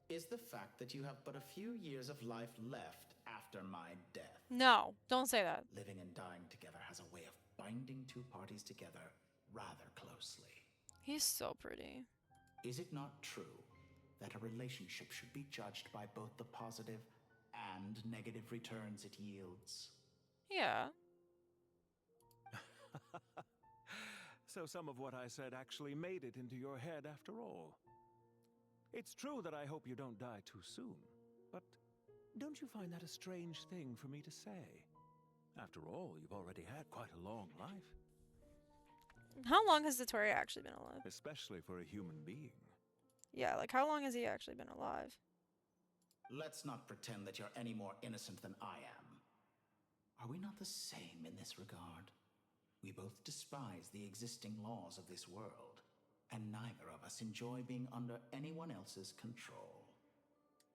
Speaker 23: is the fact that you have but a few years of life left after my death.
Speaker 1: No, don't say that.
Speaker 23: Living and dying together has a way of binding two parties together rather closely.
Speaker 1: He's so pretty.
Speaker 23: Is it not true that a relationship should be judged by both the positive and negative returns it yields?
Speaker 1: Yeah.
Speaker 22: So some of what I said actually made it into your head after all. It's true that I hope you don't die too soon, but don't you find that a strange thing for me to say? After all, you've already had quite a long life.
Speaker 1: How long has Dottore actually been alive?
Speaker 22: Especially for a human being.
Speaker 1: Yeah, like how long has he actually been alive?
Speaker 23: Let's not pretend that you're any more innocent than I am. Are we not the same in this regard? We both despise the existing laws of this world, and neither of us enjoy being under anyone else's control.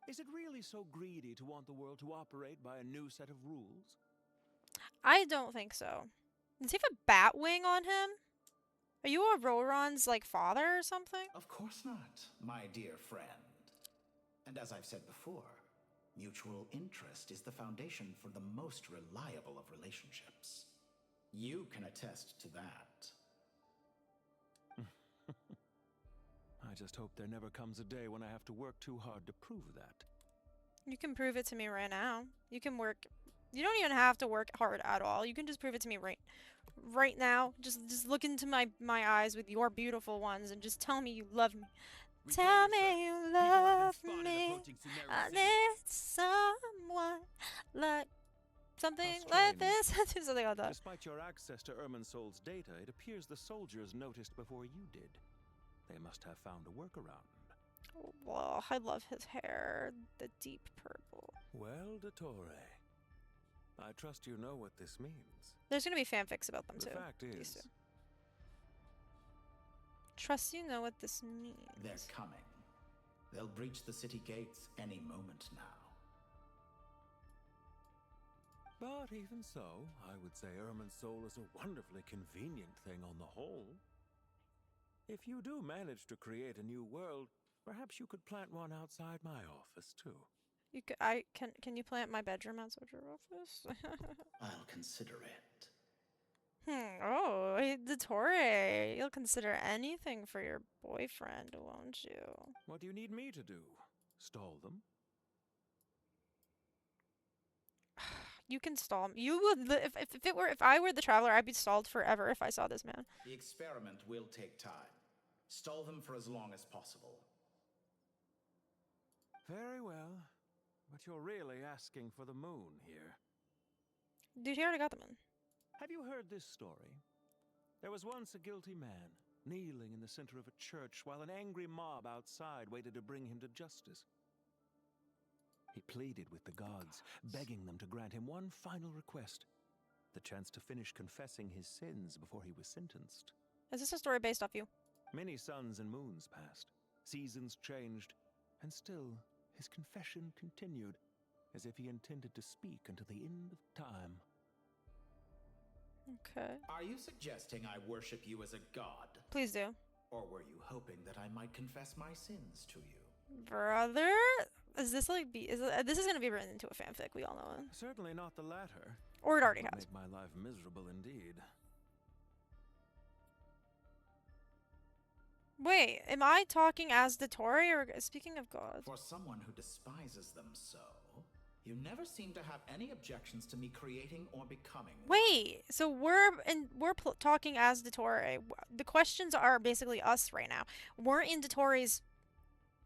Speaker 22: Is it really so greedy to want the world to operate by a new set of rules?
Speaker 1: I don't think so. Does he have a bat wing on him? Are you Auroron's, like, father or something?
Speaker 23: Of course not, my dear friend. And as I've said before, mutual interest is the foundation for the most reliable of relationships. You can attest to that.
Speaker 22: I just hope there never comes a day when I have to work too hard to prove that.
Speaker 1: You can prove it to me right now. You can work. You don't even have to work hard at all. You can just prove it to me right now. Just look into my eyes with your beautiful ones and just tell me you love me. Tell me you love me. I need someone like something like this. Something like that.
Speaker 22: Despite your access to Irminsol's data, it appears the soldiers noticed before you did. They must have found a workaround.
Speaker 1: Well, I love his hair, the deep purple.
Speaker 22: Well, Dottore, I trust you know what this means.
Speaker 1: There's gonna be fanfics about them too.
Speaker 22: The fact is,
Speaker 1: trust you know what this means.
Speaker 23: They're coming. They'll breach the city gates any moment now.
Speaker 22: But even so, I would say Irminsul is a wonderfully convenient thing on the whole. If you do manage to create a new world, perhaps you could plant one outside my office too.
Speaker 1: You could, can you plant my bedroom outside your office?
Speaker 23: I'll consider it.
Speaker 1: Oh, Dottore, you'll consider anything for your boyfriend, won't you?
Speaker 22: What do you need me to do? Stall them?
Speaker 1: You can stall him. You would if I were the traveler, I'd be stalled forever if I saw this man.
Speaker 23: The experiment will take time. Stall them for as long as possible.
Speaker 22: Very well. But you're really asking for the moon here.
Speaker 1: Dude, he already got the moon.
Speaker 22: Have you heard this story? There was once a guilty man, kneeling in the center of a church while an angry mob outside waited to bring him to justice. He pleaded with the gods, begging them to grant him one final request, the chance to finish confessing his sins before he was sentenced.
Speaker 1: Is this a story based off you?
Speaker 22: Many suns and moons passed, seasons changed, and still his confession continued, as if he intended to speak until the end of time.
Speaker 1: Okay.
Speaker 23: Are you suggesting I worship you as a god?
Speaker 1: Please do.
Speaker 23: Or were you hoping that I might confess my sins to you?
Speaker 1: Brother? Is this like this is gonna be written into a fanfic, we all know it.
Speaker 22: Certainly not the latter.
Speaker 1: Or it already
Speaker 22: Would
Speaker 1: has.
Speaker 22: make my life miserable indeed.
Speaker 1: Wait, am I talking as Dottore or speaking of gods?
Speaker 23: For someone who despises them so, you never seem to have any objections to me creating or becoming one.
Speaker 1: Wait, so we're talking as Dottore. The questions are basically us right now. We're in Dottore's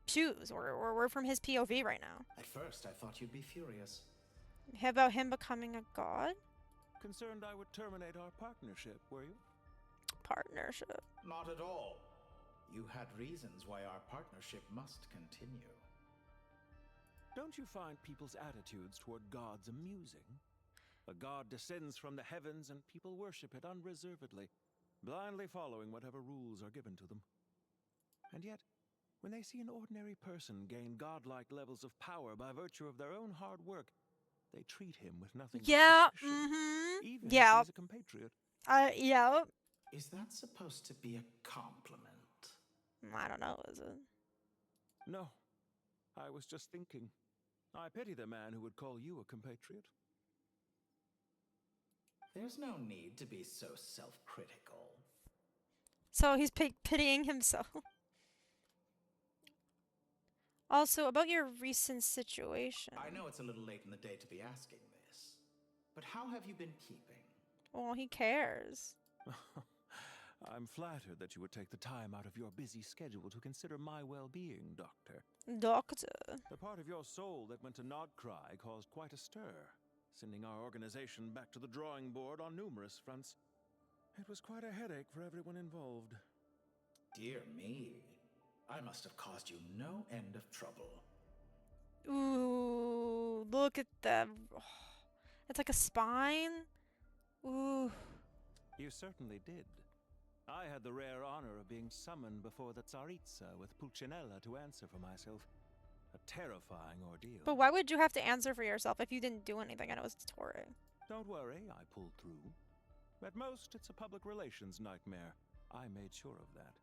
Speaker 1: shoes, or we're from his POV right now.
Speaker 23: At first, I thought you'd be furious.
Speaker 1: How about him becoming a god?
Speaker 22: Concerned I would terminate our partnership, were you?
Speaker 1: Partnership?
Speaker 23: Not at all. You had reasons why our partnership must continue.
Speaker 22: Don't you find people's attitudes toward gods amusing? A god descends from the heavens and people worship it unreservedly, blindly following whatever rules are given to them. And yet, when they see an ordinary person gain godlike levels of power by virtue of their own hard work, they treat him with nothing but suspicion, even if he's a compatriot.
Speaker 1: Yeah.
Speaker 23: Is that supposed to be a compliment?
Speaker 1: I don't know, is it?
Speaker 22: No. I was just thinking. I pity the man who would call you a compatriot.
Speaker 23: There's no need to be so self-critical.
Speaker 1: So he's pitying himself. Also, about your recent situation.
Speaker 23: I know it's a little late in the day to be asking this, but how have you been keeping?
Speaker 1: Well, he cares.
Speaker 22: I'm flattered that you would take the time out of your busy schedule to consider my well-being, Doctor.
Speaker 1: Doctor?
Speaker 22: The part of your soul that went to Nodcry caused quite a stir, sending our organization back to the drawing board on numerous fronts. It was quite a headache for everyone involved.
Speaker 23: Dear me. I must have caused you no end of trouble.
Speaker 1: Ooh, look at that. It's like a spine. Ooh.
Speaker 22: You certainly did. I had the rare honor of being summoned before the Tsaritsa with Pulcinella to answer for myself. A terrifying ordeal.
Speaker 1: But why would you have to answer for yourself if you didn't do anything? I know it's Dottore.
Speaker 22: Don't worry, I pulled through. At most, it's a public relations nightmare. I made sure of that.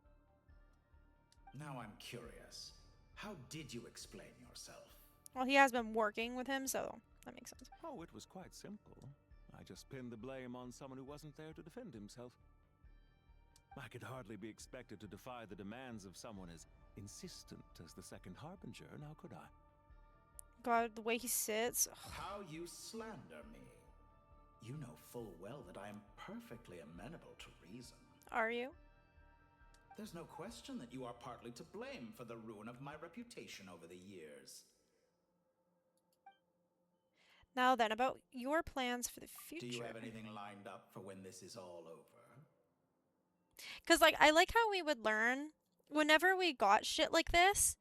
Speaker 23: Now I'm curious. How did you explain yourself?
Speaker 1: Well, he has been working with him, so that makes sense.
Speaker 22: Oh, it was quite simple. I just pinned the blame on someone who wasn't there to defend himself. I could hardly be expected to defy the demands of someone as insistent as the Second Harbinger, now could I?
Speaker 1: God, the way he sits.
Speaker 23: How you slander me. You know full well that I am perfectly amenable to reason.
Speaker 1: Are you?
Speaker 23: There's no question that you are partly to blame for the ruin of my reputation over the years.
Speaker 1: Now then, about your plans for the future.
Speaker 23: Do you have anything lined up for when this is all over?
Speaker 1: Because, like, I like how we would learn whenever we got shit like this.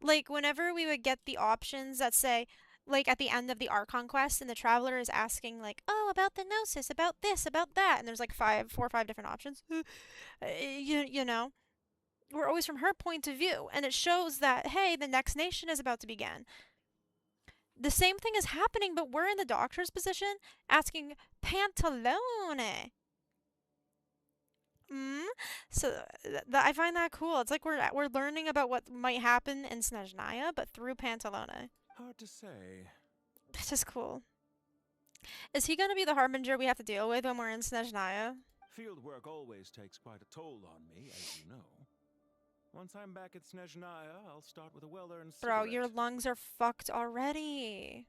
Speaker 1: Like, whenever we would get the options that say, like, at the end of the ArchonQuest, and the traveler is asking, like, oh, about the Gnosis, about this, about that. And there's, like, 4 or 5 different options. You know, we're always from her point of view. And it shows that, hey, the next nation is about to begin. The same thing is happening, but we're in the doctor's position asking Pantalone. So I find that cool. It's like we're learning about what might happen in Snezhnaya, but through Pantalone.
Speaker 22: Hard to say.
Speaker 1: This is cool. Is he gonna be the harbinger we have to deal with when we're in Snezhnaya?
Speaker 22: Field work always takes quite a toll on me, as you know. Once I'm back at Snezhnaya, I'll start with a well-earned
Speaker 1: Bro,
Speaker 22: cigarette.
Speaker 1: your lungs are fucked already.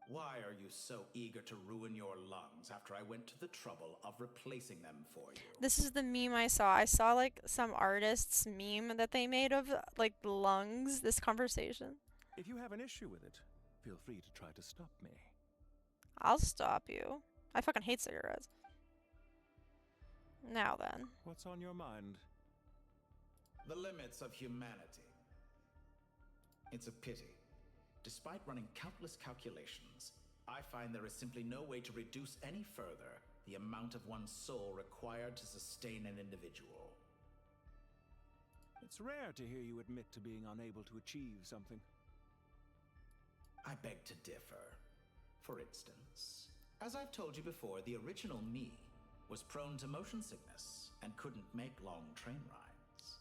Speaker 23: Why are you so eager to ruin your lungs after I went to the trouble of replacing them for you?
Speaker 1: This is the meme I saw. I saw like some artist's meme that they made of like the lungs, this conversation.
Speaker 22: If you have an issue with it, feel free to try to stop me.
Speaker 1: I'll stop you. I fucking hate cigarettes. Now then.
Speaker 22: What's on your mind?
Speaker 23: The limits of humanity. It's a pity. Despite running countless calculations, I find there is simply no way to reduce any further the amount of one's soul required to sustain an individual.
Speaker 22: It's rare to hear you admit to being unable to achieve something.
Speaker 23: I beg to differ. For instance, as I've told you before, the original me was prone to motion sickness and couldn't make long train rides.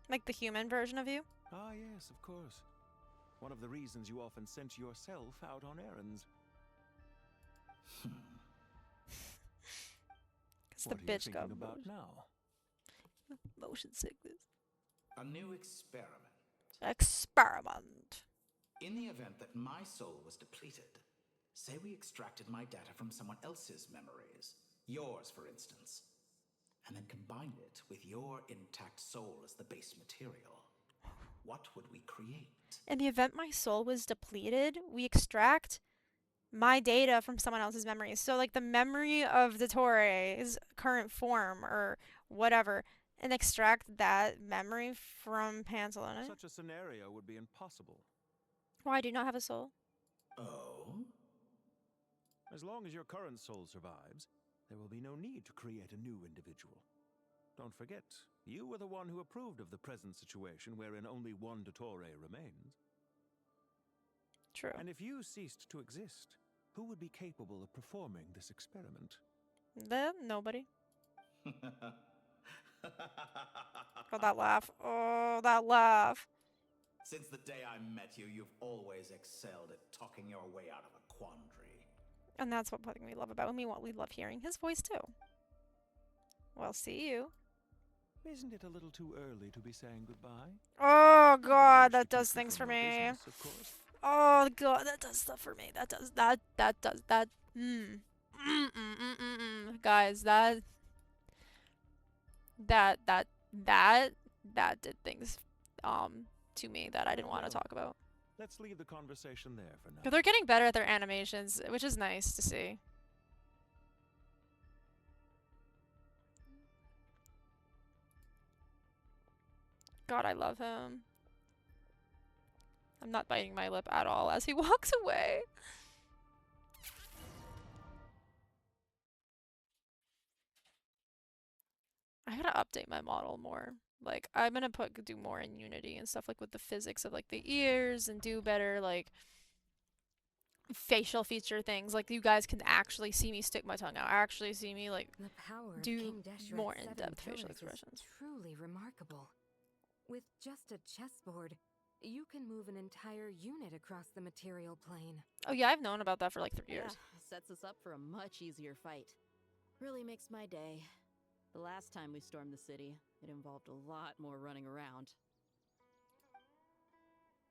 Speaker 1: Like the human version of you?
Speaker 22: Ah, yes, of course. One of the reasons you often sent yourself out on errands.
Speaker 1: It's the bitch got
Speaker 22: about now?
Speaker 1: Motion sickness.
Speaker 23: A new experiment.
Speaker 1: Experiment.
Speaker 23: In the event that my soul was depleted, say we extracted my data from someone else's memories, yours for instance, and then combined it with your intact soul as the base material. What would we create?
Speaker 1: In the event my soul was depleted, we extract my data from someone else's memories. So like the memory of Dottore's current form or whatever, and extract that memory from Pantalone.
Speaker 22: Such a scenario would be impossible.
Speaker 1: Why do you not have a soul?
Speaker 23: Oh?
Speaker 22: As long as your current soul survives, there will be no need to create a new individual. Don't forget, you were the one who approved of the present situation wherein only one Dottore remains.
Speaker 1: True.
Speaker 22: And if you ceased to exist, who would be capable of performing this experiment?
Speaker 1: Nobody. Oh, that laugh. Oh, that laugh.
Speaker 23: Since the day I met you, you've always excelled at talking your way out of a quandary.
Speaker 1: And that's what we love about him. We love hearing his voice too. Well, see you.
Speaker 22: Isn't it a little too early to be saying goodbye?
Speaker 1: Oh god, that does things for me. Oh god, that does stuff for me. That does that. Guys, that did things to me that I didn't want to talk about.
Speaker 22: Let's leave the conversation there for now.
Speaker 1: But they're getting better at their animations, which is nice to see. God, I love him. I'm not biting my lip at all as he walks away. I gotta update my model more. Like, I'm gonna do more in Unity and stuff, like with the physics of like the ears, and do better like facial feature things. Like you guys can actually see me stick my tongue out. Actually see me like do more in-depth facial expressions.
Speaker 6: Truly remarkable. With just a chessboard, you can move an entire unit across the material plane.
Speaker 1: Oh yeah, I've known about that for like 3 years.
Speaker 20: Sets us up for a much easier fight. Really makes my day. The last time we stormed the city, it involved a lot more running around.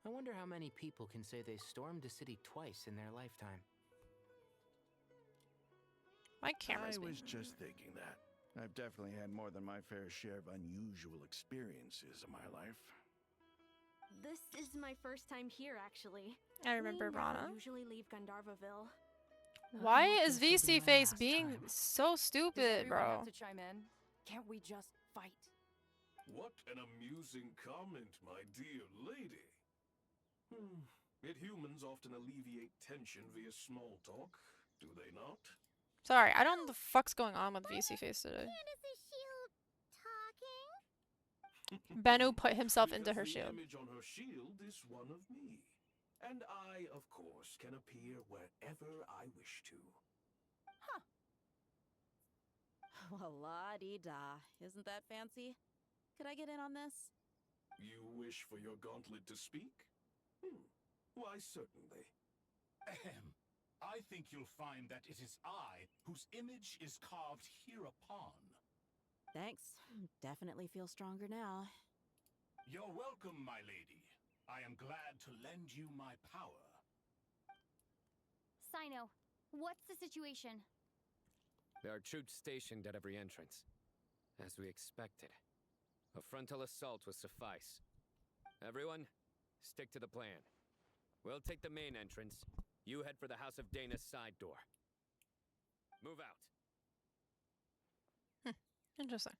Speaker 11: I wonder how many people can say they stormed a city twice in their lifetime.
Speaker 1: My camera's
Speaker 2: I was just thinking that. I've definitely had more than my fair share of unusual experiences in my life.
Speaker 10: This is my first time here, actually.
Speaker 1: I remember Rana.
Speaker 10: I usually leave Gandharvaville.
Speaker 1: Why is VC Face being so stupid, bro?
Speaker 15: Have to chime in. Can't we just fight?
Speaker 17: What an amusing comment, my dear lady. Yet humans often alleviate tension via small talk, do they not?
Speaker 1: Sorry, I don't know what the fuck's going on with VC Face today. Bennu put himself into her shield.
Speaker 17: The image on her shield is one of me. And I, of course, can appear wherever I wish to.
Speaker 20: Huh. Well, la-dee-da. Isn't that fancy? Could I get in on this?
Speaker 17: You wish for your gauntlet to speak? Why, certainly.
Speaker 12: Ahem. I think you'll find that it is I whose image is carved hereupon.
Speaker 20: Thanks. Definitely feel stronger now.
Speaker 12: You're welcome, my lady. I am glad to lend you my power.
Speaker 18: Sino, what's the situation?
Speaker 13: There are troops stationed at every entrance. As we expected. A frontal assault will suffice. Everyone, stick to the plan. We'll take the main entrance. You head for the House of Dana's side door. Move out.
Speaker 1: Interesting.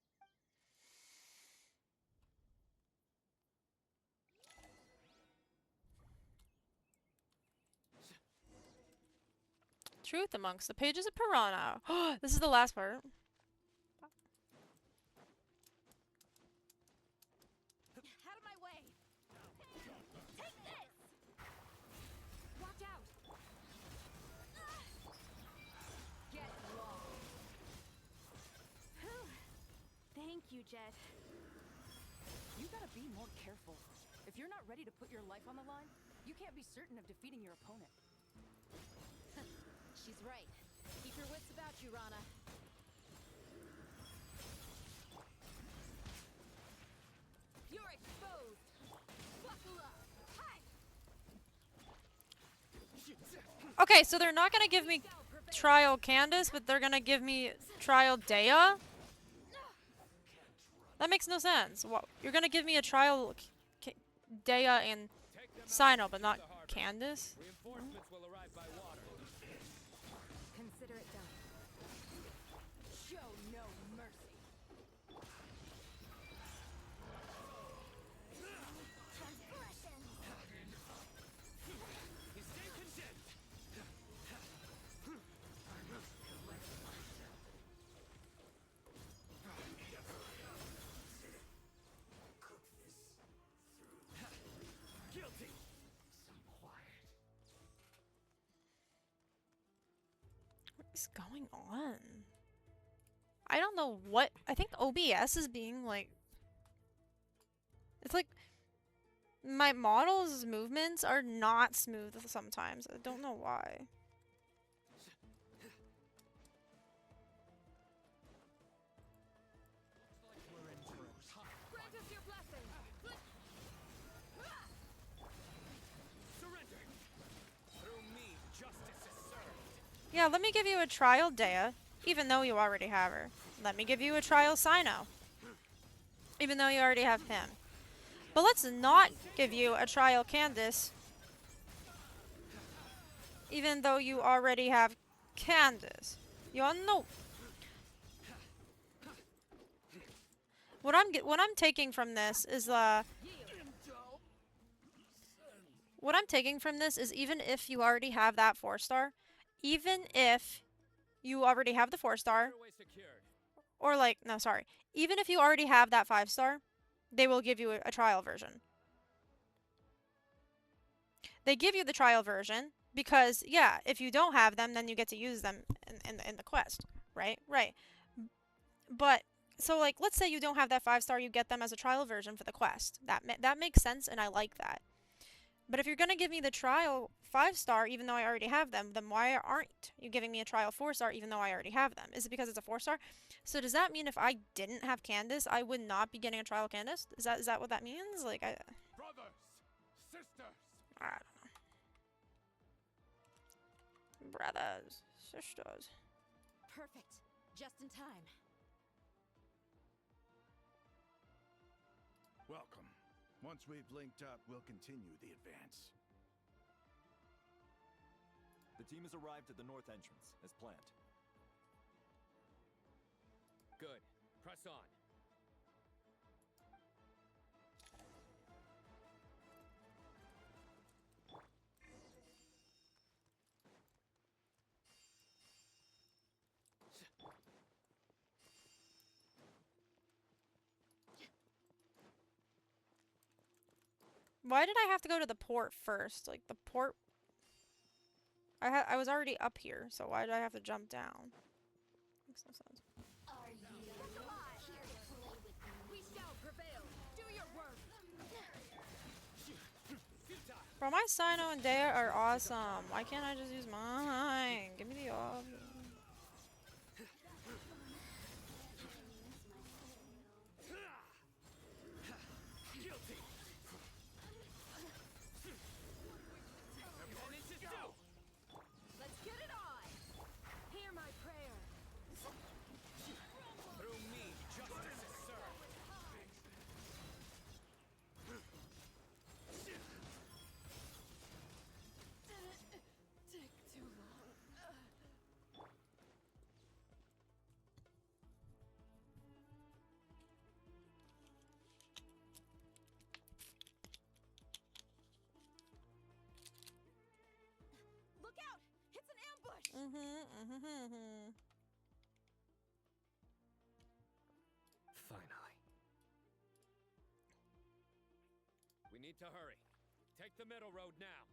Speaker 1: Truth amongst the pages of Piranha. This is the last part.
Speaker 15: Out of my way! Take this! Watch out! Get lost!
Speaker 10: Thank you, Jet.
Speaker 15: You gotta be more careful. If you're not ready to put your life on the line, you can't be certain of defeating your opponent.
Speaker 20: She's right. Keep your wits about you, Rana.
Speaker 15: You're exposed! Buckle up! Hi!
Speaker 1: Okay, so they're not gonna give me Trial Candace, but they're gonna give me Trial Dea? That makes no sense. You're gonna give me a Trial Dea and Sino, but not Candace?
Speaker 13: Reinforcements will arrive by water.
Speaker 15: Consider it done. Show no mercy.
Speaker 13: Stay condemned. Guilty.
Speaker 1: What is going on? I don't know what. I think OBS is being like. It's like. My model's movements are not smooth sometimes. I don't know why.
Speaker 15: Grant us your blessing!
Speaker 13: Surrender. Through me, justice is served.
Speaker 1: Yeah, let me give you a Trial Dea, even though you already have her. Let me give you a Trial Sino, even though you already have him. But let's not give you a Trial Candace, even though you already have Candace. You all know. What I'm taking from this is what I'm taking from this is even if you already have that 4-star, even if you already have the 4-star, or like, no, sorry, even if you already have that 5-star, they will give you a trial version. They give you the trial version because, yeah, if you don't have them, then you get to use them in the quest, right? Right. But, so, like, let's say you don't have that 5-star, you get them as a trial version for the quest. That makes sense, and I like that. But if you're going to give me the trial 5-star, even though I already have them, then why aren't you giving me a trial 4-star, even though I already have them? Is it because it's a 4-star? So does that mean if I didn't have Candace, I would not be getting a trial Candace? Is that what that means? Like,
Speaker 12: Brothers, sisters.
Speaker 1: I don't know. Brothers, sisters.
Speaker 20: Perfect. Just in time.
Speaker 2: Welcome. Once we've linked up, we'll continue the advance.
Speaker 14: The team has arrived at the north entrance, as planned.
Speaker 13: Good. Press on.
Speaker 1: Why did I have to go to the port first? Like, the port... I was already up here, so why did I have to jump down? Makes no sense.
Speaker 15: We shall prevail. Do your work.
Speaker 1: Bro, my Sino and Dea are awesome. Why can't I just use mine? Give me the option.
Speaker 13: Finally. We need to hurry. Take the middle road now.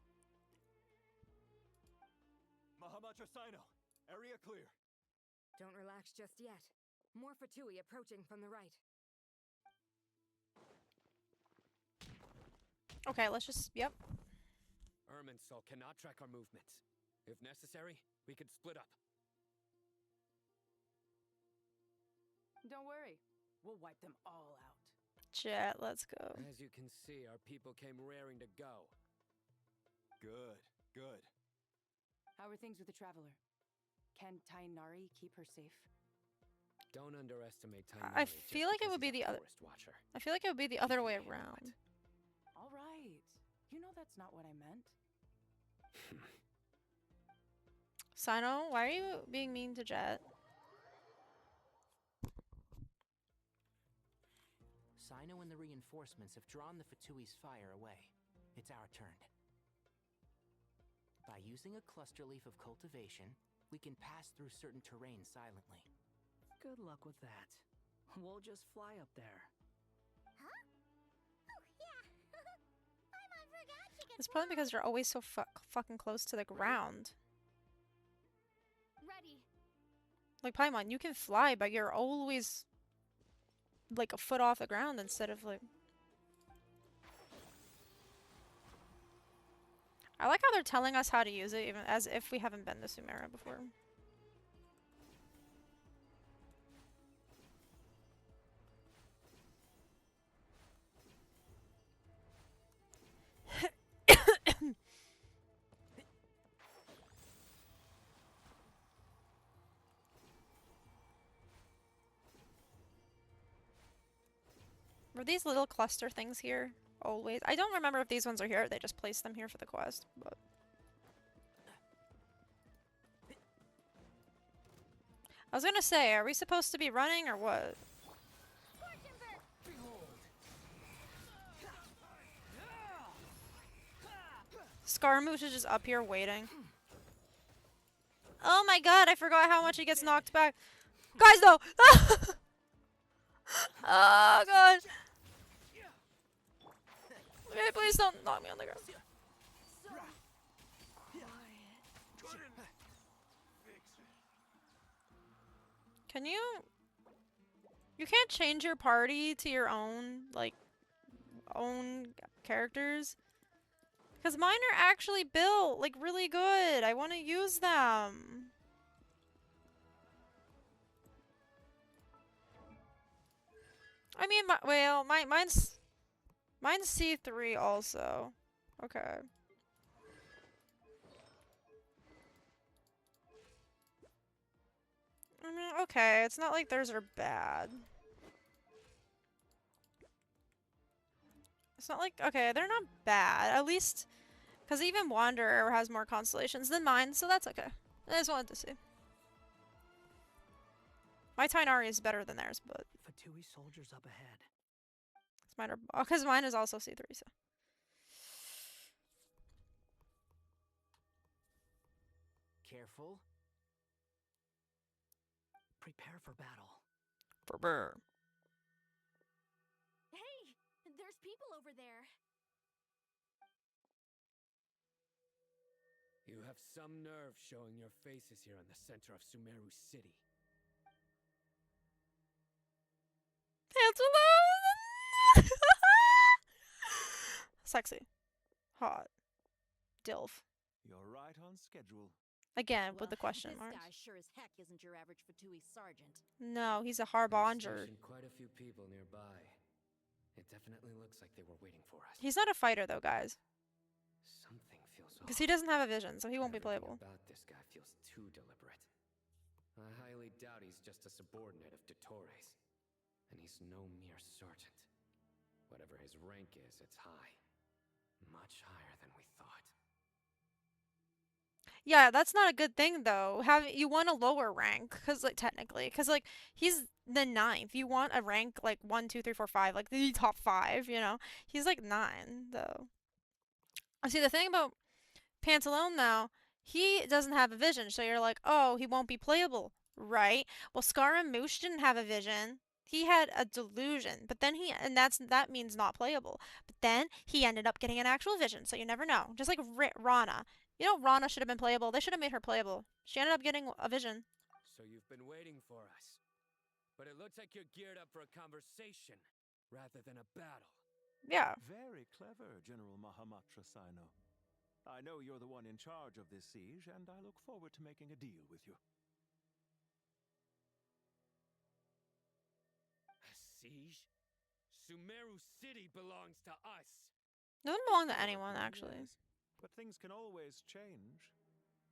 Speaker 14: Mahamacho Sino, area clear.
Speaker 5: Don't relax just yet. More Fatui approaching from the right.
Speaker 1: Okay, let's just, yep.
Speaker 13: Irminsul cannot track our movements. If necessary, we could split up.
Speaker 15: Don't worry. We'll wipe them all out.
Speaker 1: Jet, let's go.
Speaker 13: As you can see, our people came raring to go.
Speaker 14: Good, good.
Speaker 15: How are things with the Traveler? Can Tainari keep her safe?
Speaker 13: Don't underestimate Tainari.
Speaker 1: I feel like it would be the other. I feel like it would be the other way around.
Speaker 15: All right. You know that's not what I meant.
Speaker 1: Sino, why are you being mean to Jet?
Speaker 11: Sino and the reinforcements have drawn the Fatui's fire away. It's our turn. By using a cluster leaf of cultivation, we can pass through certain terrain silently.
Speaker 9: Good luck with that. We'll just fly up there.
Speaker 3: Huh? Oh, yeah. Paimon forgot you can
Speaker 1: It's probably because you're always so fucking close to the ground.
Speaker 3: Ready.
Speaker 1: Like, Paimon, you can fly, but you're always like a foot off the ground instead of like... I like how they're telling us how to use it, even as if we haven't been to Sumeru before. Were these little cluster things here always? I don't remember if these ones are here. They just placed them here for the quest, but... I was gonna say, are we supposed to be running or what? Scaramouche is just up here waiting. Oh my god, I forgot how much he gets knocked back. Guys, though! Oh god! Okay, please don't knock me on the ground. Can you... You can't change your party to your own, like, own characters? Because mine are actually built, like, really good. I want to use them. I mean, mine's C3 also. Okay. I mean, okay, it's not like theirs are bad. It's not like, okay, they're not bad. At least, because even Wanderer has more constellations than mine, so that's okay. I just wanted to see. My Tainari is better than theirs, but...
Speaker 9: Fatui soldiers up ahead.
Speaker 1: Mine are, because mine is also C3, so...
Speaker 11: Careful.
Speaker 9: Prepare for battle.
Speaker 1: Prepare.
Speaker 18: Hey! There's people over there.
Speaker 13: You have some nerve showing your faces here in the center of Sumeru City.
Speaker 1: Pantalone! Sexy. Hot. Dilf.
Speaker 22: You're right on schedule.
Speaker 1: Again, with the question
Speaker 20: this
Speaker 1: marks.
Speaker 20: guy sure as heck isn't your average Fatui sergeant.
Speaker 1: No, he's a harbinger.
Speaker 13: Stationed quite a few people nearby. It definitely looks like they were waiting for us.
Speaker 1: He's not a fighter though, guys.
Speaker 13: Something feels off.
Speaker 1: Because he doesn't have a vision, so he won't be playable.
Speaker 13: About this guy feels too deliberate. I highly doubt he's just a subordinate of Dottore's. And he's no mere sergeant. Whatever his rank is, it's high. Much higher than we thought.
Speaker 1: Yeah, that's not a good thing though. You want a lower rank, cause like technically, cause like he's the 9th. You want a rank like 1, 2, 3, 4, 5, like the top 5. You know, he's like 9 though. See, the thing about Pantalone now, He doesn't have a vision, so you're like, oh, he won't be playable, right? Well, Scaramouche didn't have a vision. He had a delusion, but then that means not playable. But then he ended up getting an actual vision, so you never know. Just like Rana. You know, Rana should have been playable. They should have made her playable. She ended up getting a vision.
Speaker 13: So you've been waiting for us. But it looks like you're geared up for a conversation rather than a battle.
Speaker 1: Yeah.
Speaker 22: Very clever, General Mahamatra Sino. I know you're the one in charge of this siege, and I look forward to making a deal with you.
Speaker 13: A siege? Sumeru City belongs to us.
Speaker 1: It doesn't belong to anyone, actually.
Speaker 22: Yes, but things can always change.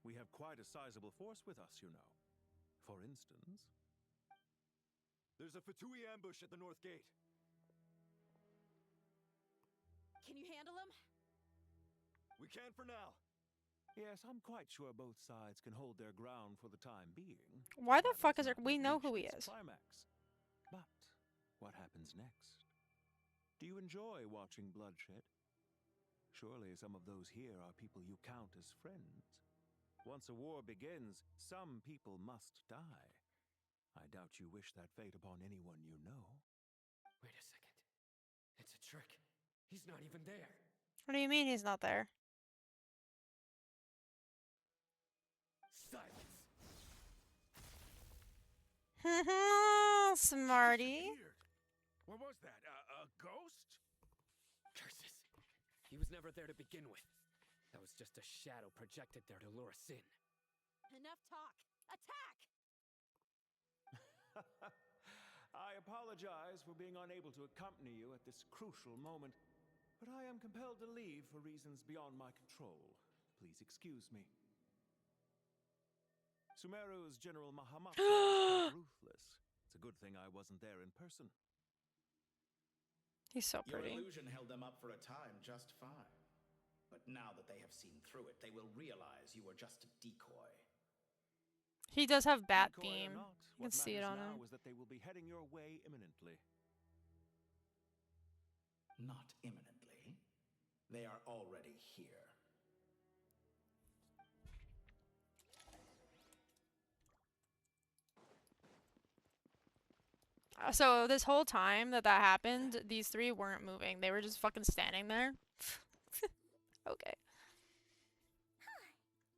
Speaker 22: We have quite a sizable force with us, you know. For instance...
Speaker 14: There's a Fatui ambush at the north gate.
Speaker 15: Can you handle him?
Speaker 14: We can for now.
Speaker 22: Yes, I'm quite sure both sides can hold their ground for the time being.
Speaker 1: Why the fuck is there... We know who he is.
Speaker 22: Climax. But what happens next? Do you enjoy watching bloodshed? Surely some of those here are people you count as friends. Once a war begins, some people must die. I doubt you wish that fate upon anyone you know.
Speaker 13: Wait a second. It's a trick. He's not even there.
Speaker 1: What do you mean he's not there?
Speaker 13: Silence.
Speaker 1: Smarty.
Speaker 2: What was that? A ghost?
Speaker 13: Curses. He was never there to begin with. That was just a shadow projected there to lure us in.
Speaker 15: Enough talk. Attack!
Speaker 22: I apologize for being unable to accompany you at this crucial moment, but I am compelled to leave for reasons beyond my control. Please excuse me. Sumeru's General Mahamatra is ruthless. It's a good thing I wasn't there in person.
Speaker 1: He's so pretty.
Speaker 23: Your illusion held them up for a time just fine. But now that they have seen through it, they will realize you were just a decoy.
Speaker 1: He does have bat
Speaker 22: Decoy or
Speaker 1: theme.
Speaker 22: not,
Speaker 1: You can see it on him.
Speaker 22: is that they will be heading your way imminently.
Speaker 23: Not imminently. They are already here.
Speaker 1: So this whole time that happened, these three weren't moving. They were just fucking standing there. Okay.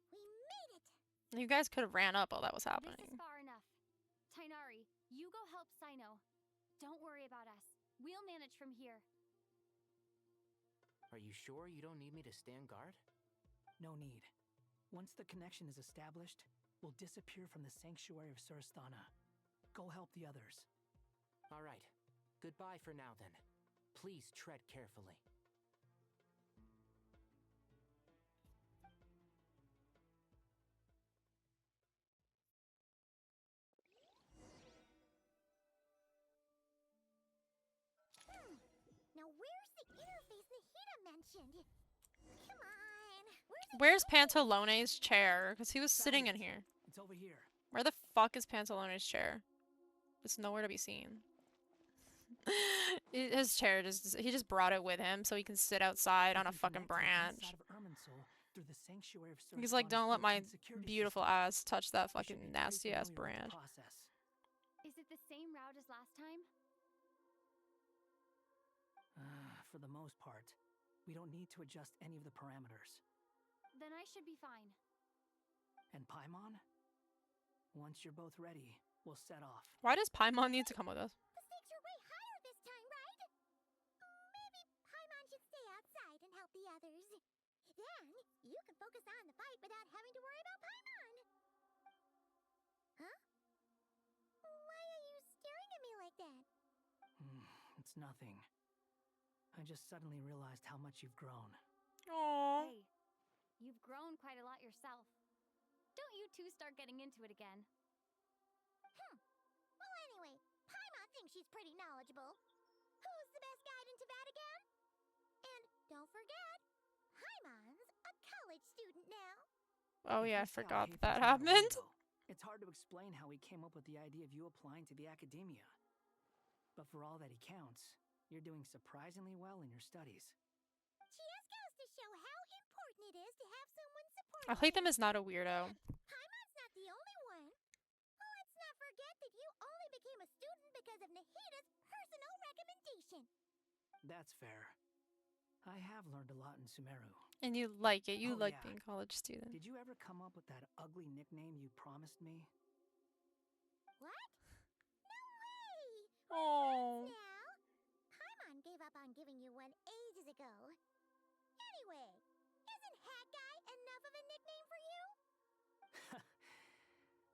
Speaker 3: We made it!
Speaker 1: You guys could have ran up while that was
Speaker 18: This
Speaker 1: happening.
Speaker 18: is far enough. Tainari, you go help Sino. Don't worry about us. We'll manage from here.
Speaker 11: Are you sure you don't need me to stand guard?
Speaker 4: No need. Once the connection is established, we'll disappear from the sanctuary of Surasthana. Go help the others.
Speaker 11: All right. Goodbye for now, then. Please tread carefully.
Speaker 3: Now where's the interface Nahida mentioned? Come on.
Speaker 1: Where's Pantalone's chair? Because he was sitting in here.
Speaker 4: It's over here.
Speaker 1: Where the fuck is Pantalone's chair? It's nowhere to be seen. His chair he just brought it with him so he can sit outside on a fucking branch. He's like, don't let my beautiful ass touch that fucking nasty ass branch.
Speaker 18: Is it the same route as last time?
Speaker 4: For the most part, we don't need to adjust any of the parameters.
Speaker 18: Then I should be fine.
Speaker 4: And Paimon? Once you're both ready, we'll set off.
Speaker 1: Why does Paimon need to come with us?
Speaker 3: The stakes are way higher this time, right? Maybe Paimon should stay outside and help the others. Then, you can focus on the fight without having to worry about Paimon. Huh? Why are you staring at me like that?
Speaker 4: It's nothing. I just suddenly realized how much you've grown.
Speaker 1: Aww.
Speaker 18: Hey, you've grown quite a lot yourself. Don't you two start getting into it again.
Speaker 3: Well, anyway, Paimon thinks she's pretty knowledgeable. Who's the best guide in Teyvat again? And don't forget, Paimon's a college student now.
Speaker 1: Oh yeah, I forgot
Speaker 4: hate
Speaker 1: that
Speaker 4: to tell you,
Speaker 1: happened.
Speaker 4: though, it's hard to explain how he came up with the idea of you applying to the academia. But for all that he counts, you're doing surprisingly well in your studies.
Speaker 3: Just goes to show how important important it is to have someone support.
Speaker 1: Alhaitham is not a weirdo.
Speaker 3: Paimon's not the only one. Let's not forget that you only became a student because of Nahida's personal recommendation.
Speaker 4: That's fair. I have learned a lot in Sumeru.
Speaker 1: And you like it. You
Speaker 4: Oh,
Speaker 1: like
Speaker 4: yeah.
Speaker 1: being a college student.
Speaker 4: Did you ever come up with that ugly nickname you promised me?
Speaker 3: What? No way!
Speaker 1: Oh.
Speaker 3: Now, Paimon gave up on giving you one ages ago. Anyway, isn't Hat Guy enough of a nickname for you?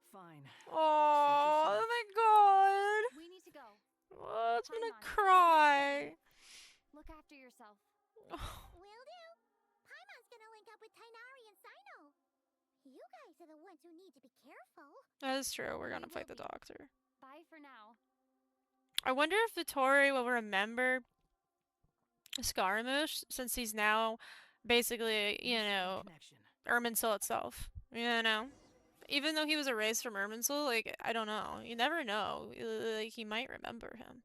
Speaker 4: Fine.
Speaker 1: Oh my god.
Speaker 18: We need to go.
Speaker 1: Oh, it's gonna
Speaker 18: Paimon,
Speaker 1: cry.
Speaker 18: look after yourself.
Speaker 3: Will do. Paimon's gonna link up with Tainari and Sino. You guys are the ones who need to be careful.
Speaker 1: That is true. We're gonna fight the doctor.
Speaker 18: Bye for now.
Speaker 1: I wonder if Dottore will remember Scaramouche, since he's now basically, you know, Irminsul itself. You know? Even though he was erased from Irminsul, like, I don't know. You never know. Like, he might remember him.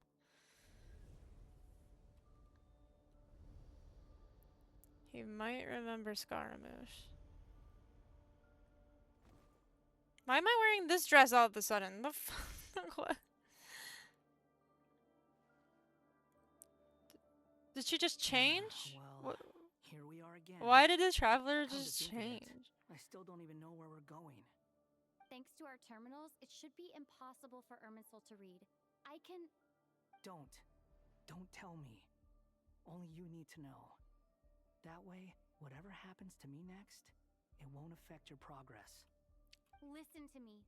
Speaker 1: He might remember Scaramouche. Why am I wearing this dress all of a sudden? The fuck? What? Did she just change?
Speaker 4: Well, here we are again.
Speaker 1: Why did the traveler
Speaker 4: Come to
Speaker 1: just
Speaker 4: think of it,
Speaker 1: change?
Speaker 4: I still don't even know where we're going.
Speaker 18: Thanks to our terminals, it should be impossible for Irminsul to read. I can...
Speaker 4: Don't. Don't tell me. Only you need to know. That way, whatever happens to me next, it won't affect your progress.
Speaker 18: Listen to me.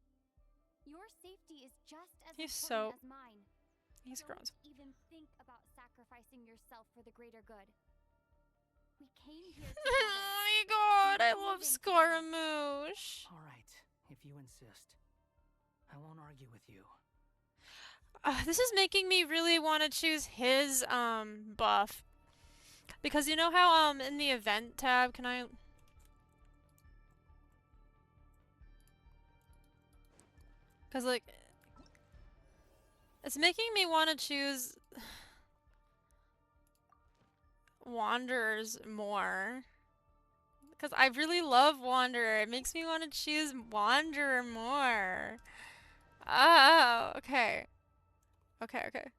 Speaker 18: Your safety is just as
Speaker 1: He's
Speaker 18: important as mine.
Speaker 1: He's grown.
Speaker 18: Don't even think about sacrificing yourself for the greater good. We came here together.
Speaker 1: Oh my god, I love Scaramouche.
Speaker 4: All right, if you insist. I won't argue with you.
Speaker 1: This is making me really want to choose his buff. Because you know how in the event tab, can I... Because like... It's making me want to choose... Wanderers more. Because I really love Wanderer. It makes me want to choose Wanderer more. Oh, okay. Okay.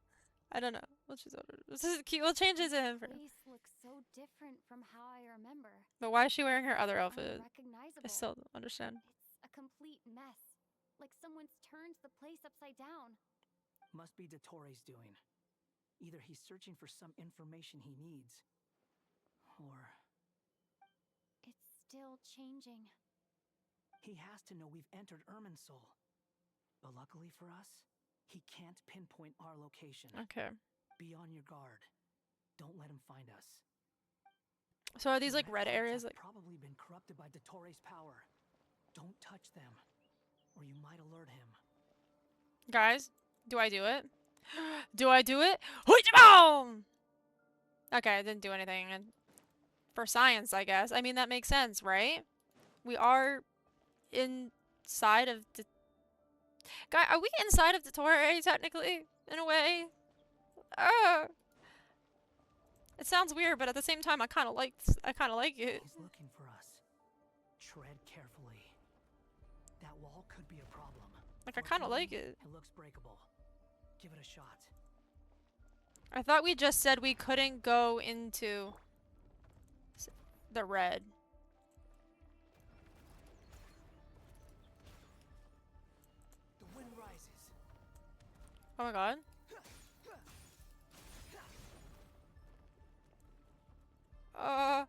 Speaker 1: I don't know. We'll choose Wanderer. This is cute. We'll change it to him first.
Speaker 18: Face looks so different from how I remember.
Speaker 1: But why is she wearing her other outfit?
Speaker 18: Unrecognizable.
Speaker 1: I still don't understand.
Speaker 18: It's a complete mess. Like someone's turned the place upside down.
Speaker 4: Must be Dottore's doing. Either he's searching for some information he needs, or...
Speaker 18: It's still changing.
Speaker 4: He has to know we've entered Irminsul. But luckily for us, he can't pinpoint our location.
Speaker 1: Okay.
Speaker 4: Be on your guard. Don't let him find us.
Speaker 1: So are these like red areas? Like
Speaker 4: probably been corrupted by Dottore's power. Don't touch them, or you might alert him.
Speaker 1: guys, do I do it? Do I do it? Boom! Okay, I didn't do anything. And for science, I guess. I mean, that makes sense, right? We are inside of the... Guy, are we inside of the Dottore, technically? In a way? It sounds weird, but at the same time, I kind of like it.
Speaker 4: He's looking for us. Tread carefully. That wall could be a problem.
Speaker 1: Like, I kind of like it.
Speaker 4: It looks breakable. Give it a shot.
Speaker 1: I thought we just said we couldn't go into the red.
Speaker 4: The wind rises.
Speaker 1: Oh my god. Oh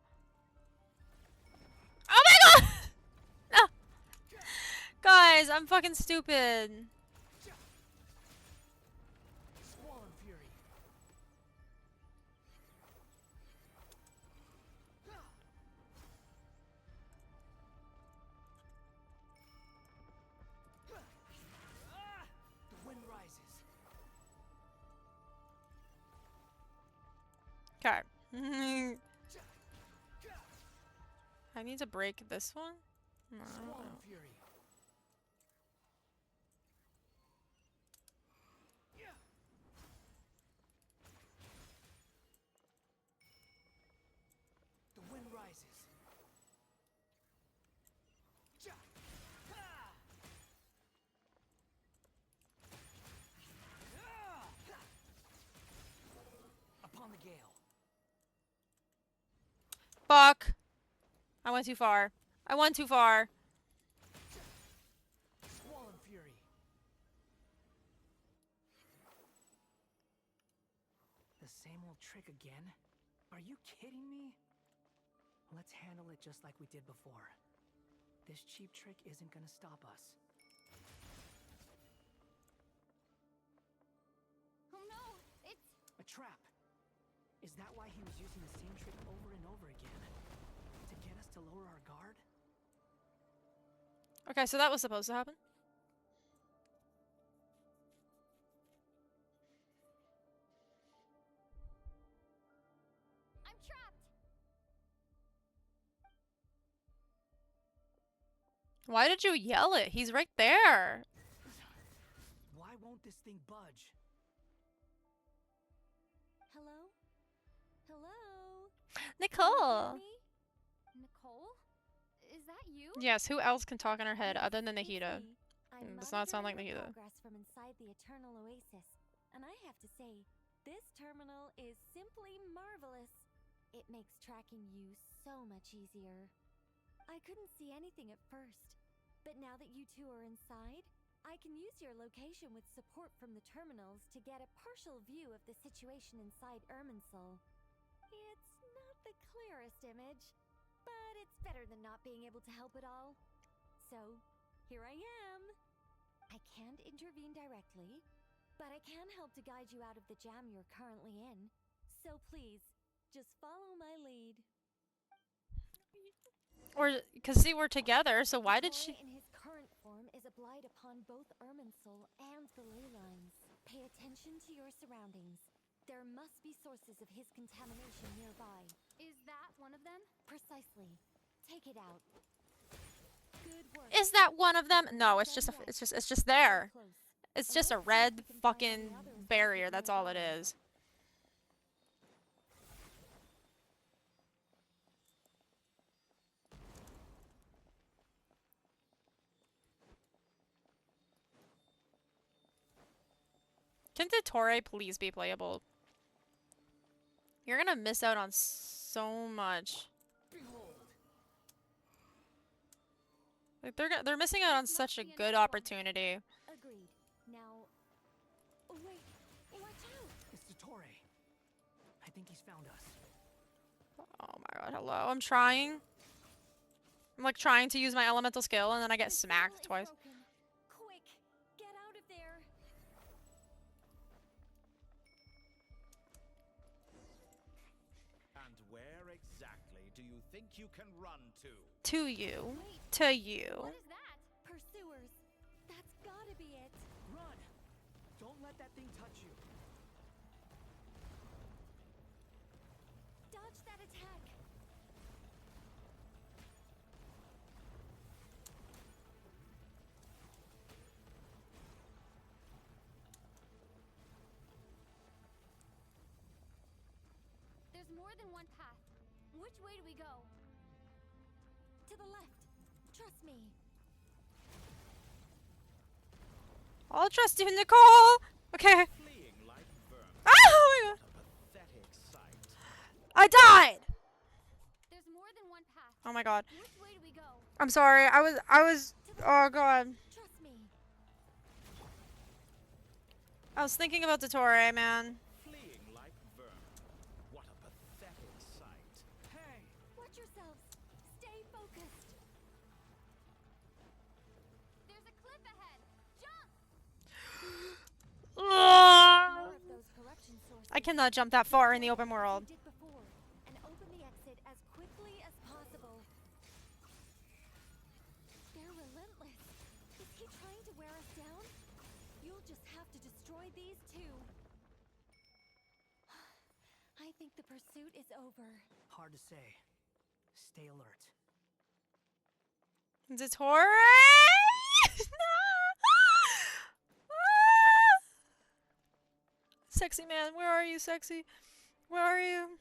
Speaker 1: my god! No! Guys, I'm fucking stupid.
Speaker 4: Squall and fury. The wind rises.
Speaker 1: Okay. I need to break this one? No, I don't
Speaker 4: Squall
Speaker 1: know.
Speaker 4: and fury. The wind rises.
Speaker 1: Fuck. I went too far. I went too far.
Speaker 4: Swollen Fury. The same old trick again? Are you kidding me? Let's handle it just like we did before. This cheap trick isn't gonna stop us.
Speaker 18: Oh no, it's
Speaker 4: a trap. Is that why he was using the same trick over and over again? To get us to lower our guard?
Speaker 1: Okay, so that was supposed to happen.
Speaker 18: I'm trapped.
Speaker 1: Why did you yell it? He's right there.
Speaker 4: Why won't this thing budge?
Speaker 6: Hello? Hello?
Speaker 1: Nicole.
Speaker 18: Nicole? Is that you?
Speaker 1: Yes, who else can talk in her head other than Nahida?
Speaker 6: I'm
Speaker 1: Does not sound like
Speaker 6: monitoring
Speaker 1: Nahida.
Speaker 6: progress from inside the Eternal Oasis, and I have to say, this terminal is simply marvelous. It makes tracking you so much easier. I couldn't see anything at first, but now that you two are inside, I can use your location with support from the terminals to get a partial view of the situation inside Irminsul. It's not the clearest image, but it's better than not being able to help at all. So, here I am. I can't intervene directly, but I can help to guide you out of the jam you're currently in. So please, just follow my lead.
Speaker 1: Or, cause see, we're together, so why did she...
Speaker 6: in his current form is a blight upon both Irminsul and the ley lines. Pay attention to your surroundings. There must be sources of his contamination nearby.
Speaker 18: Is that one of them?
Speaker 6: Precisely. Take it out. Good work.
Speaker 1: Is that one of them? No, it's just there. It's just a red fucking barrier, that's all it is. Can Dottore please be playable? You're gonna miss out on so much. Like they're missing out on such a good opportunity.
Speaker 6: Agreed. Now, wait, watch out!
Speaker 4: It's Dottore. I think he's found us.
Speaker 1: Oh my god, hello. I'm trying. I'm like trying to use my elemental skill and then I get smacked twice.
Speaker 6: Quick, get out of there!
Speaker 23: And where exactly do you think you can run to?
Speaker 1: To you. To you.
Speaker 6: What is that? Pursuers. That's gotta be it.
Speaker 4: Run! Don't let that thing touch you.
Speaker 6: Dodge that attack.
Speaker 18: There's more than one path. Which way do we go?
Speaker 6: To the left. Trust me.
Speaker 1: I'll trust you, Nicole! Okay. Oh my god. I died!
Speaker 18: There's more than one path.
Speaker 1: Oh my god.
Speaker 18: Which way do we go?
Speaker 1: I'm sorry. I was oh god.
Speaker 6: Trust me.
Speaker 1: I was thinking about Dottore, man.
Speaker 23: Fleeing like vermin. What a pathetic sight.
Speaker 4: Hey!
Speaker 6: Watch yourselves. Stay focused.
Speaker 18: There's a cliff ahead. Jump!
Speaker 6: More of those corruption sources.
Speaker 1: I cannot jump that far in the open world.
Speaker 6: Did before, and open the exit as quickly as possible. They're relentless. Is he trying to wear us down? You'll just have to destroy these two. I think the pursuit is over.
Speaker 4: Hard to say. Stay alert.
Speaker 1: Dottore! Sexy man, where are you, sexy? Where are you?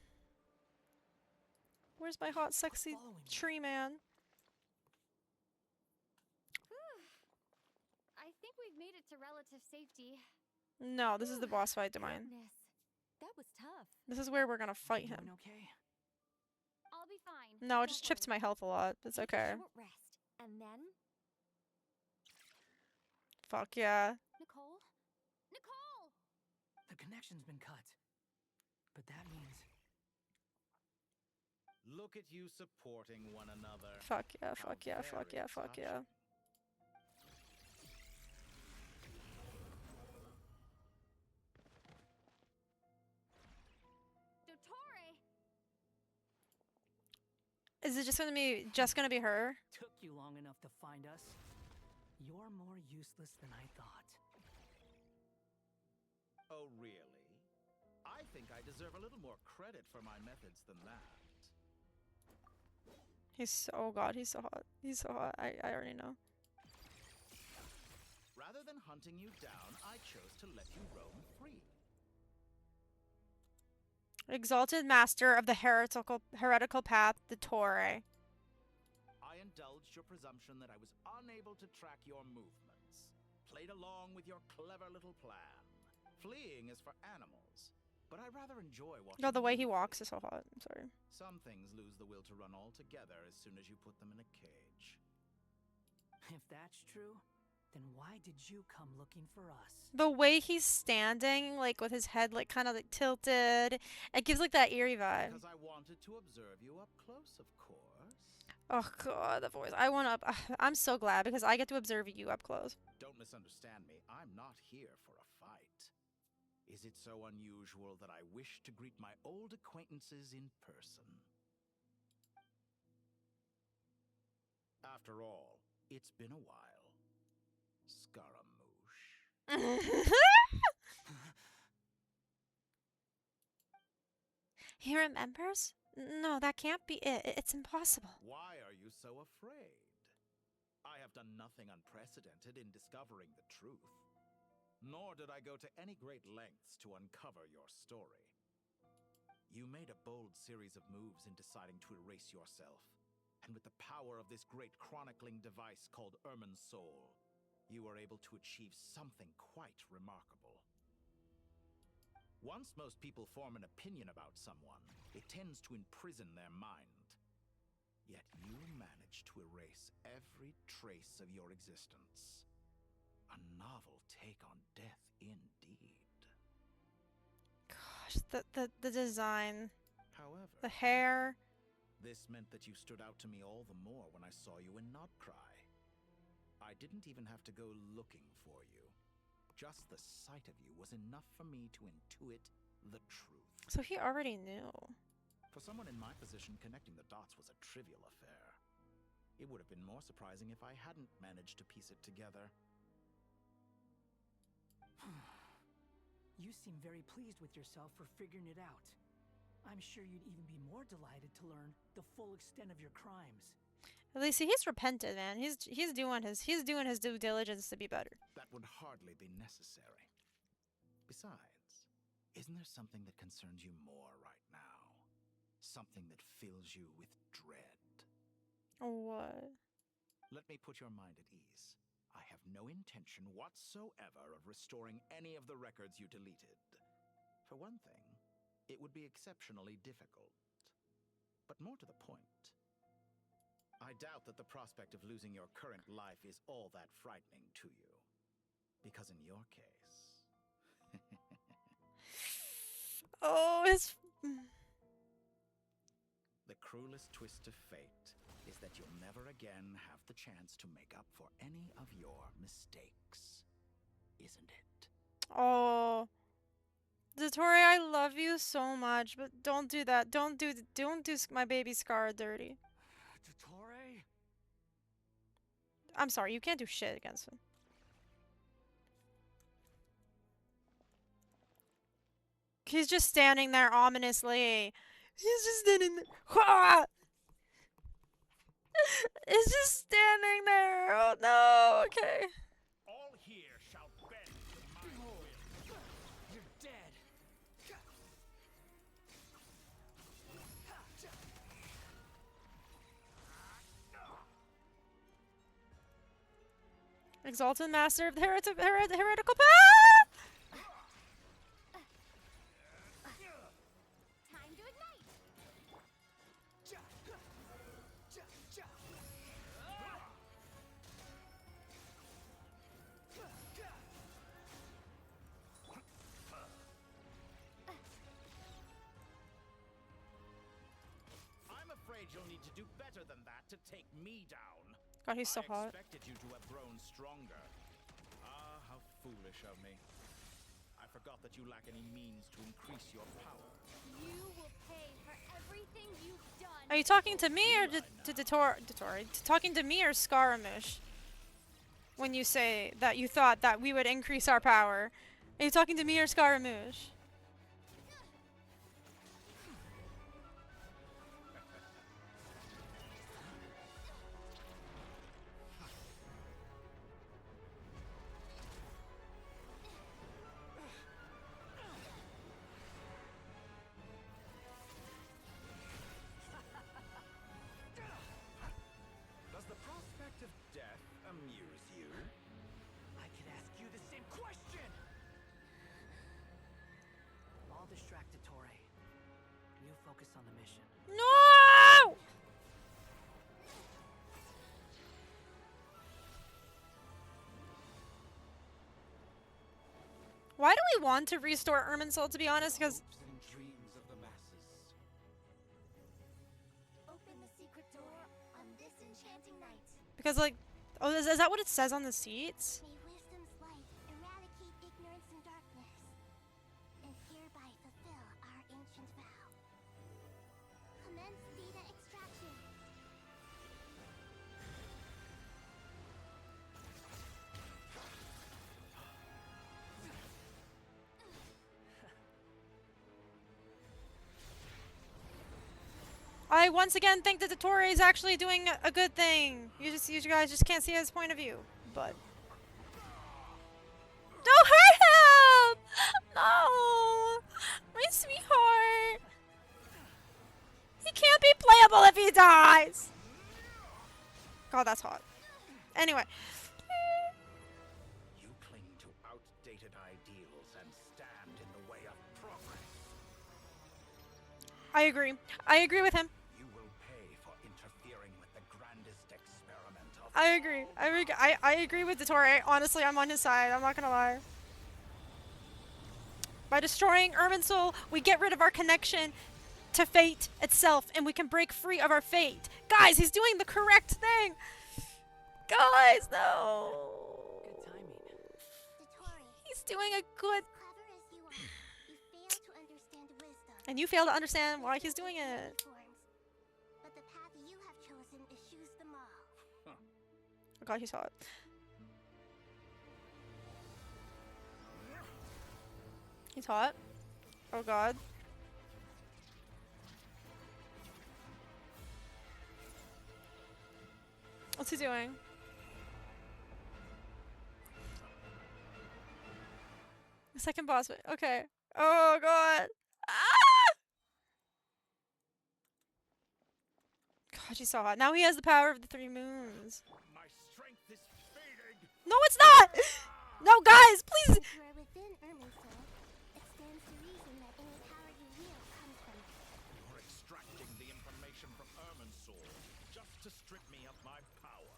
Speaker 1: Where's my hot, sexy tree man?
Speaker 18: I think we've made it to relative safety.
Speaker 1: No, this is the boss fight domain.
Speaker 6: Goodness, that was tough.
Speaker 1: This is where we're gonna fight him.
Speaker 4: Okay?
Speaker 18: I'll be
Speaker 6: be fine.
Speaker 1: No, it
Speaker 6: Don't
Speaker 1: just chipped
Speaker 6: worry.
Speaker 1: my health a lot. It's
Speaker 6: Take
Speaker 1: okay.
Speaker 6: a short rest, and then
Speaker 1: Fuck yeah.
Speaker 6: Nicole? Nicole!
Speaker 4: The connection's been cut. But that means
Speaker 23: Look at you supporting one another.
Speaker 1: Fuck yeah,
Speaker 23: How
Speaker 1: fuck yeah, fuck
Speaker 23: very
Speaker 1: yeah, fuck yeah.
Speaker 6: Dottore!
Speaker 1: Is it just gonna be her?
Speaker 4: took you long enough to find us. You're more useless than I thought.
Speaker 23: Oh, really? I think I deserve a little more credit for my methods than that.
Speaker 1: He's so, oh god, he's so hot. He's so hot. I already know.
Speaker 23: Rather than hunting you down, I chose to let you roam free.
Speaker 1: Exalted master of the heretical path, Dottore.
Speaker 23: I indulged your presumption that I was unable to track your movements. Played along with your clever little plan. Fleeing is for animals, but I rather enjoy watching.
Speaker 1: God, the way he
Speaker 23: you
Speaker 1: walks
Speaker 23: flee.
Speaker 1: is so hot. I'm sorry.
Speaker 23: Some things lose the will to run altogether as soon as you put them in a cage.
Speaker 4: If that's true, then why did you come looking for us?
Speaker 1: The way he's standing, like with his head like kind of like tilted, it gives like that eerie vibe.
Speaker 23: Because I wanted to observe you up close, of course.
Speaker 1: Oh god, the voice. I'm so glad because I get to observe you up close.
Speaker 23: Don't misunderstand me. I'm not here for a fight. Is it so unusual that I wish to greet my old acquaintances in person? After all, it's been a while. Scaramouche.
Speaker 1: He remembers? No, that can't be it. It's impossible.
Speaker 23: Why are you so afraid? I have done nothing unprecedented in discovering the truth. Nor did I go to any great lengths to uncover your story. You made a bold series of moves in deciding to erase yourself. And with the power of this great chronicling device called Irmin's Soul, you were able to achieve something quite remarkable. Once most people form an opinion about someone, it tends to imprison their mind. Yet you managed to erase every trace of your existence. A novel take on death, indeed.
Speaker 1: Gosh, the design.
Speaker 23: However,
Speaker 1: the hair.
Speaker 23: This meant that you stood out to me all the more when I saw you in Nodcry. I didn't even have to go looking for you. Just the sight of you was enough for me to intuit the truth.
Speaker 1: So he already knew.
Speaker 23: For someone in my position, connecting the dots was a trivial affair. It would have been more surprising if I hadn't managed to piece it together.
Speaker 4: You seem very pleased with yourself for figuring it out. I'm sure you'd even be more delighted to learn the full extent of your crimes.
Speaker 1: At least he's repented, man. He's doing his due diligence to be better.
Speaker 23: That would hardly be necessary. Besides, isn't there something that concerns you more right now? Something that fills you with dread?
Speaker 1: What?
Speaker 23: Let me put your mind at ease. I have no intention whatsoever of restoring any of the records you deleted. For one thing, it would be exceptionally difficult. But more to the point, I doubt that the prospect of losing your current life is all that frightening to you. Because in your case...
Speaker 1: Oh, it's...
Speaker 23: The cruelest twist of fate is that you'll never again have the chance to make up for any of your mistakes. Isn't it?
Speaker 1: Oh. Dottore, I love you so much, but don't do that. Don't do my baby Scar dirty.
Speaker 4: Dottore?
Speaker 1: I'm sorry, you can't do shit against him. He's just standing there ominously. He's just standing there. Ha! He's just standing there. Oh no, okay.
Speaker 12: All here shall bend to my will.
Speaker 4: You're dead.
Speaker 1: Exalted master of the heretical path!
Speaker 3: Time to ignite!
Speaker 8: afraid you'll need to do better than that to take me down.
Speaker 1: God, he's so hot.
Speaker 8: I expected you to have grown stronger. Ah, how foolish of me. I forgot that you lack any means to increase your power.
Speaker 18: You will pay for everything you've done.
Speaker 1: Are you talking to me or to Dottore? Talking to me or Scaramouche? When you say that you thought that we would increase our power. Are you talking to me or Scaramouche?
Speaker 8: Does the prospect of death amuse you?
Speaker 4: I could ask you the same question! I'll distract Dottore. You focus on the mission.
Speaker 1: No! Why do we want to restore Irminsul, to be honest? Because
Speaker 8: Dreams of the masses.
Speaker 3: Open the secret door on this enchanting night.
Speaker 1: like, oh, is that what it says on the seats?
Speaker 3: May wisdom's light eradicate ignorance and darkness, and hereby fulfill our ancient vow. Commence data extraction.
Speaker 1: I once again think that Dottore is actually doing a good thing. You guys just can't see his point of view, but don't hurt him! No, my sweetheart. He can't be playable if he dies. God, that's hot. Anyway.
Speaker 8: You cling to outdated ideals and stand in the way of progress.
Speaker 1: I agree. I agree with him.
Speaker 8: You will pay for interfering with the grandest experiment of
Speaker 1: I agree. I agree with Dottore. Honestly, I'm on his side. I'm not gonna lie. By destroying Irminsul, we get rid of our connection to fate itself, and we can break free of our fate. Guys, he's doing the correct thing. Guys, no.
Speaker 4: Good timing.
Speaker 1: He's doing a good.
Speaker 3: Clever as you are, you fail to understand wisdom.
Speaker 1: And you fail to understand why he's doing it.
Speaker 3: But the path you have chosen eschews them all.
Speaker 1: Oh God, he's hot. He's hot. Oh God. What's he doing? Second boss fight. Okay. Oh God. Ah! God, he's so hot. Now he has the power of the 3 moons.
Speaker 8: my strength is fading.
Speaker 1: No, it's not! No, guys, please!
Speaker 3: If you are within Irminsul, it stands to reason that any power you wield comes from it.
Speaker 8: You're extracting the information from Irminsul just to strip me of my power.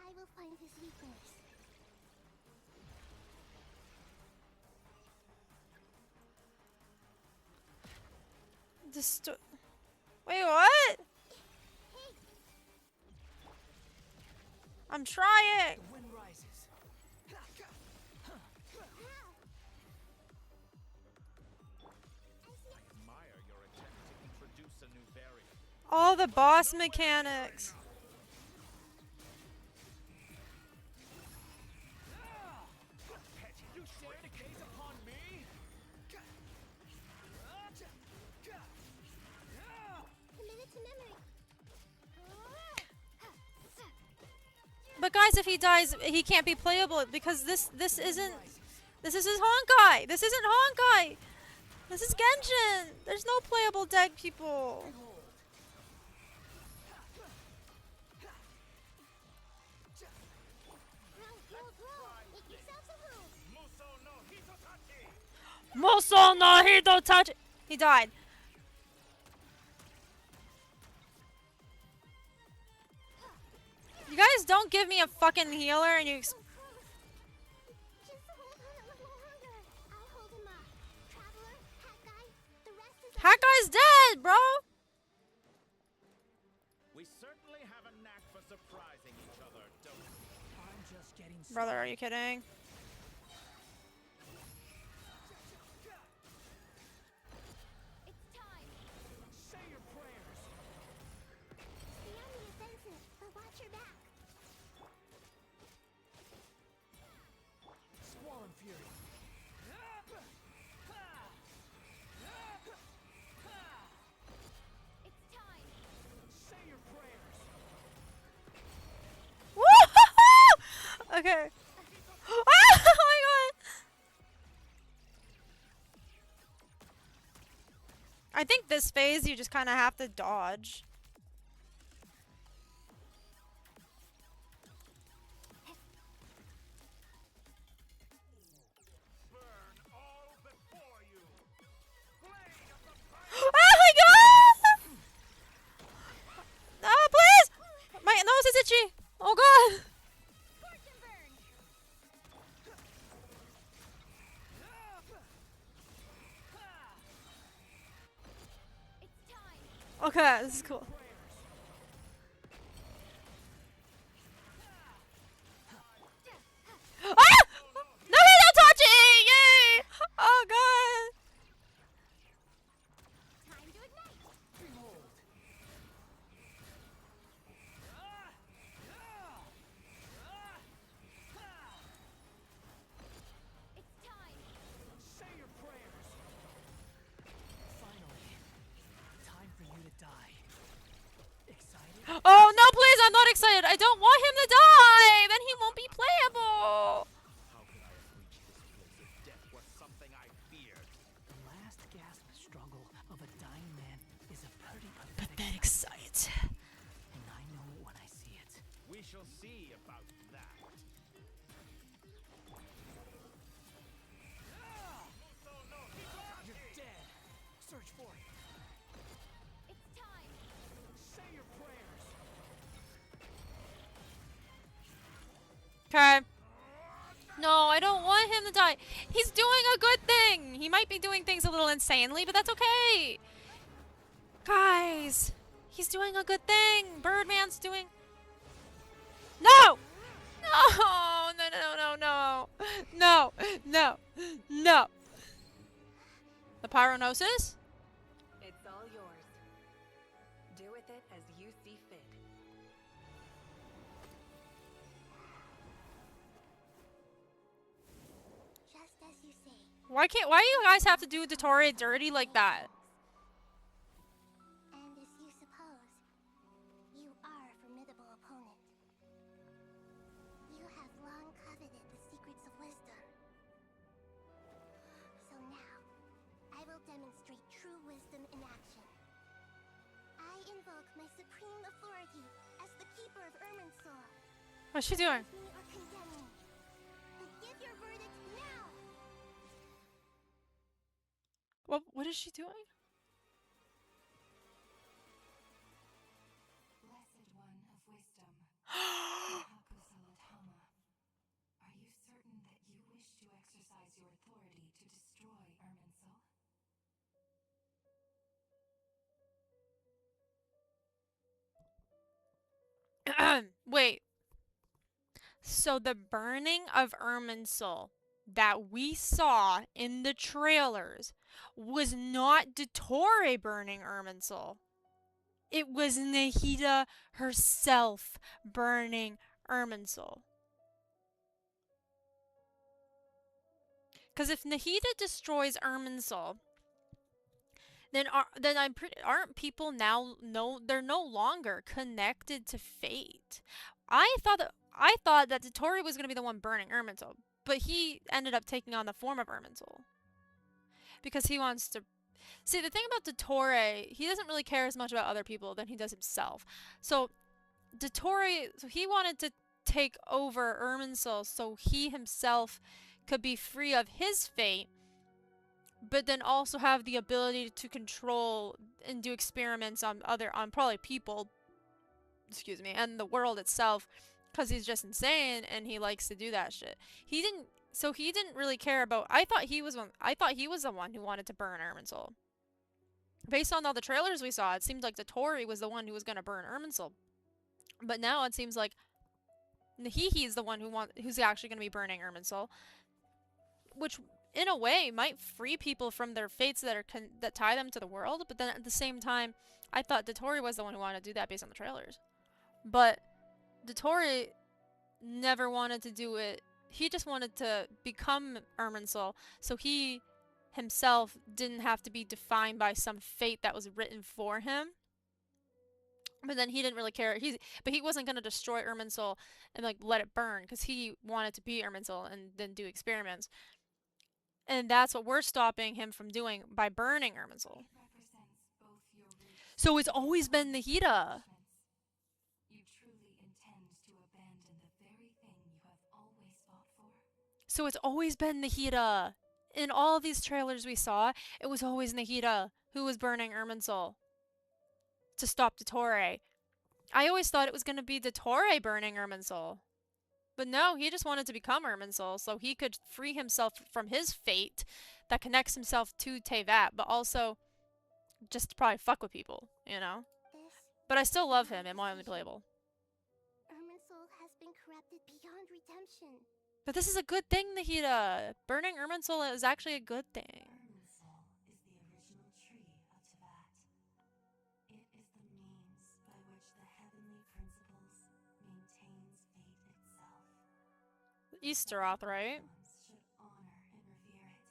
Speaker 3: I will find his weakness.
Speaker 1: Wait, what? I'm trying.
Speaker 4: The wind rises.
Speaker 8: I admire your attempt to introduce a new variant.
Speaker 1: All the boss mechanics.
Speaker 8: You swear to gaze upon me?
Speaker 3: Committed to memory.
Speaker 1: But guys, if he dies, he can't be playable because this is his Honkai. This isn't Honkai. This is Genshin. There's no playable dead people. Muso no Hitotachi. He died. You guys don't give me a fucking healer and you. Hat guy's dead, bro.
Speaker 8: certainly have a knack for surprising each other, don't you?
Speaker 4: I'm just getting
Speaker 1: Brother, are you kidding?
Speaker 3: It's time.
Speaker 4: Say your prayers.
Speaker 3: Stay on the offensive, but watch your back.
Speaker 4: Squall and fury.
Speaker 3: It's time.
Speaker 4: Say your prayers.
Speaker 1: Woo! Okay. Oh my god! I think this phase you just kind of have to dodge. Oh my god! Ah, please! My nose is itchy! Oh god! Okay, this is cool. Ah! No, don't touch it! Yay! Oh god!
Speaker 3: Time to ignite.
Speaker 4: Behold.
Speaker 3: It's time.
Speaker 4: Say your prayers. Finally, time for you to die. Excited?
Speaker 1: Oh no, please! I'm not excited. I don't want him to die. Then he won't be playable.
Speaker 8: How could I have reached this place if death was something I feared?
Speaker 4: The last gasp struggle of a dying man is a pretty
Speaker 1: Pathetic sight.
Speaker 4: and I know it when I see it.
Speaker 8: We shall see about that.
Speaker 4: You're dead. Search for it.
Speaker 3: It's time.
Speaker 4: Say your prayers.
Speaker 1: Okay. No, I don't want him to die. He's doing a good thing. He might be doing things a little insanely, but that's okay. Guys, he's doing a good thing. Birdman's doing... No! No! No, no, no, no. No, no, no. The pyronosis?
Speaker 15: It's all yours. Do with it as you see fit.
Speaker 3: Just as you say.
Speaker 1: Why do you guys have to do Dottore dirty like that?
Speaker 3: And as you suppose, you are a formidable opponent. You have long coveted the secrets of wisdom. So now, I will demonstrate true wisdom in action. I invoke my supreme authority as the keeper of Irminsul.
Speaker 1: What's she doing?
Speaker 3: Forgive me or condemn me, but give your verdict now!
Speaker 1: What is she doing?
Speaker 6: Blessed one of wisdom. Hakusalatama. Are you certain that you wish to exercise your authority to destroy Irminsul?
Speaker 1: Wait. So the burning of Irminsul that we saw in the trailers was not Dottore burning Irminsul. It was Nahida herself burning Irminsul. Because if Nahida destroys Irminsul, then aren't people now they're no longer connected to fate? I thought that Dottore was gonna be the one burning Irminsul, but he ended up taking on the form of Irminsul because he wants to. See, the thing about Dottore, he doesn't really care as much about other people than he does himself. So he wanted to take over Irminsul so he himself could be free of his fate, but then also have the ability to control and do experiments on probably people, excuse me, and the world itself, because he's just insane and he likes to do that shit. He didn't really care about. I thought he was the one who wanted to burn Irminsul. based on all the trailers we saw, it seemed like Dottore was the one who was going to burn Irminsul. But now it seems like Nahihi's the one who's actually going to be burning Irminsul, which in a way might free people from their fates that tie them to the world. But then at the same time, I thought Dottore was the one who wanted to do that based on the trailers. But Dottore never wanted to do it. He just wanted to become Irminsul, so he himself didn't have to be defined by some fate that was written for him. But then he didn't really care. But he wasn't gonna destroy Irminsul and like let it burn, because he wanted to be Irminsul and then do experiments. And that's what we're stopping him from doing by burning Irminsul. So it's always been Nahida.
Speaker 6: You truly intend to abandon the very thing you have always fought for?
Speaker 1: So it's always been Nahida. In all these trailers we saw, it was always Nahida who was burning Irminsul to stop Dottore. I always thought it was going to be Dottore burning Irminsul. But no, he just wanted to become Irminsul so he could free himself from his fate that connects himself to Teyvat, but also just to probably fuck with people, you know? But I still love him and want him to be playable.
Speaker 3: Irminsul has been corrupted beyond redemption.
Speaker 1: But this is a good thing, Nahida. Burning Irminsul is actually a good thing.
Speaker 6: Irminsul is the original tree of Teyvat. It is the means by which the heavenly principles maintains fate itself.
Speaker 1: Easteroth, right?
Speaker 6: Should honor and revere it,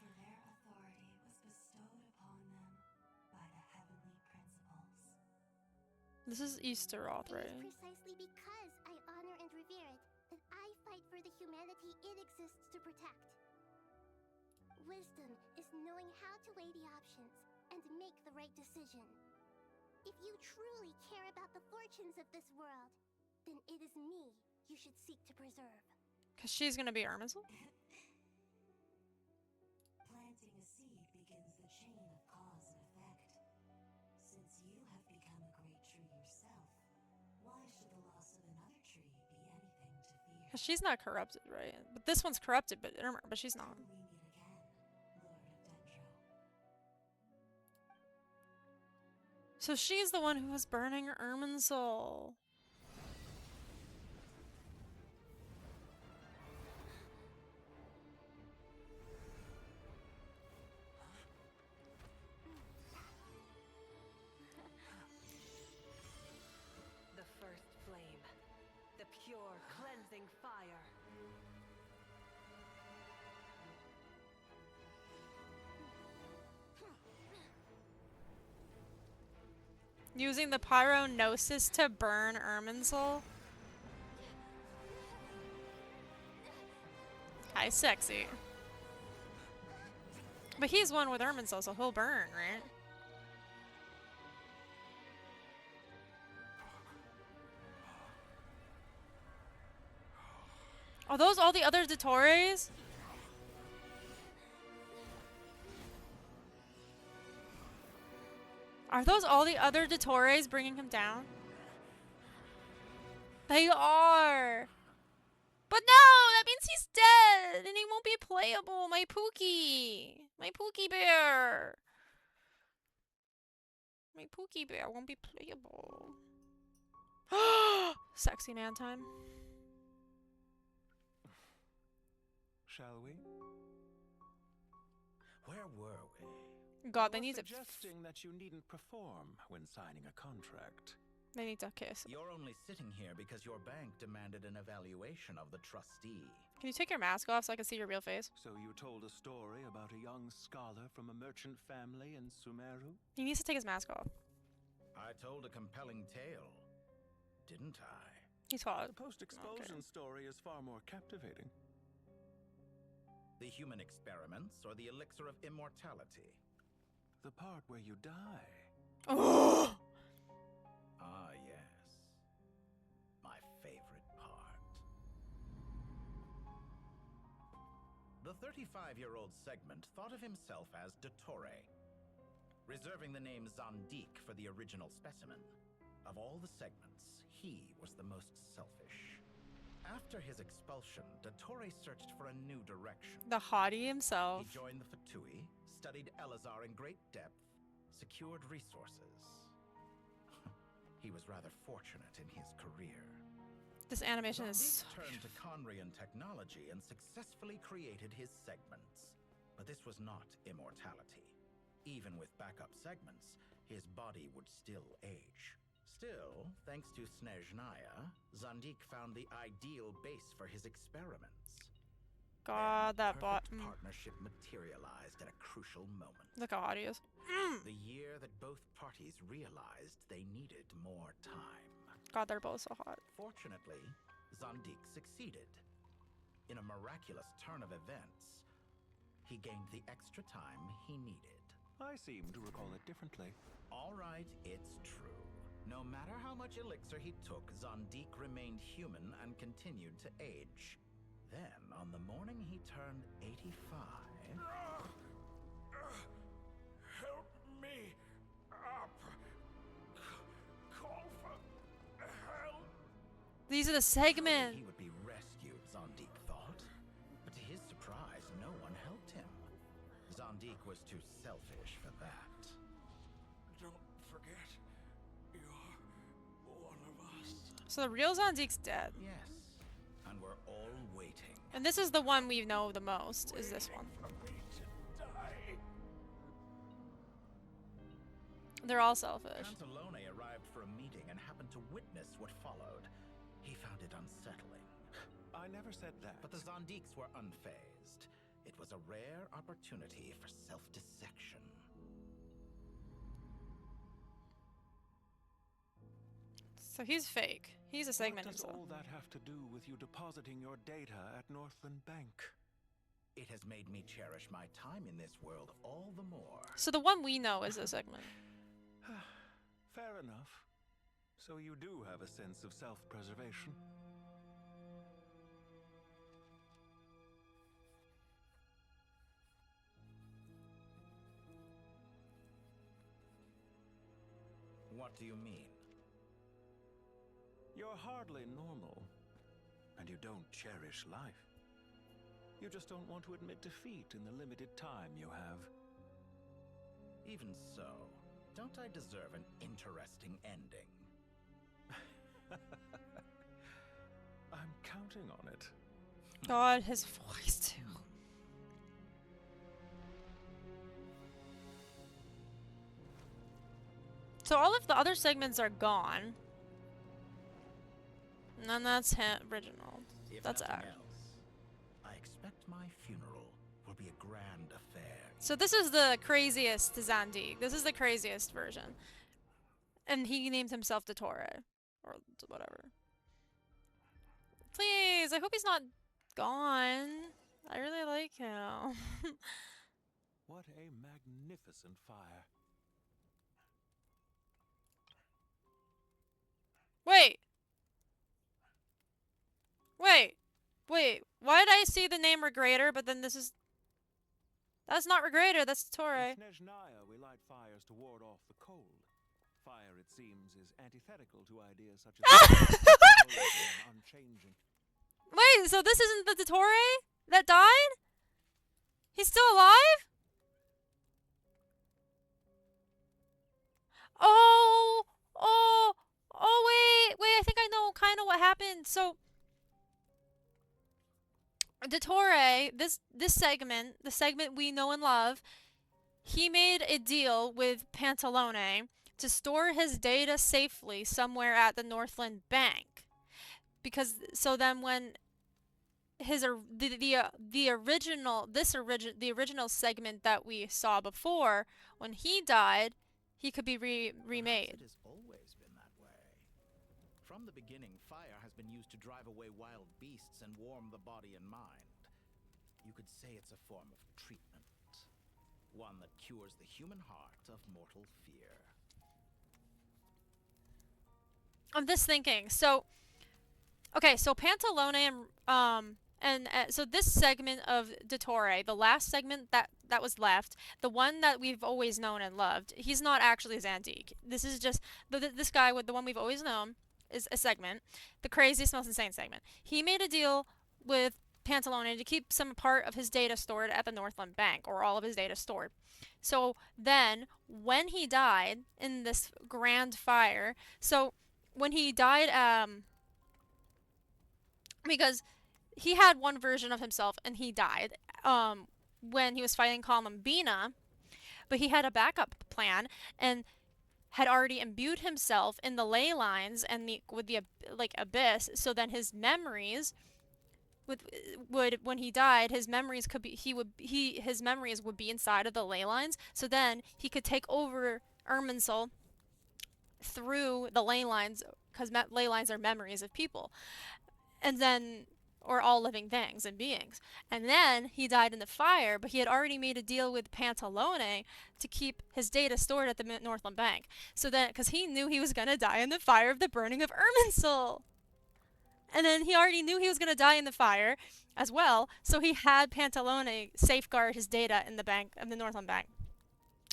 Speaker 6: for their authority was bestowed upon them by the heavenly principles.
Speaker 1: This is Easteroth, right?
Speaker 3: It is precisely because I honor and revere it that I fight for the humanity it exists to protect. Wisdom is knowing how to weigh the options and make the right decision. If you truly care about the fortunes of this world, then it is me you should seek to preserve.
Speaker 1: Because she's going to be Irminsul?
Speaker 6: Planting a seed begins the chain of cause and effect. Since you have become a great tree yourself, why should the loss of another tree be anything to fear?
Speaker 1: Because she's not corrupted, right? But this one's corrupted, but she's not.
Speaker 6: We meet again, Lord of Dendro.
Speaker 1: So she's the one who was burning Irminsul.
Speaker 15: The first flame. The pure, cleansing fire.
Speaker 1: Using the pyronosis to burn Irminsul? Hi, sexy. But he's one with Irminsul, so he'll burn, right? Are those all the other Dottores? Are those all the other Dottores bringing him down? They are! But no! That means he's dead! And he won't be playable! My Pookie! My Pookie Bear! My Pookie Bear won't be playable. Sexy Nan time.
Speaker 22: Shall we?
Speaker 23: Where were we?
Speaker 1: God, they need to.
Speaker 22: Suggesting that you needn't perform when signing a contract.
Speaker 1: They need to kiss.
Speaker 23: You're only sitting here because your bank demanded an evaluation of the trustee.
Speaker 1: Can you take your mask off so I can see your real face?
Speaker 22: So you told a story about a young scholar from a merchant family in Sumeru?
Speaker 1: He needs to take his mask off.
Speaker 23: I told a compelling tale, didn't I?
Speaker 1: He's hot.
Speaker 22: The post-expulsion story is far more captivating.
Speaker 23: The human experiments or the elixir of immortality?
Speaker 22: The part where you die.
Speaker 1: Oh!
Speaker 23: Ah, yes. My favorite part. The 35-year-old segment thought of himself as Dottore, reserving the name Zandik for the original specimen. Of all the segments, he was the most selfish. After his expulsion, Dottore searched for a new direction.
Speaker 1: The hottie himself.
Speaker 23: He joined the Fatui, studied Elazar in great depth, secured resources. He was rather fortunate in his career.
Speaker 1: This animation is
Speaker 23: Zandik
Speaker 1: so
Speaker 23: turned to Conrian technology and successfully created his segments. But this was not immortality. Even with backup segments, his body would still age. Still, thanks to Snezhnaya, Zandik found the ideal base for his experiments.
Speaker 1: God, that bot.
Speaker 23: Partnership materialized at a crucial moment.
Speaker 1: Look how hot he is.
Speaker 23: The year that both parties realized they needed more time.
Speaker 1: God, they're both so hot.
Speaker 23: Fortunately, Zandik succeeded. In a miraculous turn of events, he gained the extra time he needed.
Speaker 22: I seem to recall it differently.
Speaker 23: All right, it's true. No matter how much elixir he took, Zandik remained human and continued to age. Then, on the morning he turned 85...
Speaker 12: Help me up. Call for help.
Speaker 1: These are the segments.
Speaker 23: He would be rescued, Zandik thought. But to his surprise, no one helped him. Zandik was too selfish for that.
Speaker 12: Don't forget, you're one of us.
Speaker 1: So the real Zandik's dead.
Speaker 23: Yes, and we're all waiting.
Speaker 1: And this is the one we know the most, is this one. They're all selfish.
Speaker 23: Pantalone arrived for a meeting and happened to witness what followed. He found it unsettling.
Speaker 22: I never said that.
Speaker 23: But the Zandiks were unfazed. It was a rare opportunity for self-dissection.
Speaker 1: So he's fake. He's a segment
Speaker 22: What does
Speaker 1: himself.
Speaker 22: all that have to do with you depositing your data at Northland Bank?
Speaker 23: It has made me cherish my time in this world all the more.
Speaker 1: So the one we know is a segment.
Speaker 22: Fair enough. So you do have a sense of self-preservation.
Speaker 23: What do you mean?
Speaker 22: You're hardly normal, and you don't cherish life. You just don't want to admit defeat in the limited time you have.
Speaker 23: Even so, don't I deserve an interesting ending?
Speaker 22: I'm counting on it.
Speaker 1: God, his voice too. So all of the other segments are gone. And then that's him, original.
Speaker 23: If
Speaker 1: That's
Speaker 23: nothing
Speaker 1: Act.
Speaker 23: else, I expect my funeral will be a grand affair.
Speaker 1: So this is the craziest Zandik. This is the craziest version. And he named himself Dottore. Or whatever. Please, I hope he's not gone. I really like him.
Speaker 22: What a magnificent fire.
Speaker 1: Wait. Wait. Why did I see the name Regrator, but then this is... That's not Regrator, that's Dottore.
Speaker 22: In Snezhnaya, we light fires to ward off the cold. Fire, it seems, is antithetical to ideas such as unchanging.
Speaker 1: Wait, so this isn't the Dottore that died? He's still alive? Wait, I think I know kind of what happened. So, Dottore, this segment, the segment we know and love, he made a deal with Pantalone to store his data safely somewhere at the Northland Bank. Because, so then when the original segment that we saw before, when he died, he could be remade.
Speaker 23: It has always been that way. From the beginning, fire has been used to drive away wild beasts and warm the body and mind. You could say it's a form of treatment. One that cures the human heart of mortal fear.
Speaker 1: I'm just thinking. So, okay, so Pantalone and so this segment of Dottore, the last segment that was left, the one that we've always known and loved, he's not actually Zandik. This is just this guy with the one we've always known is a segment, the craziest, most insane segment. He made a deal with Pantalone to keep some part of his data stored at the Northland Bank, or all of his data stored. So then, when he died in this grand fire, so when he died, because he had one version of himself and he died, when he was fighting Columbina, but he had a backup plan and had already imbued himself in the ley lines and with the like abyss, so then his memories would when he died, his memories could be his memories would be inside of the ley lines, so then he could take over Irminsul through the ley lines, because ley lines are memories of people, and then, or all living things and beings. And then he died in the fire, but he had already made a deal with Pantalone to keep his data stored at the Northland Bank. So then, because he knew he was going to die in the fire of the burning of Irminsul. And then he already knew he was going to die in the fire as well, so he had Pantalone safeguard his data in the bank, of the Northland Bank.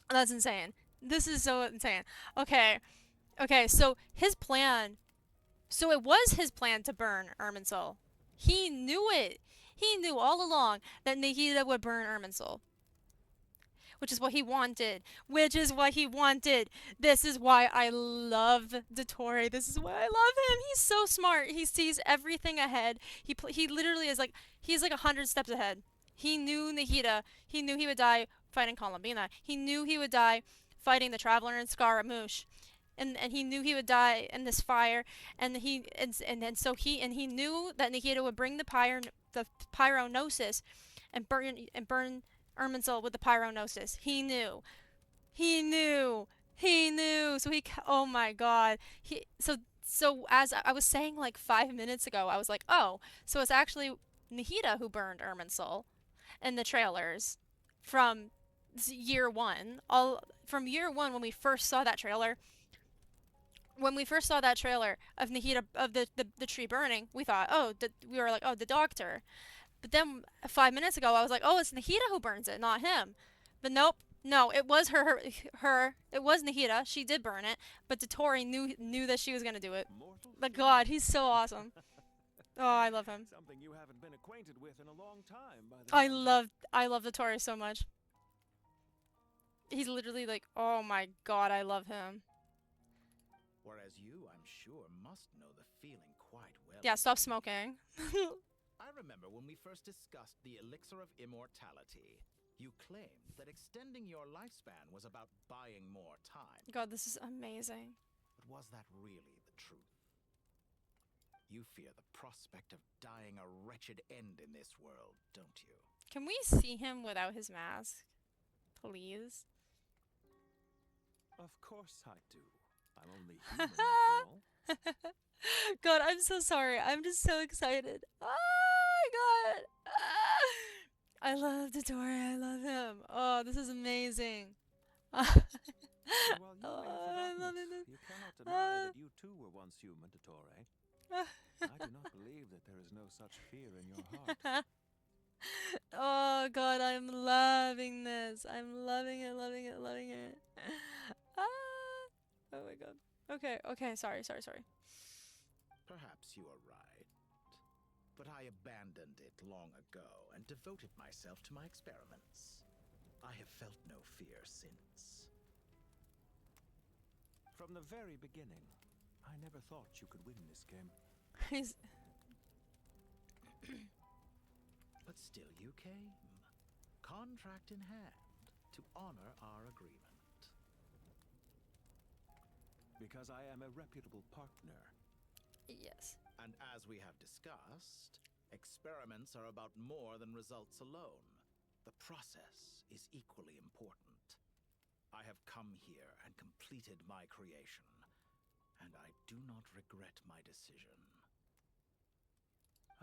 Speaker 1: That's insane. This is so insane. Okay, so his plan, so it was his plan to burn Irminsul. He knew it. He knew all along that Nahida would burn Irminsul. Which is what he wanted. Which is what he wanted. This is why I love Dottore. This is why I love him. He's so smart. He sees everything ahead. He literally is like, he's like 100 steps ahead. He knew Nahida. He knew he would die fighting Columbina. He knew he would die fighting the Traveler in Scaramouche. And he knew he would die in this fire, and he knew that Nahida would bring the pyronosis and burn Irminsul with the pyronosis. He knew. So oh my god. So as I was saying like 5 minutes ago, I was like, oh, so it's actually Nahida who burned Irminsul in the trailers from year one. From year one, when we first saw that trailer. When we first saw that trailer of Nahida, of the tree burning, we thought, we were like, oh, the doctor. But then 5 minutes ago, I was like, oh, it's Nahida who burns it, not him. But nope, no, it was her. It was Nahida. She did burn it, but Dottore knew that she was gonna do it. But God, he's so awesome. Oh, I love him.
Speaker 22: Something you haven't been acquainted with in a long time. By the
Speaker 1: I love Dottore so much. He's literally like, oh my God, I love him.
Speaker 23: Whereas you, I'm sure, must know the feeling quite well.
Speaker 1: Yeah, stop smoking.
Speaker 23: I remember when we first discussed the elixir of immortality. You claimed that extending your lifespan was about buying more time.
Speaker 1: God, this is amazing.
Speaker 23: But was that really the truth? You fear the prospect of dying a wretched end in this world, don't you?
Speaker 1: Can we see him without his mask? Please?
Speaker 22: Of course I do. I'm only human after all.
Speaker 1: God, I'm so sorry. I'm just so excited. Oh my God. I love Dottore. I love him. Oh, this is amazing.
Speaker 22: Well, I love it. You cannot deny that you too were once human, Dottore. I do not believe that there is no such fear in your heart.
Speaker 1: Oh God, I'm loving this. I'm loving it, loving it, loving it. Oh my God. Okay, sorry.
Speaker 23: Perhaps you are right. But I abandoned it long ago and devoted myself to my experiments. I have felt no fear since.
Speaker 22: From the very beginning, I never thought you could win this game.
Speaker 23: But still you came, contract in hand, to honor our agreement.
Speaker 22: Because I am a reputable partner.
Speaker 1: Yes.
Speaker 23: And as we have discussed, experiments are about more than results alone. The process is equally important. I have come here and completed my creation, and I do not regret my decision.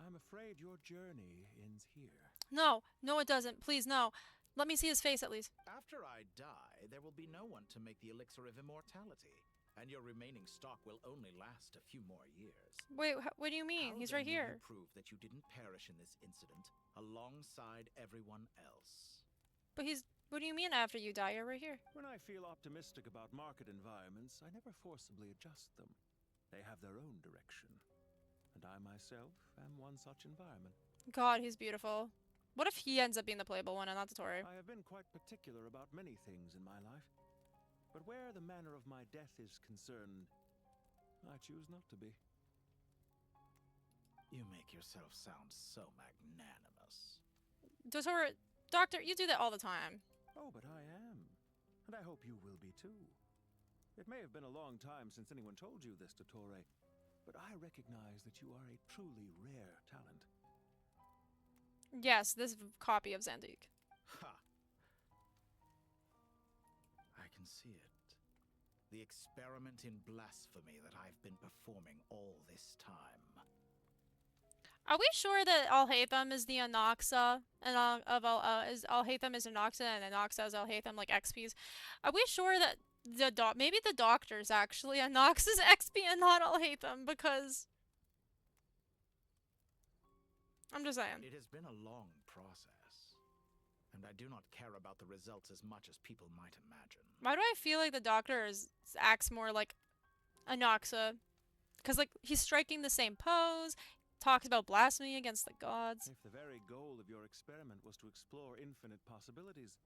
Speaker 22: I'm afraid your journey ends here.
Speaker 1: No, it doesn't. Please, no. Let me see his face at least.
Speaker 23: After I die, there will be no one to make the elixir of immortality. And your remaining stock will only last a few more years.
Speaker 1: Wait, what do you mean? He's right here.
Speaker 23: How then will you prove that you didn't perish in this incident alongside everyone else?
Speaker 1: But what do you mean after you die? You're right here.
Speaker 22: When I feel optimistic about market environments, I never forcibly adjust them. They have their own direction. And I myself am one such environment.
Speaker 1: God, he's beautiful. What if he ends up being the playable one and not Dottore?
Speaker 22: I have been quite particular about many things in my life, but where the manner of my death is concerned, I choose not to be.
Speaker 23: You make yourself sound so magnanimous.
Speaker 1: Dottore, Doctor, you do that all the time.
Speaker 22: Oh, but I am. And I hope you will be too. It may have been a long time since anyone told you this, Dottore, but I recognize that you are a truly rare talent.
Speaker 1: Yes, this copy of Zandik.
Speaker 23: Ha! I can see it. The experiment in blasphemy that I've been performing all this time.
Speaker 1: Are we sure that Alhaitham is the Anoxa and is Alhaitham is Anoxa and Anoxa is Alhaitham, like XP's? Are we sure that maybe the doctor's actually Anoxa's XP and not Alhaitham? Because I'm just saying.
Speaker 23: It has been a long process, and I do not care about the results as much as people might imagine.
Speaker 1: Why do I feel like the doctor acts more like Anoxa? Because like he's striking the same pose. Talks about blasphemy against the gods.
Speaker 22: If the very goal of your experiment was to explore infinite possibilities,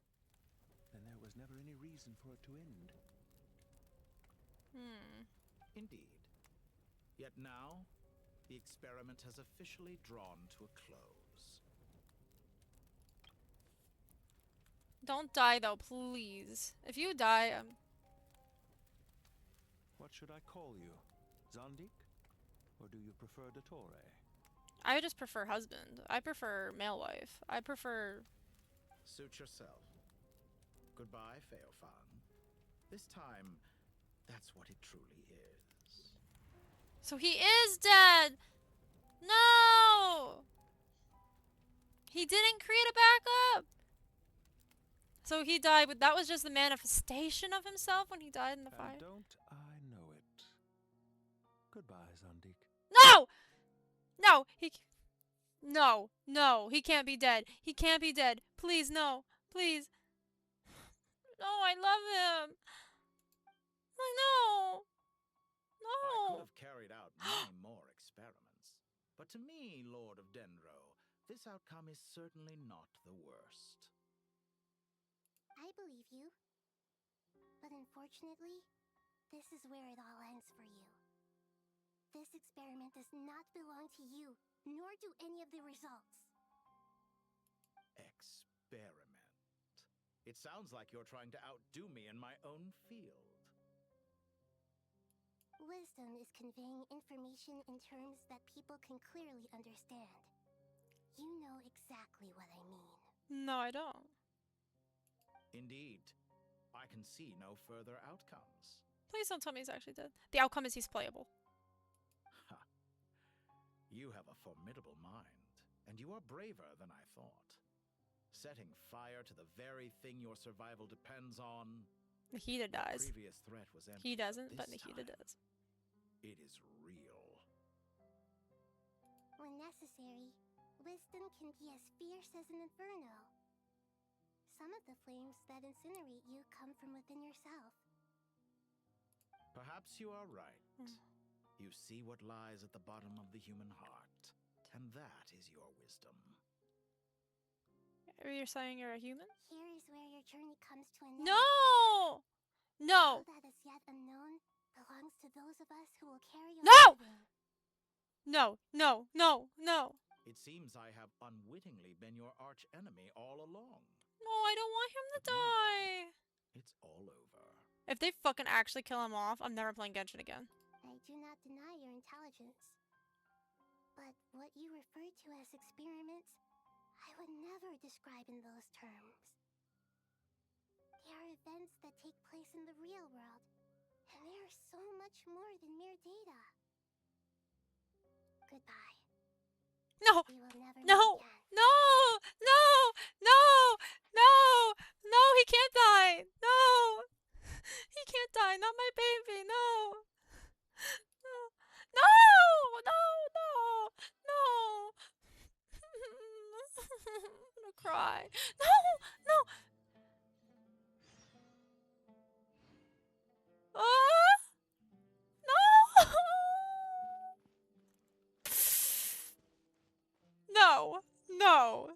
Speaker 22: then there was never any reason for it to end.
Speaker 23: Indeed. Yet now, the experiment has officially drawn to a close.
Speaker 1: Don't die though, please. If you die,
Speaker 22: What should I call you? Zandik? Or do you prefer Dottore?
Speaker 1: I just prefer husband. I prefer male wife. I prefer...
Speaker 23: Suit yourself. Goodbye, Feofan. This time, that's what it truly is.
Speaker 1: So he is dead! No! He didn't create a backup! So he died, but that was just the manifestation of himself when he died in the fire?
Speaker 22: Don't I know it? Goodbye, Zandik.
Speaker 1: No! No! No, he can't be dead. He can't be dead. Please, no. Please. No, I love him. No.
Speaker 23: I could have carried out many more experiments. But to me, Lord of Dendro, this outcome is certainly not the worst.
Speaker 3: I believe you. But unfortunately, this is where it all ends for you. This experiment does not belong to you, nor do any of the results.
Speaker 23: Experiment. It sounds like you're trying to outdo me in my own field.
Speaker 3: Wisdom is conveying information in terms that people can clearly understand. You know exactly what I mean.
Speaker 1: No, I don't.
Speaker 23: Indeed. I can see no further outcomes.
Speaker 1: Please don't tell me he's actually dead. The outcome is he's playable.
Speaker 23: Ha. You have a formidable mind, and you are braver than I thought. Setting fire to the very thing your survival depends on.
Speaker 1: Nahida dies.
Speaker 23: The previous threat was empty.
Speaker 1: He doesn't,
Speaker 23: This
Speaker 1: but Nahida
Speaker 23: time,
Speaker 1: does.
Speaker 23: It is real.
Speaker 3: When necessary, wisdom can be as fierce as an inferno. Some of the flames that incinerate you come from within yourself.
Speaker 23: Perhaps you are right. You see what lies at the bottom of the human heart, and that is your wisdom.
Speaker 1: You're saying you're a human?
Speaker 3: Here is where your journey comes to an end.
Speaker 1: No! No!
Speaker 3: All that is yet unknown belongs to those of us who will carry on
Speaker 1: No!
Speaker 3: living.
Speaker 1: No.
Speaker 23: It seems I have unwittingly been your arch enemy all along.
Speaker 1: No, I don't want him to die.
Speaker 23: It's all over.
Speaker 1: If they fucking actually kill him off, I'm never playing Genshin again.
Speaker 3: I do not deny your intelligence. But what you refer to as experiments, I would never describe in those terms. They are events that take place in the real world, and they are so much more than mere data. Goodbye.
Speaker 1: No!
Speaker 3: We will never meet
Speaker 1: No!
Speaker 3: again.
Speaker 1: No! No! No! No! No! He can't die! No! He can't die! Not my baby! No! No! No! No! No! No! I'm gonna cry. No! No! No! No! No!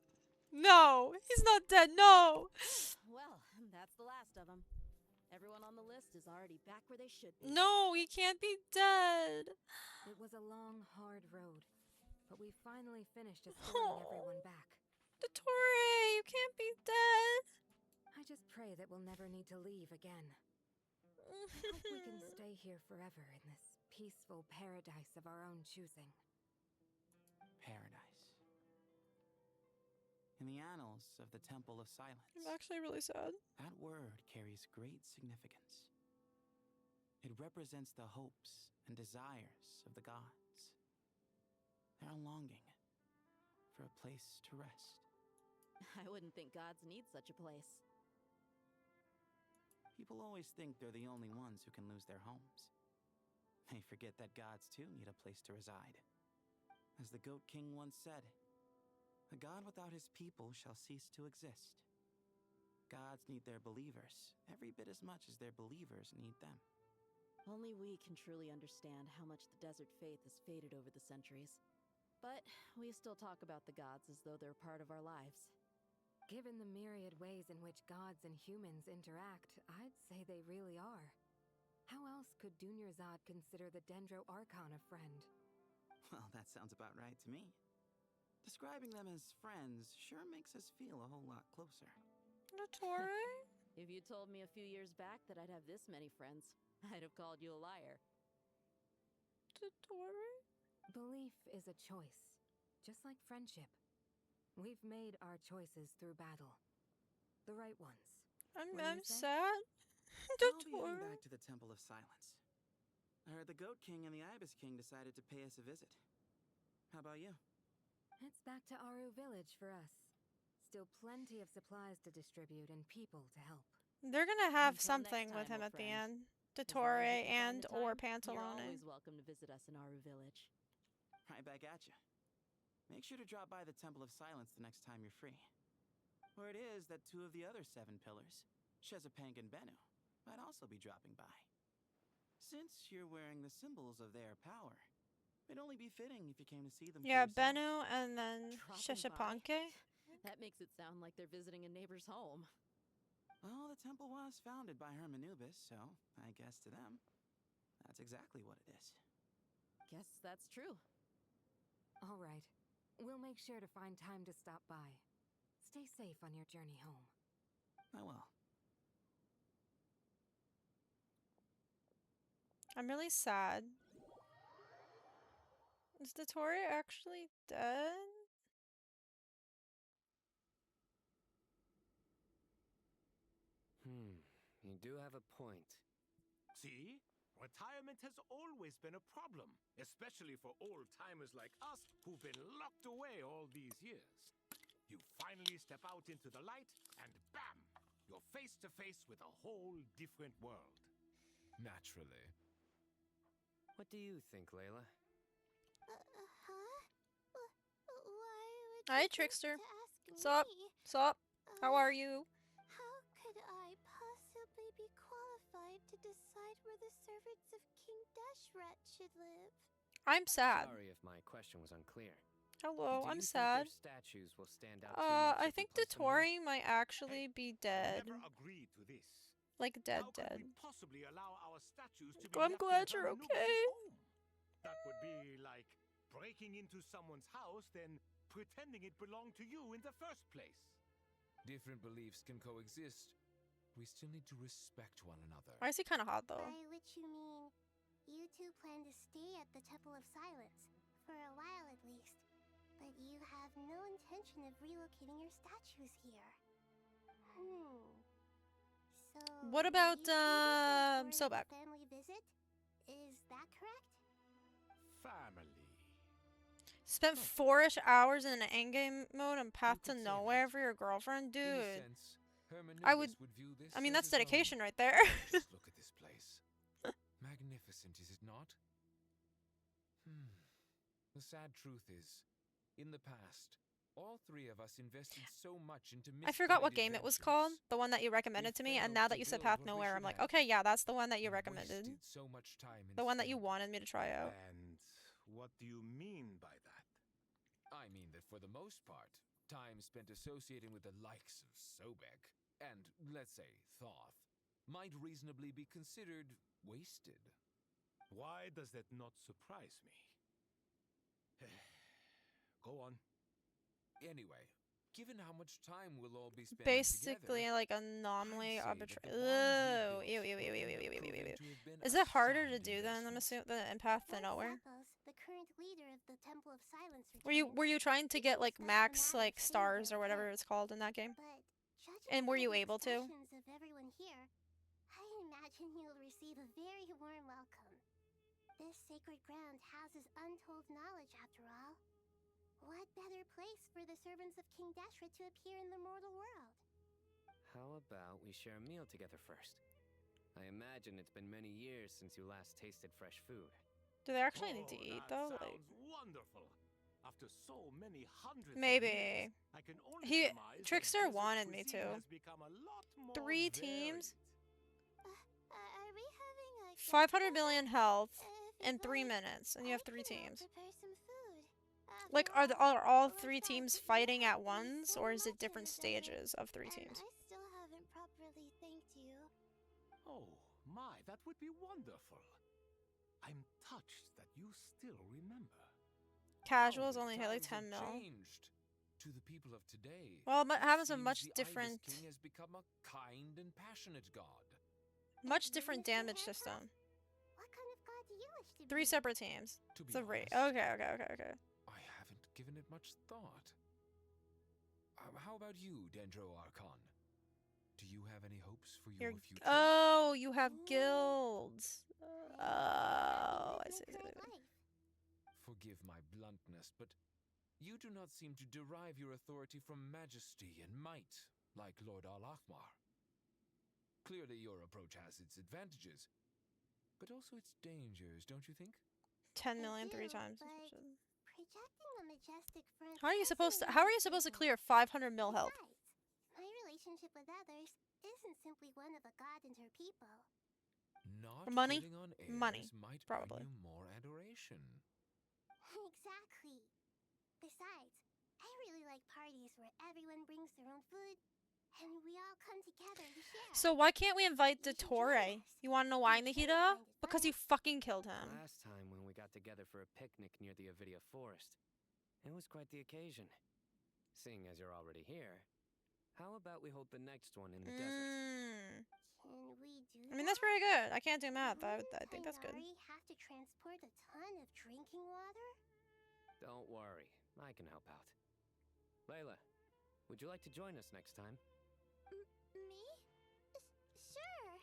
Speaker 1: No! He's not dead, no!
Speaker 20: Well, that's the last of them. Everyone on the list is already back where they should be.
Speaker 1: No, he can't be dead!
Speaker 5: It was a long, hard road, but we finally finished escorting everyone back.
Speaker 1: Dottore, you can't be dead!
Speaker 5: I just pray that we'll never need to leave again. I hope we can stay here forever in this peaceful paradise of our own choosing.
Speaker 11: Paradise. In the annals of the Temple of Silence,
Speaker 1: I'm actually really sad.
Speaker 11: that word carries great significance. It represents the hopes and desires of the gods. Their longing for a place to rest.
Speaker 20: I wouldn't think gods need such a place.
Speaker 11: People always think they're the only ones who can lose their homes. They forget that gods too need a place to reside. As the Goat King once said, "A god without his people shall cease to exist." Gods need their believers every bit as much as their believers need them.
Speaker 20: Only we can truly understand how much the desert faith has faded over the centuries. But we still talk about the gods as though they're part of our lives.
Speaker 5: Given the myriad ways in which gods and humans interact, I'd say they really are. How else could Dunyarzad consider the Dendro Archon a friend?
Speaker 11: Well, that sounds about right to me. Describing them as friends sure makes us feel a whole lot closer.
Speaker 1: Dottore?
Speaker 20: If you told me a few years back that I'd have this many friends, I'd have called you a liar.
Speaker 1: Dottore?
Speaker 5: Belief is a choice, just like friendship. We've made our choices through battle. The right ones.
Speaker 1: I'm sad.
Speaker 11: I'll be heading back to the Temple of Silence. I heard the Goat King and the Ibis King decided to pay us a visit. How about you?
Speaker 5: It's back to Aru Village for us. Still plenty of supplies to distribute and people to help.
Speaker 1: They're gonna have
Speaker 20: Until
Speaker 1: something
Speaker 20: next
Speaker 1: with
Speaker 20: time,
Speaker 1: him
Speaker 20: old
Speaker 1: at the
Speaker 20: friend.
Speaker 1: end.
Speaker 20: As long
Speaker 1: Dottore
Speaker 20: as you can find
Speaker 1: and
Speaker 20: the
Speaker 1: or
Speaker 20: time, You're
Speaker 1: Pantalone.
Speaker 20: always welcome to visit us in Aru Village.
Speaker 11: Right back at you. Make sure to drop by the Temple of Silence the next time you're free. Word is that two of the other 7 pillars, Shezapang and Bennu, might also be dropping by. Since you're wearing the symbols of their power, it'd only be fitting if you came to see them.
Speaker 1: Yeah,
Speaker 11: for yourself.
Speaker 1: Bennu and then Sheshapanke.
Speaker 20: That makes it sound like they're visiting a neighbor's home.
Speaker 11: Well, the temple was founded by Hermanubis, so I guess to them, that's exactly what it is.
Speaker 20: Guess that's true.
Speaker 5: All right. We'll make sure to find time to stop by. Stay safe on your journey home.
Speaker 11: I will.
Speaker 1: I'm really sad. Is Dottore actually dead?
Speaker 13: You do have a point.
Speaker 12: See? Retirement has always been a problem, especially for old-timers like us who've been locked away all these years. You finally step out into the light, and bam! You're face to face with a whole different world.
Speaker 7: Naturally.
Speaker 13: What do you think, Layla?
Speaker 1: Hi, Trickster. Sup? Sup? How are you?
Speaker 3: How could I possibly be qualified to decide where the servants of King Deshret should live?
Speaker 1: I'm sad.
Speaker 13: Sorry if my question was unclear.
Speaker 1: Hello,
Speaker 13: Do
Speaker 1: I'm
Speaker 13: you think
Speaker 1: sad.
Speaker 13: their statues will stand out too much
Speaker 1: I
Speaker 13: if we
Speaker 1: think
Speaker 13: place them
Speaker 1: Dottore might actually be dead.
Speaker 12: Never agreed to this.
Speaker 1: Like dead,
Speaker 12: How could
Speaker 1: dead.
Speaker 12: we possibly allow our statues to be
Speaker 1: I'm
Speaker 12: left in
Speaker 1: glad you're
Speaker 12: Hermanubis'
Speaker 1: okay.
Speaker 12: home? That would be like breaking into someone's house, then pretending it belonged to you in the first place.
Speaker 7: Different beliefs can coexist. We still need to respect one another.
Speaker 1: Why is he kind of hot though?
Speaker 3: By which you mean, you two plan to stay at the Temple of Silence, for a while at least, but you have no intention of relocating your statues here. So,
Speaker 1: What about
Speaker 3: you previously explored
Speaker 1: Sobek?
Speaker 3: a family visit? Is that correct?
Speaker 12: Family.
Speaker 1: Spent 4-ish hours in an endgame mode and Path to Nowhere for your girlfriend,
Speaker 7: In a
Speaker 1: dude.
Speaker 7: sense,
Speaker 1: I would.
Speaker 7: Hermanubis would view this
Speaker 1: I mean,
Speaker 7: as
Speaker 1: that's
Speaker 7: his own.
Speaker 1: dedication right there.
Speaker 7: Just look at this place. Magnificent, is it not? The sad truth is, in the past, all 3 of us invested so much into
Speaker 1: I forgot what
Speaker 7: misguided
Speaker 1: game it was
Speaker 7: ventures.
Speaker 1: called. The one that you recommended to me, and now that you said Path
Speaker 7: build what we
Speaker 1: Nowhere, I'm
Speaker 7: should
Speaker 1: like,
Speaker 7: have.
Speaker 1: okay, yeah, that's the one that you
Speaker 7: We
Speaker 1: recommended.
Speaker 7: wasted so much time
Speaker 1: The one that you
Speaker 7: instead.
Speaker 1: wanted me to try out.
Speaker 12: And what do you mean by that?
Speaker 7: I mean that for the most part, time spent associating with the likes of Sobek and, let's say, Thoth might reasonably be considered wasted.
Speaker 12: Why does that not surprise me? Go on.
Speaker 7: Anyway, given how much time we'll all be spending
Speaker 1: Basically,
Speaker 7: together,
Speaker 1: like anomaly
Speaker 7: I'd say
Speaker 1: arbitrary.
Speaker 7: that the bonds
Speaker 1: Ew,
Speaker 7: we
Speaker 1: ew,
Speaker 7: built
Speaker 1: ew, ew, ew,
Speaker 7: will
Speaker 1: ew,
Speaker 7: end
Speaker 1: ew,
Speaker 7: up
Speaker 1: ew,
Speaker 7: proving
Speaker 1: ew,
Speaker 7: to have been
Speaker 1: Is
Speaker 7: a
Speaker 1: it harder to
Speaker 7: sound
Speaker 1: do then? I'm assuming the empath than nowhere.
Speaker 3: The current leader of the Temple of Silence
Speaker 1: Were you trying to get like max like stars or whatever it's called in that game? And were you able to?
Speaker 3: of everyone here, I imagine you'll receive a very warm welcome. This sacred ground houses untold knowledge, after all. What better place for the servants of King Deshret to appear in the mortal world?
Speaker 13: How about we share a meal together first? I imagine it's been many years since you last tasted fresh food.
Speaker 1: Do they actually need to eat though?
Speaker 12: That
Speaker 1: Like,
Speaker 12: sounds wonderful. After so many hundreds of
Speaker 1: maybe.
Speaker 12: years, I can only surmise that
Speaker 1: Trickster
Speaker 12: desert
Speaker 1: wanted me
Speaker 12: cuisine
Speaker 1: to.
Speaker 12: has become a lot more
Speaker 1: 3 teams,
Speaker 3: Are we having a
Speaker 1: 500 million health in 3 minutes, and you have 3 teams.
Speaker 3: prepare some food?
Speaker 1: Like, are all 3 teams fighting at once, or is it different stages of 3 teams?
Speaker 3: I still haven't properly thanked you.
Speaker 12: Oh, my, that would be wonderful. I'm touched that you still remember.
Speaker 1: Casuals only hit like 10 mil.
Speaker 7: changed to the people of today.
Speaker 1: Well, but having a
Speaker 7: Seems
Speaker 1: much
Speaker 7: the
Speaker 1: different,
Speaker 7: Ibis King has become a kind and passionate god.
Speaker 1: much different damage system.
Speaker 3: What kind of god do you wish to
Speaker 1: 3 separate teams.
Speaker 7: To be
Speaker 1: It's a rate.
Speaker 7: honest,
Speaker 1: Okay.
Speaker 7: I haven't given it much thought. How about you, Dendro Archon? Do you have any hopes for your future?
Speaker 1: Oh, you have guilds. Oh, I see.
Speaker 7: Forgive my bluntness, but you do not seem to derive your authority from majesty and might, like Lord Al-Akhmar. Clearly your approach has its advantages, but also its dangers, don't you think?
Speaker 1: 10 million 3 times.
Speaker 3: Projecting a majestic front.
Speaker 1: How are you supposed to clear 500 mil health?
Speaker 3: My relationship with others isn't simply one of a god and her people.
Speaker 7: Not
Speaker 1: Money?
Speaker 7: putting on airs
Speaker 1: Money,
Speaker 7: might
Speaker 1: probably.
Speaker 7: bring you more adoration.
Speaker 3: Exactly. Besides, I really like parties where everyone brings their own food and we all come together to share.
Speaker 1: So why can't we invite Dottore? You wanna know why, Nahida? Because you fucking killed him.
Speaker 13: Last time when we got together for a picnic near the Avidia Forest, it was quite the occasion. Seeing as you're already here, how about we hold the next one in the desert?
Speaker 3: Can we do
Speaker 1: I mean, that's pretty good. I can't do math. I think that's good.
Speaker 3: We have to transport a ton of drinking water?
Speaker 13: Don't worry, I can help out. Layla, would you like to join us next time?
Speaker 3: Me? Sure.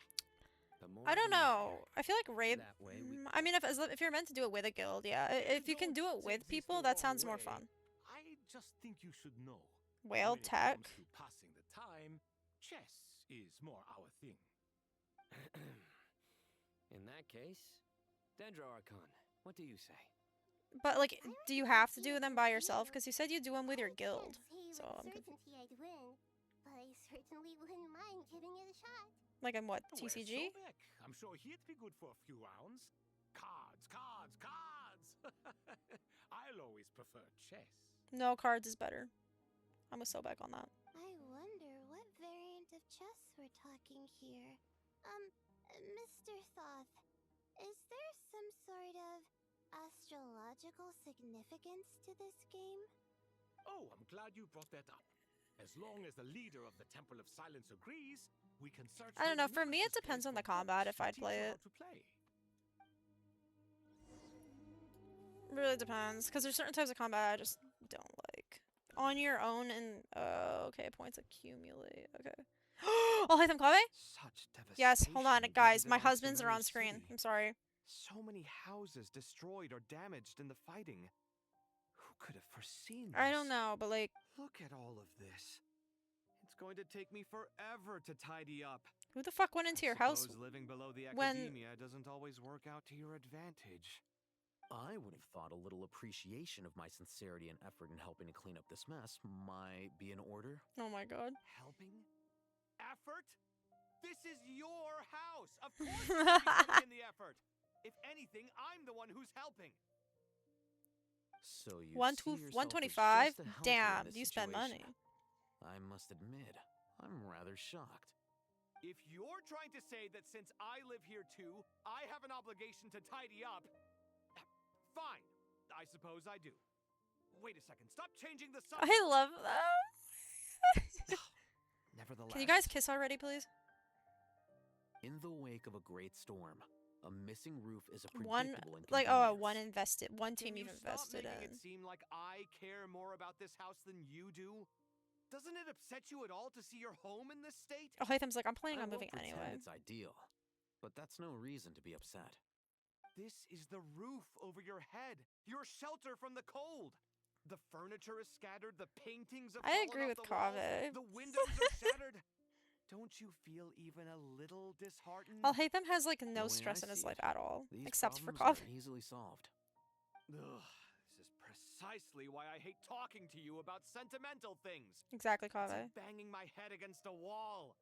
Speaker 13: The more
Speaker 1: I don't
Speaker 13: the
Speaker 1: know.
Speaker 13: merrier.
Speaker 1: I feel like raid.
Speaker 13: That way we
Speaker 1: I mean, if you're meant to do it with a guild, yeah. If you can do it with people, that sounds more fun.
Speaker 12: I just think you should know.
Speaker 1: Whale
Speaker 12: When it
Speaker 1: tech.
Speaker 12: comes to passing the time, chess is more our thing.
Speaker 13: In that case, Dendro Archon, what do you say?
Speaker 1: But like, do you have to do them by yourself? Because you said you do them with your guild. So I'm confused.
Speaker 3: Certainty I'd win, but I certainly wouldn't mind giving it a shot.
Speaker 1: Like in what?
Speaker 12: Where's
Speaker 1: TCG?
Speaker 12: Sobek? I'm sure he'd be good for a few rounds. Cards! I'll always prefer chess.
Speaker 1: No, cards is better. I'm with Sobek on that.
Speaker 3: I wonder what variant of chess we're talking here. Mr. Thoth, is there some sort of astrological significance to this game?
Speaker 12: Oh, I'm glad you brought that up. As long as the leader of the Temple of Silence agrees, we can search.
Speaker 1: I don't know. For me, it depends on the combat if I'd play it. Really depends, because there's certain types of combat I just don't like. On your own and okay, points accumulate. Okay. Oh, Hytham Clave?
Speaker 16: Such devastation.
Speaker 1: Yes, hold on, guys.
Speaker 16: visited
Speaker 1: My
Speaker 16: on
Speaker 1: husbands are on
Speaker 16: Sumeru
Speaker 1: screen.
Speaker 16: City.
Speaker 1: I'm sorry.
Speaker 16: So many houses destroyed or damaged in the fighting. Who could have foreseen this?
Speaker 1: I don't know, but like,
Speaker 16: Look at all of this. It's going to take me forever to tidy up.
Speaker 1: who the fuck went into your house
Speaker 16: Suppose living below the
Speaker 1: when?
Speaker 16: academia doesn't always work out to your advantage.
Speaker 19: I would have thought a little appreciation of my sincerity and effort in helping to clean up this mess might be in order.
Speaker 1: Oh my god.
Speaker 16: Helping? Effort? This is your house! Of course you should be putting in the effort! If anything, I'm the one who's helping!
Speaker 19: So you
Speaker 1: One
Speaker 19: see yourself as
Speaker 1: 125?
Speaker 19: just a helper in
Speaker 1: Damn,
Speaker 19: this
Speaker 1: you spend money.
Speaker 19: situation. I must admit, I'm rather shocked.
Speaker 16: If you're trying to say that since I live here too, I have an obligation to tidy up, fine. I suppose I do. Wait a second. Stop changing the subject.
Speaker 1: I love that.
Speaker 19: Nevertheless,
Speaker 1: Can you guys kiss already, please?
Speaker 19: in the wake of a great storm, a missing roof is a
Speaker 1: One,
Speaker 19: predictable
Speaker 1: like,
Speaker 19: inconvenience.
Speaker 1: one
Speaker 16: Can
Speaker 1: team
Speaker 16: you
Speaker 1: even
Speaker 16: stop
Speaker 1: invested
Speaker 16: making
Speaker 1: in.
Speaker 16: it seem like I care more about this house than you do? Doesn't it upset you at all to see your home in this state?
Speaker 1: Oh, Hytham's like, I'm planning
Speaker 19: I
Speaker 1: on moving
Speaker 19: won't pretend
Speaker 1: anyway.
Speaker 19: it's ideal, but that's no reason to be upset.
Speaker 16: This is the roof over your head, your shelter from the cold. The furniture is scattered, the paintings have
Speaker 1: I
Speaker 16: fallen
Speaker 1: agree
Speaker 16: off
Speaker 1: with
Speaker 16: the walls,
Speaker 1: Kaveh.
Speaker 16: the windows are shattered. Don't you feel even a little disheartened?
Speaker 1: Well, Hytham has like no
Speaker 19: The way
Speaker 1: stress
Speaker 19: I
Speaker 1: in his
Speaker 19: see
Speaker 1: life
Speaker 19: it,
Speaker 1: at all,
Speaker 19: These
Speaker 1: except for
Speaker 19: problems
Speaker 1: Kaveh.
Speaker 19: are easily solved.
Speaker 16: Ugh, this is precisely why I hate talking to you about sentimental things.
Speaker 1: Exactly,
Speaker 16: It's
Speaker 1: Kaveh.
Speaker 16: like banging my head against a wall.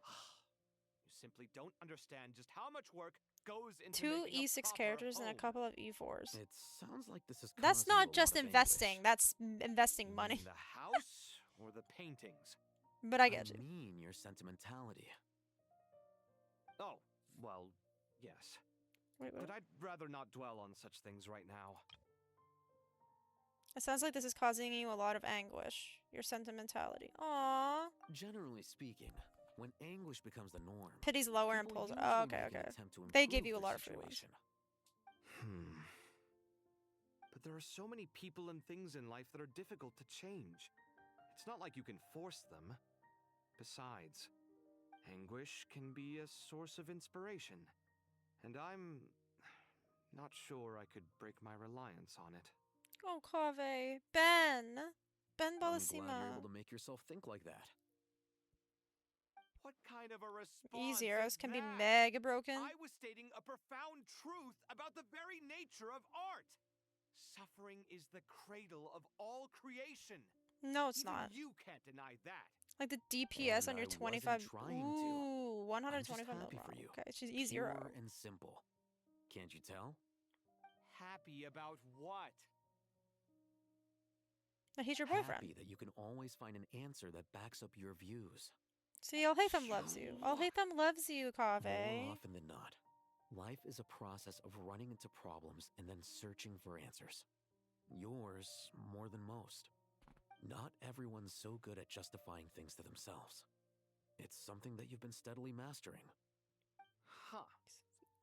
Speaker 16: You simply don't understand just how much work goes into
Speaker 1: Two
Speaker 16: making a
Speaker 1: E6
Speaker 16: proper
Speaker 1: characters and a
Speaker 16: home.
Speaker 1: couple of E4s.
Speaker 19: It sounds like this is
Speaker 1: That's
Speaker 19: causing you
Speaker 1: not
Speaker 19: a
Speaker 1: just
Speaker 19: lot of
Speaker 1: investing.
Speaker 19: anguish.
Speaker 1: That's investing
Speaker 16: You
Speaker 1: money.
Speaker 16: mean the house or the paintings?
Speaker 1: But I get you.
Speaker 19: mean your sentimentality.
Speaker 16: Oh, well, yes.
Speaker 1: Wait, what?
Speaker 16: But I'd rather not dwell on such things right now.
Speaker 1: It sounds like this is causing you a lot of anguish. Your sentimentality. Aww.
Speaker 19: Generally speaking, when anguish becomes the norm,
Speaker 1: Pity's lower and
Speaker 19: people
Speaker 1: pulls.
Speaker 19: usually
Speaker 1: Oh, okay,
Speaker 19: make an
Speaker 1: okay.
Speaker 19: attempt to
Speaker 1: They give
Speaker 19: improve
Speaker 1: you a
Speaker 19: their
Speaker 1: lot of free ones.
Speaker 19: situation.
Speaker 16: But there are so many people and things in life that are difficult to change. It's not like you can force them. Besides, anguish can be a source of inspiration. And I'm not sure I could break my reliance on it.
Speaker 1: Oh, Kaveh. Ben. Ben
Speaker 19: I'm glad you're
Speaker 1: Balasima.
Speaker 19: able to make yourself think like that.
Speaker 16: What kind of a response
Speaker 1: E0s
Speaker 16: is
Speaker 1: can be
Speaker 16: that?
Speaker 1: mega broken.
Speaker 16: I was stating a profound truth about the very nature of art. Suffering is the cradle of all creation.
Speaker 1: No, it's
Speaker 16: Even
Speaker 1: not.
Speaker 16: You can't deny that.
Speaker 1: Like the DPS
Speaker 19: And
Speaker 1: on your
Speaker 19: I
Speaker 1: 25.
Speaker 19: wasn't trying to.
Speaker 1: Ooh,
Speaker 19: I'm just
Speaker 1: 125
Speaker 19: happy
Speaker 1: mil.
Speaker 19: for you.
Speaker 1: Okay, she's E0.
Speaker 19: Pure and simple. Can't you tell?
Speaker 16: Happy about what?
Speaker 1: Now he's your boyfriend.
Speaker 19: Happy that you can always find an answer that backs up your views.
Speaker 1: See, Alhaitham loves you. Alhaitham loves you, Kaveh.
Speaker 19: More often than not, life is a process of running into problems and then searching for answers. Yours more than most. Not everyone's so good at justifying things to themselves. It's something that you've been steadily mastering.
Speaker 16: Huh.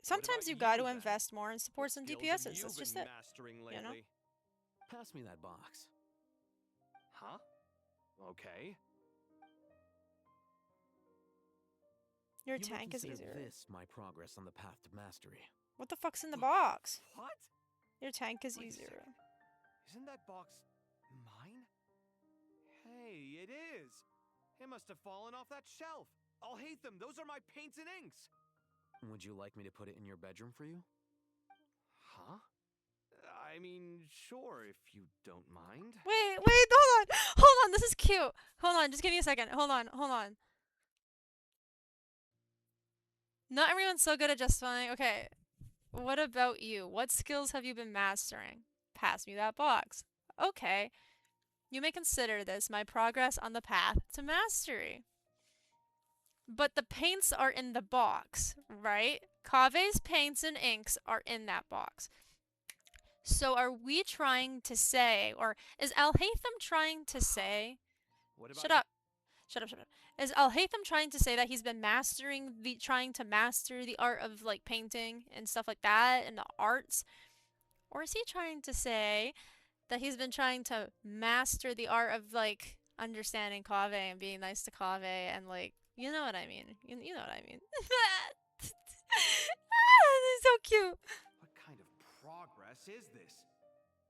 Speaker 1: Sometimes you gotta invest more in supports and DPSs. That's just it. You know?
Speaker 19: Pass me that box.
Speaker 16: Huh? Okay.
Speaker 1: Your
Speaker 19: You may
Speaker 1: tank is
Speaker 19: consider
Speaker 1: easier.
Speaker 19: this my progress on the path to mastery.
Speaker 1: What the fuck's in the box?
Speaker 16: What?
Speaker 1: Your tank is
Speaker 16: Wait a
Speaker 1: easier.
Speaker 16: second. Isn't that box mine? Hey, it is. It must have fallen off that shelf. I'll hate them. Those are my paints and inks.
Speaker 19: Would you like me to put it in your bedroom for you?
Speaker 16: Huh? I mean, sure, if you don't mind.
Speaker 1: Wait, hold on. Hold on, this is cute. Hold on, just give me a second. Hold on. Not everyone's so good at justifying. Okay, what about you? What skills have you been mastering? Pass me that box. Okay. You may consider this my progress on the path to mastery. But the paints are in the box, right? Kaveh's paints and inks are in that box. So are we trying to say, or is Alhaitham trying to say... Shut up. Is Alhaitham trying to say that he's been trying to master the art of like painting and stuff like that and the arts? Or is he trying to say that he's been trying to master the art of like understanding Kaveh and being nice to Kaveh and like, you know what I mean? You know what I mean? This is so cute.
Speaker 16: What kind of progress is this?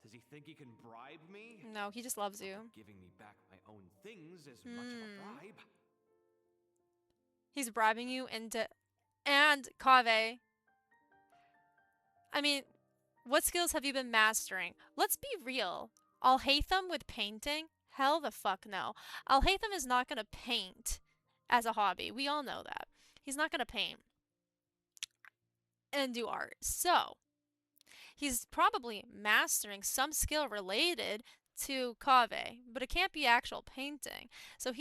Speaker 16: Does he think he can bribe me?
Speaker 1: No, he just loves you.
Speaker 16: Giving me back my own things is much of a bribe.
Speaker 1: He's bribing you into... And Kaveh. I mean, what skills have you been mastering? Let's be real. Alhaitham with painting? Hell the fuck no. Alhaitham is not going to paint as a hobby. We all know that. He's not going to paint and do art. So, he's probably mastering some skill related to Kaveh, but it can't be actual painting. So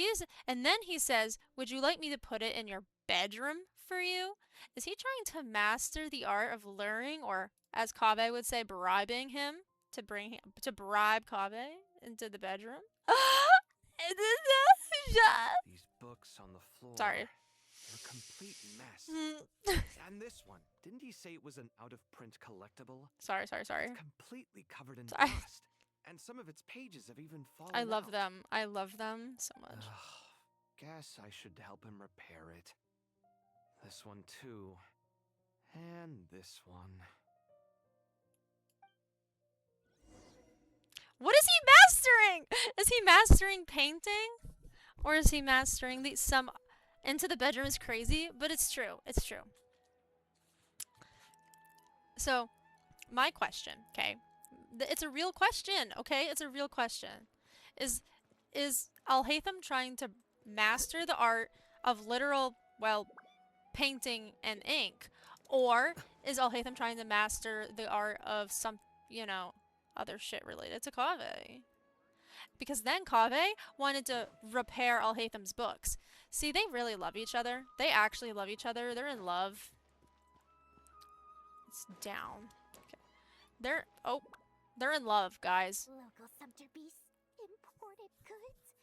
Speaker 1: and then he says, "Would you like me to put it in your bedroom for you?" Is he trying to master the art of luring, or as Kaveh would say, bribing him to bribe Kaveh into the bedroom?
Speaker 16: These books on the floor.
Speaker 1: Sorry.
Speaker 16: They're a complete mess. And this one, didn't he say it was an out-of-print collectible?
Speaker 1: Sorry.
Speaker 16: It's completely covered in
Speaker 1: Sorry.
Speaker 16: dust. And some of its pages have even fallen
Speaker 1: I love
Speaker 16: out.
Speaker 1: them. I love them so much.
Speaker 16: Guess I should help him repair it. This one too. And this one.
Speaker 1: What is he mastering? Is he mastering painting? Or is he mastering some Into the Bedroom is crazy, but it's true. It's true. So, my question, okay? It's a real question, okay? It's a real question. Is Alhaitham trying to master the art of literal, well, painting and ink? Or is Alhaitham trying to master the art of some, other shit related to Kaveh? Because then Kaveh wanted to repair Alhaitham's books. See, they really love each other. They actually love each other. They're in love. It's down. Okay. They're in love, guys.
Speaker 3: Local subter beasts, imported goods,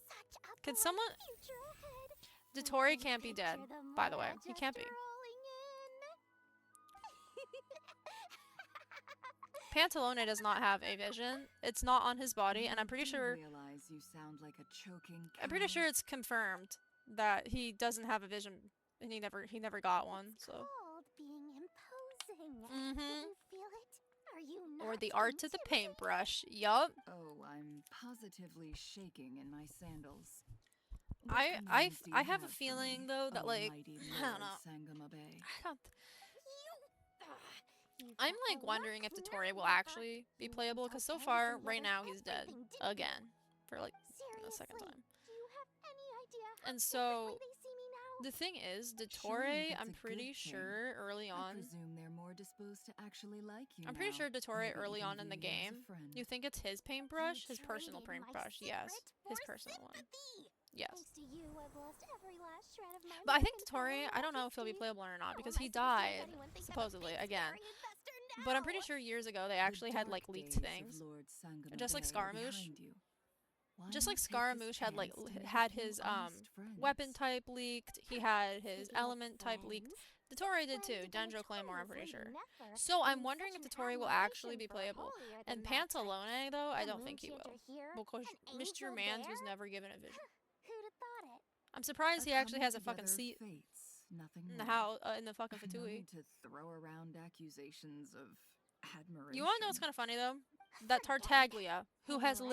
Speaker 3: such a
Speaker 1: Could
Speaker 3: bright
Speaker 1: someone...
Speaker 3: future ahead.
Speaker 1: Dottore can't be dead, by the way. He can't be. Pantalone does not have a vision. It's not on his body, and I'm pretty sure...
Speaker 15: realize you sound like a choking
Speaker 1: I'm pretty sure it's confirmed that he doesn't have a vision, and he never got one, so...
Speaker 3: Called being imposing.
Speaker 1: Mm-hmm.
Speaker 3: Didn't feel it? Are you not
Speaker 1: Or the art to the paintbrush. Yup.
Speaker 15: Oh, I'm positively shaking in my sandals.
Speaker 1: I have a feeling though that like I don't know. I'm like wondering if Dottore will actually be playable because so far right now he's dead again for like the second time. And so the thing is, Dottore, I'm pretty sure early on. I'm pretty sure Dottore early on in the game. You think it's his paintbrush, his personal paintbrush? Yes, his personal one. Yes. But I think Dottore, I don't know if he'll be playable or not because he died supposedly again. But I'm pretty sure years ago they actually had like leaked things, just like Scaramouche. Just like Scaramouche had his weapon type leaked, he had his element type leaked. Dottore did too, Dendro Claymore, I'm pretty sure. So I'm wondering if Dottore will actually be playable. And Pantalone, though, I don't think he will. Because Mr. Mans was never given a vision. I'm surprised he actually has a fucking seat in the house, in the fucking Fatui.
Speaker 15: To throw around accusations of admiration.
Speaker 1: You wanna know what's kind of funny though? That Tartaglia, who has a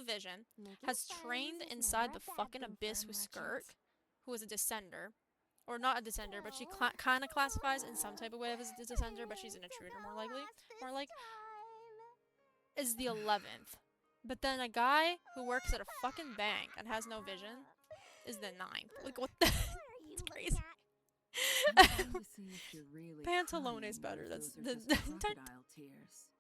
Speaker 1: vision, has trained inside the fucking abyss with Skirk, who is a descender. Or not a descender, but she kind of classifies in some type of way as a descender, but she's an intruder more like, is the 11th. But then a guy who works at a fucking bank and has no vision is the 9th. Like, what the? It's crazy. Pantalone's better. That's the
Speaker 15: crocodile tears.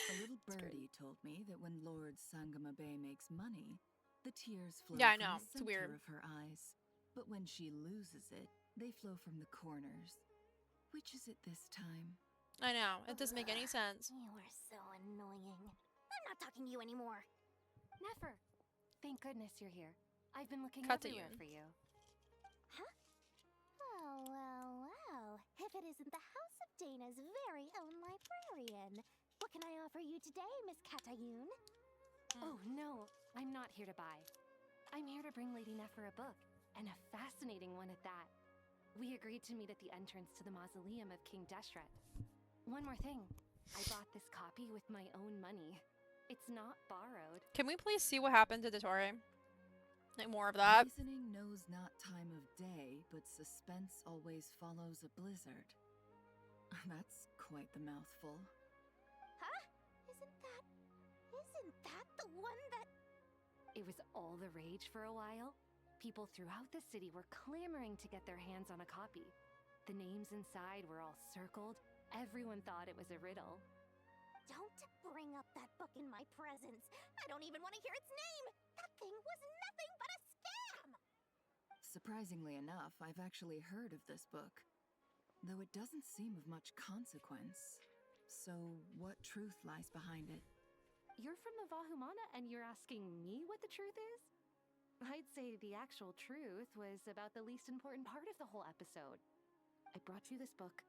Speaker 15: A little birdie told me that when Lord Sangamabe makes money, the tears flow
Speaker 1: I
Speaker 15: from
Speaker 1: know.
Speaker 15: the
Speaker 1: It's
Speaker 15: center
Speaker 1: weird.
Speaker 15: of her eyes. But when she loses it, they flow from the corners. Which is it this time?
Speaker 1: I know. It doesn't make any sense.
Speaker 3: You are so annoying. I'm not talking to you anymore.
Speaker 18: Nefer, thank goodness you're here. I've been looking
Speaker 1: Cut to
Speaker 18: everywhere
Speaker 1: you.
Speaker 18: for you.
Speaker 3: Huh? Well. If it isn't the House of Dana's very own librarian. What can I offer you today, Miss Katayun?
Speaker 18: Oh, no. I'm not here to buy. I'm here to bring Lady Nefer a book, and a fascinating one at that. We agreed to meet at the entrance to the mausoleum of King Deshret. One more thing. I bought this copy with my own money. It's not borrowed.
Speaker 1: Can we please see what happened to Dottore? Like more of that.
Speaker 15: Reasoning knows not time of day, but suspense always follows a blizzard. That's quite the mouthful.
Speaker 3: Huh? Isn't that the one that...
Speaker 18: It was all the rage for a while. People throughout the city were clamoring to get their hands on a copy. The names inside were all circled, Everyone thought it was a riddle.
Speaker 3: Don't bring up that book in my presence. I don't even want to hear its name. That thing was nothing but a scam.
Speaker 15: Surprisingly enough, I've actually heard of this book, though it doesn't seem of much consequence. So, what truth lies behind it?
Speaker 18: You're from the Vahumana and you're asking me what the truth is? I'd say the actual truth was about the least important part of the whole episode. I brought you this book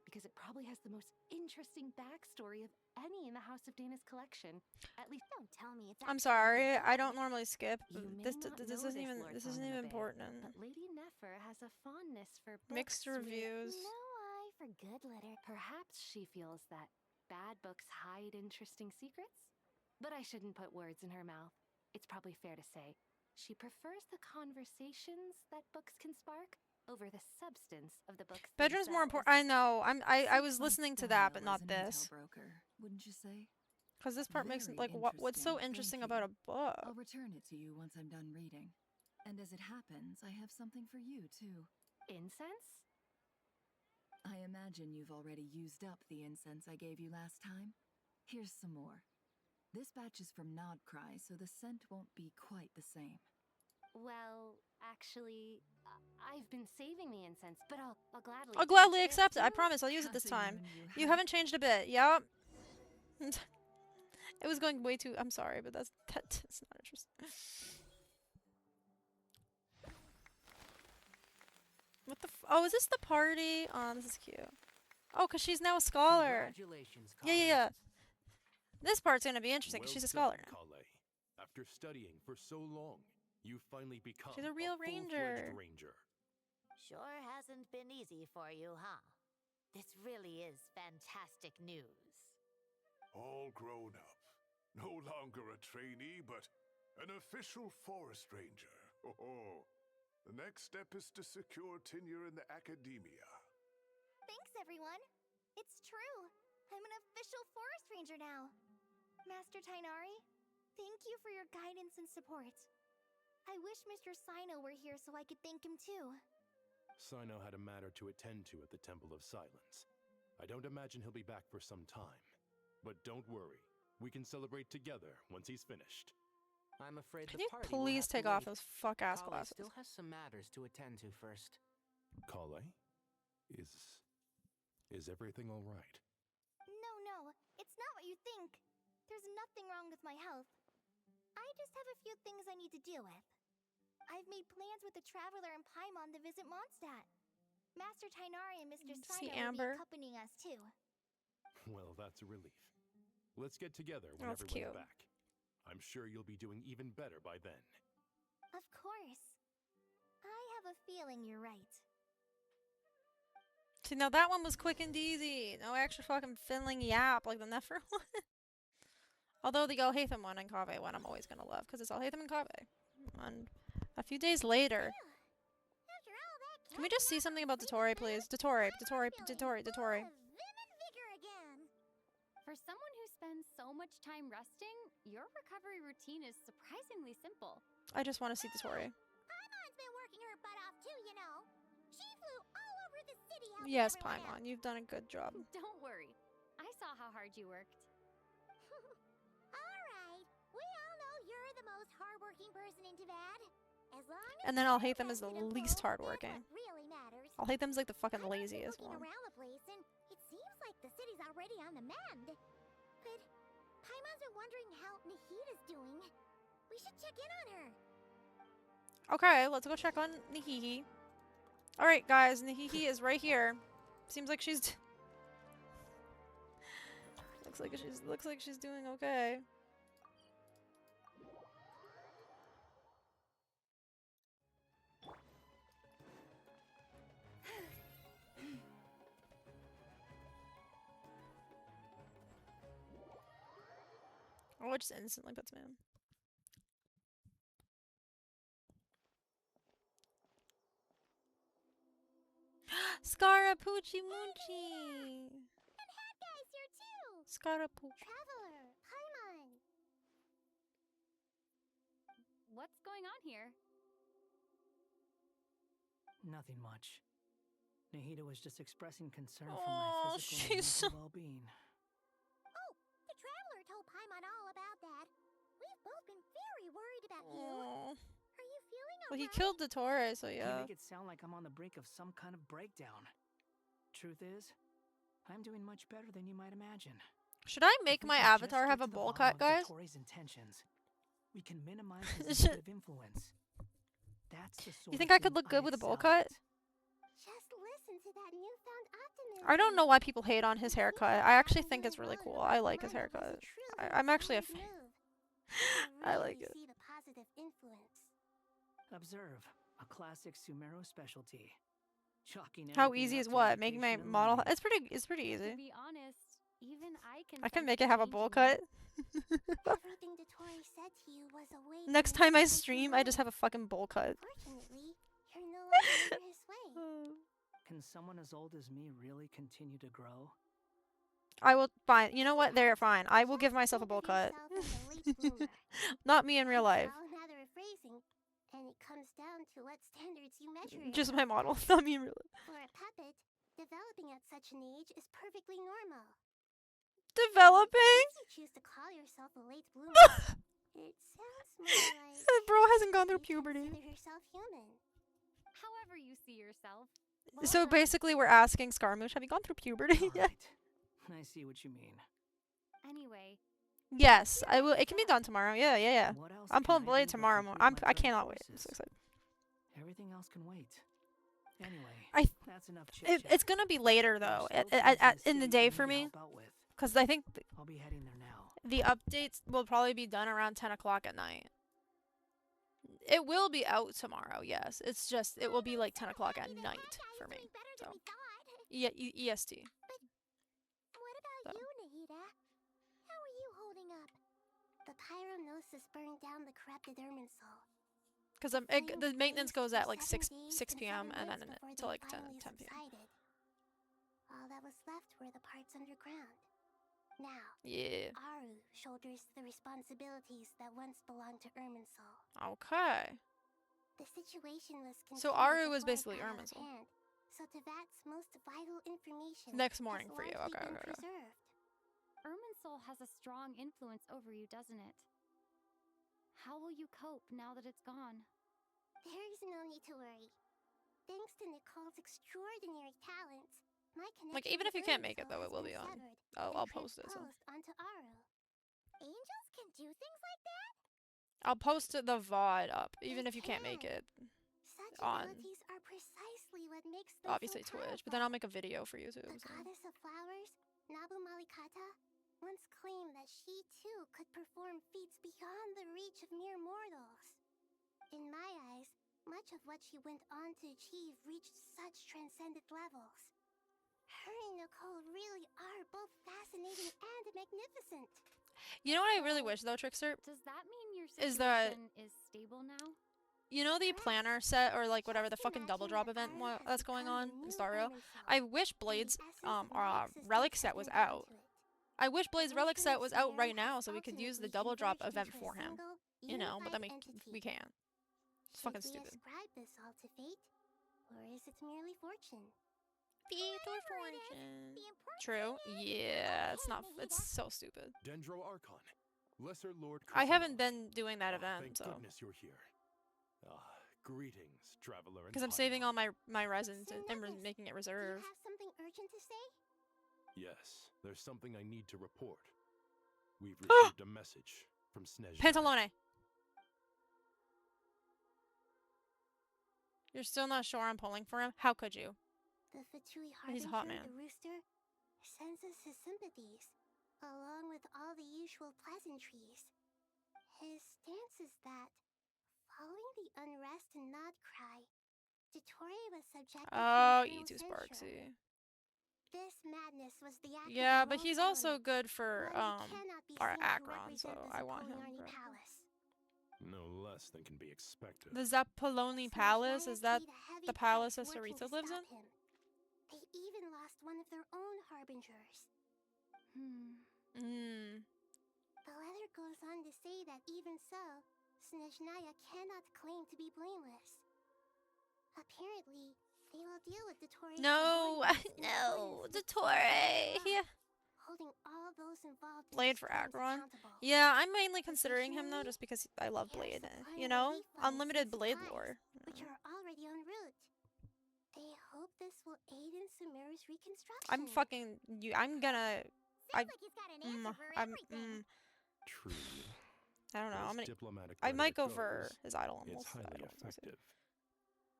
Speaker 18: because it probably has the most interesting backstory of any in the House of Dana's collection. At least
Speaker 3: don't tell me it's
Speaker 1: I'm sorry, I don't normally skip. This
Speaker 18: this
Speaker 1: isn't even important.
Speaker 18: But Lady Nefer has a fondness for books
Speaker 1: Mixed reviews.
Speaker 3: No eye for good litter.
Speaker 18: Perhaps she feels that bad books hide interesting secrets? But I shouldn't put words in her mouth. It's probably fair to say she prefers the conversations that books can spark over the substance of the books.
Speaker 1: Bedroom's more important. I know. I was listening to that, but not this.
Speaker 15: Broker, wouldn't you say?
Speaker 1: Because this part makes
Speaker 15: Very
Speaker 1: like what's so interesting
Speaker 15: Thank
Speaker 1: about
Speaker 15: you.
Speaker 1: a book?
Speaker 15: I'll return it to you once I'm done reading. And as it happens, I have something for you too.
Speaker 18: Incense?
Speaker 15: I imagine you've already used up the incense I gave you last time. Here's some more. This batch is from Nodcry, so the scent won't be quite the same.
Speaker 18: Well, actually, I've been saving the incense, but I'll gladly.
Speaker 1: I'll gladly accept it. I promise. I'll use it this time. You haven't changed a bit. Yup. It was going way too. I'm sorry, but that's not interesting. What the? Oh, is this the party? Oh, this is cute. Oh, cause she's now a scholar.
Speaker 11: Congratulations,
Speaker 1: Yeah. This part's gonna be interesting. 'Cause she's a scholar now.
Speaker 14: Kale. After studying for so long, you finally become
Speaker 1: She's a real ranger.
Speaker 14: ranger.
Speaker 10: Sure hasn't been easy for you, huh? This really is fantastic news.
Speaker 2: All grown up. No longer a trainee, but an official forest ranger. Oh. The next step is to secure tenure in the academia.
Speaker 3: Thanks, everyone. It's true. I'm an official forest ranger now. Master Tainari, thank you for your guidance and support. I wish Mr. Sino were here so I could thank him too.
Speaker 14: Sino had a matter to attend to at the Temple of Silence. I don't imagine he'll be back for some time. But don't worry, we can celebrate together once he's finished.
Speaker 11: I'm afraid
Speaker 1: Can
Speaker 11: the
Speaker 1: you
Speaker 11: party will
Speaker 1: please
Speaker 11: have to
Speaker 1: take off
Speaker 11: wait.
Speaker 1: those fuck-ass
Speaker 11: Kale
Speaker 1: glasses?
Speaker 11: still has some matters to attend to first.
Speaker 14: Kale, is everything all right?
Speaker 3: No, it's not what you think. There's nothing wrong with my health. I just have a few things I need to deal with. I've made plans with the Traveler and Paimon to visit Mondstadt. Master Tainari and Mr.
Speaker 1: See
Speaker 3: Sino will
Speaker 1: Amber?
Speaker 3: be accompanying us too.
Speaker 14: Well, that's a relief. Let's get together when
Speaker 1: That's
Speaker 14: everyone's
Speaker 1: cute.
Speaker 14: back. I'm sure you'll be doing even better by then.
Speaker 3: Of course. I have a feeling you're right.
Speaker 1: See, now that one was quick and easy. No extra fucking fiddling yap like the Nefer one. Although the Alhaitham one and Kaveh one I'm always gonna love, because it's Alhaitham and Kaveh. And a few days later. Can we just see something about Dottore, please? Dottore.
Speaker 18: For someone who spends so much time resting, your recovery routine is surprisingly simple.
Speaker 1: I just want to see Dottore.
Speaker 3: Paimon's been working her butt off too, you know. She flew all over the city helping
Speaker 1: Yes,
Speaker 3: everyone out.
Speaker 1: Paimon, you've done a good job.
Speaker 18: Don't worry. I saw how hard you worked.
Speaker 3: Alright, we all know you're the most hardworking person in Tavad. As long as
Speaker 1: And then
Speaker 3: you're
Speaker 1: Alhaitham is the
Speaker 3: invested in
Speaker 1: least
Speaker 3: both,
Speaker 1: hardworking.
Speaker 3: that's what really matters.
Speaker 1: Alhaitham's like the fucking
Speaker 3: I've been
Speaker 1: laziest
Speaker 3: looking
Speaker 1: one.
Speaker 3: around the place, and it seems like the city's already on the mend. But Paimon's been wondering how Nahida's doing. We should check in on her.
Speaker 1: Okay, let's go check on Nihihi. Alright, guys, Nihihi is right here. Seems like she's... looks like she's doing okay. Oh, it just instantly puts me in. Scarapucci Moochie!
Speaker 3: And Hat Guy's here too!
Speaker 1: Scarapucci.
Speaker 3: Traveler, Paimon!
Speaker 18: What's going on here?
Speaker 4: Nothing much. Nahida was just expressing concern for
Speaker 1: Oh,
Speaker 4: my physical and
Speaker 1: she's so-
Speaker 4: mental well-being.
Speaker 3: Oh, the Traveler told Paimon all about that. We've both been very worried about you.
Speaker 1: Aw.
Speaker 3: Are you feeling
Speaker 1: Well, he
Speaker 3: alright?
Speaker 1: killed Dottore, so
Speaker 4: You
Speaker 1: yeah.
Speaker 4: make it sound like I'm on the brink of some kind of breakdown. Truth is, I'm doing much better than you might imagine.
Speaker 1: Should I
Speaker 4: If
Speaker 1: make
Speaker 4: we
Speaker 1: my
Speaker 4: can just
Speaker 1: avatar
Speaker 4: get
Speaker 1: have a
Speaker 4: to the
Speaker 1: bowl
Speaker 4: bottom
Speaker 1: cut,
Speaker 4: of
Speaker 1: guys?
Speaker 4: Dottore's intentions, we can minimize his negative influence. That's the sort
Speaker 1: You
Speaker 4: of
Speaker 1: think I could
Speaker 4: thing
Speaker 1: look good with a bowl
Speaker 4: excel
Speaker 1: cut?
Speaker 4: at.
Speaker 3: Just listen to that newfound optimism.
Speaker 1: I don't know why people hate on his haircut. I actually think it's really cool. I like his haircut. I'm actually a fan. I like it.
Speaker 3: See the positive influence.
Speaker 4: Observe, a classic Sumero specialty. Chalking
Speaker 1: How
Speaker 4: everything
Speaker 1: easy
Speaker 4: up
Speaker 1: is
Speaker 4: to
Speaker 1: what? Making my
Speaker 4: education and
Speaker 1: model.
Speaker 4: learning.
Speaker 1: It's pretty
Speaker 18: To
Speaker 1: easy.
Speaker 18: be honest, even I can.
Speaker 1: I can
Speaker 18: sense
Speaker 1: make
Speaker 18: the
Speaker 1: it have a
Speaker 18: change
Speaker 1: bowl
Speaker 18: in
Speaker 1: cut.
Speaker 3: Everything Dottore said to you was a way
Speaker 1: Next
Speaker 3: to
Speaker 1: time I
Speaker 3: make you
Speaker 1: stream, I just have a fucking bowl cut.
Speaker 3: Fortunately, you're no longer under his sway.
Speaker 4: Can someone as old as me really continue to grow?
Speaker 1: I will fine. You know what? They're fine. I will give myself a bowl cut. Not me in real life.
Speaker 3: It's all a matter of phrasing, and it comes down to what standards you measure it
Speaker 1: Just
Speaker 3: by.
Speaker 1: my model. Not me in real life.
Speaker 3: For a puppet, developing at such an age is perfectly normal.
Speaker 1: Developing?
Speaker 3: If you choose to call yourself a late bloomer, it sounds more like
Speaker 1: Bro hasn't gone through puberty.
Speaker 3: consider yourself human.
Speaker 18: However you see yourself.
Speaker 1: So basically, we're asking Scarmouche, have you gone through puberty yet?
Speaker 4: I see what you mean.
Speaker 18: Anyway.
Speaker 1: Yes, I will. It can be done tomorrow. Yeah, yeah, yeah.
Speaker 4: What else
Speaker 1: I'm
Speaker 4: can
Speaker 1: pulling
Speaker 4: I
Speaker 1: blade
Speaker 4: do to
Speaker 1: tomorrow.
Speaker 4: complete
Speaker 1: I
Speaker 4: my
Speaker 1: cannot
Speaker 4: current
Speaker 1: wait. I'm so
Speaker 4: courses?
Speaker 1: excited.
Speaker 4: Everything else can wait. Anyway,
Speaker 1: I
Speaker 4: that's enough chit-chat.
Speaker 1: It's gonna be later though,
Speaker 4: There's still things
Speaker 1: in the day for
Speaker 4: you need
Speaker 1: me,
Speaker 4: help out with.
Speaker 1: because I think
Speaker 4: I'll be heading there now.
Speaker 1: the updates will probably be done around 10 o'clock at night. It will be out tomorrow. Yes, it's just it will be like 10 o'clock at night for me. So yeah, EST.
Speaker 3: What about you, Nahida? How are you holding up? The pyronosis burned down the corrupted Irminsul.
Speaker 1: Because the maintenance goes at like 6 p.m. and then until like 10 p.m.
Speaker 3: Subsided. All that was left were the parts underground. Now,
Speaker 1: Yeah.
Speaker 3: Aru shoulders the responsibilities that once belonged to Irminsul.
Speaker 1: Okay.
Speaker 3: The situation was
Speaker 1: So
Speaker 3: continued
Speaker 1: Aru was
Speaker 3: before it
Speaker 1: basically
Speaker 3: got out of
Speaker 1: Irminsul.
Speaker 3: hand, so Tevat's most vital information
Speaker 1: Next
Speaker 3: has
Speaker 1: morning for you.
Speaker 3: largely
Speaker 1: Okay,
Speaker 3: been
Speaker 1: okay, okay.
Speaker 3: preserved.
Speaker 18: Irminsul has a strong influence over you, doesn't it? How will you cope now that it's gone?
Speaker 3: There's no need to worry. Thanks to Nicole's extraordinary talents, my connection
Speaker 1: Like even if you
Speaker 3: with
Speaker 1: can't make it
Speaker 3: Irminsul
Speaker 1: though,
Speaker 3: has
Speaker 1: it will
Speaker 3: been
Speaker 1: be on.
Speaker 3: severed
Speaker 1: I'll
Speaker 3: and
Speaker 1: post it. So
Speaker 3: transposed onto Aru. Angels can do things like that?
Speaker 1: I'll post the VOD up, even if you can't make it
Speaker 3: Such
Speaker 1: on
Speaker 3: abilities are precisely what makes them
Speaker 1: obviously
Speaker 3: so
Speaker 1: Twitch. But then I'll make a video for YouTube.
Speaker 3: The
Speaker 1: So.
Speaker 3: goddess of flowers, Nabu Malikata, once claimed that she too could perform feats beyond the reach of mere mortals. In my eyes, much of what she went on to achieve reached such transcendent levels. Her and Nicole really are both fascinating and magnificent.
Speaker 1: You know what I really wish though, Trickster?
Speaker 18: Does that mean your
Speaker 1: Is the
Speaker 18: situation is stable now?
Speaker 1: you know the planner set or like whatever the fucking double drop event that's going on in Stario? I wish Blade's relic set was out. I wish Blade's relic set was out right now so we could use the double drop event for him. You know, but then we can't. It's fucking
Speaker 3: Should we
Speaker 1: stupid.
Speaker 3: ascribe this all to fate, or is it merely fortune?
Speaker 1: Fate or fortune? True. Yeah, it's not. It's so stupid.
Speaker 14: Dendro Archon, Lesser Lord.
Speaker 1: I haven't been doing that event,
Speaker 14: Thank
Speaker 1: so
Speaker 14: goodness you're here. Greetings, traveler.
Speaker 1: because I'm saving all my resins and making it reserved.
Speaker 3: Have something urgent to say?
Speaker 14: Yes, there's something I need to report. We've received a message from Snezh.
Speaker 1: Pantalone. You're still not sure I'm pulling for him? How could you?
Speaker 3: The Fatui
Speaker 1: He's a hot
Speaker 3: Harbinger,
Speaker 1: man.
Speaker 3: the rooster, sends us his sympathies, along with all the usual pleasantries. His stance is that, following the unrest and Nod Cry, Dottore was subjected
Speaker 1: Oh,
Speaker 3: to
Speaker 1: E2
Speaker 3: internal censure.
Speaker 1: Sparksy.
Speaker 3: This madness was the act
Speaker 1: Yeah,
Speaker 3: of
Speaker 1: but
Speaker 3: our
Speaker 1: he's
Speaker 3: own
Speaker 1: also
Speaker 3: element,
Speaker 1: good for
Speaker 3: one who cannot be
Speaker 1: our
Speaker 3: sent to
Speaker 1: Akron, so
Speaker 3: represent the
Speaker 1: I want him.
Speaker 3: Zapoliarny
Speaker 1: for-
Speaker 3: Palace.
Speaker 14: No less than can be expected.
Speaker 1: The Zappoloni Palace, is that
Speaker 3: Heavy
Speaker 1: the palace that
Speaker 3: price working
Speaker 1: Sarita
Speaker 3: to
Speaker 1: lives in?
Speaker 3: stop him. They even lost one of their own harbingers. The letter goes on to say that even so, Snezhnaya cannot claim to be blameless. Apparently, They will deal with Dottore.
Speaker 1: No, no, Dottore.
Speaker 3: Holding all those involved in
Speaker 1: Blade
Speaker 3: these
Speaker 1: for
Speaker 3: crimes
Speaker 1: Acheron.
Speaker 3: accountable.
Speaker 1: Yeah, I'm mainly considering him though, just because I love Blade. You know, unlimited Blade lore.
Speaker 3: Which are already en route. They hope this will aid in Sumeru's reconstruction.
Speaker 1: I'm fucking you. I'm gonna.
Speaker 3: Sounds like he's got an answer for everything.
Speaker 14: True.
Speaker 1: I don't know.
Speaker 14: But
Speaker 1: I'm
Speaker 14: as
Speaker 1: gonna.
Speaker 14: diplomatic
Speaker 1: I might go
Speaker 14: rhetoric
Speaker 1: for
Speaker 14: goes,
Speaker 1: his idol.
Speaker 14: It's highly effective.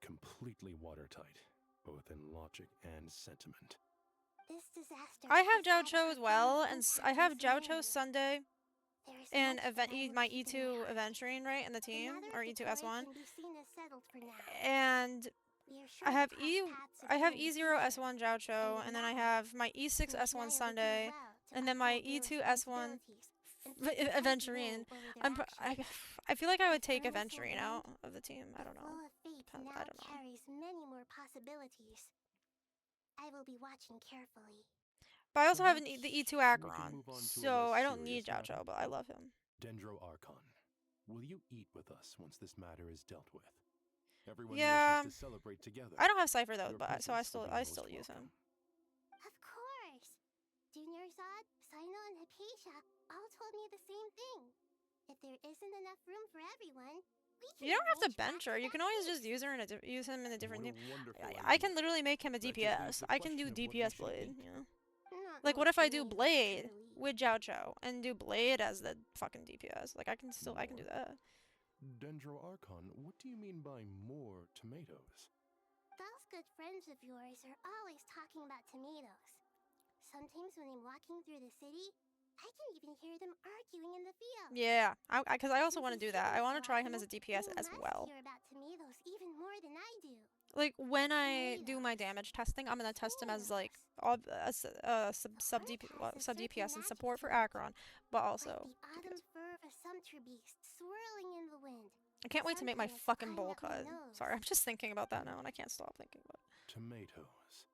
Speaker 14: Completely watertight, both in logic and sentiment.
Speaker 3: This disaster.
Speaker 1: I have Jiao as well, and I have Jiao Sunday, and my E2 Aventurine right in the team, or E2 S1, and I have E0 S1 Jiao, and then I have my E6 S1 Sunday, and then my E2 S1 Aventurine. I feel like I would take Aventurine out of the team. I don't know. I don't know.
Speaker 3: Carries many more possibilities. I will be watching carefully.
Speaker 1: But I also have the E2 Acheron, so I don't need Jiao, but I love him.
Speaker 14: Dendro Archon, will you eat with us once this matter is dealt with? Everyone
Speaker 1: Yeah,
Speaker 14: wishes to celebrate together.
Speaker 1: I don't have Cypher though, but so I still use him.
Speaker 3: Of course. Junior Zod, Sino, and Hypatia all told me the same thing. If there isn't enough room for everyone,
Speaker 1: you don't have to bench her. You can always just use her use him in a different team. I can literally make him a DPS. I can do DPS Blade. You know? Like what if I do Blade with Jiao and do Blade as the fucking DPS? Like I can do that.
Speaker 14: Dendro Archon, what do you mean by more tomatoes?
Speaker 3: Those good friends of yours are always talking about tomatoes. Sometimes when I'm walking through the city, I can even hear them arguing in the field.
Speaker 1: Yeah, because I also want to do that. I want to try him as a DPS as well.
Speaker 3: Hear about tomatoes even more than I do.
Speaker 1: Like when I do my damage testing, I'm gonna test him as like sub DPS and support for Acheron, but also. I can't wait to make my fucking bowl cut. Sorry, I'm just thinking about that now, and I can't stop thinking about it.
Speaker 14: Tomatoes.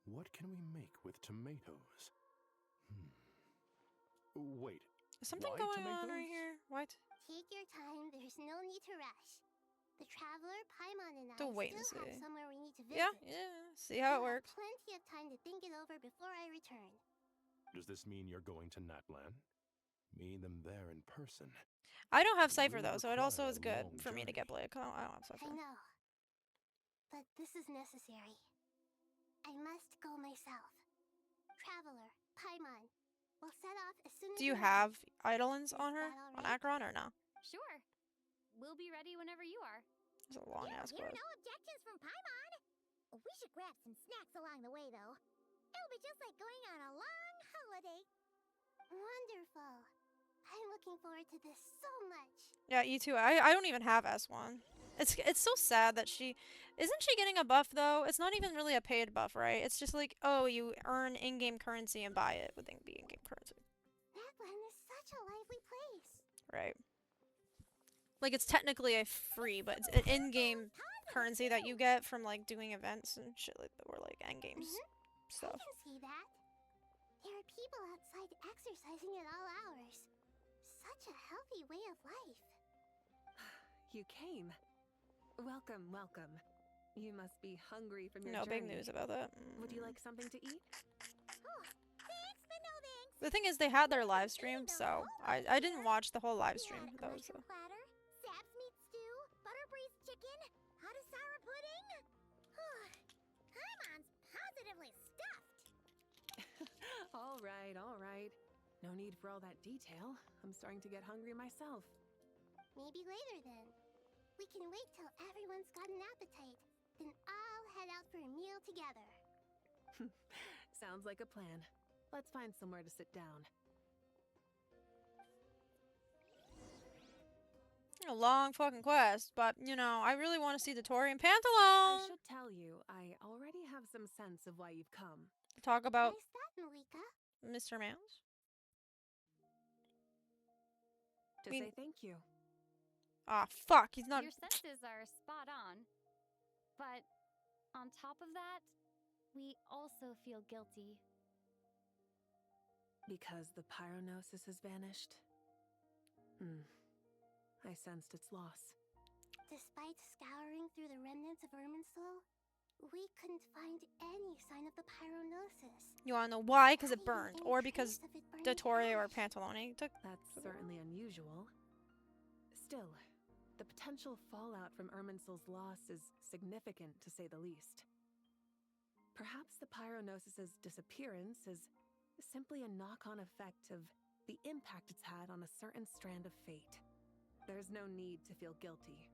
Speaker 14: What can we make with tomatoes? Wait.
Speaker 1: Is something going on right here? What?
Speaker 3: Take your time. There's no need to rush. The traveler, Paimon, and I
Speaker 1: still wait and
Speaker 3: still
Speaker 1: see.
Speaker 3: have somewhere we need to visit.
Speaker 1: Yeah. See how it works.
Speaker 3: Plenty of time to think it over before I return.
Speaker 14: Does this mean you're going to Natlan? Meet them there in person.
Speaker 1: I don't have Cypher though, so it also is good for me to get Blade. I don't have Cypher.
Speaker 3: I know. But this is necessary. I must go myself. Traveler, Paimon, we'll set off as soon as
Speaker 1: Do you have Eidolons on her? On Acheron or no?
Speaker 18: Sure. We'll be ready whenever you are.
Speaker 1: It's a long ass quest.
Speaker 3: No objections from Paimon. We should grab some snacks along the way, though. It'll be just like going on a long holiday. Wonderful. I'm looking forward to this so much.
Speaker 1: Yeah, E2. I don't even have S1. It's so sad that isn't she getting a buff though? It's not even really a paid buff, right? It's just like, oh, you earn in-game currency and buy it with in-game currency.
Speaker 3: Natlan is such a lively place.
Speaker 1: Right. Like it's technically a free, but it's an in-game currency that you get from like doing events and shit like that, or like end-game stuff.
Speaker 3: I can see that. There are people outside exercising at all hours. Such a healthy way of life.
Speaker 5: You came. Welcome, welcome. You must be hungry from your
Speaker 1: No
Speaker 5: journey.
Speaker 1: big news about that.
Speaker 5: Would you like something to eat?
Speaker 3: Oh, thanks, but no thanks.
Speaker 1: The thing is, they had their live stream, so I didn't watch the whole live stream though. So.
Speaker 3: Platter, Sab's meat stew, butter braised chicken, hot sour pudding. Paimon's positively stuffed.
Speaker 5: All right, all right. No need for all that detail. I'm starting to get hungry myself.
Speaker 3: Maybe later then. We can wait till everyone's got an appetite. Then I'll head out for a meal together.
Speaker 5: Sounds like a plan. Let's find somewhere to sit down.
Speaker 1: A long fucking quest, but you know, I really want to see Dottore and Pantalone.
Speaker 5: I should tell you, I already have some sense of why you've come.
Speaker 1: Talk about
Speaker 3: Where's that, Malika?
Speaker 1: Mr. Mouse.
Speaker 5: To say thank you.
Speaker 1: Ah, fuck, he's not.
Speaker 18: Your senses are spot on. But on top of that, we also feel guilty.
Speaker 5: Because the pyronosis has vanished? I sensed its loss.
Speaker 3: Despite scouring through the remnants of Irminsul, we couldn't find any sign of the pyronosis.
Speaker 1: You wanna know why? Because it burned, or because Dottore or Pantalone took.
Speaker 9: That's certainly unusual. Still, the potential fallout from Irminsul's loss is significant, to say the least. Perhaps the pyronosis's disappearance is simply a knock-on effect of the impact it's had on a certain strand of fate. There's no need to feel guilty.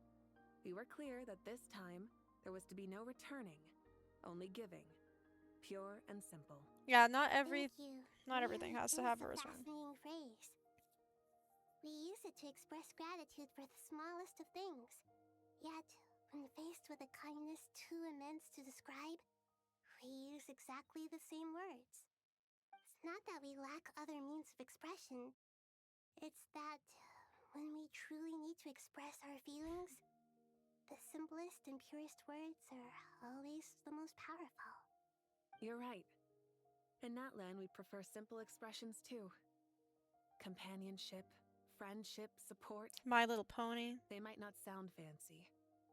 Speaker 9: We were clear that this time there was to be no returning, only giving. Pure and simple.
Speaker 1: Yeah, not everything
Speaker 3: Really
Speaker 1: has to
Speaker 3: is
Speaker 1: have
Speaker 3: a
Speaker 1: a return.
Speaker 3: fascinating phrase. We use it to express gratitude for the smallest of things. Yet, when faced with a kindness too immense to describe, we use exactly the same words. It's not that we lack other means of expression. It's that when we truly need to express our feelings, the simplest and purest words are always the most powerful.
Speaker 9: You're right. In that land, we prefer simple expressions too. Companionship, friendship, support.
Speaker 1: My Little Pony.
Speaker 9: They might not sound fancy,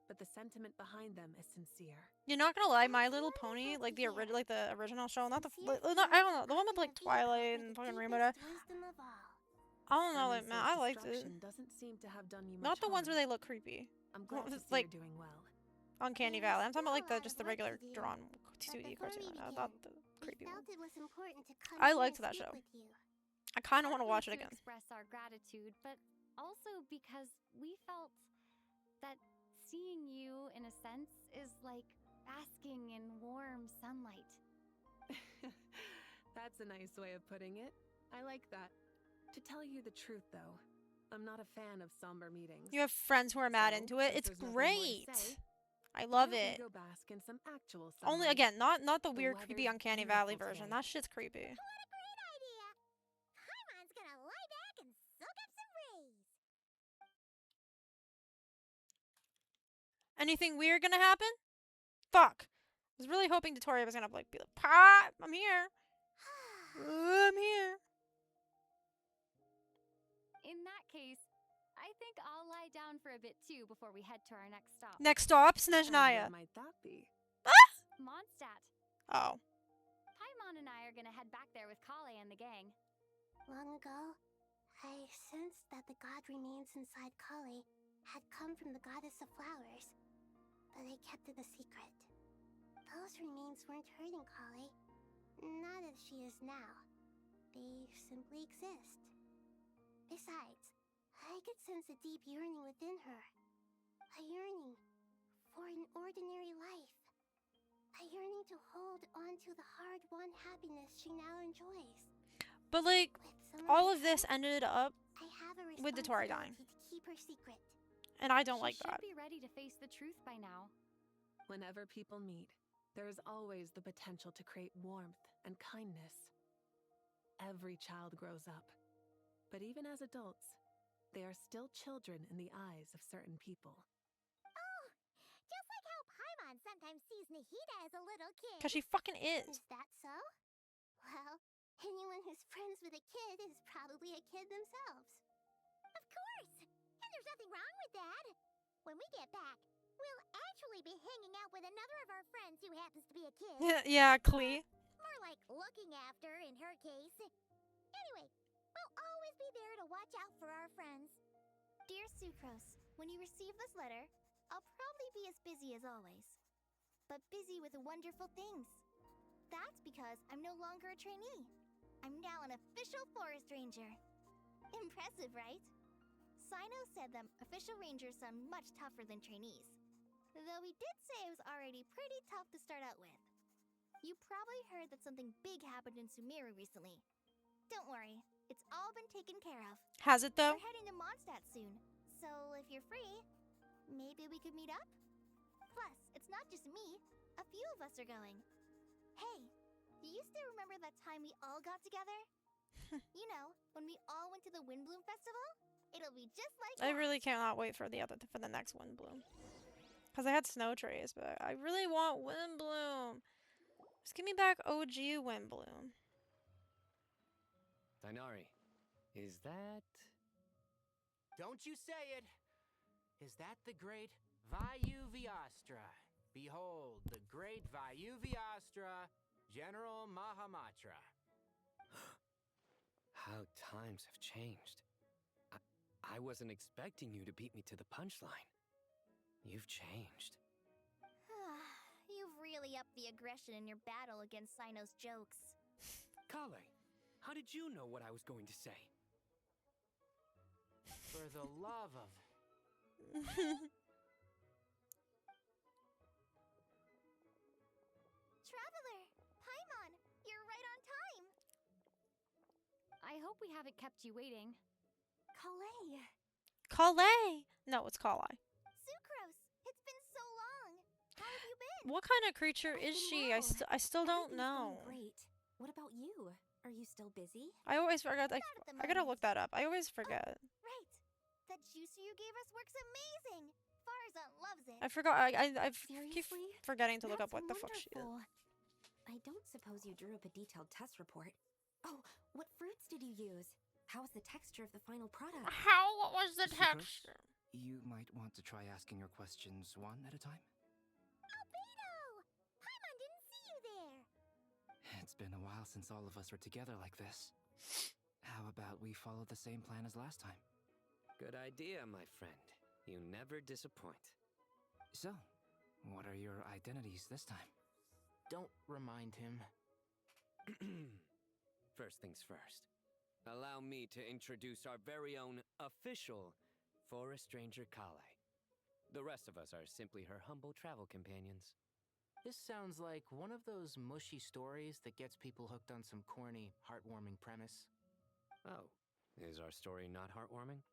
Speaker 9: but the sentiment behind them is sincere.
Speaker 1: You're not gonna lie, My Little Pony, like the original show, not the not, I don't know, the one with like Twilight and fucking Rainbow Dash. I don't know, like, man, I liked it.
Speaker 9: Doesn't seem to have done you much
Speaker 1: Not the ones
Speaker 9: harm.
Speaker 1: where they look creepy.
Speaker 9: I'm glad to see
Speaker 1: like
Speaker 9: you're doing well.
Speaker 1: Uncanny Valley. I'm talking about like just the regular drawn 2D cartoon, not the creepy one. I liked that show. I kind of want to watch it again.
Speaker 18: Express our gratitude, but also because we felt that seeing you, in a sense, is like basking in warm sunlight.
Speaker 9: That's a nice way of putting it. I like that. To tell you the truth, though, I'm not a fan of somber meetings.
Speaker 1: You have friends who are mad into it. It's great. I love it.
Speaker 9: Go bask in some actual
Speaker 1: Only
Speaker 9: sunlight.
Speaker 1: again, not the weird,
Speaker 9: weather's
Speaker 1: creepy, Uncanny
Speaker 9: beautiful
Speaker 1: Valley version.
Speaker 9: today.
Speaker 1: That shit's creepy.
Speaker 3: Paimon's gonna lie back and soak up some rays.
Speaker 1: Anything weird gonna happen? Fuck. I was really hoping Dottore was gonna like be like, "Pop, I'm here. I'm here."
Speaker 18: In that case, I think I'll lie down for a bit too before we head to our next stop.
Speaker 1: Next stop, Snezhnaya.
Speaker 9: What might that be?
Speaker 18: Mondstadt.
Speaker 1: Oh.
Speaker 18: Paimon and I are gonna head back there with Kale and the gang.
Speaker 3: Long ago, I sensed that the god remains inside Kale had come from the goddess of flowers, but I kept it a secret. Those remains weren't hurting Kale, not as she is now. They simply exist. Besides, I could sense a deep yearning within her. A yearning for an ordinary life. A yearning to hold on to the hard-won happiness she now enjoys.
Speaker 1: But like, all of this ended up
Speaker 3: I have a
Speaker 1: with Dottore dying,
Speaker 3: responsibility to keep her secret.
Speaker 1: and I don't
Speaker 18: She
Speaker 1: like
Speaker 18: should
Speaker 1: that.
Speaker 18: be ready to face the truth by now.
Speaker 9: Whenever people meet, there is always the potential to create warmth and kindness. Every child grows up. But even as adults, they are still children in the eyes of certain people.
Speaker 3: Oh, just like how Paimon sometimes sees Nahida as a little kid.
Speaker 1: 'Cause she fucking is.
Speaker 3: Is that so? Well, anyone who's friends with a kid is probably a kid themselves. Of course! And there's nothing wrong with that. When we get back, we'll actually be hanging out with another of our friends who happens to be a kid.
Speaker 1: Yeah, Klee.
Speaker 3: More like looking after, in her case. Anyway, we'll always be there to watch out for our friends. Dear Sucrose, when you receive this letter, I'll probably be as busy as always. But busy with wonderful things. That's because I'm no longer a trainee. I'm now an official forest ranger. Impressive, right? Sino said that official rangers sound much tougher than trainees. Though he did say it was already pretty tough to start out with. You probably heard that something big happened in Sumeru recently. Don't worry, it's all been taken care of.
Speaker 1: Has it though?
Speaker 3: We're heading to Mondstadt soon, so if you're free, maybe we could meet up? Plus, it's not just me, a few of us are going. Hey, do you still remember that time we all got together? You know, when we all went to the Windbloom Festival? It'll be just like
Speaker 1: I
Speaker 3: that.
Speaker 1: really cannot wait for the next Windbloom. 'Cause I had Snow Trees, but I really want Windbloom. Just give me back OG Windbloom.
Speaker 13: Dainari, is that...
Speaker 11: Don't you say it! Is that the great Vayu Viastra? Behold, the great Vayuviastra, General Mahamatra.
Speaker 13: How times have changed. I wasn't expecting you to beat me to the punchline. You've changed.
Speaker 3: You've really upped the aggression in your battle against Sino's jokes.
Speaker 13: Kale, how did you know what I was going to say?
Speaker 11: For the love of...
Speaker 3: Traveler! Paimon! You're right on time!
Speaker 18: I hope we haven't kept you waiting.
Speaker 3: Kalei!
Speaker 1: Kalei! No, it's Kalai.
Speaker 3: Sucrose! It's been so long! How have you been?
Speaker 1: What kind of creature is she? I still don't know.
Speaker 6: Great. What about you? Are you still busy?
Speaker 1: I always forget. I gotta look that up. I always forget.
Speaker 3: Right! That juicer you gave us works amazing! Farzan loves it!
Speaker 1: I forgot. I keep
Speaker 6: Seriously?
Speaker 1: forgetting to look up
Speaker 6: That's
Speaker 1: what the fuck she is.
Speaker 6: wonderful. I don't suppose you drew up a detailed test report. Oh, what fruits did you use? How was the texture of the final product?
Speaker 1: How was the texture?
Speaker 16: You might want to try asking your questions one at a time.
Speaker 3: Albedo! Paimon didn't see you there!
Speaker 16: It's been a while since all of us were together like this. How about we follow the same plan as last time?
Speaker 13: Good idea, my friend. You never disappoint.
Speaker 16: So, what are your identities this time?
Speaker 11: Don't remind him.
Speaker 13: First things first. Allow me to introduce our very own official Forest Ranger Kale. The rest of us are simply her humble travel companions.
Speaker 11: This sounds like one of those mushy stories that gets people hooked on some corny, heartwarming premise.
Speaker 13: Oh, is our story not heartwarming?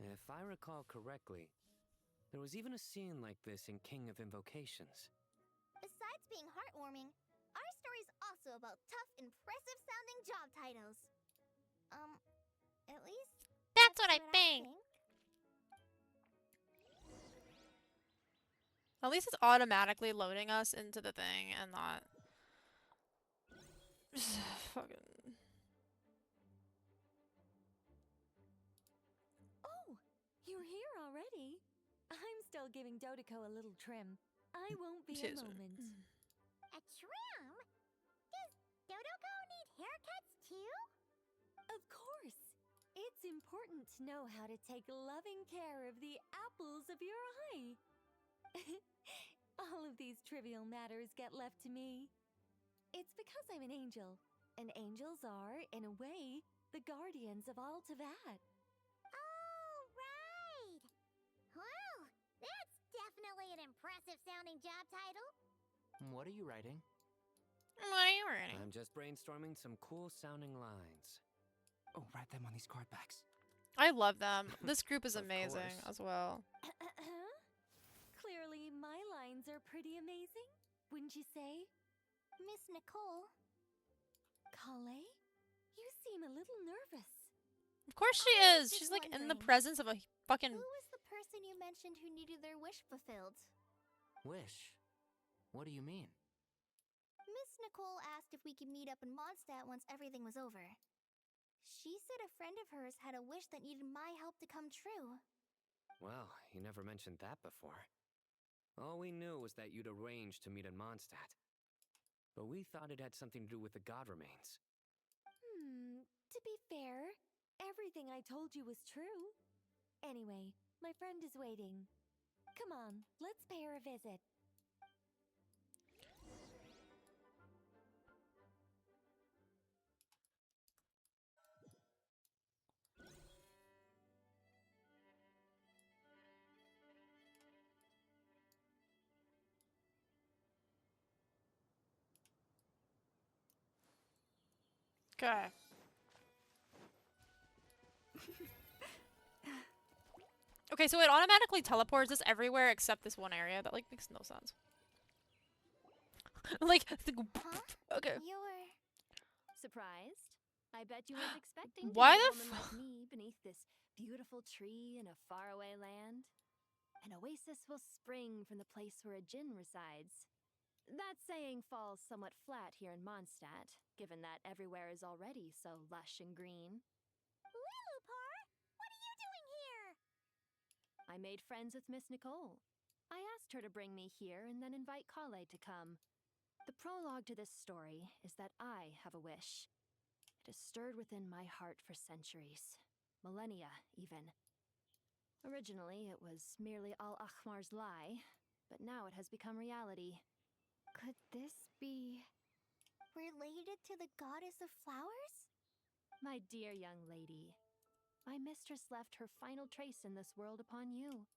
Speaker 13: If I recall correctly, there was even a scene like this in King of Invocations.
Speaker 3: Besides being heartwarming, our story's also about tough, impressive-sounding job titles. At least...
Speaker 1: That's what I think. At least it's automatically loading us into the thing and not... fucking...
Speaker 6: Oh, you're here already. I'm still giving Dottore a little trim. I won't be a moment.
Speaker 3: A trim? Does Dottore need haircuts too?
Speaker 6: Of course. It's important to know how to take loving care of the apples of your eye. All of these trivial matters get left to me. It's because I'm an angel, and angels are, in a way, the guardians of all Teyvat.
Speaker 3: Oh, right! Well, that's definitely an impressive-sounding job title.
Speaker 11: What are you writing?
Speaker 1: What are you writing?
Speaker 13: I'm just brainstorming some cool-sounding lines.
Speaker 16: Oh, write them on these card backs.
Speaker 1: I love them. This group is
Speaker 13: Of
Speaker 1: amazing
Speaker 13: course.
Speaker 1: as well.
Speaker 6: Clearly, my lines are pretty amazing, wouldn't you say?
Speaker 3: Miss Nicole.
Speaker 6: Kale? You seem a little nervous.
Speaker 1: Of course she is. She's like in the presence of a fucking...
Speaker 3: Who was the person you mentioned who needed their wish fulfilled?
Speaker 11: Wish? What do you mean?
Speaker 3: Miss Nicole asked if we could meet up in Mondstadt once everything was over. She said a friend of hers had a wish that needed my help to come true.
Speaker 13: Well, you never mentioned that before. All we knew was that you'd arranged to meet in Mondstadt. But we thought it had something to do with the god remains.
Speaker 6: To be fair, everything I told you was true. Anyway, my friend is waiting. Come on, let's pay her a visit.
Speaker 1: Okay. Okay, so it automatically teleports us everywhere except this one area. That, like, makes no sense. Like, okay.
Speaker 3: You're...
Speaker 18: Surprised? I bet you weren't expecting to
Speaker 1: Why
Speaker 18: meet a
Speaker 1: the
Speaker 18: woman like me beneath this beautiful tree in a faraway land. An oasis will spring from the place where a djinn resides. That saying falls somewhat flat here in Mondstadt, given that everywhere is already so lush and green.
Speaker 3: Lilupar! What are you doing here?
Speaker 18: I made friends with Miss Nicole.
Speaker 8: I asked her to bring me here and then invite Kale to come. The prologue to this story is that I have a wish. It has stirred within my heart for centuries. Millennia, even. Originally, it was merely Al-Ahmar's lie, but now it has become reality.
Speaker 3: Could this be related to the goddess of flowers?
Speaker 8: My dear young lady, my mistress left her final trace in this world upon you.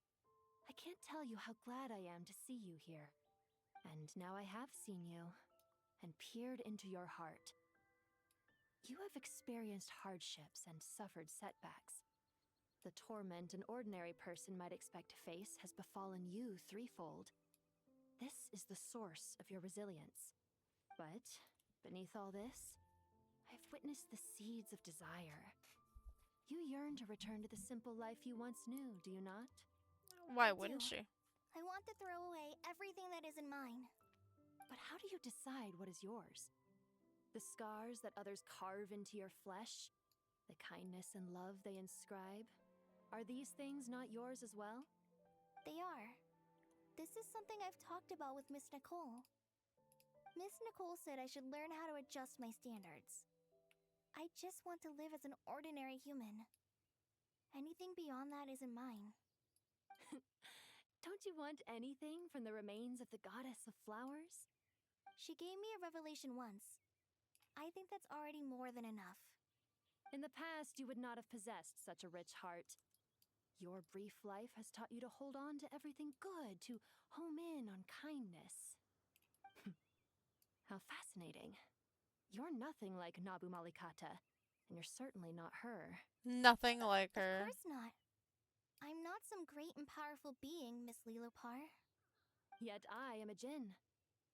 Speaker 8: I can't tell you how glad I am to see you here. And now I have seen you, and peered into your heart. You have experienced hardships and suffered setbacks. The torment an ordinary person might expect to face has befallen you threefold. This is the source of your resilience. But, beneath all this, I've witnessed the seeds of desire. You yearn to return to the simple life you once knew, do you not?
Speaker 1: Why wouldn't she?
Speaker 3: I want to throw away everything that isn't mine.
Speaker 8: But how do you decide what is yours? The scars that others carve into your flesh? The kindness and love they inscribe? Are these things not yours as well?
Speaker 3: They are. This is something I've talked about with Miss Nicole. Miss Nicole said I should learn how to adjust my standards. I just want to live as an ordinary human. Anything beyond that isn't mine.
Speaker 8: Don't you want anything from the remains of the goddess of flowers?
Speaker 3: She gave me a revelation once. I think that's already more than enough.
Speaker 8: In the past, you would not have possessed such a rich heart. Your brief life has taught you to hold on to everything good, to home in on kindness. How fascinating. You're nothing like Nabu Malikata, and you're certainly not her.
Speaker 1: Nothing like her.
Speaker 3: Of course not. I'm not some great and powerful being, Miss Lilopar.
Speaker 8: Yet I am a Djinn.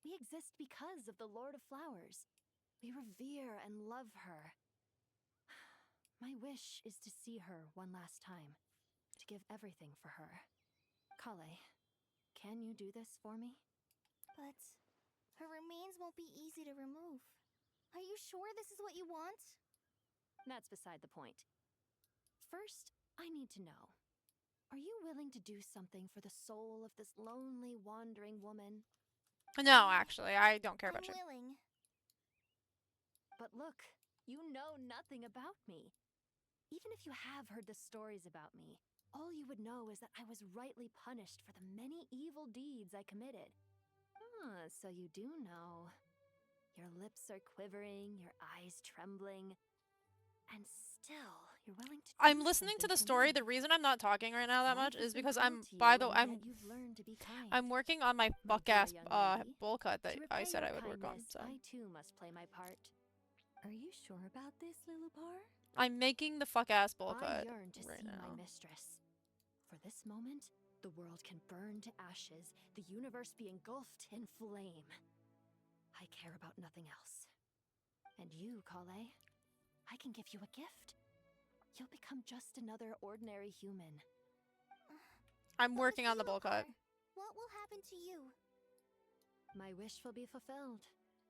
Speaker 8: We exist because of the Lord of Flowers. We revere and love her. My wish is to see her one last time, to give everything for her. Kale, can you do this for me?
Speaker 3: But her remains won't be easy to remove. Are you sure this is what you want?
Speaker 8: That's beside the point. First, I need to know. Are you willing to do something for the soul of this lonely, wandering woman?
Speaker 1: No, actually, I don't care about you.
Speaker 3: I'm willing.
Speaker 8: But look, you know nothing about me. Even if you have heard the stories about me, all you would know is that I was rightly punished for the many evil deeds I committed. Ah, so you do know. Your lips are quivering, your eyes trembling, and still you're willing to
Speaker 1: I'm listening to the story. The reason I'm not talking right now that much is because I'm working on my fuck ass bowl cut that I said I would work on. So
Speaker 8: I too must play my part. Are you sure about this, Lilopar?
Speaker 1: I'm making the fuck ass bowl cut
Speaker 8: I yearn to
Speaker 1: right
Speaker 8: see
Speaker 1: now.
Speaker 8: my mistress. For this moment, the world can burn to ashes, the universe be engulfed in flame. I care about nothing else. And you, Kale, I can give you a gift. You'll become just another ordinary human.
Speaker 1: I'm working on the bowl cut.
Speaker 3: What will happen to you?
Speaker 8: My wish will be fulfilled,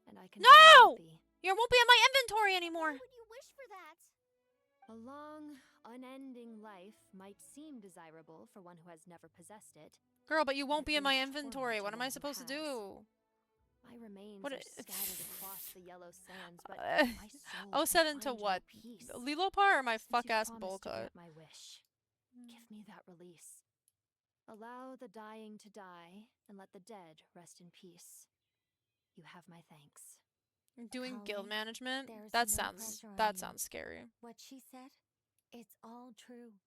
Speaker 8: and I can
Speaker 1: No!
Speaker 8: be happy.
Speaker 1: You won't be in my inventory anymore.
Speaker 3: Why would you wish for that?
Speaker 8: A long, unending life might seem desirable for one who has never possessed it.
Speaker 1: Girl, but you won't be in my inventory. What am I supposed to do?
Speaker 8: My remains
Speaker 1: What
Speaker 8: are scattered across the yellow sands, but my soul
Speaker 1: oh, 7 to
Speaker 8: can find
Speaker 1: what?
Speaker 8: peace.
Speaker 1: Lilopar or my
Speaker 8: Since
Speaker 1: fuck
Speaker 8: you
Speaker 1: ass
Speaker 8: promised
Speaker 1: bowl
Speaker 8: to
Speaker 1: cut?
Speaker 8: grant my wish. Give me that release. Allow the dying to die, and let the dead rest in peace. You have my thanks.
Speaker 1: Doing
Speaker 3: Kale,
Speaker 1: guild management?
Speaker 3: there's
Speaker 1: That
Speaker 3: no
Speaker 1: sounds
Speaker 3: pressure on you.
Speaker 1: scary.
Speaker 6: What she said, it's all true.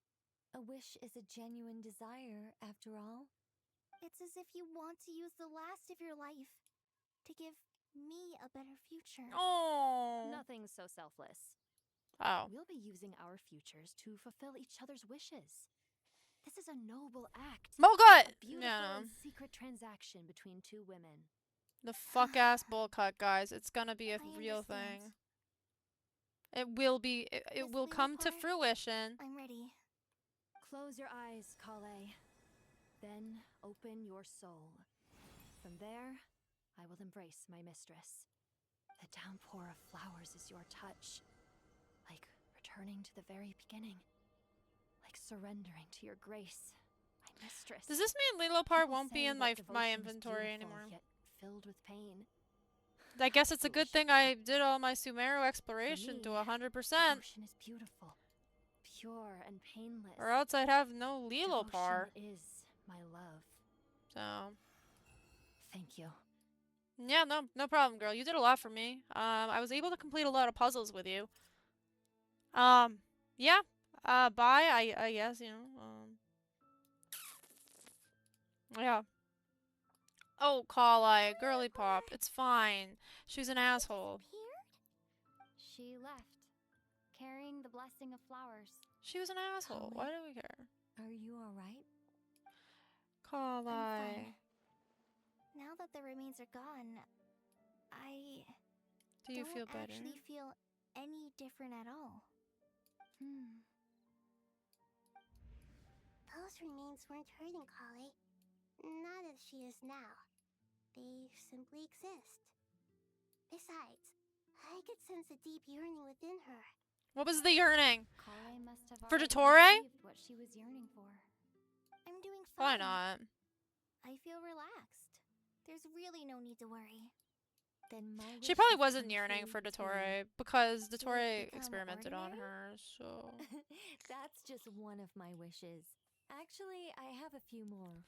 Speaker 6: A wish is a genuine desire, after all.
Speaker 3: It's as if you want to use the last of your life to give me a better future.
Speaker 1: Oh.
Speaker 8: Nothing so selfless.
Speaker 1: Oh.
Speaker 8: We'll be using our futures to fulfill each other's wishes. This is a noble act.
Speaker 1: Bowl cut!
Speaker 8: A beautiful and secret transaction between two women.
Speaker 1: The fuck ass bowl cut, guys. It's gonna be a real thing. It will be. It will come to fruition.
Speaker 3: I'm ready.
Speaker 8: Close your eyes, Kale. Then open your soul. From there, I will embrace my mistress. The downpour of flowers is your touch. Like returning to the very beginning. Like surrendering to your grace. I mistress.
Speaker 1: Does this mean Lilopar
Speaker 8: People
Speaker 1: won't be
Speaker 8: say
Speaker 1: in
Speaker 8: that
Speaker 1: my
Speaker 8: devotion is
Speaker 1: inventory
Speaker 8: beautiful,
Speaker 1: anymore?
Speaker 8: Yet filled with pain.
Speaker 1: I guess it's a good thing I did all my Sumeru
Speaker 8: For
Speaker 1: exploration
Speaker 8: me,
Speaker 1: to 100%,
Speaker 8: devotion is beautiful, pure and painless.
Speaker 1: or else I'd have no Lilopar.
Speaker 8: Devotion is my love.
Speaker 1: So,
Speaker 8: Thank you.
Speaker 1: yeah, no problem, girl. You did a lot for me. I was able to complete a lot of puzzles with you. Yeah. Bye. I guess, you know. Yeah. Oh, Kali, girly pop. It's fine. She was an asshole.
Speaker 18: She left, carrying the blessing of flowers.
Speaker 1: She was an asshole. Why do we care?
Speaker 6: Are you alright?
Speaker 1: Kali.
Speaker 3: fine. Now that the remains are gone, I
Speaker 1: Do you feel better?
Speaker 3: actually feel any different at all.
Speaker 17: Those remains weren't hurting Kali. Not as she is now. They simply exist. Besides, I could sense a deep yearning within her.
Speaker 1: What was the yearning?
Speaker 18: Kali must have
Speaker 1: For
Speaker 18: already
Speaker 1: Dottore?
Speaker 18: received what she was yearning for.
Speaker 3: I'm doing
Speaker 1: Why
Speaker 3: fine.
Speaker 1: not?
Speaker 3: I feel relaxed. There's really no need to worry.
Speaker 6: Then my
Speaker 1: She
Speaker 6: wish
Speaker 1: probably
Speaker 6: has
Speaker 1: wasn't
Speaker 6: come
Speaker 1: yearning
Speaker 6: true
Speaker 1: for
Speaker 6: too.
Speaker 1: Dottore because
Speaker 6: To
Speaker 1: Dottore
Speaker 6: become
Speaker 1: experimented on
Speaker 6: ordinary?
Speaker 1: her, so...
Speaker 6: That's just one of my wishes. Actually, I have a few more.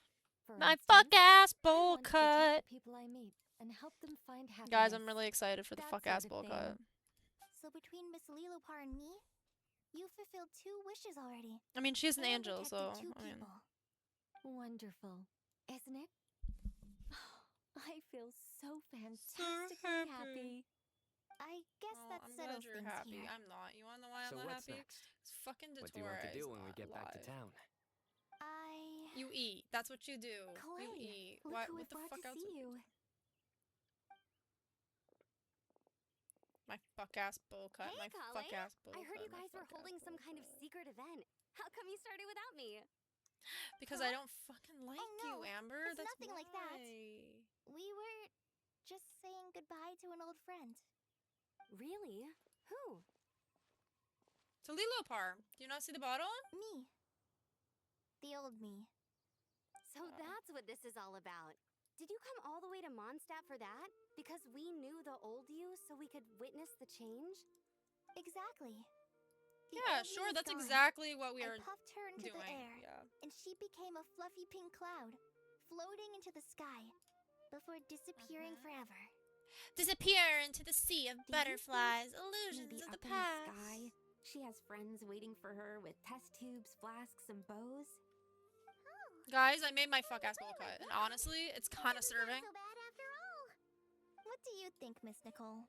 Speaker 6: For
Speaker 1: My
Speaker 6: instance,
Speaker 1: fuck-ass
Speaker 6: I
Speaker 1: bowl
Speaker 6: want to protect
Speaker 1: cut!
Speaker 6: the people I meet and help them find happiness.
Speaker 1: Guys, I'm really excited for the
Speaker 6: That
Speaker 1: fuck-ass
Speaker 6: sort
Speaker 1: bowl
Speaker 6: of
Speaker 1: cut.
Speaker 6: thing.
Speaker 3: So between Miss Lilopar and me, you fulfilled 2 wishes already.
Speaker 1: I mean, she's an
Speaker 3: And
Speaker 1: angel,
Speaker 3: protected
Speaker 1: so...
Speaker 3: 2
Speaker 1: I mean...
Speaker 3: people.
Speaker 6: Wonderful, isn't it? I feel so fantastically happy.
Speaker 3: I guess
Speaker 1: Oh,
Speaker 3: that
Speaker 1: I'm
Speaker 3: settles
Speaker 1: glad you're
Speaker 3: things
Speaker 1: happy.
Speaker 3: here.
Speaker 1: I'm not. You wanna know why I'm
Speaker 13: So
Speaker 1: not
Speaker 13: what's
Speaker 1: happy?
Speaker 13: next?
Speaker 1: It's fucking Dottore.
Speaker 13: What do you want to do when we get back to town?
Speaker 1: You eat. That's what you do.
Speaker 6: Clay,
Speaker 1: You eat.
Speaker 6: look
Speaker 1: What
Speaker 6: who I
Speaker 1: the
Speaker 6: brought
Speaker 1: fuck
Speaker 6: to
Speaker 1: else?
Speaker 6: see you.
Speaker 1: My fuck-ass bowl cut.
Speaker 20: Hey,
Speaker 1: My
Speaker 20: Kale.
Speaker 1: fuck-ass bowl
Speaker 20: I heard
Speaker 1: cut.
Speaker 20: you
Speaker 1: my
Speaker 20: guys were
Speaker 1: fuck-ass
Speaker 20: holding some
Speaker 1: bowl
Speaker 20: kind of
Speaker 1: cut.
Speaker 20: secret event. How come you started without me?
Speaker 1: Because I don't fucking like
Speaker 3: Oh, no,
Speaker 1: you, Amber.
Speaker 3: it's
Speaker 1: That's
Speaker 3: nothing like that.
Speaker 1: why.
Speaker 3: We were just saying goodbye to an old friend.
Speaker 20: Really? Who?
Speaker 1: To Lilopar. Do you not see the bottle?
Speaker 3: Me. The old me.
Speaker 20: So that's what this is all about. Did you come all the way to Mondstadt for that? Because we knew the old you so we could witness the change?
Speaker 3: Exactly. The
Speaker 1: Yeah,
Speaker 3: old me
Speaker 1: sure.
Speaker 3: is
Speaker 1: That's
Speaker 3: gone.
Speaker 1: exactly what we
Speaker 3: I
Speaker 1: are
Speaker 3: puffed her into
Speaker 1: doing.
Speaker 3: the air,
Speaker 1: Yeah.
Speaker 3: and she became a fluffy pink cloud, floating into the sky, before disappearing forever.
Speaker 1: Disappear into the sea of
Speaker 20: Do you
Speaker 1: butterflies,
Speaker 20: think
Speaker 1: illusions
Speaker 20: maybe
Speaker 1: of the
Speaker 20: up in the
Speaker 1: past.
Speaker 20: sky, she has friends waiting for her with test tubes, flasks, and bows?
Speaker 1: Guys, I made my fuck-ass bowl cut, and honestly, it's kind of serving.
Speaker 3: So bad after all. What do you think, Miss Nicole?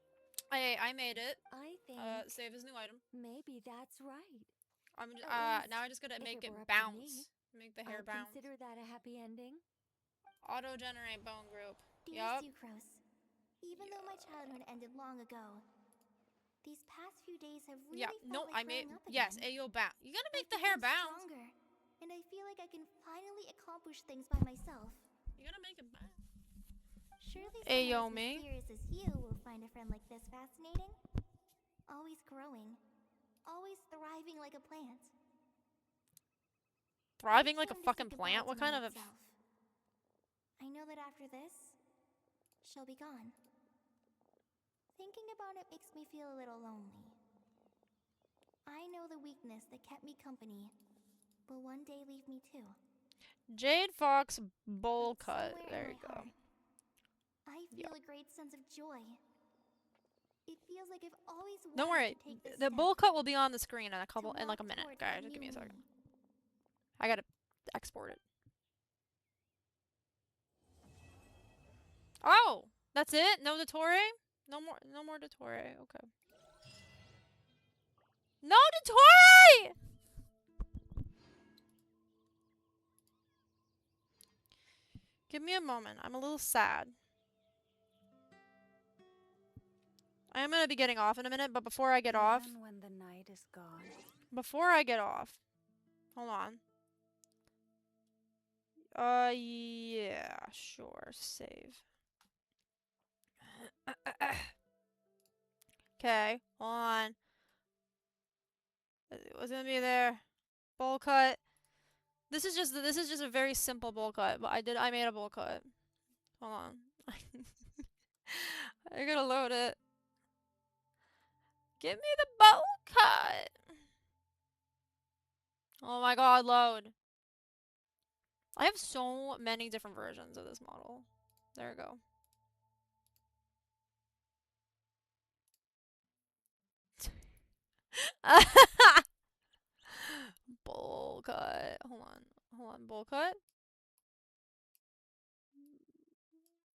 Speaker 1: I made it.
Speaker 6: I think
Speaker 1: Save as new item.
Speaker 6: maybe that's right.
Speaker 1: I'm
Speaker 6: At least,
Speaker 1: now I just gotta
Speaker 6: if
Speaker 1: make it
Speaker 6: were up to
Speaker 1: bounce.
Speaker 6: me,
Speaker 1: Make the hair
Speaker 6: I'd
Speaker 1: bounce.
Speaker 6: consider that a happy ending.
Speaker 1: Auto-generate bone group.
Speaker 3: Dear
Speaker 1: Yup.
Speaker 3: Sucrose, even though my childhood ended long ago, these past few days have really
Speaker 1: Yeah.
Speaker 3: felt
Speaker 1: No,
Speaker 3: like
Speaker 1: I made.
Speaker 3: growing up
Speaker 1: Yes.
Speaker 3: again.
Speaker 1: Ayo, bounce. You gotta make
Speaker 3: I've
Speaker 1: the hair
Speaker 3: become
Speaker 1: bounce.
Speaker 3: stronger, and I feel like I can finally accomplish things by myself.
Speaker 1: You gotta make it bounce.
Speaker 3: Surely
Speaker 1: Ayo,
Speaker 3: someone as
Speaker 1: me.
Speaker 3: mysterious as you will find a friend like this fascinating. Always growing, always thriving like a plant.
Speaker 1: Thriving like a
Speaker 3: Time to say
Speaker 1: fucking
Speaker 3: goodbye
Speaker 1: plant.
Speaker 3: to
Speaker 1: What
Speaker 3: my
Speaker 1: kind of
Speaker 3: old
Speaker 1: a?
Speaker 3: self. I know that after this, she'll be gone. Thinking about it makes me feel a little lonely. I know the weakness that kept me company will one day leave me too.
Speaker 1: Jade Fox bowl cut.
Speaker 3: Somewhere in
Speaker 1: There
Speaker 3: my
Speaker 1: you go.
Speaker 3: heart, I feel a great sense of joy. It feels like I've always wanted
Speaker 1: Don't worry.
Speaker 3: to take this
Speaker 1: The
Speaker 3: step.
Speaker 1: bowl cut will be on the screen in a couple, in like a
Speaker 3: walk
Speaker 1: minute.
Speaker 3: toward
Speaker 1: Guys,
Speaker 3: a
Speaker 1: just give me a
Speaker 3: new
Speaker 1: second.
Speaker 3: me.
Speaker 1: I gotta export it. Oh, that's it? No Dottore? No more Dottore. Okay. No Dottore! Give me a moment. I'm a little sad. I am gonna be getting off in a minute, but before I get off,
Speaker 9: Even when the night is gone.
Speaker 1: hold on. Yeah, sure. Save. Okay, hold on. What's gonna be there? Bowl cut. This is just a very simple bowl cut, but I made a bowl cut. Hold on. I gotta load it. Give me the bowl cut. Oh my god, load. I have so many different versions of this model. There we go. Bowl cut. Hold on, bowl cut.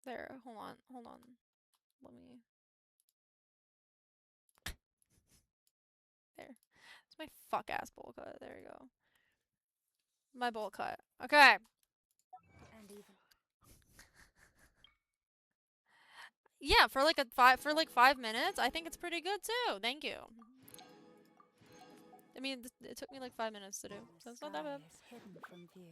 Speaker 1: There, hold on. Let me... There. It's my fuck-ass bowl cut. There you go. My bowl cut. Okay.
Speaker 18: And even
Speaker 1: Yeah, for like 5 minutes, I think it's pretty good too. Thank you. I mean, it took me like 5 minutes to do, so it's not that bad.
Speaker 18: is hidden from view.